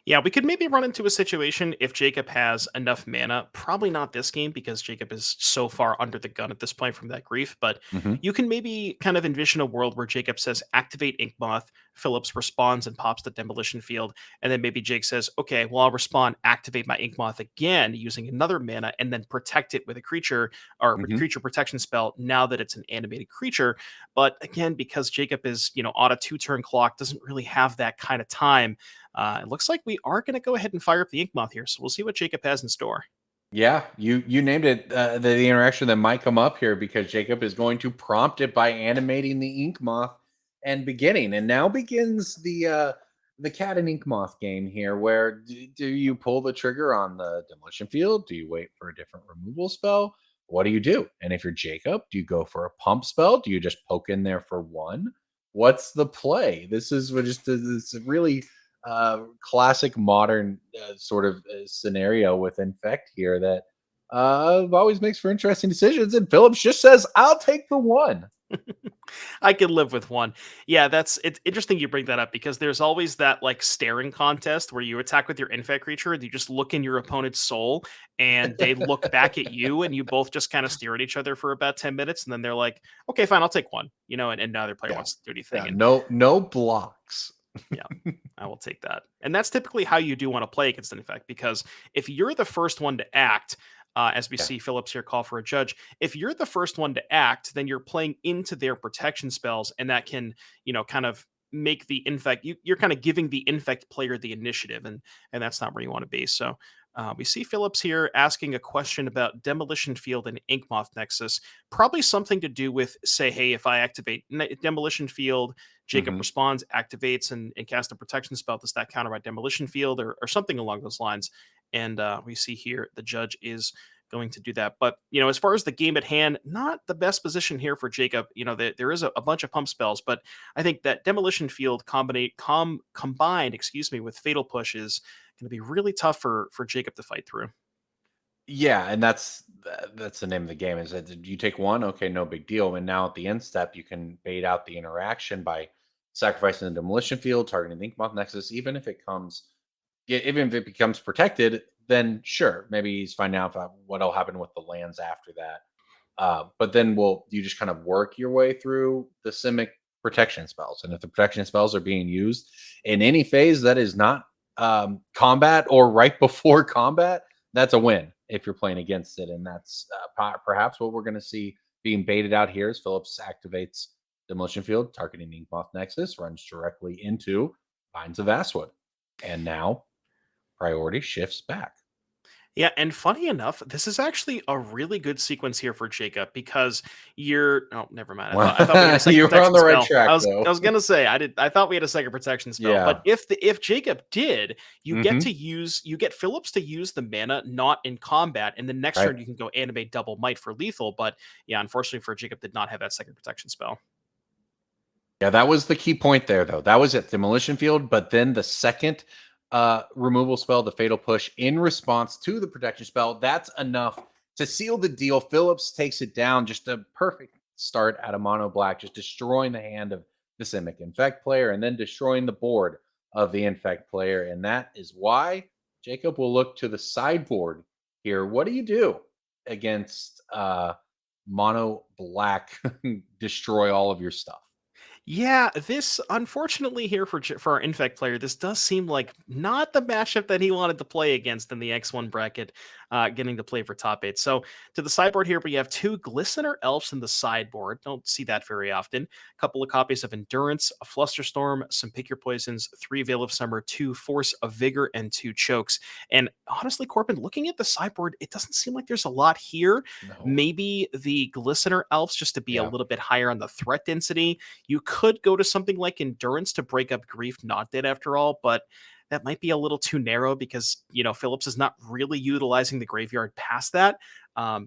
Yeah, we could maybe run into a situation if Jacob has enough mana. Probably not this game because Jacob is so far under the gun at this point from that Grief. But you can maybe kind of envision a world where Jacob says, activate Yawgmoth. Phillips responds and pops the Demolition Field. And then maybe Jake says, okay, well, I'll respond, activate my Yawgmoth again using another mana, and then protect it with a creature or creature protection spell now that it's an animated creature. But again, because Jacob is, on a 2-turn clock, doesn't really have that kind of time. It looks like we are going to go ahead and fire up the Yawgmoth here, so we'll see what Jacob has in store. Yeah, you named it. The interaction that might come up here, because Jacob is going to prompt it by animating the Yawgmoth and beginning. And now begins the cat and Yawgmoth game here, where do you pull the trigger on the Demolition Field? Do you wait for a different removal spell? What do you do? And if you're Jacob, do you go for a pump spell? Do you just poke in there for 1? What's the play? This is just this really classic Modern sort of scenario with Infect here that always makes for interesting decisions. And Phillips just says, I'll take the 1. I could live with 1. Yeah, it's interesting you bring that up, because there's always that like staring contest where you attack with your Infect creature and you just look in your opponent's soul and they look back at you and you both just kind of stare at each other for about 10 minutes, and then they're like, okay, fine, I'll take 1, and neither player wants to do anything. Yeah, no blocks. Yeah, I will take that. And that's typically how you do want to play against an Infect, because if you're the first one to act, as we Yeah. see Phillips here call for a judge, if you're the first one to act, then you're playing into their protection spells, and that can, kind of make the Infect, you're kind of giving the Infect player the initiative, and that's not where you want to be. So we see Phillips here asking a question about Demolition Field and Inkmoth Nexus, probably something to do with, say, hey, if I activate Demolition Field, Jacob Mhm. responds, activates, and casts a protection spell. Does that counter my Demolition Field, or something along those lines? And we see here the judge is going to do that. But, as far as the game at hand, not the best position here for Jacob. There is a bunch of pump spells, but I think that Demolition Field combined, with Fatal Push is going to be really tough for Jacob to fight through. Yeah, and that's the name of the game. Is that you take one, okay, no big deal. And now at the end step, you can bait out the interaction by sacrificing the demolition field, targeting the Inkmoth Nexus. Even if it becomes protected, then sure, maybe he's finding out about what'll happen with the lands after that. But then you just kind of work your way through the Simic protection spells, and if the protection spells are being used in any phase that is not combat or right before combat, that's a win if you're playing against it, and that's perhaps what we're going to see being baited out here. As Phillips activates Demolition Field, targeting Inkmoth Nexus, runs directly into Vines of Vastwood, and now priority shifts back. Yeah, and funny enough, this is actually a really good sequence here for Jacob, because you're oh, never mind. Well, I thought we had a second you were on protection the right spell. track, I though. was gonna say I thought we had a second protection spell, but Yeah. if Jacob did, you Hmm. get Phillips to use the mana not in combat, and the next Right. turn you can go animate double might for lethal. But yeah, unfortunately for Jacob, did not have that second protection spell. Yeah, that was the key point there, though. That was it, Demolition Field. But then the second removal spell, the Fatal Push, in response to the protection spell, that's enough to seal the deal. Phillips takes it down. Just a perfect start out of mono black, just destroying the hand of the Simic Infect player and then destroying the board of the Infect player. And that is why Jacob will look to the sideboard here. What do you do against mono black? Destroy all of your stuff. Yeah, this unfortunately here for our Infect player, this does seem like not the matchup that he wanted to play against in the X1 bracket, getting to play for top 8. So to the sideboard here, we have 2 Glistener Elves in the sideboard. Don't see that very often. A couple of copies of Endurance, a Flusterstorm, some Pick Your Poisons, 3 Veil of Summer, 2 Force of Vigor, and 2 Chokes. And honestly, Corbin, looking at the sideboard, it doesn't seem like there's a lot here. No. Maybe the Glistener Elves just to be a Yeah. little bit higher on the threat density. You could go to something like Endurance to break up Grief Not Dead after all, but that might be a little too narrow, because Phillips is not really utilizing the graveyard past that.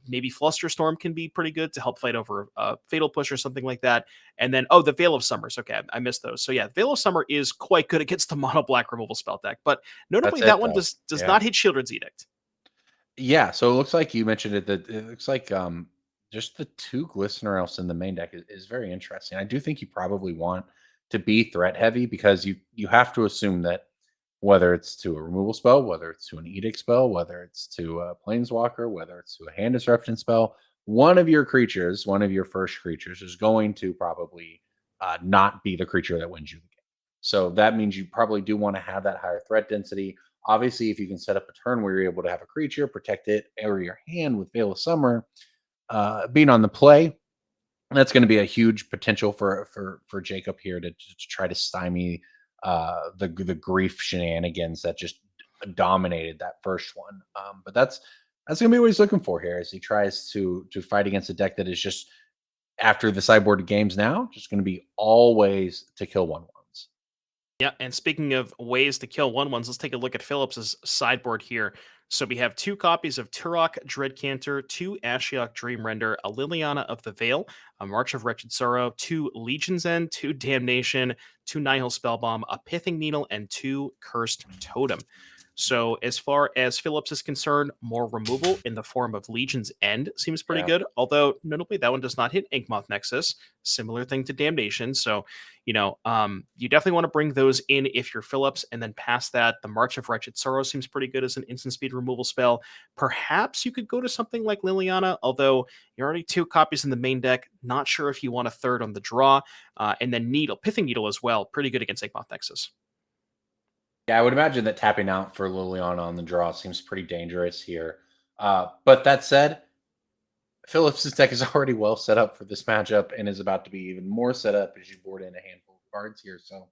Maybe Flusterstorm can be pretty good to help fight over a Fatal Push or something like that. And then the Veil of Summers. Okay, I missed those. So yeah, Veil of Summer is quite good against the mono black removal spell deck, but notably That's that it, one though. does Yeah. not hit Shieldred's Edict. Yeah, so it looks like you mentioned it, that it looks like just the 2 Glistener Elves in the main deck is very interesting. I do think you probably want to be threat heavy, because you have to assume that whether it's to a removal spell, whether it's to an edict spell, whether it's to a planeswalker, whether it's to a hand disruption spell, one of your creatures, one of your first creatures, is going to probably not be the creature that wins you the game. So that means you probably do want to have that higher threat density. Obviously, if you can set up a turn where you're able to have a creature, protect it, or your hand with Veil of Summer being on the play, that's going to be a huge potential for Jacob here to try to stymie the grief shenanigans that just dominated that first one. But that's going to be what he's looking for here as he tries to fight against a deck that is just, after the sideboard games now, just going to be all ways to kill 1/1s. Yeah, and speaking of ways to kill 1/1s, let's take a look at Phillips's sideboard here. So we have 2 copies of Turok Dreadcanter, 2 Ashiok Dreamrender, a Liliana of the Veil, a March of Wretched Sorrow, 2 Legion's End, 2 Damnation, 2 Nihil Spellbomb, a Pithing Needle, and 2 Cursed Totem. So as far as Phillips is concerned, more removal in the form of Legion's End seems pretty Yeah. good. Although notably that one does not hit Yawgmoth Nexus. Similar thing to Damnation. So you definitely want to bring those in if you're Phillips. And then past that, the March of Wretched Sorrow seems pretty good as an instant speed removal spell. Perhaps you could go to something like Liliana, although you're already 2 copies in the main deck. Not sure if you want a third on the draw. And then Pithing Needle as well. Pretty good against Yawgmoth Nexus. Yeah, I would imagine that tapping out for Liliana on the draw seems pretty dangerous here. But that said, Phillips' deck is already well set up for this matchup and is about to be even more set up as you board in a handful of cards here. So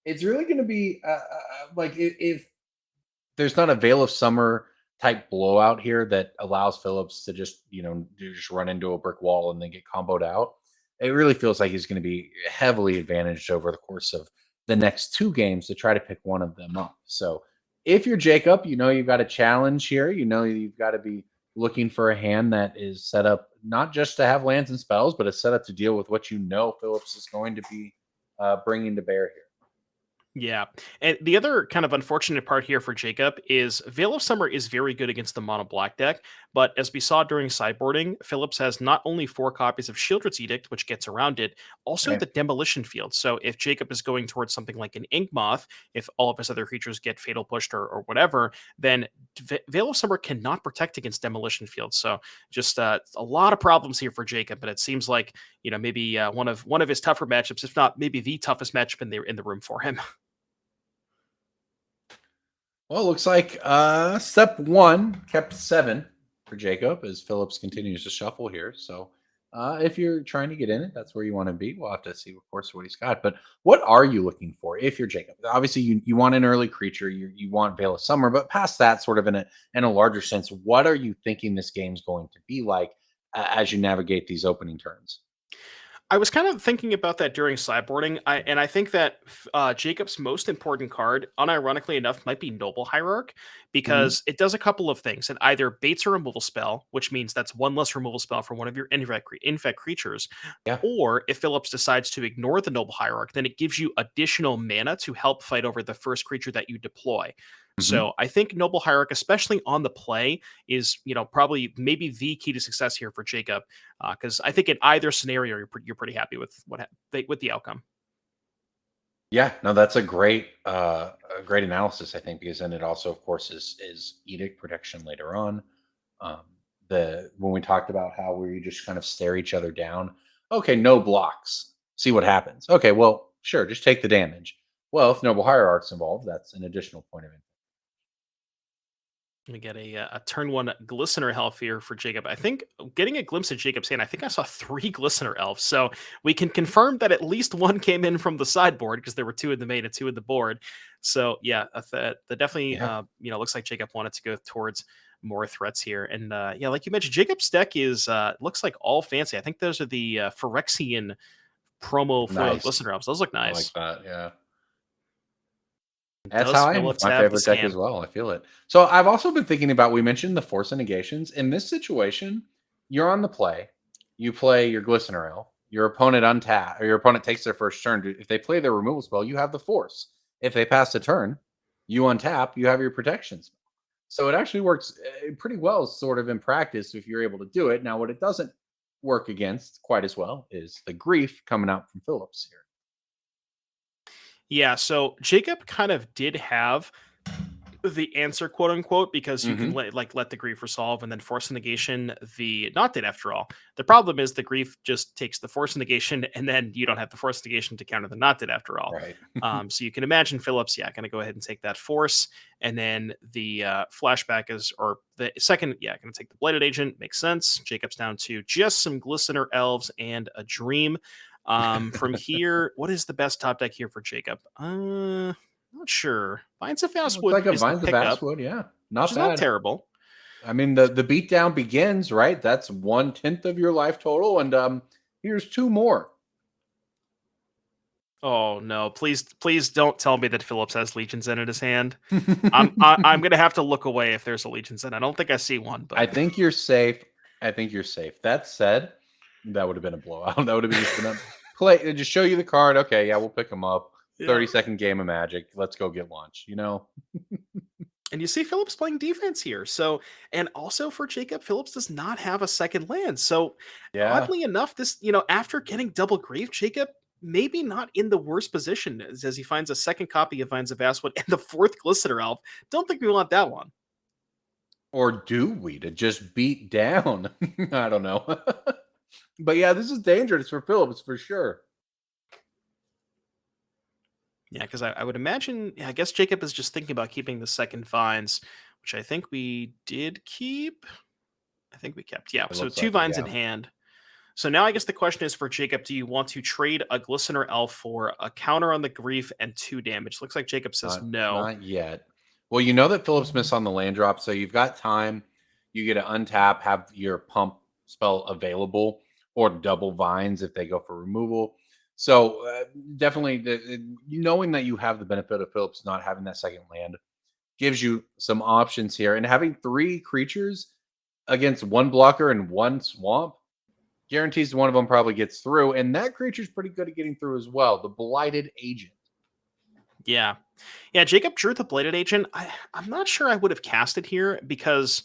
it's really going to be like if there's not a Veil of Summer type blowout here that allows Phillips to just run into a brick wall and then get comboed out. It really feels like he's going to be heavily advantaged over the course of the next 2 games to try to pick one of them up. So if you're Jacob, you've got a challenge here. You've got to be looking for a hand that is set up not just to have lands and spells, but is set up to deal with what Phillips is going to be bringing to bear here. Yeah. And the other kind of unfortunate part here for Jacob is Veil of Summer is very good against the mono black deck, but as we saw during sideboarding, Phillips has not only 4 copies of Shieldred's Edict, which gets around it, also the Demolition Field. So if Jacob is going towards something like an Yawgmoth, if all of his other creatures get Fatal Pushed or whatever, then Veil of Summer cannot protect against Demolition Field. So just a lot of problems here for Jacob, but it seems like maybe one of his tougher matchups, if not maybe the toughest matchup in the room for him. Well, it looks like step 1 kept 7 for Jacob as Phillips continues to shuffle here. So if you're trying to get in it, that's where you want to be. We'll have to see, of course, what he's got. But what are you looking for if you're Jacob? Obviously, you want an early creature. You want Veil of Summer. But past that, sort of in a larger sense, what are you thinking this game's going to be like as you navigate these opening turns? I was kind of thinking about that during sideboarding, and I think that Jacob's most important card, unironically enough, might be Noble Hierarch, because it does a couple of things. It either baits a removal spell, which means that's 1 less removal spell for one of your infect creatures, Yeah. or if Phillips decides to ignore the Noble Hierarch, then it gives you additional mana to help fight over the first creature that you deploy. So I think Noble Hierarch, especially on the play, is probably maybe the key to success here for Jacob, because I think in either scenario you're pretty happy with with the outcome. Yeah, no, that's a great analysis, I think, because then it also, of course, is edict protection later on. When we talked about how we just kind of stare each other down. Okay, no blocks. See what happens. Okay, well, sure, just take the damage. Well, if Noble Hierarch's involved, that's an additional point of impact. We get a turn 1 Glistener Elf here for Jacob. I think getting a glimpse of Jacob's hand, I think I saw 3 Glistener Elves. So we can confirm that at least 1 came in from the sideboard because there were 2 in the main and 2 in the board. So yeah, that definitely looks like Jacob wanted to go towards more threats here. And like you mentioned, Jacob's deck is looks like all fancy. I think those are the Phyrexian promo foil Glistener Elves. Those look nice. I like that, yeah. That's Does how I am with Phillips my have favorite the deck as well. I feel it. So I've also been thinking about, we mentioned the Force Negations. In this situation, you're on the play. You play your Glistener Elf. Your opponent or your opponent takes their first turn. If they play their removal spell, you have the Force. If they pass a turn, you untap, you have your protection spell. So it actually works pretty well sort of in practice if you're able to do it. Now, what it doesn't work against quite as well is the grief coming out from Phillips here. Yeah, so Jacob kind of did have the answer, quote unquote, because you can let the grief resolve and then force a negation the not dead after all. The problem is the grief just takes the force negation and then you don't have the force negation to counter the not dead after all. Right. So you can imagine Phillips, going to go ahead and take that force, and then the flashback or the second, going to take the Blighted Agent. Makes sense. Jacob's down to just some Glistener Elves and a Dream. From here, what is the best top deck here for Jacob? Not sure. Vines of Vastwood like a is the Vines of pickup, Vastwood, yeah. Not which is bad. not terrible. I mean, the beatdown begins, right? That's 1/10 of your life total, and here's 2 more. Oh no! Please don't tell me that Phillips has Legions in his hand. I'm gonna have to look away if there's a Legions in. I don't think I see one, but I think you're safe. That said, that would have been a blowout. That would have been just gonna play, just show you the card. Okay, yeah, we'll pick them up. 30-second game of Magic. Let's go get lunch. And you see Phillips playing defense here. So, and also for Jacob, Phillips does not have a second land. So, Yeah. oddly enough, this, after getting double grief, Jacob maybe not in the worst position as he finds a second copy of Vines of Vastwood and the fourth Glistener Elf. Don't think we want that one. Or do we to just beat down? I don't know. But yeah, this is dangerous for Phillips for sure. Yeah, because I would imagine, I guess Jacob is just thinking about keeping the second Vines, which I think we did keep. I think we kept. Yeah, It so looks two like it, Vines in yeah. hand. So now I guess the question is for Jacob, do you want to trade a Glistener Elf for a counter on the grief and 2 damage? Looks like Jacob says no. Not yet. Well, you know that Phillips missed on the land drop, so you've got time. You get to untap, have your pump spell available, or double vines if they go for removal. So definitely, knowing that you have the benefit of Phillips not having that second land gives you some options here, and having 3 creatures against 1 blocker and 1 swamp guarantees one of them probably gets through, and that creature's pretty good at getting through as well. The Blighted Agent. Yeah. Yeah, Jacob drew the Bladed Agent. I'm not sure I would have cast it here because,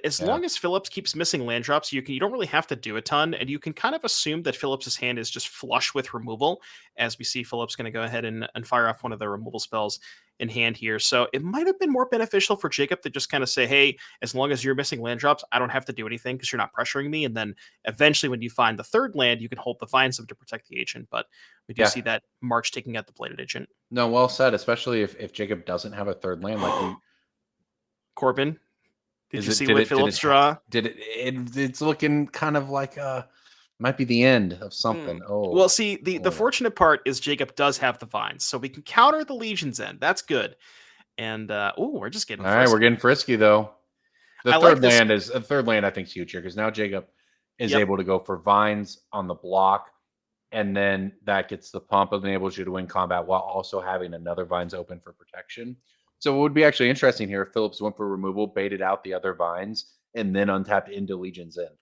as Yeah. long as Phillips keeps missing land drops, you don't really have to do a ton, and you can kind of assume that Phillips's hand is just flush with removal, as we see Phillips going to go ahead and fire off one of the removal spells in hand here. So it might have been more beneficial for Jacob to just kind of say, hey, as long as you're missing land drops, I don't have to do anything because you're not pressuring me. And then eventually when you find the third land, you can hold the Vines up to protect the agent. But we do Yeah. see that March taking out the Bladed Agent. No, well said, especially if Jacob doesn't have a third land. Like we Corbin, did is you it see did what it did Phillips it draw? did it, it's looking kind of like might be the end of something. Oh, Well, see, the fortunate part is Jacob does have the Vines, so we can counter the Legion's End. That's good. And we're just getting all right, we're frisky. getting frisky though. The I third like this. land is a third land, I think, is huge here because now Jacob is Yep. able to go for vines on the block, and then that gets the pump and enables you to win combat while also having another vines open for protection. So it would be actually interesting here if Phillips went for removal, baited out the other vines, and then untapped into Legion's End.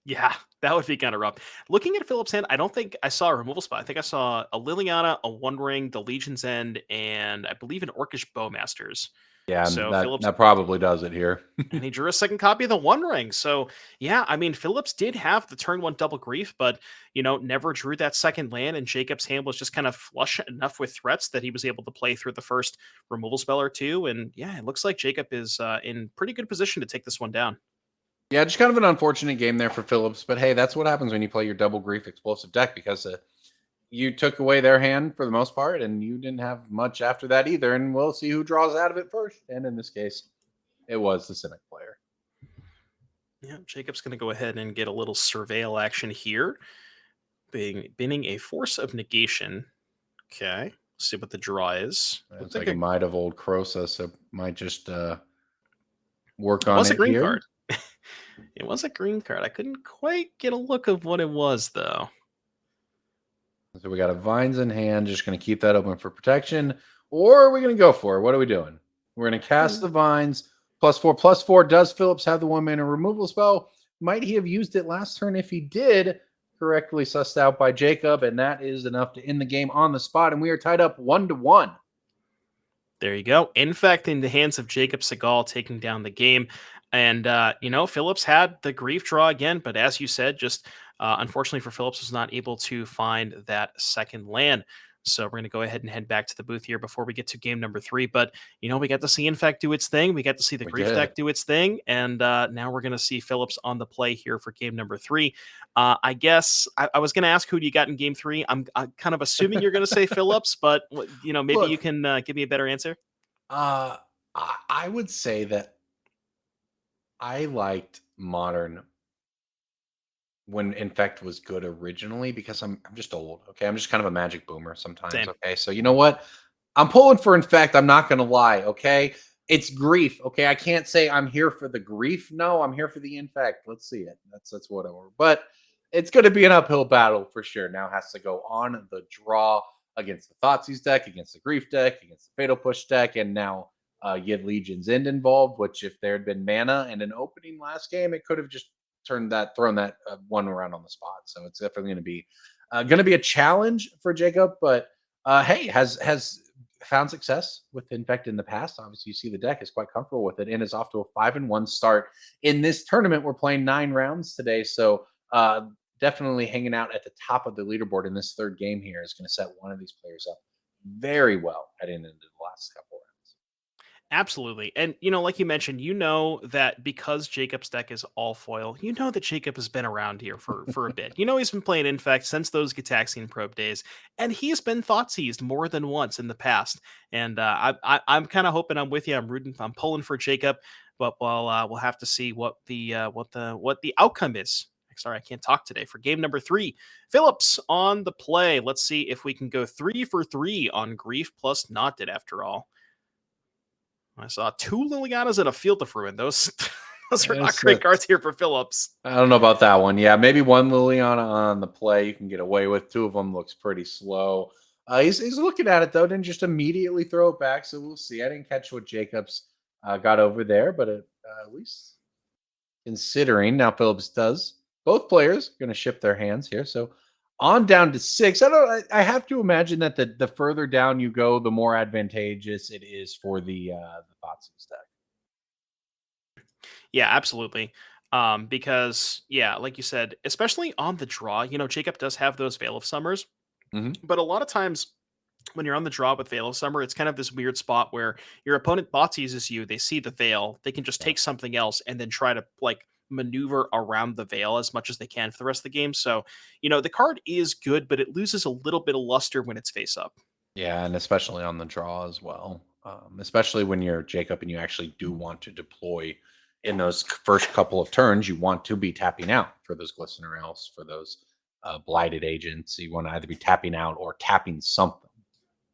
Yeah, that would be kind of rough. Looking at Phillips' hand, I don't think I saw a removal spot. I think I saw a Liliana, a One Ring, the Legion's End, and I believe an Orcish Bowmasters. Yeah, So that Phillips, that probably does it here. and he drew a second copy of the One Ring. So yeah, I mean Phillips did have the turn 1 double grief, but never drew that second land, and Jacob's hand was just kind of flush enough with threats that he was able to play through the first removal spell or two. And yeah, it looks like Jacob is in pretty good position to take this one down. Yeah, just kind of an unfortunate game there for Phillips, but hey, that's what happens when you play your double grief explosive deck because you took away their hand for the most part, and you didn't have much after that either. And we'll see who draws out of it first. And in this case, it was the Simic player. Yeah, Jacob's going to go ahead and get a little surveil action here, binning a Force of Negation. Okay, let's see what the draw is. It's like a Might of Old Crosa, so might just work on it. It was a green here. card. It was a green card. I couldn't quite get a look of what it was, though. So we got a Vines in hand, just going to keep that open for protection. Or are we going to go for it? What are we doing? We're going to cast the Vines. +4/+4. Does Phillips have the 1-mana removal spell? Might he have used it last turn? If he did, correctly sussed out by Jacob. And that is enough to end the game on the spot. And we are tied up 1-1. There you go. Infect in the hands of Jacob Segal taking down the game. And, Phillips had the grief draw again, but as you said, just unfortunately for Phillips, was not able to find that second land. So we're going to go ahead and head back to the booth here before we get to game number 3. But, we got to see Infect do its thing. We got to see the grief deck do its thing. And now we're going to see Phillips on the play here for game number 3. I guess I was going to ask who do you got in game 3. I'm kind of assuming you're going to say Phillips, but, maybe Look, you can give me a better answer. I would say that I liked Modern when Infect was good originally because I'm just old. Okay, I'm just kind of a Magic boomer sometimes. Same. Okay, so you know what? I'm pulling for Infect. I'm not gonna lie. Okay, it's grief. Okay, I can't say I'm here for the grief. No, I'm here for the Infect. Let's see it. That's whatever. But it's going to be an uphill battle for sure. Now it has to go on the draw against the Thoughtseized deck, against the grief deck, against the Fatal Push deck, and now you had Legion's End involved. Which if there had been mana and an opening last game, it could have just thrown that one around on the spot. So it's definitely going to be a challenge for Jacob. But hey, has found success with Infect in the past. Obviously, you see the deck is quite comfortable with it and is off to a 5-1 start in this tournament. We're playing 9 rounds today, so definitely hanging out at the top of the leaderboard in this third game here is going to set one of these players up very well heading into the last couple of rounds. Absolutely. And, like you mentioned, that because Jacob's deck is all foil, that Jacob has been around here for a bit. He's been playing Infect since those Gitaxian probe days, and he's been thought seized more than once in the past. And I'm kind of hoping I'm with you. I'm pulling for Jacob, but we'll have to see what the outcome is. Sorry, I can't talk today for game number 3. Phillips on the play. Let's see if we can go 3 for 3 on Grief plus Not Dead after all. I saw 2 Lilianas and a Field of Ruin. Those are not great cards here for Phillips. I don't know about that one. Yeah, maybe 1 Liliana on the play you can get away with. 2 of them looks pretty slow. He's looking at it, though. Didn't just immediately throw it back, so we'll see. I didn't catch what Jacobs got over there, but at least considering now Phillips does. Both players going to ship their hands here, so on down to 6. I have to imagine that the further down you go, the more advantageous it is for the Thoughtseize deck. Yeah, absolutely. Because like you said, especially on the draw, Jacob does have those Veil of Summers, but a lot of times when you're on the draw with Veil of Summer, it's kind of this weird spot where your opponent Thougseizes you, they see the Veil, they can just take something else and then try to maneuver around the Veil as much as they can for the rest of the game. So, the card is good, but it loses a little bit of luster when it's face up. Yeah, and especially on the draw as well. Especially when you're Jacob and you actually do want to deploy in those first couple of turns, you want to be tapping out for those Glistener Elves, for those blighted agents. You want to either be tapping out or tapping something.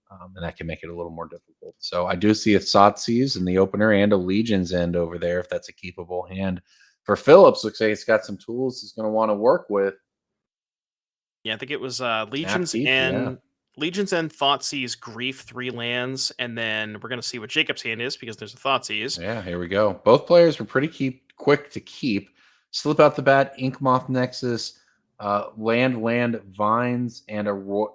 And that can make it a little more difficult. So I do see a Thoughtseize in the opener and a Legion's End over there, if that's a keepable hand. For Phillips, looks like he's got some tools he's going to want to work with. Yeah, I think it was Legion's End, Thoughtseize, Grief, 3 lands, and then we're going to see what Jacob's hand is because there's a Thoughtseize. Yeah, here we go. Both players were pretty quick to keep. Slip out the bat, Yawgmoth Nexus, land, vines, and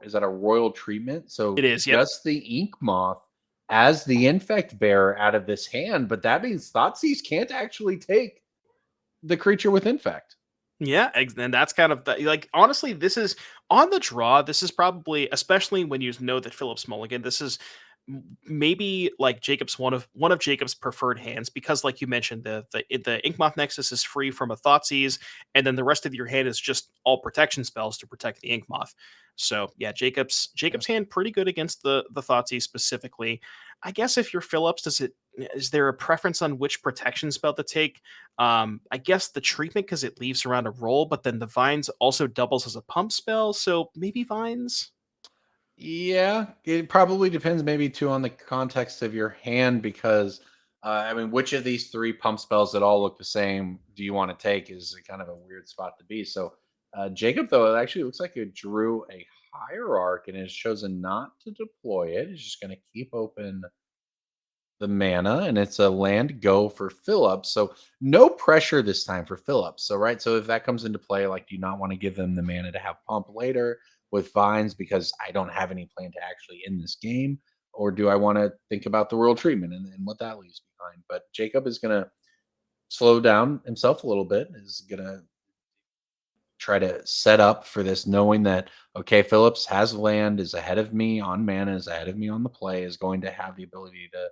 is that a royal treatment? So it is, just the Yawgmoth as the Infect bearer out of this hand, but that means Thoughtseize can't actually take the creature with Infect. Yeah, and that's kind of honestly, this is on the draw. This is probably, especially when you know that Phillips mulligan, this is maybe Jacob's one of Jacob's preferred hands because, like you mentioned, the Yawgmoth Nexus is free from a Thoughtseize, and then the rest of your hand is just all protection spells to protect the Yawgmoth. So yeah, Jacob's hand pretty good against the Thoughtseize specifically. I guess if you're Phillips, is there a preference on which protection spell to take? I guess the treatment because it leaves around a roll, but then the vines also doubles as a pump spell, so maybe vines. Yeah, it probably depends maybe too on the context of your hand because which of these 3 pump spells that all look the same do you want to take is kind of a weird spot to be. So Jacob, though, it actually looks like it drew a Hierarch and has chosen not to deploy it. It's just going to keep open the mana, and it's a land go for Phillips. So no pressure this time for Phillips. So if that comes into play, do you not want to give them the mana to have pump later with vines because I don't have any plan to actually end this game? Or do I want to think about the world treatment and what that leaves behind? But Jacob is going to slow down himself a little bit, is going to try to set up for this, knowing that, okay, Phillips has land, is ahead of me on mana, is ahead of me on the play, is going to have the ability to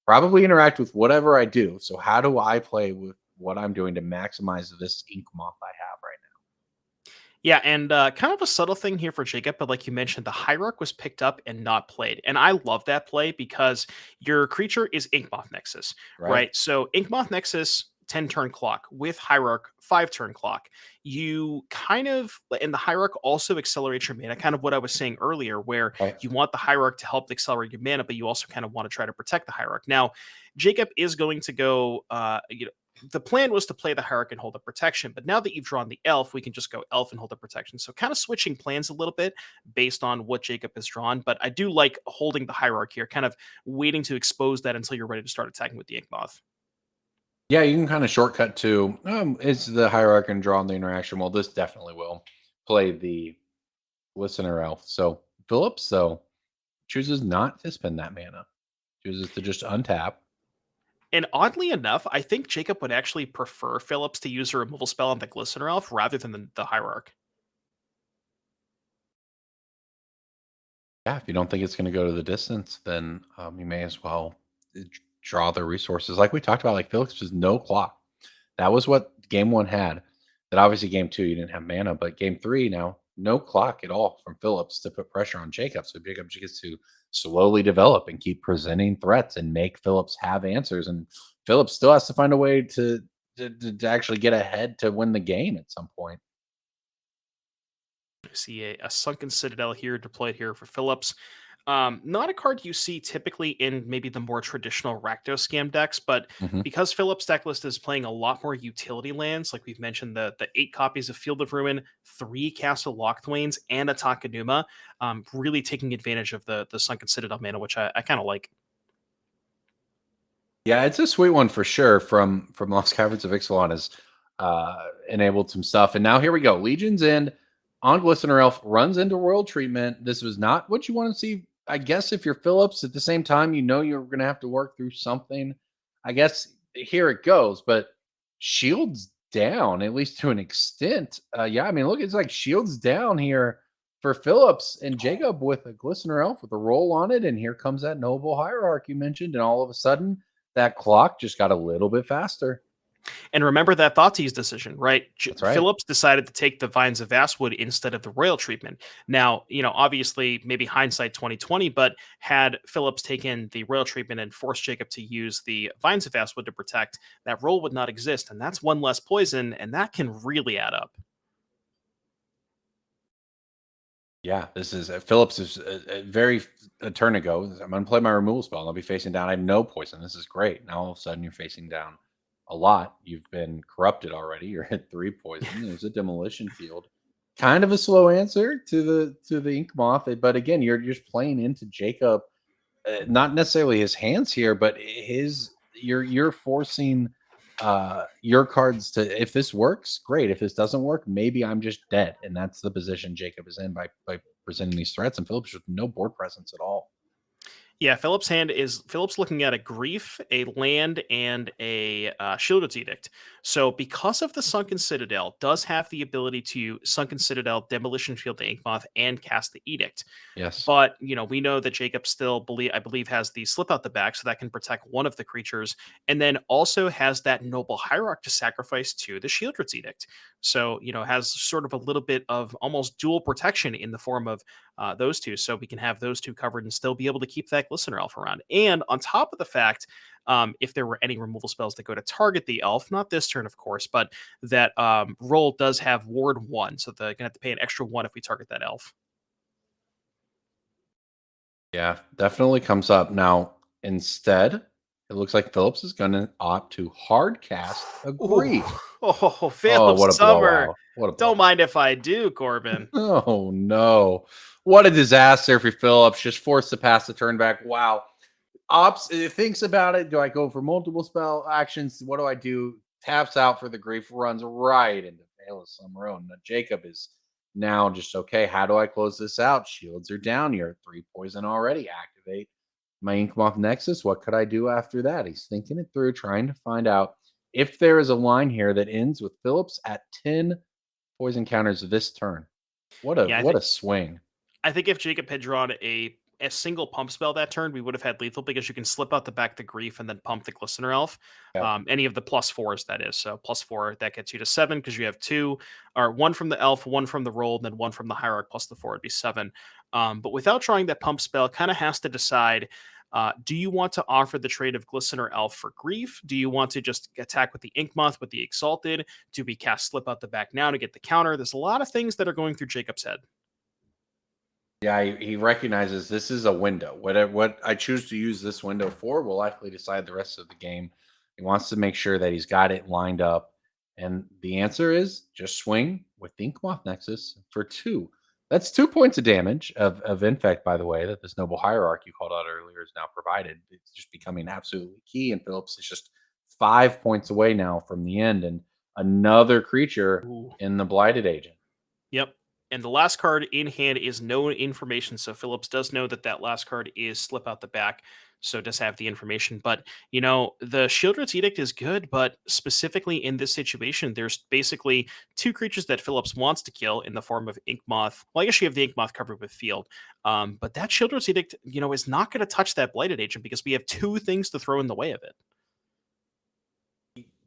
probably interact with whatever I do. So how do I play with what I'm doing to maximize this Yawgmoth I have right now? Yeah, and kind of a subtle thing here for Jacob, but like you mentioned, the Hierarch was picked up and not played. And I love that play because your creature is Yawgmoth Nexus, right? So Yawgmoth Nexus, 10-turn clock with Hierarch, 5-turn clock. You kind of, and the Hierarch also accelerates your mana, kind of what I was saying earlier, where you want the Hierarch to help accelerate your mana, but you also kind of want to try to protect the Hierarch. Now, Jacob is going to go, the plan was to play the Hierarch and hold the protection, but now that you've drawn the Elf, we can just go Elf and hold the protection. So kind of switching plans a little bit based on what Jacob has drawn, but I do like holding the Hierarch here, kind of waiting to expose that until you're ready to start attacking with the Yawgmoth. Yeah, you can kind of shortcut to it's the Hierarch and draw on the interaction. Well, this definitely will play the Listener Elf. So Phillips, chooses not to spend that mana. Chooses to just untap. And oddly enough, I think Jacob would actually prefer Phillips to use a removal spell on the Glistener Elf rather than the Hierarch. Yeah, if you don't think it's going to go to the distance, then you may as well draw the resources. Like we talked about, like Phillips was no clock. That was what game 1 had. That obviously game 2 you didn't have mana, but game 3 now no clock at all from Phillips to put pressure on Jacob. So Jacob just gets to slowly develop and keep presenting threats and make Phillips have answers. And Phillips still has to find a way to actually get ahead to win the game at some point. I see a Sunken Citadel here deployed here for Phillips. Not a card you see typically in maybe the more traditional Rakdos scam decks, but Mhm. because Phillips' deck list is playing a lot more utility lands, like we've mentioned, the 8 copies of Field of Ruin, 3 Castle Lochthwains, and a Takenuma, really taking advantage of the Sunken Citadel mana, which I kind of like. Yeah, it's a sweet one for sure. From Lost Caverns of Ixalan has enabled some stuff, and now here we go. Legion's End on Glistener Elf runs into Royal Treatment. This was not what you want to see. I guess if you're Phillips, at the same time, you know you're going to have to work through something. I guess here it goes, but shields down at least to an extent. Yeah, I mean, look, it's like shields down here for Phillips and Jacob with a Glistener Elf with a roll on it, and here comes that Noble Hierarch you mentioned, and all of a sudden that clock just got a little bit faster. And remember that Thought's decision, right? That's right. Phillips decided to take the Vines of Vastwood instead of the Royal Treatment. Now, obviously, maybe hindsight 2020, but had Phillips taken the Royal Treatment and forced Jacob to use the Vines of Vastwood to protect, that roll would not exist, and that's one less poison, and that can really add up. Yeah, this is Phillips is a turn ago. I'm going to play my removal spell. And I'll be facing down. I have no poison. This is great. Now all of a sudden you're facing down a lot. You've been corrupted already. You're at 3 poison. There's a demolition field. Kind of a slow answer to the Yawgmoth, but again, you're just playing into Jacob. Not necessarily his hands here, but you're forcing your cards to, if this works, great. If this doesn't work, maybe I'm just dead. And that's the position Jacob is in by presenting these threats, and Phillips with no board presence at all. Yeah, Phillips looking at a Grief, a land, and a Shieldred's Edict. So because of the Sunken Citadel, does have the ability to Sunken Citadel, Demolition Field to Inkmoth, and cast the Edict. Yes. But we know that Jacob still I believe has the slip out the back, so that can protect one of the creatures, and then also has that Noble Hierarch to sacrifice to the Shieldred's Edict. So has sort of a little bit of almost dual protection in the form of those two, so we can have those two covered and still be able to keep that Glistener Elf around. And on top of the fact, if there were any removal spells that go to target the elf, not this turn, of course, but that roll does have Ward 1, so they're going to have to pay an extra 1 if we target that elf. Yeah, definitely comes up. Now, instead, it looks like Phillips is going to opt to hard cast a Grief. Oh, Phillips what a Summer. blowout. What a blowout. Don't mind if I do, Corbin. Oh, no. What a disaster for Phillips. Just forced to pass the turn back. Wow. Ops thinks about it. Do I go for multiple spell actions? What do I do? Taps out for the Grief, runs right into Phillips Summer. Now, Jacob is now just okay. How do I close this out? Shields are down. You're at 3 poison already. Activate my Yawgmoth Nexus. What could I do after that? He's thinking it through, trying to find out if there is a line here that ends with Phillips at 10 poison counters this turn. What a swing. I think if Jacob had drawn a single pump spell that turn, we would have had lethal, because you can slip out the back the Grief and then pump the Glistener Elf. Yeah. Any of the +4s, that is. So +4, that gets you to 7, because you have 2, or 1 from the Elf, 1 from the Roll, and then 1 from the Hierarch plus the 4 would be 7. But without drawing that pump spell, kind of has to decide, do you want to offer the trade of Glistener Elf for Grief? Do you want to just attack with the Yawgmoth with the Exalted? Do we cast Slip Out the Back now to get the counter? There's a lot of things that are going through Jacob's head. Yeah, he recognizes this is a window. What I choose to use this window for will likely decide the rest of the game. He wants to make sure that he's got it lined up. And the answer is just swing with the Yawgmoth Nexus for 2. That's 2 points of damage of Infect, by the way, that this Noble Hierarch you called out earlier is now provided. It's just becoming absolutely key. And Phillips is just 5 points away now from the end. And another creature in the Blighted Agent. Yep. And the last card in hand is no information. So Phillips does know that that last card is Slip Out the Back. So does have the information. But, the Shieldred's Edict is good, but specifically in this situation, there's basically two creatures that Phillips wants to kill in the form of Inkmoth. Well, I guess you have the Inkmoth covered with Field. But that Shieldred's Edict, is not going to touch that Blighted Agent because we have two things to throw in the way of it.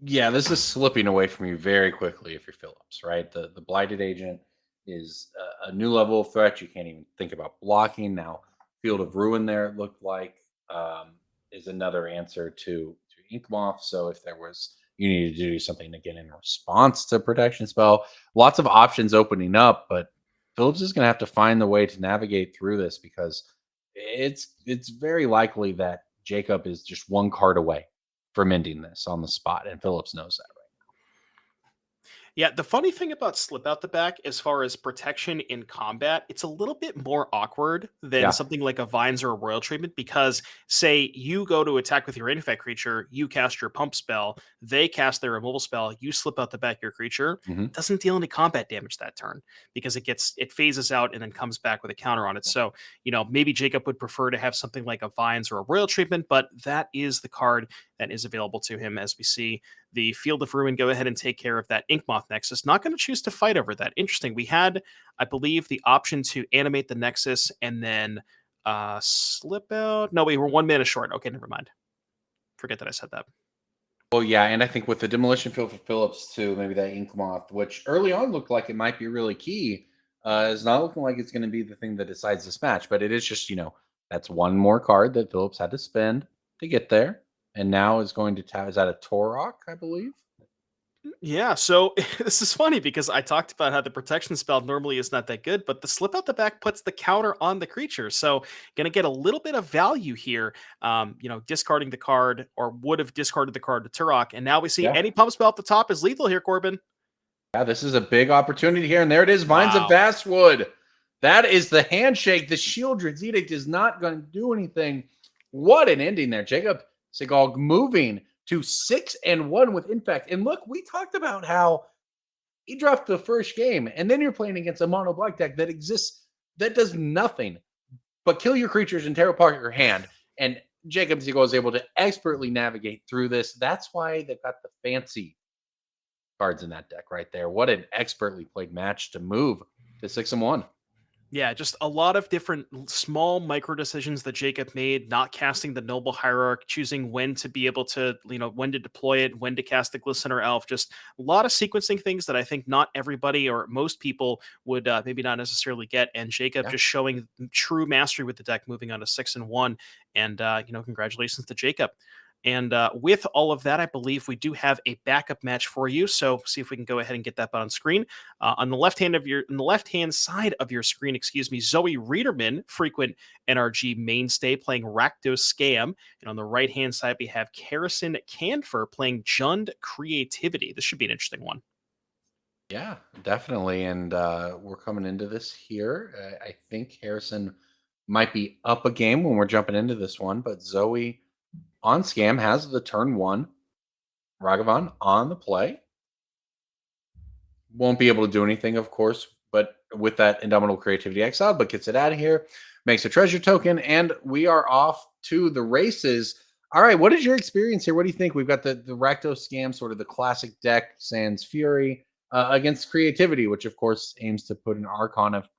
Yeah, this is slipping away from you very quickly if you're Phillips, right? The Blighted Agent is a new level of threat. You can't even think about blocking. Now, Field of Ruin there, it looked like, is another answer to Inkmoth. So if there was, you needed to do something again in response to Protection Spell, lots of options opening up, but Phillips is going to have to find the way to navigate through this because it's very likely that Jacob is just one card away from ending this on the spot, and Phillips knows that. Yeah, the funny thing about Slip Out the Back, as far as protection in combat, it's a little bit more awkward than Yeah. something like a Vines or a Royal Treatment because, say, you go to attack with your Infect creature, you cast your Pump spell, they cast their removal spell, you slip out the back your creature, Mhm. doesn't deal any combat damage that turn because it phases out and then comes back with a counter on it. So, maybe Jacob would prefer to have something like a Vines or a Royal Treatment, but that is the card that is available to him as we see the Field of Ruin go ahead and take care of that Inkmoth Nexus. Not going to choose to fight over that. Interesting. We had, I believe, the option to animate the Nexus and then slip out. No, we were 1 mana short. Okay, never mind. Forget that I said that. Well, yeah, and I think with the Demolition Field for Phillips too, maybe that Inkmoth, which early on looked like it might be really key, is not looking like it's going to be the thing that decides this match. But it is just, that's one more card that Phillips had to spend to get there, and now is going to is that a Torok, I believe? Yeah, so this is funny because I talked about how the protection spell normally is not that good, but the Slip Out the Back puts the counter on the creature. So gonna get a little bit of value here. Discarding the card or would have discarded the card to Turok, and now we see Yeah. any pump spell at the top is lethal here, Corbin. Yeah, this is a big opportunity here, and there it is, Vines of Wow. Vastwood. That is the handshake. The Shieldred's Edict is not going to do anything. What an ending there. Jacob Segal moving to 6-1 with Infect. And look, we talked about how he dropped the first game, and then you're playing against a mono black deck that exists, that does nothing but kill your creatures and tear apart your hand. And Jacob Segal is able to expertly navigate through this. That's why they've got the fancy cards in that deck right there. What an expertly played match to move to 6-1. Yeah, just a lot of different small micro decisions that Jacob made, not casting the Noble Hierarch, choosing when to be able to, when to deploy it, when to cast the Glistener Elf, just a lot of sequencing things that I think not everybody or most people would maybe not necessarily get. And Jacob just showing true mastery with the deck, moving on to 6-1. And, congratulations to Jacob. And with all of that, I believe we do have a backup match for you. So see if we can go ahead and get that on screen. On the left hand side of your screen, Zoe Reederman, frequent NRG mainstay, playing Rakdos Scam. And on the right hand side, we have Harrison Canfer playing Jund Creativity. This should be an interesting one. Yeah, definitely. And we're coming into this here. I think Harrison might be up a game when we're jumping into this one, but Zoe on Scam has the turn 1 Ragavan on the play. Won't be able to do anything, of course, but with that Indomitable Creativity exiled, but gets it out of here, makes a treasure token, and we are off to the races. All right, what is your experience here? What do you think? We've got the Rakdos Scam, sort of the classic deck, Sans Fury, against Creativity, which, of course, aims to put an Archon of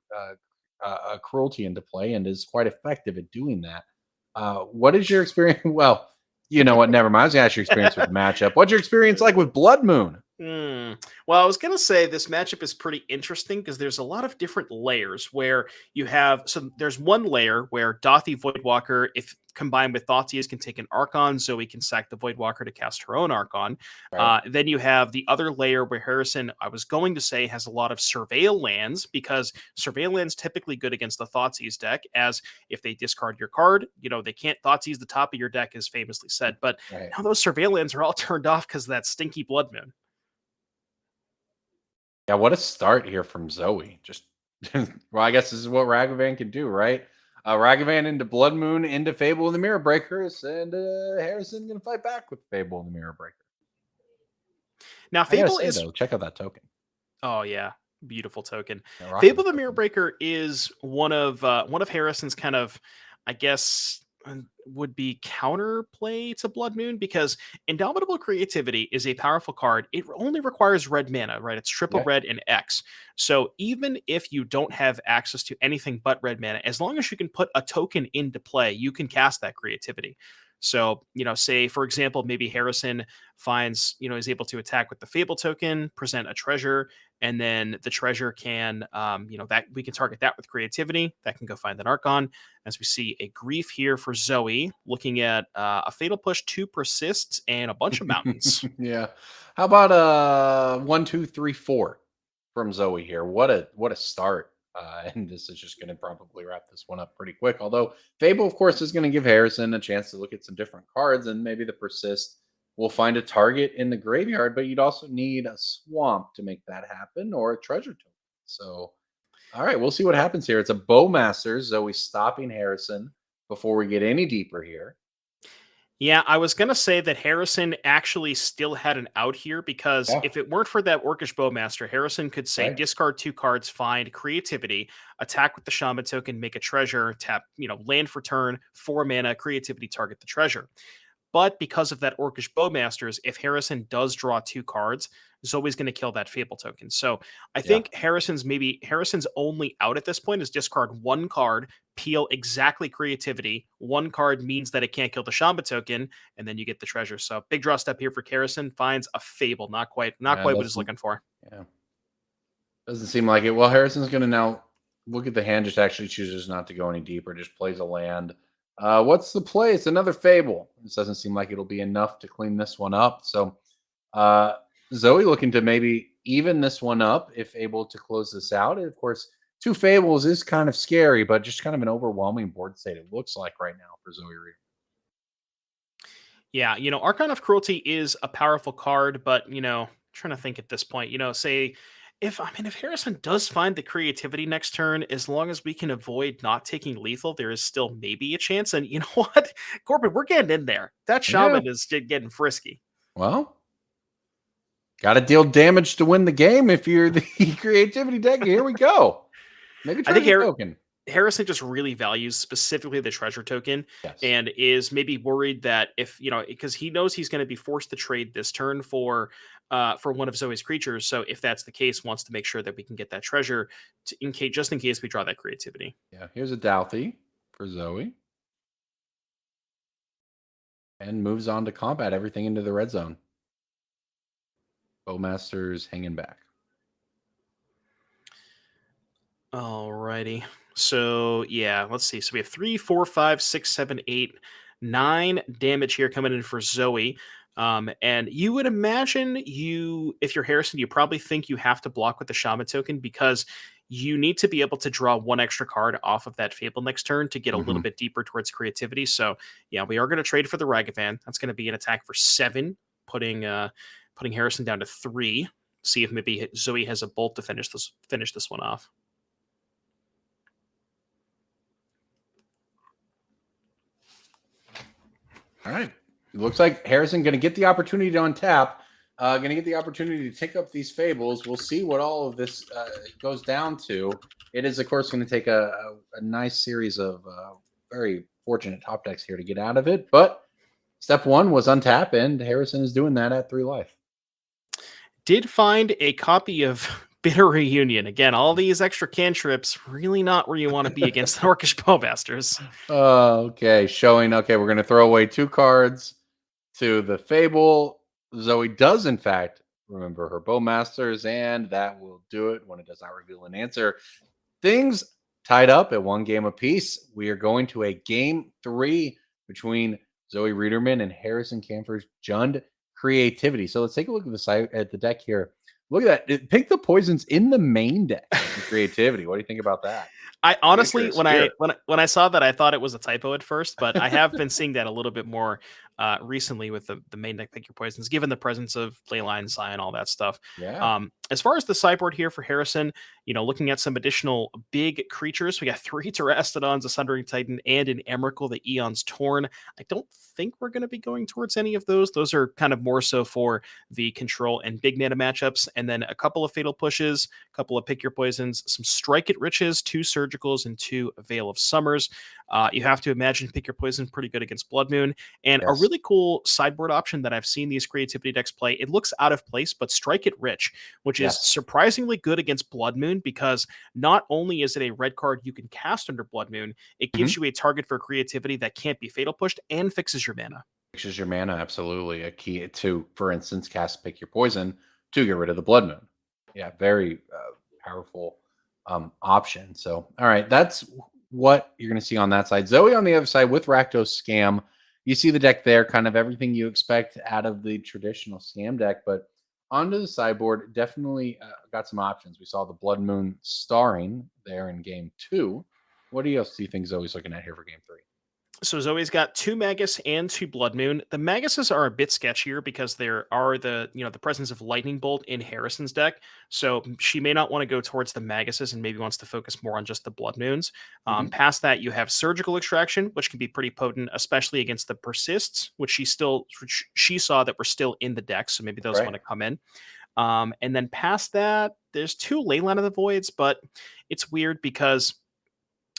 cruelty into play and is quite effective at doing that. What is your experience? Well, you know what? Never mind. I was going to ask your experience with the matchup. What's your experience like with Blood Moon? Well, I was going to say this matchup is pretty interesting because there's a lot of different layers where you have. So there's one layer where Dothy Voidwalker, if combined with Thoughtseers, can take an Archon, so we can sack the Voidwalker to cast her own Archon. Right. Then you have the other layer where Harrison, I was going to say, has a lot of Surveil lands because Surveil lands typically good against the Thoughtseize deck, as if they discard your card, they can't Thoughtseize the top of your deck, as famously said. But now those Surveil lands are all turned off because of that stinky Blood Moon. Yeah, what a start here from Zoe. Just well, I guess this is what Ragavan can do, right? Ragavan into Blood Moon, into Fable and the Mirror Breakers, and Harrison gonna fight back with Fable and the Mirror Breaker. Now, I gotta Fable say is though, check out that token. Oh yeah, Beautiful token. Yeah, rocking Fable the the Mirror token. Breaker is one of Harrison's kind of, I guess, would be counterplay to Blood Moon, because Indomitable Creativity is a powerful card. It only requires red mana, right? It's triple Yeah. red and X. So even if you don't have access to anything but red mana, as long as you can put a token into play, you can cast that creativity. So, say for example, maybe Harrison finds, is able to attack with the Fable token, present a treasure, and then the treasure can, that we can target that with creativity. That can go find an Archon. As we see a grief here for Zoe, looking at a fatal push, 2 persists, and a bunch of mountains. Yeah. How about 1, 2, 3, 4 from Zoe here? What a start. And this is just going to probably wrap this one up pretty quick. Although Fable, of course, is going to give Harrison a chance to look at some different cards, and maybe the persist will find a target in the graveyard. But you'd also need a swamp to make that happen, or a treasure token. So, all right, we'll see what happens here. It's a Bowmaster. Zoe stopping Harrison before we get any deeper here. Yeah, I was going to say that Harrison actually still had an out here, because Yeah. if it weren't for that Orcish Bowmaster, Harrison could say Right. discard 2 cards, find creativity, attack with the Shaman token, make a treasure, tap, land for turn, 4 mana, creativity, target the treasure. But because of that Orcish Bowmasters, if Harrison does draw 2 cards, Zoe's going to kill that Fable token. So I Yeah. think Harrison's only out at this point is discard 1 card, peel exactly creativity. 1 card means that it can't kill the Shamba token, and then you get the treasure. So big draw step here for Harrison. Finds a Fable. Not quite what he's looking for. Yeah. Doesn't seem like it. Well, Harrison's going to now look at the hand, just actually chooses not to go any deeper, just plays a land. What's the play? It's another Fable. This doesn't seem like it'll be enough to clean this one up. So uh, Zoe looking to maybe even this one up if able to close this out. And of course, 2 Fables is kind of scary, but just kind of an overwhelming board state it looks like right now for Zoe Reed. Yeah, Archon of Cruelty is a powerful card, but trying to think at this point, say if Harrison does find the creativity next turn, as long as we can avoid not taking lethal, there is still maybe a chance. And you know what, Corbin, we're getting in there. That Shaman is getting frisky. Well, got to deal damage to win the game if you're the creativity deck. Here we go. Maybe I think token. Harrison just really values specifically the treasure token, Yes. and is maybe worried that if because he knows he's going to be forced to trade this turn for one of Zoe's creatures. So if that's the case, wants to make sure that we can get that treasure in case we draw that creativity. Yeah, here's a Douthie for Zoe. And moves on to combat everything into the red zone. Bowmaster's hanging back. Alrighty. So yeah, let's see. So we have 3, 4, 5, 6, 7, 8, 9 damage here coming in for Zoe. And you would imagine if you're Harrison, you probably think you have to block with the Shaman token, because you need to be able to draw 1 extra card off of that Fable next turn to get a little bit deeper towards creativity. So yeah, we are going to trade for the Ragavan. That's going to be an attack for 7, putting Harrison down to 3. See if maybe Zoe has a bolt to finish this one off. All right. It looks like Harrison going to get the opportunity to untap. Going to get the opportunity to take up these Fables. We'll see what all of this goes down to. It is, of course, going to take a nice series of very fortunate top decks here to get out of it. But step 1 was untap, and Harrison is doing that at 3 life. Did find a copy of Bitter Reunion. Again, all these extra cantrips, really not where you want to be against the Orcish Bowmasters. Okay, showing. Okay, we're going to throw away 2 cards to the Fable. Zoe does, in fact, remember her Bowmasters, and that will do it when it does not reveal an answer. Things tied up at 1 game apiece. We are going to a game 3 between Zoe Reederman and Harrison Camphor's Jund Creativity. So let's take a look at the deck here. Look at that. Pick the poisons in the main deck in Creativity. What do you think about that? I honestly, when I saw that, I thought it was a typo at first, but I have been seeing that a little bit more recently with the main deck pick your poisons, given the presence of Leyline, Zion, all that stuff. Yeah. As far as the sideboard here for Harrison, looking at some additional big creatures, we got 3 Terastodons, a Sundering Titan, and an Emrakul, the Eon's Torn. I don't think we're going to be going towards any of those. Those are kind of more so for the control and big mana matchups. And then a couple of Fatal Pushes, a couple of Pick Your Poisons, some Strike It Riches, 2 Surgicals, and 2 Veil of Summers. You have to imagine Pick Your Poison pretty good against Blood Moon. And a Yes. really cool sideboard option that I've seen these creativity decks play. It looks out of place, but Strike It Rich, which is Yes. surprisingly good against Blood Moon, because not only is it a red card you can cast under Blood Moon, it gives you a target for creativity that can't be fatal pushed and fixes your mana. Fixes your mana, absolutely. A key to, for instance, cast Pick Your Poison to get rid of the Blood Moon. Yeah, very powerful option. So, all right, that's what you're going to see on that side. Zoe on the other side with Rakdos Scam. You see the deck there, kind of everything you expect out of the traditional Scam deck, but onto the sideboard, definitely got some options. We saw the Blood Moon starring there in game 2. What else do you think Zoe's looking at here for game 3? So Zoe's got 2 Magus and 2 Blood Moon. The Maguses are a bit sketchier because there are the presence of Lightning Bolt in Harrison's deck. So she may not want to go towards the Maguses and maybe wants to focus more on just the Blood Moons. Past that, you have Surgical Extraction, which can be pretty potent, especially against the Persists, which she saw that were still in the deck. So maybe those Right. want to come in. And then past that, there's 2 Leyline of the Voids, but it's weird because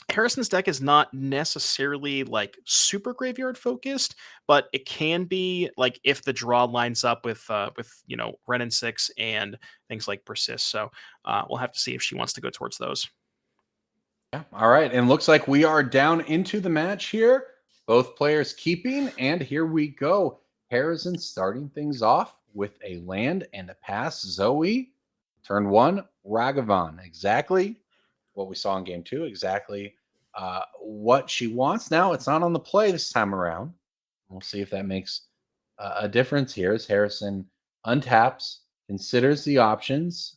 Harrison's deck is not necessarily like super graveyard focused, but it can be like if the draw lines up with Ren and 6 and things like Persist. So we'll have to see if she wants to go towards those. Yeah. All right. And looks like we are down into the match here. Both players keeping, and here we go. Harrison starting things off with a land and a pass. Zoe, turn 1, Ragavan. Exactly what we saw in game 2. Exactly what she wants. Now it's not on the play this time around. We'll see if that makes a difference here as Harrison untaps, considers the options.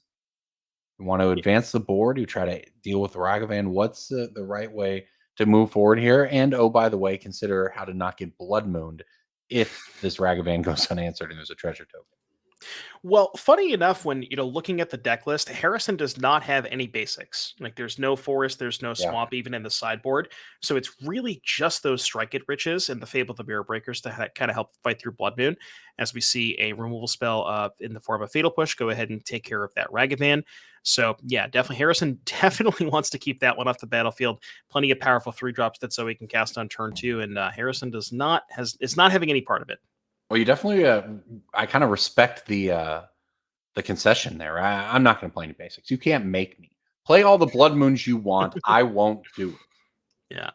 You want to advance the board, you try to deal with Ragavan. What's the right way to move forward here? And oh, by the way, consider how to not get blood mooned if this Ragavan goes unanswered and there's a treasure token. Well, funny enough, when looking at the deck list, Harrison does not have any basics. Like there's no forest, there's no Yeah. swamp, even in the sideboard. So it's really just those Strike It Riches and the Fable of the Mirror Breakers to kind of help fight through Blood Moon. As we see a removal spell in the form of Fatal Push, go ahead and take care of that Ragavan. So yeah, definitely Harrison definitely wants to keep that one off the battlefield. Plenty of powerful 3-drops that Zoe can cast on turn 2, and Harrison is not having any part of it. Well, you definitely, I kind of respect the concession there. I'm not going to play any basics. You can't make me play all the blood moons you want. I won't do it. Yeah,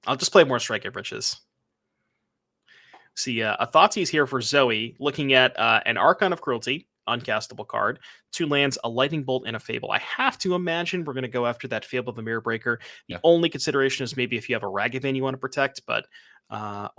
I'll just play more Strike It Riches. See, a Thoughtseize here for Zoe, looking at an Archon of Cruelty, uncastable card, 2 lands, a Lightning Bolt, and a Fable. I have to imagine we're going to go after that Fable of the Mirror Breaker. The only consideration is maybe if you have a Ragavan you want to protect, but Wow,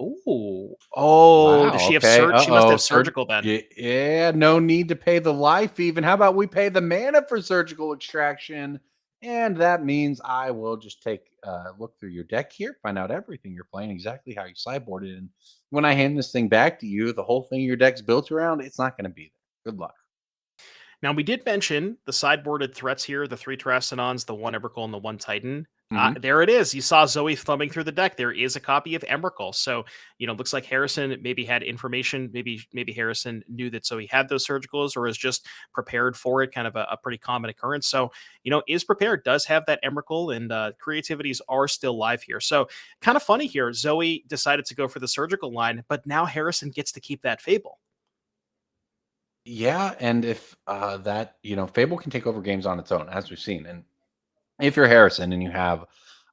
does she have surge? She must have surgical then. Yeah, no need to pay the life even. How about we pay the mana for Surgical Extraction? And that means I will just take a look through your deck here, find out everything you're playing, exactly how you sideboarded. And when I hand this thing back to you, the whole thing your deck's built around, it's not going to be there. Good luck. Now, we did mention the sideboarded threats here, the 3 Terastodons, the 1 Emrakul, and the 1 Titan. There it is. You saw Zoe thumbing through the deck. There is a copy of Emrakul. So, looks like Harrison maybe had information. Maybe Harrison knew that Zoe had those surgicals or is just prepared for it, kind of a pretty common occurrence. So, is prepared, does have that Emrakul, and creativities are still live here. So, kind of funny here. Zoe decided to go for the surgical line, but now Harrison gets to keep that Fable. Yeah, and if Fable can take over games on its own, as we've seen. And if you're Harrison and you have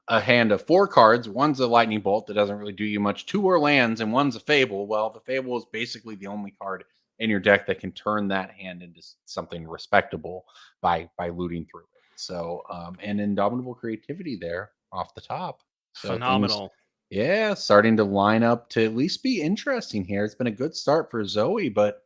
a hand of 4 cards, one's a Lightning Bolt that doesn't really do you much, 2 are lands, and one's a Fable. Well, the Fable is basically the only card in your deck that can turn that hand into something respectable by looting through it. So, and Indomitable Creativity there off the top. So Phenomenal. Starting to line up to at least be interesting here. It's been a good start for Zoe, but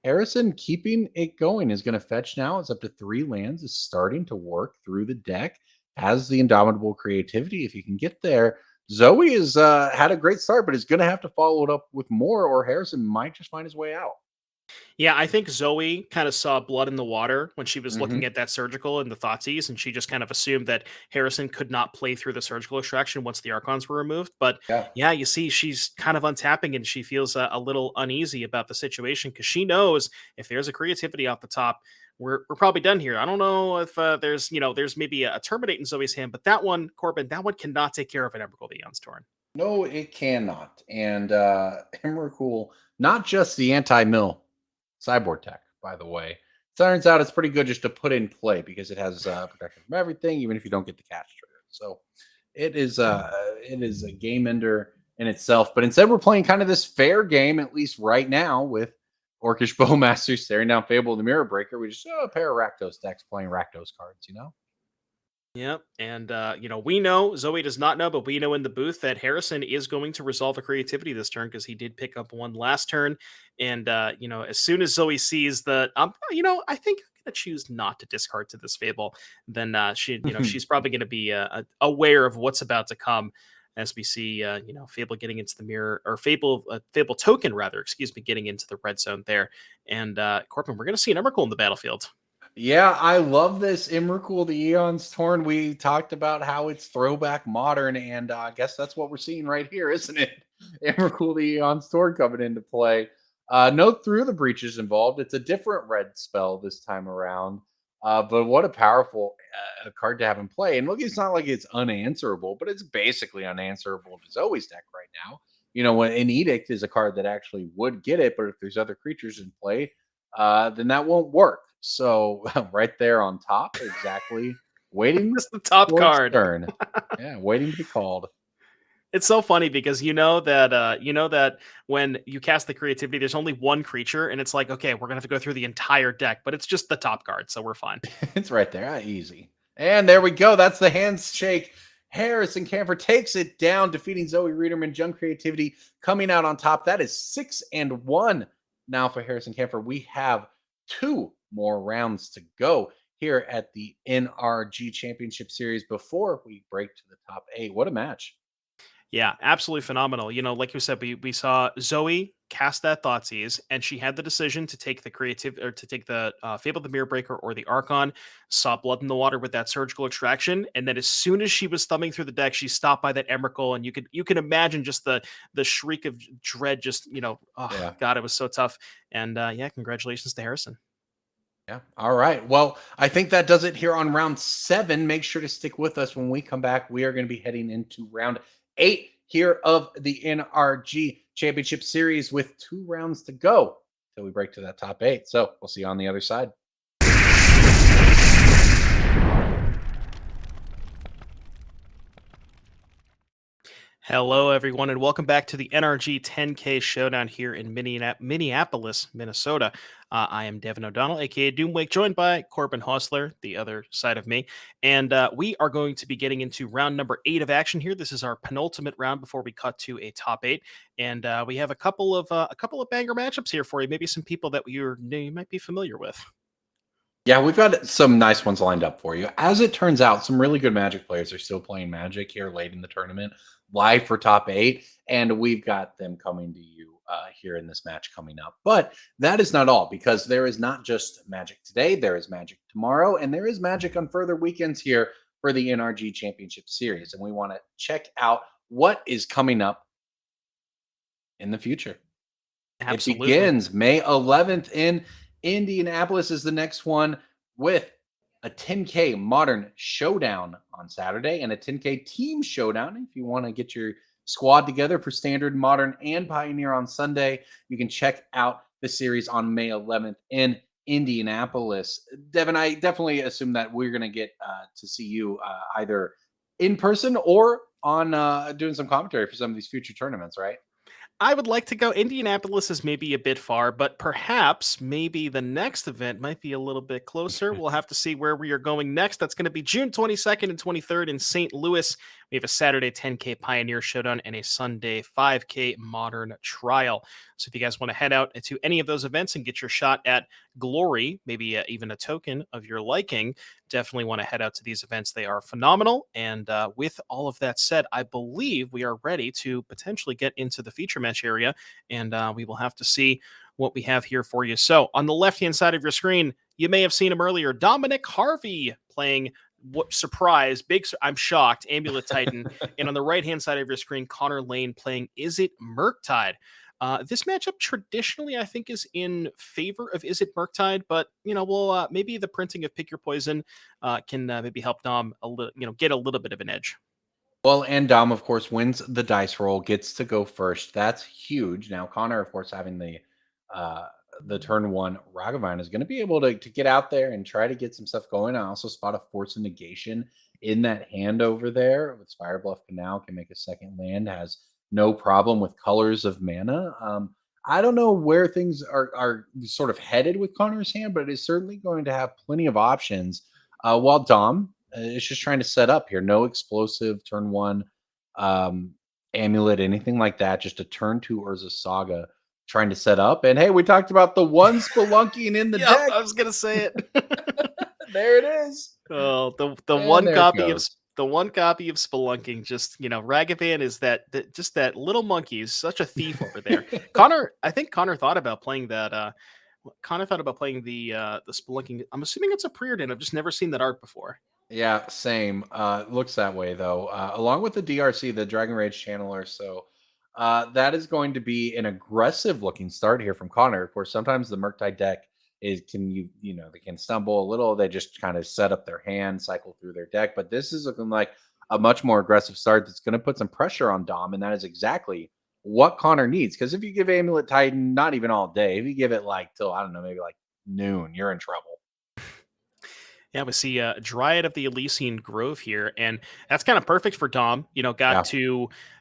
Harrison keeping it going is going to fetch now. It's up to 3 lands. Is starting to work through the deck. Has the Indomitable Creativity. If you can get there, Zoe has had a great start, but is going to have to follow it up with more, or Harrison might just find his way out. Yeah, I think Zoe kind of saw blood in the water when she was Mhm. looking at that surgical and the Thoughtseize, and she just kind of assumed that Harrison could not play through the surgical extraction once the Archons were removed. But Yeah. yeah, you see, she's kind of untapping and she feels a little uneasy about the situation because she knows if there's a creativity off the top, we're probably done here. I don't know if there's maybe a terminate in Zoe's hand, but that one, Corbin, that one cannot take care of an Emrakul the Eon's Torn. No, it cannot. And Emrakul, not just the anti-mill cyborg tech, by the way. Turns out it's pretty good just to put in play because it has protection from everything, even if you don't get the catch trigger. So it is a game ender in itself. But instead, we're playing kind of this fair game, at least right now, with Orcish Bowmaster staring down Fable the Mirror Breaker. We just a pair of Rakdos decks playing Rakdos cards, you know? Yep. And, we know, Zoe does not know, but we know in the booth that Harrison is going to resolve a creativity this turn because he did pick up one last turn. And, as soon as Zoe sees the, I think I'm going to choose not to discard to this Fable, then she's probably going to be aware of what's about to come as we see, Fable getting into the mirror or Fable token, rather, excuse me, getting into the red zone there. And, Corbin, we're going to see an Emrakul in the battlefield. Yeah, I love this Immercool the Eon's Torn. We talked about how it's throwback modern, and I guess that's what we're seeing right here, isn't it? Immercool the Eon's Torn coming into play. No Through the Breaches involved. It's a different red spell this time around. But what a powerful card to have in play. And look, it's not like it's unanswerable, but it's basically unanswerable to Zoe's deck right now. When an Edict is a card that actually would get it, but if there's other creatures in play, then that won't work. So right there on top, exactly, waiting Just the top for its card. turn. Yeah, waiting to be called. It's so funny because that when you cast the creativity, there's only one creature, and it's like, okay, we're gonna have to go through the entire deck, but it's just the top card, so we're fine. It's right there, easy. And there we go. That's the handshake. Harrison Camper takes it down, defeating Zoe Reederman. Junk Creativity coming out on top. That is 6-1 now for Harrison Camper. We have 2 more rounds to go here at the NRG Championship Series before we break to the top 8. What a match. Yeah, absolutely phenomenal. Like you said, we saw Zoe cast that Thoughtseize, and she had the decision to take the creative or to take the Fable the Mirror Breaker or the Archon. Saw blood in the water with that surgical extraction, and then as soon as she was thumbing through the deck, she stopped by that Emrakul, and you can imagine just the shriek of dread. Just oh Yeah. God, it was so tough. And congratulations to Harrison. Yeah. All right. Well, I think that does it here on round 7. Make sure to stick with us when we come back. We are going to be heading into round 8 here of the NRG Championship Series with 2 rounds to go till we break to that top 8. So we'll see you on the other side. Hello, everyone, and welcome back to the NRG 10K Showdown here in Minneapolis, Minnesota. I am Devin O'Donnell, aka Doomwake, joined by Corbin Hostler, the other side of me, and we are going to be getting into round number 8 of action here. This is our penultimate round before we cut to a top 8, and we have a couple of banger matchups here for you. Maybe some people that you might be familiar with. Yeah, we've got some nice ones lined up for you. As it turns out, some really good Magic players are still playing Magic here late in the tournament, live for top 8, and we've got them coming to you here in this match coming up. But that is not all, because there is not just Magic today, there is Magic tomorrow, and there is Magic on further weekends here for the NRG Championship Series. And we want to check out what is coming up in the future. Absolutely. It begins May 11th in Indianapolis is the next one, with a 10K Modern Showdown on Saturday and a 10K Team Showdown. If you want to get your squad together for Standard, Modern, and Pioneer on Sunday, you can check out the series on May 11th in Indianapolis. Devin, I definitely assume that we're going to get to see you either in person or on doing some commentary for some of these future tournaments, right? I would like to go. Indianapolis is maybe a bit far, but perhaps maybe the next event might be a little bit closer. We'll have to see where we are going next. That's going to be June 22nd and 23rd in St. Louis. We have a Saturday 10K Pioneer Showdown and a Sunday 5K Modern Trial. So if you guys want to head out to any of those events and get your shot at glory, maybe even a token of your liking, definitely want to head out to these events. They are phenomenal. And with all of that said, I believe we are ready to potentially get into the feature match area. And we will have to see what we have here for you. So on the left-hand side of your screen, you may have seen him earlier, Dominic Harvey playing, what surprise, I'm shocked, Amulet Titan. And on the right-hand side of your screen, Connor Lane playing Izzet Murktide. This matchup traditionally, I think, is in favor of Izzet Murktide, but we'll maybe the printing of Pick Your Poison can maybe help Dom a little, get a little bit of an edge. Well, and Dom, of course, wins the dice roll, gets to go first. That's huge. Now, Connor, of course, having the turn one Ragavan is going to be able to get out there and try to get some stuff going. I also spot a Force of Negation in that hand over there with Spire Bluff Canal, can make a second land, has no problem with Colors of Mana. I don't know where things are sort of headed with Connor's hand, but it is certainly going to have plenty of options. While Dom is just trying to set up here, no explosive turn one amulet, anything like that, just a turn two Urza Saga trying to set up. And hey, we talked about the one spelunking in the deck. I was gonna say it. There it is. Oh, the And one there it copy of goes. the one copy of Spelunking, just Ragavan is that just that little monkey is such a thief over there. I think Connor thought about playing that. Connor thought about playing the Spelunking. I'm assuming it's a preordain. I've just never seen that art before. Yeah, same. Looks that way though. Along with the DRC, the Dragon Rage Channeler. So that is going to be an aggressive looking start here from Connor. Of course, sometimes the Murktide deck they can stumble a little. They just kind of set up their hand, cycle through their deck. But this is looking like a much more aggressive start that's going to put some pressure on Dom, and that is exactly what Connor needs. Because if you give Amulet Titan not even all day, if you give it like till I don't know, maybe like noon, you're in trouble. Yeah, we see a Dryad of the Elysian Grove here, and that's kind of perfect for Dom.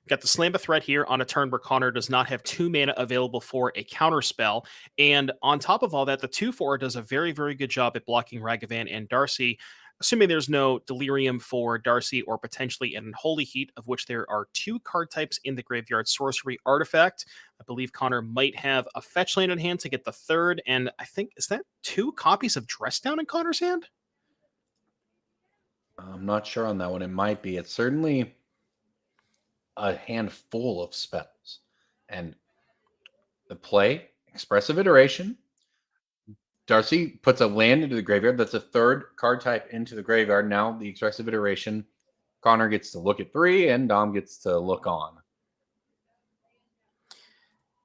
Got the Slam a Threat here on a turn where Connor does not have 2 mana available for a counter spell. And on top of all that, the 2/4 does a very, very good job at blocking Ragavan and Darcy, assuming there's no Delirium for Darcy or potentially an Unholy Heat, of which there are 2 card types in the graveyard: Sorcery, Artifact. I believe Connor might have a fetch land in hand to get the third, and I think, is that 2 copies of Dress Down in Connor's hand? I'm not sure on that one. It might be. It's certainly a handful of spells. And the play, Expressive Iteration. Darcy puts a land into the graveyard. That's a 3rd card type into the graveyard. Now the Expressive Iteration. Connor gets to look at 3, and Dom gets to look on.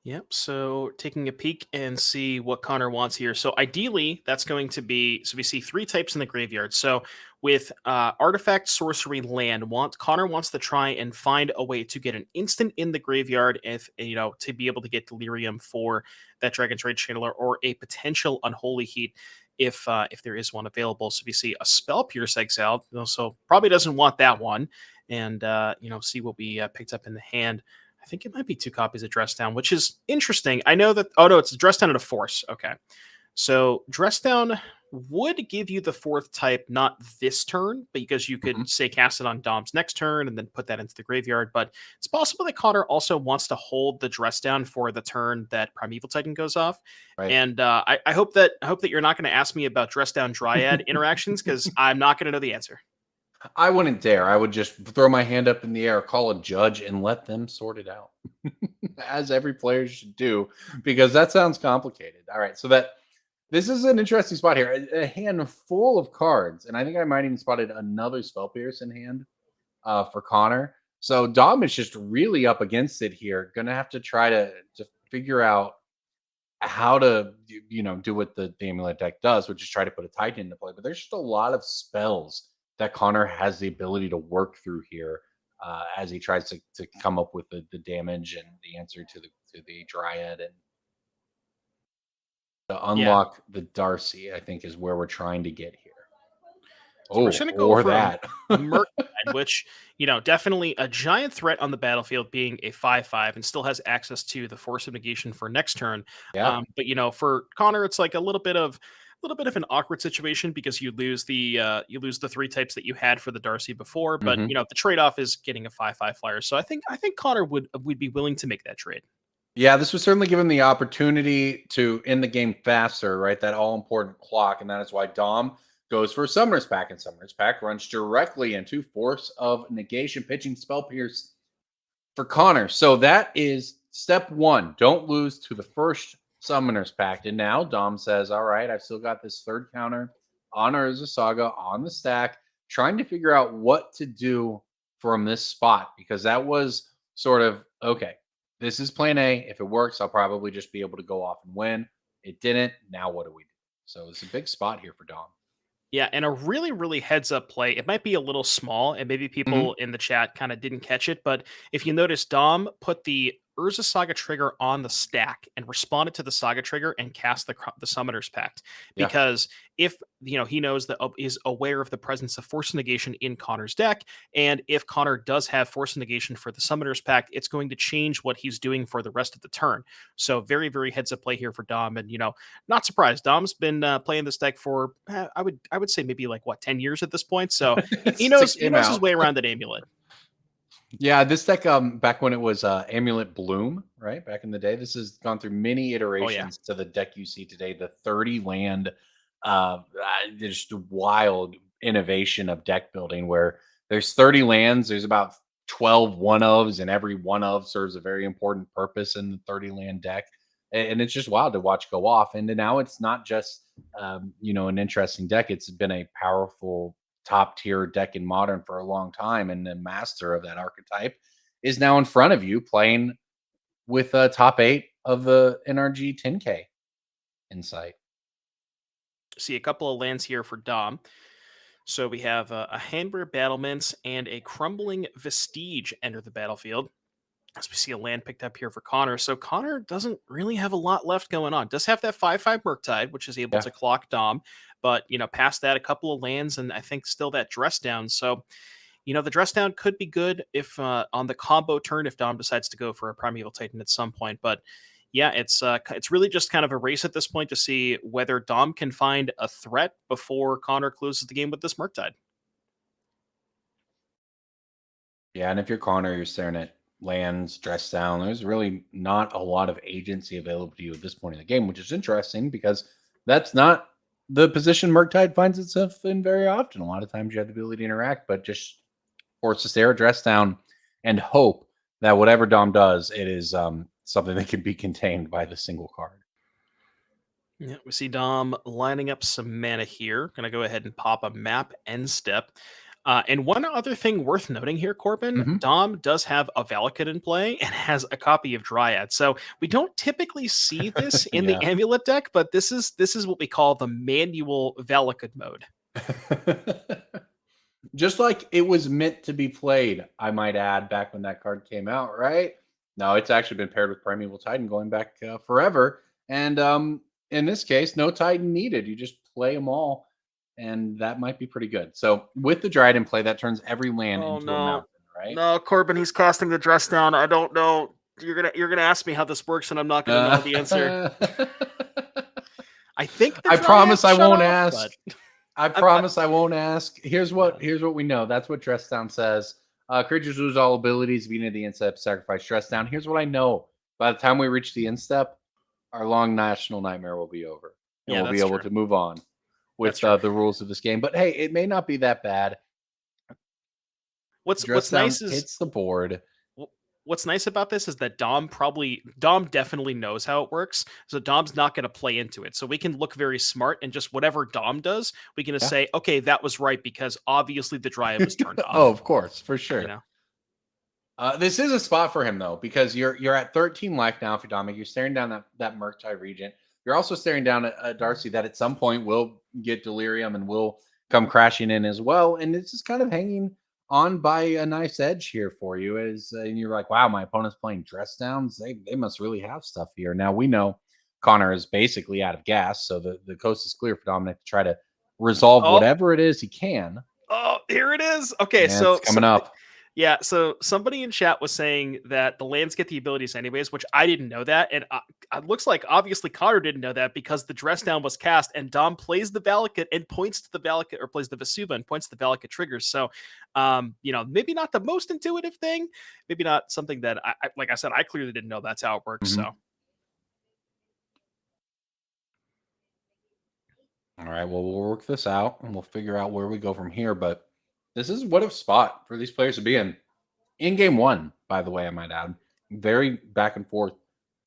Yep. So taking a peek and see what Connor wants here. So ideally, that's going to be, so we see 3 types in the graveyard. So with Artifact, Sorcery, Land, Connor wants to try and find a way to get an instant in the graveyard, if to be able to get Delirium for that Dragon's Rage Channeler, or a potential Unholy Heat if there is one available. So we see a Spell Pierce exiled. So probably doesn't want that one, and see what we picked up in the hand. I think it might be 2 copies of Dress Down, which is interesting. I know that. Oh no, it's Dress Down and a Force. Okay, so Dress Down would give you the 4th type, not this turn, because you could say cast it on Dom's next turn and then put that into the graveyard. But it's possible that Connor also wants to hold the Dress Down for the turn that Primeval Titan goes off. Right. And I hope that you're not going to ask me about Dress Down Dryad interactions, because I'm not going to know the answer. I wouldn't dare. I would just throw my hand up in the air, call a judge, and let them sort it out, as every player should do, because that sounds complicated. All right, so this is an interesting spot here. A hand full of cards, and I think I might even spotted another Spell Pierce in hand for Connor. So Dom is just really up against it here. Going to have to try to figure out how to do what the Amulet deck does, which is try to put a Titan into play. But there's just a lot of spells that Connor has the ability to work through here as he tries to come up with the damage and the answer to the Dryad, and to unlock the Darcy, I think, is where we're trying to get here. So we're going to go for that. Murktide, which, definitely a giant threat on the battlefield, being a 5/5 and still has access to the Force of Negation for next turn. Yeah. But for Connor, it's like a little bit of an awkward situation, because you lose the 3 types that you had for the Darcy before. But the trade-off is getting a 5/5 flyer. So I think Connor would be willing to make that trade. Yeah, this would certainly give him the opportunity to end the game faster, right? That all-important clock, and that is why Dom goes for Summoner's Pack, and Summoner's Pack runs directly into Force of Negation, pitching Spell Pierce for Connor. So that is step 1. Don't lose to the first Summoner's Pact. And now Dom says, all right, I've still got this third counter on Urza Saga on the stack, trying to figure out what to do from this spot, because that was sort of, okay, this is plan A. If it works, I'll probably just be able to go off and win. It didn't. Now what do we do? So it's a big spot here for Dom. Yeah, and a really, really heads up play. It might be a little small, and maybe people in the chat kind of didn't catch it. But if you notice, Dom put the Urza Saga trigger on the stack and responded to the Saga trigger and cast the Summoner's Pact. Yeah. Because if he knows that is aware of the presence of Force Negation in Connor's deck, and if Connor does have Force Negation for the Summoner's Pact, it's going to change what he's doing for the rest of the turn. So very, very heads up play here for Dom, and not surprised. Dom's been playing this deck for I would say maybe like 10 years at this point. So he knows his way around that Amulet. Yeah, this deck, back when it was Amulet Bloom, right? Back in the day, this has gone through many iterations to the deck you see today. The 30 land, just wild innovation of deck building where there's 30 lands, there's about 12 one-ofs, and every one-of serves a very important purpose in the 30 land deck. And it's just wild to watch go off. And now it's not just, an interesting deck. It's been a powerful top tier deck in Modern for a long time, and the master of that archetype is now in front of you playing with a top 8 of the NRG 10K insight. See a couple of lands here for Dom. So we have a Handwear Battlements and a Crumbling Vestige enter the battlefield. As we see a land picked up here for Connor. So Connor doesn't really have a lot left going on. Does have that 5/5 Murktide, which is able to clock Dom. But, past that, a couple of lands, and I think still that Dress Down. So, the Dress Down could be good if on the combo turn, if Dom decides to go for a Primeval Titan at some point. But, yeah, it's really just kind of a race at this point to see whether Dom can find a threat before Connor closes the game with this Murktide. Yeah, and if you're Connor, you're staring at lands, Dress Down. There's really not a lot of agency available to you at this point in the game, which is interesting because that's not the position Murktide finds itself in very often. A lot of times you have the ability to interact, but just force to stare, Dress Down, and hope that whatever Dom does, it is something that can be contained by the single card. Yeah, we see Dom lining up some mana here. Going to go ahead and pop a map end step. And one other thing worth noting here, Corbin, Dom does have a Valakut in play and has a copy of Dryad. So we don't typically see this in the Amulet deck, but this is what we call the manual Valakut mode. Just like it was meant to be played, I might add, back when that card came out, right? No, it's actually been paired with Primeval Titan going back forever. And in this case, no Titan needed. You just play them all. And that might be pretty good. So with the Dryad in play, that turns every land into a mountain, right? No, Corbin, he's casting the Dress Down. I don't know. You're gonna ask me how this works, and I'm not gonna know the answer. I think I promise I won't ask. I promise I won't ask. Here's what we know. That's what Dress Down says. Creatures lose all abilities. Beginning of the instep, sacrifice Dress Down. Here's what I know. By the time we reach the instep, our long national nightmare will be over. And we'll be able to move on with the rules of this game. But hey, it may not be that bad. What's nice is hits the board. What's nice about this is that Dom definitely knows how it works. So Dom's not going to play into it. So we can look very smart, and just whatever Dom does, we can just say, okay, that was right, because obviously the Dryad was turned off. Oh, of course, for sure. This is a spot for him though, because you're at 13 life now for Dominic. You're staring down that Murktide Regent. You're also staring down at Darcy that at some point will get Delirium and will come crashing in as well. And it's just kind of hanging on by a nice edge here for you. And you're like, wow, my opponent's playing Dress Downs. They must really have stuff here. Now we know Connor is basically out of gas, so the coast is clear for Dominic to try to resolve whatever it is he can. Oh, here it is. Okay, and it's coming up. Yeah, so somebody in chat was saying that the lands get the abilities anyways, which I didn't know that. And it looks like obviously Connor didn't know that, because the Dress Down was cast and Dom plays the Valakut and points to the Valakut, or plays the Vesuva and points to the Valakut triggers. So, maybe not the most intuitive thing, maybe not something that like I said, I clearly didn't know that's how it works. So. All right, well, we'll work this out and we'll figure out where we go from here. But this is what a spot for these players to be in game one, by the way, I might add. Very back and forth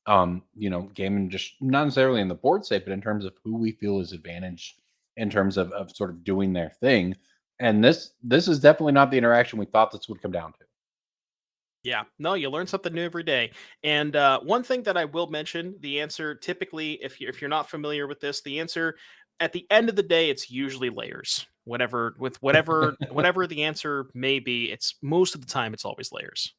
game, and just not necessarily in the board state, but in terms of who we feel is advantaged in terms of sort of doing their thing. And this is definitely not the interaction we thought this would come down to. Yeah, no, you learn something new every day. And one thing that I will mention, the answer typically, if you're not familiar with this, the answer at the end of the day, it's usually layers. Whatever the answer may be, it's most of the time it's always layers.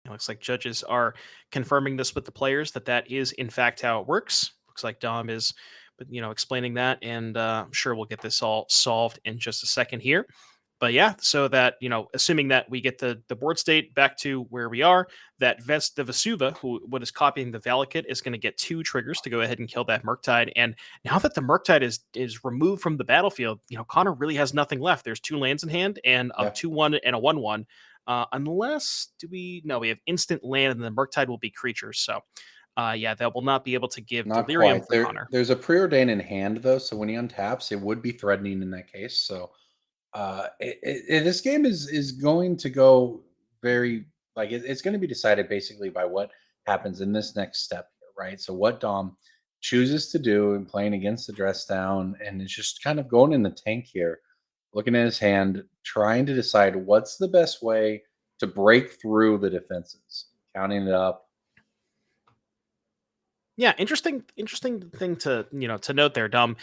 It looks like judges are confirming this with the players that is in fact how it works. Looks like Dom is, but explaining that, and I'm sure we'll get this all solved in just a second here. But yeah, so that assuming that we get the board state back to where we are, that the Vesuva, what is copying the Valakut, is going to get 2 triggers to go ahead and kill that Murktide. And now that the Murktide is removed from the battlefield, Connor really has nothing left. There's 2 lands in hand and a 2/1 and a 1/1. Unless we have instant land, and the Murktide will be creatures. So that will not be able to give Not Delirium quite. for Connor. There's a preordain in hand though, so when he untaps, it would be threatening in that case. So this game is going to go very it's going to be decided basically by what happens in this next step here, right? So what Dom chooses to do in playing against the dress down, and it's just kind of going in the tank here, looking at his hand, trying to decide what's the best way to break through the defenses, counting it up. Yeah, interesting thing to to note there, Dom,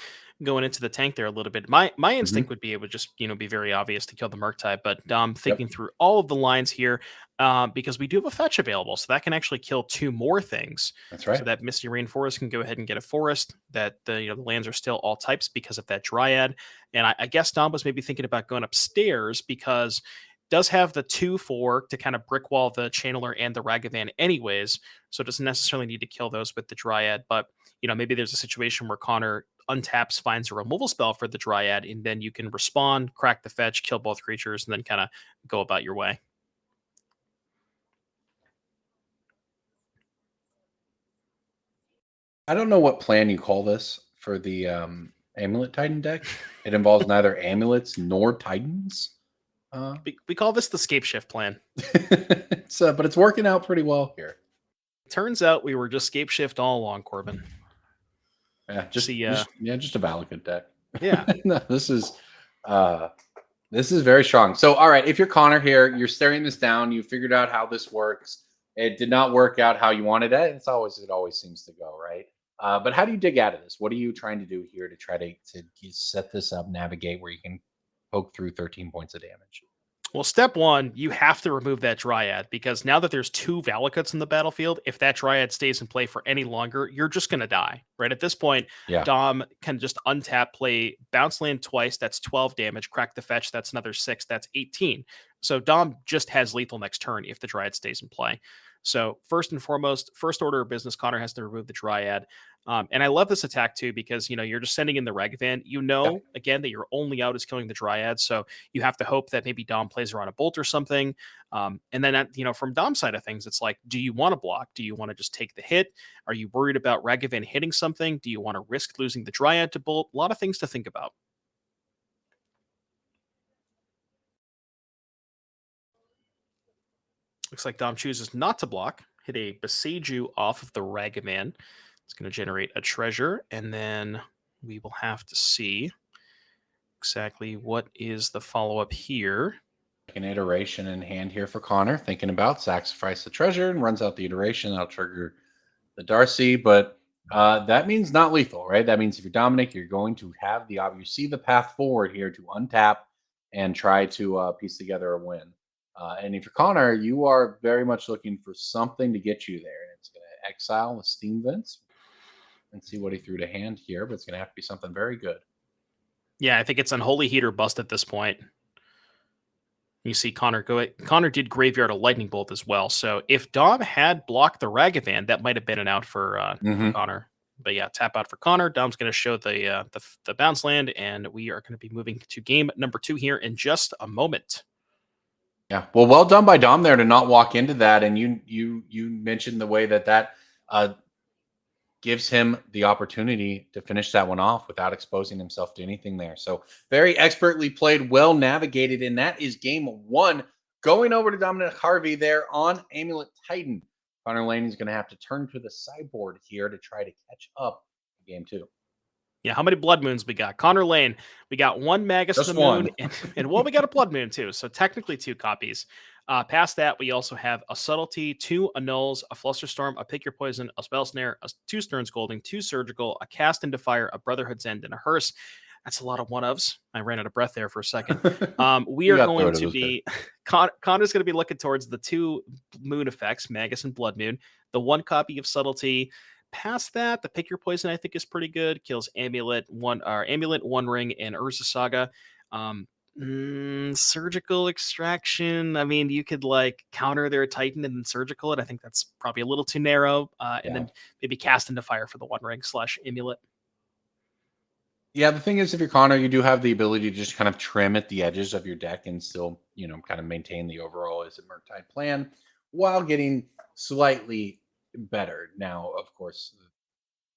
going into the tank there a little bit. My instinct would be it would just be very obvious to kill the Murktide, but Dom thinking through all of the lines here, because we do have a fetch available, so that can actually kill 2 more things. That's right. So that Misty Rainforest can go ahead and get a forest. That the lands are still all types because of that Dryad, and I guess Dom was maybe thinking about going upstairs because does have the 2/4 to kind of brick wall the Channeler and the Ragavan anyways, so it doesn't necessarily need to kill those with the Dryad. But maybe there's a situation where Connor untaps, finds a removal spell for the Dryad, and then you can respond, crack the fetch, kill both creatures, and then kind of go about your way. I don't know what plan you call this for the Amulet Titan deck. It involves neither amulets nor Titans. We call this the scape shift plan. But it's working out pretty well here. Turns out we were just scape shift all along, Corbin. Yeah, just a Valakut deck. Yeah. No, this is very strong. So, all right, if you're Connor here, you're staring this down, you figured out how this works. It did not work out how you wanted it. It always seems to go, right? But how do you dig out of this? What are you trying to do here to try to set this up, navigate where you can poke through 13 points of damage? Well, step 1, you have to remove that Dryad, because now that there's 2 Valakuts in the battlefield, if that Dryad stays in play for any longer, you're just going to die, right? At this point, Dom can just untap, play Bounce Land twice, that's 12 damage, crack the fetch, that's another 6, that's 18. So Dom just has lethal next turn if the Dryad stays in play. So first and foremost, first order of business, Connor has to remove the Dryad. And I love this attack too, because you're just sending in the Ragavan. Again, that your only out is killing the Dryad, so you have to hope that maybe Dom plays around a bolt or something. And then from Dom's side of things, it's like, do you want to block? Do you want to just take the hit? Are you worried about Ragavan hitting something? Do you want to risk losing the Dryad to bolt? A lot of things to think about. Looks like Dom chooses not to block. Hit a Beseju off of the Ragavan. It's going to generate a treasure, and then we will have to see exactly what is the follow-up here. An iteration in hand here for Connor, thinking about sacrifice the treasure and runs out the iteration. That'll trigger the Darcy, but that means not lethal, right? That means if you're Dominic, you're going to have you see the path forward here to untap and try to piece together a win. And if you're Connor, you are very much looking for something to get you there. And it's going to exile the Steam Vents and see what he threw to hand here, but it's going to have to be something very good. Yeah, I think it's Unholy Heat or bust at this point. You see Connor go. Connor did Graveyard a Lightning Bolt as well. So if Dom had blocked the Ragavan, that might have been an out for Connor. But yeah, tap out for Connor. Dom's going to show the bounce land, and we are going to be moving to game number 2 here in just a moment. Yeah, well done by Dom there to not walk into that. And you mentioned the way that gives him the opportunity to finish that one off without exposing himself to anything there. So very expertly played, well navigated, and that is game 1 going over to Dominic Harvey there on Amulet Titan. Connor Lane is going to have to turn to the sideboard here to try to catch up in game 2. Yeah, how many Blood Moons we got? Connor Lane, we got one Magus Just of the Moon, one. and well, we got a Blood Moon too, so technically 2 copies. Past that, we also have a Subtlety, 2 Annuls, a Flusterstorm, a Pick Your Poison, a Spell Snare, 2 Stern Scolding, 2 Surgical, a Cast into Fire, a Brotherhood's End, and a Hearse. That's a lot of one-ofs. I ran out of breath there for a second. We are going to be... Connor's going to be looking towards the 2 Moon effects, Magus and Blood Moon, the 1 copy of Subtlety. Past that, the Pick Your Poison I think is pretty good. Kills Amulet, One Ring, and Urza Saga. Surgical Extraction. I mean, you could like counter their Titan and then surgical it. I think that's probably a little too narrow. And then maybe Cast into Fire for the One Ring / Amulet. Yeah, the thing is, if you're Connor, you do have the ability to just kind of trim at the edges of your deck and still, kind of maintain the overall Izzet Murktide plan while getting slightly better. Now, of course, the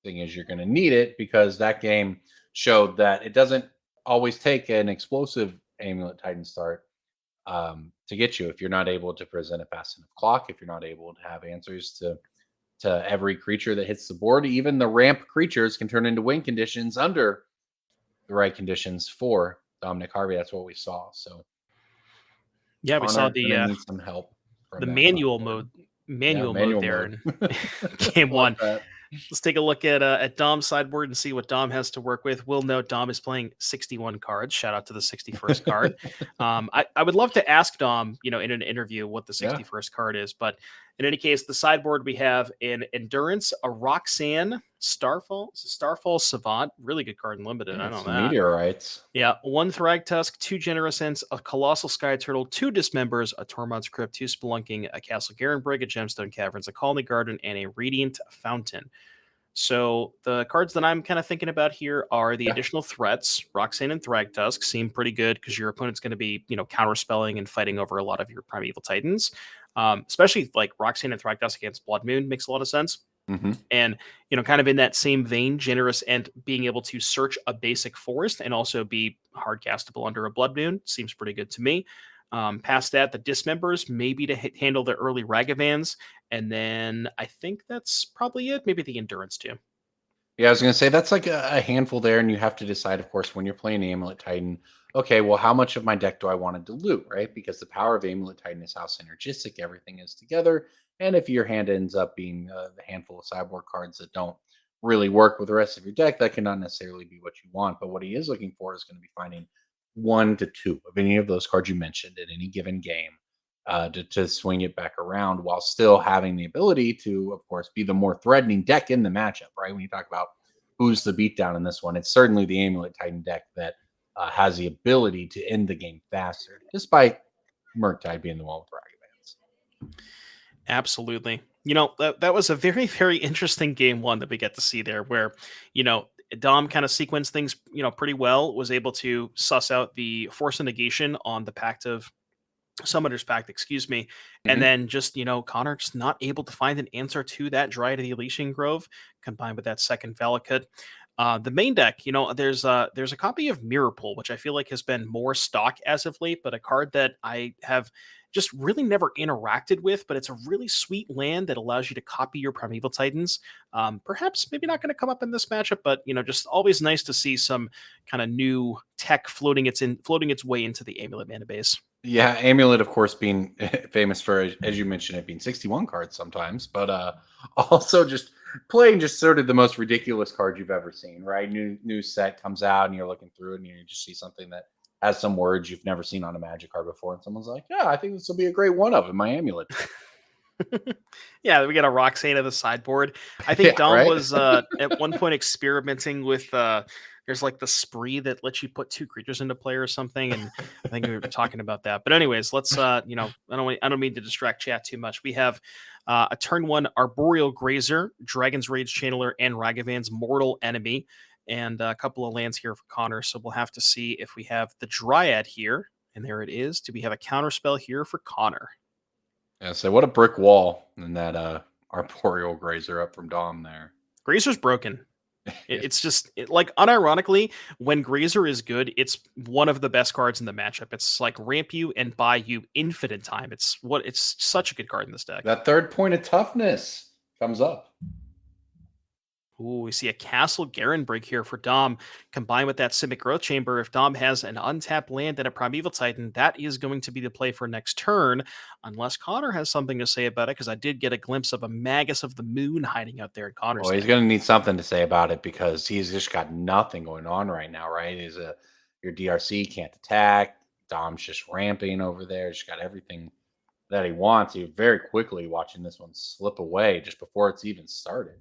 thing is you're going to need it because that game showed that it doesn't always take an explosive Amulet Titan start to get you if you're not able to present a fast enough clock, if you're not able to have answers to every creature that hits the board. Even the ramp creatures can turn into win conditions under the right conditions for Dominic Harvey. That's what we saw. So yeah, we saw the need some help. The manual mode there in game 1. Let's take a look at Dom's sideboard and see what Dom has to work with. We'll note Dom is playing 61 cards. Shout out to the 61st card. I would love to ask Dom, in an interview what the 61st card is. But in any case, the sideboard we have an Endurance, a Roxanne, Starfall Savant. Really good card in Limited. I know that. Meteorites. Yeah, 1 Thragtusk, 2 Generous Ents, a Colossal Sky Turtle, 2 Dismembers, a Tormod's Crypt, 2 Spelunking, a Castle Garenbrig, a Gemstone Caverns, a Colony Garden, and a Radiant Fountain. So the cards that I'm kind of thinking about here are the additional threats. Roxanne and Thragtusk seem pretty good because your opponent's going to be, counterspelling and fighting over a lot of your Primeval Titans. Especially like Roxanne and Thragtusk against Blood Moon makes a lot of sense. Mm-hmm. And, kind of in that same vein, Generous and being able to search a basic forest and also be hard castable under a Blood Moon seems pretty good to me. Past that, the Dismembers, maybe to handle the early Ragavans. And then I think that's probably it. Maybe the Endurance too. Yeah, I was going to say that's like a handful there. And you have to decide, of course, when you're playing Amulet Titan, okay, well, how much of my deck do I want to dilute, right? Because the power of Amulet Titan is how synergistic everything is together. And if your hand ends up being the handful of sideboard cards that don't really work with the rest of your deck, that cannot necessarily be what you want. But what he is looking for is going to be finding 1 to 2 of any of those cards you mentioned at any given game to swing it back around while still having the ability to, of course, be the more threatening deck in the matchup, right? When you talk about who's the beatdown in this one, it's certainly the Amulet Titan deck that has the ability to end the game faster, despite Murktide being the one with Ragavans. Absolutely. That was a very, very interesting game 1 that we get to see there where, Dom kind of sequenced things, pretty well, was able to suss out the Force of Negation on the Summoner's Pact, and then just, Connor just not able to find an answer to that Dryad of the Elysian Grove, combined with that second Valakut. The main deck, there's a copy of Mirror Pool, which I feel like has been more stock as of late, but a card that I have just really never interacted with, but it's a really sweet land that allows you to copy your Primeval Titans. Perhaps maybe not going to come up in this matchup, but just always nice to see some kind of new tech floating its way into the Amulet mana base. Yeah, Amulet, of course, being famous for, as you mentioned, it being 61 cards sometimes, but also just playing just sort of the most ridiculous cards you've ever seen, right? New set comes out and you're looking through it and you just see something that has some words you've never seen on a Magic card before, and someone's like, yeah, I think this will be a great one of in my Amulet. Yeah, we got a Roxanne at the sideboard. I think Dom was at one point experimenting with there's like the spree that lets you put 2 creatures into play or something, and I think we were talking about that. But anyways, let's I don't mean to distract chat too much. We have a turn 1 Arboreal Grazer, Dragon's Rage Channeler, and Ragavan's Mortal Enemy, and a couple of lands here for Connor. So we'll have to see if we have the Dryad here, and there it is. Do we have a counterspell here for Connor? Yeah, so what a brick wall in that Arboreal Grazer up from Dom there. Grazer's broken. It's just like unironically, when Grazer is good, it's one of the best cards in the matchup. It's like ramp you and buy you infinite time. It's such a good card in this deck. That third point of toughness comes up. Ooh, we see a Castle Garen break here for Dom, combined with that Simic Growth Chamber. If Dom has an untapped land and a Primeval Titan, that is going to be the play for next turn, unless Connor has something to say about it, because I did get a glimpse of a Magus of the Moon hiding out there in Connor's Well, he's hand. going to need something to say about it because he's just got nothing going on right now, right? Your DRC can't attack. Dom's just ramping over there. He's got everything that he wants. You're very quickly watching this one slip away just before it's even started.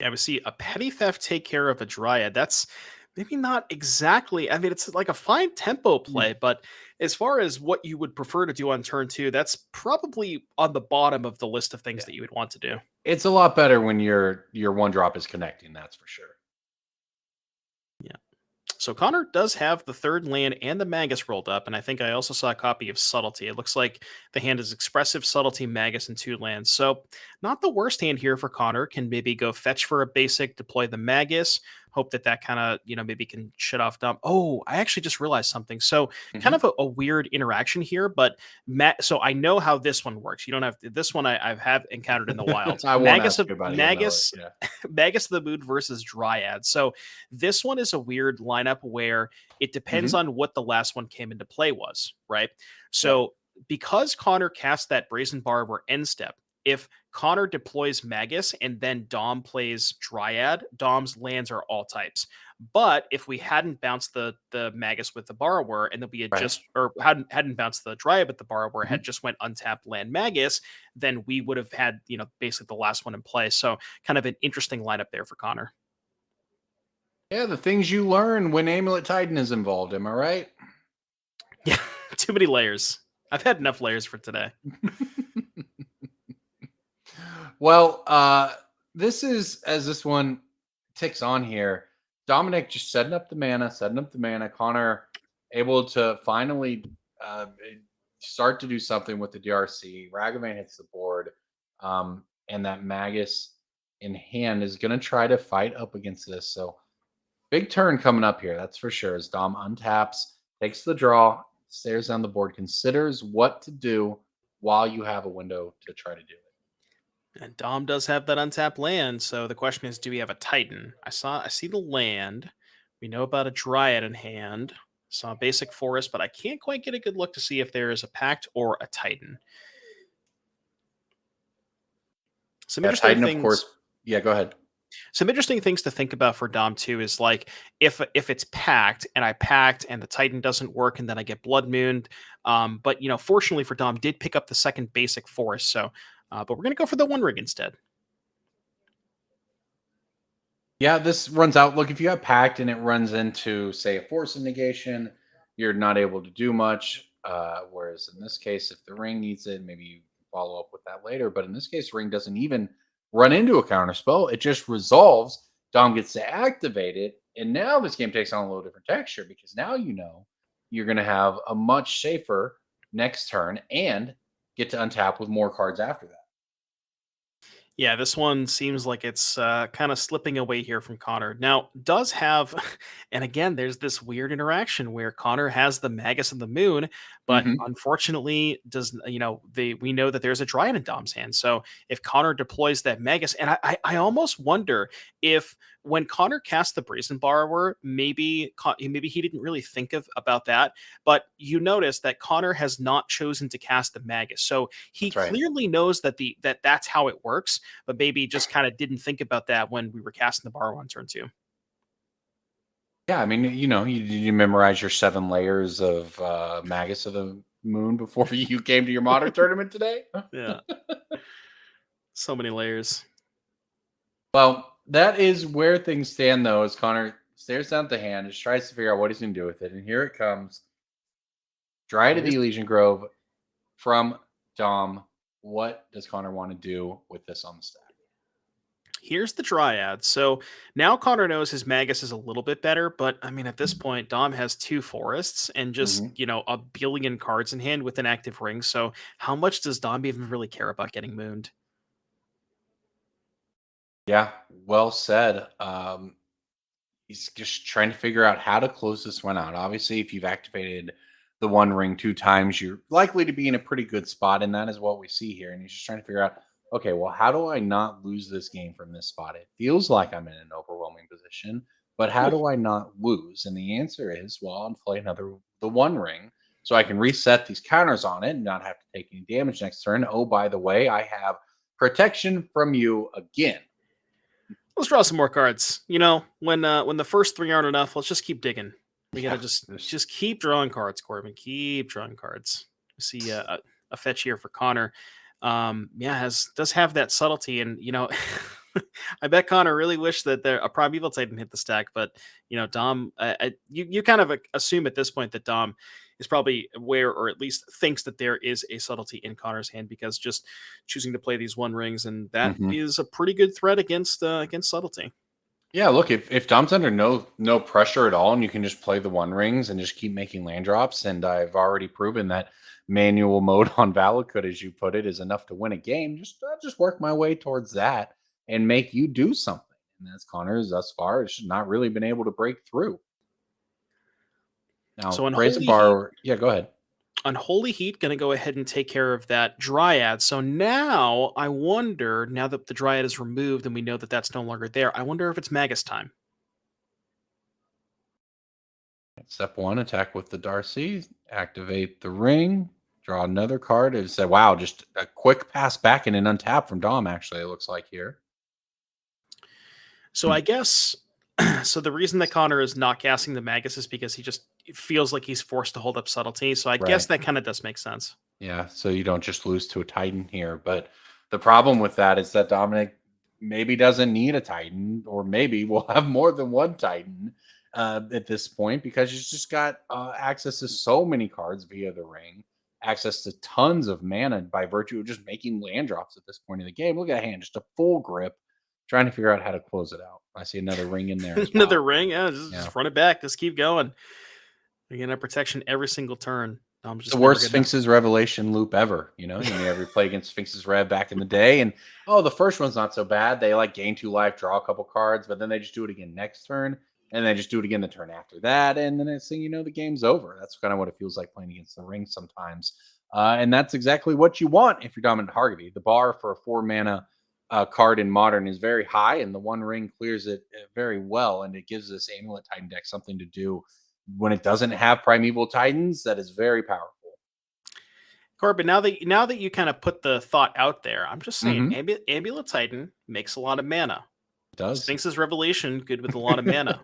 Yeah, we see a Petty Theft take care of a Dryad. That's maybe not exactly. I mean, it's like a fine tempo play, but as far as what you would prefer to do on turn 2, that's probably on the bottom of the list of things that you would want to do. It's a lot better when your one drop is connecting, that's for sure. Yeah. So Connor does have the third land and the Magus rolled up, and I think I also saw a copy of Subtlety. It looks like the hand is Expressive, Subtlety, Magus, and 2 lands. So not the worst hand here for Connor. Can maybe go fetch for a basic, deploy the Magus, hope that kind of, maybe can shut off Dom. Oh, I actually just realized something. So kind of a weird interaction here, but so I know how this one works. You don't have this one I have encountered in the wild. I won't ask you about it. Magus, Yeah. Magus of the Moon versus Dryad. So this one is a weird lineup where it depends on what the last one came into play was, right? So because Connor cast that Brazen Borrower end step, if Connor deploys Magus and then Dom plays Dryad, Dom's lands are all types. But if we hadn't bounced the Magus with the Borrower, and then we had hadn't bounced the Dryad with the Borrower, had just went untapped land Magus, then we would have had, basically the last one in play. So kind of an interesting lineup there for Connor. Yeah, the things you learn when Amulet Titan is involved, am I right? Yeah, too many layers. I've had enough layers for today. Well, this is, as this one ticks on here, Dominic just setting up the mana. Connor able to finally start to do something with the DRC. Ragavan hits the board, and that Magus in hand is going to try to fight up against this. So big turn coming up here, that's for sure. As Dom untaps, takes the draw, stares down the board, considers what to do while you have a window to try to do it. And Dom does have that untapped land, so the question is, do we have a Titan? I see the land. We know about a Dryad in hand. Saw a basic forest, but I can't quite get a good look to see if there is a Pact or a Titan. Some interesting Titan, things. of course. Yeah, go ahead. Some interesting things to think about for Dom too is like if it's packed and I packed and the Titan doesn't work and then I get Blood Mooned. But fortunately for Dom, did pick up the second basic forest. So, but we're gonna go for the One Ring instead. Yeah, this runs out. Look, if you have packed and it runs into, say, a force of negation, you're not able to do much. Whereas in this case, if the ring needs it, maybe you can follow up with that later. But in this case, ring doesn't even run into a counter spell. It just resolves. Dom gets to activate it. And now this game takes on a little different texture because now you're going to have a much safer next turn and get to untap with more cards after that. Yeah, this one seems like it's kind of slipping away here from Connor. Now, does have, and again, there's this weird interaction where Connor has the Magus of the Moon, but unfortunately, we know that there's a Dryad in Dom's hand. So if Connor deploys that Magus, and I almost wonder if when Connor cast the Brazen Borrower, maybe he didn't really think about that, but you notice that Connor has not chosen to cast the Magus, so he clearly knows that that's how it works, but maybe just kind of didn't think about that when we were casting the Borrower on turn 2. Yeah, I mean, you memorize your 7 layers of Magus of the Moon before you came to your modern tournament today? Yeah. So many layers. Well, that is where things stand, though, as Connor stares down at the hand, just tries to figure out what he's going to do with it. And here it comes. Dryad of the Elysian Grove from Dom. What does Connor want to do with this on the stack? Here's the Dryad. So now Connor knows his Magus is a little bit better, but I mean, at this point, Dom has 2 forests and just, a billion cards in hand with an active ring. So how much does Dom even really care about getting mooned? Yeah, well said. He's just trying to figure out how to close this one out. Obviously, if you've activated the One Ring 2 times, you're likely to be in a pretty good spot, and that is what we see here. And he's just trying to figure out, okay, well, how do I not lose this game from this spot? It feels like I'm in an overwhelming position, but how do I not lose? And the answer is, well, I'll play the One Ring, so I can reset these counters on it and not have to take any damage next turn. Oh, by the way, I have protection from you again. Let's draw some more cards. You know, when the first 3 aren't enough, let's just keep digging. We gotta just keep drawing cards, Corbin. Keep drawing cards. See a fetch here for Connor. Yeah, does have that subtlety, and you know, I bet Connor really wished that a Primeval Titan hit the stack, but you know, Dom, you kind of assume at this point that Dom is probably aware, or at least thinks that there is a subtlety in Connor's hand, because just choosing to play these One Rings, and that is a pretty good threat against subtlety. Yeah, look, if Dom's under no pressure at all, and you can just play the One Rings and just keep making land drops, and I've already proven that manual mode on Valakut, as you put it, is enough to win a game. Just work my way towards that and make you do something. And as Connor's thus far has not really been able to break through. Now, So yeah, go ahead. Unholy Heat going to go ahead and take care of that Dryad. So now I wonder, now that the Dryad is removed and we know that that's no longer there, I wonder if it's Magus time. Step 1, attack with the Darcy, activate the ring, draw another card. It said, wow, just a quick pass back and an untap from Dom, actually, it looks like here. So I guess, so the reason that Connor is not casting the Magus is because he just feels like he's forced to hold up subtlety. So I guess that kind of does make sense. Yeah, so you don't just lose to a Titan here. But the problem with that is that Dominic maybe doesn't need a Titan, or maybe we'll have more than one Titan at this point, because he's just got access to so many cards via the ring, access to tons of mana by virtue of just making land drops at this point in the game. Look at that hand, just a full grip, trying to figure out how to close it out. I see another ring in there as well. Another ring? Yeah, just run it back. Just keep going. You're going to have protection every single turn. The worst Sphinx's Revelation loop ever. You know, you ever play against Sphinx's Rev back in the day, and the first one's not so bad. They like gain 2 life, draw a couple cards, but then they just do it again next turn, and they just do it again the turn after that, and the next thing you know, the game's over. That's kind of what it feels like playing against the ring sometimes, and that's exactly what you want if you're Dominant Hargody. The bar for a 4 mana card in Modern is very high, and the One Ring clears it very well, and it gives this Amulet Titan deck something to do when it doesn't have Primeval Titans. That is very powerful. Corbin, now that you kind of put the thought out there, I'm just saying, Amulet Titan makes a lot of mana. It does. Sphinx's Revelation, good with a lot of mana.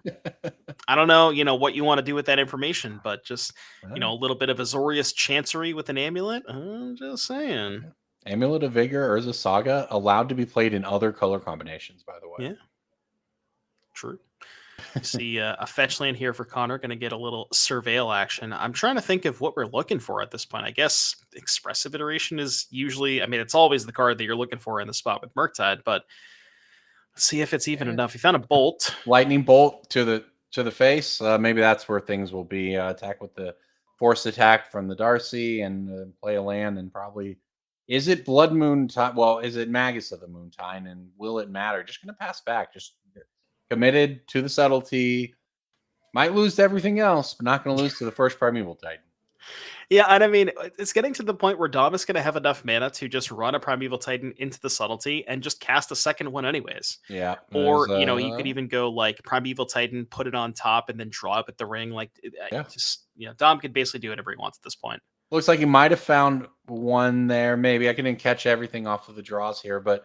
I don't know, what you want to do with that information, but just, a little bit of Azorius Chancery with an Amulet. I'm just saying. Amulet of Vigor, Urza Saga, allowed to be played in other color combinations, by the way. Yeah. True. See a fetch land here for Connor, going to get a little surveil action. I'm trying to think of what we're looking for at this point. I guess Expressive Iteration is usually, it's always the card that you're looking for in the spot with Murktide, but let's see if it's even enough. He found a Bolt. Lightning Bolt to the face. Maybe that's where things will be. Attack with the forced attack from the Darcy, and play a land, and probably, is it Blood Moon Time? Well, is it Magus of the Moon Time, and will it matter? Just going to pass back. Just committed to the subtlety. Might lose to everything else, but not going to lose to the first Primeval Titan. Yeah, and it's getting to the point where Dom is going to have enough mana to just run a Primeval Titan into the subtlety and just cast a second one anyways. Yeah. Or, you could even go like Primeval Titan, put it on top, and then draw it with the ring. Like, Dom could basically do whatever he wants at this point. Looks like he might have found one there. Maybe I couldn't catch everything off of the draws here, but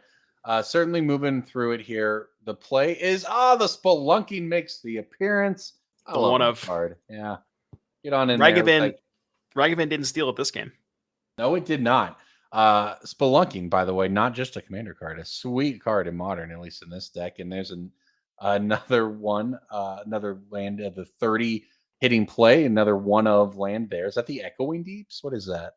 certainly moving through it here. The play is the Spelunking makes the appearance. The one of card. Yeah. Get on in there. Ragavan didn't steal it this game. No, it did not. Spelunking, by the way, not just a commander card, a sweet card in Modern, at least in this deck. And there's another one, another land of the 30 hitting play, another one of land there. Is that the Echoing Deeps? What is that?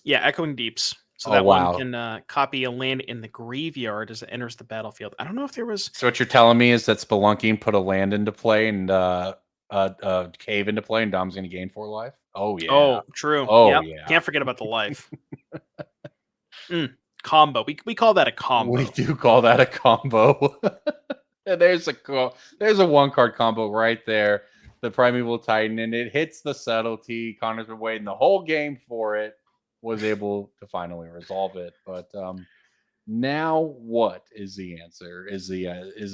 Yeah, Echoing Deeps. So that one can copy a land in the graveyard as it enters the battlefield. I don't know if there was... So what you're telling me is that Spelunking put a land into play and a cave into play, and Dom's going to gain 4 life? Oh, yeah. Oh, true. Oh, yeah. Can't forget about the life. Combo. We call that a combo. We do call that a combo. And there's a 1-card combo right there. The Primeval Titan, and it hits the subtlety. Connor's been waiting the whole game for it. Was able to finally resolve it. But now what is the answer? Is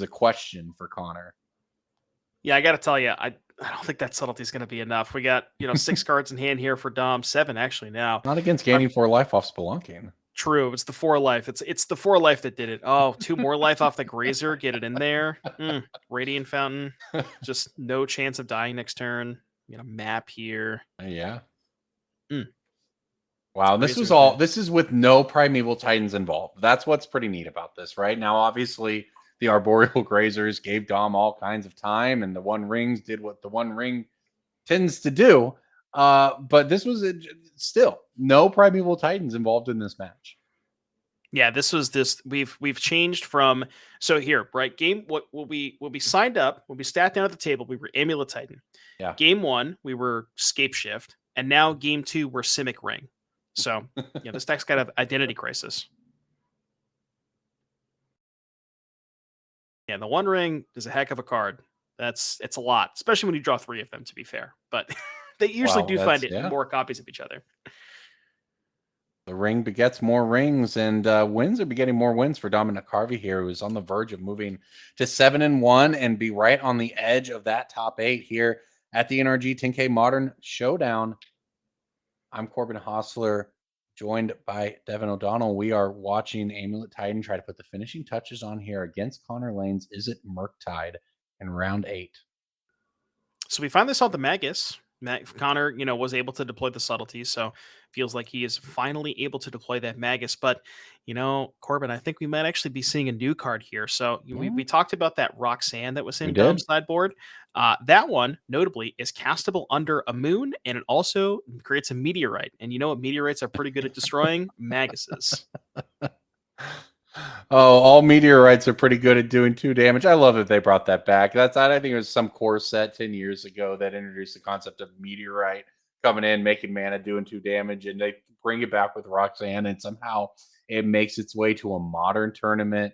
a question for Connor. Yeah, I got to tell you, I don't think that subtlety is going to be enough. We got 6 cards in hand here for Dom, 7 actually now. Not against gaining 4 life off Spelunking. True, it's the 4 life. It's the 4 life that did it. Oh, 2 more life off the Grazer, get it in there. Radiant Fountain, just no chance of dying next turn. Map here. Yeah. Wow, this is with no Primeval Titans involved. That's what's pretty neat about this, right? Now, obviously, the Arboreal Grazers gave Dom all kinds of time, and the One Rings did what the One Ring tends to do. But this was still no Primeval Titans involved in this match. Yeah, we've changed from here, right? Game what we signed up, when we sat down at the table, we were Amulet Titan. Yeah. Game 1, we were Scape Shift, and now game 2, we're Simic Ring. So this deck's got an identity crisis. Yeah, the One Ring is a heck of a card. It's a lot, especially when you draw 3 of them, to be fair. But they usually do find more copies of each other. The ring begets more rings, and wins are begetting more wins for Dominic Harvey here, who's on the verge of moving to 7-1 and be right on the edge of that top 8 here at the NRG 10K Modern Showdown. I'm Corbin Hostler, joined by Devin O'Donnell. We are watching Amulet Titan try to put the finishing touches on here against Connor Lane's Izzet Murktide in round 8. So we finally saw the Magus. Connor, was able to deploy the subtlety, so feels like he is finally able to deploy that Magus. But, Corbin, I think we might actually be seeing a new card here. So we talked about that Roxanne that was in Dom's sideboard. That one, notably, is castable under a moon, and it also creates a meteorite. And you know what meteorites are pretty good at destroying? Maguses. Oh, all meteorites are pretty good at doing 2 damage. I love that they brought that back. I think it was some core set 10 years ago that introduced the concept of meteorite coming in, making mana, doing 2 damage, and they bring it back with Roxanne, and somehow it makes its way to a modern tournament,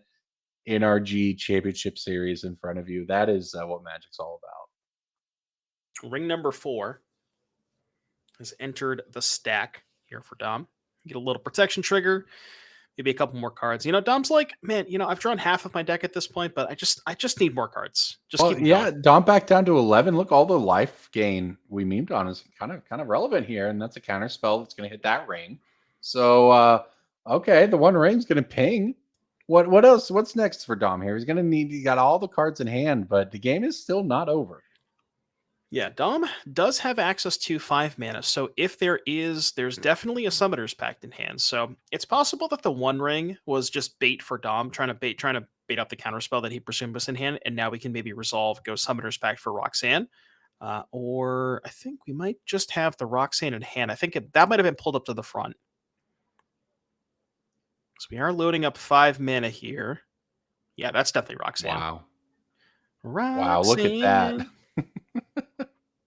NRG Championship Series in front of you. That is what Magic's all about. Ring number 4 has entered the stack here for Dom. Get a little protection trigger. Maybe a couple more cards. Dom's like, man, I've drawn half of my deck at this point, but I just need more cards. Keep going. Dom back down to 11. Look, all the life gain we memed on is kind of relevant here, and that's a counter spell that's going to hit that ring. So, okay, the One Ring's going to ping. What else? What's next for Dom here? He got all the cards in hand, but the game is still not over. Yeah, Dom does have access to 5 mana, so if there's definitely a Summoner's Pact in hand. So it's possible that the One Ring was just bait for Dom, trying to bait up the counterspell that he presumed was in hand, and now we can maybe go Summoner's Pact for Roxanne. Or I think we might just have the Roxanne in hand. I think that might have been pulled up to the front. So we are loading up 5 mana here. Yeah, that's definitely Roxanne. Wow. Roxanne. Wow, look at that.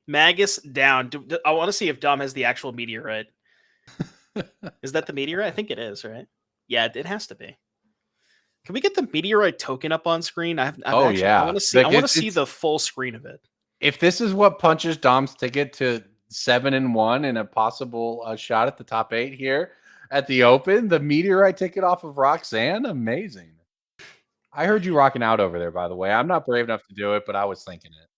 Magus down. I want to see if Dom has the actual meteorite. Is that the meteorite? I think it is, right? Yeah, it has to be. Can we get the meteorite token up on screen? I want to see. I want to see the full screen of it. If this is what punches Dom's ticket to 7-1 and a possible shot at the top 8 here at the Open, the meteorite ticket off of Roxanne, amazing. I heard you rocking out over there, by the way. I'm not brave enough to do it, but I was thinking it.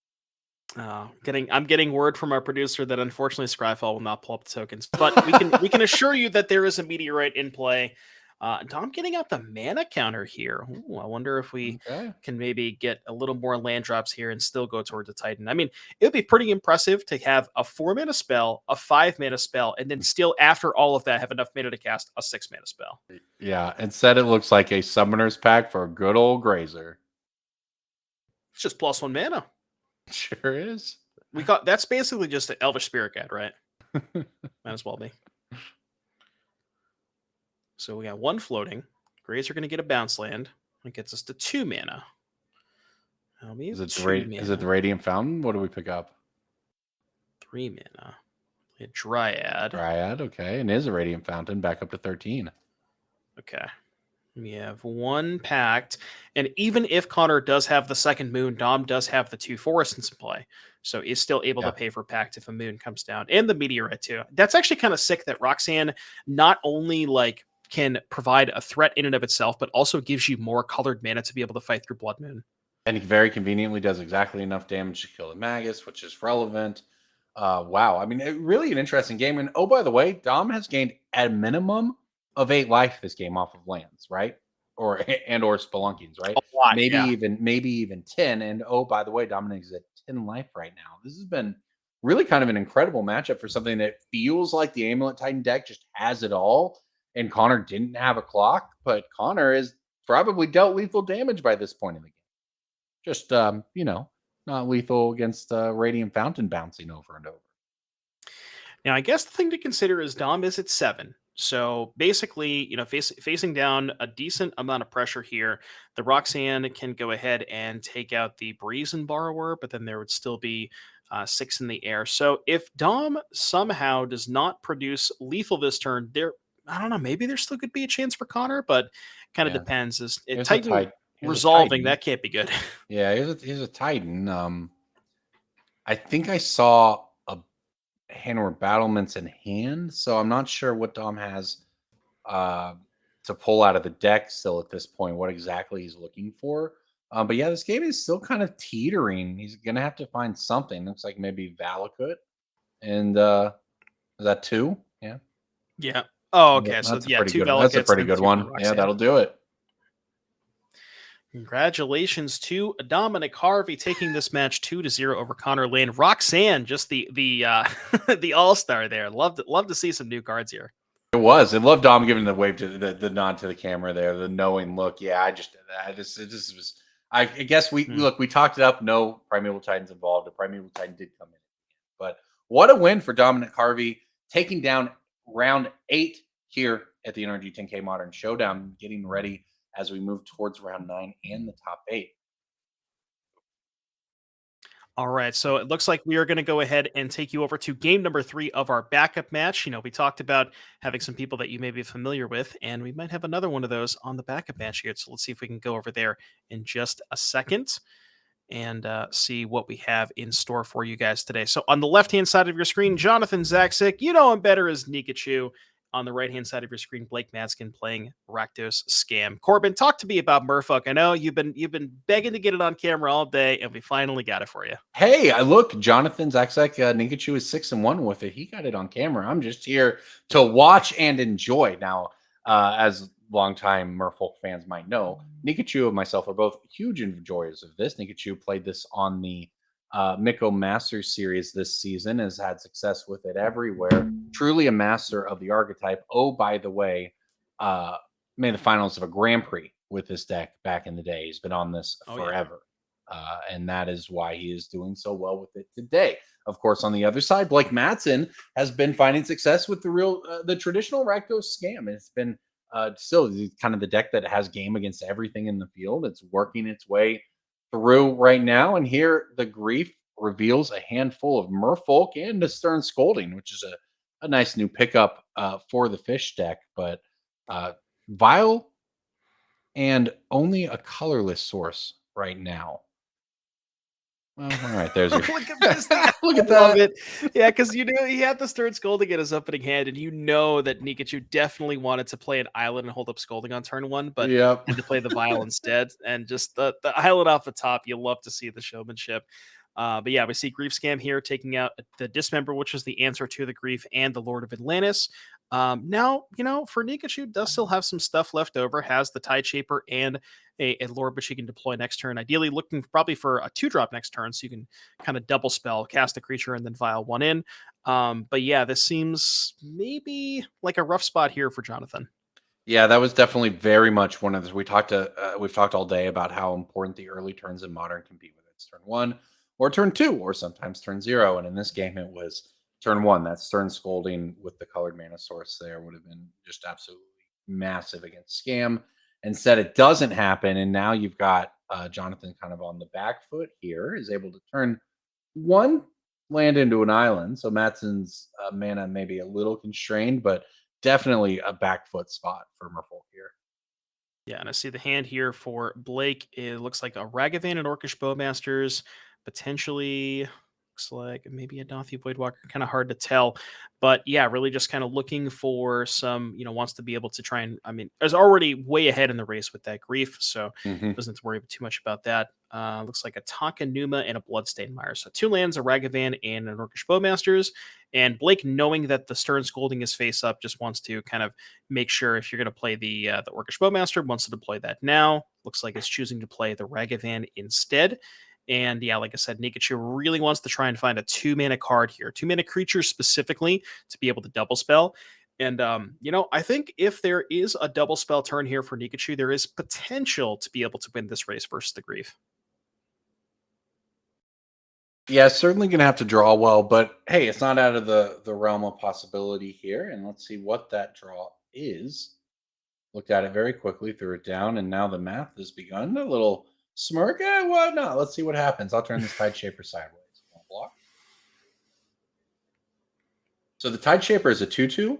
I'm getting word from our producer that unfortunately Scryfall will not pull up the tokens, but we can assure you that there is a meteorite in play. Dom getting out the mana counter here. Ooh, I wonder if we can maybe get a little more land drops here and still go towards the Titan. I mean, it would be pretty impressive to have a 4 mana spell, a 5 mana spell, and then still after all of that have enough mana to cast a 6 mana spell. Yeah, instead it looks like a Summoner's Pact for a good old Grazer. It's just +1 mana. Sure is. That's basically just an Elvish Spirit Guide, right? Might as well be. So we got 1 floating. Grays are going to get a bounce land. It gets us to 2 mana. Is it the Radiant Fountain? What do we pick up? 3 mana. A Dryad. Okay. And is a Radiant Fountain back up to 13. Okay. We have one packed. And even if Connor does have the second moon, Dom does have the 2 forests in play. So is still able to pay for packed if a moon comes down. And the meteorite too. That's actually kind of sick that Roxanne not only like can provide a threat in and of itself, but also gives you more colored mana to be able to fight through Blood Moon. And he very conveniently does exactly enough damage to kill the Magus, which is relevant. Wow. I mean, really an interesting game. And oh, by the way, Dom has gained a minimum of 8 life this game off of lands, right? Or Spelunkings, right? A lot, maybe even 10. And oh, by the way, Dominic is at 10 life right now. This has been really kind of an incredible matchup for something that feels like the Amulet Titan deck just has it all. And Connor didn't have a clock, but Connor has probably dealt lethal damage by this point in the game. Just not lethal against Radiant Fountain bouncing over and over. Now, I guess the thing to consider is Dom is at 7. So basically, facing down a decent amount of pressure here, the Roxanne can go ahead and take out the Brazen Borrower, but then there would still be 6 in the air. So if Dom somehow does not produce lethal this turn, I don't know, maybe there still could be a chance for Connor, but kind of depends. Titan resolving, that can't be good. Yeah, here's a Titan. I think I saw a Hanward Battlements in hand, so I'm not sure what Dom has to pull out of the deck still at this point, what exactly he's looking for. But yeah, this game is still kind of teetering. He's gonna have to find something. Looks like maybe Valakut. And is that 2? Yeah. Yeah. Oh, okay. That's so a pretty 2 good. Velakuts, That's a pretty then good 2 one. for Yeah, Roxanne. that'll do it. Congratulations to Dominic Harvey taking this match 2-0 over Connor Lane. Roxanne, just the the all-star there. Love to see some new cards here. It was. I love Dom giving the wave to the nod to the camera there, the knowing look. Yeah, this was. I guess we talked it up. No Primeval Titans involved. The Primeval Titan did come in, but what a win for Dominic Harvey, taking down round 8 here at the NRG 10K Modern Showdown, getting ready as we move towards round 9 and the top 8. All right, so it looks like we are going to go ahead and take you over to game number 3 of our backup match. We talked about having some people that you may be familiar with, and we might have another one of those on the backup match here. So let's see if we can go over there in just a second and see what we have in store for you guys today. So on the left-hand side of your screen, Jonathon Zaczek, you know him better as Nikachu. On the right-hand side of your screen, Blake Madskin playing Rakdos Scam. Corbin, talk to me about Merfolk. I know you've been begging to get it on camera all day, and we finally got it for you. Hey, look, Jonathon Zaczek, Nikachu is 6-1 with it. He got it on camera. I'm just here to watch and enjoy. Now, as longtime Merfolk fans might know, Nikachu and myself are both huge enjoyers of this. Nikachu played this on the Miko Masters series this season, has had success with it everywhere. Truly a master of the archetype. Oh, by the way, made the finals of a Grand Prix with this deck back in the day. He's been on this forever. Yeah. And that is why he is doing so well with it today. Of course, on the other side, Blake Madsen has been finding success with the traditional Rakdos Scam. It's been still kind of the deck that has game against everything in the field. It's working its way through right now. And here the Grief reveals a handful of Merfolk and a Stern Scolding, which is a nice new pickup for the fish deck. But Vile and only a colorless source right now. Well, all right, there's your... Look at this. Look at Love that. it. Yeah, because he had the Stern Scolding in his opening hand, and you know that Nikachu definitely wanted to play an island and hold up Scolding on turn 1, but had to play the Vile instead. And just the island off the top, you love to see the showmanship. But yeah, we see Grief Scam here taking out the Dismember, which is the answer to the Grief, and the Lord of Atlantis. Now, for Nikachu, does still have some stuff left over, has the Tide Shaper and a Lord, which you can deploy next turn. Ideally, looking probably for a 2-drop next turn, so you can kind of double spell, cast a creature, and then Vile 1 in. But yeah, this seems maybe like a rough spot here for Jonathon. Yeah, that was definitely very much one of the... We've talked all day about how important the early turns in Modern can be, whether it's turn 1 or turn 2 or sometimes turn 0. And in this game, it was turn 1. That Stern Scolding with the colored mana source there would have been just absolutely massive against Scam. Instead, it doesn't happen, and now you've got Jonathon kind of on the back foot here, is able to turn 1 land into an island. So Madsen's mana may be a little constrained, but definitely a back foot spot for Merfolk here. Yeah, and I see the hand here for Blake. It looks like a Ragavan and Orcish Bowmasters, potentially looks like maybe a Dathi Voidwalker. Kind of hard to tell, but yeah, really just kind of looking for some. Wants to be able to try and. I mean, is already way ahead in the race with that grief, so doesn't have to worry too much about that. Looks like a Tonka Numa and a Bloodstained Mire. So 2 lands, a Ragavan and an Orcish Bowmasters. And Blake, knowing that the Stern Scolding is face up, just wants to kind of make sure if you're going to play the Orcish Bowmaster, wants to deploy that now. Looks like it's choosing to play the Ragavan instead. And yeah, like I said, Nikachu really wants to try and find a 2-mana card here, 2-mana creature specifically to be able to double spell. And I think if there is a double spell turn here for Nikachu, there is potential to be able to win this race versus the Grief. Yeah, certainly going to have to draw well, but hey, it's not out of the realm of possibility here. And let's see what that draw is. Looked at it very quickly, threw it down, and now the math has begun. A little smirk. Why not? Let's see what happens. I'll turn this Tide Shaper sideways. Block. So the Tide Shaper is a 2/2,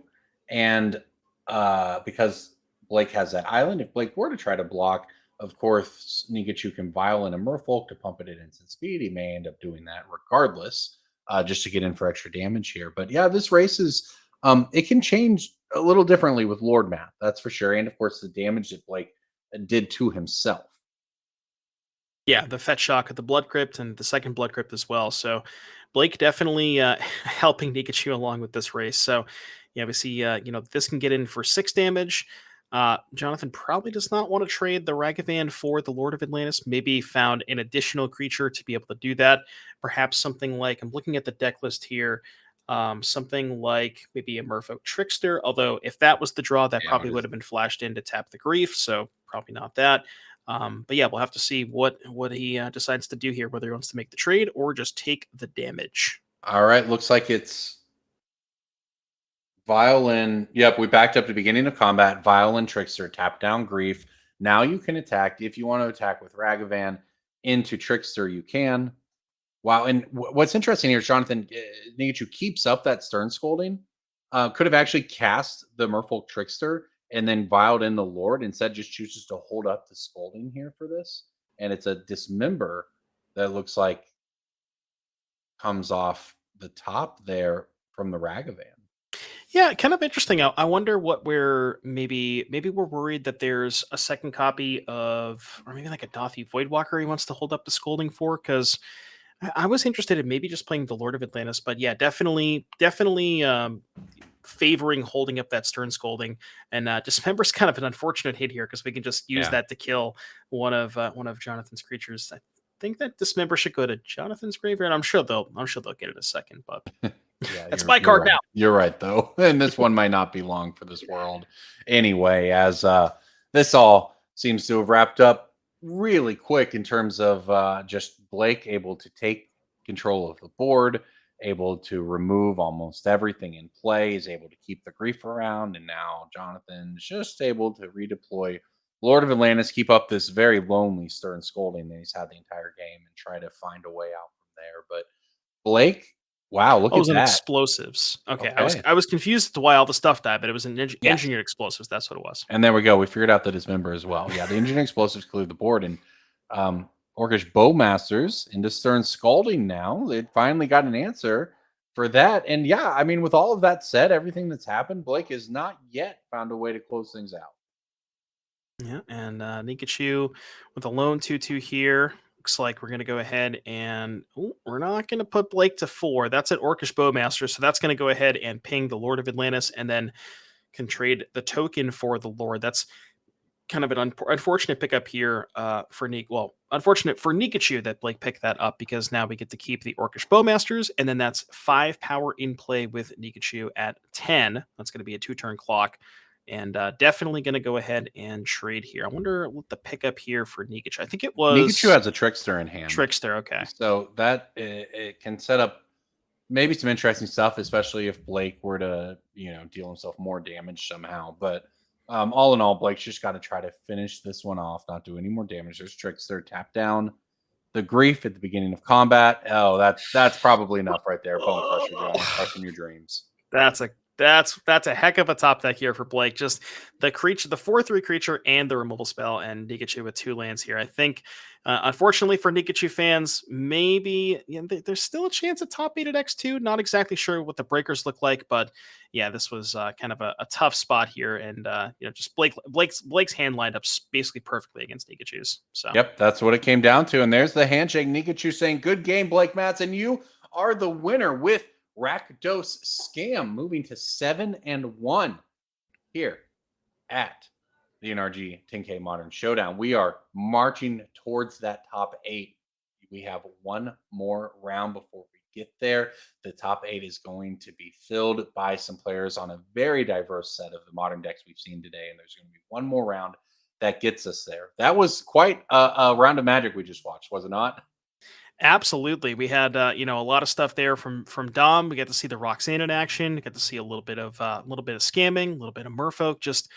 and because Blake has that island, if Blake were to try to block, of course, Nikachu can Violent a Merfolk to pump it at instant speed. He may end up doing that regardless, just to get in for extra damage here. But yeah, this race is it can change a little differently with Lord Math, that's for sure. And of course, the damage that Blake did to himself. Yeah, the Fetch Shock at the Blood Crypt and the second Blood Crypt as well. So Blake definitely helping Nikachu along with this race. So yeah, we see this can get in for 6 damage. Jonathon probably does not want to trade the Ragavan for the Lord of Atlantis. Maybe found an additional creature to be able to do that. Perhaps something like, I'm looking at the deck list here, something like maybe a Merfolk Trickster. Although if that was the draw, that probably would have been flashed in to tap the Grief. So probably not that. But yeah, we'll have to see what he decides to do here, whether he wants to make the trade or just take the damage. All right, looks like it's Violin. Yep, we backed up to the beginning of combat. Violin Trickster, tap down Grief. Now you can attack. If you want to attack with Ragavan into Trickster, you can. Wow, and what's interesting here, Jonathon, Nikachu keeps up that Stern Scolding. Could have actually cast the Merfolk Trickster and then vialed in the Lord. Instead, just chooses to hold up the Scolding here for this. And it's a Dismember that looks like comes off the top there from the Ragavan. Yeah, kind of interesting. I wonder what maybe we're worried that there's a second copy of, or maybe like a Dathi Voidwalker he wants to hold up the Scolding for, because I was interested in maybe just playing the Lord of Atlantis, but yeah, definitely favoring holding up that Stern Scolding. And Dismember's kind of an unfortunate hit here because we can just use that to kill one of Jonathon's creatures. I think that Dismember should go to Jonathon's graveyard. I'm sure they'll get it in a second, but that's my card right. now. You're right, though. And this one might not be long for this world anyway, as this all seems to have wrapped up really quick in terms of just Blake able to take control of the board, able to remove almost everything in play, is able to keep the Grief around, and now Jonathon's just able to redeploy Lord of Atlantis, keep up this very lonely Stern Scolding that he's had the entire game, and try to find a way out from there. But Blake, wow, look at that. Explosives. Okay. I was confused as to why all the stuff died, but it was an engineered explosives. That's what it was. And there we go. We figured out that Dismember as well. Yeah, the engineered explosives cleared the board, and Orcish Bowmasters into Stern Scalding now. They finally got an answer for that. And yeah, I mean, with all of that said, everything that's happened, Blake has not yet found a way to close things out. Yeah, and Nikachu with a lone 2/2 here. Looks like we're going to go ahead and we're not going to put Blake to 4. That's an Orcish Bowmaster, so that's going to go ahead and ping the Lord of Atlantis, and then can trade the token for the Lord. That's kind of an unfortunate pickup here for unfortunate for Nikachu that Blake picked that up, because now we get to keep the Orcish Bowmasters, and then that's 5 power in play with Nikachu at 10. That's going to be a 2-turn clock. And definitely going to go ahead and trade here. I wonder what the pickup here for Nikachu. I think it was... Nikachu has a Trickster in hand. Trickster, okay. So that it can set up maybe some interesting stuff, especially if Blake were to, deal himself more damage somehow. But all in all, Blake's just got to try to finish this one off, not do any more damage. There's Trickster, tap down the Grief at the beginning of combat. Oh, that's probably enough right there. Bone Crusher, crushing your dreams. That's a That's a heck of a top deck here for Blake. Just the creature, the 4/3 creature, and the removal spell, and Nikachu with 2 lands here. I think, unfortunately for Nikachu fans, maybe there's still a chance at top 8 at X2. Not exactly sure what the breakers look like, but yeah, this was kind of a tough spot here, and just Blake's hand lined up basically perfectly against Nikachu's. So Yep, that's what it came down to. And there's the handshake. Nikachu saying, "Good game, Blake Matz, and you are the winner with Rakdos Scam, moving to 7-1 here at the NRG 10K Modern Showdown. We are marching towards that top 8. We have one more round before we get there. The top 8 is going to be filled by some players on a very diverse set of the modern decks we've seen today, and there's going to be one more round that gets us there. That was quite a round of Magic we just watched, was it not? absolutely, we had a lot of stuff there from Dom. We got to see the Roxanne in action. We got to see a little bit of scamming, a little bit of Merfolk, just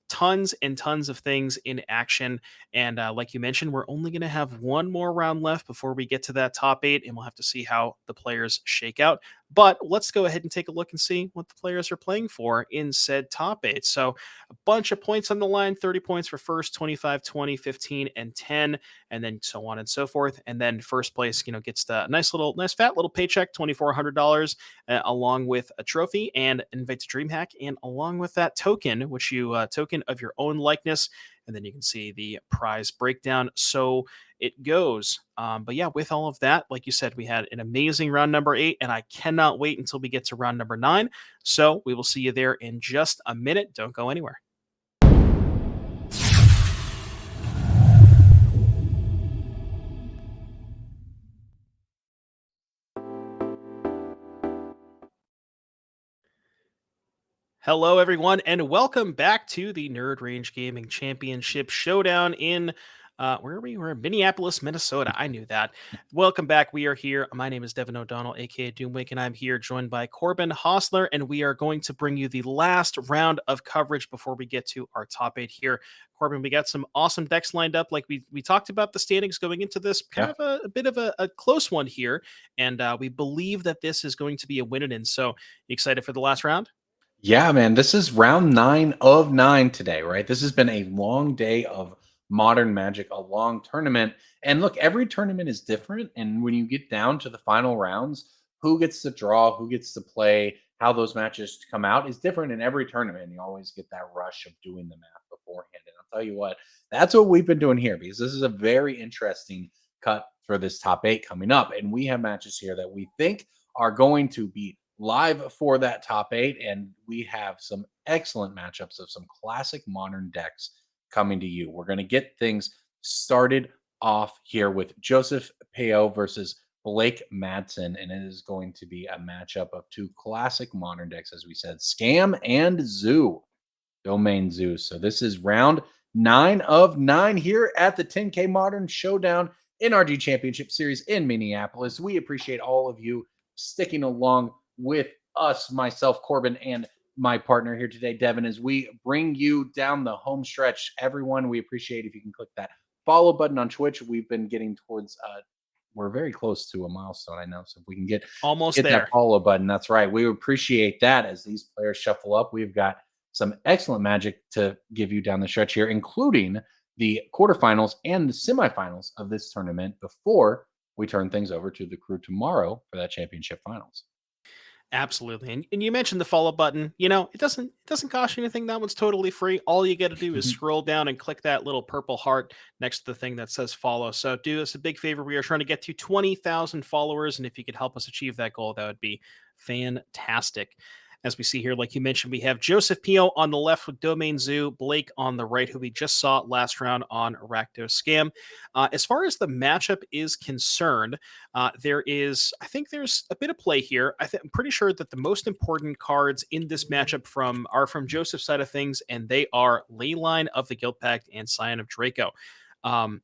tons and tons of things in action. And like you mentioned, we're only going to have one more round left before we get to that top 8, and we'll have to see how the players shake out. But let's go ahead and take a look and see what the players are playing for in said top 8. So a bunch of points on the line, 30 points for first, 25, 20, 15, and 10, and then so on and so forth. And then first place, gets the nice fat little paycheck, $2,400, along with a trophy and invite to DreamHack, and along with that token, which you token of your own likeness, and then you can see the prize breakdown. So it goes. But yeah, with all of that, like you said, we had an amazing round number 8, and I cannot wait until we get to round number 9. So we will see you there in just a minute. Don't go anywhere. Hello, everyone, and welcome back to the Nerd Range Gaming Championship Showdown in where are we? We're in Minneapolis, Minnesota. I knew that. Welcome back. We are here. My name is Devin O'Donnell, aka Doomwake, and I'm here joined by Corbin Hostler, and we are going to bring you the last round of coverage before we get to our top 8 here. Corbin, we got some awesome decks lined up. Like we talked about the standings going into this, kind of a bit of a close one here, and we believe that this is going to be a win-in. So, you excited for the last round? Yeah, man, this is round 9 of 9 today, right? This has been a long day of modern Magic, a long tournament. And look, every tournament is different. And when you get down to the final rounds, who gets to draw, who gets to play, how those matches come out is different in every tournament. You always get that rush of doing the math beforehand. And I'll tell you what, that's what we've been doing here, because this is a very interesting cut for this top 8 coming up. And we have matches here that we think are going to be live for that top 8, and we have some excellent matchups of some classic modern decks coming to you. We're going to get things started off here with Joseph Peo versus Blake Madsen, and it is going to be a matchup of 2 classic modern decks, as we said, Scam and Zoo, Domain Zoo. So this is round 9 of 9 here at the 10K Modern Showdown NRG Championship Series in Minneapolis. We appreciate all of you sticking along with us, myself, Corbin, and my partner here today, Devin, as we bring you down the home stretch. Everyone, we appreciate if you can click that follow button on Twitch. We've been getting towards we're very close to a milestone, I know. So if we can get that follow button, that's right. We appreciate that as these players shuffle up. We've got some excellent Magic to give you down the stretch here, including the quarterfinals and the semifinals of this tournament before we turn things over to the crew tomorrow for that championship finals. Absolutely. And you mentioned the follow button. It doesn't cost you anything. That one's totally free. All you got to do is scroll down and click that little purple heart next to the thing that says follow. So do us a big favor. We are trying to get to 20,000 followers, and if you could help us achieve that goal, that would be fantastic. As we see here, like you mentioned, we have Joseph Pio on the left with Domain Zoo, Blake on the right, who we just saw last round on Rakdos Scam. As far as the matchup is concerned, I think there's a bit of play here. I'm pretty sure that the most important cards in this matchup are from Joseph's side of things, and they are Leyline of the Guild Pact and Scion of Draco.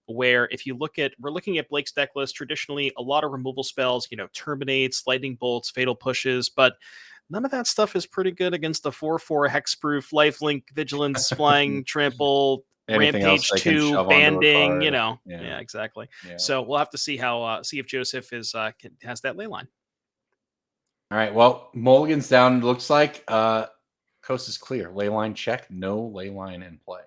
Where if we're looking at Blake's deck list, traditionally a lot of removal spells, terminates, lightning bolts, fatal pushes, but none of that stuff is pretty good against the 4/4 hexproof, lifelink, vigilance, flying, trample, rampage 2, banding. Yeah, exactly. Yeah. So we'll have to see how see if Joseph has that ley line. All right. Well, Mulligan's down. Looks like coast is clear. Leyline check. No Leyline in play.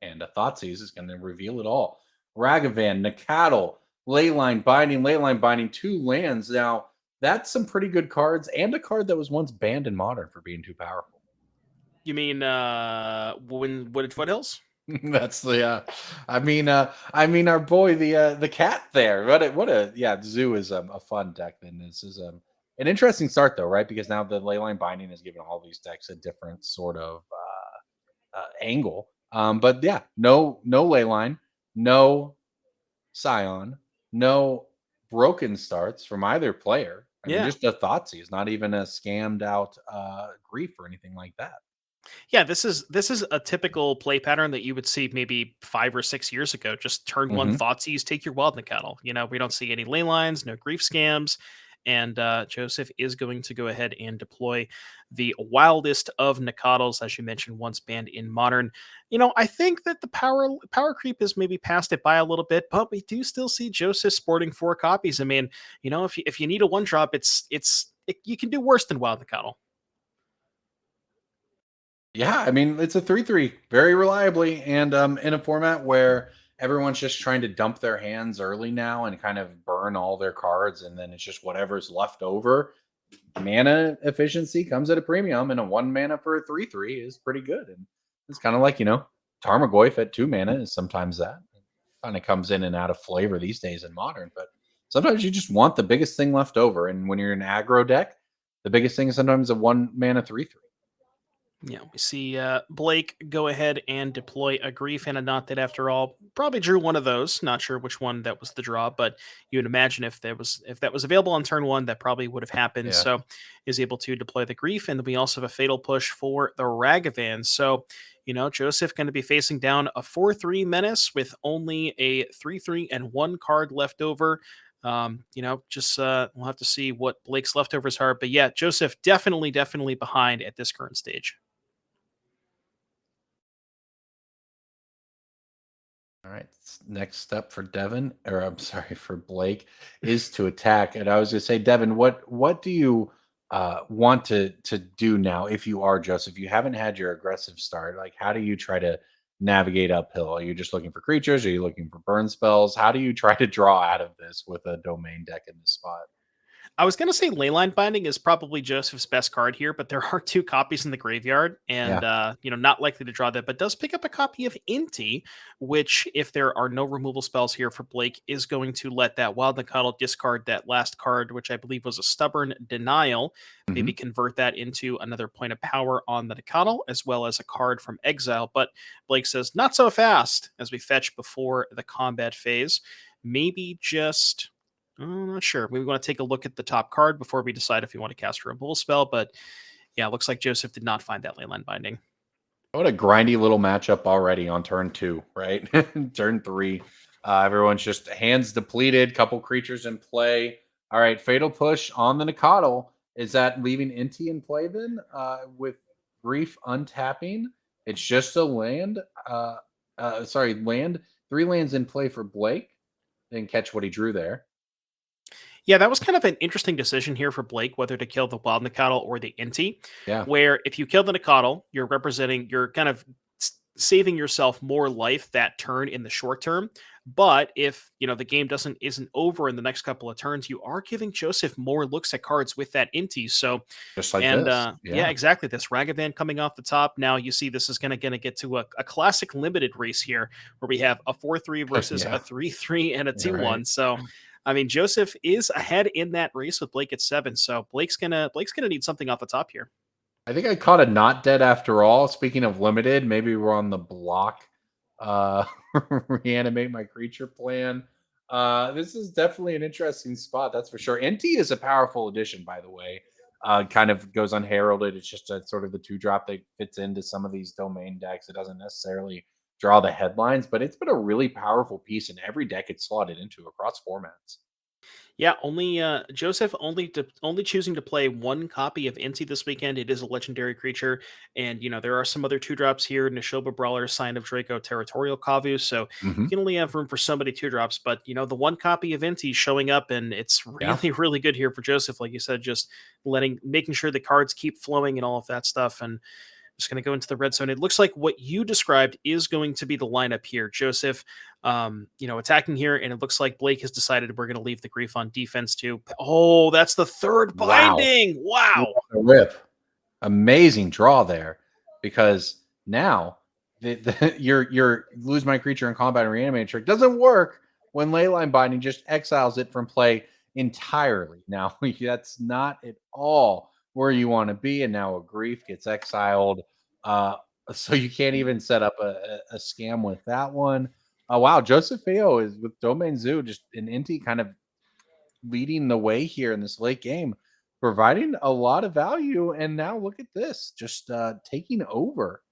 And Thoughtseize is going to reveal it all. Ragavan, Nacatl, Leyline Binding, 2 lands. Now, that's some pretty good cards and a card that was once banned in Modern for being too powerful. You mean Wooded Foothills? That's the I mean our boy the cat there. Zoo is a fun deck. Then this is an interesting start though, right? Because now the Leyline Binding has given all these decks a different sort of angle. But yeah, no Leyline, no Scion, no broken starts from either player. I mean, Yeah. just a Thoughtseize, not even a scammed out grief or anything like that. Yeah, this is a typical play pattern that you would see maybe 5 or 6 years ago. Just turn one Thoughtseize, take your Wild Nacatl. We don't see any ley lines, no grief scams, and Joseph is going to go ahead and deploy the wildest of Nacatls, as you mentioned, once banned in Modern. I think that the power creep is maybe passed it by a little bit, but we do still see Joseph sporting 4 copies. I mean, if you need a 1-drop, you can do worse than Wild Nacatl. Yeah, I mean, it's a 3/3 very reliably, and in a format where everyone's just trying to dump their hands early now and kind of burn all their cards, and then it's just whatever's left over. Mana efficiency comes at a premium, and a 1 mana for a 3/3 is pretty good. And it's kind of like, Tarmogoyf at 2 mana is sometimes that. Kind of comes in and out of flavor these days in Modern, but sometimes you just want the biggest thing left over. And when you're an aggro deck, the biggest thing is sometimes a 1 mana 3/3. Yeah, we see Blake go ahead and deploy a Grief and a Not Dead after all. Probably drew one of those. Not sure which one that was the draw, but you would imagine if that was available on turn 1, that probably would have happened. Yeah. So is able to deploy the Grief, and then we also have a Fatal Push for the Ragavan. So Joseph going to be facing down a 4/3 menace with only a 3/3 and 1 card left over. Just we'll have to see what Blake's leftovers are. But yeah, Joseph definitely behind at this current stage. All right. Next step for Devin, or I'm sorry, for Blake, is to attack. And I was going to say, Devin, what do you want to do now if you are Joseph? You haven't had your aggressive start. Like, how do you try to navigate uphill? Are you just looking for creatures? Are you looking for burn spells? How do you try to draw out of this with a domain deck in this spot? I was going to say Leyline Binding is probably Joseph's best card here, but there are 2 copies in the graveyard, and not likely to draw that, but does pick up a copy of Inti, which, if there are no removal spells here for Blake, is going to let that Wild Nacatl discard that last card, which I believe was a Stubborn Denial, maybe convert that into another point of power on the Nacatl, as well as a card from Exile. But Blake says, not so fast, as we fetch before the combat phase. Maybe just... I'm not sure. We want to take a look at the top card before we decide if we want to cast a removal spell. But yeah, it looks like Joseph did not find that Leyline Binding. What a grindy little matchup already on turn 2, right? Turn 3. Everyone's just hands depleted, couple creatures in play. All right, Fatal Push on the Nacatl. Is that leaving Inti in play then? With Grief untapping? It's just a land. Land. 3 lands in play for Blake. Didn't catch what he drew there. Yeah, that was kind of an interesting decision here for Blake, whether to kill the Wild Nacatl or the Inti. Yeah. Where if you kill the Nacatl, you're kind of saving yourself more life that turn in the short term. But if the game isn't over in the next couple of turns, you are giving Joseph more looks at cards with that Inti. So just like this. Yeah, exactly. This Ragavan coming off the top. Now you see this is going to get to a classic limited race here, where we have a 4/3 versus a 3/3 and a 2/1. Right. So I mean, Joseph is ahead in that race with Blake at 7. So Blake's gonna need something off the top here. I think I caught a Not Dead after all. Speaking of limited, maybe we're on the block. Reanimate my creature plan. This is definitely an interesting spot, that's for sure. NT is a powerful addition, by the way. Kind of goes unheralded. It's just a sort of the 2-drop that fits into some of these domain decks. It doesn't necessarily draw the headlines, but it's been a really powerful piece in every deck it's slotted into across formats. Yeah, only Joseph only choosing to play one copy of Inti this weekend. It is a legendary creature, and there are some other 2-drops here: Nishoba Brawler, Sign of Draco, Territorial Kavu. So you Mhm. can only have room for so many 2-drops. But the one copy of Inti showing up, and it's Yeah. really really good here for Joseph. Like you said, just making sure the cards keep flowing and all of that stuff, and just going to go into the red zone. It looks like what you described is going to be the lineup here, Joseph. Attacking here, and it looks like Blake has decided we're going to leave the grief on defense too. Oh, that's the third Wow. binding. Wow. What a rip. Amazing draw there, because now your lose my creature in combat and reanimate trick doesn't work when Leyline Binding just exiles it from play entirely. Now that's not at all where you want to be, and now a grief gets exiled. Uh, so you can't even set up a scam with that one. Wow, Joseph Feo is with Domain Zoo, just an Inti kind of leading the way here in this late game, providing a lot of value. And now look at this, just taking over.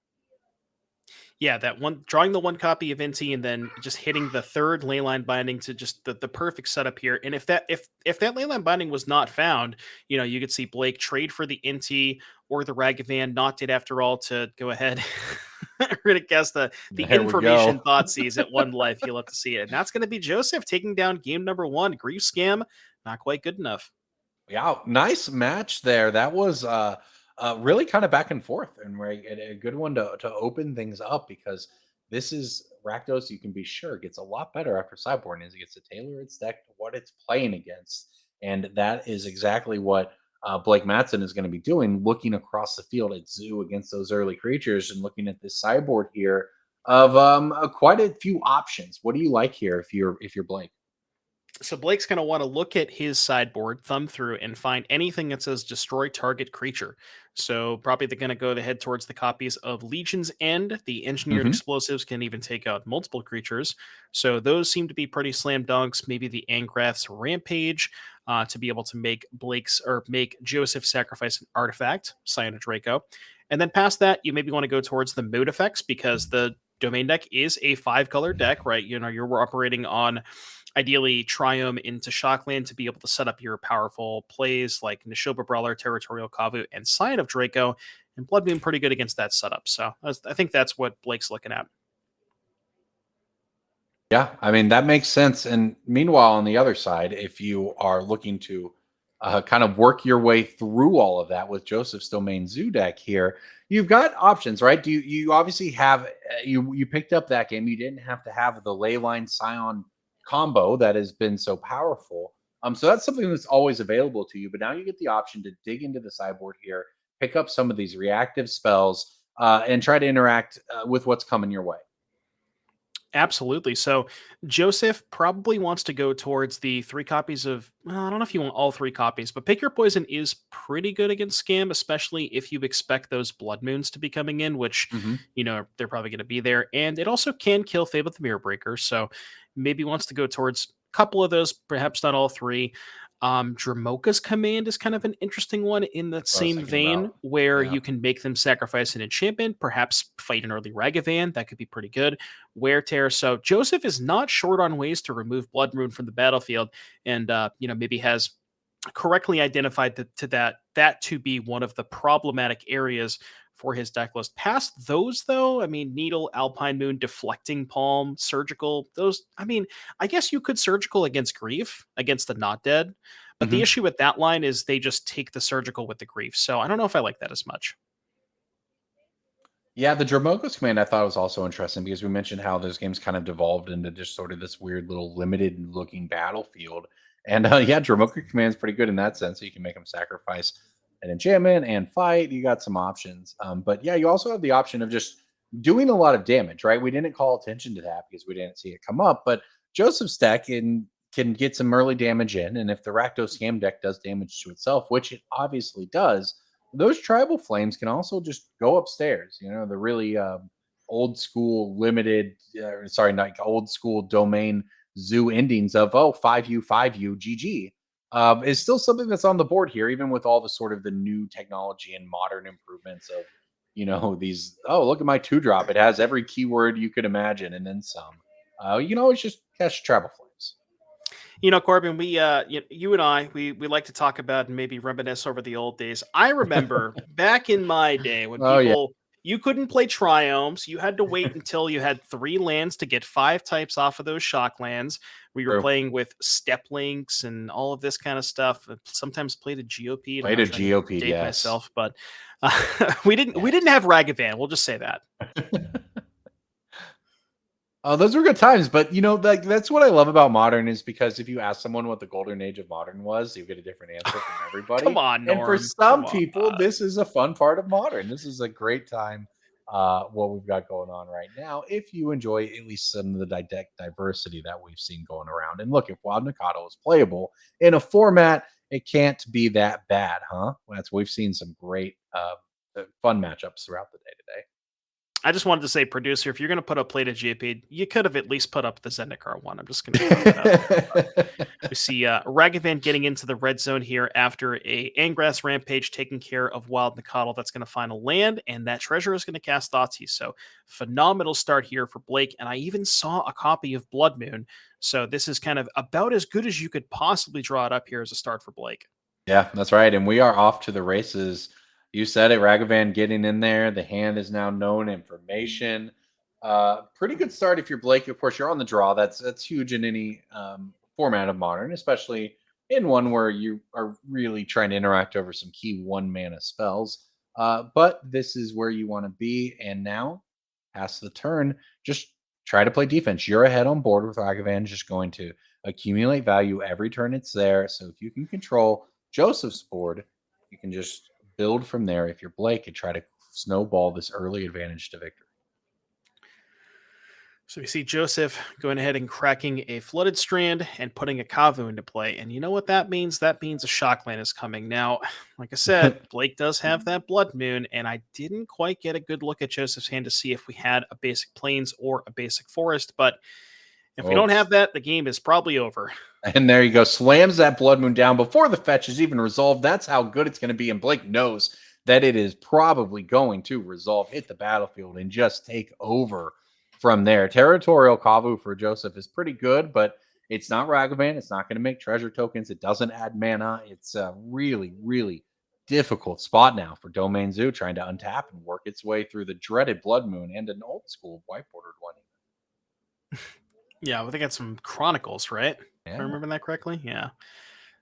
Yeah, that one drawing the one copy of Inti and then just hitting the third leyline binding to just the perfect setup here. And if that leyline binding was not found, you could see Blake trade for the Inti or the Ragavan, not it after all, to go ahead. We're gonna guess the There we information go. bot sees at one life. You'll have to see it. And that's gonna be Joseph taking down game number one. Grief scam, not quite good enough. Yeah, nice match there. That was really kind of back and forth, and a good one to open things up, because this is Rakdos. You can be sure gets a lot better after sideboarding as it gets to tailor its deck to what it's playing against, and that is exactly what Blake Matson is going to be doing, looking across the field at Zoo against those early creatures and looking at this sideboard here of quite a few options. What do you like here if you're Blake? So Blake's going to want to look at his sideboard, thumb through, and find anything that says destroy target creature. So probably they're going to go ahead towards the copies of Legion's End. The engineered Mhm. explosives can even take out multiple creatures. So those seem to be pretty slam dunks. Maybe the Angrath's Rampage to be able to make Joseph sacrifice an artifact, Scion of Draco. And then past that, you maybe want to go towards the mood effects, because the domain deck is a 5-color deck, right? You're operating on ideally Triome into Shockland to be able to set up your powerful plays like Nishoba Brawler, Territorial Kavu, and Scion of Draco. And Blood Moon pretty good against that setup. So I think that's what Blake's looking at. Yeah, I mean, that makes sense. And meanwhile, on the other side, if you are looking to kind of work your way through all of that with Joseph's Domain Zoo deck here, you've got options, right? You obviously have you picked up that game. You didn't have to have the Leyline Scion combo that has been so powerful. So that's something that's always available to you. But now you get the option to dig into the sideboard here, pick up some of these reactive spells, and try to interact with what's coming your way. Absolutely. So Joseph probably wants to go towards the 3 copies of, well, I don't know if you want all 3 copies, but Pick Your Poison is pretty good against Scam, especially if you expect those Blood Moons to be coming in, which, Mhm. they're probably going to be there. And it also can kill Fable the Mirror Breaker. So maybe wants to go towards a couple of those, perhaps not all 3. Dramoka's Command is kind of an interesting one in that That's what I was same thinking vein, about. where Yeah. you can make them sacrifice an enchantment, perhaps fight an early Ragavan. That could be pretty good. Wear Tear. So Joseph is not short on ways to remove Blood Moon from the battlefield, and maybe has correctly identified that to be one of the problematic areas for his deck list. Past those, though, I mean, Needle, Alpine Moon, Deflecting Palm, Surgical, those, I mean, I guess you could Surgical against Grief, against the Not Dead, but the Mhm. issue with that line is they just take the Surgical with the Grief, so I don't know if I like that as much. Yeah, the Dramoka's command I thought was also interesting, because we mentioned how those games kind of devolved into just sort of this weird little limited looking battlefield. And yeah, Dramoka command is pretty good in that sense. So you can make them sacrifice an enchantment and fight. You got some options. But yeah, you also have the option of just doing a lot of damage, right? We didn't call attention to that because we didn't see it come up. But Joseph's deck can get some early damage in. And if the Rakdos Scam deck does damage to itself, which it obviously does, those tribal flames can also just go upstairs. The really old school limited, sorry, not old school domain zoo endings of 5U 5U GG is still something that's on the board here, even with all the sort of the new technology and modern improvements of these. Oh, look at my 2-drop! It has every keyword you could imagine and then some. It's just catch tribal flames. You know, Corbin, you and I, we like to talk about and maybe reminisce over the old days. I remember back in my day when Oh, yeah. you couldn't play triomes. You had to wait until you had 3 lands to get 5 types off of those shock lands. We were True. playing with step links and all of this kind of stuff. Sometimes played a GOP. Played a GOP, date yes. myself, but we didn't have Ragavan. We'll just say that. Oh, those were good times, but that's what I love about Modern is because if you ask someone what the golden age of Modern was, you get a different answer from everybody. Come on, Norm. And for some Come people, on. this is a fun part of Modern. This is a great time, what we've got going on right now. If you enjoy at least some of the diversity that we've seen going around, and look, if Wild Mikado is playable in a format, it can't be that bad, huh? We've seen some great, fun matchups throughout the day today. I just wanted to say, producer, if you're going to put up Play to GP, you could have at least put up the Zendikar one. I'm just going to throw that out. We see Ragavan getting into the red zone here after a Angrass Rampage taking care of Wild Mikado. That's going to find a land, and that treasure is going to cast Thoughtseize. So phenomenal start here for Blake, and I even saw a copy of Blood Moon. So this is kind of about as good as you could possibly draw it up here as a start for Blake. Yeah, that's right. And we are off to the races. You said it, Ragavan getting in there. The hand is now known information. Pretty good start if you're Blake. Of course, you're on the draw. That's huge in any format of Modern, especially in one where you are really trying to interact over some key 1-mana spells. But this is where you want to be. And now, past the turn, just try to play defense. You're ahead on board with Ragavan, just going to accumulate value every turn it's there. So if you can control Joseph's board, you can just build from there if you're Blake and try to snowball this early advantage to victory. So we see Joseph going ahead and cracking a Flooded Strand and putting a Kavu into play. And you know what that means? That means a Shockland is coming. Now, like I said, Blake does have that Blood Moon, and I didn't quite get a good look at Joseph's hand to see if we had a basic Plains or a basic Forest. But if we don't have that, the game is probably over. And there you go. Slams that Blood Moon down before the fetch is even resolved. That's how good it's going to be. And Blake knows that it is probably going to resolve, hit the battlefield, and just take over from there. Territorial Kavu for Joseph is pretty good, but it's not Ragavan. It's not going to make treasure tokens. It doesn't add mana. It's a really, really difficult spot now for Domain Zoo trying to untap and work its way through the dreaded Blood Moon and an old school white bordered one. Yeah, well, they got some Chronicles, right? Yeah. If I remember that correctly. Yeah.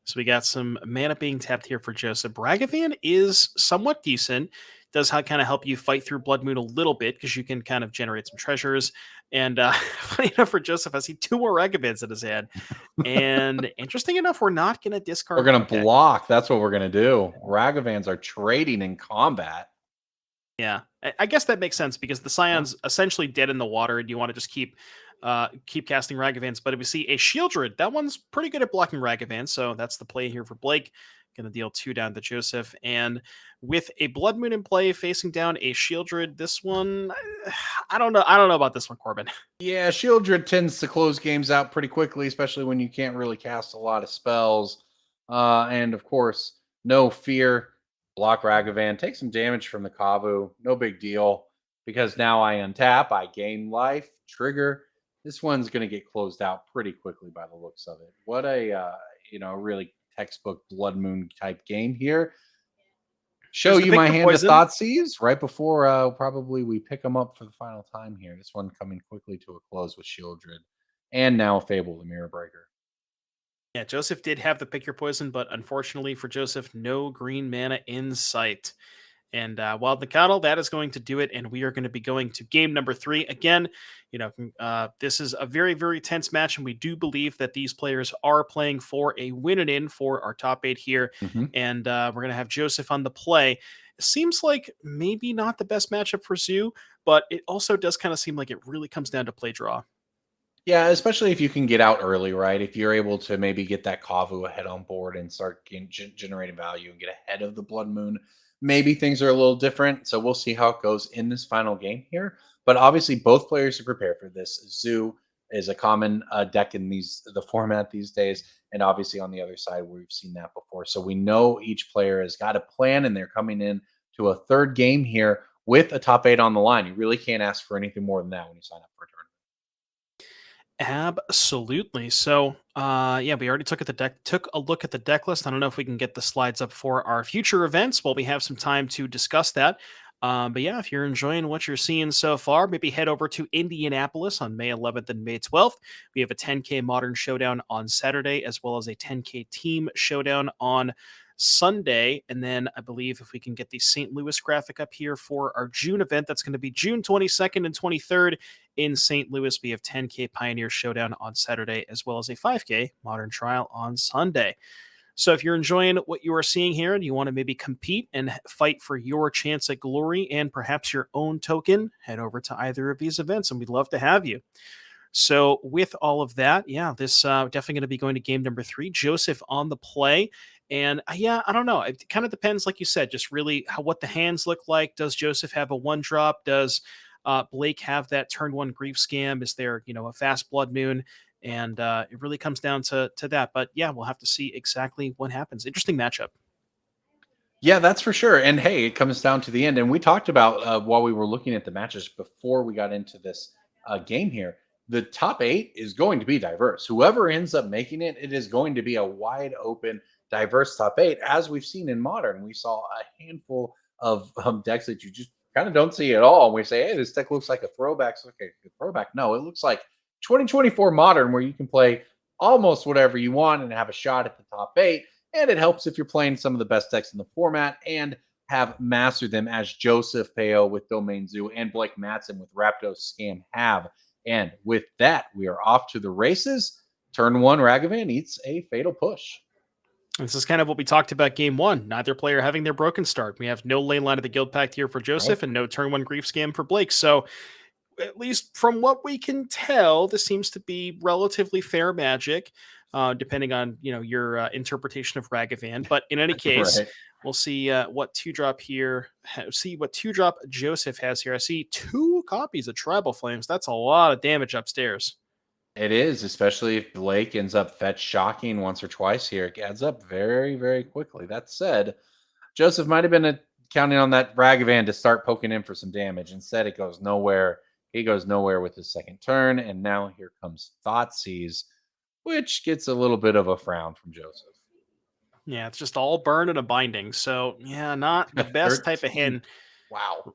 So we got some mana being tapped here for Joseph. Ragavan is somewhat decent. Does kind of help you fight through Blood Moon a little bit because you can kind of generate some treasures. And funny enough for Joseph, I see 2 more Ragavans in his hand. And interesting enough, we're not going to discard. We're going to block. That's what we're going to do. Ragavans are trading in combat. Yeah, I guess that makes sense because the Scion's essentially dead in the water, and you want to just keep casting Ragavans. But if we see a Shieldred, that one's pretty good at blocking Ragavans, so that's the play here for Blake. Going to deal 2 down to Joseph, and with a Blood Moon in play, facing down a Shieldred, this one, I don't know about this one, Corbin. Yeah, Shieldred tends to close games out pretty quickly, especially when you can't really cast a lot of spells. And of course, no fear. Block Ragavan, take some damage from the Kavu. No big deal, because now I untap, I gain life, trigger. This one's going to get closed out pretty quickly by the looks of it. What a really textbook Blood Moon type game here. Show you my hand of Thoughtseize right before probably we pick them up for the final time here. This one coming quickly to a close with Shieldred. And now Fable, the Mirror Breaker. Yeah, Joseph did have the Pick Your Poison, but unfortunately for Joseph, no green mana in sight. And Wild Mikado, that is going to do it. And we are going to be going to game number 3. Again, this is a very, very tense match. And we do believe that these players are playing for a win and in for our top 8 here. Mm-hmm. And we're going to have Joseph on the play. It seems like maybe not the best matchup for Zoo, but it also does kind of seem like it really comes down to play draw. Yeah, especially if you can get out early, right? If you're able to maybe get that Kavu ahead on board and start generating value and get ahead of the Blood Moon, maybe things are a little different. So we'll see how it goes in this final game here. But obviously, both players are prepared for this. Zoo is a common deck in the format these days. And obviously, on the other side, we've seen that before. So we know each player has got a plan, and they're coming in to a third game here with a top 8 on the line. You really can't ask for anything more than that when you sign up for a tournament. Absolutely. So, yeah, we already took a look at the deck list. I don't know if we can get the slides up for our future events. Well, we have some time to discuss that. But yeah, if you're enjoying what you're seeing so far, maybe head over to Indianapolis on May 11th and May 12th. We have a 10K Modern Showdown on Saturday, as well as a 10K Team Showdown on Sunday. And then I believe if we can get the St. Louis graphic up here for our June event, that's going to be June 22nd and 23rd in St. Louis. We have 10K Pioneer Showdown on Saturday, as well as a 5K Modern Trial on Sunday. So if you're enjoying what you are seeing here and you want to maybe compete and fight for your chance at glory and perhaps your own token, head over to either of these events and we'd love to have you. So with all of that, yeah, this definitely going to be going to game number 3. Joseph on the play. And yeah, I don't know. It kind of depends, like you said, just really what the hands look like. Does Joseph have a 1-drop? Does Blake have that turn 1 grief scam? Is there, a fast blood moon? And it really comes down to that. But yeah, we'll have to see exactly what happens. Interesting matchup. Yeah, that's for sure. And hey, it comes down to the end. And we talked about while we were looking at the matches before we got into this game here, the top 8 is going to be diverse. Whoever ends up making it, it is going to be a wide open, diverse top 8. As we've seen in Modern, we saw a handful of decks that you just kind of don't see at all. And we say, hey, this deck looks like a throwback. So, okay, a throwback. No, it looks like 2024 Modern, where you can play almost whatever you want and have a shot at the top 8. And it helps if you're playing some of the best decks in the format and have mastered them, as Joseph Peo with Domain Zoo and Blake Matson with Rakdos Scam have. And with that, we are off to the races. Turn 1, Ragavan eats a fatal push. This is kind of what we talked about game 1. Neither player having their broken start. We have no lane line of the Guild Pact here for Joseph and no turn 1 grief scam for Blake. So at least from what we can tell, this seems to be relatively fair magic, depending on your interpretation of Ragavan. But in any case, we'll see what 2-drop here. See what 2-drop Joseph has here. I see 2 copies of Tribal Flames. That's a lot of damage upstairs. It is, especially if Blake ends up fetch shocking once or twice here. It adds up very, very quickly. That said, Joseph might have been counting on that Ragavan to start poking in for some damage. Instead, it goes nowhere. He goes nowhere with his second turn, and now here comes Thoughtseize, which gets a little bit of a frown from Joseph. Yeah, it's just all burn and a binding. So, yeah, not the best type of hand. Wow.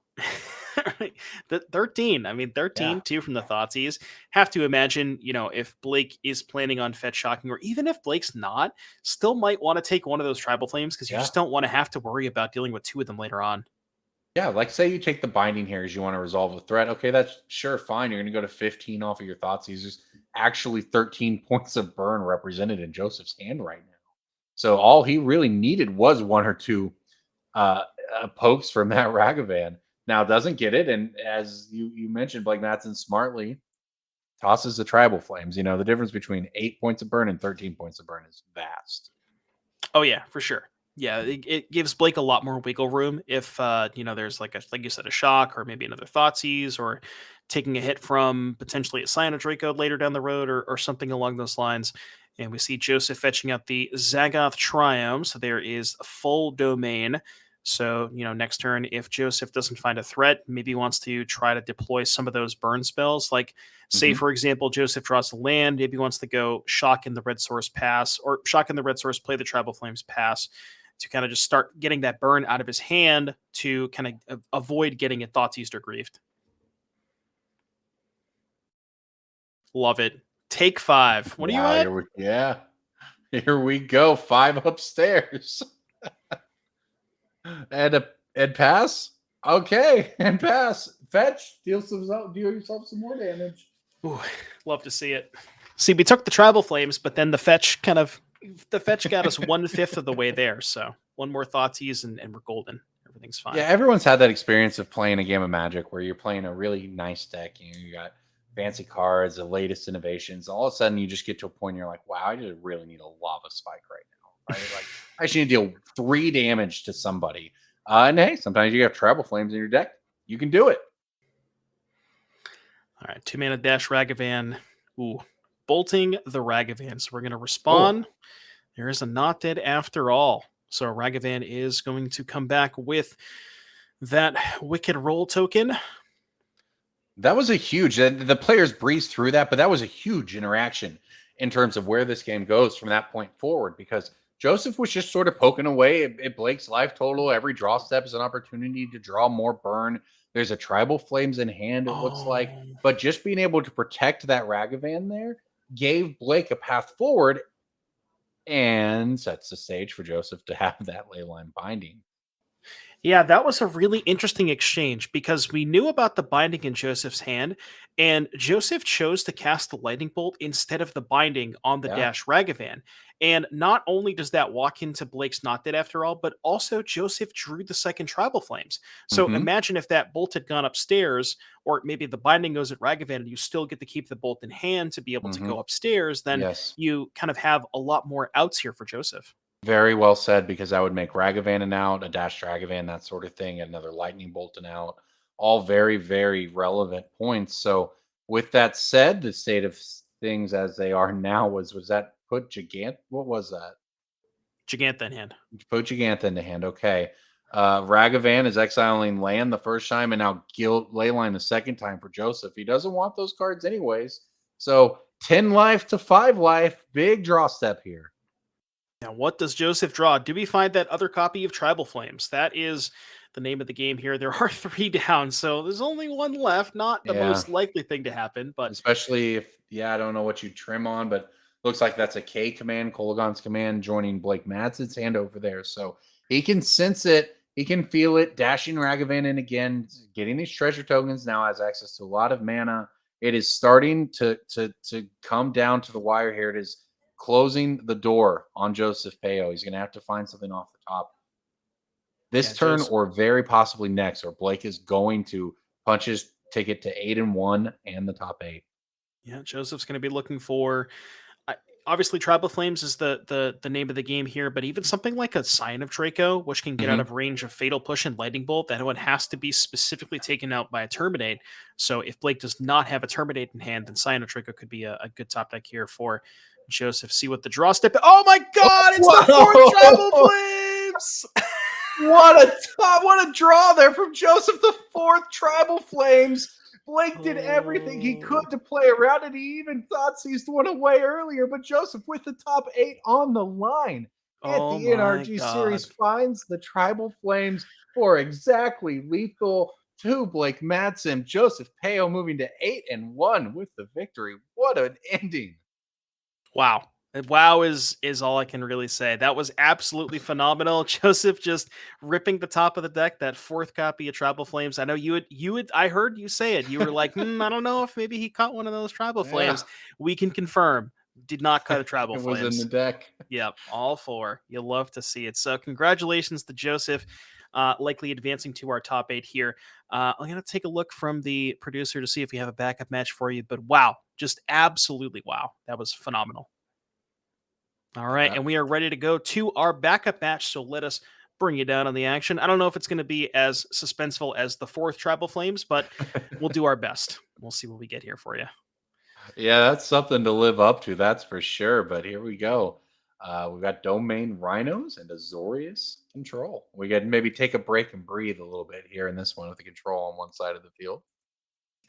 The 13. I mean, 13, too, from the Thoughtseize. Have to imagine, if Blake is planning on fetch shocking, or even if Blake's not, still might want to take one of those Tribal Flames because you just don't want to have to worry about dealing with 2 of them later on. Yeah, like say you take the binding here as you want to resolve a threat. Okay, that's sure fine. You're going to go to 15 off of your Thoughtseize. There's actually 13 points of burn represented in Joseph's hand right now. So all he really needed was 1 or 2 pokes from that Ragavan. Now doesn't get it, and as you mentioned, Blake Matson smartly tosses the Tribal Flames. The difference between 8 points of burn and 13 points of burn is vast. Oh yeah, for sure. Yeah, it gives Blake a lot more wiggle room if there's like you said, a shock or maybe another Thoughtseize or taking a hit from potentially a Cyanodraco later down the road or something along those lines. And we see Joseph fetching out the Zagoth Triumph. So there is a full domain. So, next turn, if Joseph doesn't find a threat, maybe he wants to try to deploy some of those burn spells. Like, say, for example, Joseph draws a land, maybe he wants to go Shock in the Red Source pass, or Shock in the Red Source, play the Tribal Flames pass to kind of just start getting that burn out of his hand to kind of avoid getting a Thoughtseized or Griefed. Love it. Take 5. What are you at? Here we go. 5 upstairs. and pass. Okay, and pass. Fetch. Deal yourself some more damage. Ooh, love to see it. See, we took the Tribal Flames, but then the fetch got us 1/5 of the way there. So 1 more Thoughtseize and we're golden. Everything's fine. Yeah, everyone's had that experience of playing a game of Magic where you're playing a really nice deck. You got fancy cards, the latest innovations. All of a sudden, you just get to a point you're like, wow, I just really need a lava spike right now. Right? Like, I just need to deal 3 damage to somebody. And hey, sometimes you have Tribal Flames in your deck. You can do it. All right, 2-mana dash Ragavan. Ooh, bolting the Ragavan. So we're going to respond. Oh. There is a not dead after all. So Ragavan is going to come back with that Wicked Roll token. That was a huge. The players breezed through that, but that was a huge interaction in terms of where this game goes from that point forward. Because Joseph was just sort of poking away at Blake's life total. Every draw step is an opportunity to draw more burn. There's a tribal flames in hand. It looks like, Oh. but just being able to protect that Ragavan there gave Blake a path forward and sets the stage for Joseph to have that leyline binding. Yeah, that was a really interesting exchange because we knew about the binding in Joseph's hand, and Joseph chose to cast the lightning bolt instead of the binding on the Yeah. Dash Ragavan. And not only does that walk into Blake's Not Dead after all, but also Joseph drew the second Tribal Flames. So Mhm. imagine if that bolt had gone upstairs, or maybe the binding goes at Ragavan and you still get to keep the bolt in hand to be able to Mhm. go upstairs, then Yes. you kind of have a lot more outs here for Joseph. Very well said, because that would make Ragavan an out, a Dash Ragavan, that sort of thing, another Lightning Bolt an out. All very, very relevant points. So, with that said, the state of things as they are now was that put Gigant? What was that? Gigantha in hand. Put Gigantha in the hand. Okay. Ragavan is exiling land the first time, and now Guild Leyline the second time for Joseph. He doesn't want those cards anyways. So 10 life to 5 life. Big draw step here. Now, what does Joseph draw? Do we find that other copy of Tribal Flames? That is the name of the game here. There are 3 down, so there's only 1 left. Not the Yeah. most likely thing to happen, but Especially if, I don't know what you trim on, but looks like that's a K command, Kolagon's command, joining Blake Madsen's hand over there. So he can sense it. He can feel it. Dashing Ragavan in again, getting these treasure tokens, now has access to a lot of mana. It is starting to come down to the wire here. It is closing the door on Joseph Peo. He's going to have to find something off the top this Yeah, turn, Joseph. or very possibly next, or Blake is going to punch his ticket to 8-1 and the top 8. Yeah, Joseph's going to be looking for. Obviously, Tribal Flames is the name of the game here, but even something like a Sign of Draco, which can get out Mhm. of range of Fatal Push and Lightning Bolt, that one has to be specifically taken out by a Terminate. So if Blake does not have a Terminate in hand, then Sign of Draco could be a good top deck here for Joseph. See what the draw step. Oh my God! It's the 4th Tribal Flames. What a draw there from Joseph, the 4th Tribal Flames. Blake did everything he could to play around it. He even thought seized one away earlier, but Joseph with the top 8 on the line at Oh the my NRG God. series finds the Tribal Flames for exactly lethal to Blake Madsen. Joseph Peo moving to 8-1 with the victory. What an ending. Wow. Wow is all I can really say. That was absolutely phenomenal. Joseph just ripping the top of the deck, that 4th copy of Tribal Flames. I know you would I heard you say it. You were like, I don't know if maybe he caught one of those Tribal Flames. We can confirm. Did not cut a Tribal It was in Flames. the deck. Yep, all 4. You love to see it. So congratulations to Joseph, likely advancing to our top 8 here. I'm going to take a look from the producer to see if we have a backup match for you. But wow, just absolutely wow. That was phenomenal. All right, and we are ready to go to our backup match. So let us bring you down on the action. I don't know if it's going to be as suspenseful as the 4th Tribal Flames, but we'll do our best. We'll see what we get here for you. Yeah, that's something to live up to, that's for sure. But here we go. We've got Domain Rhinos and Azorius Control. We could maybe take a break and breathe a little bit here in this one with the control on one side of the field.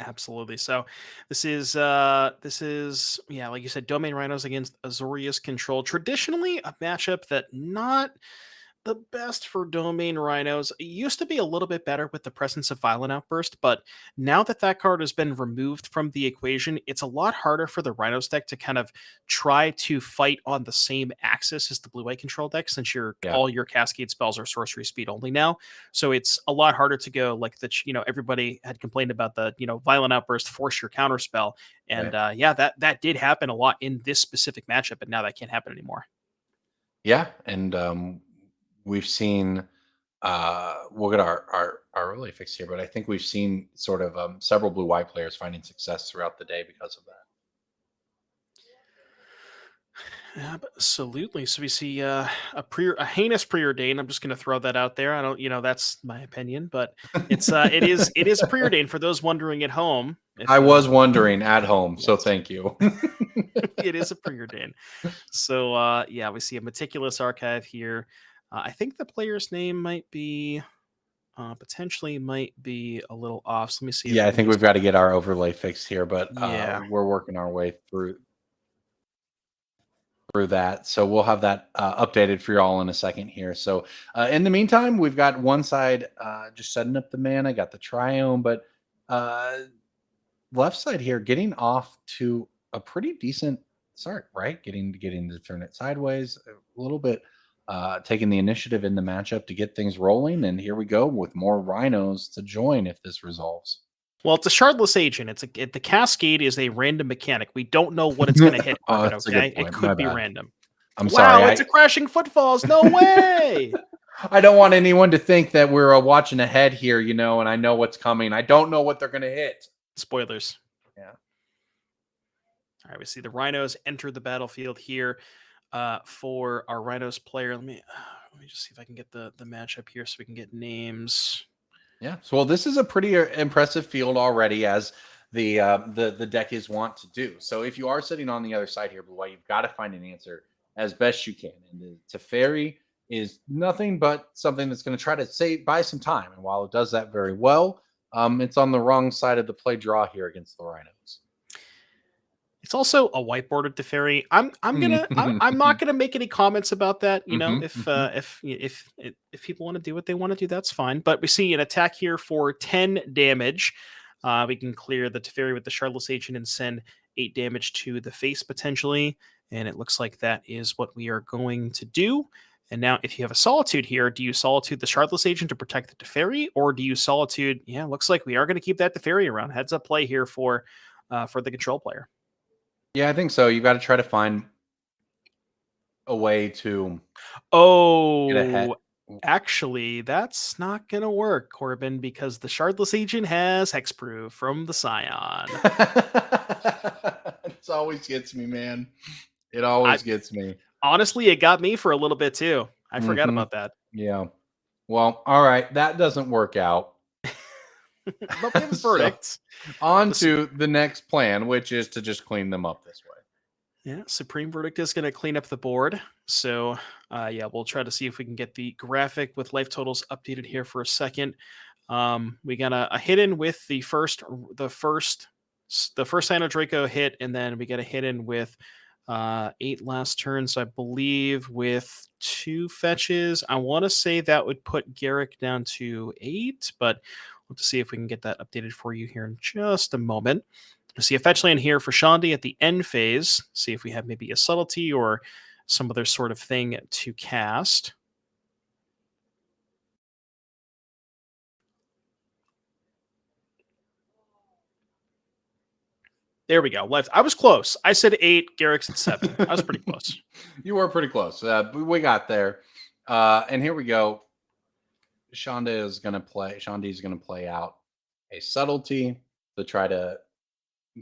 Absolutely. So this is yeah, like you said, Domain Rhinos against Azorius Control. Traditionally a matchup that not the best for Domain Rhinos. It used to be a little bit better with the presence of Violent Outburst, but now that that card has been removed from the equation, it's a lot harder for the Rhinos deck to kind of try to fight on the same axis as the blue-white control deck, since Yeah. all your Cascade spells are sorcery speed only now. So it's a lot harder to go like the, everybody had complained about the, Violent Outburst force your counter spell. And yeah, that did happen a lot in this specific matchup, but now that can't happen anymore. Yeah, and we've seen we'll get our early fix here, but I think we've seen sort of several blue white players finding success throughout the day because of that. Absolutely. So we see a heinous preordain. I'm just going to throw that out there. I don't, that's my opinion, but it is a preordain for those wondering at home. I was wondering at home, so thank you. It is a preordain. So yeah, we see a meticulous archive here. I think the player's name might be potentially might be a little off. So let me see. Yeah, we I can think just- we've got to get our overlay fixed here, but Yeah. we're working our way through that. So we'll have that updated for you all in a second here. So in the meantime, we've got one side just setting up the mana, got the triome, but left side here getting off to a pretty decent start, right? Getting to turn it sideways a little bit, taking the initiative in the matchup to get things rolling. And here we go with more Rhinos to join if this resolves. Well, it's a shardless agent. The cascade is a random mechanic. We don't know what it's going to hit. Oh, Corbin, that's a good okay, point. it My could be bad. random. I'm Wow, sorry. it's a crashing footfalls. No way. I don't want anyone to think that we're watching ahead here, and I know what's coming. I don't know what they're going to hit. Spoilers. Yeah. All right, we see the Rhinos enter the battlefield here for our Rhinos player. Let me just see if I can get the matchup here so we can get names. Yeah. So, well, this is a pretty impressive field already, as the deck is want to do. So, if you are sitting on the other side here, Blue White, you've got to find an answer as best you can. And the Teferi is nothing but something that's going to try to buy some time. And while it does that very well, it's on the wrong side of the play draw here against the Rhinos. It's also a whiteboarded Teferi. I'm not gonna make any comments about that. If people want to do what they want to do, that's fine. But we see an attack here for 10 damage. We can clear the Teferi with the Shardless Agent and send 8 damage to the face potentially. And it looks like that is what we are going to do. And now, if you have a Solitude here, do you Solitude the Shardless Agent to protect the Teferi, or do you Solitude? Yeah, looks like we are going to keep that Teferi around. Heads up play here for the control player. Yeah, I think so. You've got to try to find a way to get ahead. Actually, that's not going to work, Corbin, because the Shardless Agent has Hexproof from the Scion. It always gets me, man. It always gets me. Honestly, it got me for a little bit too. I forgot about that. Yeah. Well, all right. That doesn't work out. But we have a verdict. On to the next plan, which is to just clean them up this way. Yeah, Supreme Verdict is going to clean up the board. So, we'll try to see if we can get the graphic with life totals updated here for a second. We got a hidden with the first Sino Draco hit, and then we get a hidden with 8 last turns, I believe, with 2 fetches. I want to say that would put Carrick down to 8, but we'll have to see if we can get that updated for you here in just a moment. We'll see a fetch land here for Shandil at the end phase. See if we have maybe a subtlety or some other sort of thing to cast. There we go. Left. I was close. I said 8. Garrick's at 7. I was pretty close. You were pretty close. We got there. And here we go. Shandil is going to play out a subtlety to try to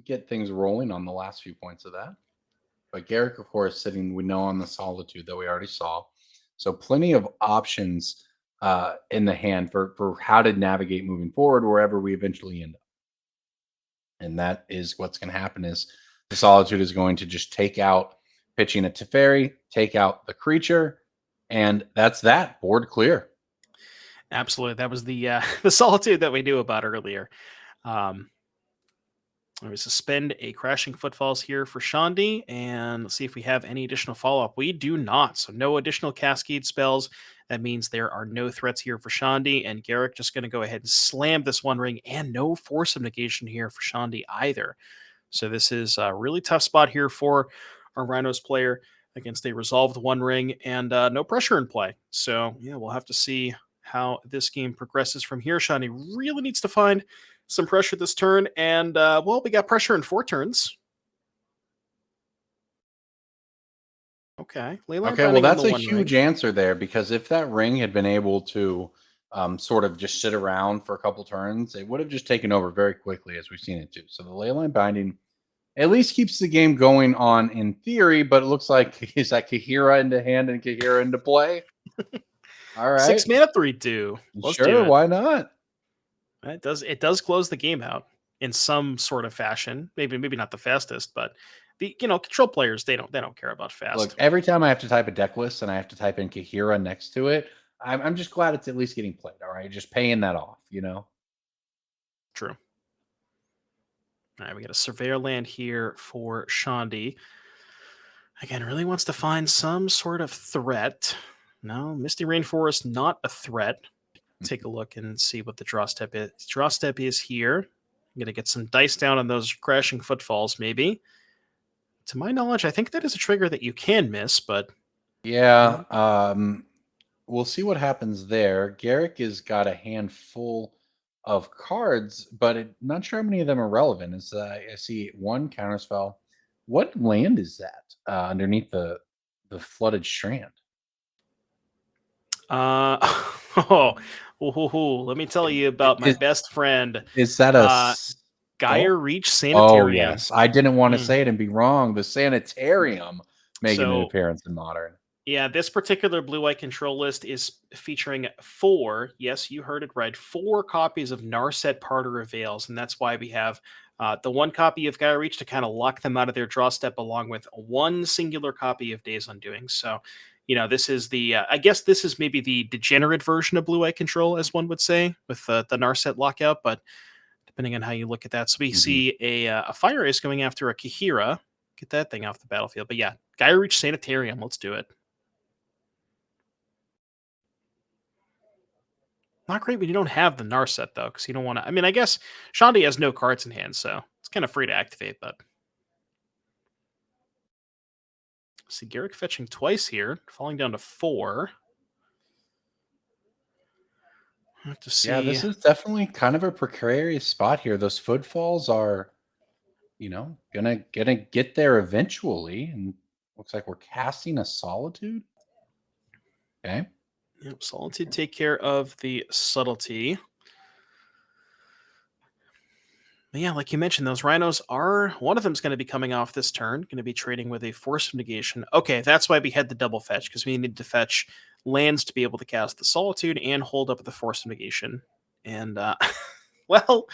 get things rolling on the last few points of that. But Carrick, of course, sitting, we know, on the Solitude that we already saw. So plenty of options in the hand for how to navigate moving forward wherever we eventually end up. And that is what's going to happen is the Solitude is going to just take out pitching a Teferi, take out the creature, and that's that. Board clear. Absolutely. That was the Solitude that we knew about earlier. We suspend a Crashing Footfalls here for Shandil, and let's see if we have any additional follow-up. We do not, so no additional Cascade spells. That means there are no threats here for Shandil, and Carrick just going to go ahead and slam this One Ring, and no Force of Negation here for Shandil either. So this is a really tough spot here for our Rhinos player against a resolved One Ring, and no pressure in play. So yeah, we'll have to see how this game progresses from here. Shandil really needs to find some pressure this turn, and we got pressure in 4 turns. Okay. Well, that's a huge answer there, because if that ring had been able to sort of just sit around for a couple turns, it would have just taken over very quickly, as we've seen it do. So the Leyline Binding at least keeps the game going on in theory, but it looks like, is that Kahira into hand and Kahira into play? All right. 6 mana 3/2. Sure, why not? It does close the game out in some sort of fashion. Maybe not the fastest, but the control players, they don't care about fast. Look, every time I have to type a deck list and I have to type in Kahira next to it, I'm just glad it's at least getting played. All right, just paying that off, you know. True. All right, we got a Surveyor land here for Shandil. Again, really wants to find some sort of threat. No, Misty Rainforest, not a threat. Take a look and see what the draw step is. Draw step is here. I'm going to get some dice down on those crashing footfalls, maybe. To my knowledge, I think that is a trigger that you can miss, but... Yeah, we'll see what happens there. Garrick has got a handful of cards, but not sure how many of them are relevant. I see one counterspell. What land is that underneath the flooded strand? Let me tell you about my best friend, Is that a Gaia Reach Oh Sanitarium. yes, I didn't want to say it and be wrong. The Sanitarium making an So- appearance in Modern. Yeah, this particular blue-eye control list is featuring 4, yes, you heard it right, 4 copies of Narset Parter Avails, and that's why we have the 1 copy of Gaia Reach to kind of lock them out of their draw step, along with 1 singular copy of Days Undoing. So, this is the, I guess this is maybe the degenerate version of blue-eye control, as one would say, with the Narset lockout, but depending on how you look at that. So we see a Fire Ace going after a Kahira. Get that thing off the battlefield. But yeah, Gaia Reach Sanitarium, let's do it. Not great when you don't have the Narset, though, because you don't want to... I mean, I guess Shandil has no cards in hand, so it's kind of free to activate, but... See, Garrick fetching twice here, falling down to 4. Have to see... Yeah, this is definitely kind of a precarious spot here. Those footfalls are, gonna get there eventually, and looks like we're casting a Solitude. Okay. Yep, Solitude take care of the subtlety. But yeah, like you mentioned, those Rhinos are... One of them's going to be coming off this turn, going to be trading with a Force of Negation. Okay, that's why we had the double fetch, because we needed to fetch lands to be able to cast the Solitude and hold up the Force of Negation. And, well,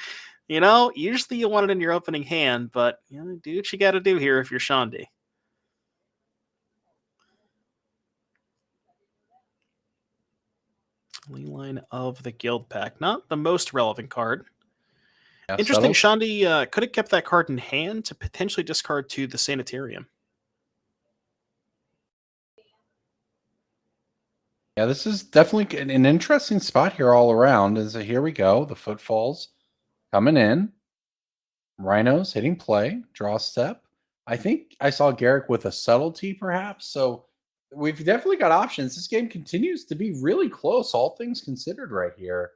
usually you want it in your opening hand, but do what you got to do here if you're Shandil. Leyline of the Guild Pack. Not the most relevant card. Yeah, Interesting, subtle. Shandil could have kept that card in hand to potentially discard to the Sanitarium. Yeah, this is definitely an interesting spot here all around. Here we go. The footfalls coming in. Rhinos hitting play. Draw step. I think I saw Garrick with a subtlety, perhaps. So we've definitely got options. This game continues to be really close, all things considered right here.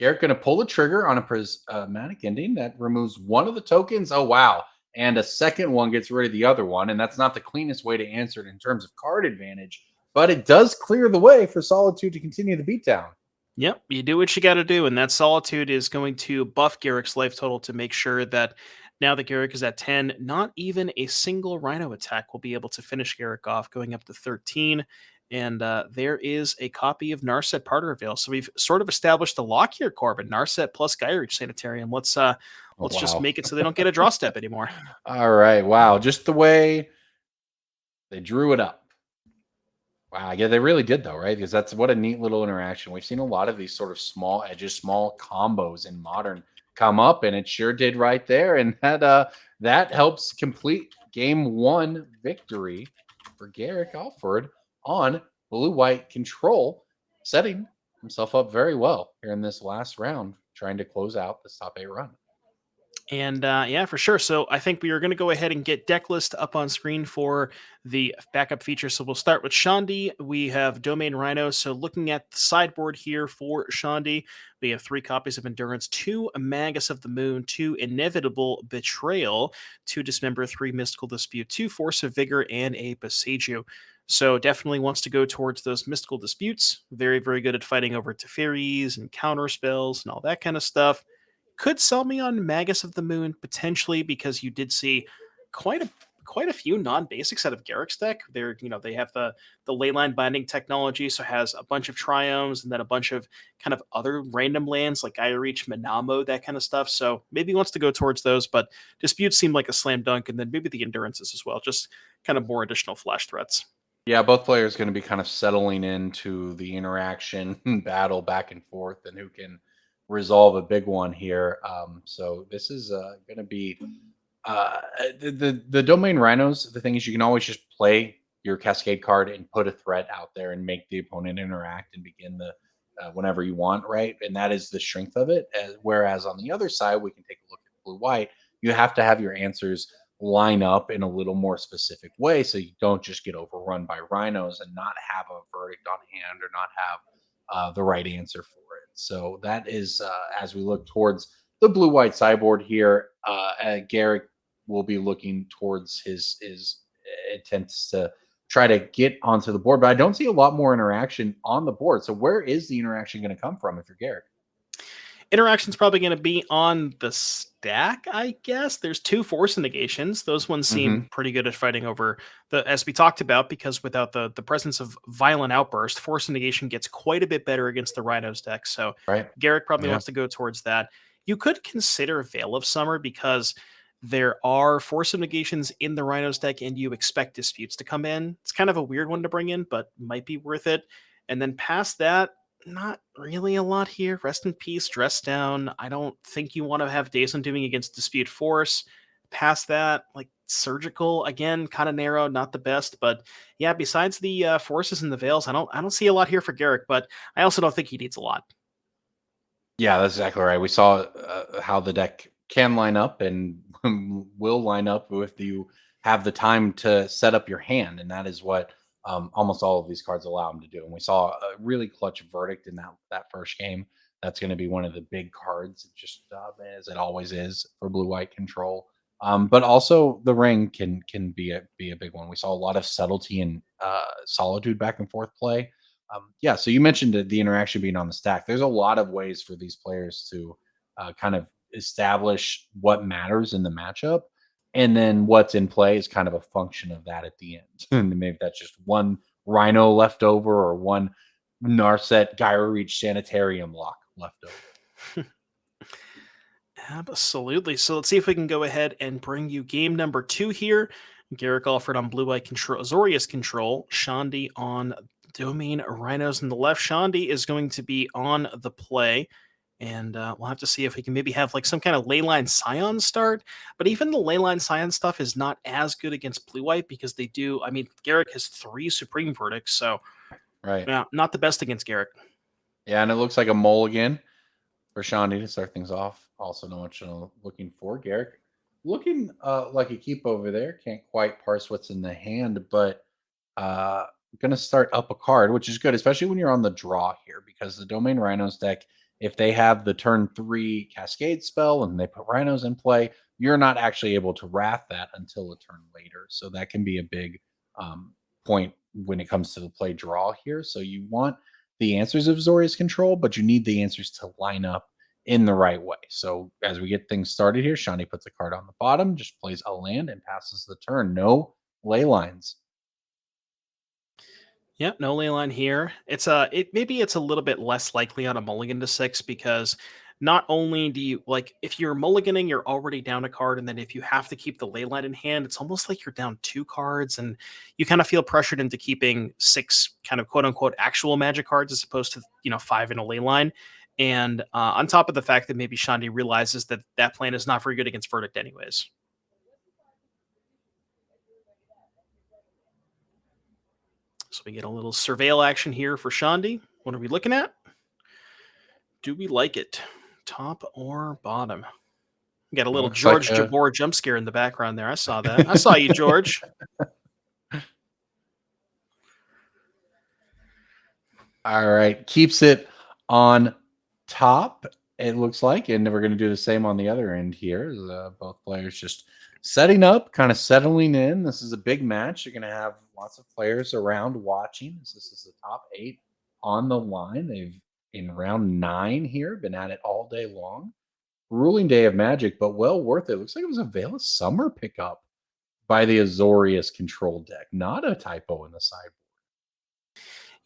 Garrick going to pull the trigger on a prismatic ending that removes one of the tokens. Oh, wow. And a second one gets rid of the other one. And that's not the cleanest way to answer it in terms of card advantage. But it does clear the way for Solitude to continue the beatdown. Yep, you do what you got to do. And that Solitude is going to buff Garrick's life total to make sure that now that Garrick is at 10, not even a single Rhino attack will be able to finish Garrick off, going up to 13. And there is a copy of Narset Parter Avail. So we've sort of established a lock here, Corbin. Narset plus Gaia Reach Sanitarium. Let's just make it so they don't get a draw step anymore. All right. Wow. Just the way they drew it up. Wow. Yeah, they really did, though, right? Because that's what a neat little interaction. We've seen a lot of these sort of small edges, small combos in Modern come up, and it sure did right there. And that helps complete game 1 victory for Garrick Alford on blue-white control, setting himself up very well here in this last round, trying to close out this top 8 run. And yeah, for sure. So I think we are going to go ahead and get deck list up on screen for the backup feature. So we'll start with Shandil. We have Domain Rhino. So looking at the sideboard here for Shandil, we have 3 copies of Endurance, 2 Magus of the Moon, 2 Inevitable Betrayal, 2 Dismember, 3 Mystical Dispute, 2 Force of Vigor, and a Besiju. So definitely wants to go towards those mystical disputes. Very, very good at fighting over Teferis and counter spells and all that kind of stuff. Could sell me on Magus of the Moon potentially, because you did see quite a few non-basics out of Garrick's deck. They're they have the Leyline binding technology, so has a bunch of Triomes and then a bunch of kind of other random lands like Gaia Reach, Manamo, that kind of stuff. So maybe he wants to go towards those, but disputes seem like a slam dunk, and then maybe the endurances as well, just kind of more additional flash threats. Yeah, both players going to be kind of settling into the interaction battle back and forth, and who can resolve a big one here. So this is going to be the domain rhinos. The thing is, you can always just play your cascade card and put a threat out there and make the opponent interact and begin the whenever you want, right? And that is the strength of it. Whereas on the other side, we can take a look at blue white. You have to have your answers line up in a little more specific way so you don't just get overrun by rhinos and not have a verdict on hand or not have the right answer for it. So that is as we look towards the blue white sideboard here. Garrick will be looking towards his attempts to try to get onto the board, but I don't see a lot more interaction on the board. So where is the interaction going to come from if you're Garrick? Interaction's probably going to be on the stack, I guess. There's 2 force negations. Those ones seem pretty good at fighting over the, as we talked about, because without the presence of violent outburst, force negation gets quite a bit better against the Rhinos deck. So Right. Garrick probably Yeah. wants to go towards that. You could consider Veil of Summer because there are force of negations in the Rhinos deck, and you expect disputes to come in. It's kind of a weird one to bring in, but might be worth it. And then past that, not really a lot here. Rest in peace, Dress Down. I don't think you want to have Days Undoing against Dispute Force. Past that, like Surgical, again, kind of narrow, not the best. But yeah, besides the forces and the veils, I don't see a lot here for Garrick, but I also don't think he needs a lot. Yeah, that's exactly right. We saw how the deck can line up and will line up if you have the time to set up your hand, and that is what almost all of these cards allow them to do. And we saw a really clutch verdict in that first game. That's going to be one of the big cards, just as it always is for blue white control. But also the ring can be a big one. We saw a lot of subtlety and solitude back and forth play. Yeah, so you mentioned the interaction being on the stack. There's a lot of ways for these players to kind of establish what matters in the matchup, and then what's in play is kind of a function of that at the end. And maybe that's just one Rhino left over or one Narset Gyro Reach Sanitarium lock left over. Absolutely. So let's see if we can go ahead and bring you game number 2 here. Garrick Alfred on Blue White Control, Azorius Control, Shandy on Domain Rhinos on the left. Shandy is going to be on the play, and we'll have to see if we can maybe have like some kind of Leyline Scion start. But even the Leyline Scion stuff is not as good against Blue White because they do. I mean, Garrick has 3 Supreme Verdicts, so Right. yeah, not the best against Garrick. Yeah, and it looks like a mulligan for Shandy to start things off. Also, know what you're looking for. Garrick looking like a keep over there. Can't quite parse what's in the hand, but going to start up a card, which is good, especially when you're on the draw here, because the Domain Rhinos deck, if they have the turn 3 Cascade spell and they put Rhinos in play, you're not actually able to wrath that until a turn later. So that can be a big point when it comes to the play draw here. So you want the answers of Zoria's control, but you need the answers to line up in the right way. So as we get things started here, Shani puts a card on the bottom, just plays a land and passes the turn. No ley lines. Yep, no ley line here. Maybe it's a little bit less likely on a mulligan to 6 because not only do you like if you're mulliganing, you're already down a card, and then if you have to keep the ley line in hand, it's almost like you're down 2 cards, and you kind of feel pressured into keeping 6 kind of quote unquote actual magic cards as opposed to 5 in a ley line. And on top of the fact that maybe Shandy realizes that that plan is not very good against Verdict anyways. So we get a little surveil action here for Shandy. What are we looking at? Do we like it? Top or bottom? We got a little Looks George like Jabor jump scare in the background there. I saw that. I saw you, George. All right. Keeps it on top, it looks like. And we're going to do the same on the other end here. Both players just setting up, kind of settling in. This is a big match. You're going to have lots of players around watching. This is the top 8 on the line. They've, in round 9 here, been at it all day long. Ruling day of Magic, but well worth it. Looks like it was a Veil of Summer pickup by the Azorius control deck. Not a typo in the sideboard.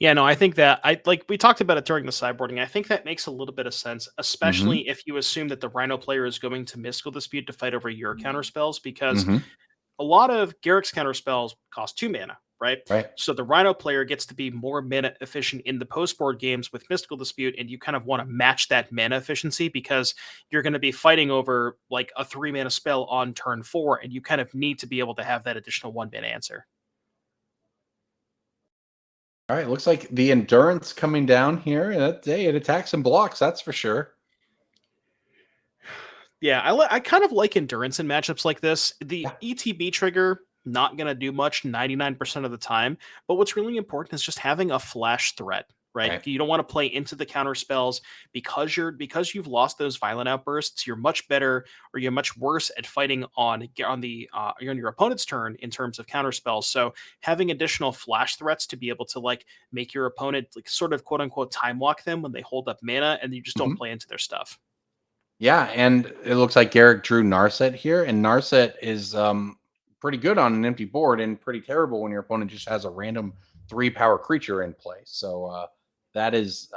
Yeah, no, I think that we talked about it during the sideboarding. I think that makes a little bit of sense, especially if you assume that the Rhino player is going to Mystical Dispute to fight over your counter spells, because a lot of Garrick's counter spells cost 2 mana. right? Right. So the Rhino player gets to be more mana efficient in the post-board games with Mystical Dispute, and you kind of want to match that mana efficiency because you're going to be fighting over like a 3-mana spell on turn 4, and you kind of need to be able to have that additional 1-mana answer. All right, looks like the Endurance coming down here. It attacks and blocks, that's for sure. Yeah, I kind of like Endurance in matchups like this. The ETB trigger, not going to do much 99% of the time, but what's really important is just having a flash threat, right? You don't want to play into the counter spells because you've lost those violent outbursts. You're much better, or you're much worse at fighting on your opponent's turn in terms of counter spells. So having additional flash threats to be able to like make your opponent like sort of quote unquote time walk them when they hold up mana, and you just don't play into their stuff. Yeah, and it looks like Garrick drew Narset here, and Narset is pretty good on an empty board and pretty terrible when your opponent just has a random 3-power creature in play. So that is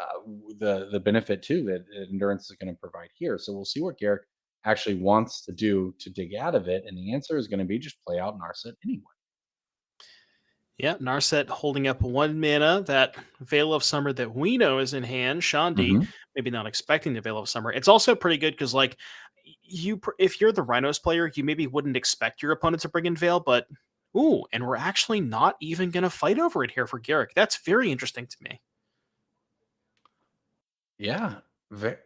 the benefit too that Endurance is going to provide here. So we'll see what Garrick actually wants to do to dig out of it, and the answer is going to be just play out Narset anyway. Yeah, Narset holding up 1 mana. That Veil of Summer that we know is in hand. Shandi, maybe not expecting the Veil of Summer. It's also pretty good because, like, if you're the Rhinos player, you maybe wouldn't expect your opponent to bring in Veil, but ooh, and we're actually not even going to fight over it here for Garrick. That's very interesting to me. Yeah,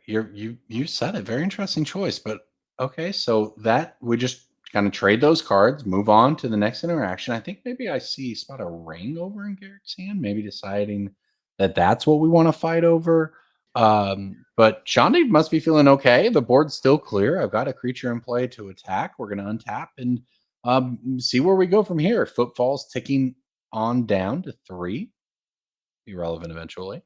you said it. Very interesting choice, but okay. So that we just kind of trade those cards, move on to the next interaction. I think maybe I spot a ring over in Garrick's hand, maybe deciding that that's what we want to fight over. But Shandi must be feeling okay. The board's still clear. I've got a creature in play to attack. We're going to untap and see where we go from here. Footfalls ticking on down to 3. Be relevant eventually.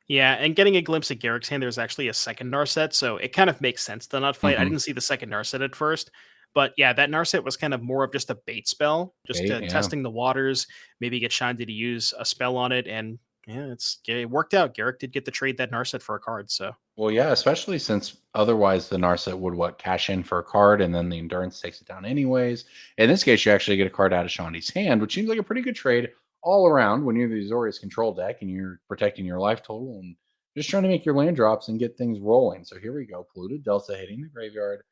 Yeah, and getting a glimpse at Garrick's hand, there's actually a second Narset, so it kind of makes sense to not fight. I didn't see the second Narset at first, but yeah, that Narset was kind of more of just a bait spell, just testing the waters, maybe get Shandi to use a spell on it, and yeah, it worked out. Garrick did get to trade that Narset for a card, so. Well, yeah, especially since otherwise the Narset would cash in for a card and then the Endurance takes it down anyways. In this case, you actually get a card out of Shandi's hand, which seems like a pretty good trade all around when you're the Azorius control deck and you're protecting your life total and just trying to make your land drops and get things rolling. So here we go. Polluted Delta hitting the graveyard.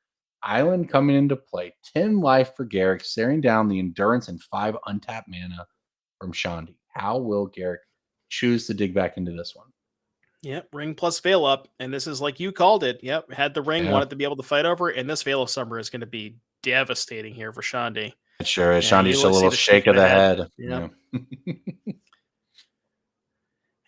Island coming into play. 10 life for Garrick, staring down the Endurance and 5 untapped mana from Shandi. How will Garrick choose to dig back into this one? Yep, ring plus Veil up, and this is like you called it. Yep, had the ring, wanted to be able to fight over, and this Veil of Summer is going to be devastating here for Shandi. It sure is. Yeah, Shandi's a little shake of the head. Yep. Yeah.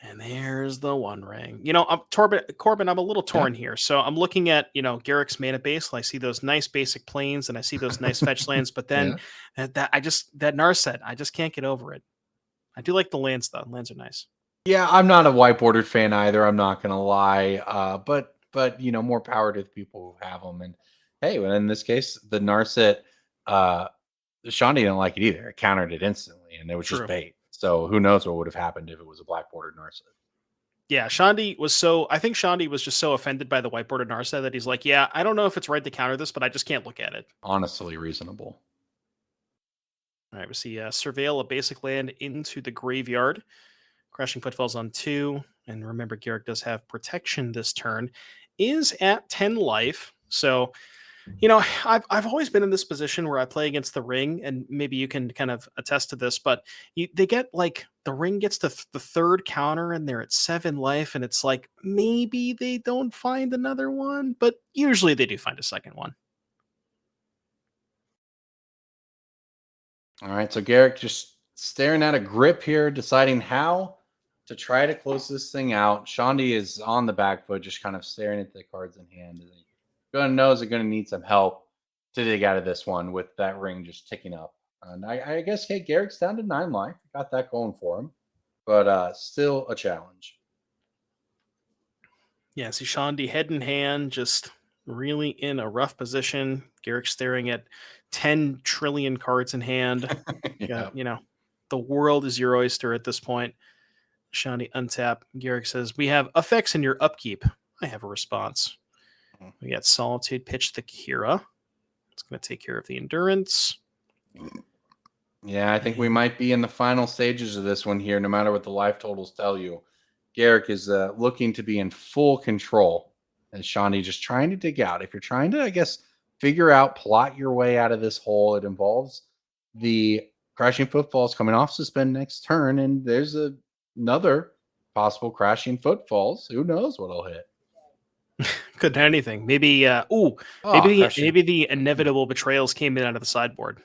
And there's the one ring. You know, Corbin, I'm a little torn here. So I'm looking at, Garrick's mana base. I see those nice basic planes and I see those nice fetch lands, but then that Narset, I just can't get over it. I do like the lands though. Lands are nice. Yeah, I'm not a white-bordered fan either. I'm not gonna lie. But more power to the people who have them. And hey, well, in this case, the Narset, Shandi didn't like it either. It countered it instantly, and it was just bait. So who knows what would have happened if it was a black-bordered Narset? Yeah, I think Shandi was just so offended by the white-bordered Narset that he's like, yeah, I don't know if it's right to counter this, but I just can't look at it. Honestly, reasonable. All right, we see Surveil, a basic land into the graveyard. Crashing Footfalls on 2. And remember, Garrick does have protection this turn. Is at 10 life. So, I've always been in this position where I play against the ring, and maybe you can kind of attest to this, but they get like the ring gets to the third counter and they're at 7 life, and it's like maybe they don't find another one, but usually they do find a second one. All right, so Garrick just staring at a grip here, deciding how to try to close this thing out. Shandi is on the back foot, just kind of staring at the cards in hand. And gonna knows they're gonna need some help to dig out of this one with that ring just ticking up. And I guess Garrick's down to 9 life. Got that going for him, but still a challenge. Yeah, see Shandi head in hand, just really in a rough position. Garrick staring at 10 trillion cards in hand. Yeah. The world is your oyster at this point. Shandi untap. Garrick says, we have effects in your upkeep. I have a response. We got Solitude, pitch the Kira. It's going to take care of the Endurance. Yeah, I think we might be in the final stages of this one here, no matter what the life totals tell you. Garrick is looking to be in full control, and Shawnee just trying to dig out. If you're trying to, I guess, figure out, plot your way out of this hole, it involves the crashing footfalls coming off suspend next turn, and there's another possible crashing footfalls. Who knows what'll hit? Could do anything. Maybe Oh, crashing. maybe the inevitable betrayals came in out of the sideboard.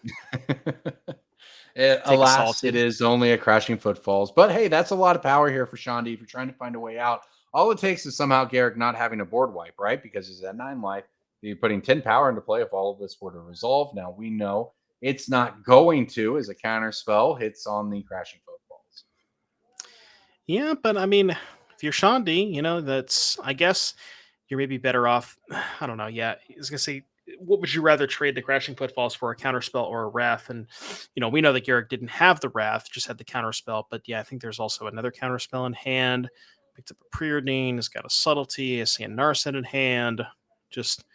Alas, it salty. is only a crashing footfalls. But hey, that's a lot of power here for Shandil if you're trying to find a way out. All it takes is somehow Garrick not having a board wipe, right? Because he's at 9 life. You're putting 10 power into play if all of this were to resolve. Now we know it's not going to, as a counter spell hits on the crashing footfalls. Yeah, but I mean, if you're Shandi, that's, I guess you're maybe better off. I don't know. Yeah, I was gonna say, what would you rather trade the crashing footfalls for, a counterspell or a wrath? And we know that Garrick didn't have the wrath, just had the counterspell. But yeah, I think there's also another counterspell in hand. Picked up a Preordain, has got a subtlety, I see a Narset in hand, just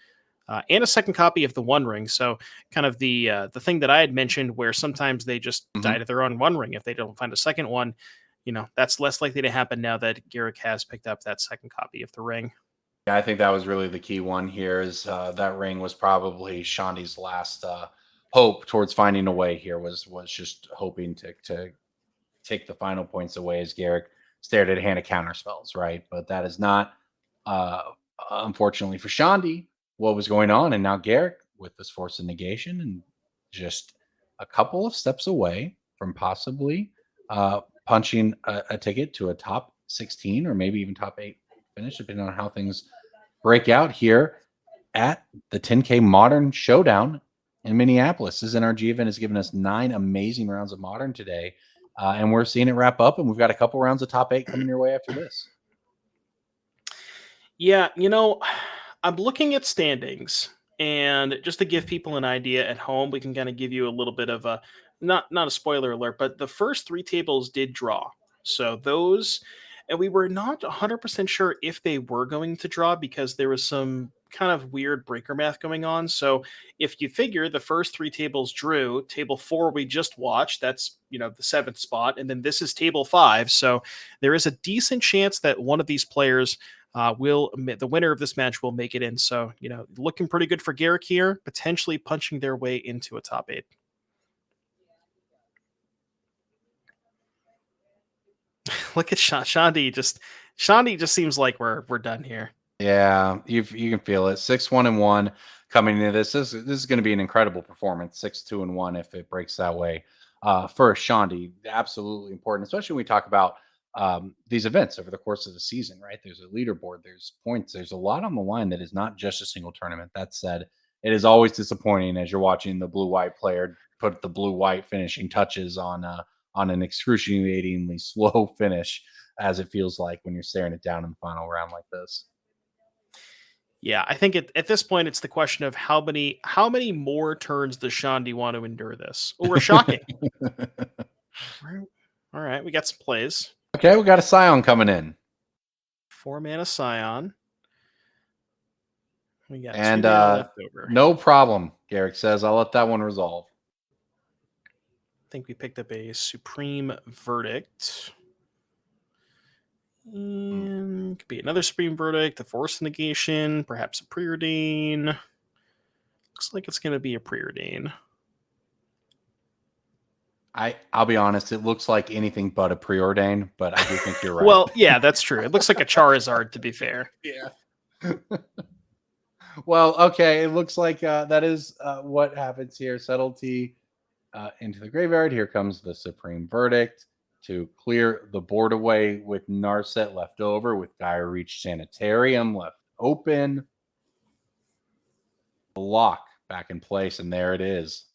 and a second copy of the One Ring. So kind of the thing that I had mentioned, where sometimes they just die to their own One Ring if they don't find a second one. That's less likely to happen now that Garrick has picked up that second copy of the ring. Yeah, I think that was really the key one here. Is that ring was probably Shandil's last hope towards finding a way here. Was just hoping to take the final points away as Garrick stared at a hand of counter spells, right? But that is not, uh, unfortunately for Shandi, what was going on. And now Garrick with this force of negation and just a couple of steps away from possibly punching a ticket to a top 16 or maybe even top 8 finish, depending on how things break out here at the 10K Modern Showdown in Minneapolis. This NRG event has given us 9 amazing rounds of Modern today. And we're seeing it wrap up, and we've got a couple rounds of top 8 coming your way after this. Yeah, I'm looking at standings, and just to give people an idea at home, we can kind of give you a little bit of a not a spoiler alert, but the first 3 tables did draw. So those, and we were not 100% sure if they were going to draw because there was some kind of weird breaker math going on. So if you figure the first 3 tables drew, table 4 we just watched, that's the 7th spot, and then this is table 5. So there is a decent chance that one of these players the winner of this match will make it in. So looking pretty good for Garrick here, potentially punching their way into a top 8. Look at Shandi. Shandi just seems like we're done here. Yeah, you can feel it. 6-1-1 coming into this. This is going to be an incredible performance. 6-2-1 if it breaks that way. For Shandi, absolutely important, especially when we talk about these events over the course of the season, right? There's a leaderboard, there's points, there's a lot on the line that is not just a single tournament. That said, it is always disappointing as you're watching the blue-white player put the blue-white finishing touches on an excruciatingly slow finish, as it feels like when you're staring it down in the final round like this. Yeah, I think at this point it's the question of how many more turns does Shandi want to endure this? Oh, we're shocking. All right, we got some plays. Okay, we got a Scion coming in. 4 mana Scion. We got and 2 mana left over. No problem, Garrick says. I'll let that one resolve. I think we picked up a Supreme Verdict. And could be another Supreme Verdict, a Force Negation, perhaps a Preordain. Looks like it's going to be a Preordain. I'll be honest, it looks like anything but a Preordain, but I do think you're right. Well, yeah, that's true. It looks like a Charizard, to be fair. Yeah. Well, okay, it looks like that is what happens here. Subtlety into the graveyard. Here comes the Supreme Verdict to clear the board away with Narset left over, with Gaia Reach Sanitarium left open. Lock back in place, and there it is.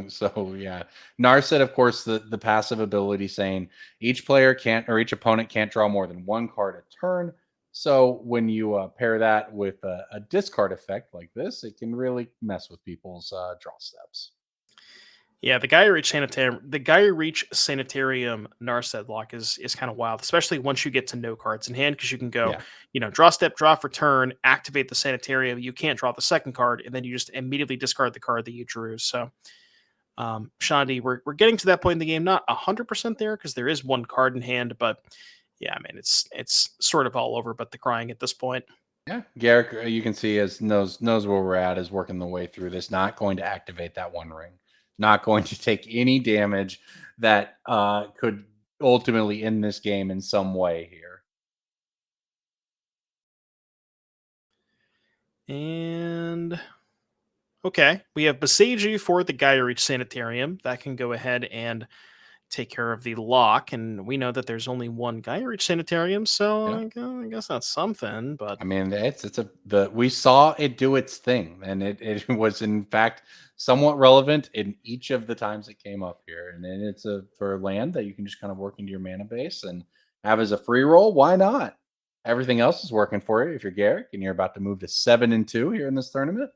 So yeah, Narset, of course, the passive ability saying each player can't, or each opponent can't draw more than 1 card a turn. So when you pair that with a discard effect like this, it can really mess with people's draw steps. Yeah, the Gaia Reach Sanitarium Narset lock is kind of wild, especially once you get to no cards in hand, because you can go, draw step, draw for turn, activate the Sanitarium. You can't draw the second card, and then you just immediately discard the card that you drew. So Shandy, we're getting to that point in the game, not 100% there because there is one card in hand, but yeah, I mean it's sort of all over but the crying at this point. Yeah, Garrick, you can see knows where we're at, is working the way through this. Not going to activate that one ring. Not going to take any damage that could ultimately end this game in some way here. And okay, we have Besage for the Gyreach Sanitarium. That can go ahead and take care of the lock, and we know that there's only one Gyreach Sanitarium, so Yeah. I guess that's something. But I mean, we saw it do its thing, and it was in fact somewhat relevant in each of the times it came up here. And then it's for a land that you can just kind of work into your mana base and have as a free roll. Why not? Everything else is working for you if you're Garrick and you're about to move to 7-2 here in this tournament.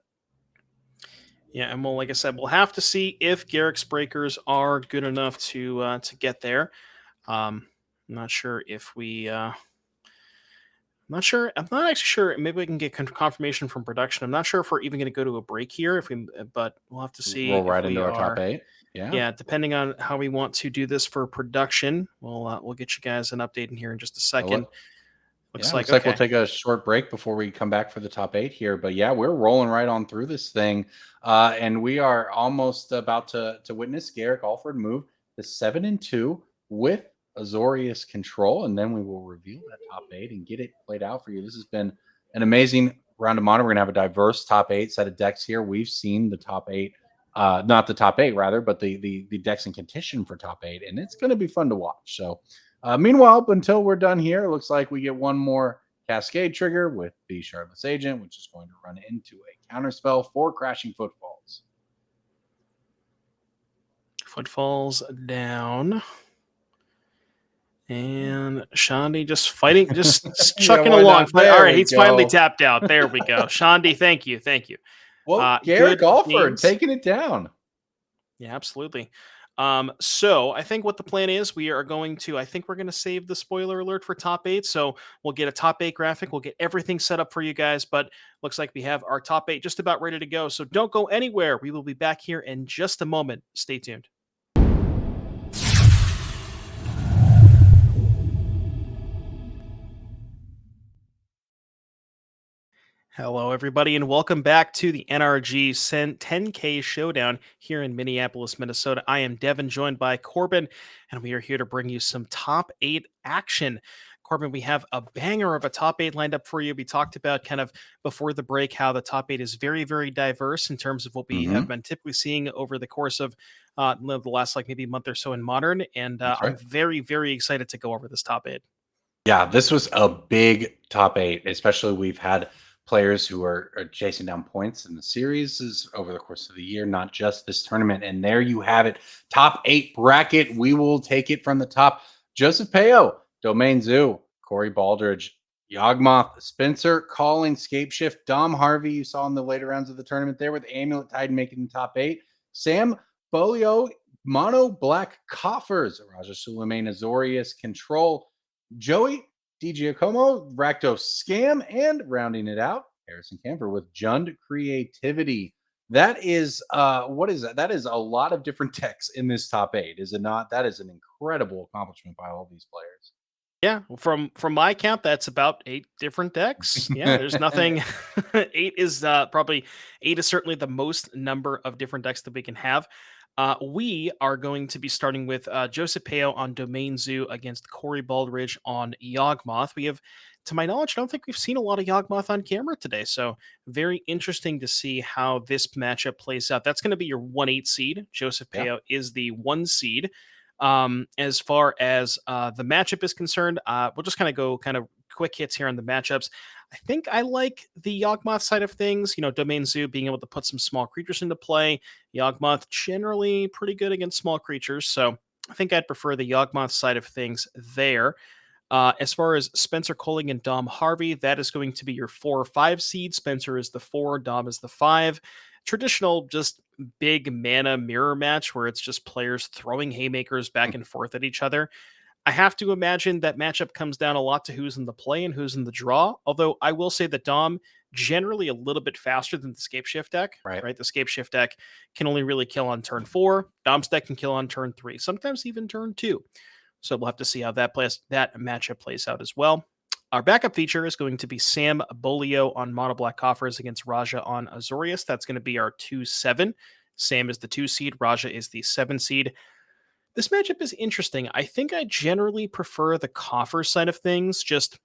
yeah, and well, like I said, we'll have to see if Garrick's breakers are good enough to get there. I'm not sure if we. I'm not sure. I'm not actually sure. Maybe we can get confirmation from production. I'm not sure if we're even going to go to a break here. But we'll have to see. Roll right if we into our are. top 8. Yeah. Yeah, depending on how we want to do this for production, we'll get you guys an update in here in just a second. Looks like we'll take a short break before we come back for the top 8 here. But yeah, we're rolling right on through this thing. And we are almost about to witness Garrick Alford move to 7-2 with Azorius control. And then we will reveal that top 8 and get it played out for you. This has been an amazing round of Modern. We're going to have a diverse top 8 set of decks here. We've seen the top 8, not the top 8 rather, but the decks in contention for top 8. And it's going to be fun to watch. So meanwhile, until we're done here, it looks like we get one more Cascade trigger with the Shardless Agent, which is going to run into a counterspell for Crashing Footfalls. Footfalls down. And Shandy just fighting, just chucking along. All right, he's finally tapped out. There we go. Shandy, thank you. Well, Garrick Alford taking it down. Yeah, absolutely. So I think what the plan is, we're going to save the spoiler alert for top 8. So we'll get a top 8 graphic. We'll get everything set up for you guys, but looks like we have our top 8 just about ready to go. So don't go anywhere. We will be back here in just a moment. Stay tuned. Hello, everybody, and welcome back to the NRG 10K Showdown here in Minneapolis, Minnesota. I am Devin, joined by Corbin, and we are here to bring you some top 8 action. Corbin, we have a banger of a top 8 lined up for you. We talked about kind of before the break how the top 8 is very, very diverse in terms of what we have been typically seeing over the course of the last maybe month or so in Modern, and I'm very, very excited to go over this top 8. Yeah, this was a big top 8, especially we've had players who are chasing down points in the series over the course of the year, not just this tournament. And there you have it. Top 8 bracket. We will take it from the top. Joseph Peo, Domain Zoo, Corey Baldridge, Yawgmoth, Spencer Calling, Scapeshift, Dom Harvey, you saw in the later rounds of the tournament there with Amulet Tide making the top 8. Sam Bolio, Mono Black Coffers, Raja Sulaiman, Azorius Control, Joey DiGiacomo, Rakdos Scam, and rounding it out, Harrison Camper with Jund Creativity. That is, what is that? That is a lot of different decks in this top 8, is it not? That is an incredible accomplishment by all these players. Yeah, from my count, that's about 8 different decks. Yeah, there's nothing. 8 is certainly the most number of different decks that we can have. We are going to be starting with Joseph Peo on Domain Zoo against Corey Baldridge on Yawgmoth. We have, to my knowledge, I don't think we've seen a lot of Yawgmoth on camera today, so very interesting to see how this matchup plays out. That's going to be your 1/8 seed. Joseph Peo is the 1 seed. As far as the matchup is concerned, we'll just kind of go quick hits here on the matchups. I think I like the Yawgmoth side of things. Domain Zoo being able to put some small creatures into play. Yawgmoth generally pretty good against small creatures, so I think I'd prefer the Yawgmoth side of things there. As far as Spencer Colling and Dom Harvey, that is going to be your 4 or 5 seed. Spencer is the 4, Dom is the 5. Traditional, just big mana mirror match where it's just players throwing haymakers back and forth at each other. I have to imagine that matchup comes down a lot to who's in the play and who's in the draw. Although I will say that Dom generally a little bit faster than the Scape Shift deck, Right. right? The Scape Shift deck can only really kill on turn 4. Dom's deck can kill on turn 3, sometimes even turn 2. So we'll have to see how that matchup plays out as well. Our backup feature is going to be Sam Bolio on Mono Black Coffers against Raja on Azorius. That's going to be our 2-7. Sam is the 2 seed, Raja is the 7 seed. This matchup is interesting. I think I generally prefer the coffer side of things, just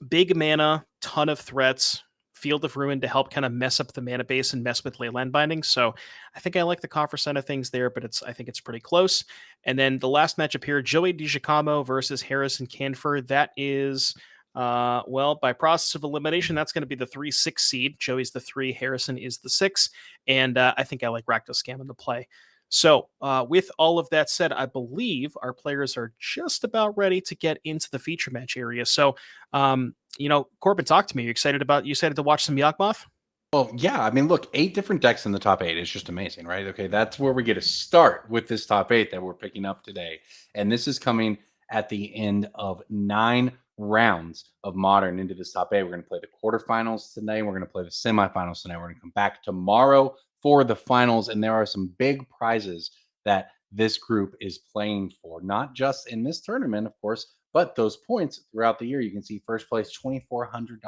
big mana, ton of threats, Field of Ruin to help kind of mess up the mana base and mess with Leyland Binding. So I think I like the coffer side of things there, but I think it's pretty close. And then the last matchup here, Joey DiGiacomo versus Harrison Canfor. That is, well, by process of elimination, that's going to be the 3-6 seed. Joey's the 3, Harrison is the 6. And I think I like Rakdos Scam in the play. So, with all of that said, I believe our players are just about ready to get into the feature match area. So, Corbin, talk to me. You excited to watch some Yawgmoth? Well, yeah. I mean, look, 8 different decks in the top 8 is just amazing, right? Okay, that's where we get to start with this top 8 that we're picking up today. And this is coming at the end of 9 rounds of Modern into this top 8. We're going to play the quarterfinals today. We're going to play the semifinals tonight. We're going to come back tomorrow for the finals. And there are some big prizes that this group is playing for, not just in this tournament, of course, but those points throughout the year. You can see first place, $2,400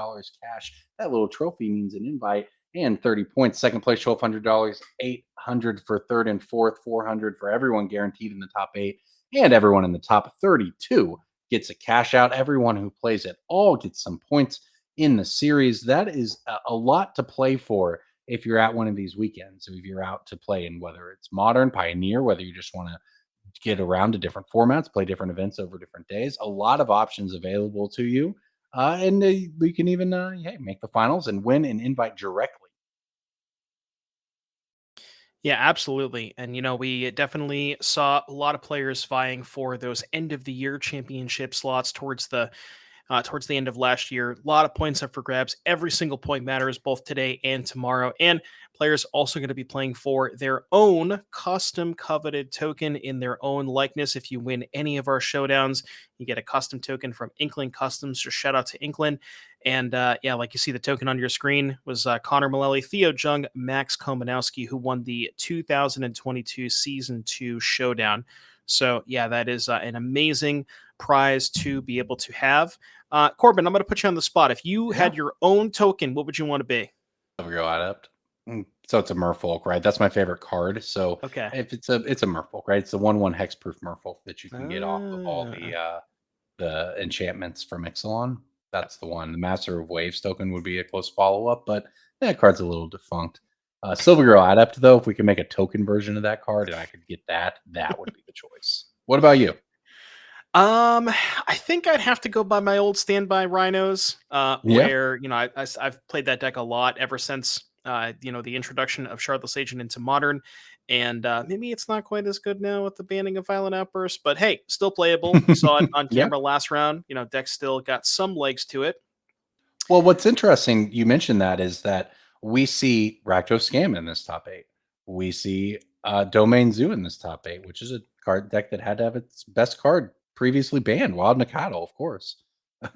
cash. That little trophy means an invite and 30 points. Second place, $1,200, $800 for third and fourth, $400 for everyone guaranteed in the top 8. And everyone in the top 32 gets a cash out. Everyone who plays it all gets some points in the series. That is a lot to play for if you're at one of these weekends. If you're out to play in whether it's Modern, Pioneer, whether you just want to get around to different formats, play different events over different days, a lot of options available to you. And we can even make the finals and win an invite directly. Yeah, absolutely. And, we definitely saw a lot of players vying for those end of the year championship slots towards the end of last year. A lot of points up for grabs. Every single point matters both today and tomorrow. And players also going to be playing for their own custom coveted token in their own likeness. If you win any of our showdowns, you get a custom token from Inkling Customs. So shout out to Inkling. And like you see the token on your screen was Connor Mullaly, Theo Jung, Max Komanowski, who won the 2022 Season 2 Showdown. So yeah, that is an amazing prize to be able to have. Corbin, I'm going to put you on the spot. If you had your own token, what would you want to be? Go Adept. So it's a Merfolk, right? That's my favorite card. So okay, if it's a Merfolk, right? It's a 1/1 hexproof Merfolk that you can get off of all the enchantments from Ixalan. That's the one. The Master of Waves token would be a close follow-up, but that card's a little defunct. Silver Girl Adept, though, if we could make a token version of that card and I could get that would be the choice. What about you? I think I'd have to go by my old standby Rhinos, where I've played that deck a lot ever since the introduction of Shardless Agent into Modern, and maybe it's not quite as good now with the banning of Violent Outburst, but hey, still playable. We saw it on camera last round. Deck still got some legs to it. Well, what's interesting, you mentioned that, is that we see Rakdos Scam in this top 8. We see Domain Zoo in this top 8, which is a card deck that had to have its best card previously banned, Wild Mikado, of course.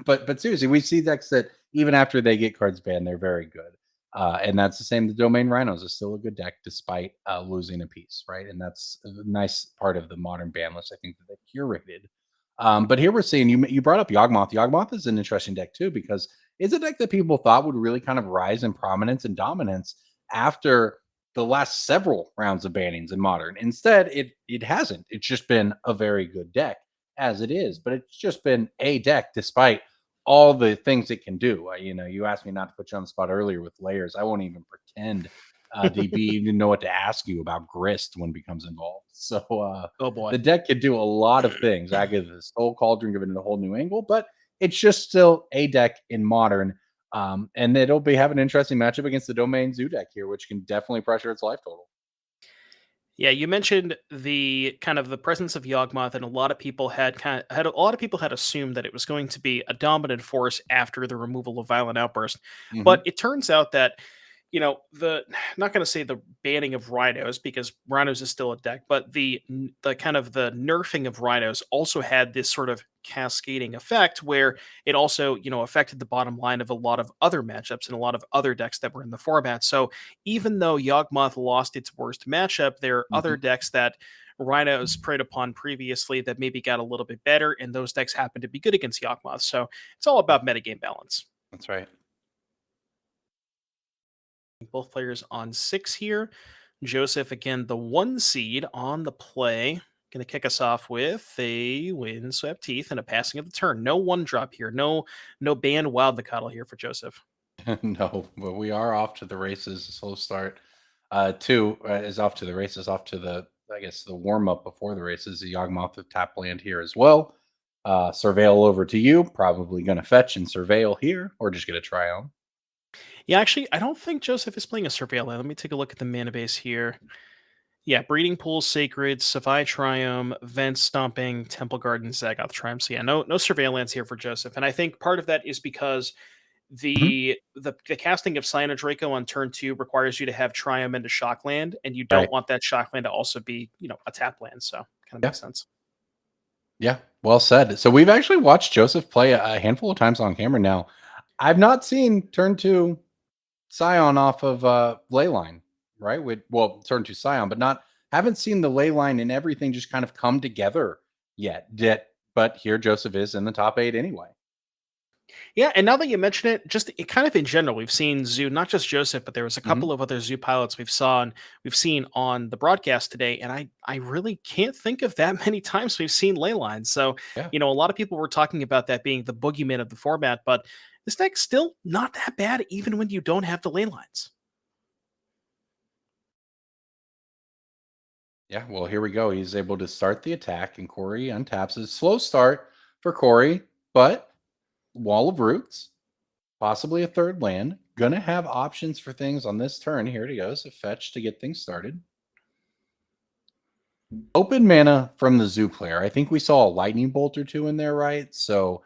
But seriously, we see decks that even after they get cards banned, they're very good. And that's the same. The Domain Rhinos is still a good deck despite losing a piece, right? And that's a nice part of the Modern ban list, I think, that they curated. But here we're seeing, you brought up Yawgmoth. Yawgmoth is an interesting deck too, because it's a deck that people thought would really kind of rise in prominence and dominance after the last several rounds of bannings in Modern. Instead, it hasn't. It's just been a very good deck as it is, but it's just been a deck despite all the things it can do. You asked me not to put you on the spot earlier with layers. I won't even pretend to even know what to ask you about Grist when it becomes involved. So oh boy, the deck could do a lot of things. I give the Soul Cauldron, give it a whole new angle, but it's just still a deck in Modern. And it'll be having an interesting matchup against the Domain Zoo deck here, which can definitely pressure its life total. Yeah, you mentioned the kind of the presence of Yawgmoth, and a lot of people had assumed that it was going to be a dominant force after the removal of Violent Outburst. Mhm. But it turns out that you know, not going to say the banning of Rhinos because Rhinos is still a deck, but the kind of the nerfing of Rhinos also had this sort of cascading effect where it also, you know, affected the bottom line of a lot of other matchups and a lot of other decks that were in the format. So even though Yawgmoth lost its worst matchup, there are other decks that Rhinos preyed upon previously that maybe got a little bit better, and those decks happen to be good against Yawgmoth. So it's all about metagame balance. That's right. Both players on 6 here. Joseph, again, the 1 seed on the play. Going to kick us off with a Windswept Teeth and a passing of the turn. No 1-drop here. No banned Wild the Cuddle here for Joseph. No, but we are off to the races. A slow start. 2 is off to the races, off to the, I guess, the warm-up before the races. The Yawgmoth of tap land here as well. Surveil over to you. Probably going to fetch and Surveil here, or just get a try on. Yeah, actually, I don't think Joseph is playing a Surveil. Let me take a look at the mana base here. Yeah, Breeding Pool, Sacred, Savai Triome, Vent Stomping, Temple Garden, Zagoth Triumph. So yeah, no Surveillance here for Joseph. And I think part of that is because the casting of Cyano Draco on turn 2 requires you to have Triumph into Shockland, and you don't want that Shockland to also be, you know, a tap land. So kind of makes sense. Yeah, well said. So we've actually watched Joseph play a handful of times on camera now. I've not seen turn 2 Scion off of Leyline, right? Turn 2 Scion, but haven't seen the Leyline and everything just kind of come together yet. But here Joseph is in the top 8 anyway. Yeah, and now that you mention it, just kind of in general, we've seen Zoo, not just Joseph, but there was a couple of other Zoo pilots we've seen on the broadcast today, and I really can't think of that many times we've seen Leyline. So, you know, a lot of people were talking about that being the boogeyman of the format, but this deck's still not that bad, even when you don't have the Leylines. Yeah, well, here we go. He's able to start the attack, and Corey untaps his slow start for Corey, but Wall of Roots, possibly a 3rd land. Gonna have options for things on this turn. Here it goes. A fetch to get things started. Open mana from the Zoo player. I think we saw a lightning bolt or 2 in there, right? So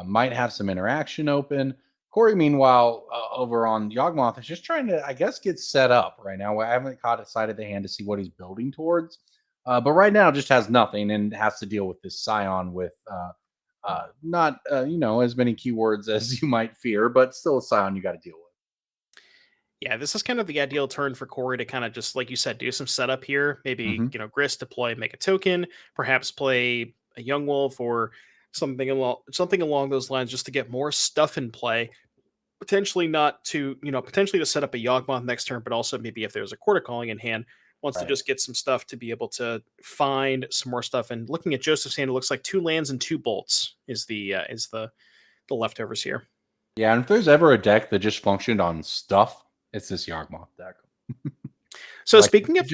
might have some interaction open. Corey, meanwhile, over on Yawgmoth is just trying to, I guess, get set up right now. I haven't caught a sight of the hand to see what he's building towards. But right now just has nothing and has to deal with this Scion with not, you know, as many keywords as you might fear, but still a Scion you got to deal with. Yeah, this is kind of the ideal turn for Corey to kind of just, like you said, do some setup here. Maybe, you know, Grist deploy, make a token, perhaps play a Young Wolf or something along those lines just to get more stuff in play. Potentially to set up a Yawgmoth next turn, but also maybe if there's a Quarter Calling in hand, wants to just get some stuff to be able to find some more stuff. And looking at Joseph's hand, it looks like 2 lands and 2 bolts is the leftovers here. Yeah, and if there's ever a deck that just functioned on stuff, it's this Yawgmoth deck. So like, speaking of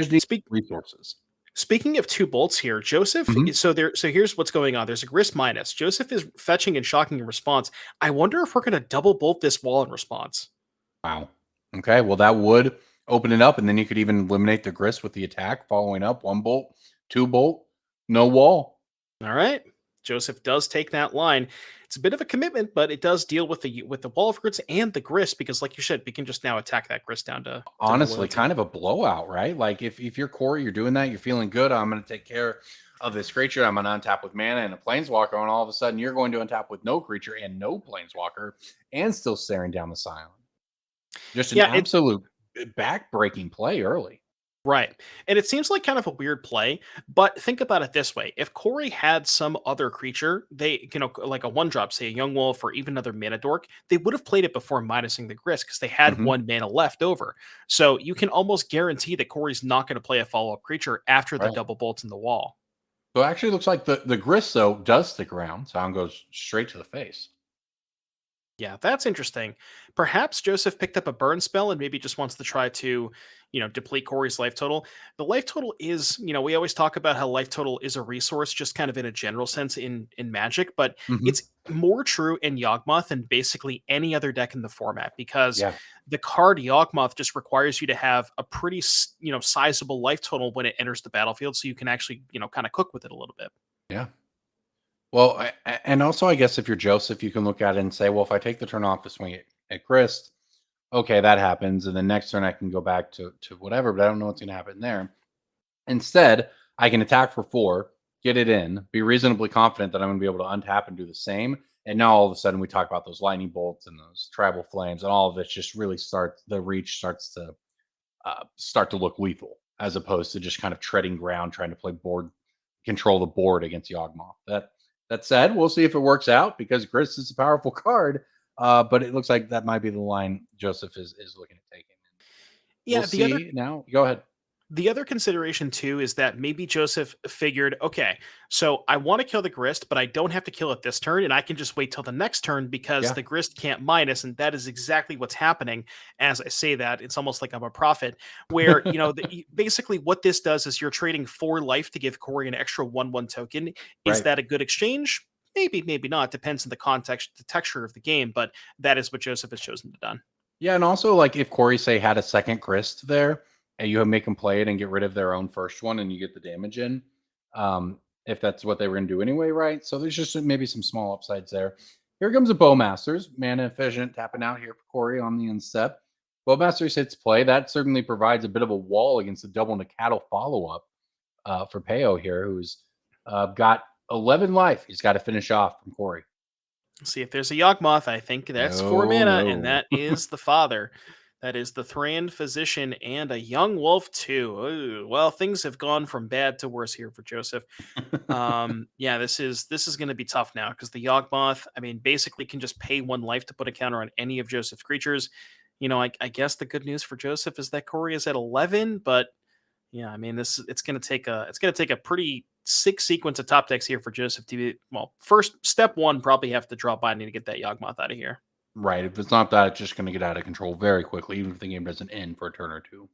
resources. Speaking of 2 bolts here, Joseph. So here's what's going on. There's a Grist minus. Joseph is fetching and shocking in response. I wonder if we're going to double bolt this wall in response. Wow. Okay. Well, that would open it up, and then you could even eliminate the Grist with the attack, following up 1 bolt, 2 bolt, no wall. All right. Joseph does take that line. It's a bit of a commitment, but it does deal with the Wall of Grits and the Grist because, like you said, we can just now attack that Grist down to honestly kind of a blowout, right? Like if you're Corey, you're doing that, you're feeling good. I'm going to take care of this creature. I'm going to untap with mana and a Planeswalker, and all of a sudden you're going to untap with no creature and no Planeswalker, and still staring down the Scion. Just an absolute back-breaking play early. Right. And it seems like kind of a weird play, but think about it this way. If Corey had some other creature, they, you know, like a 1-drop, say a Young Wolf or even another Mana Dork, they would have played it before minusing the Grist because they had 1 mana left over. So you can almost guarantee that Corey's not going to play a follow-up creature after the double bolts in the wall. So it actually looks like the Grist, though, does stick around. Sound goes straight to the face. Yeah, that's interesting. Perhaps Joseph picked up a burn spell and maybe just wants to try to, you know, deplete Corey's life total. The life total is, you know, we always talk about how life total is a resource, just kind of in a general sense in Magic, but it's more true in Yawgmoth than basically any other deck in the format because the card Yawgmoth just requires you to have a pretty, you know, sizable life total when it enters the battlefield, so you can actually, you know, kind of cook with it a little bit. Yeah. Well, and also, I guess if you're Joseph, you can look at it and say, well, if I take the turn off to swing at Grist, okay, that happens, and the next turn I can go back to whatever, but I don't know what's going to happen there. Instead, I can attack for 4, get it in, be reasonably confident that I'm going to be able to untap and do the same. And now all of a sudden we talk about those lightning bolts and those tribal flames, and all of it just really starts. The reach starts to start to look lethal, as opposed to just kind of treading ground, trying to play board control the board against Yawgmoth. That said, we'll see if it works out because Grist is a powerful card. But it looks like that might be the line Joseph is looking at taking. Yeah, We'll see now. Go ahead. the other consideration too is that maybe Joseph figured, okay, so I want to kill the Grist, but I don't have to kill it this turn, and I can just wait till the next turn because Yeah. the Grist can't minus, and that is exactly what's happening. As I say that, it's almost like I'm a prophet, where basically what this does is you're trading 4 life to give Corey an extra 1/1 token. Is Right. that a good exchange? Maybe, maybe not. Depends on the context, the texture of the game, but that is what Joseph has chosen to done. Yeah, and also like if Corey say had a second Grist there, and you make them play it and get rid of their own first one, and you get the damage in, if that's what they were going to do anyway, right? So there's just maybe some small upsides there. Here comes a Bowmasters, mana efficient, tapping out here for Corey on the instep. Bowmasters hits play. That certainly provides a bit of a wall against the double Nacatl follow up for Peo here, who's got 11 life. He's got to finish off from Corey. See if there's a Yawgmoth. I think that's 4 No, mana, no. and that is the father. That is the Thran Physician and a young wolf too. Ooh, well, things have gone from bad to worse here for Joseph. Yeah, this is going to be tough now because the Yawgmoth, I mean, basically can just pay 1 life to put a counter on any of Joseph's creatures. I guess the good news for Joseph is that Corey is at 11, but yeah, I mean, it's going to take a pretty sick sequence of top decks here for Joseph to be, well, first step 1 probably have to draw binding to get that Yawgmoth out of here. Right. If it's not that, it's just going to get out of control very quickly, even if the game doesn't end for a turn or two.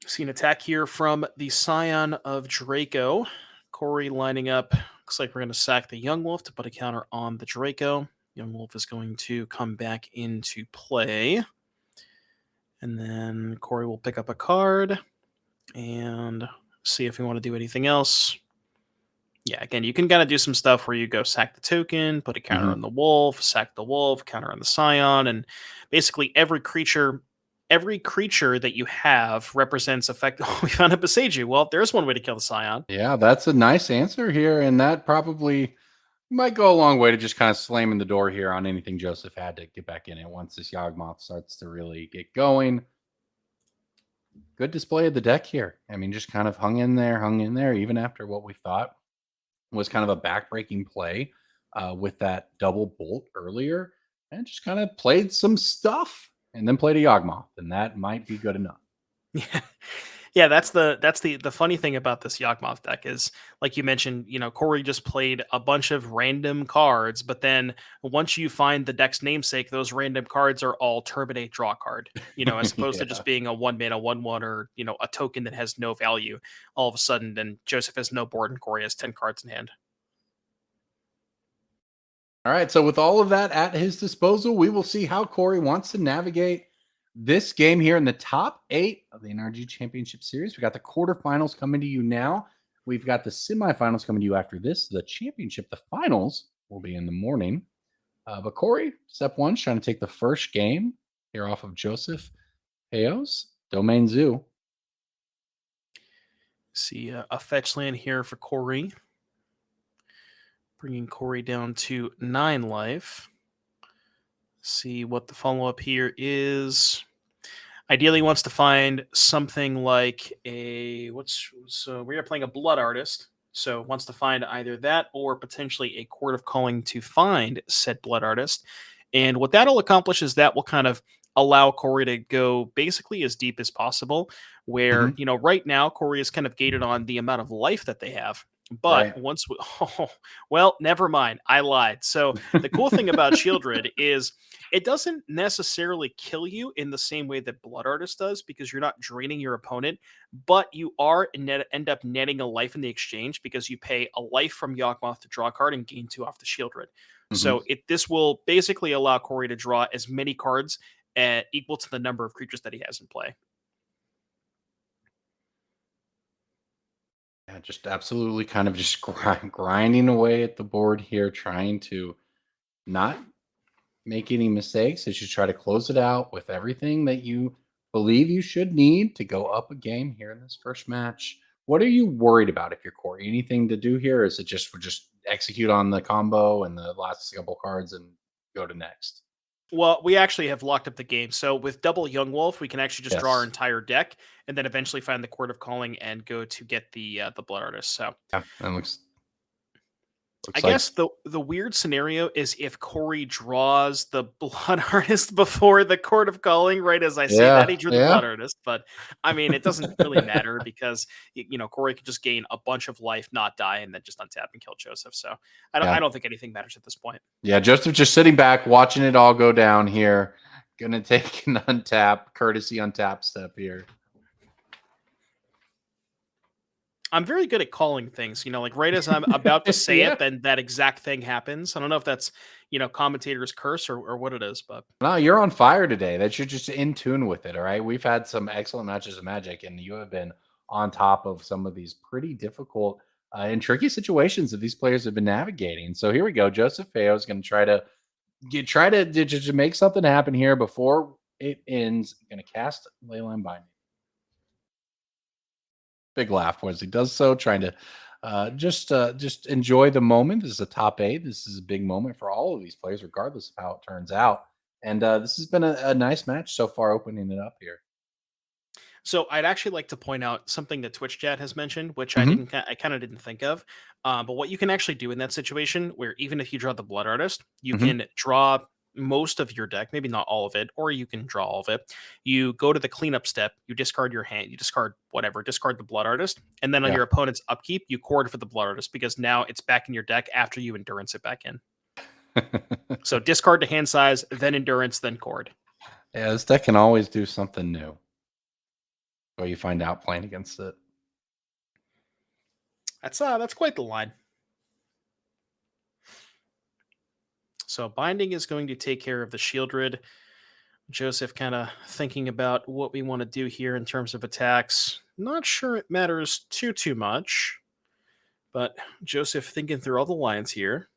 See an attack here from the Scion of Draco. Corey lining up. Looks like we're going to sack the Young Wolf to put a counter on the Draco. Young Wolf is going to come back into play. And then Corey will pick up a card and see if we want to do anything else. Yeah, again, you can kind of do some stuff where you go sack the token, put a counter on the wolf, sack the wolf, counter on the Scion, and basically every creature that you have represents effect. Oh, we found a Beseiju. Well, there's one way to kill the Scion. Yeah, that's a nice answer here, and that probably might go a long way to just kind of slamming the door here on anything Joseph had to get back in it once this Yawgmoth starts to really get going. Good display of the deck here. I mean, just kind of hung in there, even after what we thought was kind of a backbreaking play with that double bolt earlier, and just kind of played some stuff and then played a Yawgmoth, and that might be good enough. Yeah. Yeah, that's the funny thing about this Yawgmoth deck is, like you mentioned, Corey just played a bunch of random cards, but then once you find the deck's namesake, those random cards are all terminate draw card, as opposed to just being a 1 mana 1/1 or a token that has no value. All of a sudden, then Joseph has no board and Corey has 10 cards in hand. All right, so with all of that at his disposal, we will see how Corey wants to navigate this game here in the top 8 of the NRG Championship Series. We got the quarterfinals coming to you now. We've got the semifinals coming to you after this. The championship, the finals, will be in the morning. But Corey, step 1, trying to take the first game here off of Joseph Peo's Domain Zoo. See a fetch land here for Corey. Bringing Corey down to 9 life. See what the follow-up here is. Ideally wants to find something like we are playing a Blood Artist, so wants to find either that or potentially a Court of Calling to find said Blood Artist. And what that'll accomplish is that will kind of allow Corey to go basically as deep as possible, where, right now Corey is kind of gated on the amount of life that they have. But once well, never mind. I lied. So the cool thing about Shieldred is it doesn't necessarily kill you in the same way that Blood Artist does, because you're not draining your opponent, but you are end up netting a life in the exchange because you pay a life from Yawgmoth to draw a card and gain 2 off the Shieldred. So this will basically allow Corey to draw as many cards equal to the number of creatures that he has in play. Just absolutely kind of just grinding away at the board here, trying to not make any mistakes as you try to close it out with everything that you believe you should need to go up a game here in this first match. What are you worried about if you're Corey? Anything to do here? Or is it just execute on the combo and the last couple cards and go to next? Well, we actually have locked up the game. So with double Young Wolf, we can actually just draw our Yes. entire deck and then eventually find the Court of Calling and go to get the Blood Artist. So Yeah, that looks I like guess the weird scenario is if Corey draws the Blood Artist before the Court of Calling, right as I say that, he drew the Blood Artist. But I mean, it doesn't really matter because, Corey could just gain a bunch of life, not die, and then just untap and kill Joseph. So I don't think anything matters at this point. Yeah, Joseph just sitting back, watching it all go down here. Gonna take an courtesy untap step here. I'm very good at calling things, like right as I'm about to say Yeah. it, then that exact thing happens. I don't know if that's, commentator's curse or what it is, but No, you're on fire today. That you're just in tune with it. All right. We've had some excellent matches of Magic, and you have been on top of some of these pretty difficult and tricky situations that these players have been navigating. So here we go. Joseph Feo is going to try to make something happen here before it ends. Going to cast Leyline Binding. Big laugh as he does so, trying to just enjoy the moment. This is a top 8. This is a big moment for all of these players, regardless of how it turns out. And this has been a nice match so far, opening it up here. So I'd actually like to point out something that Twitch chat has mentioned, which I kind of didn't think of. But what you can actually do in that situation, where even if you draw the Blood Artist, you can draw most of your deck, maybe not all of it, or you can draw all of it. You go to the cleanup step, you discard your hand, you discard the Blood Artist, and then on your opponent's upkeep, you cord for the Blood Artist because now it's back in your deck after you endurance it back in. So discard to hand size, then endurance, then cord. Yeah, this deck can always do something new. Or you find out playing against it. That's quite the line. So binding is going to take care of the Shieldred. Joseph kind of thinking about what we want to do here in terms of attacks. Not sure it matters too much, but Joseph thinking through all the lines here.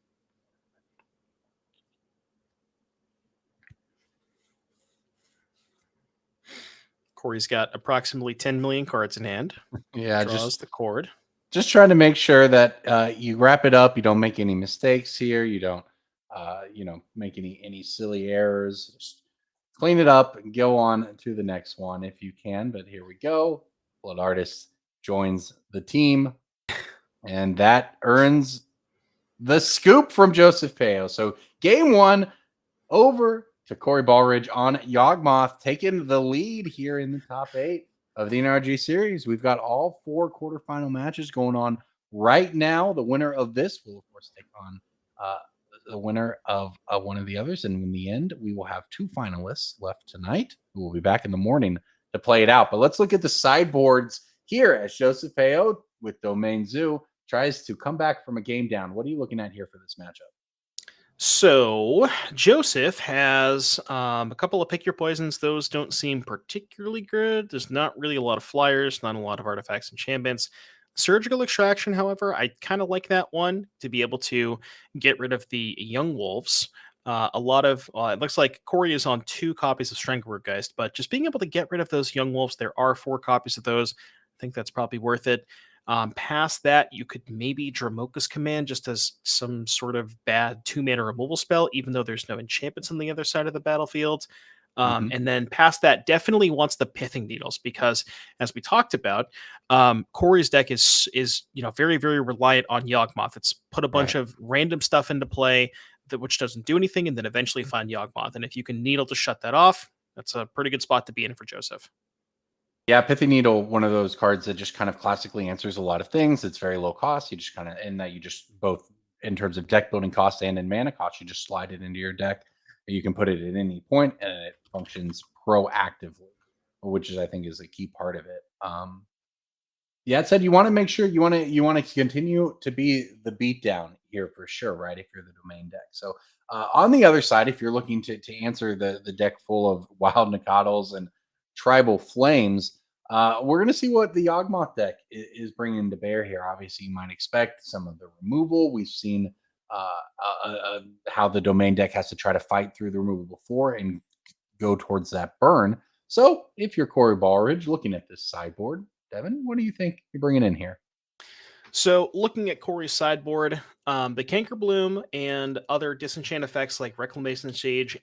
Corey's got approximately 10 million cards in hand. Yeah, draws the cord. Just trying to make sure that you wrap it up. You don't make any mistakes here. You don't, make any silly errors. Just clean it up and go on to the next one if you can. But here we go. Blood Artist joins the team, and that earns the scoop from Joseph Feo. So game 1 over to Corey Ballridge on Yawgmoth, taking the lead here in the top 8 of the NRG series. We've got all 4 quarterfinal matches going on right now. The winner of this will, of course, take on the winner of one of the others. And in the end, we will have 2 finalists left tonight who will be back in the morning to play it out. But let's look at the sideboards here as Joseph Feo with Domain Zoo tries to come back from a game down. What are you looking at here for this matchup? So Joseph has a couple of pick your poisons. Those don't seem particularly good. There's not really a lot of flyers, not a lot of artifacts and enchantments. Surgical extraction, however, I kind of like that one to be able to get rid of the young wolves. A lot of it looks like Corey is on 2 copies of Stranglergeist, but just being able to get rid of those young wolves, there are 4 copies of those. I think that's probably worth it. Past that, you could maybe Dramoka's Command just as some sort of bad 2-mana removal spell, even though there's no enchantments on the other side of the battlefield. And then past that, definitely wants the Pithing Needles because, as we talked about, Corey's deck is very, very reliant on Yawgmoth. It's put a bunch of random stuff into play which doesn't do anything, and then eventually find Yawgmoth. And if you can Needle to shut that off, that's a pretty good spot to be in for Joseph. Yeah, Pithy Needle, one of those cards that just kind of classically answers a lot of things. It's very low cost. You just kind of, in that you just both in terms of deck building cost and in mana cost, you just slide it into your deck. You can put it at any point and it functions proactively, which is, I think, is a key part of it. Yeah, it said you want to make sure you want to continue to be the beatdown here for sure, right? If you're the domain deck. So on the other side, if you're looking to answer the deck full of wild Nakados and tribal flames, We're going to see what the Yawgmoth deck is bringing to bear here. Obviously, you might expect some of the removal. We've seen how the domain deck has to try to fight through the removal before and go towards that burn. So if you're Corey Ballridge looking at this sideboard, Devin, what do you think you're bringing in here? So looking at Corey's sideboard, the Cankerbloom and other disenchant effects like Reclamation Sage,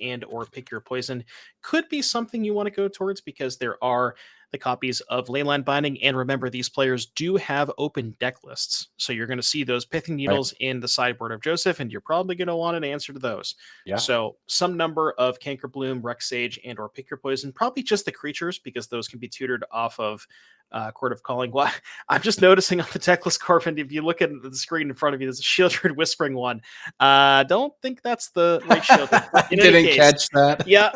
and or Pick Your Poison could be something you want to go towards because there are the copies of Leyline Binding. And remember, these players do have open deck lists. So you're going to see those Pithing Needles in the sideboard of Joseph, and you're probably going to want an answer to those. Yeah. So some number of Cankerbloom, Rec Sage, and or Pick Your Poison, probably just the creatures because those can be tutored off of Court of Calling. Well, I'm just noticing on the deck list, Corbin, if you look at the screen in front of you, there's a Shieldred Whispering one. Don't think that's the right Shieldred. I didn't catch that. Yeah.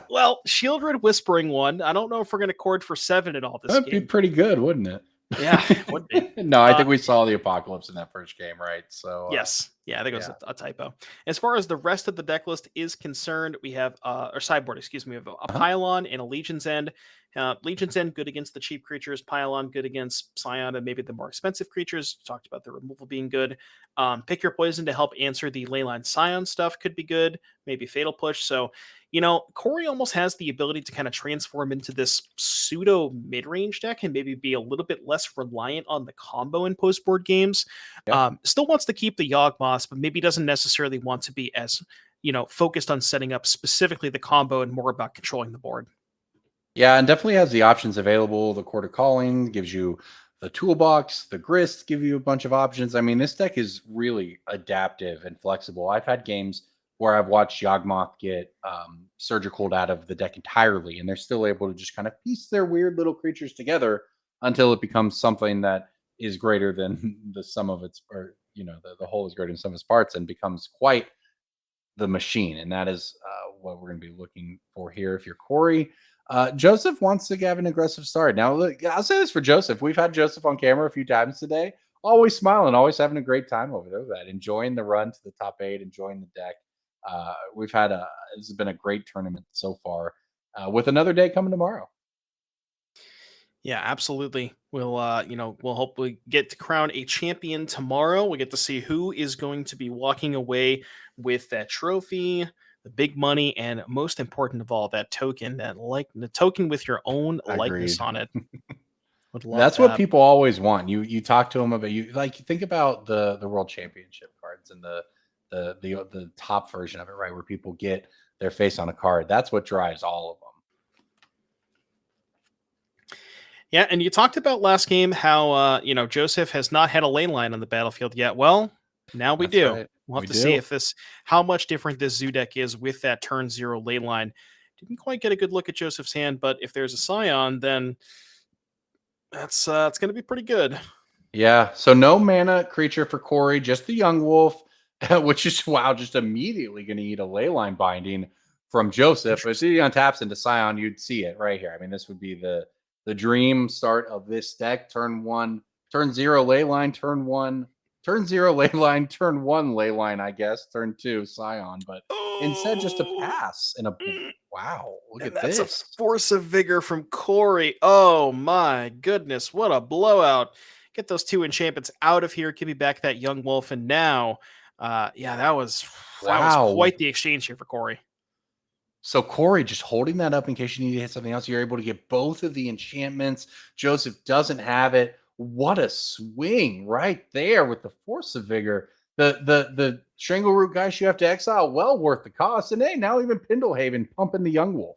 Well, Shieldred Whispering one. I don't know if we're going to cord for 7 at all this That'd game. be pretty good, wouldn't it? Yeah, it would be. No, I think we saw the Apocalypse in that first game, right? So yes. Yeah, I think it was a typo. As far as the rest of the deck list is concerned, we have, or sideboard, excuse me, we have a Pylon and a Legion's End. Legion's End, good against the cheap creatures. Pylon, good against Scion and maybe the more expensive creatures. Talked about the removal being good. Pick Your Poison to help answer the Leyline Scion stuff could be good. Maybe Fatal Push. So, Corey almost has the ability to kind of transform into this pseudo mid-range deck and maybe be a little bit less reliant on the combo in post-board games. Yeah. Still wants to keep the Yawgmoth, but maybe doesn't necessarily want to be as, focused on setting up specifically the combo and more about controlling the board. Yeah, and definitely has the options available. The Court of Calling gives you the toolbox, the grist give you a bunch of options. I mean, this deck is really adaptive and flexible. I've had games where I've watched Yawgmoth get surgical out of the deck entirely, and they're still able to just kind of piece their weird little creatures together until it becomes something that is greater than the sum of its, or the whole is greater than some of its parts, and becomes quite the machine. And that is what we're going to be looking for here. If you're Corey, Joseph wants to have an aggressive start. Now, look, I'll say this for Joseph. We've had Joseph on camera a few times today. Always smiling, always having a great time over there. That enjoying the run to the top 8, enjoying the deck. This has been a great tournament so far. With another day coming tomorrow. Yeah, absolutely. We'll hopefully get to crown a champion tomorrow. We get to see who is going to be walking away with that trophy, the big money, and most important of all, that token, the token with your own likeness on it. That's what people always want. You talk to them about, you think about the World Championship cards and the top version of it, right, where people get their face on a card. That's what drives all of them. Yeah, and you talked about last game how Joseph has not had a lane line on the battlefield yet. Well, now we do. Right. We'll have to see how much different this zoo deck is with that turn 0 lane line. Didn't quite get a good look at Joseph's hand, but if there's a Scion, then it's going to be pretty good. Yeah. So no mana creature for Corey, just the Young Wolf, which is just immediately going to eat a leyline binding from Joseph. If he untaps into Scion, you'd see it right here. I mean, this would be the dream start of this deck. Turn 1, turn 0 leyline, turn 1, turn 0 leyline, turn 1 leyline, I guess. Turn 2 Scion, but instead just a pass and a wow. Look at this. That's a force of vigor from Corey. Oh my goodness, what a blowout. Get those 2 enchantments out of here. Give me back that Young Wolf. And now, that was quite the exchange here for Corey. So Corey just holding that up in case you need to hit something else. You're able to get both of the enchantments. Joseph doesn't have it. What a swing right there with the force of vigor. The Strangleroot guys you have to exile, well worth the cost. And hey, now even Pindlehaven pumping the Young Wolf.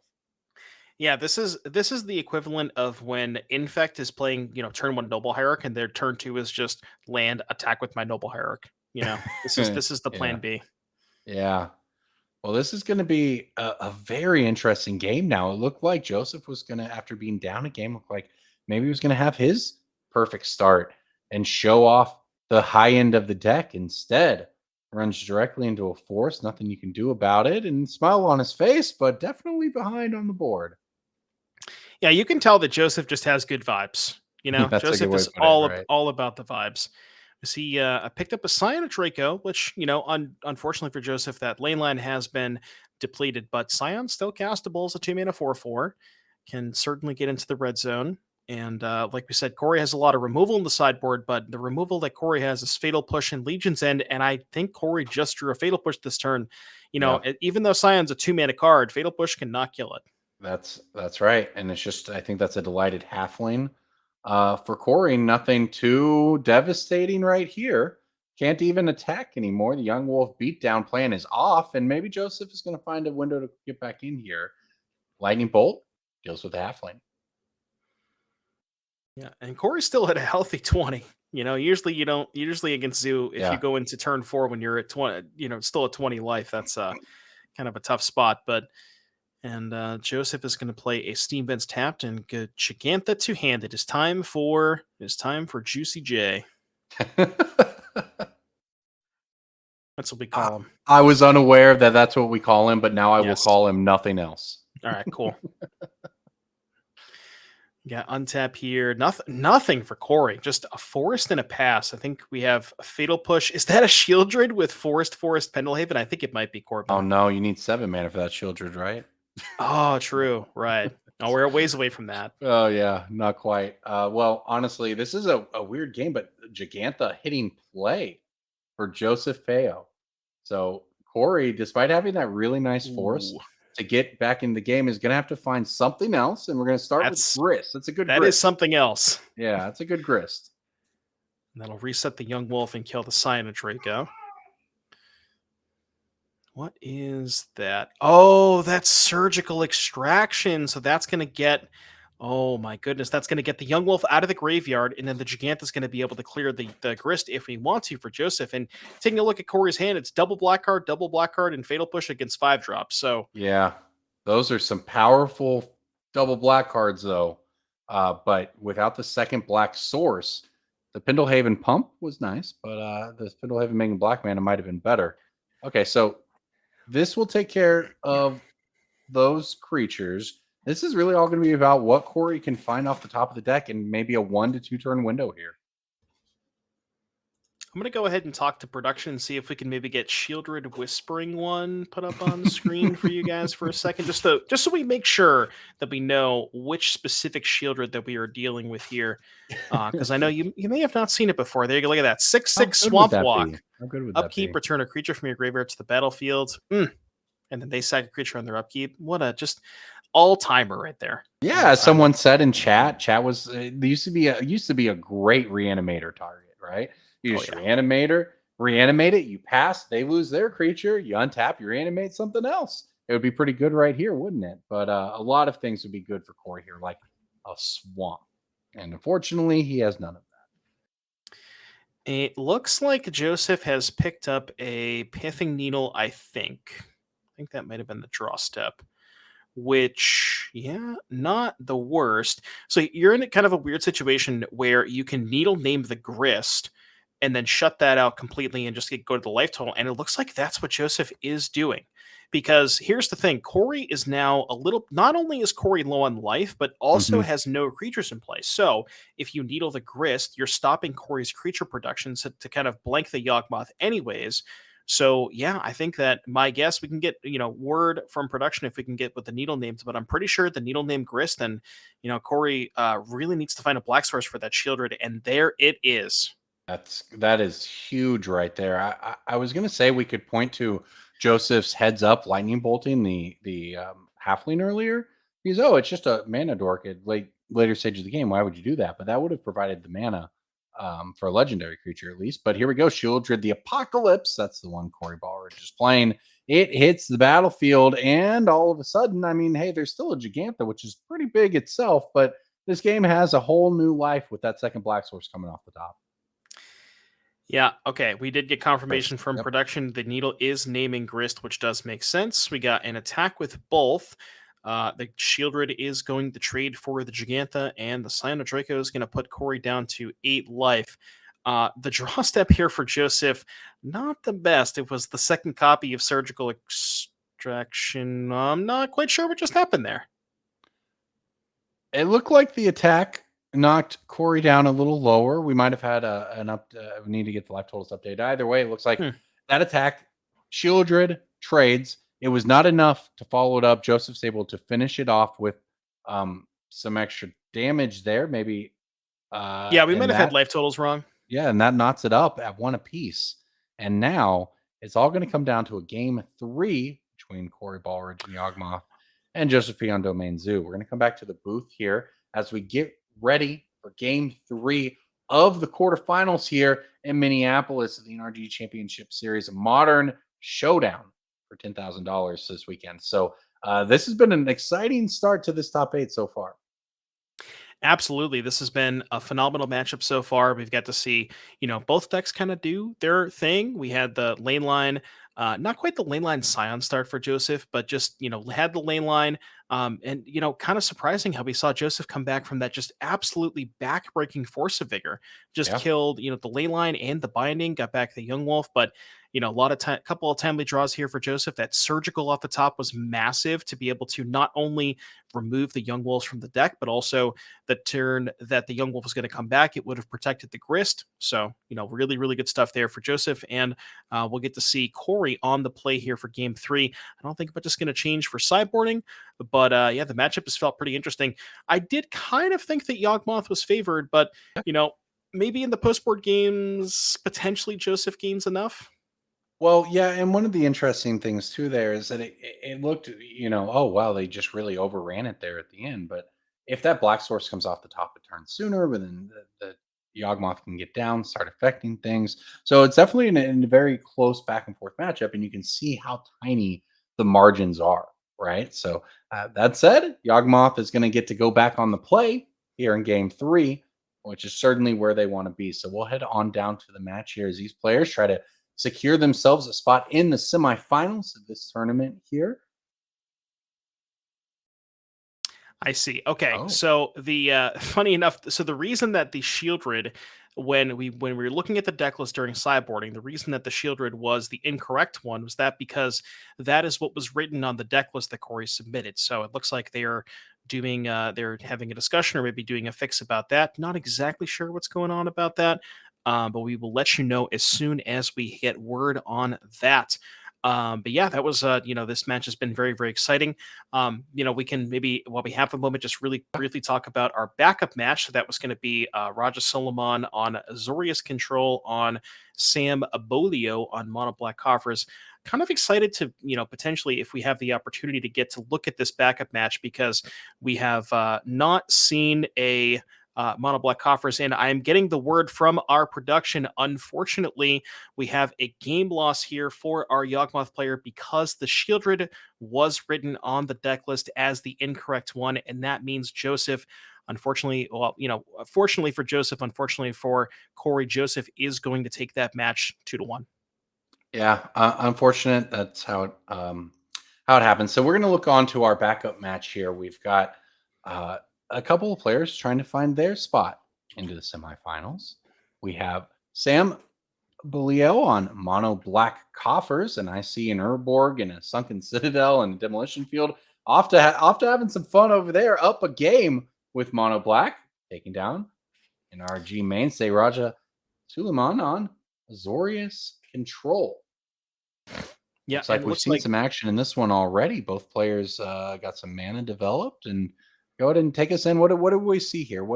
Yeah, this is the equivalent of when Infect is playing, turn 1 Noble Hierarch, and their turn 2 is just land, attack with my Noble Hierarch. This is the plan B. Yeah. Well, this is going to be a very interesting game now. It looked like Joseph was going to, after being down a game, look like maybe he was going to have his perfect start and show off the high end of the deck. Instead, runs directly into a force. Nothing you can do about it. And smile on his face, but definitely behind on the board. Yeah, you can tell that Joseph just has good vibes. Joseph is all about the vibes. He picked up a Scion Draco, which, unfortunately for Joseph, that lane line has been depleted, but Scion still castable as a 2-mana 4/4. can certainly get into the red zone. And like we said, Corey has a lot of removal in the sideboard, but the removal that Corey has is Fatal Push and Legion's End. And I think Corey just drew a Fatal Push this turn. Even though Scion's a 2-mana card, Fatal Push can not kill it. That's right. And it's just, I think that's a delighted halfling. For Corey, nothing too devastating right here. Can't even attack anymore. The Young Wolf beatdown plan is off, and maybe Joseph is going to find a window to get back in here. Lightning Bolt deals with the halfling. Yeah, and Corey still had a healthy 20. Usually you don't. Usually against Zoo, if you go into turn 4 when you're at 20, still at 20 life, that's kind of a tough spot. And Joseph is going to play a Steam Vents tapped and get Gigantha two-handed. It's time for Juicy J. That's what we call him. I was unaware that that's what we call him, but now I will call him nothing else. All right, cool. Yeah, untap here. Nothing for Corey. Just a forest and a pass. I think we have a Fatal Push. Is that a Shieldred with Forest, Pendelhaven? I think it might be Corbin. Oh, no. You need 7 mana for that Shieldred, right? Oh, true. Right. Oh, we're a ways away from that. Oh, yeah. Not quite. Well, honestly, this is a weird game, but Gigantha hitting play for Joseph Feo. So Corey, despite having that really nice forest to get back in the game, is going to have to find something else, and we're going to start with Grist. That's a good grist. That is something else. Yeah, that's a good Grist. And that'll reset the Young Wolf and kill the Cyanide Draco. What is that? Oh, that's Surgical Extraction. So that's going to get... Oh my goodness, that's going to get the Young Wolf out of the graveyard, and then the Gigantha is going to be able to clear the Grist if we want to for Joseph. And taking a look at Corey's hand, it's double black card, and Fatal Push against 5 drops. So yeah, those are some powerful double black cards, though. But without the second black source, the Pendelhaven Pump was nice, but the Pendelhaven making black mana might have been better. Okay, so this will take care of those creatures. This is really all going to be about what Corey can find off the top of the deck and maybe a 1 to 2 turn window here. I'm going to go ahead and talk to production and see if we can maybe get Shieldred Whispering one put up on the screen for you guys for a second, just so we make sure that we know which specific Shieldred that we are dealing with here. Because I know you may have not seen it before. There you go. Look at that. 6/6 Swamp Walk. How good would Upkeep, that be? return a creature from your graveyard to the battlefield. And then they sack a creature on their upkeep. What a just all-timer right there. Yeah, as someone said in chat was used to be a great reanimator target, right? You just reanimate it, you pass, they lose their creature, you untap, you reanimate something else. It would be pretty good right here, wouldn't it? But a lot of things would be good for Corey here, like a swamp. And unfortunately, he has none of that. It looks like Joseph has picked up a Pithing Needle, I think. I think that might have been the draw step. Which, not the worst. So you're in kind of a weird situation where you can needle name the Grist and then shut that out completely and just go to the life total. And it looks like that's what Joseph is doing. Because here's the thing, Corey is now not only is Corey low on life, but also has no creatures in play. So if you needle the Grist, you're stopping Corey's creature production to kind of blank the Yawgmoth anyways. So, I think that my guess, we can get, word from production if we can get with the needle names, but I'm pretty sure the needle name Grist, and, Corey really needs to find a black source for that Shieldred, and there it is. That is huge right there. I was going to say we could point to Joseph's heads up lightning bolting the halfling earlier. Because, it's just a mana dork at later stage of the game. Why would you do that? But that would have provided the mana for a legendary creature at least. But here we go. Shieldred the Apocalypse. That's the one Corey Ballridge is playing. It hits the battlefield, and all of a sudden, I mean, hey, there's still a Gigantha, which is pretty big itself, but this game has a whole new life with that second black source coming off the top. Yeah, okay. We did get confirmation from production. The needle is naming Grist, which does make sense. We got an attack with both. The Shieldred is going to trade for the Gigantha, and the Cyanide Draco is going to put Corey down to 8 life. The draw step here for Joseph, not the best. It was the second copy of Surgical Extraction. I'm not quite sure what just happened there. It looked like the attack knocked Corey down a little lower. We might have had we need to get the life totals updated. Either way, it looks like that attack, Shieldred trades. It was not enough to follow it up. Joseph's able to finish it off with Some extra damage there, maybe. Yeah, we might And have had that life totals wrong. Yeah, and that knots it up at 1 apiece. And now it's all going to come down to a game 3 between Corey Ballridge and Yawgmoth and Josephine on Domain Zoo. We're going to come back to the booth here as we get ready for game 3 of the quarterfinals here in Minneapolis of the NRG Championship Series Modern Showdown for $10,000 this weekend. So this has been an exciting start to this top 8 so far. Absolutely. This has been a phenomenal matchup so far. We've got to see, both decks kind of do their thing. We had the lane line, not quite the lane line Scion start for Joseph, but just, had the lane line. And, kind of surprising how we saw Joseph come back from that just absolutely backbreaking force of vigor. Just Yeah. killed, the lane line and the binding, got back the Young Wolf. But, a lot of time, couple of timely draws here for Joseph. That surgical off the top was massive to be able to not only remove the Young Wolves from the deck, but also the turn that the Young Wolf was going to come back, it would have protected the Grist. So, really, really good stuff there for Joseph. And we'll get to see Corey on the play here for game 3. I don't think much is going to change for sideboarding, but yeah, the matchup has felt pretty interesting. I did kind of think that Yawgmoth was favored, but, maybe in the post-board games, potentially Joseph gains enough. Well, yeah, and one of the interesting things too there is that it looked, oh wow, they just really overran it there at the end. But if that black source comes off the top of turn sooner, but then the Yawgmoth can get down, start affecting things. So it's definitely in a very close back and forth matchup, and you can see how tiny the margins are, right? So that said, Yawgmoth is going to get to go back on the play here in game 3, which is certainly where they want to be. So we'll head on down to the match here as these players try to secure themselves a spot in the semifinals of this tournament here. I see. Okay, Oh. so the funny enough, so the reason that the Shieldred, when we were looking at the deck list during sideboarding, the reason that the Shieldred was the incorrect one was that because that is what was written on the deck list that Corey submitted. So it looks like they're doing they're having a discussion or maybe doing a fix about that. Not exactly sure what's going on about that. But we will let you know as soon as we get word on that. But yeah, that was this match has been very, very exciting. We can maybe while we have a moment, just really briefly talk about our backup match. So that was going to be Raja Sulaiman on Azorius Control on Sam Abolio on Mono Black Coffers. Kind of excited to, potentially if we have the opportunity to get to look at this backup match because we have not seen a Mono Black Coffers, and I'm getting the word from our production. Unfortunately, we have a game loss here for our Yawgmoth player because the Shieldred was written on the deck list as the incorrect one, and that means Joseph. Unfortunately, fortunately for Joseph, unfortunately for Corey, Joseph is going to take that match 2-1. Yeah, unfortunate. That's how it happens. So we're going to look on to our backup match here. We've got a couple of players trying to find their spot into the semifinals. We have Sam Belio on Mono Black Coffers, and I see an Urborg and a Sunken Citadel and a Demolition Field. Off to having some fun over there. Up a game with Mono Black, taking down an RG mainstay Raja Sulaiman on Azorius Control. Yeah, Looks like we've seen some action in this one already. Both players got some mana developed, and go ahead and take us in. What do we see here?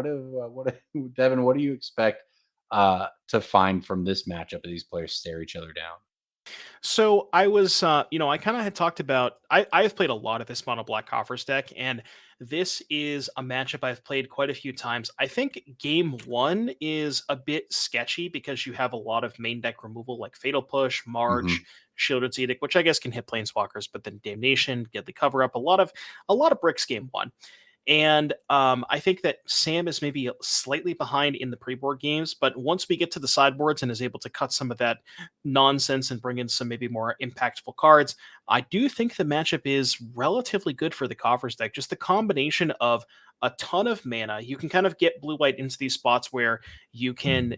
Devin? What do you expect to find from this matchup as these players stare each other down? So I was, I kind of had talked about. I've played a lot of this Mono Black Coffers deck, and this is a matchup I've played quite a few times. I think game 1 is a bit sketchy because you have a lot of main deck removal like Fatal Push, March, Shielded Edict, which I guess can hit Planeswalkers, but then Damnation, Deadly Cover Up, a lot of bricks game 1. And I think that Sam is maybe slightly behind in the pre-board games, but once we get to the sideboards and is able to cut some of that nonsense and bring in some maybe more impactful cards, I do think the matchup is relatively good for the Coffers deck. Just the combination of a ton of mana. You can kind of get blue-white into these spots where you can,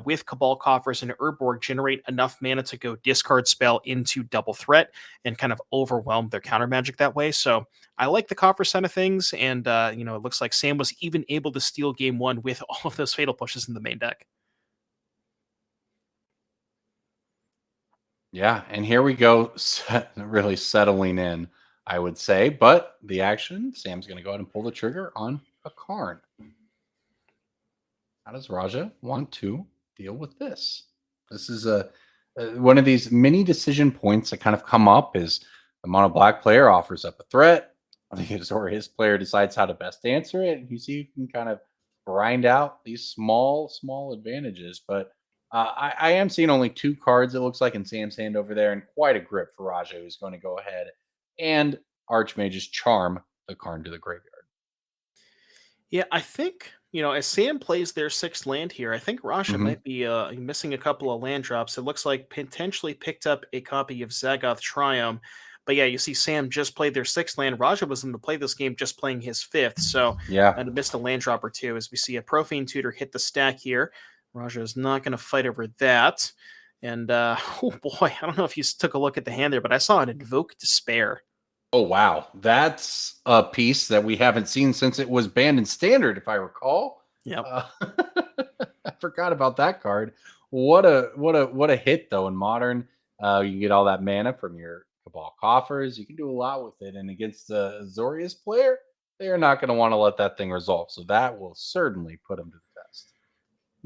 with Cabal Coffers and Urborg, generate enough mana to go discard spell into double threat and kind of overwhelm their counter magic that way. So I like the Coffer side of things, and it looks like Sam was even able to steal game 1 with all of those fatal pushes in the main deck. Yeah, and here we go, really settling in I would say. But the action, Sam's going to go ahead and pull the trigger on a Karn. How does Raja want to deal with this? This is one of these mini decision points that kind of come up is the mono black player offers up a threat. I think it's or his player decides how to best answer it. And you see, you can kind of grind out these small advantages. But I am seeing only 2 cards, it looks like, in Sam's hand over there, and quite a grip for Raja, who's going to go ahead and Archmage's Charm the Karn to the graveyard. Yeah, I think, as Sam plays their 6th land here, I think Rasha might be missing a couple of land drops. It looks like potentially picked up a copy of Zagoth Triumph. But yeah, you see Sam just played their 6th land. Raja was in the play this game just playing his 5th. So Yeah. and missed a land drop or 2 as we see a Profane Tutor hit the stack here. Raja is not going to fight over that. And oh boy, I don't know if you took a look at the hand there, but I saw an Invoke Despair. Oh, wow. That's a piece that we haven't seen since it was banned in Standard, if I recall. Yep. I forgot about that card. What a hit, though, in Modern. You can get all that mana from your Cabal coffers. You can do a lot with it. And against the Azorius player, they are not going to want to let that thing resolve. So that will certainly put them to the test.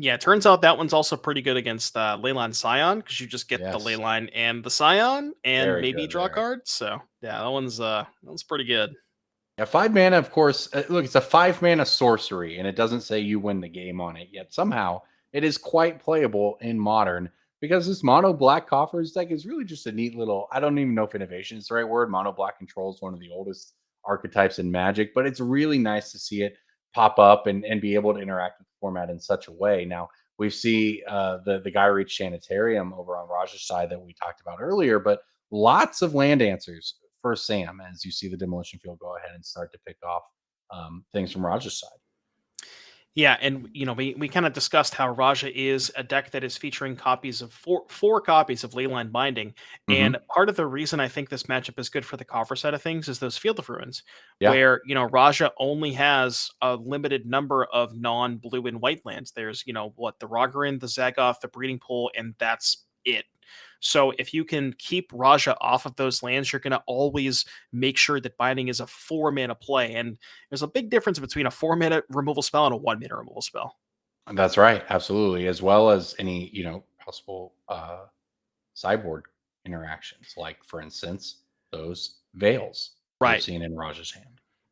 Yeah, it turns out that one's also pretty good against Leyline Scion, because you just get the Leyline and the Scion and Very maybe good draw there. cards. So yeah, that one's pretty good. Yeah, 5 mana, of course. Look, it's a 5 mana sorcery, and it doesn't say you win the game on it yet. Somehow, it is quite playable in Modern because this mono black coffers deck is really just a neat little. I don't even know if innovation is the right word. Mono black control is one of the oldest archetypes in Magic, but it's really nice to see it pop up and be able to interact with the format in such a way. Now, we see the guy reach Sanitarium over on Raj's side that we talked about earlier, but lots of land answers for Sam as you see the Demolition Field go ahead and start to pick off things from Raj's side. Yeah, and we kind of discussed how Raja is a deck that is featuring copies of four copies of Leyline Binding, and part of the reason I think this matchup is good for the coffer side of things is those Field of Ruins, where Raja only has a limited number of non-blue and white lands. There's the Rogarin, the Zagoth, the Breeding Pool, and that's it. So if you can keep Raja off of those lands, you're going to always make sure that Binding is a 4-mana play. And there's a big difference between a 4-mana removal spell and a 1-mana removal spell. That's right. Absolutely. As well as any, possible sideboard interactions. Like, for instance, those Veils we're seeing in Raj's hand.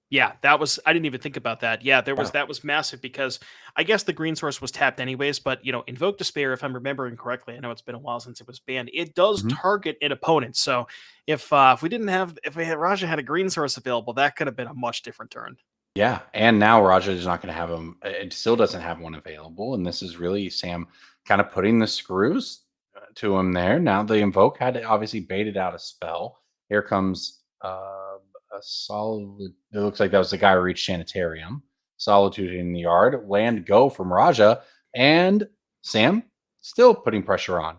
Yeah, I didn't even think about that. Yeah, that was massive because I guess the green source was tapped anyways, but Invoke Despair, if I'm remembering correctly, I know it's been a while since it was banned, it does target an opponent. So if Raja had a green source available, that could have been a much different turn. Yeah, and now Raja is not going to have him. It still doesn't have one available, and this is really Sam kind of putting the screws to him there. Now the Invoke had obviously baited out a spell. Here comes a solid. It looks like that was the guy who reached Sanitarium. Solitude in the yard. Land go from Raja, and Sam still putting pressure on.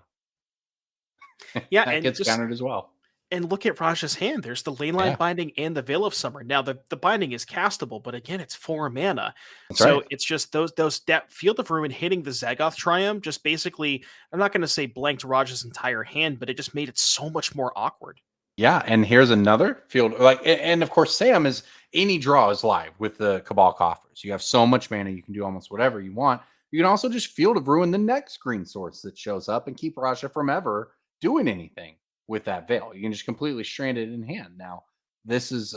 Yeah, that and gets countered as well. And look at Raja's hand. There's the Leyline Binding and the Veil of Summer. Now the Binding is castable, but again, it's 4 mana. It's just that Field of Ruin hitting the Zagoth Triumph just basically, I'm not going to say blanked Raja's entire hand, but it just made it so much more awkward. Yeah, and here's another field. And of course, Sam is any draw is live with the Cabal coffers. You have so much mana, you can do almost whatever you want. You can also just Field of Ruin the next green source that shows up and keep Raja from ever doing anything with that Veil. You can just completely strand it in hand. Now, this is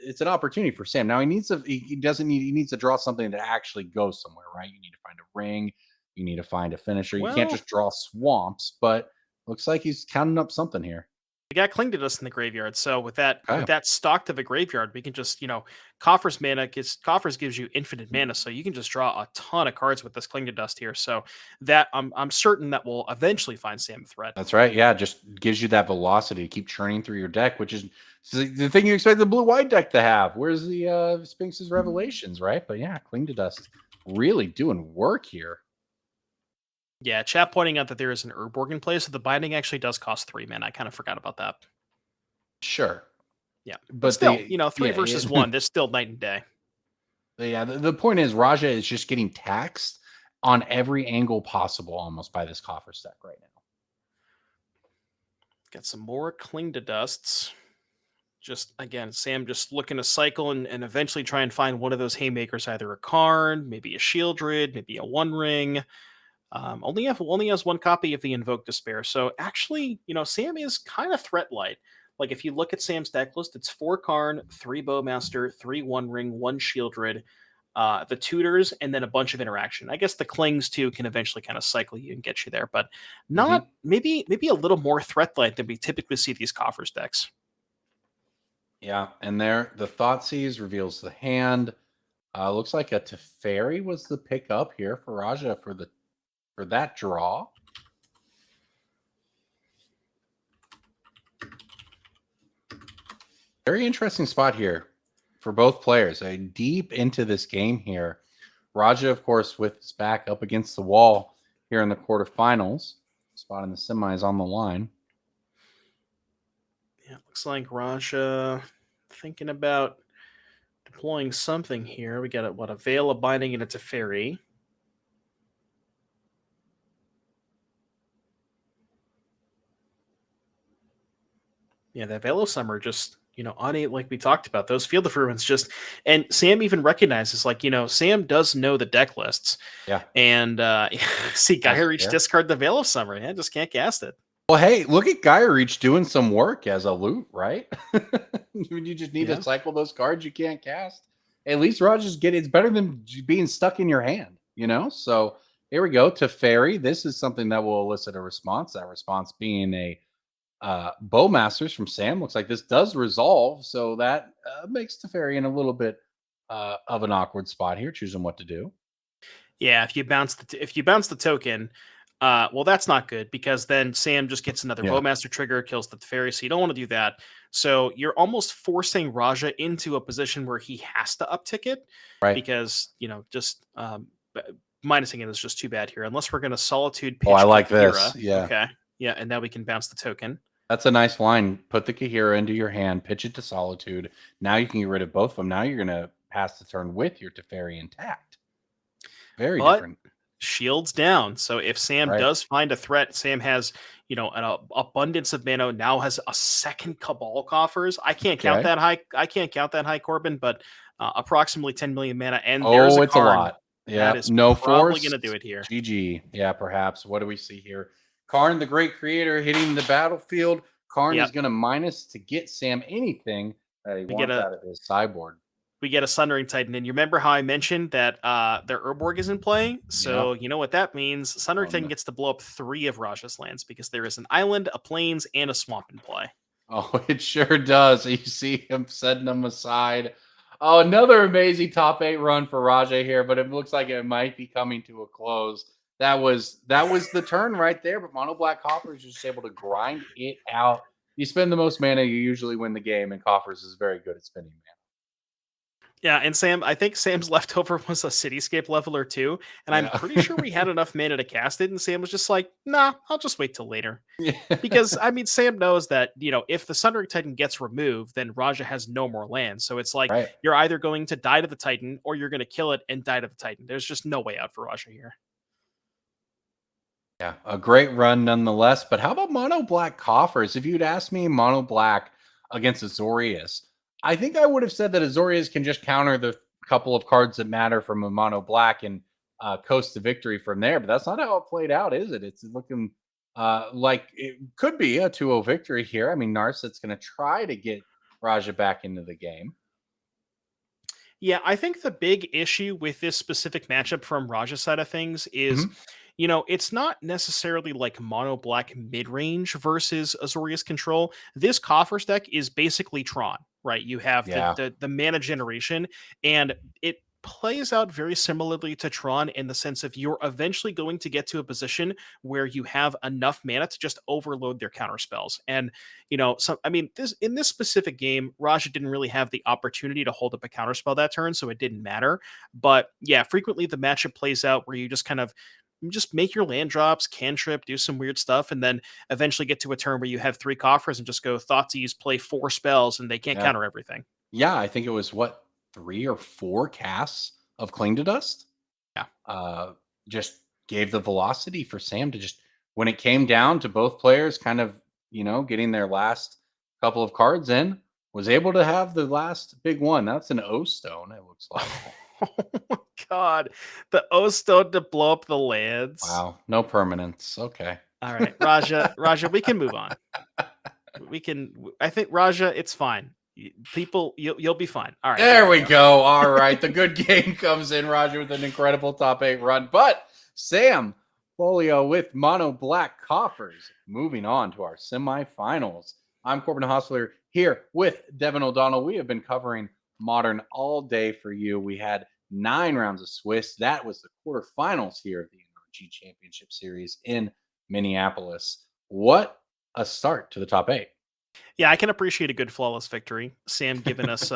it's an opportunity for Sam. Now he needs to draw something that actually goes somewhere, right? You need to find a ring, you need to find a finisher. You can't just draw swamps, but looks like he's counting up something here. We got Cling to Dust in the graveyard, so with that stocked of a graveyard, we can just Coffers gives you infinite mana, so you can just draw a ton of cards with this Cling to Dust here. So that I'm certain that will eventually find Sam a threat. That's right. Yeah, just gives you that velocity to keep churning through your deck, which is the thing you expect the blue-white deck to have. Where's the Sphinx's Revelations, right? But yeah, Cling to Dust really doing work here. Yeah, chat pointing out that there is an Urborg in play, so the Binding actually does cost 3 mana. I kind of forgot about that. Sure. Yeah, but still, 3 versus 1, there's still night and day. Yeah, the point is Raja is just getting taxed on every angle possible almost by this coffer stack right now. Got some more Cling to Dusts. just again, Sam just looking to cycle and eventually try and find one of those haymakers, either a Karn, maybe a Shieldred, maybe a One Ring. Only has one copy of the Invoke Despair. So actually, Sam is kind of threat light. Like if you look at Sam's deck list, it's 4 Karn, 3 Bowmaster, 3 One Ring, 1 Shieldred, the tutors, and then a bunch of interaction. I guess the clings too can eventually kind of cycle you and get you there, but not maybe a little more threat light than we typically see these coffers decks. Yeah, and there the Thoughtseize reveals the hand. Looks like a Teferi was the pickup here for Raja for that draw. Very interesting spot here for both players. Deep into this game here. Raja, of course, with his back up against the wall here in the quarterfinals. Spot in the semis on the line. Yeah, looks like Raja thinking about deploying something here. We got a Veil of Binding and a Teferi. Yeah, that Veil of Summer just, on it, like we talked about, those Field of Ruins just, and Sam even recognizes, like, Sam does know the deck lists. Yeah. And see Gaia Reach discard the Veil of Summer. Yeah, just can't cast it. Well, hey, look at Gaia Reach doing some work as a loot, right? You just need to cycle those cards you can't cast. At least Rogers it's better than being stuck in your hand, So here we go. Teferi. This is something that will elicit a response. That response being a Bowmasters from Sam. Looks like this does resolve, so that makes Teferi in a little bit of an awkward spot here, choosing what to do. Yeah, if you bounce the token, well, that's not good because then Sam just gets another Bowmaster trigger, kills the Teferi, so you don't want to do that. So you're almost forcing Raja into a position where he has to uptick it, right? Because just minusing it is just too bad here. Unless we're going to Solitude pitch. Oh, I like this. Yeah. Okay. Yeah, and now we can bounce the token. That's a nice line. Put the Kahira into your hand, pitch it to Solitude. Now you can get rid of both of them. Now you're going to pass the turn with your Teferi intact. Very different. Shields down. So if Sam does find a threat, Sam has, an abundance of mana, now has a second Cabal coffers. I can't count that high, Corbin, but approximately 10 million mana. And there's a lot. Yeah, that is no probably force. Going to do it here. GG. Yeah, perhaps. What do we see here? Karn, the great creator, hitting the battlefield. Karn is going to minus to get Sam anything that he wants out of his sideboard. We get a Sundering Titan. And you remember how I mentioned that their Urborg isn't playing? So you know what that means. Sundering Titan gets to blow up 3 of Raja's lands because there is an island, a plains, and a swamp in play. Oh, it sure does. You see him setting them aside. Oh, another amazing top 8 run for Raja here, but it looks like it might be coming to a close. That was the turn right there, but Mono Black Coffers is just able to grind it out. You spend the most mana, you usually win the game, and Coffers is very good at spending mana. Yeah, and I think Sam's leftover was a Cityscape leveler too, and I'm pretty sure we had enough mana to cast it, and Sam was just like, nah, I'll just wait till later. Because, Sam knows that, if the Sundering Titan gets removed, then Raja has no more land. So it's like, you're either going to die to the Titan, or you're going to kill it and die to the Titan. There's just no way out for Raja here. Yeah, a great run nonetheless. But how about Mono Black Coffers? If you'd asked me Mono Black against Azorius, I think I would have said that Azorius can just counter the couple of cards that matter from a Mono Black and coast to victory from there. But that's not how it played out, is it? It's looking like it could be a 2-0 victory here. Narset's going to try to get Raja back into the game. Yeah, I think the big issue with this specific matchup from Raja's side of things is, it's not necessarily like Mono Black Midrange versus Azorius Control. This Coffers deck is basically Tron, right? You have the mana generation, and it plays out very similarly to Tron in the sense of you're eventually going to get to a position where you have enough mana to just overload their counter spells. And, in this specific game, Raja didn't really have the opportunity to hold up a counter spell that turn, so it didn't matter. But yeah, frequently the matchup plays out where you just kind of make your land drops, cantrip, do some weird stuff, and then eventually get to a turn where you have 3 coffers and just go Thoughtseize, play 4 spells, and they can't counter everything. Yeah, I think it was 3 or 4 casts of Cling to Dust. Yeah. Just gave the velocity for Sam to just, when it came down to both players kind of, getting their last couple of cards in, was able to have the last big one. That's an O stone, it looks like. Oh my god. The O stone to blow up the lands. Wow, no permanence. Okay. All right, Raja, we can move on. I think Raja, it's fine. People, you'll be fine. All right. There we go. All right. The good game comes in, Roger, with an incredible top 8 run. But Sam Folio with Mono Black Coffers. Moving on to our semifinals. I'm Corbin Hostler here with Devin O'Donnell. We have been covering Modern all day for you. We had 9 rounds of Swiss. That was the quarterfinals here of the NRG Championship Series in Minneapolis. What a start to the top 8. Yeah, I can appreciate a good flawless victory. Sam giving us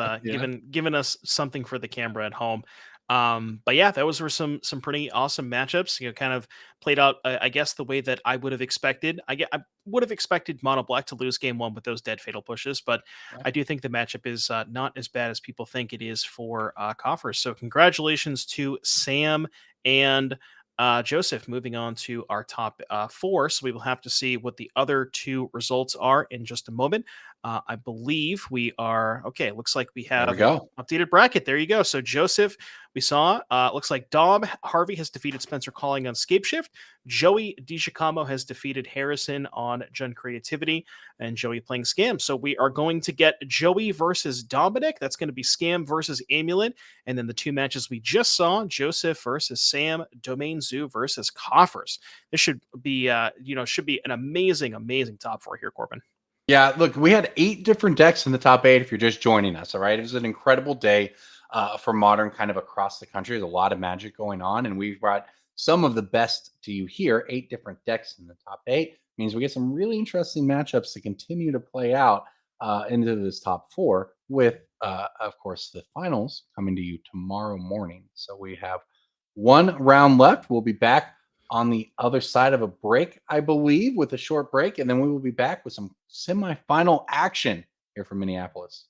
giving us something for the camera at home. But yeah, those were some pretty awesome matchups. Kind of played out, I guess, the way that I would have expected. I would have expected Mono Black to lose game 1 with those dead fatal pushes, but Right. I do think the matchup is not as bad as people think it is for Coffers. So congratulations to Sam and Joseph. Moving on to our top 4. So we will have to see what the other 2 results are in just a moment. I believe we are okay. Looks like we have go. updated bracket. There you go. So Joseph, we saw. Looks like Dom Harvey has defeated Spencer Calling on Scapeshift. Joey DiGiacomo has defeated Harrison on Gen Creativity, and Joey playing Scam. So we are going to get Joey versus Dominic. That's going to be Scam versus Amulet, and then the 2 matches we just saw: Joseph versus Sam, Domain Zoo versus Coffers. This should be, should be an amazing top 4 here, Corbin. Yeah, look, we had 8 different decks in the top 8 if you're just joining us, all right? It was an incredible day for Modern kind of across the country. There's a lot of magic going on, and we've brought some of the best to you here. 8 different decks in the top 8 means we get some really interesting matchups to continue to play out into this top 4 with, of course, the finals coming to you tomorrow morning. So we have 1 round left. We'll be back on the other side of a break, I believe, with a short break, and then we will be back with some semifinal action here from Minneapolis.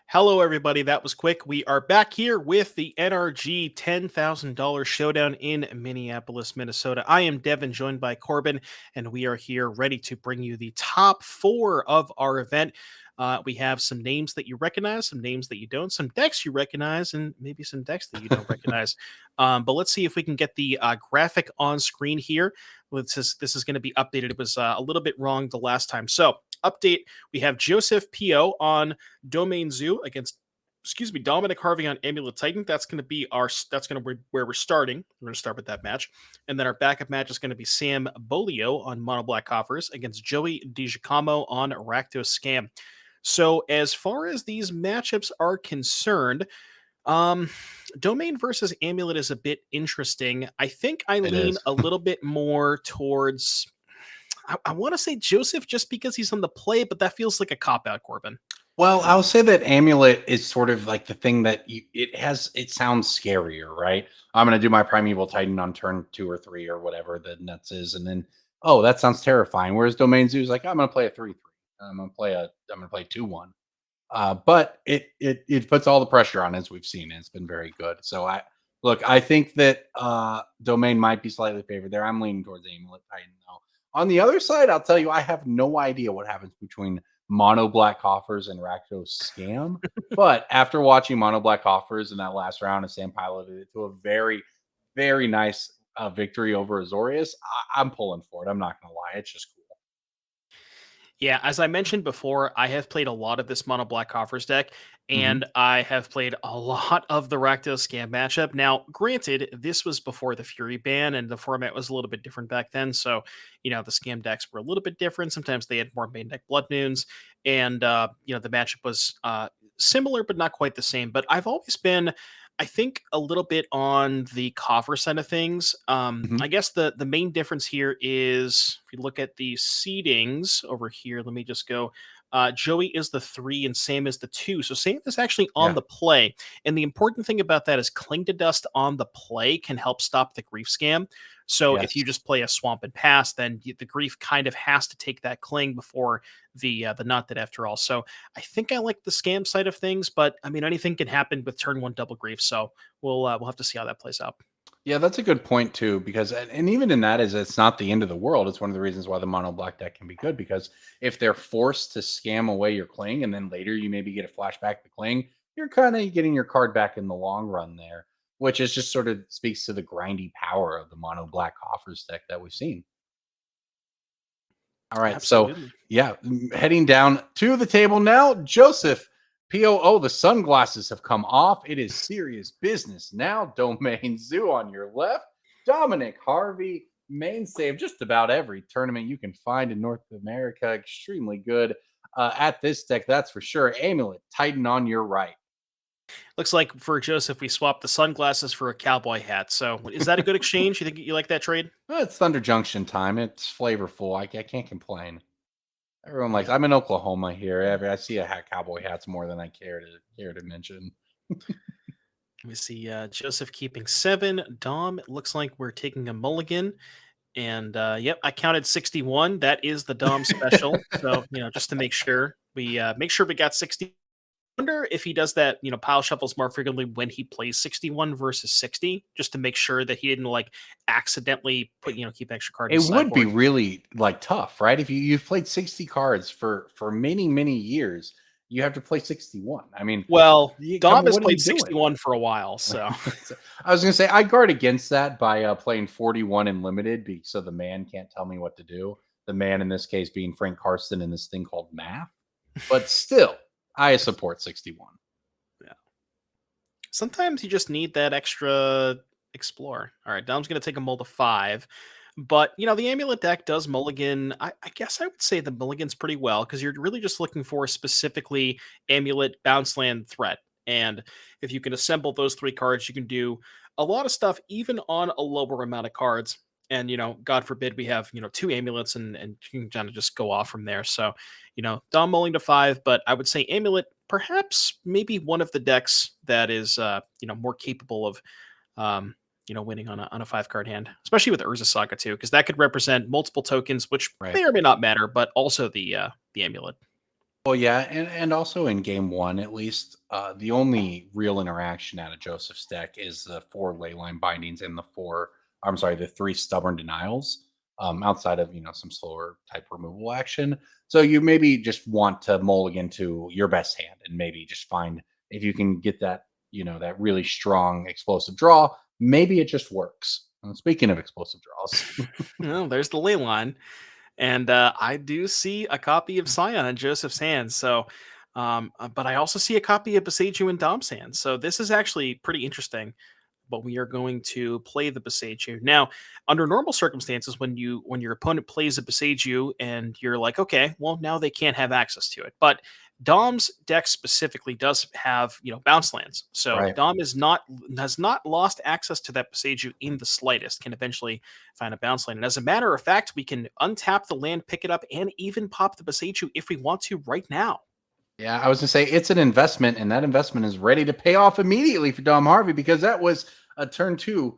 Hello, everybody. That was quick. We are back here with the NRG $10,000 Showdown in Minneapolis, Minnesota. I am Devin, joined by Corbin, and we are here ready to bring you the top 4 of our event. We have some names that you recognize, some names that you don't, some decks you recognize, and maybe some decks that you don't recognize. But let's see if we can get the graphic on screen here. This is going to be updated. It was a little bit wrong the last time. So, update, we have Joseph P.O. on Domain Zoo against, Dominic Harvey on Amulet Titan. That's going to be where we're starting. We're going to start with that match. And then our backup match is going to be Sam Bolio on Mono Black Coffers against Joey DiGiacomo on Rakdos Scam. So as far as these matchups are concerned, Domain versus Amulet is a bit interesting. I think I lean a little bit more towards, I want to say Joseph just because he's on the play, but that feels like a cop-out, Corbin. Well, I'll say that Amulet is sort of like the thing that it sounds scarier, right? I'm going to do my Primeval Titan on turn 2 or 3 or whatever the nuts is, and then, oh, that sounds terrifying. Whereas Domain Zoo is like, I'm going to play a 3/3. I'm going to play 2/1. But it puts all the pressure on, as we've seen. It's been very good. So I think that Domain might be slightly favored there. I'm leaning towards Amulet Titan though. On the other side, I'll tell you, I have no idea what happens between Mono Black Coffers and Rakdos Scam. But after watching Mono Black Coffers in that last round, and Sam piloted it to a very, very nice victory over Azorius, I'm pulling for it. I'm not going to lie. It's just cool. Yeah, as I mentioned before, I have played a lot of this Mono Black Coffers deck, and I have played a lot of the Rakdos Scam matchup. Now, granted, this was before the Fury ban, and the format was a little bit different back then. So, the Scam decks were a little bit different. Sometimes they had more main deck Blood Moons, and, the matchup was similar, but not quite the same. But I've always been, I think, a little bit on the coffer side of things. I guess the main difference here is if you look at the seedings over here, let me just go. Joey is the 3 and Sam is the 2. So Sam is actually on the play. And the important thing about that is Cling to Dust on the play can help stop the Grief Scam. So if you just play a Swamp and pass, then the Grief kind of has to take that Cling before the Not Dead after all. So I think I like the Scam side of things, but I mean, anything can happen with turn 1 double Grief. So we'll have to see how that plays out. Yeah, that's a good point too, because and even in that is it's not the end of the world. It's one of the reasons why the mono black deck can be good, because if they're forced to scam away your cling and then later you maybe get a flashback to cling, you're kind of getting your card back in the long run there, which is just sort of speaks to the grindy power of the mono black offers deck that we've seen. All right. So, Absolutely. yeah, heading down to the table now. Joseph, POO, the sunglasses have come off. It is serious business now. Domain Zoo on your left. Dominic, Harvey, mainstay of just about every tournament you can find in North America. Extremely good at this deck, that's for sure. Amulet, Titan on your right. Looks like for Joseph, we swapped the sunglasses for a cowboy hat. So is that a good exchange? You think you like that trade? It's Thunder Junction time. It's flavorful. I can't complain. Everyone likes. Yeah. I'm in Oklahoma here. I see a cowboy hats more than I care to mention. Let me see. Joseph keeping 7. Dom, it looks like we're taking a mulligan. And yep, I counted 61. That is the Dom special. So, just to make sure we got 60. Wonder if he does that, pile shuffles more frequently when he plays 61 versus 60, just to make sure that he didn't like accidentally put, keep extra card in It his would be sideboard. really like tough, right? If you've played 60 cards for many years, you have to play 61. I mean, Well, come Dom on, has what are you played doing? 61 for a while, so So, I was gonna say I guard against that by playing 41 in limited, so the man can't tell me what to do. The man in this case being Frank Karsten in this thing called math, but still, I support 61. yeah. Sometimes you just need that extra explore. All right, Dom's gonna take a mold of 5. But the amulet deck does mulligan. I guess I would say the mulligan's pretty well because you're really just looking for specifically amulet bounce land threat. And if you can assemble those 3 cards, you can do a lot of stuff even on a lower amount of cards. And God forbid we have 2 amulets and you can kind of just go off from there. So Dom mulling to 5, but I would say amulet perhaps maybe one of the decks that is more capable of um, winning on a 5 card hand, especially with Urza Saga too, because that could represent multiple tokens, which Right. may or may not matter, but also the amulet. Well, yeah, and also in game one, at least, the only real interaction out of Joseph's deck is the 4 leyline bindings and the 3 stubborn denials. Outside of some slower type removal action, so you maybe just want to mulligan to your best hand and maybe just find if you can get that that really strong explosive draw. Maybe it just works. And speaking of explosive draws, Well, there's the ley line. And I do see a copy of Scion in Joseph's hands. So, but I also see a copy of Besaju in Dom's hands. So this is actually pretty interesting. But we are going to play the Besaju. Now, under normal circumstances, when your opponent plays a Besaju and you're like, okay, well, now they can't have access to it. But Dom's deck specifically does have, bounce lands. So right? Dom has not lost access to that Besaju in the slightest, can eventually find a bounce land. And as a matter of fact, we can untap the land, pick it up, and even pop the Besaju if we want to right now. Yeah, I was gonna say it's an investment, and that investment is ready to pay off immediately for Dom Harvey because that was a turn 2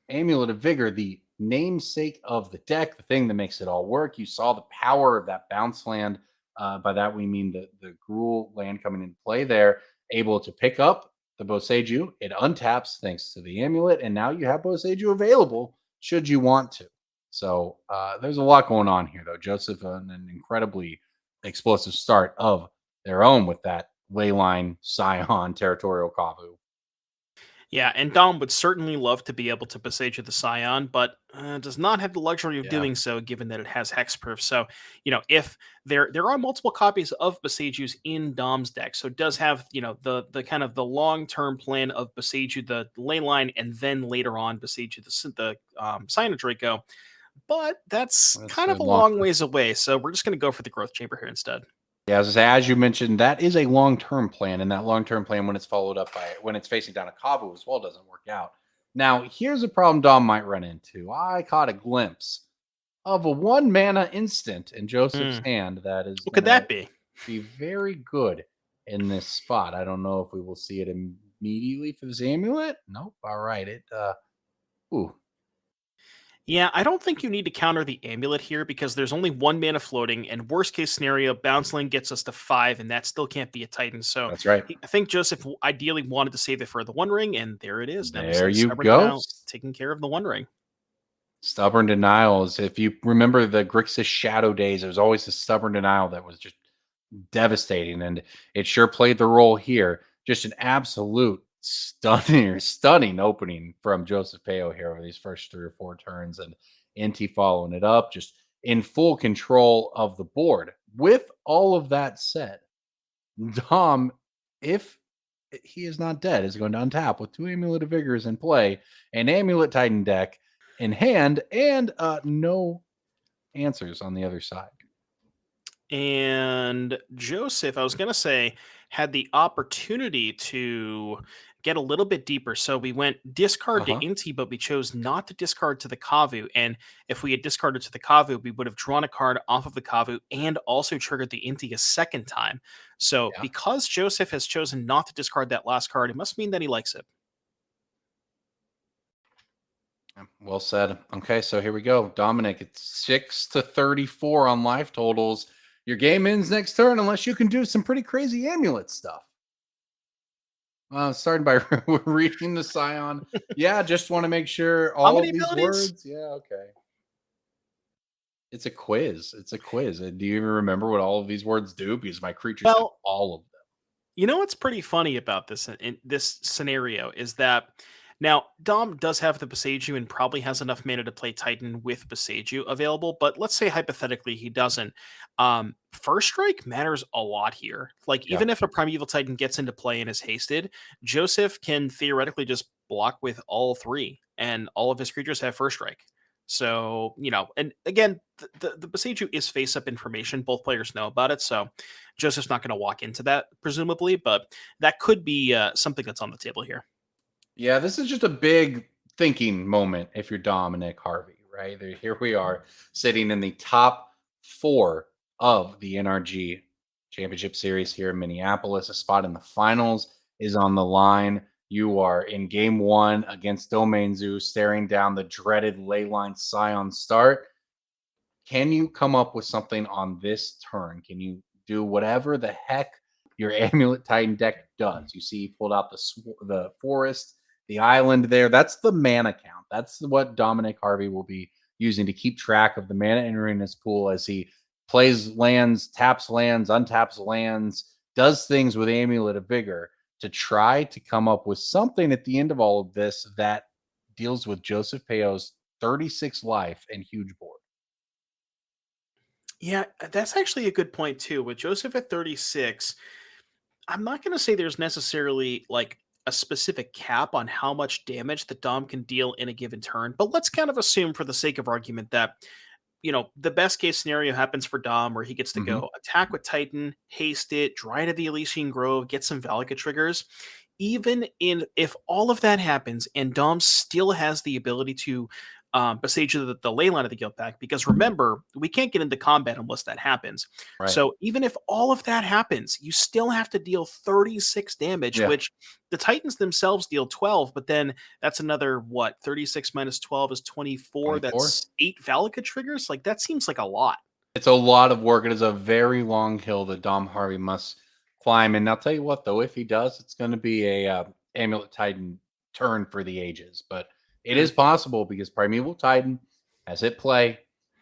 Amulet of Vigor, the namesake of the deck, the thing that makes it all work. You saw the power of that bounce land. By that we mean the Gruul land coming into play there, able to pick up the Boseiju. It untaps thanks to the amulet, and now you have Boseiju available should you want to. So there's a lot going on here, though. Joseph, an incredibly explosive start of their own with that Leyline Scion Territorial Kavu. Yeah, and Dom would certainly love to be able to Besage the Scion, but does not have the luxury of Yeah. doing so, given that it has hexproof. So, if there are multiple copies of Besageu's in Dom's deck, so it does have the kind of the long term plan of Besageu the ley line, and then later on Besageu the Scion of Draco. But that's That's kind a of a long. long ways away, so we're just going to go for the growth chamber here instead. Yeah, as you mentioned, that is a long-term plan, and that long-term plan, when it's followed up by when it's facing down a Kavu as well, doesn't work out. Now, here's a problem Dom might run into. I caught a glimpse of a 1 mana instant in Joseph's Hmm. hand that is What going could to that be? be very good in this spot. I don't know if we will see it immediately for this amulet. Nope. All right. Ooh. Yeah, I don't think you need to counter the amulet here because there's only 1 mana floating, and worst case scenario, Bounceling gets us to 5, and that still can't be a Titan. So That's right. I think Joseph ideally wanted to save it for the One Ring, and there it is. Now There you Stubborn go. Denial taking care of the One Ring. Stubborn Denials. If you remember the Grixis Shadow days, it was always the Stubborn Denial that was just devastating, and it sure played the role here. Just an absolute stunning opening from Joseph Peo here over these first 3 or 4 turns, and Inti following it up, just in full control of the board. With all of that said, Dom, if he is not dead, is going to untap with 2 Amulet of Vigors in play, an Amulet Titan deck in hand, and no answers on the other side. And Joseph, I was going to say, had the opportunity to get a little bit deeper. So we went discard to Inti, but we chose not to discard to the Kavu. And if we had discarded to the Kavu, we would have drawn a card off of the Kavu and also triggered the Inti a second time. So because Joseph has chosen not to discard that last card, it must mean that he likes it. Well said. Okay, so here we go. Dominic, it's 6-34 on life totals. Your game ends next turn unless you can do some pretty crazy amulet stuff. Starting by reading the Scion. Yeah, just want to make sure all of these words. Yeah, okay. It's a quiz. It's a quiz. Do you even remember what all of these words do? Because my creatures have all of them. You know what's pretty funny about this in this scenario is that now Dom does have the Boseiju and probably has enough mana to play Titan with Boseiju available, but let's say hypothetically he doesn't. First Strike matters a lot here. Like even if a Primeval Titan gets into play and is hasted, Joseph can theoretically just block with all 3, and all of his creatures have First Strike. So, and again, the Boseiju is face-up information. Both players know about it, so Joseph's not going to walk into that, presumably, but that could be something that's on the table here. Yeah, this is just a big thinking moment if you're Dominic Harvey, right? Here we are sitting in the top 4 of the NRG Championship Series here in Minneapolis. A spot in the finals is on the line. You are in game 1 against Domain Zoo, staring down the dreaded Leyline Scion start. Can you come up with something on this turn? Can you do whatever the heck your Amulet Titan deck does? You see, he pulled out the forest, the island there. That's the mana count. That's what Dominic Harvey will be using to keep track of the mana entering his pool as he plays lands, taps lands, untaps lands, does things with Amulet of Vigor to try to come up with something at the end of all of this that deals with Joseph Peo's 36 life and huge board. Yeah, that's actually a good point too. With Joseph at 36, I'm not going to say there's necessarily like a specific cap on how much damage the Dom can deal in a given turn, but let's kind of assume for the sake of argument that the best case scenario happens for Dom where he gets to go attack with Titan, haste it, dry to the Elysian Grove, get some Valaka triggers. Even if all of that happens and Dom still has the ability to besiege the ley line of the guild pack, because remember, we can't get into combat unless that happens. Right. So even if all of that happens, you still have to deal 36 damage, which the Titans themselves deal 12, but then that's another, 36 minus 12 is 24. That's 8 Valaka triggers. Like, that seems like a lot. It's a lot of work. It is a very long hill that Dom Harvey must climb. And I'll tell you what, though, if he does, it's going to be a Amulet Titan turn for the ages. But it is possible because Primeval Titan has hit play.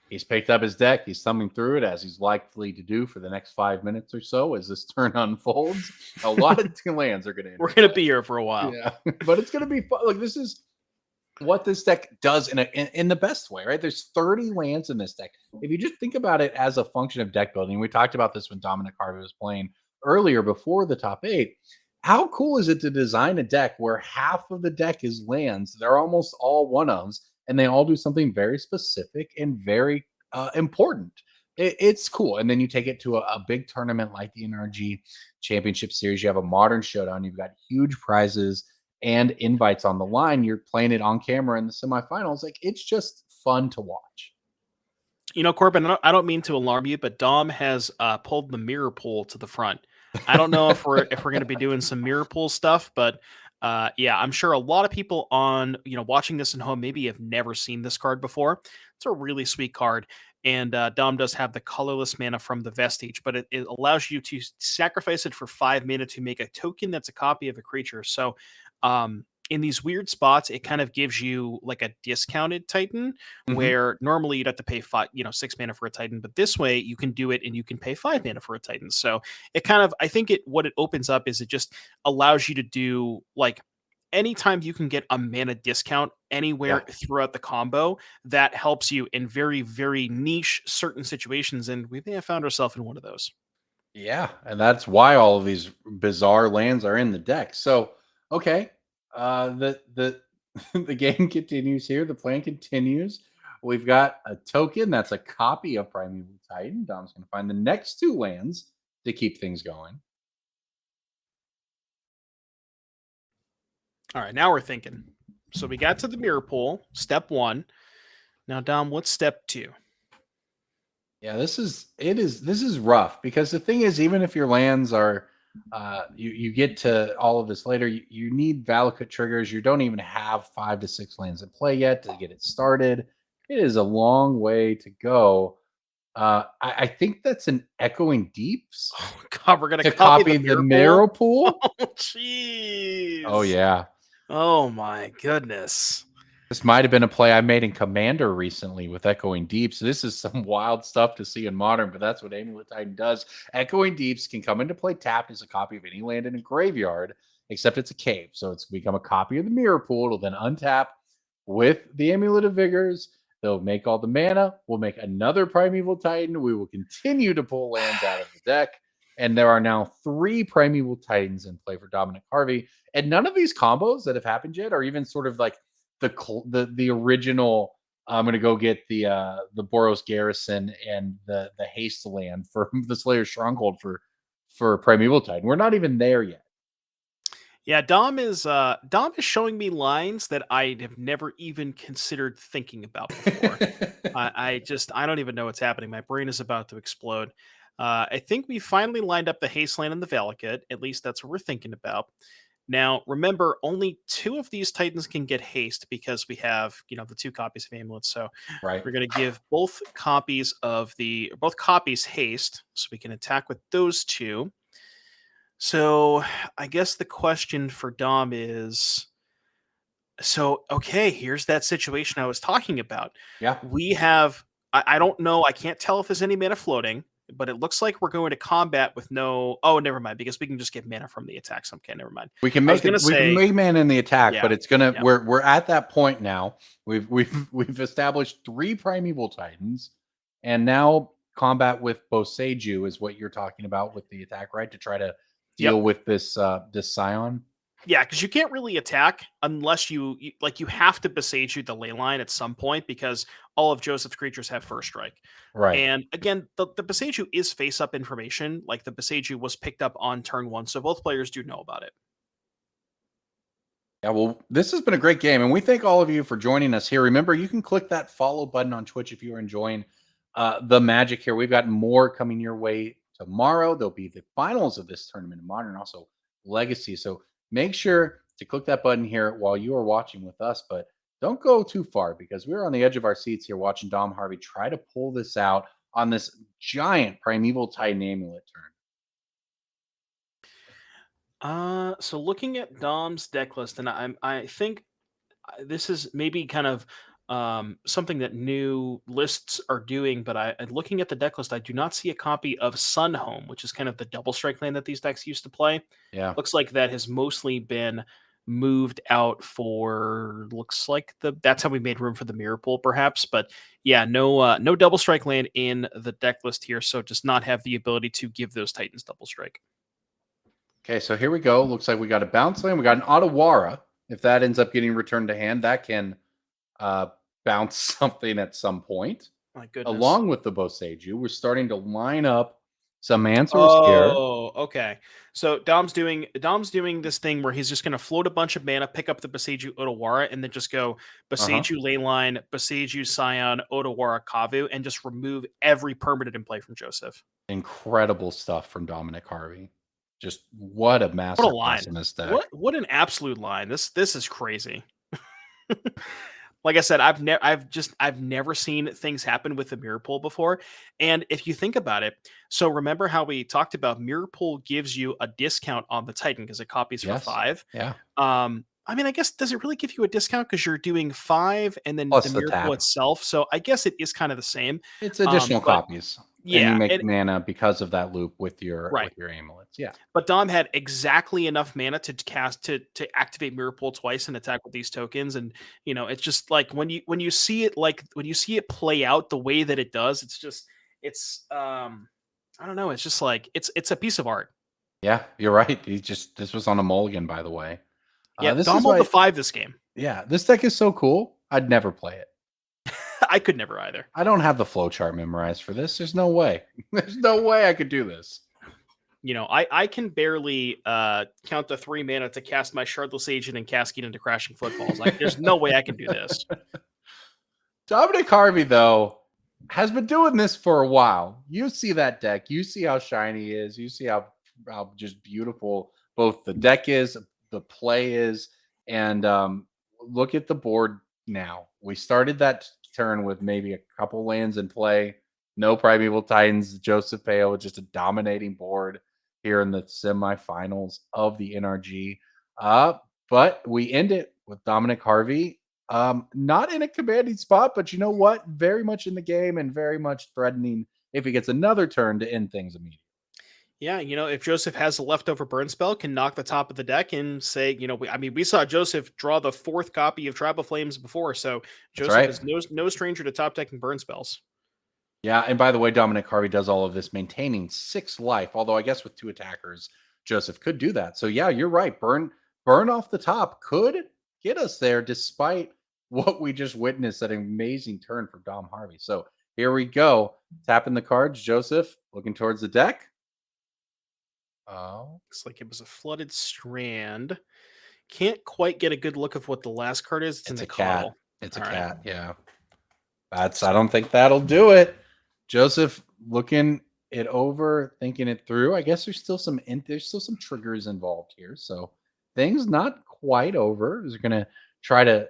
He's picked up his deck. He's thumbing through it as he's likely to do for the next 5 minutes or so as this turn unfolds. A lot of lands are going to. We're going to be here for a while. Yeah, but it's going to be fun. Like, this is what this deck does in the best way, right? There's 30 lands in this deck. If you just think about it as a function of deck building, we talked about this when Dominic Harvey was playing earlier before the top 8. How cool is it to design a deck where half of the deck is lands? They're almost all one-ofs, and they all do something very specific and very important. It's cool. And then you take it to a big tournament like the NRG Championship Series. You have a modern showdown. You've got huge prizes and invites on the line. You're playing it on camera in the semifinals. Like, it's just fun to watch. Corbin, I don't mean to alarm you, but Dom has pulled the mirror pool to the front. I don't know if we're going to be doing some mirror pool stuff, but Yeah, I'm sure a lot of people on watching this at home maybe have never seen this card before. It's a really sweet card, and Dom does have the colorless mana from the Vestige, but it allows you to sacrifice it for 5 mana to make a token that's a copy of a creature. So, in these weird spots, it kind of gives you like a discounted Titan, Mhm. where normally you'd have to pay 6 mana for a Titan, but this way you can do it and you can pay 5 mana for a Titan. So it kind of, I think what it opens up is it just allows you to do like anytime you can get a mana discount Yeah. anywhere throughout the combo, that helps you in very, very niche certain situations. And we may have found ourselves in one of those. Yeah, and that's why all of these bizarre lands are in the deck. So, okay, the the game continues here. The plan continues. We've got a token that's a copy of Primeval Titan. Dom's going to find the next two lands to keep things going. All right, now we're thinking. So we got to the mirror pool, step one. Now, Dom, what's step two? Yeah, this is rough because the thing is, even if your lands are, you get to all of this later, you need Valakut triggers. You don't even have 5 to 6 lands in play yet to get it started. It is a long way to go. I think that's an Echoing Deeps Oh, God, we're going to to copy copy the the mirror Mirror pool? Pool. Oh, jeez. Oh yeah, Oh, my goodness. this might have been a play I made in Commander recently with Echoing Deeps. So this is some wild stuff to see in Modern, but that's what Amulet Titan does. Echoing Deeps can come into play tapped as a copy of any land in a graveyard, except it's a cave. So it's become a copy of the Mirror Pool. It'll then untap with the Amulet of Vigors. They'll make all the mana. We'll make another Primeval Titan. We will continue to pull lands out of the deck. And there are now 3 Primeval Titans in play for Dominic Harvey. And none of these combos that have happened yet are even sort of like the original. I'm going to go get the Boros Garrison and the haste land for the Slayer Stronghold for Primeval Titan. We're not even there yet. Yeah, Dom is showing me lines that I have never even considered thinking about before. I don't even know what's happening. My brain is about to explode. I think we finally lined up the Hasteland and the Valakut. At least that's what we're thinking about. Now, remember, only 2 of these Titans can get haste because we have, the 2 copies of Amulet. So Right. we're going to give both copies haste, so we can attack with those 2. So I guess the question for Dom is, so okay, here's that situation I was talking about. Yeah. We have, I don't know, I can't tell if there's any mana floating, but it looks like we're going to combat with no. Oh, never mind, because we can just get mana from the attack. So okay, never mind. We can I was make gonna it. We can say, make mana in the attack, yeah, but it's gonna. yeah, We're at that point now. We've established 3 Primeval Titans, and now combat with Boseiju is what you're talking about with the attack, right? To try to yep. deal with this Scion. Yeah, because you can't really attack unless you have to besiege you the ley line at some point because all of Joseph's creatures have first strike. Right. And again, the Beseiju is face up information. Like the Beseiju was picked up on turn 1, so both players do know about it. Yeah, well, this has been a great game, and we thank all of you for joining us here. Remember, you can click that follow button on Twitch if you're enjoying the magic here. We've got more coming your way tomorrow. There'll be the finals of this tournament in Modern, also Legacy. So make sure to click that button here while you are watching with us, but don't go too far because we're on the edge of our seats here watching Dom Harvey try to pull this out on this giant Primeval Titan Amulet turn. So looking at Dom's deck list, and I think this is maybe kind of something that new lists are doing, but looking at the deck list, I do not see a copy of Sunhome, which is kind of the double strike land that these decks used to play. Yeah. Looks like that has mostly been moved out that's how we made room for the mirror pool, perhaps. But yeah, no double strike land in the deck list here, so it does not have the ability to give those Titans double strike. Okay, so here we go. Looks like we got a bounce land. We got an Otawara. If that ends up getting returned to hand, that can bounce something at some point. My goodness. Along with the Boseiju, we're starting to line up some answers here. Oh, okay. So Dom's doing this thing where he's just going to float a bunch of mana, pick up the Beseiju Otawara, and then just go Beseiju Leyline, Beseiju Scion, Otawara Kavu, and just remove every permanent in play from Joseph. Incredible stuff from Dominic Harvey. Just what a What master a line! class in this deck. What an absolute line! This is crazy. Like I said, I've never seen things happen with the mirror pool before. And if you think about it, so remember how we talked about mirror pool gives you a discount on the Titan because it copies for Yes. 5. Yeah. I mean, I guess does it really give you a discount because you're doing 5 and then Plus the the mirror pool tap. itself? So I guess it is kind of the same. It's additional But copies. And yeah, you make mana because of that loop with your right. amulets. Yeah. But Dom had exactly enough mana to cast to activate Mirror Pool twice and attack with these tokens, and it's just like when you see it play out the way that it does, it's I don't know, it's just like it's a piece of art. Yeah, you're right. This was on a mulligan, by the way. Yeah, This Dom is rolled why, the 5 this game. yeah, this deck is so cool. I'd never play it. I could never either. I don't have the flowchart memorized for this. There's no way. There's no way I could do this. I can barely count the 3 mana to cast my Shardless Agent and Cascade into Crashing Footfalls. Like, there's no way I can do this. Dominic Harvey, though, has been doing this for a while. You see that deck. You see how shiny it is. You see how just beautiful both the deck is, the play is, and look at the board now. We started that turn with maybe a couple lands in play. No Primeval Titans. Joseph Pale with just a dominating board here in the semifinals of the NRG. But we end it with Dominic Harvey. Not in a commanding spot, but you know what? Very much in the game and very much threatening if he gets another turn to end things immediately. Yeah, if Joseph has a leftover burn spell, can knock the top of the deck and say, we saw Joseph draw the 4th copy of Tribal Flames before, so Joseph is no stranger to top decking burn spells. Yeah, and by the way, Dominic Harvey does all of this maintaining 6 life, although I guess with 2 attackers, Joseph could do that. So yeah, you're right. Burn off the top could get us there despite what we just witnessed, that amazing turn from Dom Harvey. So here we go. Tapping the cards. Joseph looking towards the deck. Oh, looks like it was a Flooded Strand. Can't quite get a good look of what the last card is. It's in the cat. It's All a right. cat. Yeah. I don't think that'll do it. Joseph looking it over, thinking it through. I guess there's still some triggers involved here. So things not quite over. He's going to try to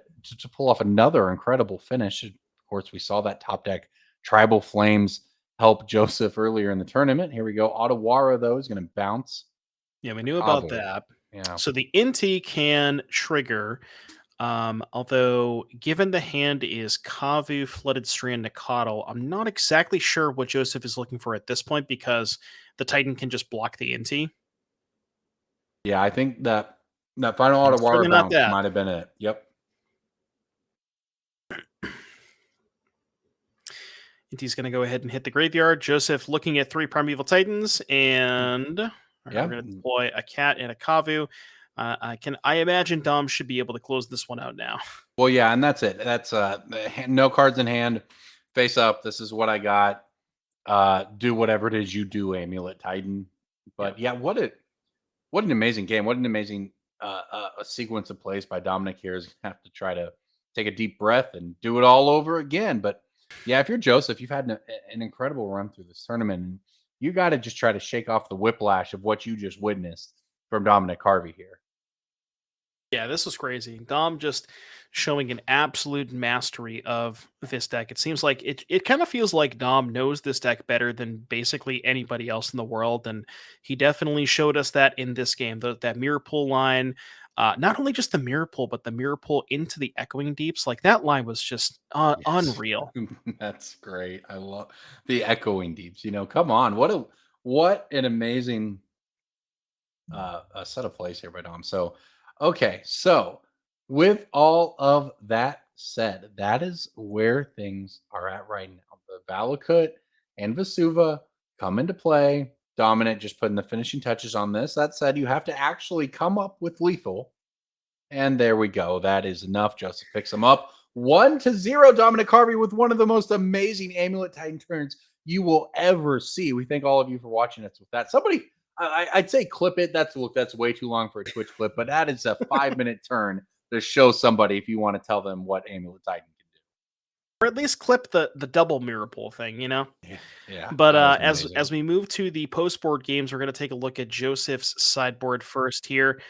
pull off another incredible finish. Of course, we saw that top deck Tribal Flames help Joseph earlier in the tournament. Here we go. Otawara, though, is going to bounce. Yeah, we knew about that. Yeah. So the Inti can trigger. Although given the hand is Kavu, Flooded Strand, Nikado, I'm not exactly sure what Joseph is looking for at this point because the Titan can just block the Inti. Yeah, I think that final Otawara bounce might have been it. Yep. Inti's going to go ahead and hit the graveyard. Joseph looking at 3 Primeval Titans, and we're going to deploy a cat and a Kavu. I imagine Dom should be able to close this one out now. Well, yeah, and that's it. That's no cards in hand, face up. This is what I got. Do whatever it is you do, Amulet Titan. But yeah, what an amazing game. What an amazing a sequence of plays by Dominic here. Is gonna have to try to take a deep breath and do it all over again. But yeah, if you're Joseph, you've had an incredible run through this tournament, and you got to just try to shake off the whiplash of what you just witnessed from Dominic Harvey here. Yeah, this was crazy. Dom just showing an absolute mastery of this deck. It seems like it kind of feels like Dom knows this deck better than basically anybody else in the world. And he definitely showed us that in this game. That mirror pull line, not only just the mirror pull, but the mirror pull into the Echoing Deeps. Like that line was just unreal. That's great. I love the Echoing Deeps. Come on. What an amazing a set of plays here by Dom. So, okay, so with all of that said, that is where things are at right now. The Valakut and Vesuva come into play. Dominant just putting the finishing touches on this. That said, you have to actually come up with lethal. And there we go. That is enough. Joseph picks them up. 1-0 Dominic Harvey with one of the most amazing Amulet Titan turns you will ever see. We thank all of you for watching us with that. Somebody, I'd say clip it. That's way too long for a Twitch clip, but that is a 5-minute turn to show somebody if you want to tell them what Amulet Titan can do. or at least clip the double mirror pool thing, you know. Yeah. But that was as amazing. we move to the post board games, we're going to take a look at Joseph's sideboard first here.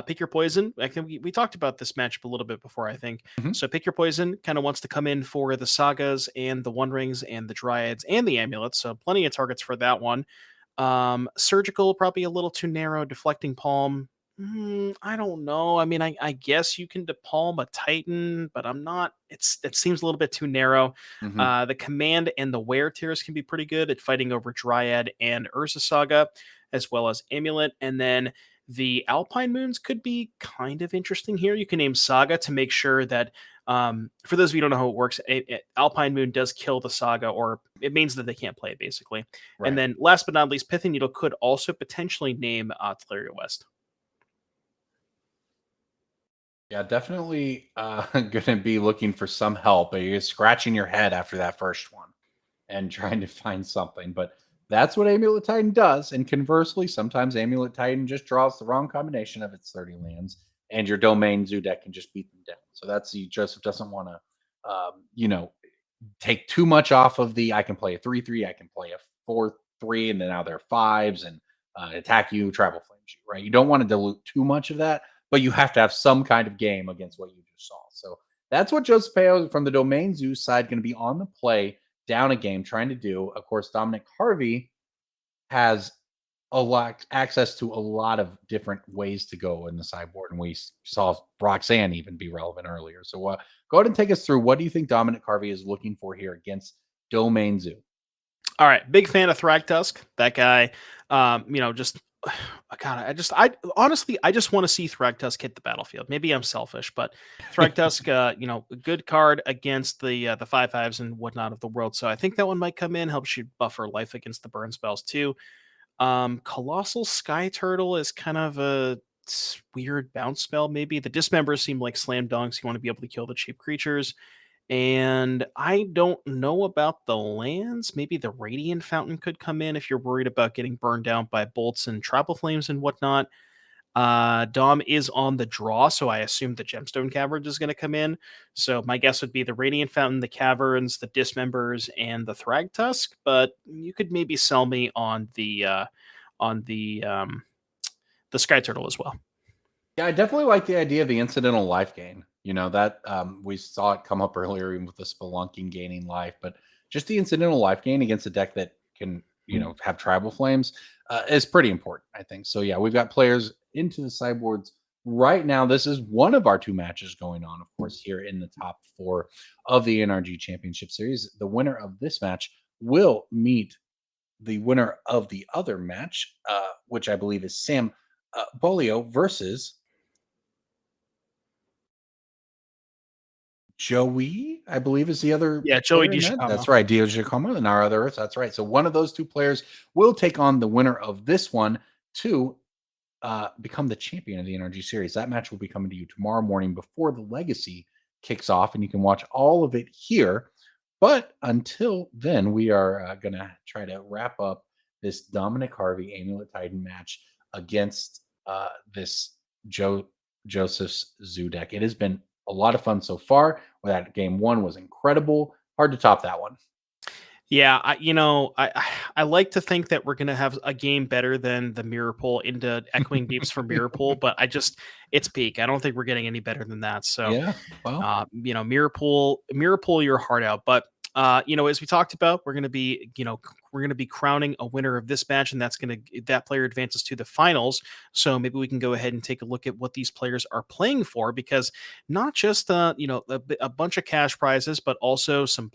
Pick your poison. I think we talked about this matchup a little bit before, I think. Mhm. So pick your poison kind of wants to come in for the sagas and the one rings and the dryads and the amulets. So plenty of targets for that one. Surgical, probably a little too narrow. Deflecting palm. I don't know. I mean, I guess you can depalm a Titan, but I'm not. It seems a little bit too narrow. Mhm. The command and the wear tiers can be pretty good at fighting over Dryad and Ursa Saga, as well as Amulet. And then the Alpine Moons could be kind of interesting here. You can name Saga to make sure that, for those of you who don't know how it works, Alpine Moon does kill the Saga, or it means that they can't play it, basically. And Right. then last but not least, Pithing Needle could also potentially name Teleria West. Yeah, definitely gonna be looking for some help. You're scratching your head after that first one and trying to find something. But that's what Amulet Titan does. And conversely, sometimes Amulet Titan just draws the wrong combination of its 30 lands, and your domain zoo deck can just beat them down. So that's Joseph doesn't want to, take too much off of the I can play a 3/3, I can play a 4/3, and then now they're fives and attack you, travel flames you, right? You don't want to dilute too much of that, but you have to have some kind of game against what you just saw. So that's what Joseph Peo from the Domain Zoo side going to be on the play down a game trying to do. Of course, Dominic Harvey has a lot access to a lot of different ways to go in the sideboard, and we saw Roxanne even be relevant earlier. So go ahead and take us through. What do you think Dominic Harvey is looking for here against Domain Zoo? All right, big fan of Thragtusk. That guy, just God, I honestly, I just want to see Thragtusk hit the battlefield. Maybe I'm selfish, but Thragtusk, a good card against the 5/5s and whatnot of the world. So I think that one might come in, helps you buffer life against the burn spells too. Colossal Sky Turtle is kind of a weird bounce spell. Maybe the dismembers seem like slam dunks. You want to be able to kill the cheap creatures. And I don't know about the lands. Maybe the Radiant Fountain could come in if you're worried about getting burned down by bolts and travel flames and whatnot. Dom is on the draw, so I assume the Gemstone Cavern is going to come in. So my guess would be the Radiant Fountain, the Caverns, the Dismembers, and the Thragtusk. But you could maybe sell me on on the um, the Sky Turtle as well. Yeah, I definitely like the idea of the incidental life gain. That we saw it come up earlier even with the spelunking gaining life, but just the incidental life gain against a deck that can, have tribal flames is pretty important, I think. So yeah, we've got players into the sideboards right now. This is one of our two matches going on, of course, here in the top four of the NRG Championship Series. The winner of this match will meet the winner of the other match, which I believe is Sam Bolio versus Joey, I believe, is the other Yeah, Joey player in that. DiGiacomo. That's right, Dio Giacomo and our other Earth. That's right. So one of those two players will take on the winner of this one to become the champion of the NRG series. That match will be coming to you tomorrow morning before the Legacy kicks off, and you can watch all of it here. But until then, we are going to try to wrap up this Dominic Harvey Amulet Titan match against this Joseph's Zoo deck. It has been a lot of fun so far. That game one was incredible. Hard to top that one. Yeah, I like to think that we're gonna have a game better than the Mirror Pool into Echoing Deeps for Mirror Pool, but it's peak. I don't think we're getting any better than that. So, Yeah. Well, Mirror Pool your heart out. But as we talked about, we're gonna be crowning a winner of this match, and that player advances to the finals. So maybe we can go ahead and take a look at what these players are playing for, because not just a bunch of cash prizes, but also some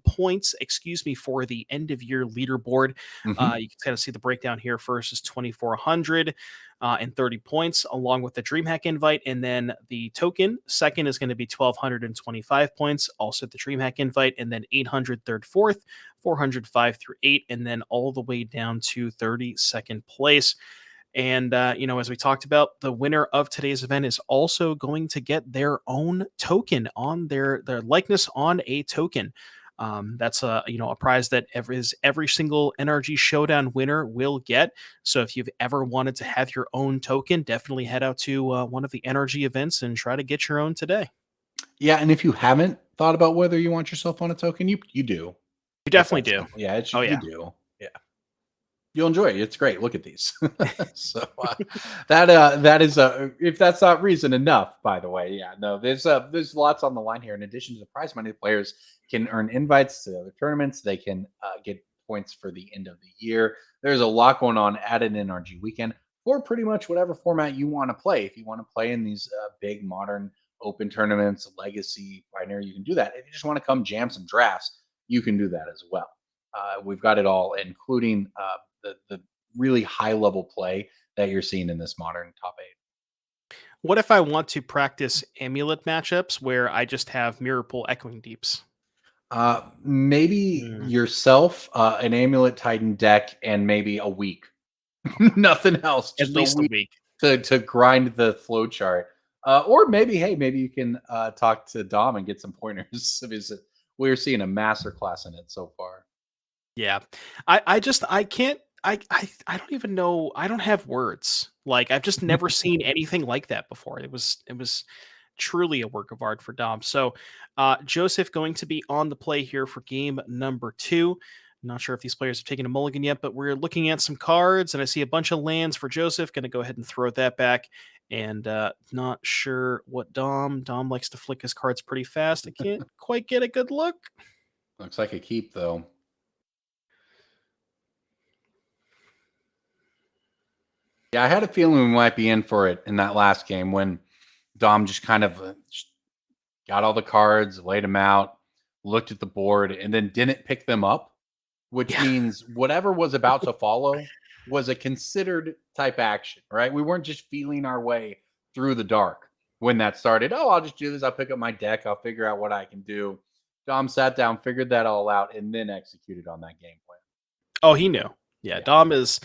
points, excuse me, for the end of year leaderboard. You can kind of see the breakdown here. First is 2,400 and 30 points, along with the DreamHack invite, and then the token. Second is going to be 1,225 points, also the DreamHack invite, and then 800 third, fourth, 405 through 8, and then all the way down to 32nd place. And, as we talked about, the winner of today's event is also going to get their own token on their likeness on a token. That's a prize that every single NRG Showdown winner will get. So if you've ever wanted to have your own token, definitely head out to one of the NRG events and try to get your own today. Yeah, and if you haven't thought about whether you want yourself on a token, you do. You definitely do. Simple. Yeah, Oh, yeah. you do. Yeah. You'll enjoy it. It's great. Look at these. So that is if that's not reason enough, by the way. Yeah, no, there's lots on the line here. In addition to the prize money, the players can earn invites to other tournaments. They can get points for the end of the year. There's a lot going on at an NRG weekend for pretty much whatever format you want to play. If you want to play in these big modern open tournaments, legacy, binary, you can do that. If you just want to come jam some drafts, you can do that as well. We've got it all, including the really high level play that you're seeing in this modern top 8. What if I want to practice Amulet matchups where I just have Mirror Pool Echoing Deeps? Maybe yourself, an Amulet Titan deck, and maybe a week. Nothing else. At Just least a week. to grind the flow chart. Or maybe, hey, maybe you can talk to Dom and get some pointers. We're seeing a master class in it so far. Yeah. I can't I don't even know. I don't have words. Like I've just never seen anything like that before. It was truly a work of art for Dom. So Joseph going to be on the play here for game number 2. Not sure if these players have taken a mulligan yet, but we're looking at some cards and I see a bunch of lands for Joseph. Going to go ahead and throw that back. And not sure what Dom likes to flick his cards pretty fast. I can't quite get a good look. Looks like a keep, though. Yeah, I had a feeling we might be in for it in that last game when Dom just kind of got all the cards, laid them out, looked at the board, and then didn't pick them up, which means whatever was about to follow was a considered type action, right? We weren't just feeling our way through the dark when that started. Oh, I'll just do this. I'll pick up my deck. I'll figure out what I can do. Dom sat down, figured that all out, and then executed on that game plan. Oh, he knew. Yeah, Dom is.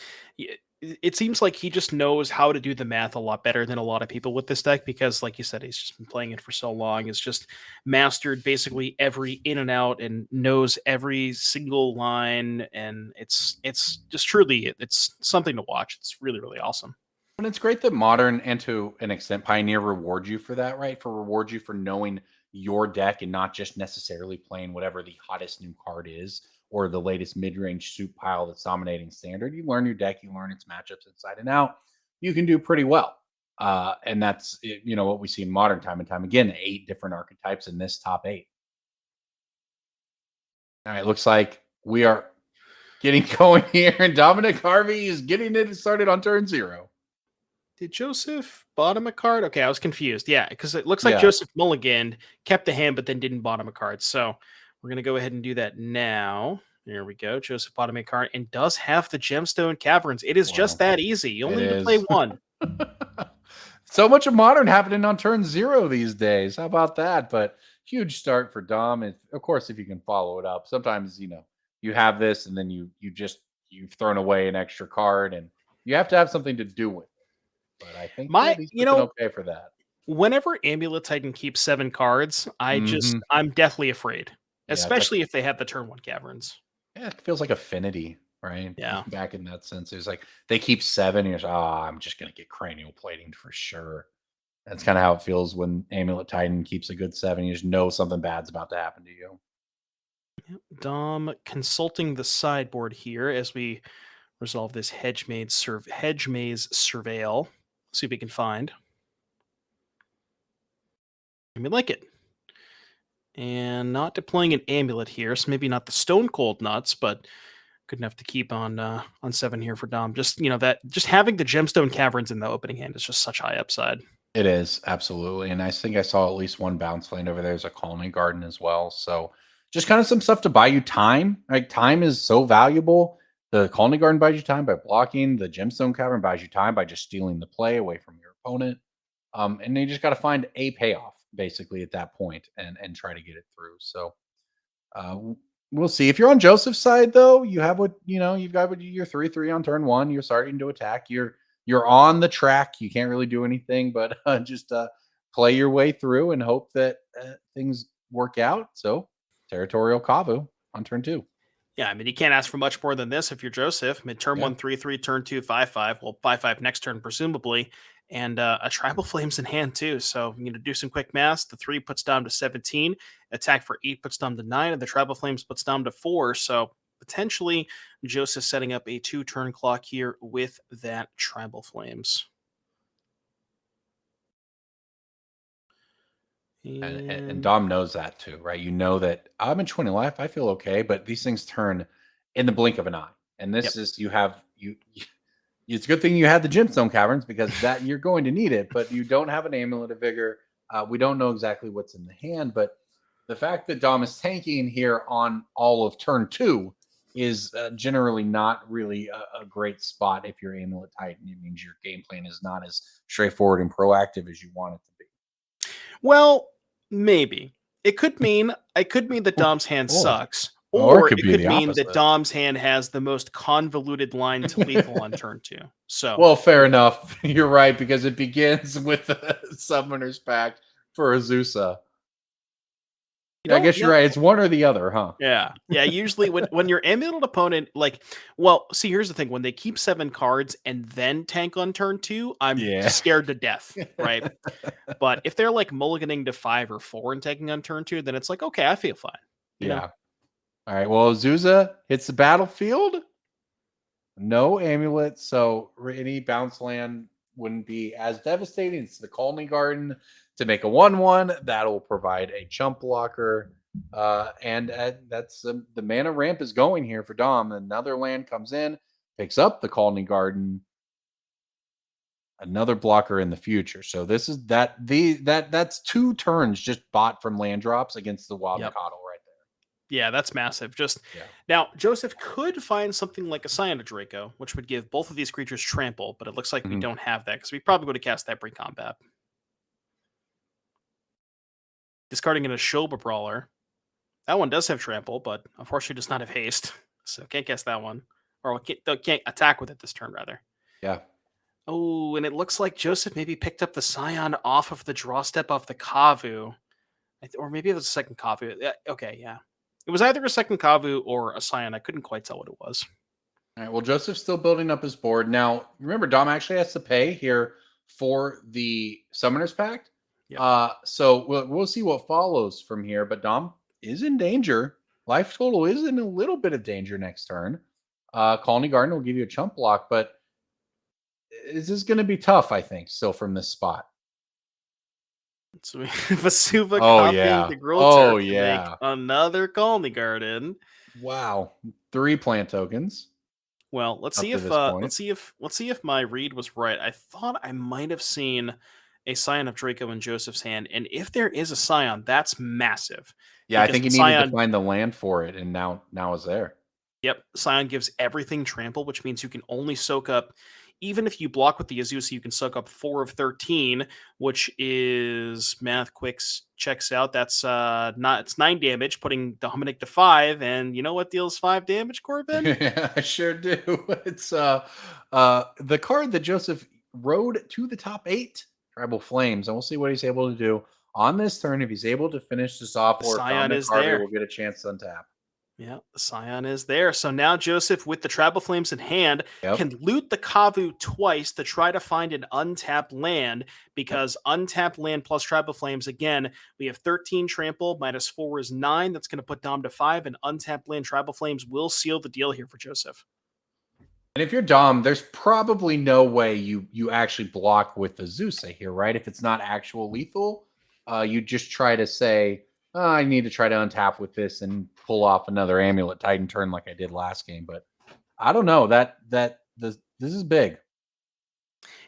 It seems like he just knows how to do the math a lot better than a lot of people with this deck because, like you said, he's just been playing it for so long. It's just mastered basically every in and out and knows every single line. And it's just truly, it's something to watch. It's really, really awesome. And it's great that Modern and to an extent Pioneer reward you for that, right? Reward you for knowing your deck and not just necessarily playing whatever the hottest new card is or the latest mid-range soup pile that's dominating standard. You learn your deck, you learn its matchups inside and out. You can do pretty well. And that's what we see in Modern time and time again, 8 different archetypes in this top 8. All right, looks like we are getting going here, and Dominic Harvey is getting it started on turn 0. Did Joseph bottom a card? Okay, I was confused. Yeah, because it looks like Joseph mulliganed, kept the hand, but then didn't bottom a card. So we're going to go ahead and do that now. There we go. Joseph bottom a card and does have the Gemstone Caverns. It is just that easy. You only need to play one. So much of Modern happening on turn 0 these days. How about that? But huge start for Dom. And of course, if you can follow it up, sometimes, you have this and then you've thrown away an extra card and you have to have something to do with it. But I think he's okay for that. Whenever Amulet Titan keeps 7 cards, I'm deathly afraid, especially if they have the turn 1 Caverns. Yeah, it feels like Affinity, right? Yeah. Back in that sense, it's like they keep 7, and you're like, I'm just gonna get cranial plating for sure. That's kind of how it feels when Amulet Titan keeps a good 7. You just know something bad's about to happen to you. Dom consulting the sideboard here as we resolve this hedge maze surveil. See if we can find. And we like it. And not deploying an amulet here, so maybe not the stone cold nuts, but good enough to keep on 7 here for Dom. Just just having the gemstone caverns in the opening hand is just such high upside. It is, absolutely. And I think I saw at least one bounce land over there. There's a colony garden as well. So just kind of some stuff to buy you time. Like time is so valuable. The colony garden buys you time by blocking. The gemstone cavern buys you time by just stealing the play away from your opponent. And you just got to find a payoff basically at that point and try to get it through. So we'll see. If you're on Joseph's side, though, you have you've got your 3/3 on turn 1. You're starting to attack. You're on the track. You can't really do anything but just play your way through and hope that things work out. So territorial Kavu on turn 2. Yeah, I mean, you can't ask for much more than this if you're Joseph. Mid turn 1, 3/3, turn 2, 5/5. Well, 5/5 next turn, presumably. and a Tribal Flames in hand too. So I'm going to do some quick math. The 3 puts Dom to 17. Attack for 8 puts Dom to 9. And the Tribal Flames puts Dom to 4. So potentially Joseph setting up a 2-turn clock here with that Tribal Flames. And Dom knows that too, right? You know that I'm in 20 life. I feel okay, but these things turn in the blink of an eye. And this is it's a good thing you had the Gemstone Caverns because that you're going to need it, but you don't have an Amulet of Vigor. We don't know exactly what's in the hand, but the fact that Dom is tanking here on all of turn 2 is generally not really a great spot if you're Amulet Titan. It means your game plan is not as straightforward and proactive as you want it to be. Well, maybe. It could mean that Dom's hand sucks. Or Or it could it be could the mean opposite. that Dom's hand has the most convoluted line to lethal on turn 2. So Well, fair enough. You're right, because it begins with the Summoner's Pact for Azusa. I guess you're right. It's one or the other, huh? Yeah. Yeah. Usually when your amulet opponent, well, see, here's the thing. When they keep 7 cards and then tank on turn 2, I'm scared to death, right? But if they're like mulliganing to 5 or 4 and taking on turn 2, then it's like, okay, I feel fine. You know? All right. Well, Azusa hits the battlefield. No amulet, so any bounce land wouldn't be as devastating. It's the Colony Garden to make a 1/1 that'll provide a chump blocker, and that's the mana ramp is going here for Dom. Another land comes in, picks up the Colony Garden, another blocker in the future. So this is that's 2 turns just bought from land drops against the Wild Mikado right there. Yeah, that's massive. Now, Joseph could find something like a Scion of Draco, which would give both of these creatures trample, but it looks like we don't have that because we probably go to cast that pre-combat. Discarding in a Shoba Brawler. That one does have trample, but unfortunately does not have haste. So can't cast that one. Or can't attack with it this turn, rather. Yeah. Oh, and it looks like Joseph maybe picked up the Scion off of the draw step off the Kavu. Or maybe it was a second Kavu. Okay, yeah. It was either a second Kavu or a Scion. I couldn't quite tell what it was. All right. Well, Joseph's still building up his board. Now, remember, Dom actually has to pay here for the Summoner's Pact. Yep. So we'll see what follows from here. But Dom is in danger. Life total is in a little bit of danger next turn. Colony Garden will give you a chump block, but this is going to be tough, I think, still from this spot. So we have Vasuva copying the Gruul Turf to make another Colony Garden. Wow, 3 plant tokens. Well, let's see if my read was right. I thought I might have seen a Scion of Draco in Joseph's hand, and if there is a Scion, that's massive. Yeah, I think he needed to find the land for it, and now it's there. Yep, Scion gives everything trample, which means you can only soak up. Even if you block with the Azusa, you can soak up 4 of 13, which is math quicks checks out. That's it's 9 damage, putting Dominic to 5. And you know what deals 5 damage, Corbin? Yeah, I sure do. It's the card that Joseph rode to the top 8, Tribal Flames, and we'll see what he's able to do on this turn. If he's able to finish this off, or Scion is Harvey there, will get a chance to untap. Yeah, the Scion is there. So now Joseph, with the Tribal Flames in hand, can loot the Kavu twice to try to find an untapped land, because untapped land plus Tribal Flames, again, we have 13 trample, -4 is 9. That's going to put Dom to 5, and untapped land Tribal Flames will seal the deal here for Joseph. And if you're Dom, there's probably no way you actually block with the Zeus here, right? If it's not actual lethal, you just try to say, I need to try to untap with this and pull off another Amulet Titan turn like I did last game. But I don't know. This is big.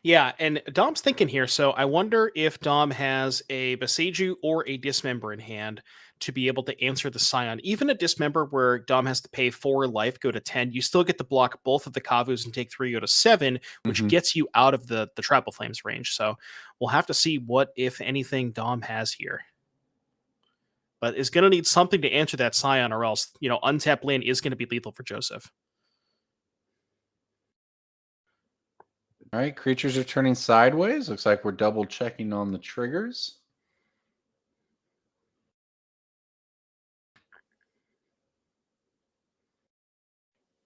Yeah, and Dom's thinking here. So I wonder if Dom has a Boseiju or a Dismember in hand to be able to answer the Scion. Even a Dismember where Dom has to pay 4 life, go to 10, you still get to block both of the Kavus and take 3, go to 7, which gets you out of the Tribal Flames range. So we'll have to see what, if anything, Dom has here. But is going to need something to answer that Scion, or else, untapped land is going to be lethal for Joseph. All right, creatures are turning sideways. Looks like we're double checking on the triggers.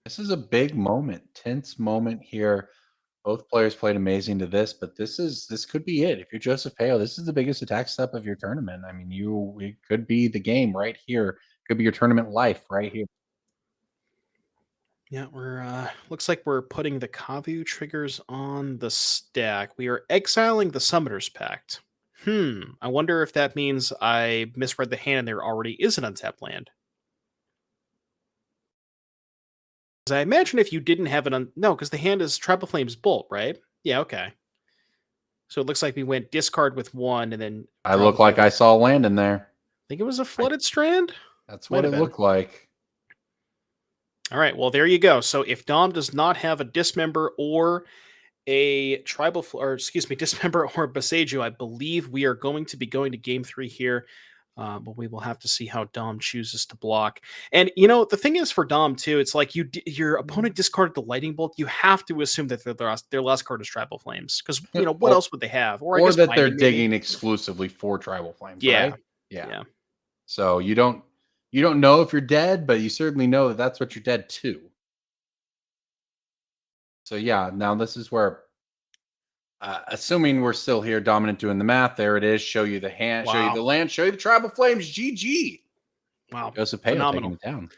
This is a big moment, tense moment here. Both players played amazing to this, but this could be it. If you're Joseph Peo, this is the biggest attack step of your tournament. I mean, it could be the game right here. Could be your tournament life right here. Yeah, we're looks like we're putting the Kavu triggers on the stack. We are exiling the Summoner's Pact. I wonder if that means I misread the hand and there already is an untapped land. 'Cause I imagine if you didn't have no, because the hand is Tribal Flames Bolt, right? Yeah, okay. So it looks like we went discard with one and then I draw look the like other. I saw land in there. Think it was a Flooded Strand? That's Might what have it been. looked like. All right, well, there you go. So if Dom does not have a Dismember or a Dismember or Boseiju, I believe we are going to be going to game 3 here. But we will have to see how Dom chooses to block. And the thing is for Dom too, it's like your opponent discarded the Lightning Bolt. You have to assume that their last card is Tribal Flames, because what else would they have? Or I guess that they're Binding, maybe. digging exclusively for Tribal Flames, Yeah, right? yeah. So you don't know if you're dead, but you certainly know that that's what you're dead to. So yeah, now this is where, assuming we're still here, Dominant doing the math. There it is. Show you the hand. Show you Wow. the land. Show you the Tribal Flames. GG. Wow, Joseph Peo phenomenal. taking it down.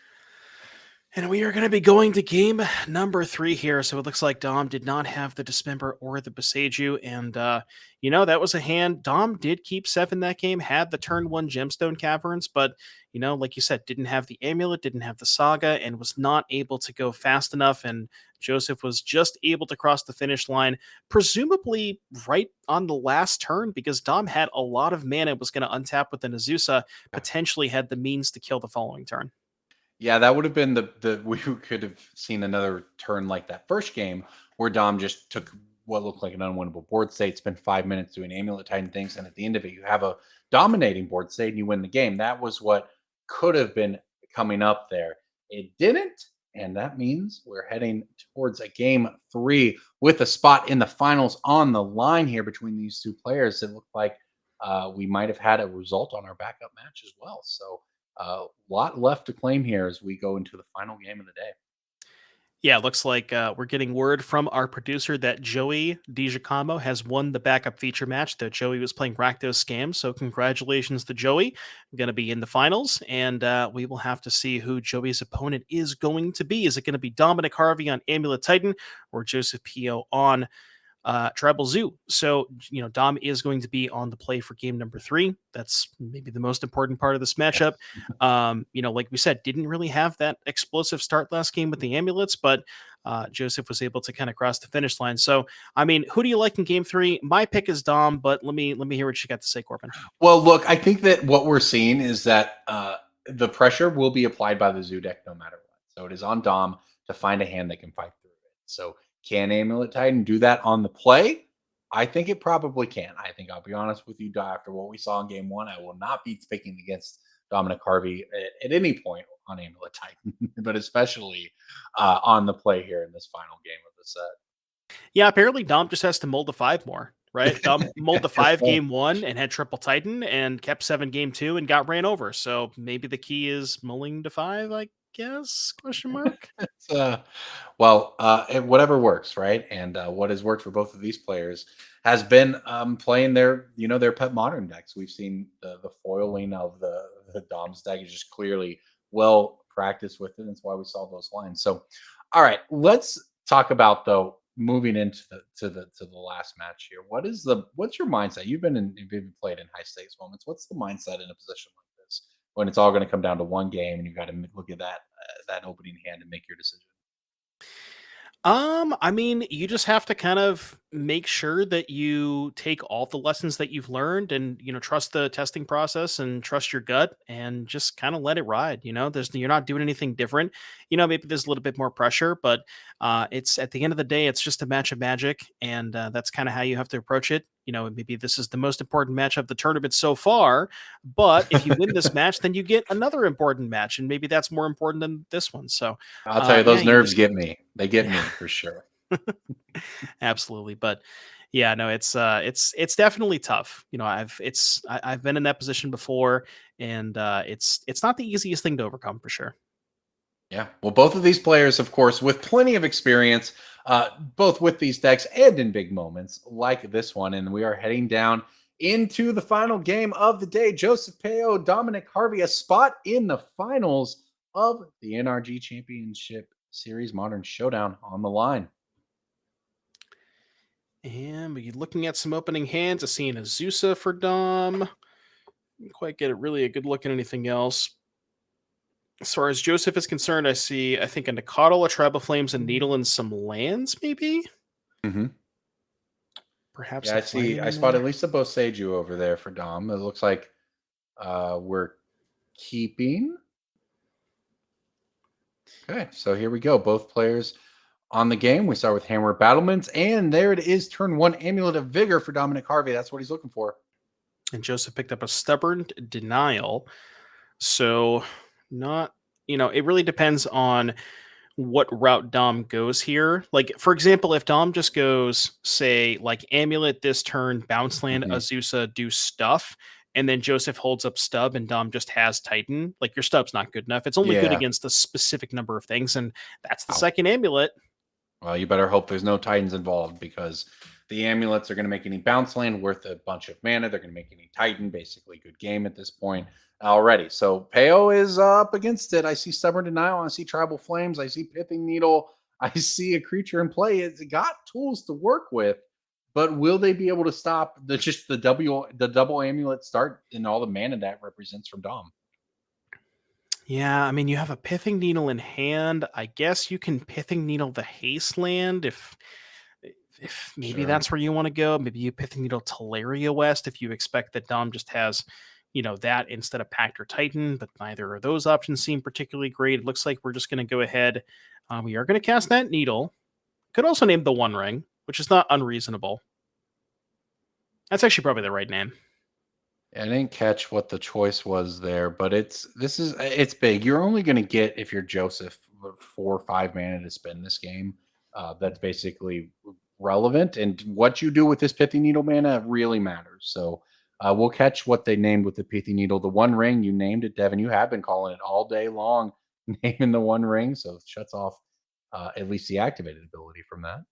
And we are going to be going to game number 3 here. So it looks like Dom did not have the Dismember or the Boseiju. And, that was a hand. Dom did keep 7 that game, had the turn 1 Gemstone Caverns, but, like you said, didn't have the Amulet, didn't have the Saga, and was not able to go fast enough. And Joseph was just able to cross the finish line, presumably right on the last turn, because Dom had a lot of mana, was going to untap with the Azusa, potentially had the means to kill the following turn. Yeah, that would have been we could have seen another turn like that first game where Dom just took what looked like an unwinnable board state, spent 5 minutes doing Amulet Titan things, and at the end of it, you have a dominating board state and you win the game. That was what could have been coming up there. It didn't, and that means we're heading towards a game 3 with a spot in the finals on the line here between these two players. It looked like we might have had a result on our backup match as well. So a lot left to claim here as we go into the final game of the day. Yeah, looks like we're getting word from our producer that Joey DiGiacomo has won the backup feature match. That Joey was playing Rakdos Scam, so congratulations to Joey. Going to be in the finals, and we will have to see who Joey's opponent is going to be. Is it going to be Dominic Harvey on Amulet Titan or Joseph Peo on Tribal Zoo? So, Dom is going to be on the play for game number 3. That's maybe the most important part of this matchup. Like we said, didn't really have that explosive start last game with the amulets, but Joseph was able to kind of cross the finish line. So, I mean, who do you like in game 3? My pick is Dom, but let me hear what you got to say, Corbin. Well, look, I think that what we're seeing is that the pressure will be applied by the Zoo deck no matter what. So it is on Dom to find a hand that can fight through it. So can Amulet Titan do that on the play? I think it probably can. I think I'll be honest with you, after what we saw in game 1, I will not be picking against Dominic Harvey at any point on Amulet Titan, but especially on the play here in this final game of the set. Yeah, apparently Dom just has to mold the 5 more, right? Dom mold the 5 right. game 1 and had triple Titan and kept 7 game 2 and got ran over. So maybe the key is mulling to 5, I guess? Question mark. Whatever works, right? And what has worked for both of these players has been playing their pet modern decks. We've seen the foiling of the Dom's deck is just clearly well practiced with it. That's why we saw those lines. So, all right, let's talk about though moving into the last match here. What's your mindset? You've played in high stakes moments. What's the mindset in a position like this when it's all going to come down to one game and you got to look at that opening hand and make your decision? I mean, you just have to kind of make sure that you take all the lessons that you've learned and, trust the testing process and trust your gut and just kind of let it ride. You're not doing anything different. Maybe there's a little bit more pressure, but it's at the end of the day, it's just a match of magic. And that's kind of how you have to approach it. Maybe this is the most important match of the tournament so far, but if you win this match, then you get another important match. And maybe that's more important than this one. So I'll tell you, those nerves just get me. They get me for sure. Absolutely. But yeah, no, it's definitely tough. I've been in that position before, and it's not the easiest thing to overcome for sure. Yeah. Well, both of these players, of course, with plenty of experience, both with these decks and in big moments like this one. And we are heading down into the final game of the day. Joseph Peo, Dominic Harvey, a spot in the finals of the NRG Championship Series Modern Showdown on the line. And we're looking at some opening hands. I see an Azusa for Dom. Didn't quite get really a good look at anything else. As far as Joseph is concerned, I think, a Nicodle, a Tribe of Flames, a Needle, and some lands, maybe? Mm-hmm. Perhaps. Yeah, I spotted Lisa Boseju over there for Dom. It looks like we're keeping. Okay, so here we go. Both players on the game. We start with Hammer Battlements, and there it is. Turn 1 Amulet of Vigor for Dominic Harvey. That's what he's looking for. And Joseph picked up a Stubborn Denial. So not, it really depends on what route Dom goes here. Like, for example, if Dom just goes, say, like Amulet this turn, Bounce Land, Azusa, do stuff, and then Joseph holds up Stub and Dom just has Titan, like your Stub's not good enough. It's only good against a specific number of things, and that's the second Amulet. Well, you better hope there's no Titans involved, because the Amulets are going to make any Bounce Land worth a bunch of mana. They're going to make any Titan. Basically, good game at this point already. So Peo is up against it. I see Stubborn Denial. I see Tribal Flames. I see Pithing Needle. I see a creature in play. It's got tools to work with, but will they be able to stop the double Amulet start and all the mana that represents from Dom? Yeah, I mean, you have a Pithing Needle in hand. I guess you can Pithing Needle the Haste Land if maybe that's where you want to go. Maybe you Pithing Needle Teleria West if you expect that Dom just has, that instead of Pact or Titan, but neither of those options seem particularly great. It looks like we're just going to go ahead. We are going to cast that Needle. Could also name the One Ring, which is not unreasonable. That's actually probably the right name. I didn't catch what the choice was there, but it's big. You're only going to get, if you're Joseph, 4 or 5 mana to spend this game. That's basically relevant, and what you do with this Pithy Needle mana really matters. So we'll catch what they named with the Pithy Needle. The One Ring, you named it, Devin. You have been calling it all day long, naming the One Ring, so it shuts off at least the activated ability from that.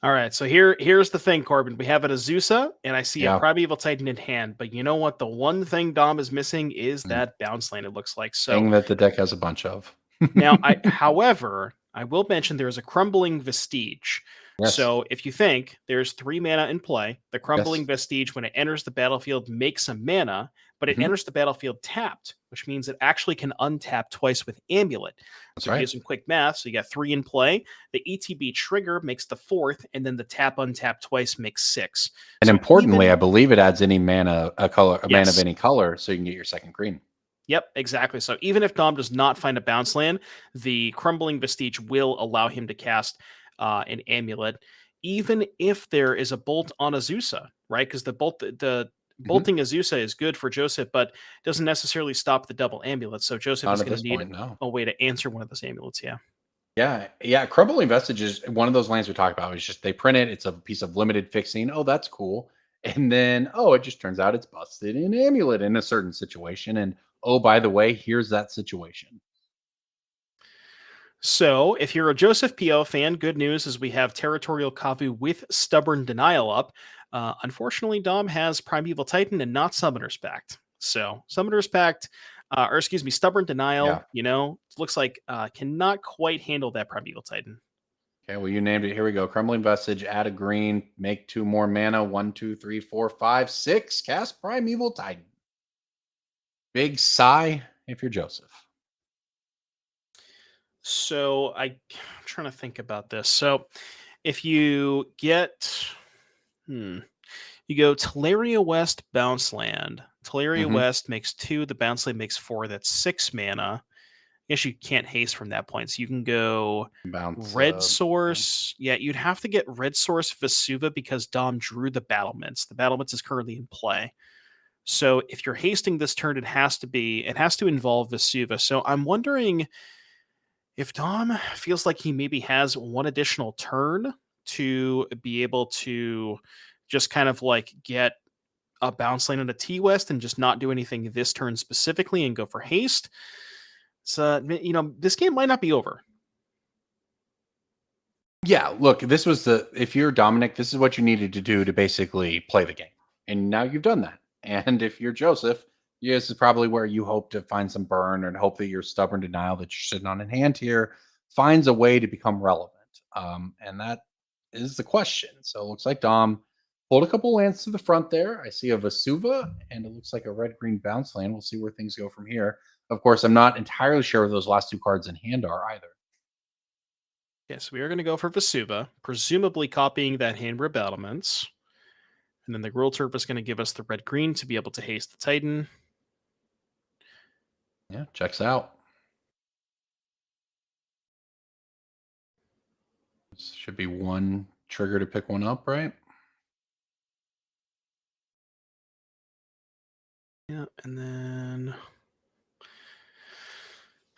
All right, so here's the thing, Corbin. We have an Azusa, and I see a Primeval Titan in hand. But you know what? The one thing Dom is missing is that Bounce Land, it looks like. So thing that the deck has a bunch of. Now, however, I will mention there is a Crumbling Vestige. Yes. So if you think there's 3 mana in play, the Crumbling Vestige, when it enters the battlefield, makes a mana, but it enters the battlefield tapped, which means it actually can untap twice with Amulet. So if you do some quick math, so you got 3 in play, the ETB trigger makes the 4th, and then the tap untap twice makes 6. And so importantly, I believe it adds any mana, mana of any color, so you can get your second green. Yep, exactly. So even if Dom does not find a Bounce Land, the Crumbling Vestige will allow him to cast an Amulet, even if there is a bolt on Azusa, right? Because the bolting Azusa is good for Joseph, but doesn't necessarily stop the double Amulet. So Joseph is going to need a way to answer one of those amulets. Yeah. Crumbling Vestige is one of those lands we talked about. It's just they print it. It's a piece of limited fixing. Oh, that's cool. And then, it just turns out it's busted in Amulet in a certain situation. And oh, by the way, here's that situation. So if you're a Joseph Peo fan, good news is we have Territorial Kavu with Stubborn Denial up. Unfortunately, Dom has Primeval Titan and not Summoner's Pact. So Summoner's Pact, Stubborn Denial, looks like cannot quite handle that Primeval Titan. Okay, well, you named it. Here we go. Crumbling Vestige, add a green, make 2 more mana. 1, 2, 3, 4, 5, 6. Cast Primeval Titan. Big sigh if you're Joseph. So I'm trying to think about this. So if you get, you go Teleria West Bounce Land. Teleria West makes 2. The Bounce Land makes 4. That's 6 mana. I guess you can't haste from that point. So you can go Red Source. Yeah, you'd have to get Red Source Vesuva because Dom drew the Battlements. The Battlements is currently in play. So if you're hasting this turn, it has to involve Vesuva. So I'm wondering if Dom feels like he maybe has one additional turn to be able to just kind of like get a Bounce Land and a T-West and just not do anything this turn specifically and go for haste. So, this game might not be over. Yeah, look, this was if you're Dominic, this is what you needed to do to basically play the game. And now you've done that. And if you're Joseph, this is probably where you hope to find some burn and hope that your stubborn denial that you're sitting on in hand here finds a way to become relevant. And that is the question. So it looks like Dom pulled a couple lands to the front there. I see a Vesuva, and it looks like a red-green bounce land. We'll see where things go from here. Of course, I'm not entirely sure where those last two cards in hand are either. Yes, we are going to go for Vesuva, presumably copying that hand rebellements. And then the Gruul Turf is going to give us the red-green to be able to haste the Titan. Yeah, checks out. This should be one trigger to pick one up, right? Yeah, and then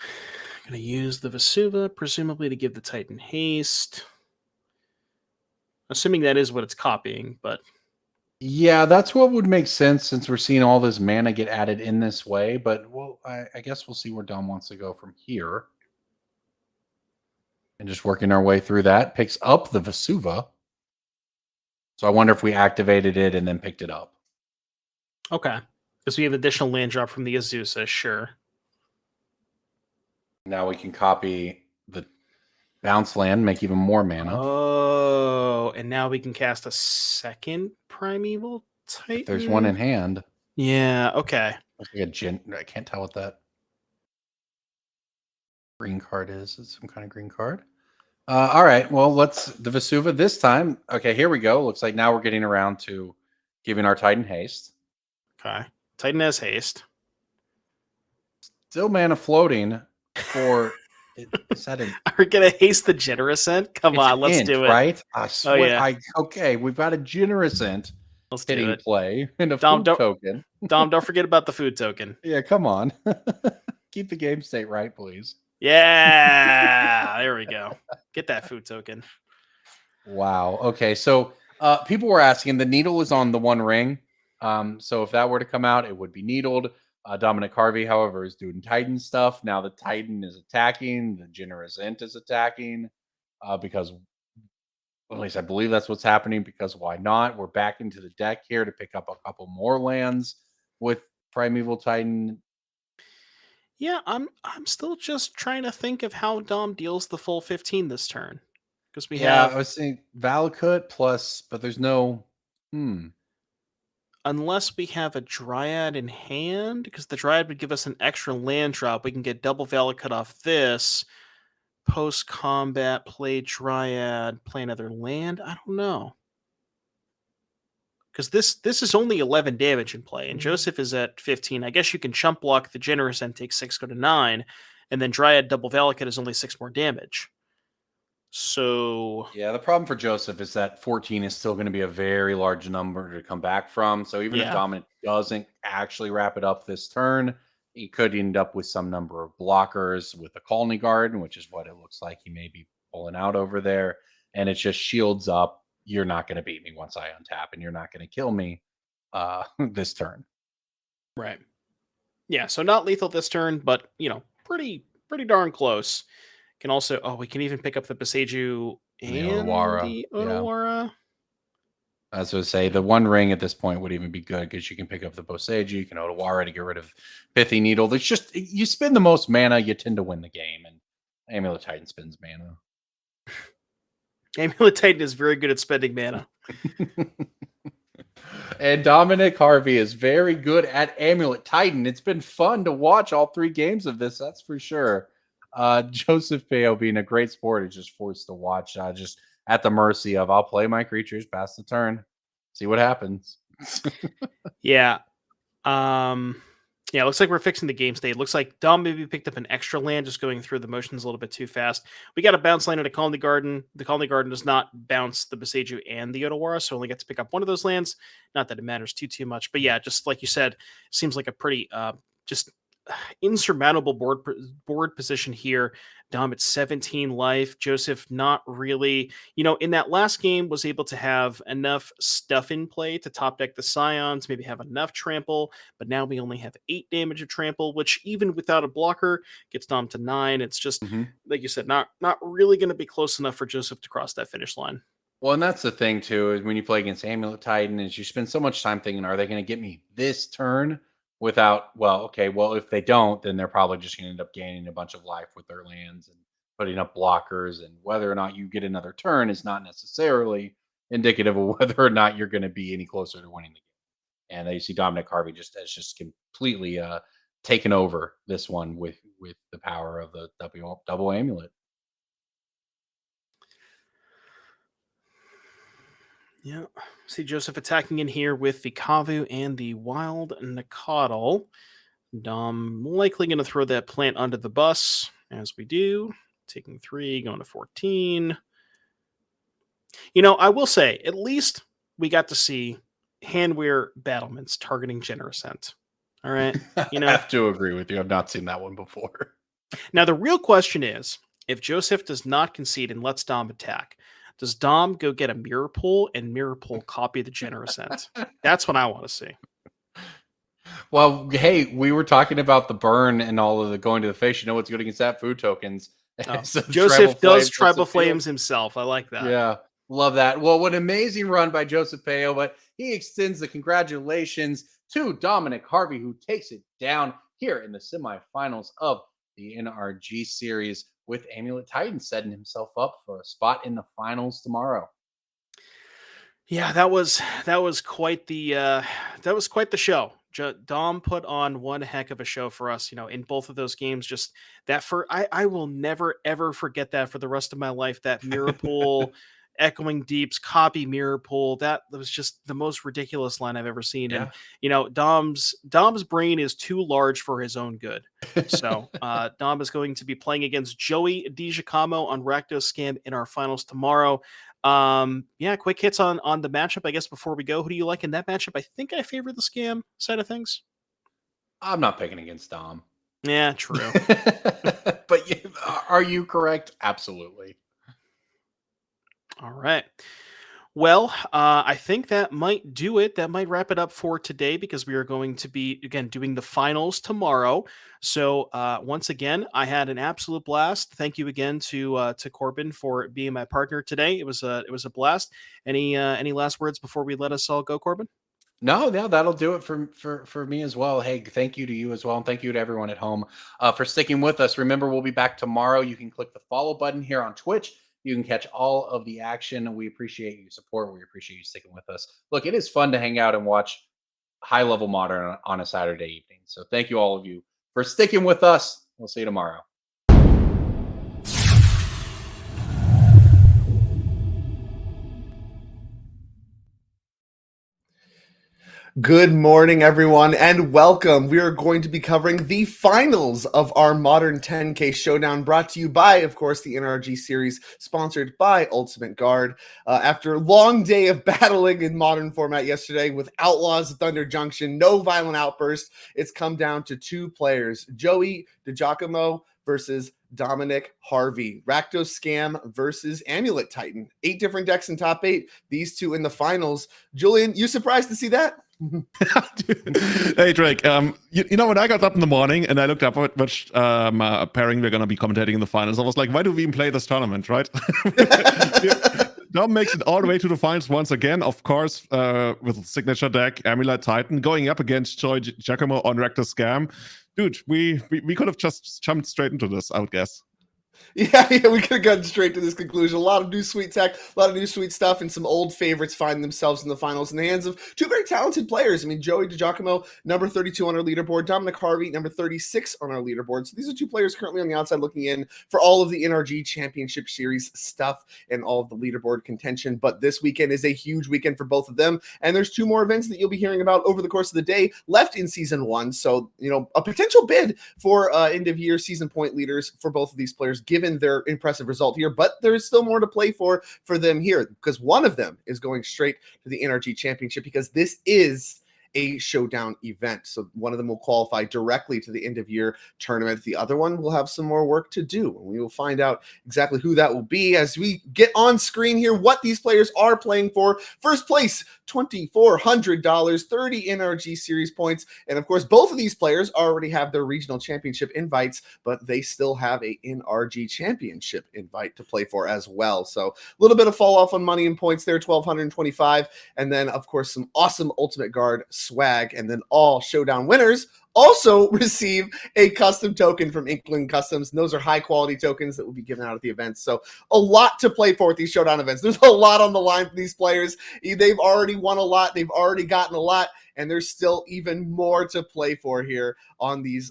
I'm going to use the Vesuva, presumably to give the Titan haste. Assuming that is what it's copying, but... Yeah, that's what would make sense since we're seeing all this mana get added in this way. But well, I guess we'll see where Dom wants to go from here. And just working our way through that. Picks up the Vesuva. So I wonder if we activated it and then picked it up. Okay. Because we have additional land drop from the Azusa, sure. Now we can copy the bounce land, make even more mana. Oh, and now we can cast a second Primeval Titan? If there's one in hand. Yeah, okay. Looks like I can't tell what that green card is. It's some kind of green card. All right. Well, the Vesuva this time. Okay, here we go. Looks like now we're getting around to giving our Titan haste. Okay. Titan has haste. Still mana floating for. Is that an? Are we gonna haste the Generous Ent? Come on, let's do it. Right? I swear. yeah. Okay, we've got a Generous Ent Let's do hitting it. play and a Dom, food token. Dom, don't forget about the food token. Yeah, come on. Keep the game state right, please. Yeah, there we go. Get that food token. Wow. Okay, so people were asking. The needle is on the one ring. So if that were to come out, it would be needled. Dominic Harvey, however, is doing Titan stuff. Now the Titan is attacking. The Generous Ent is attacking because, at least I believe that's what's happening. Because why not? We're back into the deck here to pick up a couple more lands with Primeval Titan. Yeah, I'm still just trying to think of how Dom deals the full 15 this turn. Because we have... I was saying Valakut plus, but there's no... Unless we have a Dryad in hand, because the Dryad would give us an extra land drop. We can get double Valakut off this. Post-combat, play Dryad, play another land. I don't know. Because this is only 11 damage in play, and Joseph is at 15. I guess you can chump block the Generous and take 6, go to 9, and then Dryad double Valakut is only 6 more damage. So yeah, the problem for Joseph is that 14 is still going to be a very large number to come back from. So even if Dominic doesn't actually wrap it up this turn, he could end up with some number of blockers with the Colony Garden, which is what it looks like he may be pulling out over there. And it just shields up. You're not going to beat me once I untap, and you're not going to kill me this turn. Right. Yeah, so not lethal this turn, but, pretty darn close. Can also, we can even pick up the Boseiju and the Otawara. Yeah. As I would say, the one ring at this point would even be good because you can pick up the Boseiju, you can Otawara to get rid of Pithy Needle. There's just, you spend the most mana, you tend to win the game, and Amulet Titan spends mana. Amulet Titan is very good at spending mana. And Dominic Harvey is very good at Amulet Titan. It's been fun to watch all 3 games of this, that's for sure. Joseph Peo, being a great sport, is just forced to watch. Just at the mercy of, I'll play my creatures, pass the turn, see what happens. Yeah. Yeah, it looks like we're fixing the game state. It looks like Dom maybe picked up an extra land, just going through the motions a little bit too fast. We got a bounce land at a Colony Garden. The Colony Garden does not bounce the Boseiju and the Otawara, so only get to pick up one of those lands. Not that it matters too much. But yeah, just like you said, seems like a pretty just insurmountable board position here. Dom at 17 life. Joseph not really, in that last game was able to have enough stuff in play to top deck the Scions, maybe have enough trample, but now we only have 8 damage of trample, which even without a blocker gets Dom to 9. It's just, like you said, not really going to be close enough for Joseph to cross that finish line. Well, and that's the thing too, is when you play against Amulet Titan, is you spend so much time thinking, are they going to get me this turn without, if they don't, then they're probably just going to end up gaining a bunch of life with their lands and putting up blockers, and whether or not you get another turn is not necessarily indicative of whether or not you're going to be any closer to winning the game. And you see Dominic Harvey has just completely taken over this one with the power of the double amulet. Yeah. See Joseph attacking in here with the Kavu and the Wild Nacatl. Dom likely going to throw that plant under the bus, as we do. Taking 3, going to 14. I will say, at least we got to see Handwear battlements targeting Generosent. All right. I have to agree with you. I've not seen that one before. Now, the real question is, if Joseph does not concede and lets Dom attack, does Dom go get a mirror pool and mirror pool copy the Generosent? That's what I want to see. Well, hey, we were talking about the burn and all of the going to the face. You know what's good against that? Food tokens. Oh, so Joseph does Tribal Flames himself. I like that. Yeah, love that. Well, what an amazing run by Joseph Peo, but he extends the congratulations to Dominic Harvey, who takes it down here in the semifinals of the NRG series, with Amulet Titan setting himself up for a spot in the finals tomorrow. Yeah, that was quite the show. Dom put on one heck of a show for us, in both of those games. Just that I will never ever forget that for the rest of my life. That mirror pool, Echoing Deeps, copy mirror pool. That was just the most ridiculous line I've ever seen. Yeah. And Dom's brain is too large for his own good. So Dom is going to be playing against Joey DiGiacomo on Rakdos Scam in our finals tomorrow. Quick hits on the matchup, I guess, before we go. Who do you like in that matchup? I think I favor the Scam side of things. I'm not picking against Dom. Yeah, true. But are you correct? Absolutely. All right. Well, I think that might do it. That might wrap it up for today, because we are going to be, again, doing the finals tomorrow. So once again, I had an absolute blast. Thank you again to Corbin for being my partner today. It was a blast. Any last words before we let us all go, Corbin? No, that'll do it for me as well. Hey, thank you to you as well, and thank you to everyone at home for sticking with us. Remember, we'll be back tomorrow. You can click the follow button here on Twitch. You can catch all of the action. We appreciate your support. We appreciate you sticking with us. Look, it is fun to hang out and watch high-level Modern on a Saturday evening. So thank you, all of you, for sticking with us. We'll see you tomorrow. Good morning, everyone, and welcome. We are going to be covering the finals of our Modern 10K Showdown, brought to you by, of course, the NRG series, sponsored by Ultimate Guard. After a long day of battling in Modern format yesterday with Outlaws at Thunder Junction, no violent outbursts, it's come down to 2 players, Joey DiGiacomo versus Dominic Harvey. Rakdos Scam versus Amulet Titan. 8 different decks in top 8. These 2 in the finals. Julian, you surprised to see that? Hey Drake, when I got up in the morning and I looked up at which pairing we're going to be commentating in the finals, I was like, why do we even play this tournament, right? Dom makes it all the way to the finals once again, of course, with signature deck Amulet Titan going up against Joey Giacomo on Rakdos Scam. Dude, we could have just jumped straight into this, I would guess. Yeah, we could have gotten straight to this conclusion. A lot of new sweet tech, a lot of new sweet stuff, and some old favorites find themselves in the finals in the hands of 2 very talented players. I mean, Joey DiGiacomo, number 32 on our leaderboard, Dominic Harvey, number 36 on our leaderboard. So these are 2 players currently on the outside looking in for all of the NRG Championship Series stuff and all of the leaderboard contention. But this weekend is a huge weekend for both of them, and there's 2 more events that you'll be hearing about over the course of the day left in Season 1. So, a potential bid for end-of-year season point leaders for both of these players, given their impressive result here, but there's still more to play for them here, because one of them is going straight to the NRG Championship, because this is a Showdown event. So one of them will qualify directly to the end of year tournament. The other one will have some more work to do. And we will find out exactly who that will be as we get on screen here what these players are playing for. First place, $2,400, 30 NRG series points. And of course, both of these players already have their regional championship invites, but they still have a NRG championship invite to play for as well. So a little bit of fall off on money and points there, 1,225. And then of course, some awesome Ultimate Guard swag. And then all Showdown winners also receive a custom token from Inkling Customs. And those are high quality tokens that will be given out at the events. So a lot to play for with these Showdown events. There's a lot on the line for these players. They've already won a lot. They've already gotten a lot. And there's still even more to play for here on these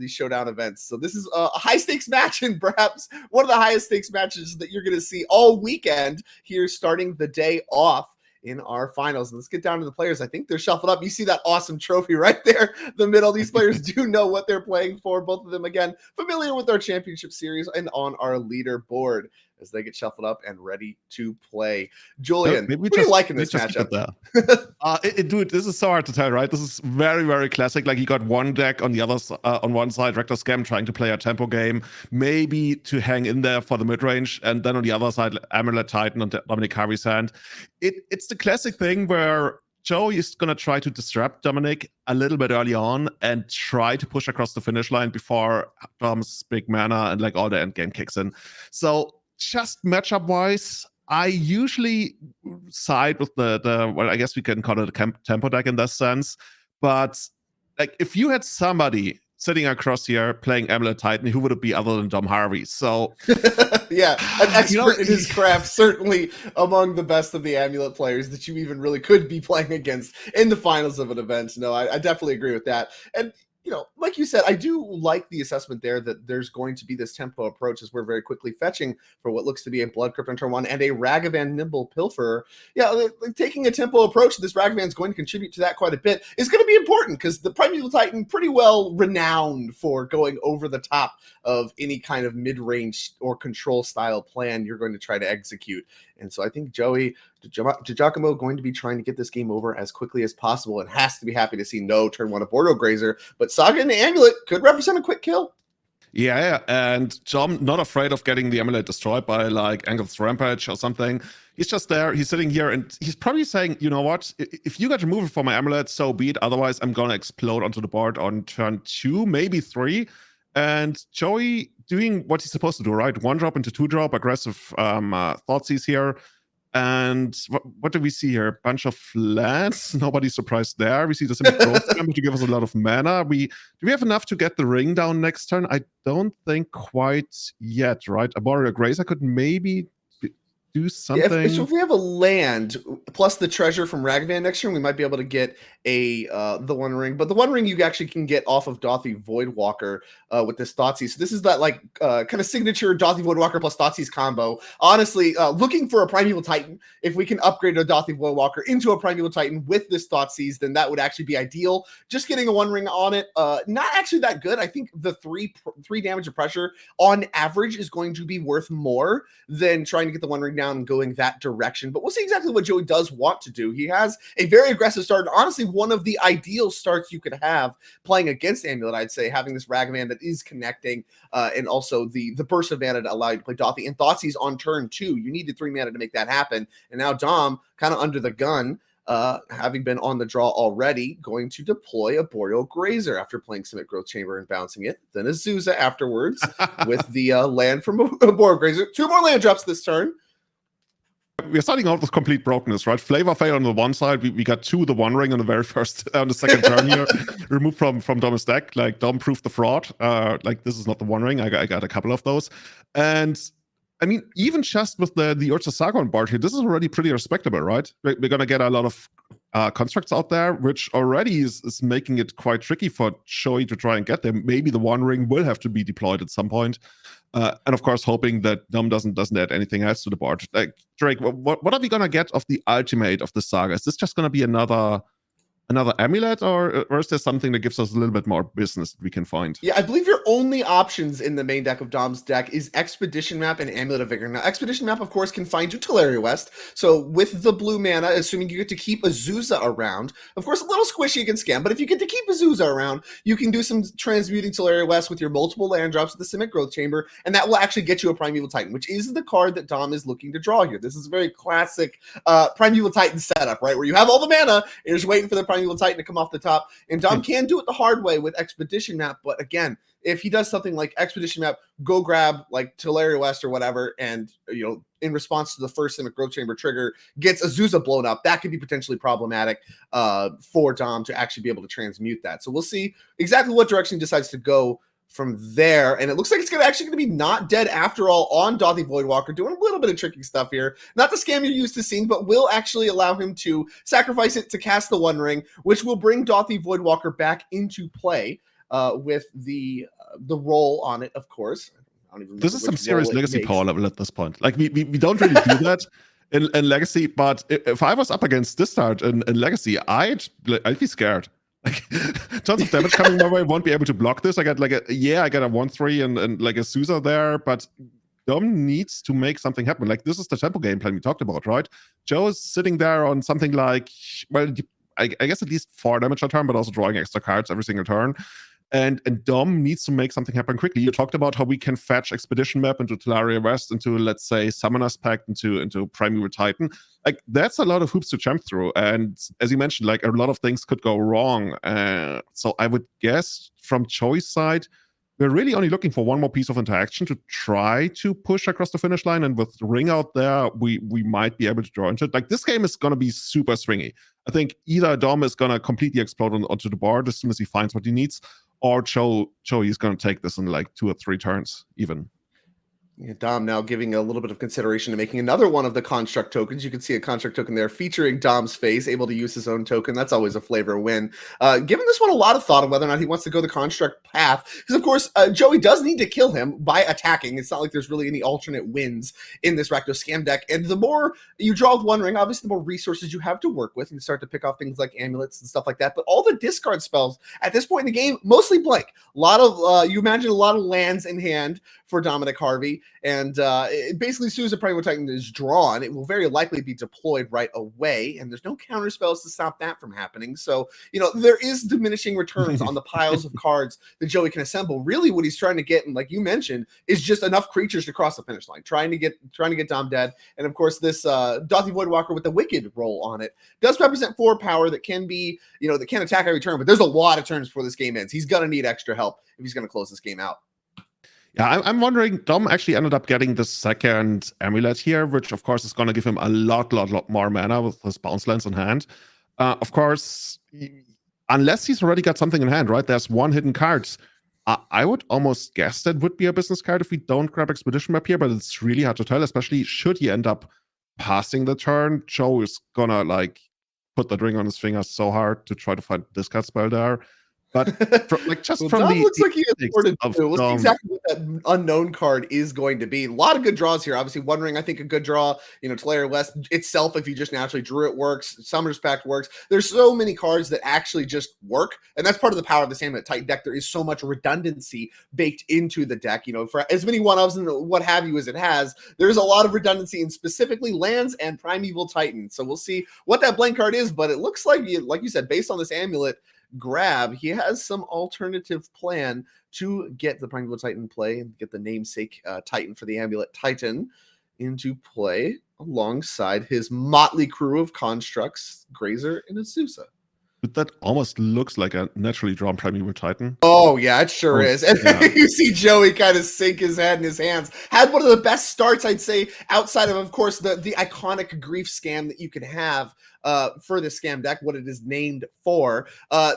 Showdown events. So this is a high stakes match, and perhaps one of the highest stakes matches that you're going to see all weekend here, starting the day off in our finals. Let's get down to the players. I think they're shuffled up. You see that awesome trophy right there in the middle. These players do know what they're playing for. Both of them, again, familiar with our championship series and on our leaderboard as they get shuffled up and ready to play. Julian, what are you liking this matchup? Dude, this is so hard to tell, right? This is very, very classic. Like, you got one deck on the other on one side, Rakdos Scam trying to play a tempo game, maybe to hang in there for the mid-range, and then on the other side, Amulet Titan on Dominic Harvey's hand. It's the classic thing where Joe is going to try to disrupt Dominic a little bit early on and try to push across the finish line before Dom's big mana and like all the end game kicks in. So just matchup wise, I usually side with the well, I guess we can call it a tempo deck in that sense. But like, if you had somebody sitting across here playing Amulet Titan, who would it be other than Dom Harvey? So yeah, an expert in his craft, certainly among the best of the Amulet players that you even really could be playing against in the finals of an event. No, I definitely agree with that. And like you said, I do like the assessment there that there's going to be this tempo approach as we're very quickly fetching for what looks to be a Blood Crypt on turn 1 and a Ragavan Nimble Pilferer. Yeah, like taking a tempo approach, this Ragavan is going to contribute to that quite a bit. It's going to be important because the Primeval Titan pretty well renowned for going over the top of any kind of mid-range or control style plan you're going to try to execute. And so I think Joey DiGiacomo going to be trying to get this game over as quickly as possible and has to be happy to see no turn 1 Bordeaux Grazer. But Saga and the Amulet could represent a quick kill. Yeah, and John not afraid of getting the Amulet destroyed by like Angel's Rampage or something. He's just there, he's sitting here, and he's probably saying, you know what, if you got removed from my Amulet, so be it. Otherwise, I'm gonna explode onto the board on turn 2, maybe 3. And Joey doing what he's supposed to do, right? 1-drop into 2-drop, aggressive Thoughtseize here. And what do we see here? Bunch of lands. Nobody's surprised there. We see the Simic growth to give us a lot of mana. Do we have enough to get the ring down next turn? I don't think quite yet, right? A Boreal Grazer could maybe do something. Yeah, if we have a land plus the treasure from Ragavan next turn, we might be able to get the One Ring. But the One Ring you actually can get off of Dothy Voidwalker with this Thoughtseize. So this is that like kind of signature Dothy Voidwalker plus Thoughtseize combo. Honestly, looking for a Primeval Titan. If we can upgrade a Dothy Voidwalker into a Primeval Titan with this Thoughtseize, then that would actually be ideal. Just getting a One Ring on it, not actually that good. I think the three damage of pressure on average is going to be worth more than trying to get the One Ring down and going that direction. But we'll see exactly what Joey does want to do. He has a very aggressive start, and honestly one of the ideal starts you could have playing against Amulet, I'd say, having this Ragavan that is connecting and also the burst of mana to allow you to play Dothy and Thoughtseize on turn 2. You needed 3 mana to make that happen, and now Dom kind of under the gun, having been on the draw already, going to deploy a Boreal Grazer after playing Simic Growth Chamber and bouncing it, then a Zuza afterwards with the land from a Boreal Grazer. 2 more land drops this turn. We're starting out with complete brokenness, right? Flavor Fail on the one side, we got 2 the One Ring on the very first, on the second turn here, removed from Dom's deck. Like, Dom proved the fraud. Like, this is not the One Ring. I got a couple of those, and I mean, even just with the Urza Saga on board here, this is already pretty respectable, right? We're gonna get a lot of constructs out there, which already is making it quite tricky for Joey to try and get them. Maybe the One Ring will have to be deployed at some point. And of course, hoping that Dom doesn't add anything else to the board. Like, Drake, what are we gonna get of the ultimate of the Saga? Is this just gonna be another another amulet, or is there something that gives us a little bit more business that we can find? Yeah, I believe your only options in the main deck of Dom's deck is Expedition Map and Amulet of Vigor. Now, Expedition Map, of course, can find you Teleria West. So with the blue mana, assuming you get to keep Azusa around, of course, a little squishy against Scam, but if you get to keep Azusa around, you can do some transmuting Teleria West with your multiple land drops with the Simic Growth Chamber, and that will actually get you a Primeval Titan, which is the card that Dom is looking to draw here. This is a very classic Primeval Titan setup, right? Where you have all the mana, and you're just waiting for the Primeval Titan to come off the top. And Dom can do it the hard way with Expedition Map, but again, if he does something like Expedition Map, go grab like Teleria West or whatever, and in response to the first Simic Growth Chamber trigger, gets Azusa blown up, that could be potentially problematic for Dom to actually be able to transmute that. So we'll see exactly what direction he decides to go from there. And it looks like it's actually going to be not dead after all on Dauthi Voidwalker, doing a little bit of tricky stuff here. Not the Scam you're used to seeing, but will actually allow him to sacrifice it to cast the One Ring, which will bring Dauthi Voidwalker back into play with the roll on it, of course. I don't even This is some serious legacy power level at this point. Like we don't really do that in Legacy, but if I was up against this start in Legacy, I'd be scared. Like tons of damage coming my way, won't be able to block this. I get I get a 1/3 and like a Sousa there, but Dom needs to make something happen. Like this is the tempo game plan we talked about, right? Joe is sitting there on something like, well, I guess at least 4 damage a turn, but also drawing extra cards every single turn. And Dom needs to make something happen quickly. You talked about how we can fetch Expedition Map into Teleria West, into, let's say, Summoner's Pact, into Primeval Titan. Like, that's a lot of hoops to jump through. And as you mentioned, like, a lot of things could go wrong. So I would guess from Joey's side, we're really only looking for one more piece of interaction to try to push across the finish line. And with Ring out there, we might be able to draw into it. Like, this game is going to be super swingy. I think either Dom is going to completely explode onto the board as soon as he finds what he needs, or Joey is going to take this in like 2 or 3 turns even. Yeah, Dom now giving a little bit of consideration to making another one of the construct tokens. You can see a construct token there featuring Dom's face, able to use his own token. That's always a flavor win. Giving this one a lot of thought of whether or not he wants to go the construct path. Because, of course, Joey does need to kill him by attacking. It's not like there's really any alternate wins in this Rakdos Scam deck. And the more you draw with One Ring, obviously the more resources you have to work with. And you start to pick off things like amulets and stuff like that. But all the discard spells at this point in the game, mostly blank. A lot of, you imagine a lot of lands in hand for Dominic Harvey. And basically, as soon as a Primeval Titan is drawn, it will very likely be deployed right away, and there's no counter spells to stop that from happening. So, there is diminishing returns on the piles of cards that Joey can assemble. Really, what he's trying to get, and like you mentioned, is just enough creatures to cross the finish line, trying to get Dom dead. And of course, this Dauthi Voidwalker with the Wicked roll on it does represent 4 power that can be, that can attack every turn. But there's a lot of turns before this game ends. He's gonna need extra help if he's gonna close this game out. Yeah, I'm wondering, Dom actually ended up getting the second amulet here, which of course is going to give him a lot more mana with his bounce lands in hand. Of course, unless he's already got something in hand, right? There's 1 hidden card. I would almost guess that would be a business card if we don't grab Expedition Map here, but it's really hard to tell, especially should he end up passing the turn. Joe is gonna like put the ring on his finger so hard to try to find this card spell there. But just from Dom the looks like he has more to do. We'll see Dom. exactly what that unknown card is going to be. A lot of good draws here. Obviously, One Ring, I think a good draw. Teleria West itself, if you just naturally drew it, works. Summoner's Pact works. There's so many cards that actually just work, and that's part of the power of the Amulet Titan deck. There is so much redundancy baked into the deck. For as many one-ofs and what have you as it has, there's a lot of redundancy in specifically lands and Primeval Titan. So we'll see what that blank card is, but it looks like you said, based on this amulet grab, he has some alternative plan to get the Primeval Titan play and get the namesake Titan for the Amulet Titan into play alongside his motley crew of constructs, Grazer and Azusa. But that almost looks like a naturally drawn Primeval Titan. Oh, yeah, it sure is. And you see Joey kind of sink his head in his hands. Had one of the best starts, I'd say, outside of course, the iconic Grief Scam that you can have for the Scam deck, what it is named for.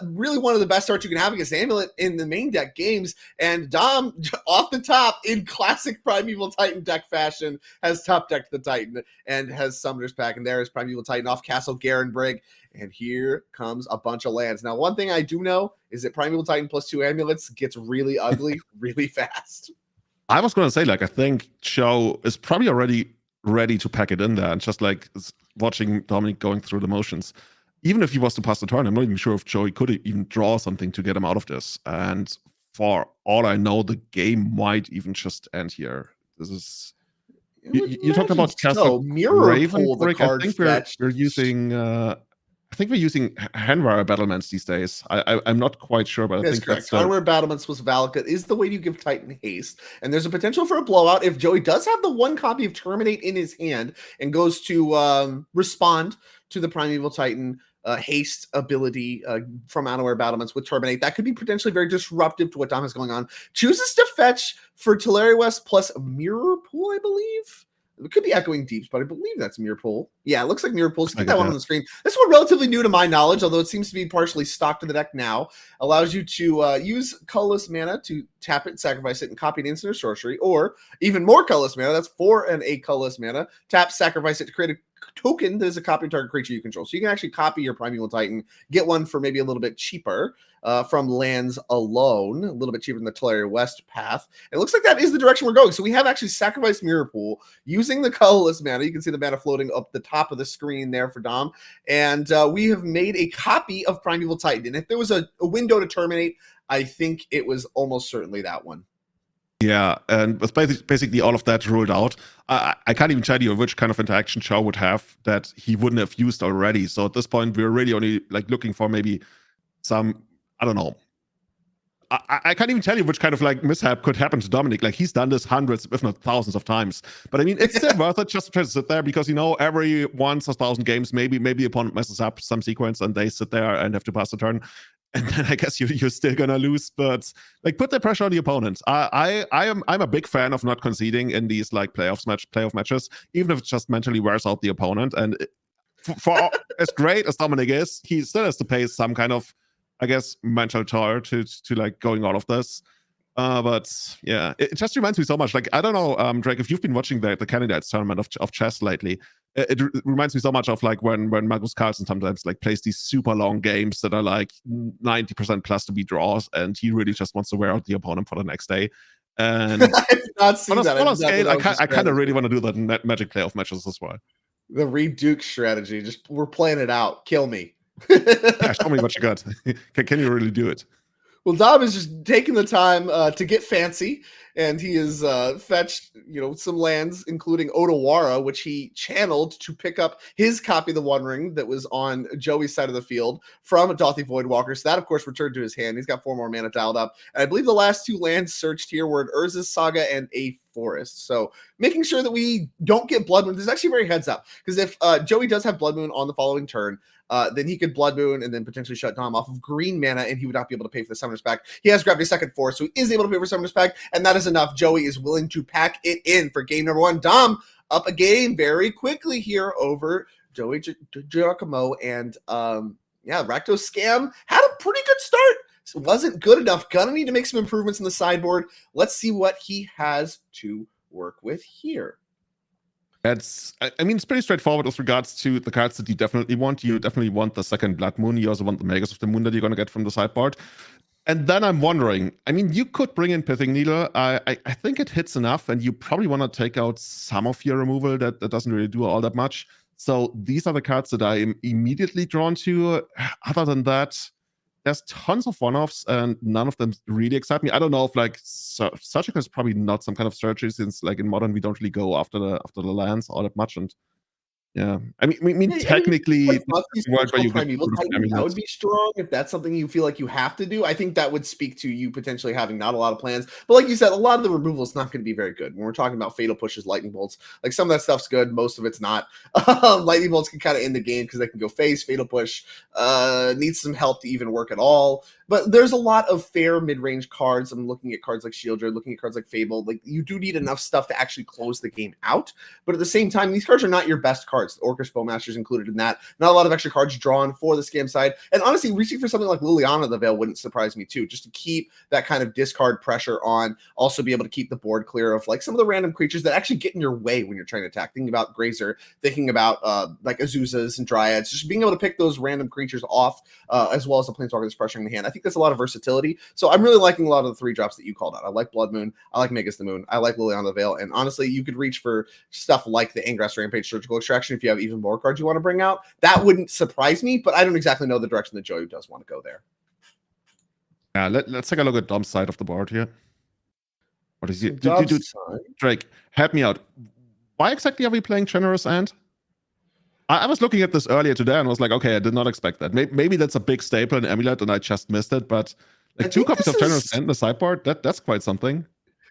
Really one of the best starts you can have against Amulet in the main deck games. And Dom, off the top, in classic Primeval Titan deck fashion, has top decked the Titan and has Summoner's Pact. And there is Primeval Titan off Castle Garenbrig. And here comes a bunch of lands. Now, one thing I do know is that Primeval Titan plus 2 amulets gets really ugly really fast. I was going to say, I think Joe is probably already ready to pack it in there and just watching Dominic going through the motions. even if he was to pass the turn, I'm not even sure if Joey could even draw something to get him out of this. And for all I know, the game might even just end here. This is you talked about so mirror Raven pull the Brick. I card think fetch. we're using I think we're using Hanwire Battlements these days. I'm not quite sure, but I think correct. that's Hanwire Battlements was Valka is the way you give Titan haste, and there's a potential for a blowout if Joey does have the one copy of Terminate in his hand and goes to respond to the Primeval Titan haste ability from Hanwire Battlements with Terminate. That could be potentially very disruptive to what Dom has going on. Chooses to fetch for Tulare West plus Mirror Pool, I believe. It could be Echoing Deeps, but I believe that's Mirror Pool. Yeah, it looks like Mirror Pool. Just get that one on the screen. This one relatively new to my knowledge, although it seems to be partially stocked to the deck now. Allows you to use colorless mana to tap it, sacrifice it, and copy an instant or sorcery, or even more colorless mana. That's 4 and 8 colorless mana. Tap, sacrifice it to create a token that is a copy of target creature you control. So you can actually copy your Primeval Titan, get one for maybe a little bit cheaper from lands alone, a little bit cheaper than the Tulare West path. It looks like that is the direction we're going. So we have actually sacrificed Mirror Pool using the colorless mana. You can see the mana floating up the top of the screen there for Dom. And we have made a copy of Primeval Titan. And if there was a window to terminate, I think it was almost certainly that one. Yeah, and with basically all of that ruled out, I can't even tell you which kind of interaction Chow would have that he wouldn't have used already. So at this point, we're really only like looking for maybe some, I don't know. I can't even tell you which kind of like mishap could happen to Dominic. Like he's done this hundreds, if not thousands of times. But I mean, it's still worth it just to try to sit there because, you know, every once 1,000 games, maybe the opponent messes up some sequence and they sit there and have to pass the turn. And then I guess you're still gonna lose, but like put the pressure on the opponent. I'm a big fan of not conceding in these like playoff matches, even if it just mentally wears out the opponent. And for as great as Dominic is, he still has to pay some kind of, I guess, mental toll to like going out of this. But yeah, it just reminds me so much. Like I don't know, Drake, if you've been watching the candidates tournament of chess lately, it reminds me so much of like when Magnus Carlsen sometimes like plays these super long games that are like 90% plus to be draws, and he really just wants to wear out the opponent for the next day. And I've not seen on a that. smaller scale, I kind of really want to do that in Magic playoff matches as well. The Reed Duke strategy, just we're playing it out. Kill me. Yeah, show me what you got. Can you really do it? Well, Dom is just taking the time to get fancy, and he has fetched, some lands, including Odawara, which he channeled to pick up his copy of the One Ring that was on Joey's side of the field from Dauthi Voidwalker. So that, of course, returned to his hand. He's got 4 more mana dialed up. And I believe the last 2 lands searched here were an Urza's Saga and a Forest. So making sure that we don't get Blood Moon. This is actually very heads up, because if Joey does have Blood Moon on the following turn, then he could Blood Moon and then potentially shut Dom off of green mana, and he would not be able to pay for the Summoner's Pack. He has grabbed a second Forest, so he is able to pay for Summoner's Pack, and that is enough. Joey is willing to pack it in for game number 1. Dom up a game very quickly here over Joey Giacomo, and Rakdos Scam had a pretty good start. So it wasn't good enough. Gonna need to make some improvements in the sideboard. Let's see what he has to work with here. It's pretty straightforward with regards to the cards that you definitely want. You definitely want the second Blood Moon. You also want the Magus of the Moon that you're going to get from the sideboard. And then I'm wondering, you could bring in Pithing Needle. I think it hits enough, and you probably want to take out some of your removal that doesn't really do all that much. So these are the cards that I am immediately drawn to. Other than that, there's tons of one-offs, and none of them really excite me. I don't know if like Zaczek is probably not some kind of strategy, since like in Modern we don't really go after the lands all that much. And yeah, technically, that would be strong if that's something you feel like you have to do. I think that would speak to you potentially having not a lot of plans. But like you said, a lot of the removal is not going to be very good. When we're talking about Fatal Pushes, Lightning Bolts, like some of that stuff's good, most of it's not. Lightning Bolts can kind of end the game because they can go face. Fatal Push needs some help to even work at all. But there's a lot of fair mid-range cards. I'm looking at cards like Shieldred, looking at cards like Fable. Like, you do need enough stuff to actually close the game out. But at the same time, these cards are not your best cards. The Orcish Bowmaster's included in that. Not a lot of extra cards drawn for the scam side. And honestly, reaching for something like Liliana the Veil wouldn't surprise me too, just to keep that kind of discard pressure on. Also be able to keep the board clear of like some of the random creatures that actually get in your way when you're trying to attack. Thinking about Grazer, thinking about like Azuzas and Dryads, just being able to pick those random creatures off, as well as the Planeswalker that's pressuring the hand. I think that's a lot of versatility. So I'm really liking a lot of the 3 drops that you called out. I like Blood Moon. I like Magus the Moon. I like Liliana the Veil. And honestly, you could reach for stuff like the Ingress Rampage Surgical Extraction if you have even more cards you want to bring out. That wouldn't surprise me, but I don't exactly know the direction that Joey does want to go there. Yeah, let's take a look at Dom's side of the board here. What is it? Drake, help me out. Why exactly are we playing Generous Ant? I was looking at this earlier today and was like, okay, I did not expect that. Maybe that's a big staple in Amulet and I just missed it, but like 2 copies of Generous Ant in the sideboard, that's quite something.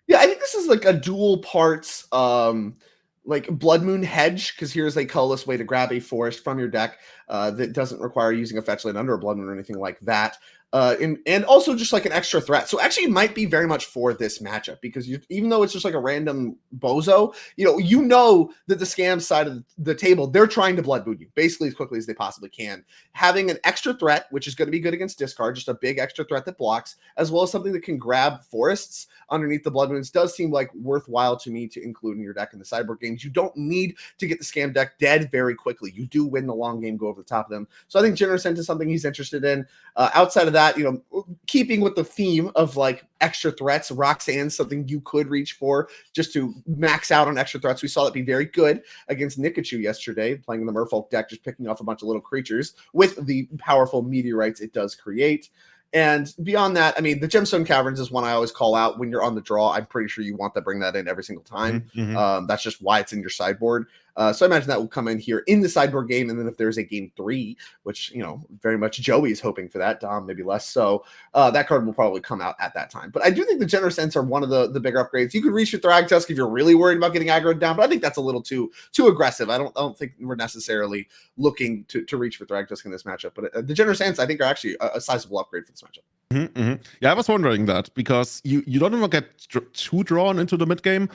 Yeah, I think this is like a dual parts like Blood Moon Hedge, because here's a colorless way to grab a forest from your deck that doesn't require using a fetch land under a Blood Moon or anything like that. And also just like an extra threat. So actually it might be very much for this matchup, because even though it's just like a random bozo, you know that the scam side of the table, they're trying to Blood Moon you basically as quickly as they possibly can. Having an extra threat, which is going to be good against discard, just a big extra threat that blocks, as well as something that can grab forests underneath the Blood Moons, does seem like worthwhile to me to include in your deck in the sideboard games. You don't need to get the scam deck dead very quickly. You do win the long game, go over the top of them. So I think Generous Ant is something he's interested in. Outside of that, keeping with the theme of like extra threats, Roxanne's something you could reach for just to max out on extra threats. We saw that be very good against Nikachu yesterday, playing in the Merfolk deck, just picking off a bunch of little creatures with the powerful meteorites it does create. And beyond that, I mean, the Gemstone Caverns is one I always call out when you're on the draw. I'm pretty sure you want to bring that in every single time. That's just why it's in your sideboard. So I imagine that will come in here in the sideboard game. And then if there's a game 3, which, very much Joey is hoping for that, Dom maybe less so, that card will probably come out at that time. But I do think the Generous Ents are one of the bigger upgrades. You could reach your Thragtusk if you're really worried about getting aggroed down, but I think that's a little too aggressive. I don't think we're necessarily looking to reach for Thragtusk in this matchup. But the Generous Ents, I think, are actually a sizable upgrade for this matchup. Yeah, I was wondering that, because you don't want to get too drawn into the mid game,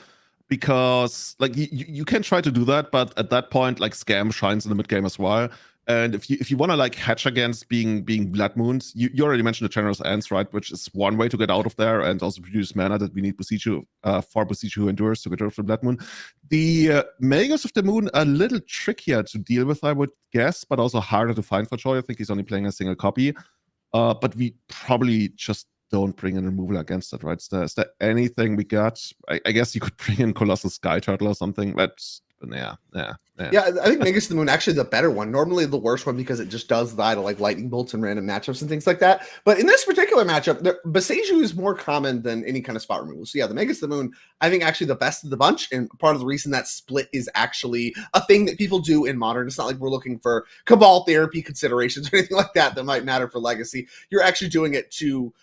because like you can try to do that, but at that point, like Scam shines in the mid game as well. And if you want to like hatch against being Blood Moons, you already mentioned the Generous Ants, right? Which is one way to get out of there and also produce mana that we need Besiege for Besiege who endures to get rid of the Blood Moon. The Magus of the Moon a little trickier to deal with, I would guess, but also harder to find for Joy. I think he's only playing a single copy. But we probably just don't bring in removal against it, right? Is there anything we got? I guess you could bring in Colossal Sky Turtle or something. Yeah, I think Magus the Moon actually the better one. Normally the worst one, because it just does die to like lightning bolts and random matchups and things like that. But in this particular matchup, Beseiju is more common than any kind of spot removal. So yeah, the Magus the Moon, I think actually the best of the bunch, and part of the reason that split is actually a thing that people do in Modern. It's not like we're looking for Cabal therapy considerations or anything like that might matter for Legacy. You're actually doing it to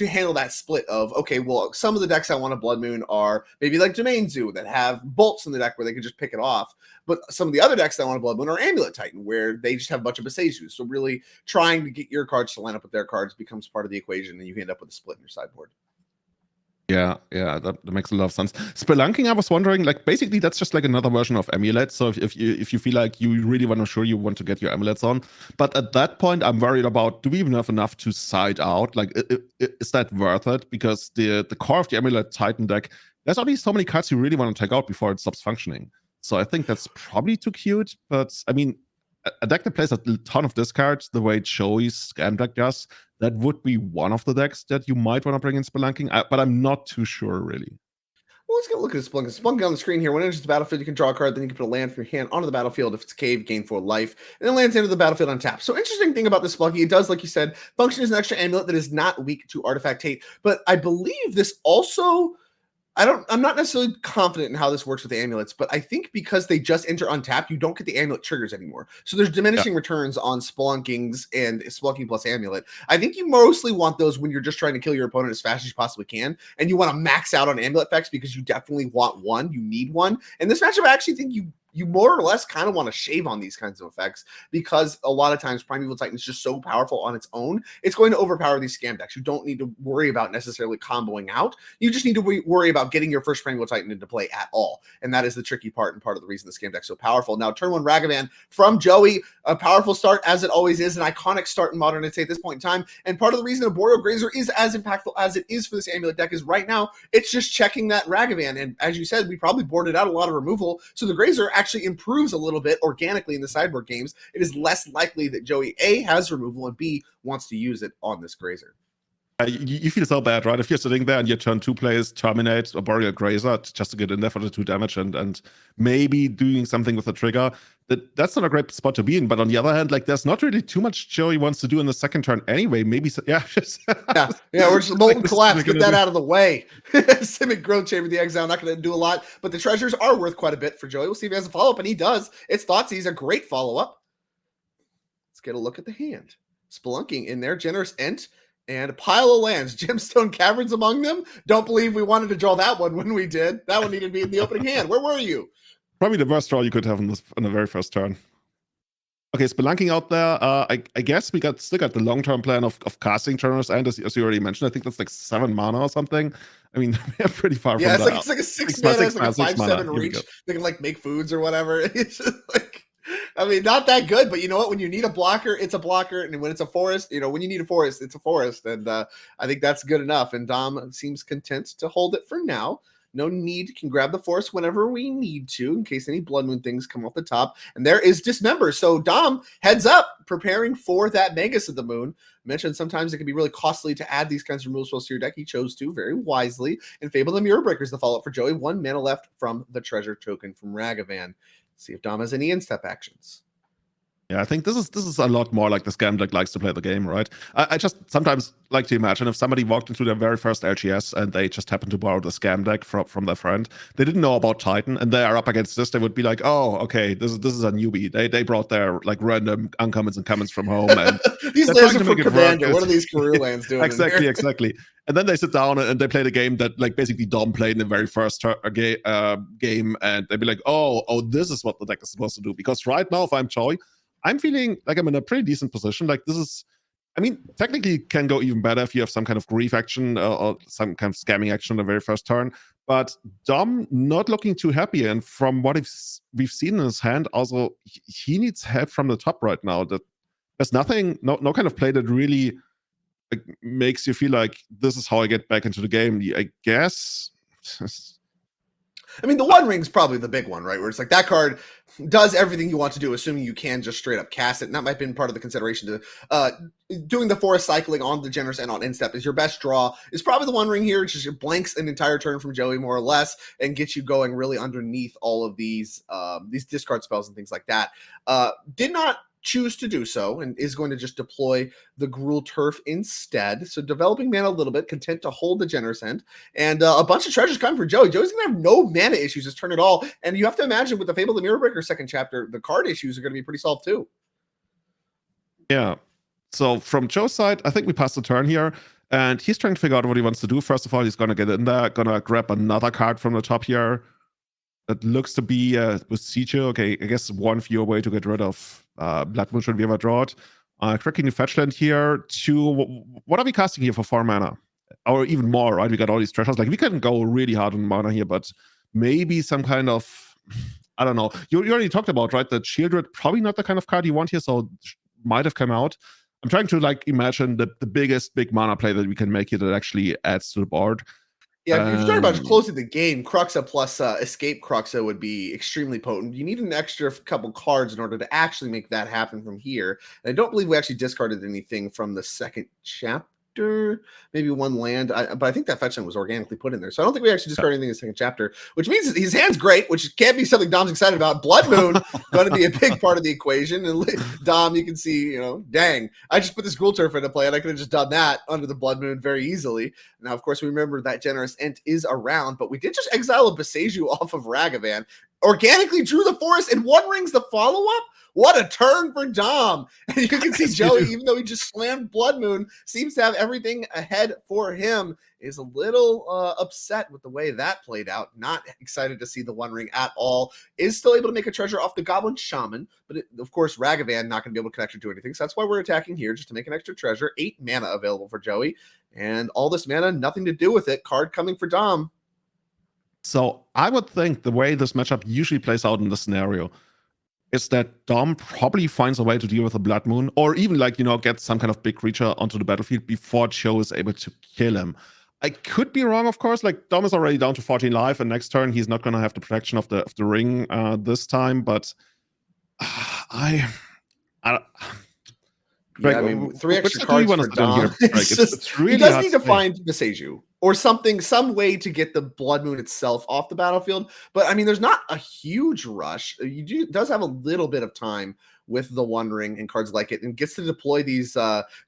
handle that split of, okay, well, some of the decks I want to Blood Moon are maybe like Domain Zoo that have bolts in the deck where they can just pick it off. But some of the other decks that I want to Blood Moon are Amulet Titan, where they just have a bunch of Beseiju. So really trying to get your cards to line up with their cards becomes part of the equation, and you end up with a split in your sideboard. Yeah, that makes a lot of sense. Spelunking, I was wondering, like, basically that's just like another version of Amulet. So if you feel like you really want to get your Amulets on, but at that point I'm worried about, do we even have enough to side out? Like, is that worth it? Because the core of the Amulet Titan deck, there's only so many cards you really want to take out before it stops functioning. So I think that's probably too cute. But I mean, a deck that plays a ton of discards the way Joey's Scam deck does, that would be one of the decks that you might want to bring in Spelunking, but I'm not too sure, really. Well, let's go look at Spelunking. Spelunking on the screen here. When it enters the battlefield, you can draw a card, then you can put a land from your hand onto the battlefield. If it's cave, gain 4 life, and then lands into the battlefield on tap. So interesting thing about this Spelunking, it does, like you said, function as an extra amulet that is not weak to Artifact Hate. But I believe this also... I'm not necessarily confident in how this works with the amulets, but I think because they just enter untapped, you don't get the amulet triggers anymore. So there's diminishing returns on Spelunkings and Spelunking plus amulet. I think you mostly want those when you're just trying to kill your opponent as fast as you possibly can, and you want to max out on amulet effects because you definitely want one. You need one. And this matchup, I actually think you more or less kind of want to shave on these kinds of effects, because a lot of times Primeval Titan is just so powerful on its own. It's going to overpower these scam decks. You don't need to worry about necessarily comboing out. You just need to worry about getting your first Primeval Titan into play at all. And that is the tricky part and part of the reason the scam deck's so powerful. Now, turn 1 Ragavan from Joey, a powerful start as it always is, an iconic start in Modern, I'd say, at this point in time. And part of the reason Arboreal Grazer is as impactful as it is for this amulet deck is right now, it's just checking that Ragavan. And as you said, we probably boarded out a lot of removal. So the Grazer actually improves a little bit organically in the sideboard games. It is less likely that Joey A has removal and B wants to use it on this Grazer. You feel so bad, right? If you're sitting there and your turn 2 plays Terminate or Boreal Grazer just to get in there for the 2 damage and maybe doing something with the trigger, that's not a great spot to be in. But on the other hand, like there's not really too much Joey wants to do in the second turn anyway. Maybe, yeah, we're just Molten Collapse, get that out of the way. Simic Growth Chamber, the Exile, not going to do a lot, but the treasures are worth quite a bit for Joey. We'll see if he has a follow-up, and he does. It's Thoughtseize, a great follow-up. Let's get a look at the hand. Spelunking in there, Generous Ent, and a pile of lands, Gemstone Caverns among them. Don't believe we wanted to draw that one when we did. That one needed to be in the opening hand. Where were you? Probably the worst draw you could have on the very first turn. Okay, Spelunking out there. I guess we still got the long-term plan of casting Generous Ent, as you already mentioned. I think that's like 7 mana or something. I mean, we're pretty far from that. Yeah, it's like a 6 mana, it's like a 5/7 reach. They can like make foods or whatever. It's just like, I mean, not that good, but you know what? When you need a blocker, it's a blocker. And when it's a forest, when you need a forest, it's a forest. And I think that's good enough. And Dom seems content to hold it for now. No need, can grab the forest whenever we need to, in case any Blood Moon things come off the top. And there is Dismember. So Dom, heads up, preparing for that Magus of the Moon. Mentioned sometimes it can be really costly to add these kinds of removal spells to your deck. He chose to very wisely. And Fable the Mirror Breaker is the follow-up for Joey. 1 mana left from the treasure token from Ragavan. See if Dom has any in-step actions. Yeah, I think this is a lot more like the scam deck likes to play the game, right? I just sometimes like to imagine if somebody walked into their very first LGS and they just happened to borrow the scam deck from their friend, they didn't know about Titan, and they are up against this, they would be like, oh, okay, this is a newbie. They brought their like random uncommons and commons from home, and these lands are for Commander. What are these Gruul lands doing? Exactly. And then they sit down and they play the game that like basically Dom played in the very first game, and they'd be like, oh, this is what the deck is supposed to do. Because right now, if I'm Joey, I'm feeling like I'm in a pretty decent position. Like this is, I mean, technically it can go even better if you have some kind of grief action or some kind of scamming action on the very first turn. But Dom not looking too happy. And from what we've seen in his hand, also he needs help from the top right now. That there's nothing, no kind of play that really like, makes you feel like this is how I get back into the game. I guess. I mean, the One Ring's probably the big one, right? Where it's like that card does everything you want to do, assuming you can just straight up cast it. And that might have been part of the consideration to doing the forest cycling on the Generous and on instep is your best draw. Is probably the One Ring here. It's just blanks an entire turn from Joey, more or less, and gets you going really underneath all of these discard spells and things like that. Did not choose to do so and is going to just deploy the Gruul Turf instead. So developing mana a little bit, content to hold the Generous End, and a bunch of treasures coming for Joey. Joey's going to have no mana issues this turn at all. And you have to imagine with the Fable of the Mirror Breaker second chapter, the card issues are going to be pretty solved too. Yeah. So from Joe's side, I think we passed the turn here. And he's trying to figure out what he wants to do. First of all, he's going to get in there, going to grab another card from the top here. That looks to be with Siege. Okay, I guess one fewer way to get rid of Blood Moon should we ever draw it. Cracking the fetch land here to, what are we casting here for 4 mana? Or even more, right? We got all these treasures. Like we can go really hard on mana here, but maybe some kind of, I don't know. You already talked about, right? That Shieldred, probably not the kind of card you want here, so might have come out. I'm trying to like imagine the biggest big mana play that we can make here that actually adds to the board. Yeah, if you're talking about closing the game, Cruxa plus Escape Cruxa would be extremely potent. You need an extra couple cards in order to actually make that happen from here. And I don't believe we actually discarded anything from the second chapter. Maybe one land, but I think that fetch land was organically put in there. So I don't think we actually discarded anything in the second chapter, which means his hand's great, which can't be something Dom's excited about. Blood Moon going to be a big part of the equation. And Dom, you can see, dang, I just put this Gruul Turf into play, and I could have just done that under the Blood Moon very easily. Now, of course, we remember that Generous Ent is around, but we did just exile a Beseju off of Ragavan. Organically drew the forest, and One Ring's the follow-up? What a turn for Dom. And you can see Joey, even though he just slammed Blood Moon, seems to have everything ahead for him, is a little upset with the way that played out. Not excited to see the One Ring at all. Is still able to make a treasure off the Goblin Shaman, but of course, Ragavan not going to be able to connect or do anything. So that's why we're attacking here, just to make an extra treasure. 8 mana available for Joey. And all this mana, nothing to do with it. Card coming for Dom. So I would think the way this matchup usually plays out in this scenario is that Dom probably finds a way to deal with a Blood Moon, or even get some kind of big creature onto the battlefield before Joe is able to kill him. I could be wrong, of course. Like Dom is already down to 14 life, and next turn he's not going to have the protection of the ring this time. But Yeah, I mean, 3 which extra side do you cards want for us to do here, Dom. Drake? It's really he does hard need to say. find Viseju or something, some way to get the Blood Moon itself off the battlefield. But I mean, there's not a huge rush. Does have a little bit of time with the One Ring and cards like it, and gets to deploy these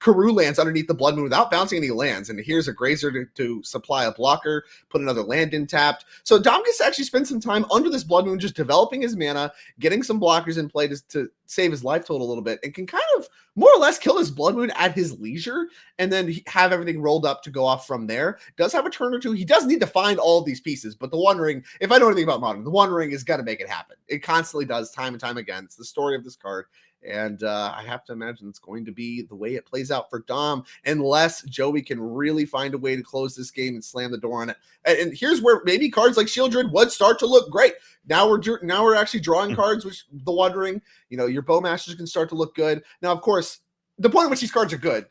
Karoo lands underneath the Blood Moon without bouncing any lands. And here's a Grazer to supply a blocker, put another land in tapped. So Dom gets to actually spend some time under this Blood Moon, just developing his mana, getting some blockers in play to save his life total a little bit, and can kind of more or less kill his Blood Moon at his leisure, and then have everything rolled up to go off from there. Does have a turn or two. He does need to find all of these pieces, but the One Ring, if I know anything about Modern, the One Ring is going to make it happen. It constantly does, time and time again. It's the story of this card, and I have to imagine it's going to be the way it plays out for Dom, unless Joey can really find a way to close this game and slam the door on it. And here's where maybe cards like Shieldred would start to look great. Now we're actually drawing cards, which the One Ring, your Bowmasters can start to look good. Now, of course, the point at which these cards are good,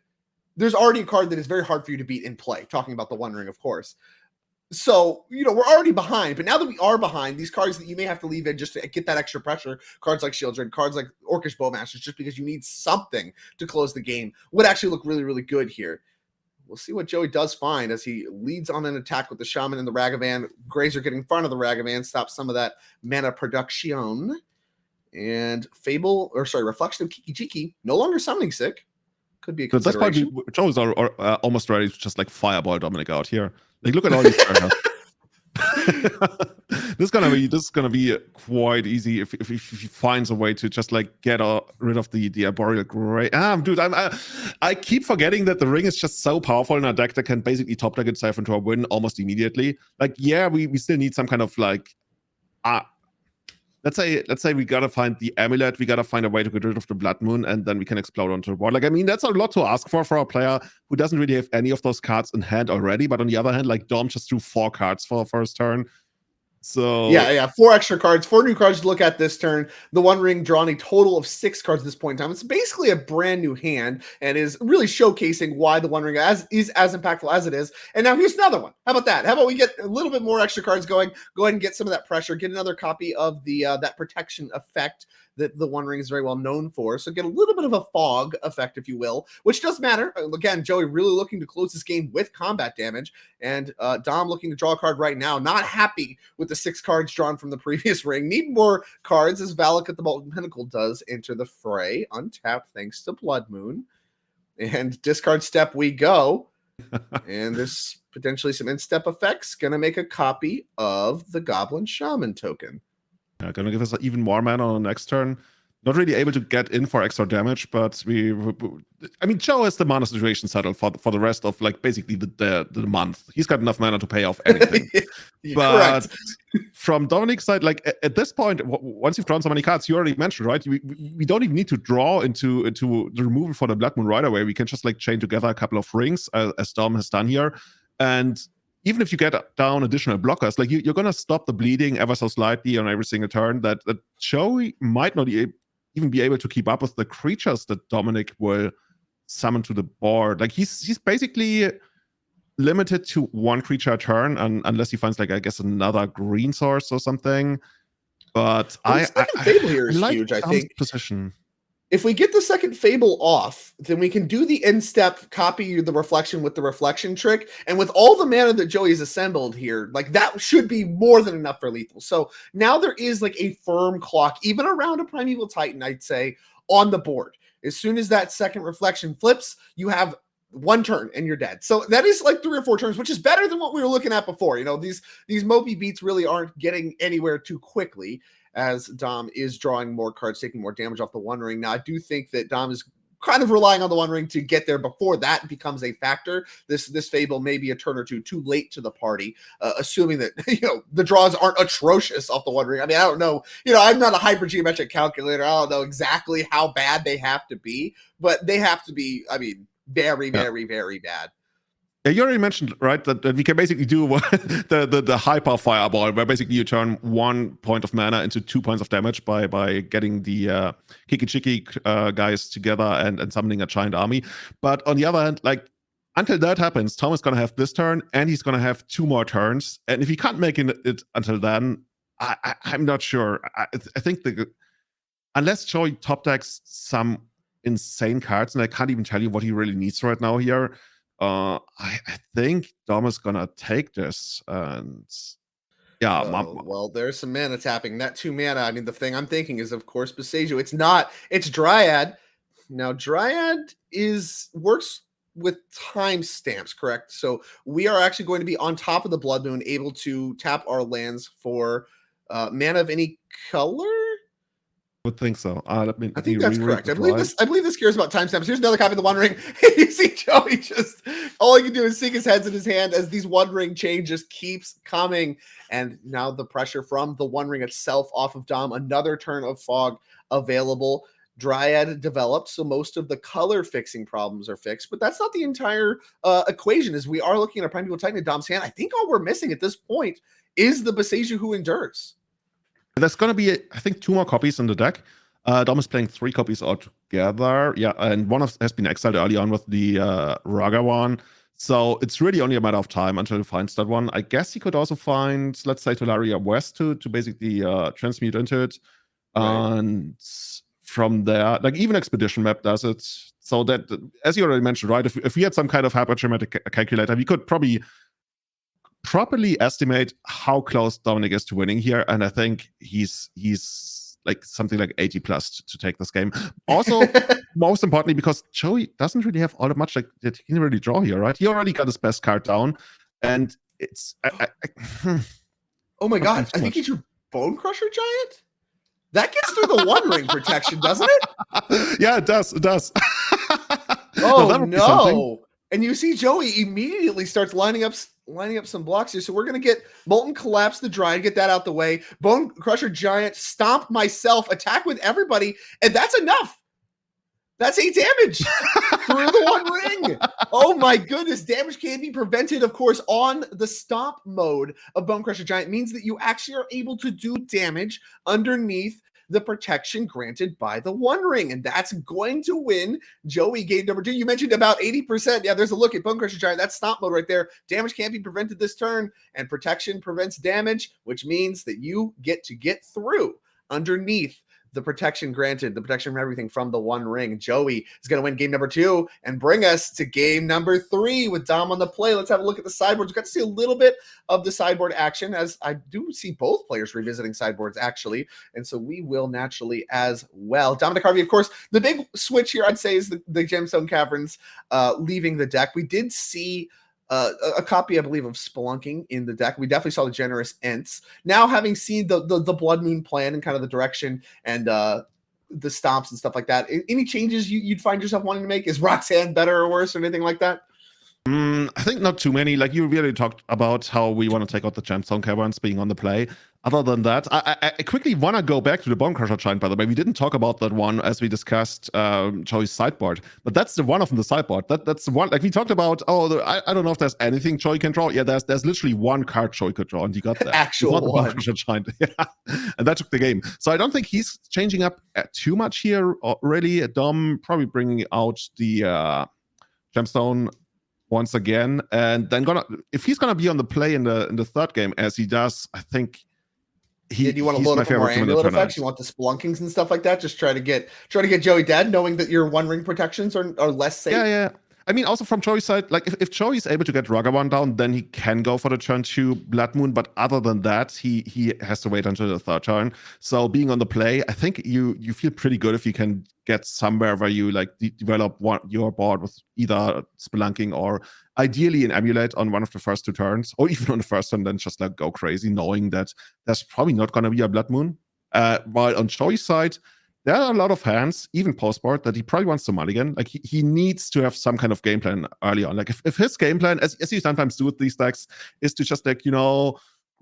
there's already a card that is very hard for you to beat in play, talking about the One Ring, of course. So, we're already behind, but now that we are behind, these cards that you may have to leave in just to get that extra pressure, cards like Shieldred, cards like Orcish Bowmasters, just because you need something to close the game, would actually look really, really good here. We'll see what Joey does find as he leads on an attack with the Shaman and the Ragavan. Grazer getting in front of the Ragavan, stops some of that mana production. And Reflection of Kiki-Jiki, no longer summoning sick. Could be a consideration. So that's Joey's are almost ready to just fireball Dominic out here. Look at all these cards. This is gonna be quite easy if he finds a way to just get rid of the Arboreal Grey. Dude, I keep forgetting that the ring is just so powerful in our deck that can basically top deck itself into a win almost immediately. We still need some kind of let's say we gotta find the Amulet, we gotta find a way to get rid of the Blood Moon, and then we can explode onto the board. That's a lot to ask for a player who doesn't really have any of those cards in hand already. But on the other hand, Dom just drew 4 cards for his turn. So yeah, 4 extra cards, 4 new cards to look at this turn. The One Ring drawn a total of 6 cards at this point in time. It's basically a brand new hand and is really showcasing why the One Ring is as impactful as it is. And now here's another one. How about that? How about we get a little bit more extra cards going? Go ahead and get some of that pressure. Get another copy of the that protection effect that the One Ring is very well known for. So get a little bit of a fog effect, if you will, which does matter. Again, Joey really looking to close this game with combat damage, and Dom looking to draw a card right now. Not happy with the 6 cards drawn from the previous ring. Need more cards, as Valak at the Molten Pinnacle does enter the fray. Untapped thanks to Blood Moon. And discard step we go. And there's potentially some in-step effects. Gonna make a copy of the Goblin Shaman token. Gonna give us even more mana on the next turn. Not really able to get in for extra damage, but Joe has the mana situation settled for the rest of basically the month. He's got enough mana to pay off anything. But from Dominic's side, at this point, once you've drawn so many cards, you already mentioned, right? We don't even need to draw into the removal for the Blood Moon right away. We can just chain together a couple of rings, as Dom has done here, and even if you get down additional blockers, you're going to stop the bleeding ever so slightly on every single turn. That Joey might not even be able to keep up with the creatures that Dominic will summon to the board. He's basically limited to 1 creature a turn, unless he finds another green source or something. But Fable here is huge. I think position. If we get the second Fable off, then we can do the in-step copy the reflection with the reflection trick. And with all the mana that Joey's assembled here, that should be more than enough for lethal. So now there is a firm clock, even around a Primeval Titan, I'd say, on the board. As soon as that second reflection flips, you have 1 turn and you're dead. So that is 3 or 4 turns, which is better than what we were looking at before. These mopey beats really aren't getting anywhere too quickly, as Dom is drawing more cards, taking more damage off the One Ring. Now, I do think that Dom is kind of relying on the One Ring to get there before that becomes a factor. This Fable may be a turn or two too late to the party, assuming that the draws aren't atrocious off the One Ring. I don't know. I'm not a hypergeometric calculator. I don't know exactly how bad they have to be, but they have to be, very, very, very bad. Yeah, you already mentioned, right, that we can basically do the hyper fireball, where basically you turn 1 point of mana into 2 points of damage by getting the Kiki-Jiki guys together and summoning a giant army. But on the other hand, until that happens, Tom is going to have this turn, and he's going to have 2 more turns. And if he can't make it until then, I'm not sure. I think unless Joey top decks some insane cards, and I can't even tell you what he really needs right now here. I think Dom is gonna take this, and yeah, well, there's some mana tapping. That 2 mana, I mean, the thing I'm thinking is, of course, Boseiju. It's not. It's Dryad. Now, Dryad works with timestamps, correct? So we are actually going to be on top of the Blood Moon, able to tap our lands for mana of any color. would think so. I think that's correct. I believe this cares about timestamps. Here's another copy of the One Ring. You see Joey just all he can do is sink his heads in his hand as these One Ring chain just keeps coming. And now the pressure from the One Ring itself off of Dom. Another turn of fog available. Dryad developed, so most of the color fixing problems are fixed, but that's not the entire equation. As we are looking at a Primeval Titan in Dom's hand, I think all we're missing at this point is the Boseiju who endures. There's going to be, I think, 2 more copies in the deck. Dom is playing 3 copies altogether. Yeah, and one has been exiled early on with the Raga one. So it's really only a matter of time until he finds that one. I guess he could also find, let's say, Tolaria West to basically transmute into it. Right. And from there, like even Expedition Map does it. So that, as you already mentioned, right, if we had some kind of hypergeometric calculator, we could probably properly estimate how close Dominic is to winning here, and I think he's like something like 80 plus to take this game. Also, most importantly, because Joey doesn't really have all that much that he can really draw here, right? He already got his best card down, and it's oh my god, I think it's your Bone Crusher Giant. That gets through the One Ring protection, doesn't it? Yeah, it does. It does. Oh no! And you see Joey immediately starts lining up some blocks here. So we're going to get Molten Collapse the Dryad, get that out the way. Bone Crusher Giant, stomp myself, attack with everybody, and that's enough. That's 8 damage through the One Ring. Oh my goodness. Damage can be prevented, of course, on the stomp mode of Bone Crusher Giant. It means that you actually are able to do damage underneath the protection granted by the One Ring, and that's going to win Joey game number 2. You mentioned about 80%. Yeah, there's a look at Bone Crusher Giant. That's stomp mode right there. Damage can't be prevented this turn, and protection prevents damage, which means that you get to get through underneath the protection granted, the protection from everything from the One Ring. Joey is going to win game number 2 and bring us to game number 3 with Dom on the play. Let's have a look at the sideboards. We got to see a little bit of the sideboard action, as I do see both players revisiting sideboards, actually. And so we will naturally as well. Dominic, Harvey, of course, the big switch here, I'd say, is the Gemstone Caverns leaving the deck. We did see a copy, I believe, of Spelunking in the deck. We definitely saw the Generous Ents. Now, having seen the Blood Moon plan and kind of the direction and the stomps and stuff like that, any changes you'd find yourself wanting to make? Is Roxanne better or worse or anything like that? I think not too many. Like, you really talked about how we want to take out the Gemstone Caverns being on the play. Other than that, I quickly want to go back to the Bone Crusher Giant, by the way. We didn't talk about that one as we discussed Joey's sideboard, but that's the one of the sideboard. That's the one, like we talked about, I don't know if there's anything Joey can draw. Yeah, there's literally one card Joey could draw, and he got that. Actual one. Bone Crusher Giant. Yeah. And that took the game. So I don't think he's changing up too much here, really. Dom probably bringing out the Gemstone once again, and then if he's gonna be on the play in the third game, as he does, I think do you want to load up more amulet effects? You want the Spelunkings and stuff like that? Just try to get Joey dead, knowing that your One Ring protections are less safe. Yeah. I mean, also from Joey's side, like if Joey is able to get Ragavan down, then he can go for the turn 2 Blood Moon. But other than that, he has to wait until the third turn. So being on the play, I think you feel pretty good if you can get somewhere where you like develop your board with either Spelunking or ideally an Amulet on one of the first 2 turns, or even on the first turn, then just like go crazy, knowing that there's probably not going to be a Blood Moon. While on Joey's side, there are a lot of hands, even post-board, that he probably wants to mulligan. Like, he needs to have some kind of game plan early on. Like, if his game plan, as you sometimes do with these decks, is to just, like,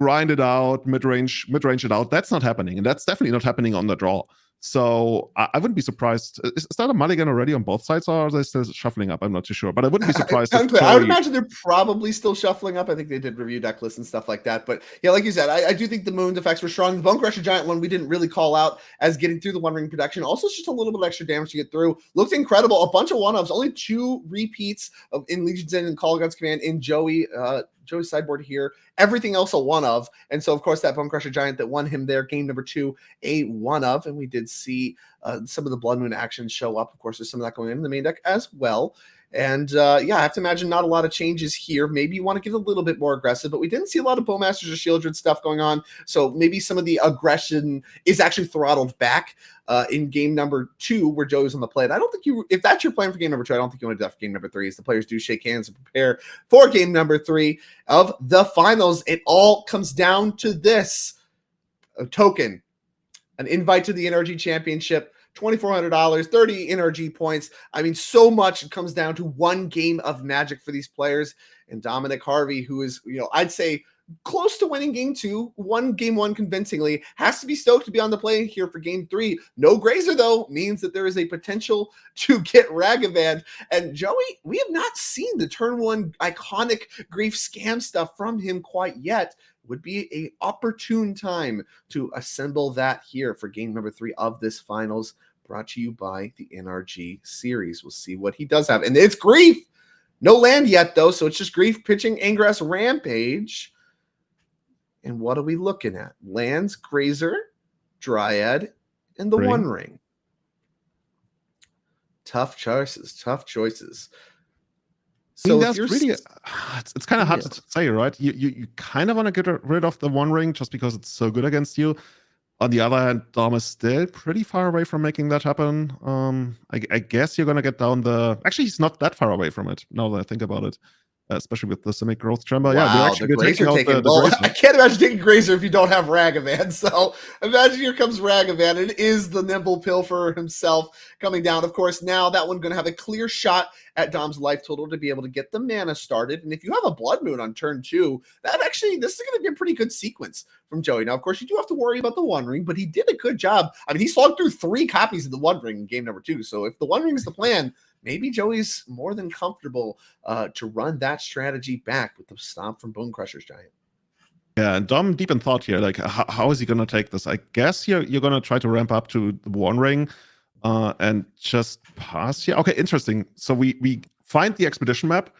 grind it out, mid-range it out, that's not happening. And that's definitely not happening on the draw. So I wouldn't be surprised. Is that a mulligan already on both sides, or are they still shuffling up? I'm not too sure, but I wouldn't be surprised. I would imagine they're probably still shuffling up. I think they did review deck lists and stuff like that. But yeah, like you said, I do think the Moon's effects were strong. The Bone Crusher Giant one we didn't really call out as getting through the One Ring protection. Also, just a little bit extra damage to get through. Looked incredible. A bunch of one-offs. Only 2 repeats in Legion's End and Call of God's Command in Joey's sideboard here. Everything else a one of. And so, of course, that Bone Crusher Giant that won him there, game number 2, a one of. And we did see some of the Blood Moon action show up. Of course, there's some of that going on in the main deck as well. And yeah, I have to imagine not a lot of changes here. Maybe you want to get a little bit more aggressive, but we didn't see a lot of Bowmasters or Shieldred stuff going on. So maybe some of the aggression is actually throttled back in game number 2 where Joey's on the play. And I don't think if that's your plan for game number 2, I don't think you want to do that for game number 3 as the players do shake hands and prepare for game number 3 of the finals. It all comes down to this: a token, an invite to the NRG Championship, $2,400, 30 NRG points. I mean, so much comes down to one game of Magic for these players. And Dominic, Harvey, who is, I'd say close to winning game 2, won game 1 convincingly, has to be stoked to be on the play here for game 3. No Grazer, though, means that there is a potential to get Ragavan. And Joey, we have not seen the turn 1 iconic grief scam stuff from him quite yet. Would be a opportune time to assemble that here for game number 3 of this finals, brought to you by the NRG series. We'll see what he does have. And it's Grief. No land yet, though, so it's just Grief pitching Ingress Rampage. And what are we looking at? Lands, Grazer, Dryad, and the One Ring. Tough choices, tough choices. So that's really, it's kind of hard to say, right? You kind of want to get rid of the One Ring just because it's so good against you. On the other hand, Dom is still pretty far away from making that happen. I guess you're going to get down the... Actually, he's not that far away from it, now that I think about it. Especially with the Simic growth chamber. Wow, yeah, they're actually taking out the Grazer. I can't imagine taking Grazer if you don't have Ragavan. So imagine here comes Ragavan. It is the nimble pilferer himself coming down. Of course, now that one's going to have a clear shot at Dom's life total to be able to get the mana started. And if you have a Blood Moon on turn 2, this is going to be a pretty good sequence from Joey. Now, of course, you do have to worry about the One Ring, but he did a good job. I mean, he slogged through 3 copies of the One Ring in game number 2. So if the One Ring is the plan, maybe Joey's more than comfortable to run that strategy back with the stomp from Bone Crusher's Giant. Yeah, and Dom deep in thought here, like how is he going to take this? I guess you're going to try to ramp up to the One Ring and just pass here. Okay, interesting. So we find the expedition map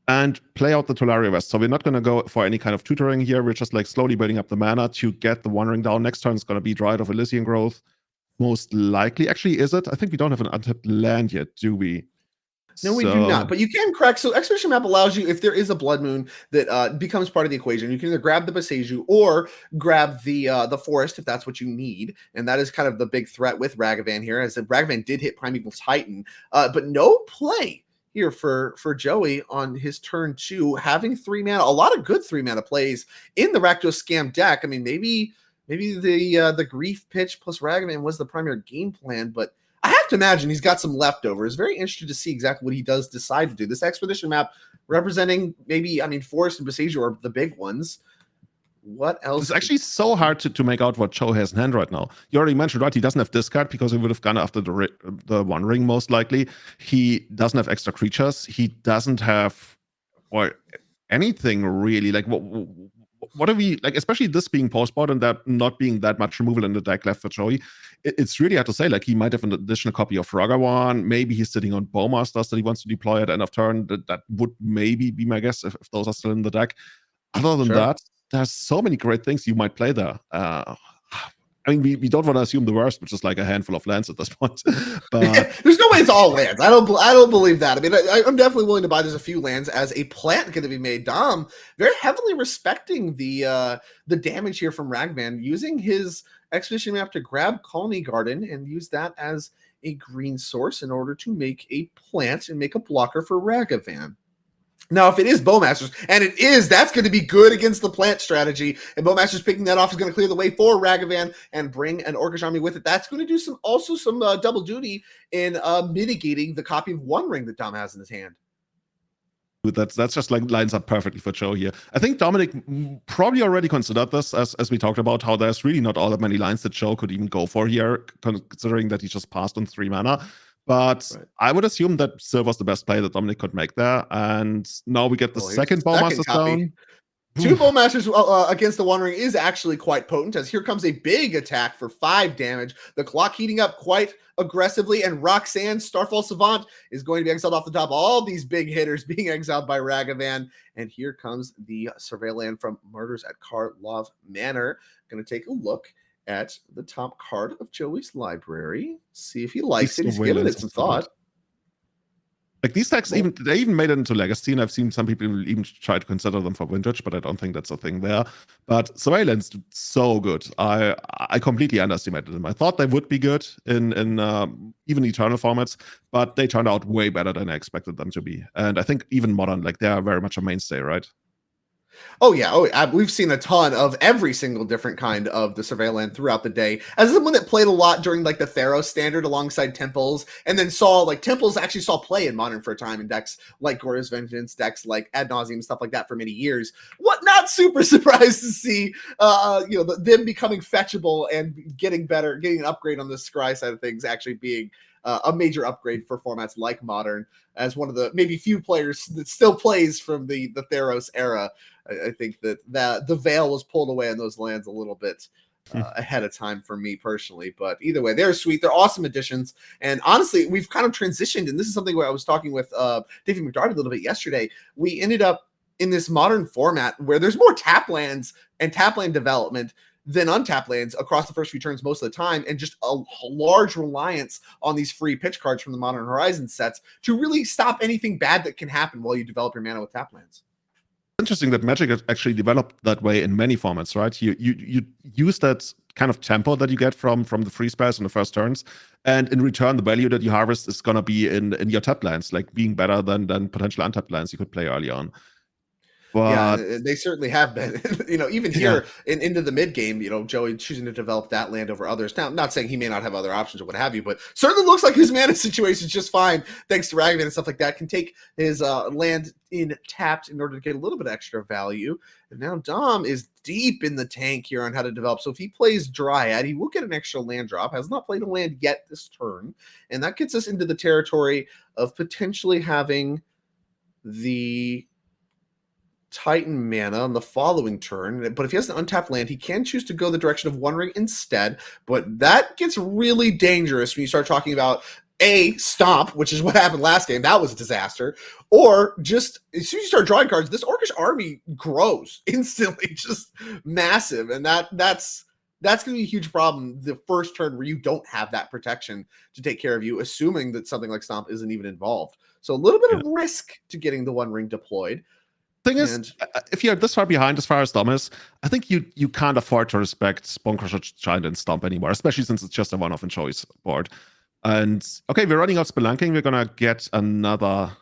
and play out the Tolaria West. So we're not going to go for any kind of tutoring here. We're just like slowly building up the mana to get the One Ring down. Next turn is going to be Dryad of Elysian Growth. Most likely. Actually, is it? I think we don't have an untapped land yet, do we? No, we do not. But you can crack. So Expedition Map allows you, if there is a Blood Moon that becomes part of the equation, you can either grab the Boseiju or grab the Forest if that's what you need. And that is kind of the big threat with Ragavan here, as Ragavan did hit Primeval Titan. But no play here for Joey on his turn 2, having 3 mana. A lot of good 3 mana plays in the Rakdos Scam deck. I mean, maybe the Grief pitch plus Ragavan was the primary game plan, but I have to imagine he's got some leftovers. Very interested to see exactly what he does decide to do. This expedition map representing Forest and Boseiju are the big ones. What else? It's actually so hard to make out what Joe has in hand right now. You already mentioned, right? He doesn't have discard because he would have gone after the One Ring most likely. He doesn't have extra creatures. He doesn't have anything really. Like what are we like? Especially this being post-board and that not being that much removal in the deck left for Joey. It's really hard to say. Like he might have an additional copy of Ragavan. Maybe he's sitting on Bowmasters that he wants to deploy at end of turn. That would maybe be my guess if those are still in the deck. Other than that, there's so many great things you might play there. We don't want to assume the worst, which is like a handful of lands at this point. But there's no way it's all lands. I don't believe that. I mean, I'm definitely willing to buy there's a few lands as a plant going to be made. Dom very heavily respecting the damage here from Ragavan, using his expedition map to grab Colony Garden and use that as a green source in order to make a plant and make a blocker for Ragavan. Now, if it is Bowmasters, and it is, that's going to be good against the plant strategy, and Bowmasters picking that off is going to clear the way for Ragavan and bring an Orcish army with it. That's going to do some double duty in mitigating the copy of One Ring that Dom has in his hand. That's just like lines up perfectly for Joe here. I think Dominic probably already considered this as we talked about how there's really not all that many lines that Joe could even go for here, considering that he just passed on 3 mana. But I would assume that Silver's the best play that Dominic could make there. And now we get the second Bowmasters down. 2 Bowmasters against the One Ring is actually quite potent, as here comes a big attack for 5 damage. The clock heating up quite aggressively, and Roxanne, Starfall Savant, is going to be exiled off the top. All these big hitters being exiled by Ragavan. And here comes the Surveillant from Murders at Karlov Manor. Going to take a look at the top card of Joey's library. See if he likes it. These He's giving surveillance it some is so good. thought. Like these decks, they even made it into Legacy, and I've seen some people even try to consider them for Vintage, but I don't think that's a thing there. But Surveillance did so good. I completely underestimated them. I thought they would be good in even Eternal formats, but they turned out way better than I expected them to be. And I think even Modern, like they are very much a mainstay, right? Oh yeah, we've seen a ton of every single different kind of the Surveillance throughout the day. As someone that played a lot during like the Theros standard alongside Temples, and then saw like Temples actually saw play in Modern for a time in decks like Glorious Vengeance, decks like Ad Nauseam, stuff like that for many years. What not super surprised to see, them becoming fetchable and getting better, getting an upgrade on the Scry side of things, actually being a major upgrade for formats like Modern, as one of the maybe few players that still plays from the Theros era. I think that the veil was pulled away on those lands a little bit ahead of time for me personally. But either way, they're sweet. They're awesome additions. And honestly, we've kind of transitioned. And this is something where I was talking with David McDarty a little bit yesterday. We ended up in this Modern format where there's more tap lands and tap land development than untapped lands across the first few turns most of the time, and just a large reliance on these free pitch cards from the Modern Horizon sets to really stop anything bad that can happen while you develop your mana with tap lands. Interesting that Magic has actually developed that way in many formats, right? You use that kind of tempo that you get from the free spells in the first turns, and in return, the value that you harvest is gonna be in your tap lands, like being better than potential untapped lands you could play early on. But yeah, they certainly have been. Even here into the mid game, Joey choosing to develop that land over others. Now, not saying he may not have other options or what have you, but certainly looks like his mana situation is just fine, thanks to Ragavan and stuff like that. Can take his land in tapped in order to get a little bit extra value. And now Dom is deep in the tank here on how to develop. So if he plays Dryad, he will get an extra land drop. Has not played a land yet this turn, and that gets us into the territory of potentially having the Titan mana on the following turn. But if he has an untapped land, he can choose to go the direction of One Ring instead. But that gets really dangerous when you start talking about Stomp, which is what happened last game. That was a disaster. Or just as soon as you start drawing cards, this Orcish army grows instantly, just massive. And that's going to be a huge problem the first turn where you don't have that protection to take care of you, assuming that something like Stomp isn't even involved. So a little bit of risk to getting the One Ring deployed. Thing is, if you're this far behind as far as Dom is, I think you can't afford to respect Bonecrusher Giant and Stomp anymore, especially since it's just a one-off in choice board. And okay, we're running out Spelunking. We're gonna get another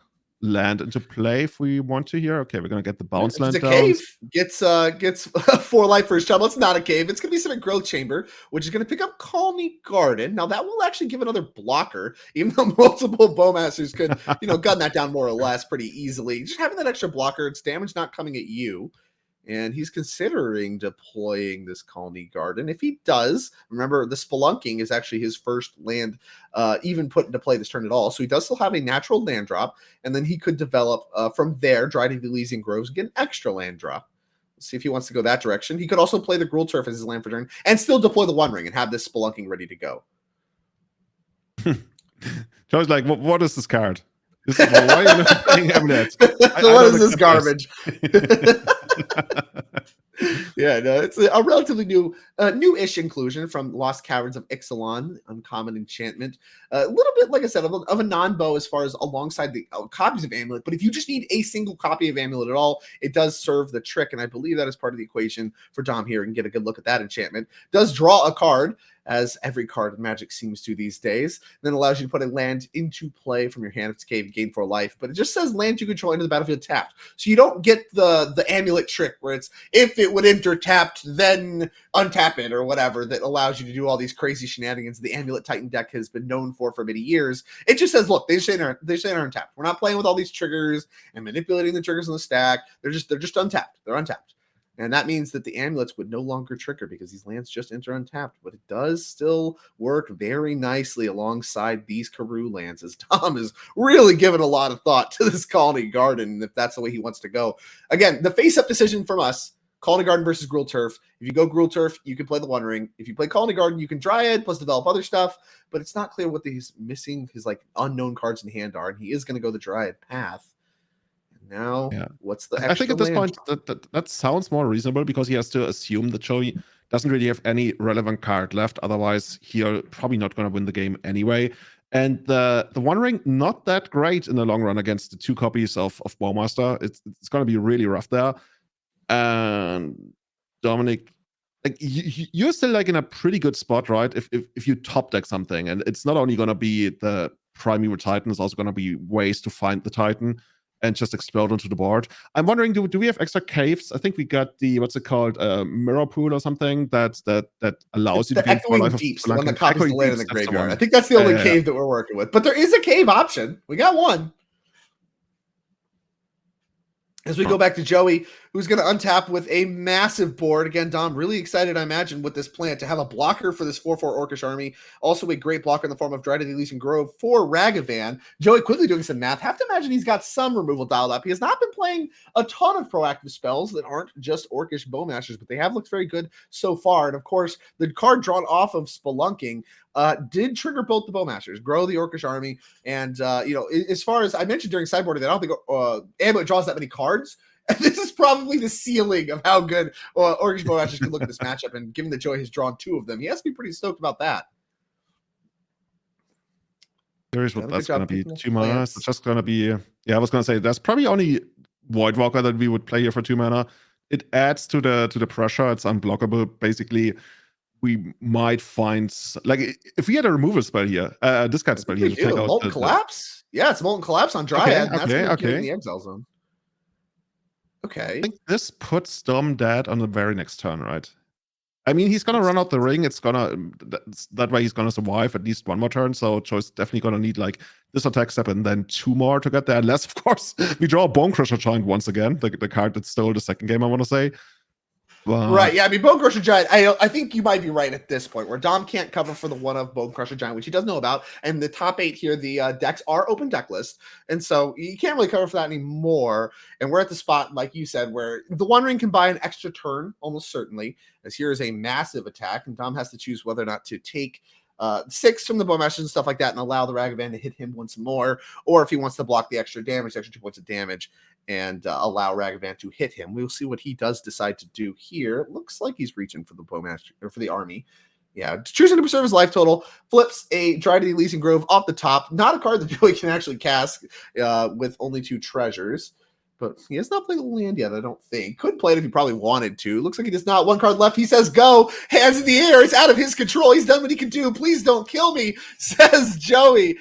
land into play if we want to here. Okay, we're gonna get the bounce land it's a down. cave gets 4 life for his trouble. It's not a cave. It's gonna be Simic Growth Chamber, which is gonna pick up Call Me Garden. Now that will actually give another blocker, even though multiple Bowmasters could gun that down more or less pretty easily. Just having that extra blocker, it's damage not coming at you. And he's considering deploying this Colony Garden. If he does, remember the Spelunking is actually his first land even put into play this turn at all. So he does still have a natural land drop, and then he could develop from there, Dryad of Elysian Groves, get an extra land drop. Let's see if he wants to go that direction. He could also play the Gruul Turf as his land for turn and still deploy the One Ring and have this Spelunking ready to go. Joe's like, what is this card? This is, why are you not playing Amulet? What is this garbage? Yeah, no, it's a relatively new-ish inclusion from Lost Caverns of Ixalan, Uncommon Enchantment. A little bit, like I said, of a non-bow as far as alongside the copies of Amulet. But if you just need a single copy of Amulet at all, it does serve the trick, and I believe that is part of the equation for Dom here. And get a good look at that enchantment. Does draw a card, as every card in Magic seems to these days. Then allows you to put a land into play from your hand if it's cave, gain 4 life. But it just says land you control into the battlefield tapped. So you don't get the Amulet trick where it's if it would enter tapped, then untap it or whatever that allows you to do all these crazy shenanigans the Amulet Titan deck has been known for many years. It just says, look, they say they're untapped. We're not playing with all these triggers and manipulating the triggers in the stack. They're just untapped. They're untapped. And that means that the amulets would no longer trigger because these lands just enter untapped. But it does still work very nicely alongside these Karoo lands, as Tom is really giving a lot of thought to this Colony Garden, if that's the way he wants to go. Again, the face-up decision from us, Colony Garden versus Gruul Turf. If you go Gruul Turf, you can play the One Ring. If you play Colony Garden, you can Dryad plus develop other stuff. But it's not clear what he's missing, his unknown cards in hand are. And he is going to go the Dryad path. Now, what's the extra I think at this land? point that sounds more reasonable because he has to assume that doesn't really have any relevant card left. Otherwise, he'll probably not going to win the game anyway. And the One Ring, not that great in the long run against the 2 copies of Bowmaster. It's going to be really rough there. And Dominic, like you're still like in a pretty good spot, right? If you top deck something, and it's not only going to be the Primeval Titan, it's also going to be ways to find the Titan and just explode onto the board. I'm wondering, do we have extra caves? I think we got the, what's it called, mirror pool or something that allows you to gain Echoing life of Deeps, the one that Spelunking. copies the land in the Deeps, that's graveyard. one. I think that's the only Yeah. cave that we're working with. But there is a cave option. We got one. As we go back to Joey, who's going to untap with a massive board. Again, Dom, really excited, I imagine, with this plan to have a blocker for this 4/4 Orcish army. Also a great blocker in the form of Dread of the Elysian Grove for Ragavan. Joey quickly doing some math. Have to imagine he's got some removal dialed up. He has not been playing a ton of proactive spells that aren't just Orcish Bowmasters, but they have looked very good so far. And of course, the card drawn off of Spelunking did trigger both the Bowmasters, grow the Orcish army. And, as far as I mentioned during sideboarding, that I don't think Amulet draws that many cards. And this is probably the ceiling of how good Orcish Bowmasters can look at this matchup. And given that Joey has drawn 2 of them, he has to be pretty stoked about that. Curious what that's going to be. 2 mana. It's just going to be, I was going to say, there's probably only Voidwalker that we would play here for 2 mana. It adds to the pressure. It's unblockable. Basically, we might find, like, if we had a removal spell here, discard spell here to take out Molten Collapse? Yeah, it's Molten Collapse on Dryad. And that's going to kill in the Exile Zone. Okay. I think this puts Dom dead on the very next turn, right? I mean, he's going to run out the ring. It's going to, that way he's going to survive at least 1 more turn. So Joe's definitely going to need like this attack step and then 2 more to get there. Unless, of course, we draw a Bone Crusher Giant once again, the card that stole the second game, I want to say. Right, yeah, I mean, Bone Crusher Giant, I think you might be right at this point, where Dom can't cover for the one of Bone Crusher Giant, which he does know about, and the top 8 here, the decks are open deck list, and so you can't really cover for that anymore, and we're at the spot, like you said, where the One Ring can buy an extra turn, almost certainly, as here is a massive attack, and Dom has to choose whether or not to take 6 from the Bowmasters and stuff like that and allow the Ragavan to hit him once more, or if he wants to block the extra damage, extra 2 points of damage, and allow Ragavan to hit him. We'll see what he does decide to do here. It looks like he's reaching for the Bowmaster or for the army. Yeah, choosing to preserve his life total, flips a Dry to the Elysian Grove off the top. Not a card that Joey can actually cast with only 2 treasures. But he has not played the land yet, I don't think. Could play it if he probably wanted to. Looks like he does not. 1 card left. He says, go. Hands in the air. It's out of his control. He's done what he can do. Please don't kill me, says Joey.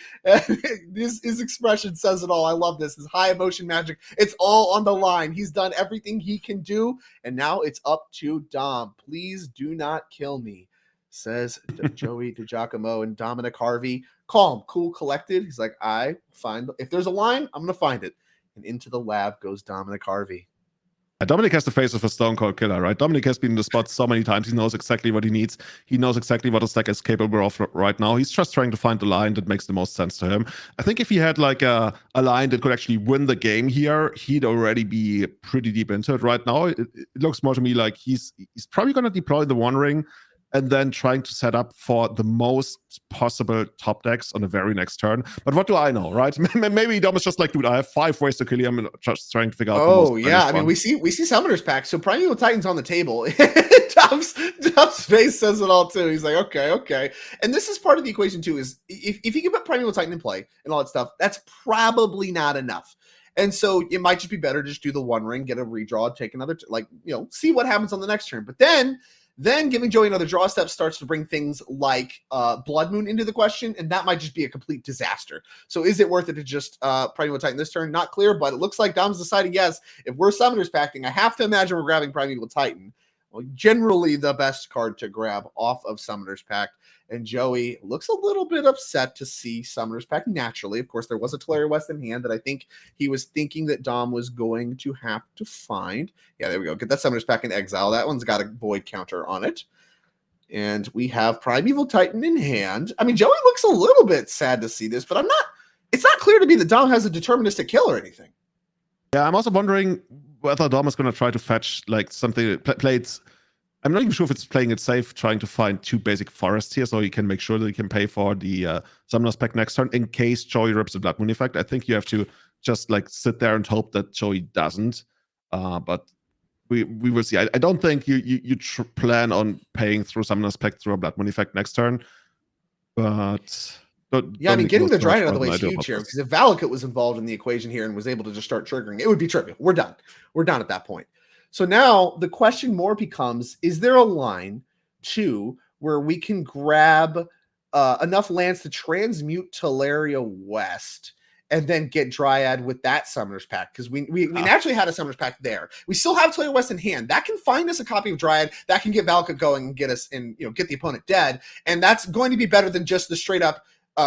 His expression says it all. I love this. This high emotion magic. It's all on the line. He's done everything he can do. And now it's up to Dom. Please do not kill me, says Joey to Giacomo and Dominic Harvey. Calm, cool, collected. He's like, if there's a line, I'm going to find it. And into the lab goes Dominic Harvey. Dominic has the face of a Stone Cold Killer, right? Dominic has been in the spot so many times. He knows exactly what he needs. He knows exactly what his deck is capable of right now. He's just trying to find the line that makes the most sense to him. I think if he had like a line that could actually win the game here, he'd already be pretty deep into it right now. It looks more to me like he's probably going to deploy the One Ring and then trying to set up for the most possible top decks on the very next turn. But what do I know, right? Maybe Dom is just like, dude, I have 5 ways to kill him and just trying to figure out the most. Oh, yeah. I mean, we see Summoner's Pack. So Primeval Titan's on the table. Dom's face says it all, too. He's like, okay. And this is part of the equation, too, is if you can put Primeval Titan in play and all that stuff, that's probably not enough. And so it might just be better to just do the One Ring, get a redraw, take another, see what happens on the next turn. But then giving Joey another draw step starts to bring things like Blood Moon into the question, and that might just be a complete disaster. So is it worth it to just Primeval Titan this turn? Not clear, but it looks like Dom's deciding, yes, if we're Summoners Packing, I have to imagine we're grabbing Primeval Titan. Well, generally the best card to grab off of Summoner's Pact. And Joey looks a little bit upset to see Summoner's Pact naturally. Of course, there was a Tolaria West in hand that I think he was thinking that Dom was going to have to find. Yeah, there we go. Get that Summoner's Pact in exile. That one's got a void counter on it. And we have Primeval Titan in hand. I mean, Joey looks a little bit sad to see this, but it's not clear to me that Dom has a deterministic kill or anything. Yeah, I'm also wondering whether Dom is going to try to fetch like something that plays. I'm not even sure if it's playing it safe, trying to find 2 basic forests here so he can make sure that he can pay for the Summoner's Pact next turn in case Joey rips the Blood Moon effect. I think you have to just like sit there and hope that Joey doesn't. But we will see. I don't think you plan on paying through Summoner's Pact through a Blood Moon effect next turn, but Yeah, I mean, Dominic getting knows the so much Dryad out of the more way than I is do huge about here, this. because if Valakut was involved in the equation here and was able to just start triggering, it would be trivial. We're done. We're done at that point. So now the question more becomes, is there a line to where we can grab enough lands to transmute Teleria West and then get Dryad with that Summoner's Pact? Because we naturally had a Summoner's Pact there. We still have Teleria West in hand. That can find us a copy of Dryad. That can get Valakut going and get us in, get the opponent dead. And that's going to be better than just the straight up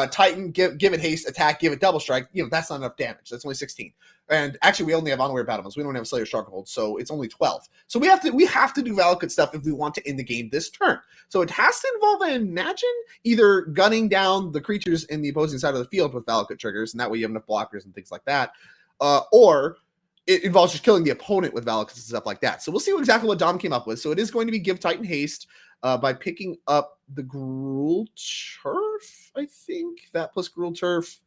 Titan, give it haste, attack, give it double strike. That's not enough damage. That's only 16. And actually, we only have Unaware Battlements. We don't have Slayer Stronghold, so it's only 12. So we have to do Valakut stuff if we want to end the game this turn. So it has to involve, I imagine, either gunning down the creatures in the opposing side of the field with Valakut triggers, and that way you have enough blockers and things like that, or it involves just killing the opponent with Valakut and stuff like that. So we'll see exactly what Dom came up with. So it is going to be give Titan haste by picking up the Gruul Turf, I think. That plus Gruul Turf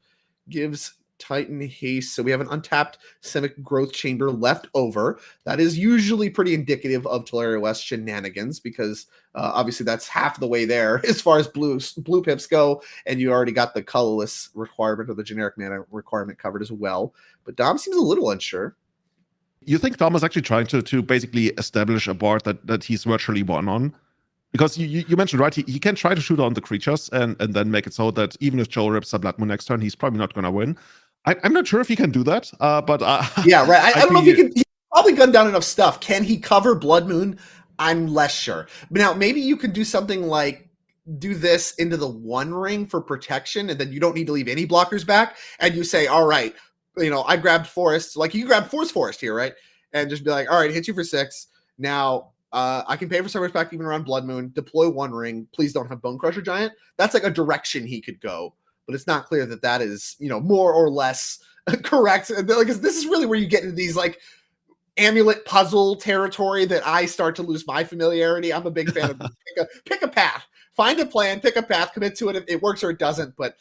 gives Titan haste. So we have an untapped Simic Growth Chamber left over. That is usually pretty indicative of Teleria West shenanigans, because obviously that's half the way there as far as blue pips go, and you already got the colorless requirement or the generic mana requirement covered as well. But Dom seems a little unsure. You think Dom is actually trying to basically establish a board that he's virtually won on? Because you mentioned, right, he can try to shoot on the creatures and then make it so that even if Joe rips a Blood Moon next turn, he's probably not going to win. I'm not sure if he can do that, but... yeah, right. I don't know if he can... He probably gun down enough stuff. Can he cover Blood Moon? I'm less sure. But now, maybe you could do something like do this into the One Ring for protection, and then you don't need to leave any blockers back, and you say, all right, I grabbed Forests. Like, you grab Forest here, right? And just be like, all right, hit you for 6. Now... I can pay for Summoner's Pact even around Blood Moon, deploy One Ring, please don't have Bone Crusher Giant. That's like a direction he could go, but it's not clear that is, more or less correct. Like, this is really where you get into these like amulet puzzle territory that I start to lose my familiarity. I'm a big fan of pick a path, find a plan, pick a path, commit to it. If it works or it doesn't. But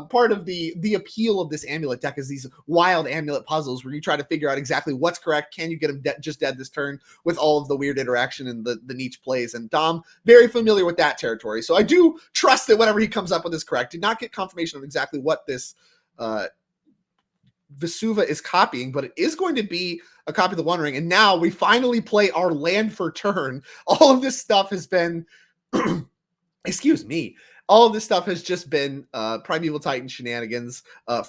part of the appeal of this amulet deck is these wild amulet puzzles where you try to figure out exactly what's correct. Can you get him just dead this turn with all of the weird interaction and the niche plays? And Dom, very familiar with that territory. So I do trust that whatever he comes up with is correct. Did not get confirmation of exactly what this Vesuva is copying, but it is going to be a copy of the One Ring. And now we finally play our land for turn. All of this stuff has been, excuse me, all of this stuff has just been Primeval Titan shenanigans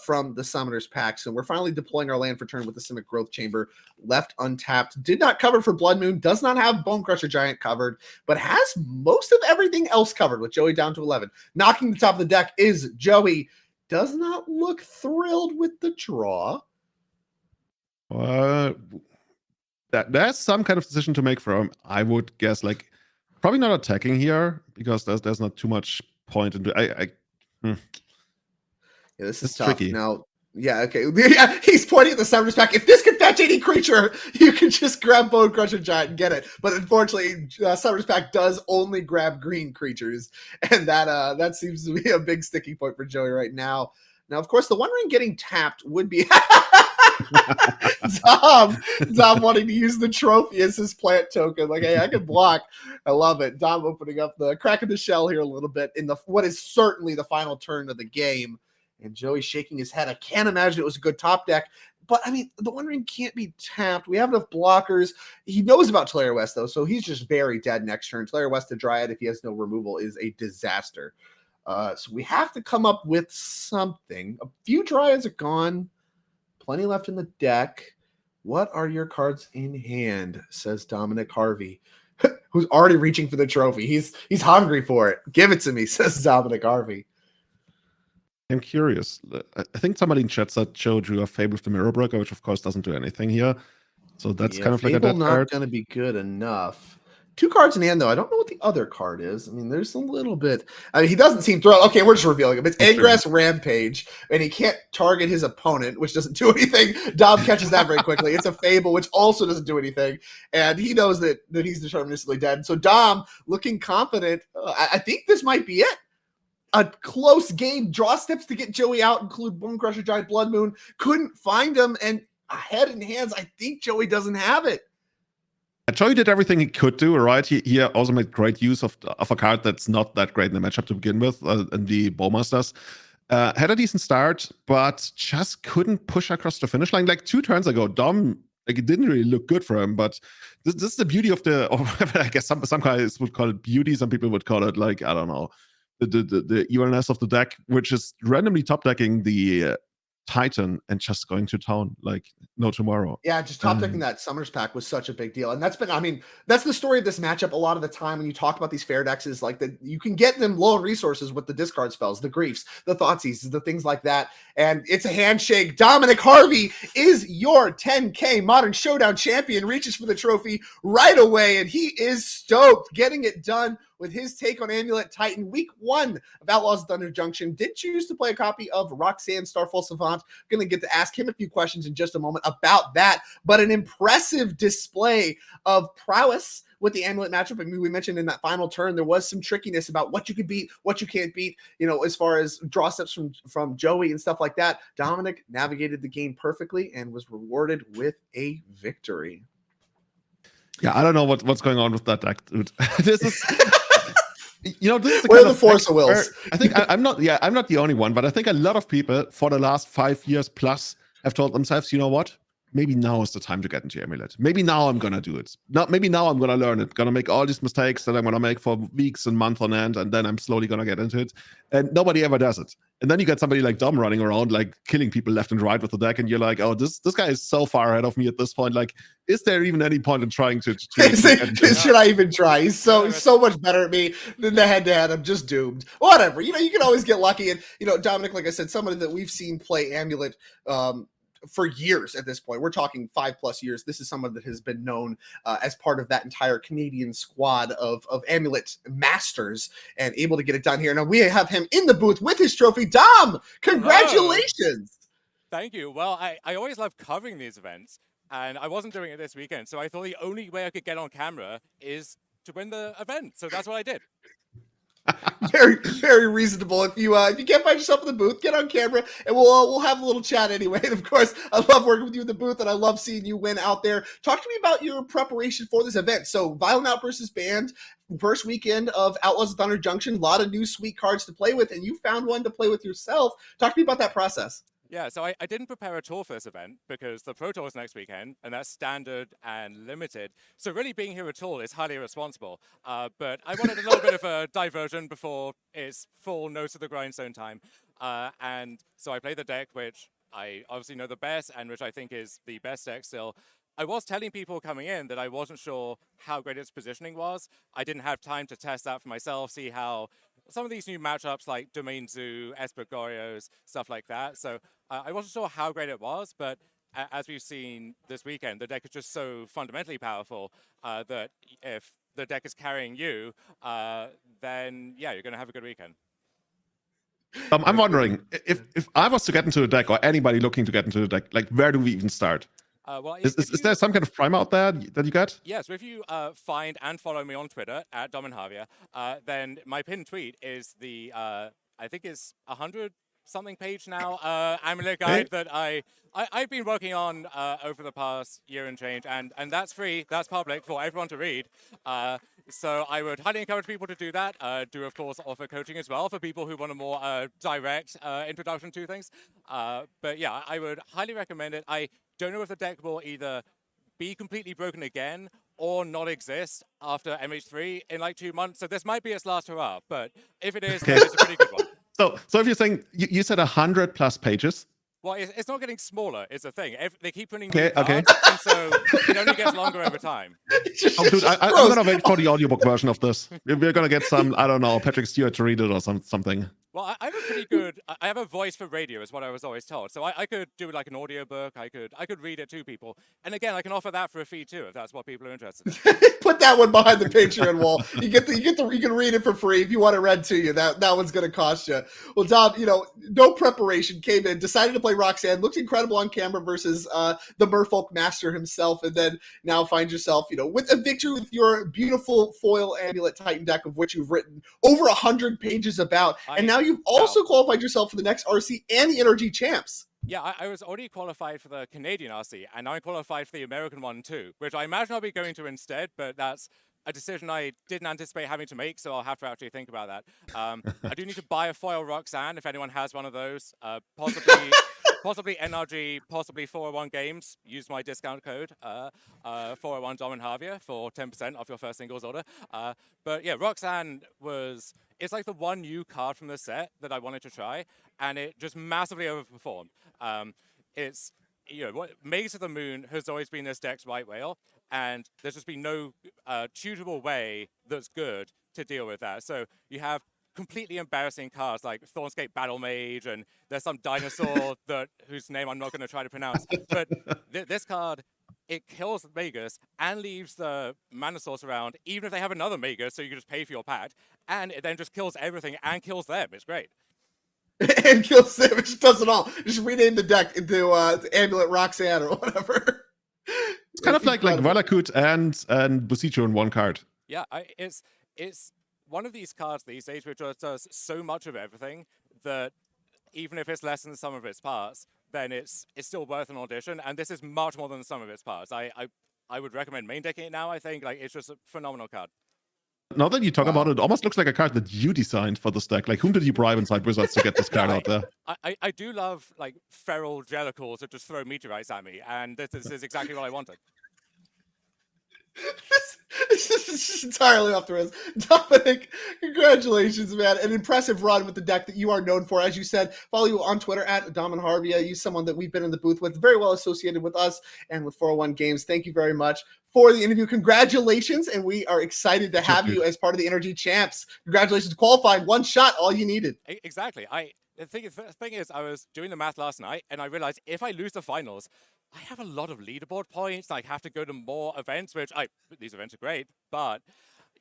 from the Summoner's Pact. So we're finally deploying our land for turn with the Simic Growth Chamber left untapped. Did not cover for Blood Moon, does not have Bone Crusher Giant covered, but has most of everything else covered with Joey down to 11. Knocking the top of the deck is Joey. Does not look thrilled with the draw. There's some kind of decision to make for him. I would guess, like, probably not attacking here, because there's not too much point into Yeah, this is tough. tricky. Now, yeah, okay. Yeah, he's pointing at the Summoner's Pact. If this could fetch any creature, you can just grab Bone Crusher Giant and get it. But unfortunately, Summoner's Pact does only grab green creatures, and that seems to be a big sticking point for Joey right now. Now, of course, the One Ring getting tapped would be Dom wanting to use the trophy as his plant token. Like, hey, I can block. I love it. Dom opening up the crack of the shell here a little bit in what is certainly the final turn of the game. And Joey shaking his head. I can't imagine it was a good top deck. But, I mean, the One Ring can't be tapped. We have enough blockers. He knows about Teleria West, though, so he's just very dead next turn. Teleria West to Dryad, if he has no removal, is a disaster. So we have to come up with something. A few Dryads are gone. Plenty left in the deck. What are your cards in hand, says Dominic Harvey, who's already reaching for the trophy. He's hungry for it. Give it to me, says Dominic Harvey. I'm curious. I think somebody in chat said Joe drew a Fable of the Mirror Breaker, which of course doesn't do anything here. So that's kind of like a dead not card. Going to be good enough. 2 cards in hand, though. I don't know what the other card is. I mean, there's a little bit. I mean, he doesn't seem thrilled. Okay, we're just revealing him. It's Ingress Rampage, and he can't target his opponent, which doesn't do anything. Dom catches that very quickly. It's a Fable, which also doesn't do anything, and he knows that he's deterministically dead. So Dom, looking confident, I think this might be it. A close game. Draw steps to get Joey out, include Bone Crusher Giant, Blood Moon. Couldn't find him, and head in hands, I think Joey doesn't have it. Joey did everything he could do, right? He also made great use of a card that's not that great in the matchup to begin with, and the Bowmasters. Had a decent start, but just couldn't push across the finish line. Like 2 turns ago, Dom, like, it didn't really look good for him, but this is the beauty of I guess some guys would call it beauty, some people would call it, like, I don't know, the evilness of the deck, which is randomly top decking the Titan and just going to town like no tomorrow. Yeah, just top decking that Summers pack was such a big deal. And that's been, I mean, that's the story of this matchup a lot of the time when you talk about these fair decks, is like that you can get them low resources with the discard spells, the griefs, the Thoughtseize, the things like that. And it's a handshake. Dominic Harvey is your 10K Modern Showdown champion, reaches for the trophy right away, and he is stoked, getting it done with his take on Amulet Titan. Week 1 of Outlaws of Thunder Junction did choose to play a copy of Roxanne Starfall Savant. Going to get to ask him a few questions in just a moment about that, but an impressive display of prowess with the Amulet matchup. I mean, we mentioned in that final turn, there was some trickiness about what you could beat, what you can't beat, you know, as far as draw steps from Joey and stuff like that. Dominic navigated the game perfectly and was rewarded with a victory. Yeah, I don't know what's going on with that deck, dude. This is... You know, this is Where the force of wills. I think I'm not the only one, but I think a lot of people for the last 5 years plus have told themselves, you know what? Maybe now is the time to get into Amulet. Maybe now I'm gonna do it. Maybe now I'm gonna learn it. Gonna make all these mistakes that I'm gonna make for weeks and months on end, and then I'm slowly gonna get into it. And nobody ever does it. And then you get somebody like Dom running around, like killing people left and right with the deck, and you're like, oh, this guy is so far ahead of me at this point. Like, is there even any point in trying to should I even try? He's so much better at me than the head-to-head. I'm just doomed. Whatever. You know, you can always get lucky. And, you know, Dominic, like I said, somebody that we've seen play Amulet for years at this point. We're talking 5+ years. This is someone that has been known as part of that entire Canadian squad of Amulet masters and able to get it done here. Now we have him in the booth with his trophy. Dom, congratulations. Thank you. Well, I always love covering these events, and I wasn't doing it this weekend, so I thought the only way I could get on camera is to win the event. So that's what I did. Very, very reasonable. If you can't find yourself in the booth, get on camera and we'll have a little chat anyway. And of course, I love working with you in the booth, and I love seeing you win out there. Talk to me about your preparation for this event. So, Violent Outburst Band, first weekend of Outlaws of Thunder Junction, a lot of new sweet cards to play with, and you found one to play with yourself. Talk to me about that process. Yeah, so I didn't prepare at all for this event because the Pro Tour is next weekend, and that's standard and limited. So really being here at all is highly irresponsible. But I wanted a little bit of a diversion before it's full nose to the grindstone time. And so I played the deck, which I obviously know the best, and which I think is the best deck still. I was telling people coming in that I wasn't sure how great its positioning was. I didn't have time to test that for myself, see how some of these new matchups like Domain Zoo, Esper Gorios, stuff like that. So I wasn't sure how great it was, but as we've seen this weekend, the deck is just so fundamentally powerful that if the deck is carrying you, then yeah, you're going to have a good weekend. I'm wondering, if I was to get into the deck, or anybody looking to get into the deck, like, where do we even start? Well, is there some kind of primer out there that you got? Yeah, so if you find and follow me on Twitter at @DominHarvey, then my pinned tweet is the, I think it's 100-something page now, Amulet guide that I've been working on over the past year and change, and that's free, that's public for everyone to read. So I would highly encourage people to do that. Do, of course, offer coaching as well for people who want a more direct introduction to things. But yeah, I would highly recommend it. I don't know if the deck will either be completely broken again or not exist after MH3 in like 2 months. So this might be its last hurrah, but if it is, then it's a pretty good one. So if you're saying, you said 100+ pages? Well, it's not getting smaller, is the thing. They keep printing Okay, new cards, and so it only gets longer over time. Oh, dude, I'm going to wait for the audiobook version of this. We're going to get some, I don't know, Patrick Stewart to read it or something. Well, I have a pretty good, I have a voice for radio is what I was always told. So I could do like an audiobook, I could read it to people. And again, I can offer that for a fee too, if that's what people are interested in. Put that one behind the Patreon wall. You can read it for free if you want it read to you. That one's going to cost you. Well, Dom, no preparation, came in, decided to play Roxanne, looked incredible on camera versus the Merfolk master himself, and then now find yourself, with a victory with your beautiful foil Amulet Titan deck, of which you've written over 100 pages about, and now you've also qualified yourself for the next RC and the NRG champs. Yeah, I was already qualified for the Canadian RC, and now I'm qualified for the American one too, which I imagine I'll be going to instead, but that's a decision I didn't anticipate having to make, so I'll have to actually think about that. I do need to buy a foil Roxanne if anyone has one of those. Possibly NRG, possibly 401 Games. Use my discount code 401 Dom and Harvey for 10% off your first singles order. But yeah, Roxanne it's like the one new card from the set that I wanted to try, and it just massively overperformed. It's, what Maze of the Moon has always been this deck's right whale, and there's just been no tutable way that's good to deal with that. So you have completely embarrassing cards like Thornscape Battle Mage, and there's some dinosaur whose name I'm not going to try to pronounce. But this card, it kills Magus and leaves the mana source around, even if they have another Magus, so you can just pay for your pack, and it then just kills everything and kills them. It's great. And kills them. It just does it all. Just rename the deck into Amulet Roxanne or whatever. It's kind of like Valakut and Busicho in one card. Yeah, it's one of these cards these days which just does so much of everything that even if it's less than the sum of its parts, then it's still worth an audition. And this is much more than the sum of its parts. I would recommend main decking it now. I think it's just a phenomenal card. Now that you talk about it, it almost looks like a card that you designed for this deck. Like, whom did you bribe inside Wizards to get this card out there? I do love feral jellicles that just throw meteorites at me, and this is exactly what I wanted. This is just entirely off the rails. Dominic, congratulations, man. An impressive run with the deck that you are known for. As you said, follow you on Twitter at Dom and Harvey. He's someone that we've been in the booth with, very well associated with us and with 401 Games. Thank you very much for the interview. Congratulations, and we are excited to have you as part of the NRG Champs. Congratulations, qualified. One shot, all you needed. Exactly. The thing is, I was doing the math last night, and I realized if I lose the finals, I have a lot of leaderboard points. I have to go to more events, these events are great, but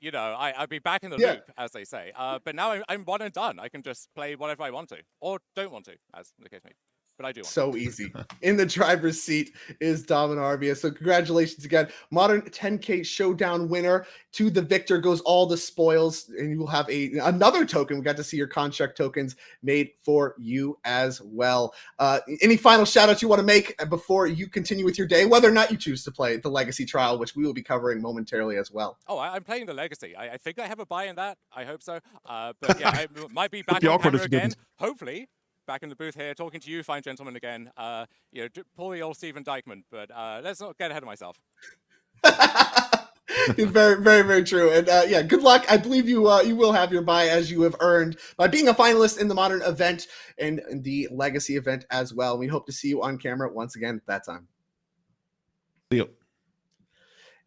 I'd be back in the loop, as they say. But now I'm one and done. I can just play whatever I want to, or don't want to, as the case may be. But I do want so easy. In the driver's seat is Dom and Harvey. So congratulations again. Modern 10K Showdown winner. To the victor goes all the spoils, and you will have another token. We got to see your construct tokens made for you as well. Any final shout outs you want to make before you continue with your day, whether or not you choose to play the Legacy Trial, which we will be covering momentarily as well. Oh, I'm playing the Legacy. I think I have a buy in that. I hope so. But yeah, I might be back on camera again. Hopefully. Back in the booth here, talking to you, fine gentlemen, again. Pull the old Stephen Dykeman, but let's not get ahead of myself. Very, very, very true. And good luck. I believe you will have your buy as you have earned by being a finalist in the Modern event and the Legacy event as well. We hope to see you on camera once again at that time. See you.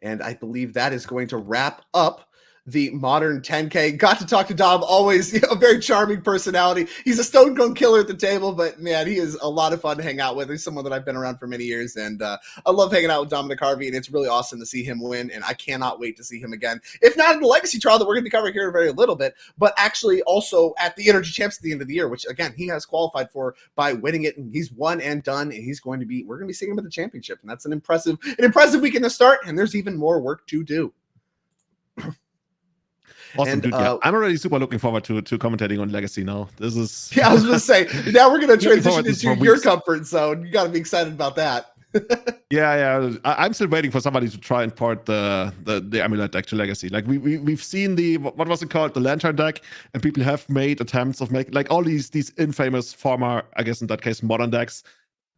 And I believe that is going to wrap up the Modern 10K. Got to talk to Dom, always a very charming personality. He's a stone cold killer at the table, but man, he is a lot of fun to hang out with. He's someone that I've been around for many years, and I love hanging out with Dominic Harvey, and it's really awesome to see him win, and I cannot wait to see him again. If not in the Legacy Trial that we're going to be covering here in a very little bit, but actually also at the NRG Champs at the end of the year, which again, he has qualified for by winning it, and he's won and done, and we're going to be seeing him at the championship, and that's an impressive weekend to start, and there's even more work to do. Awesome, dude. I'm already super looking forward to commentating on Legacy now. This is I was going to say, now we're going to transition into your comfort zone. You got to be excited about that. Yeah. I'm still waiting for somebody to try and port the Amulet deck to Legacy. Like we've seen what was it called, the Lantern deck, and people have made attempts of making like all these infamous former, I guess in that case, modern decks.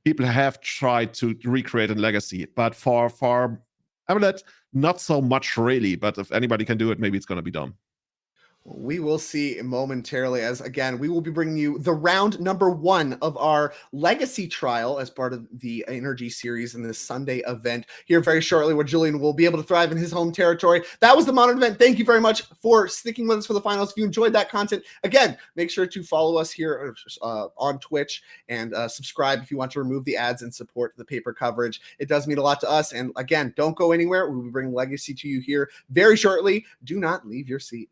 People have tried to recreate in Legacy, but for Amulet, not so much really. But if anybody can do it, maybe it's going to be done. We will see momentarily, as again, we will be bringing you the round number 1 of our Legacy Trial as part of the NRG Series in this Sunday event here very shortly, where Julian will be able to thrive in his home territory. That was the Modern event. Thank you very much for sticking with us for the finals. If you enjoyed that content, again, make sure to follow us here on Twitch and subscribe if you want to remove the ads and support the paper coverage. It does mean a lot to us. And again, don't go anywhere. We will bring Legacy to you here very shortly. Do not leave your seat.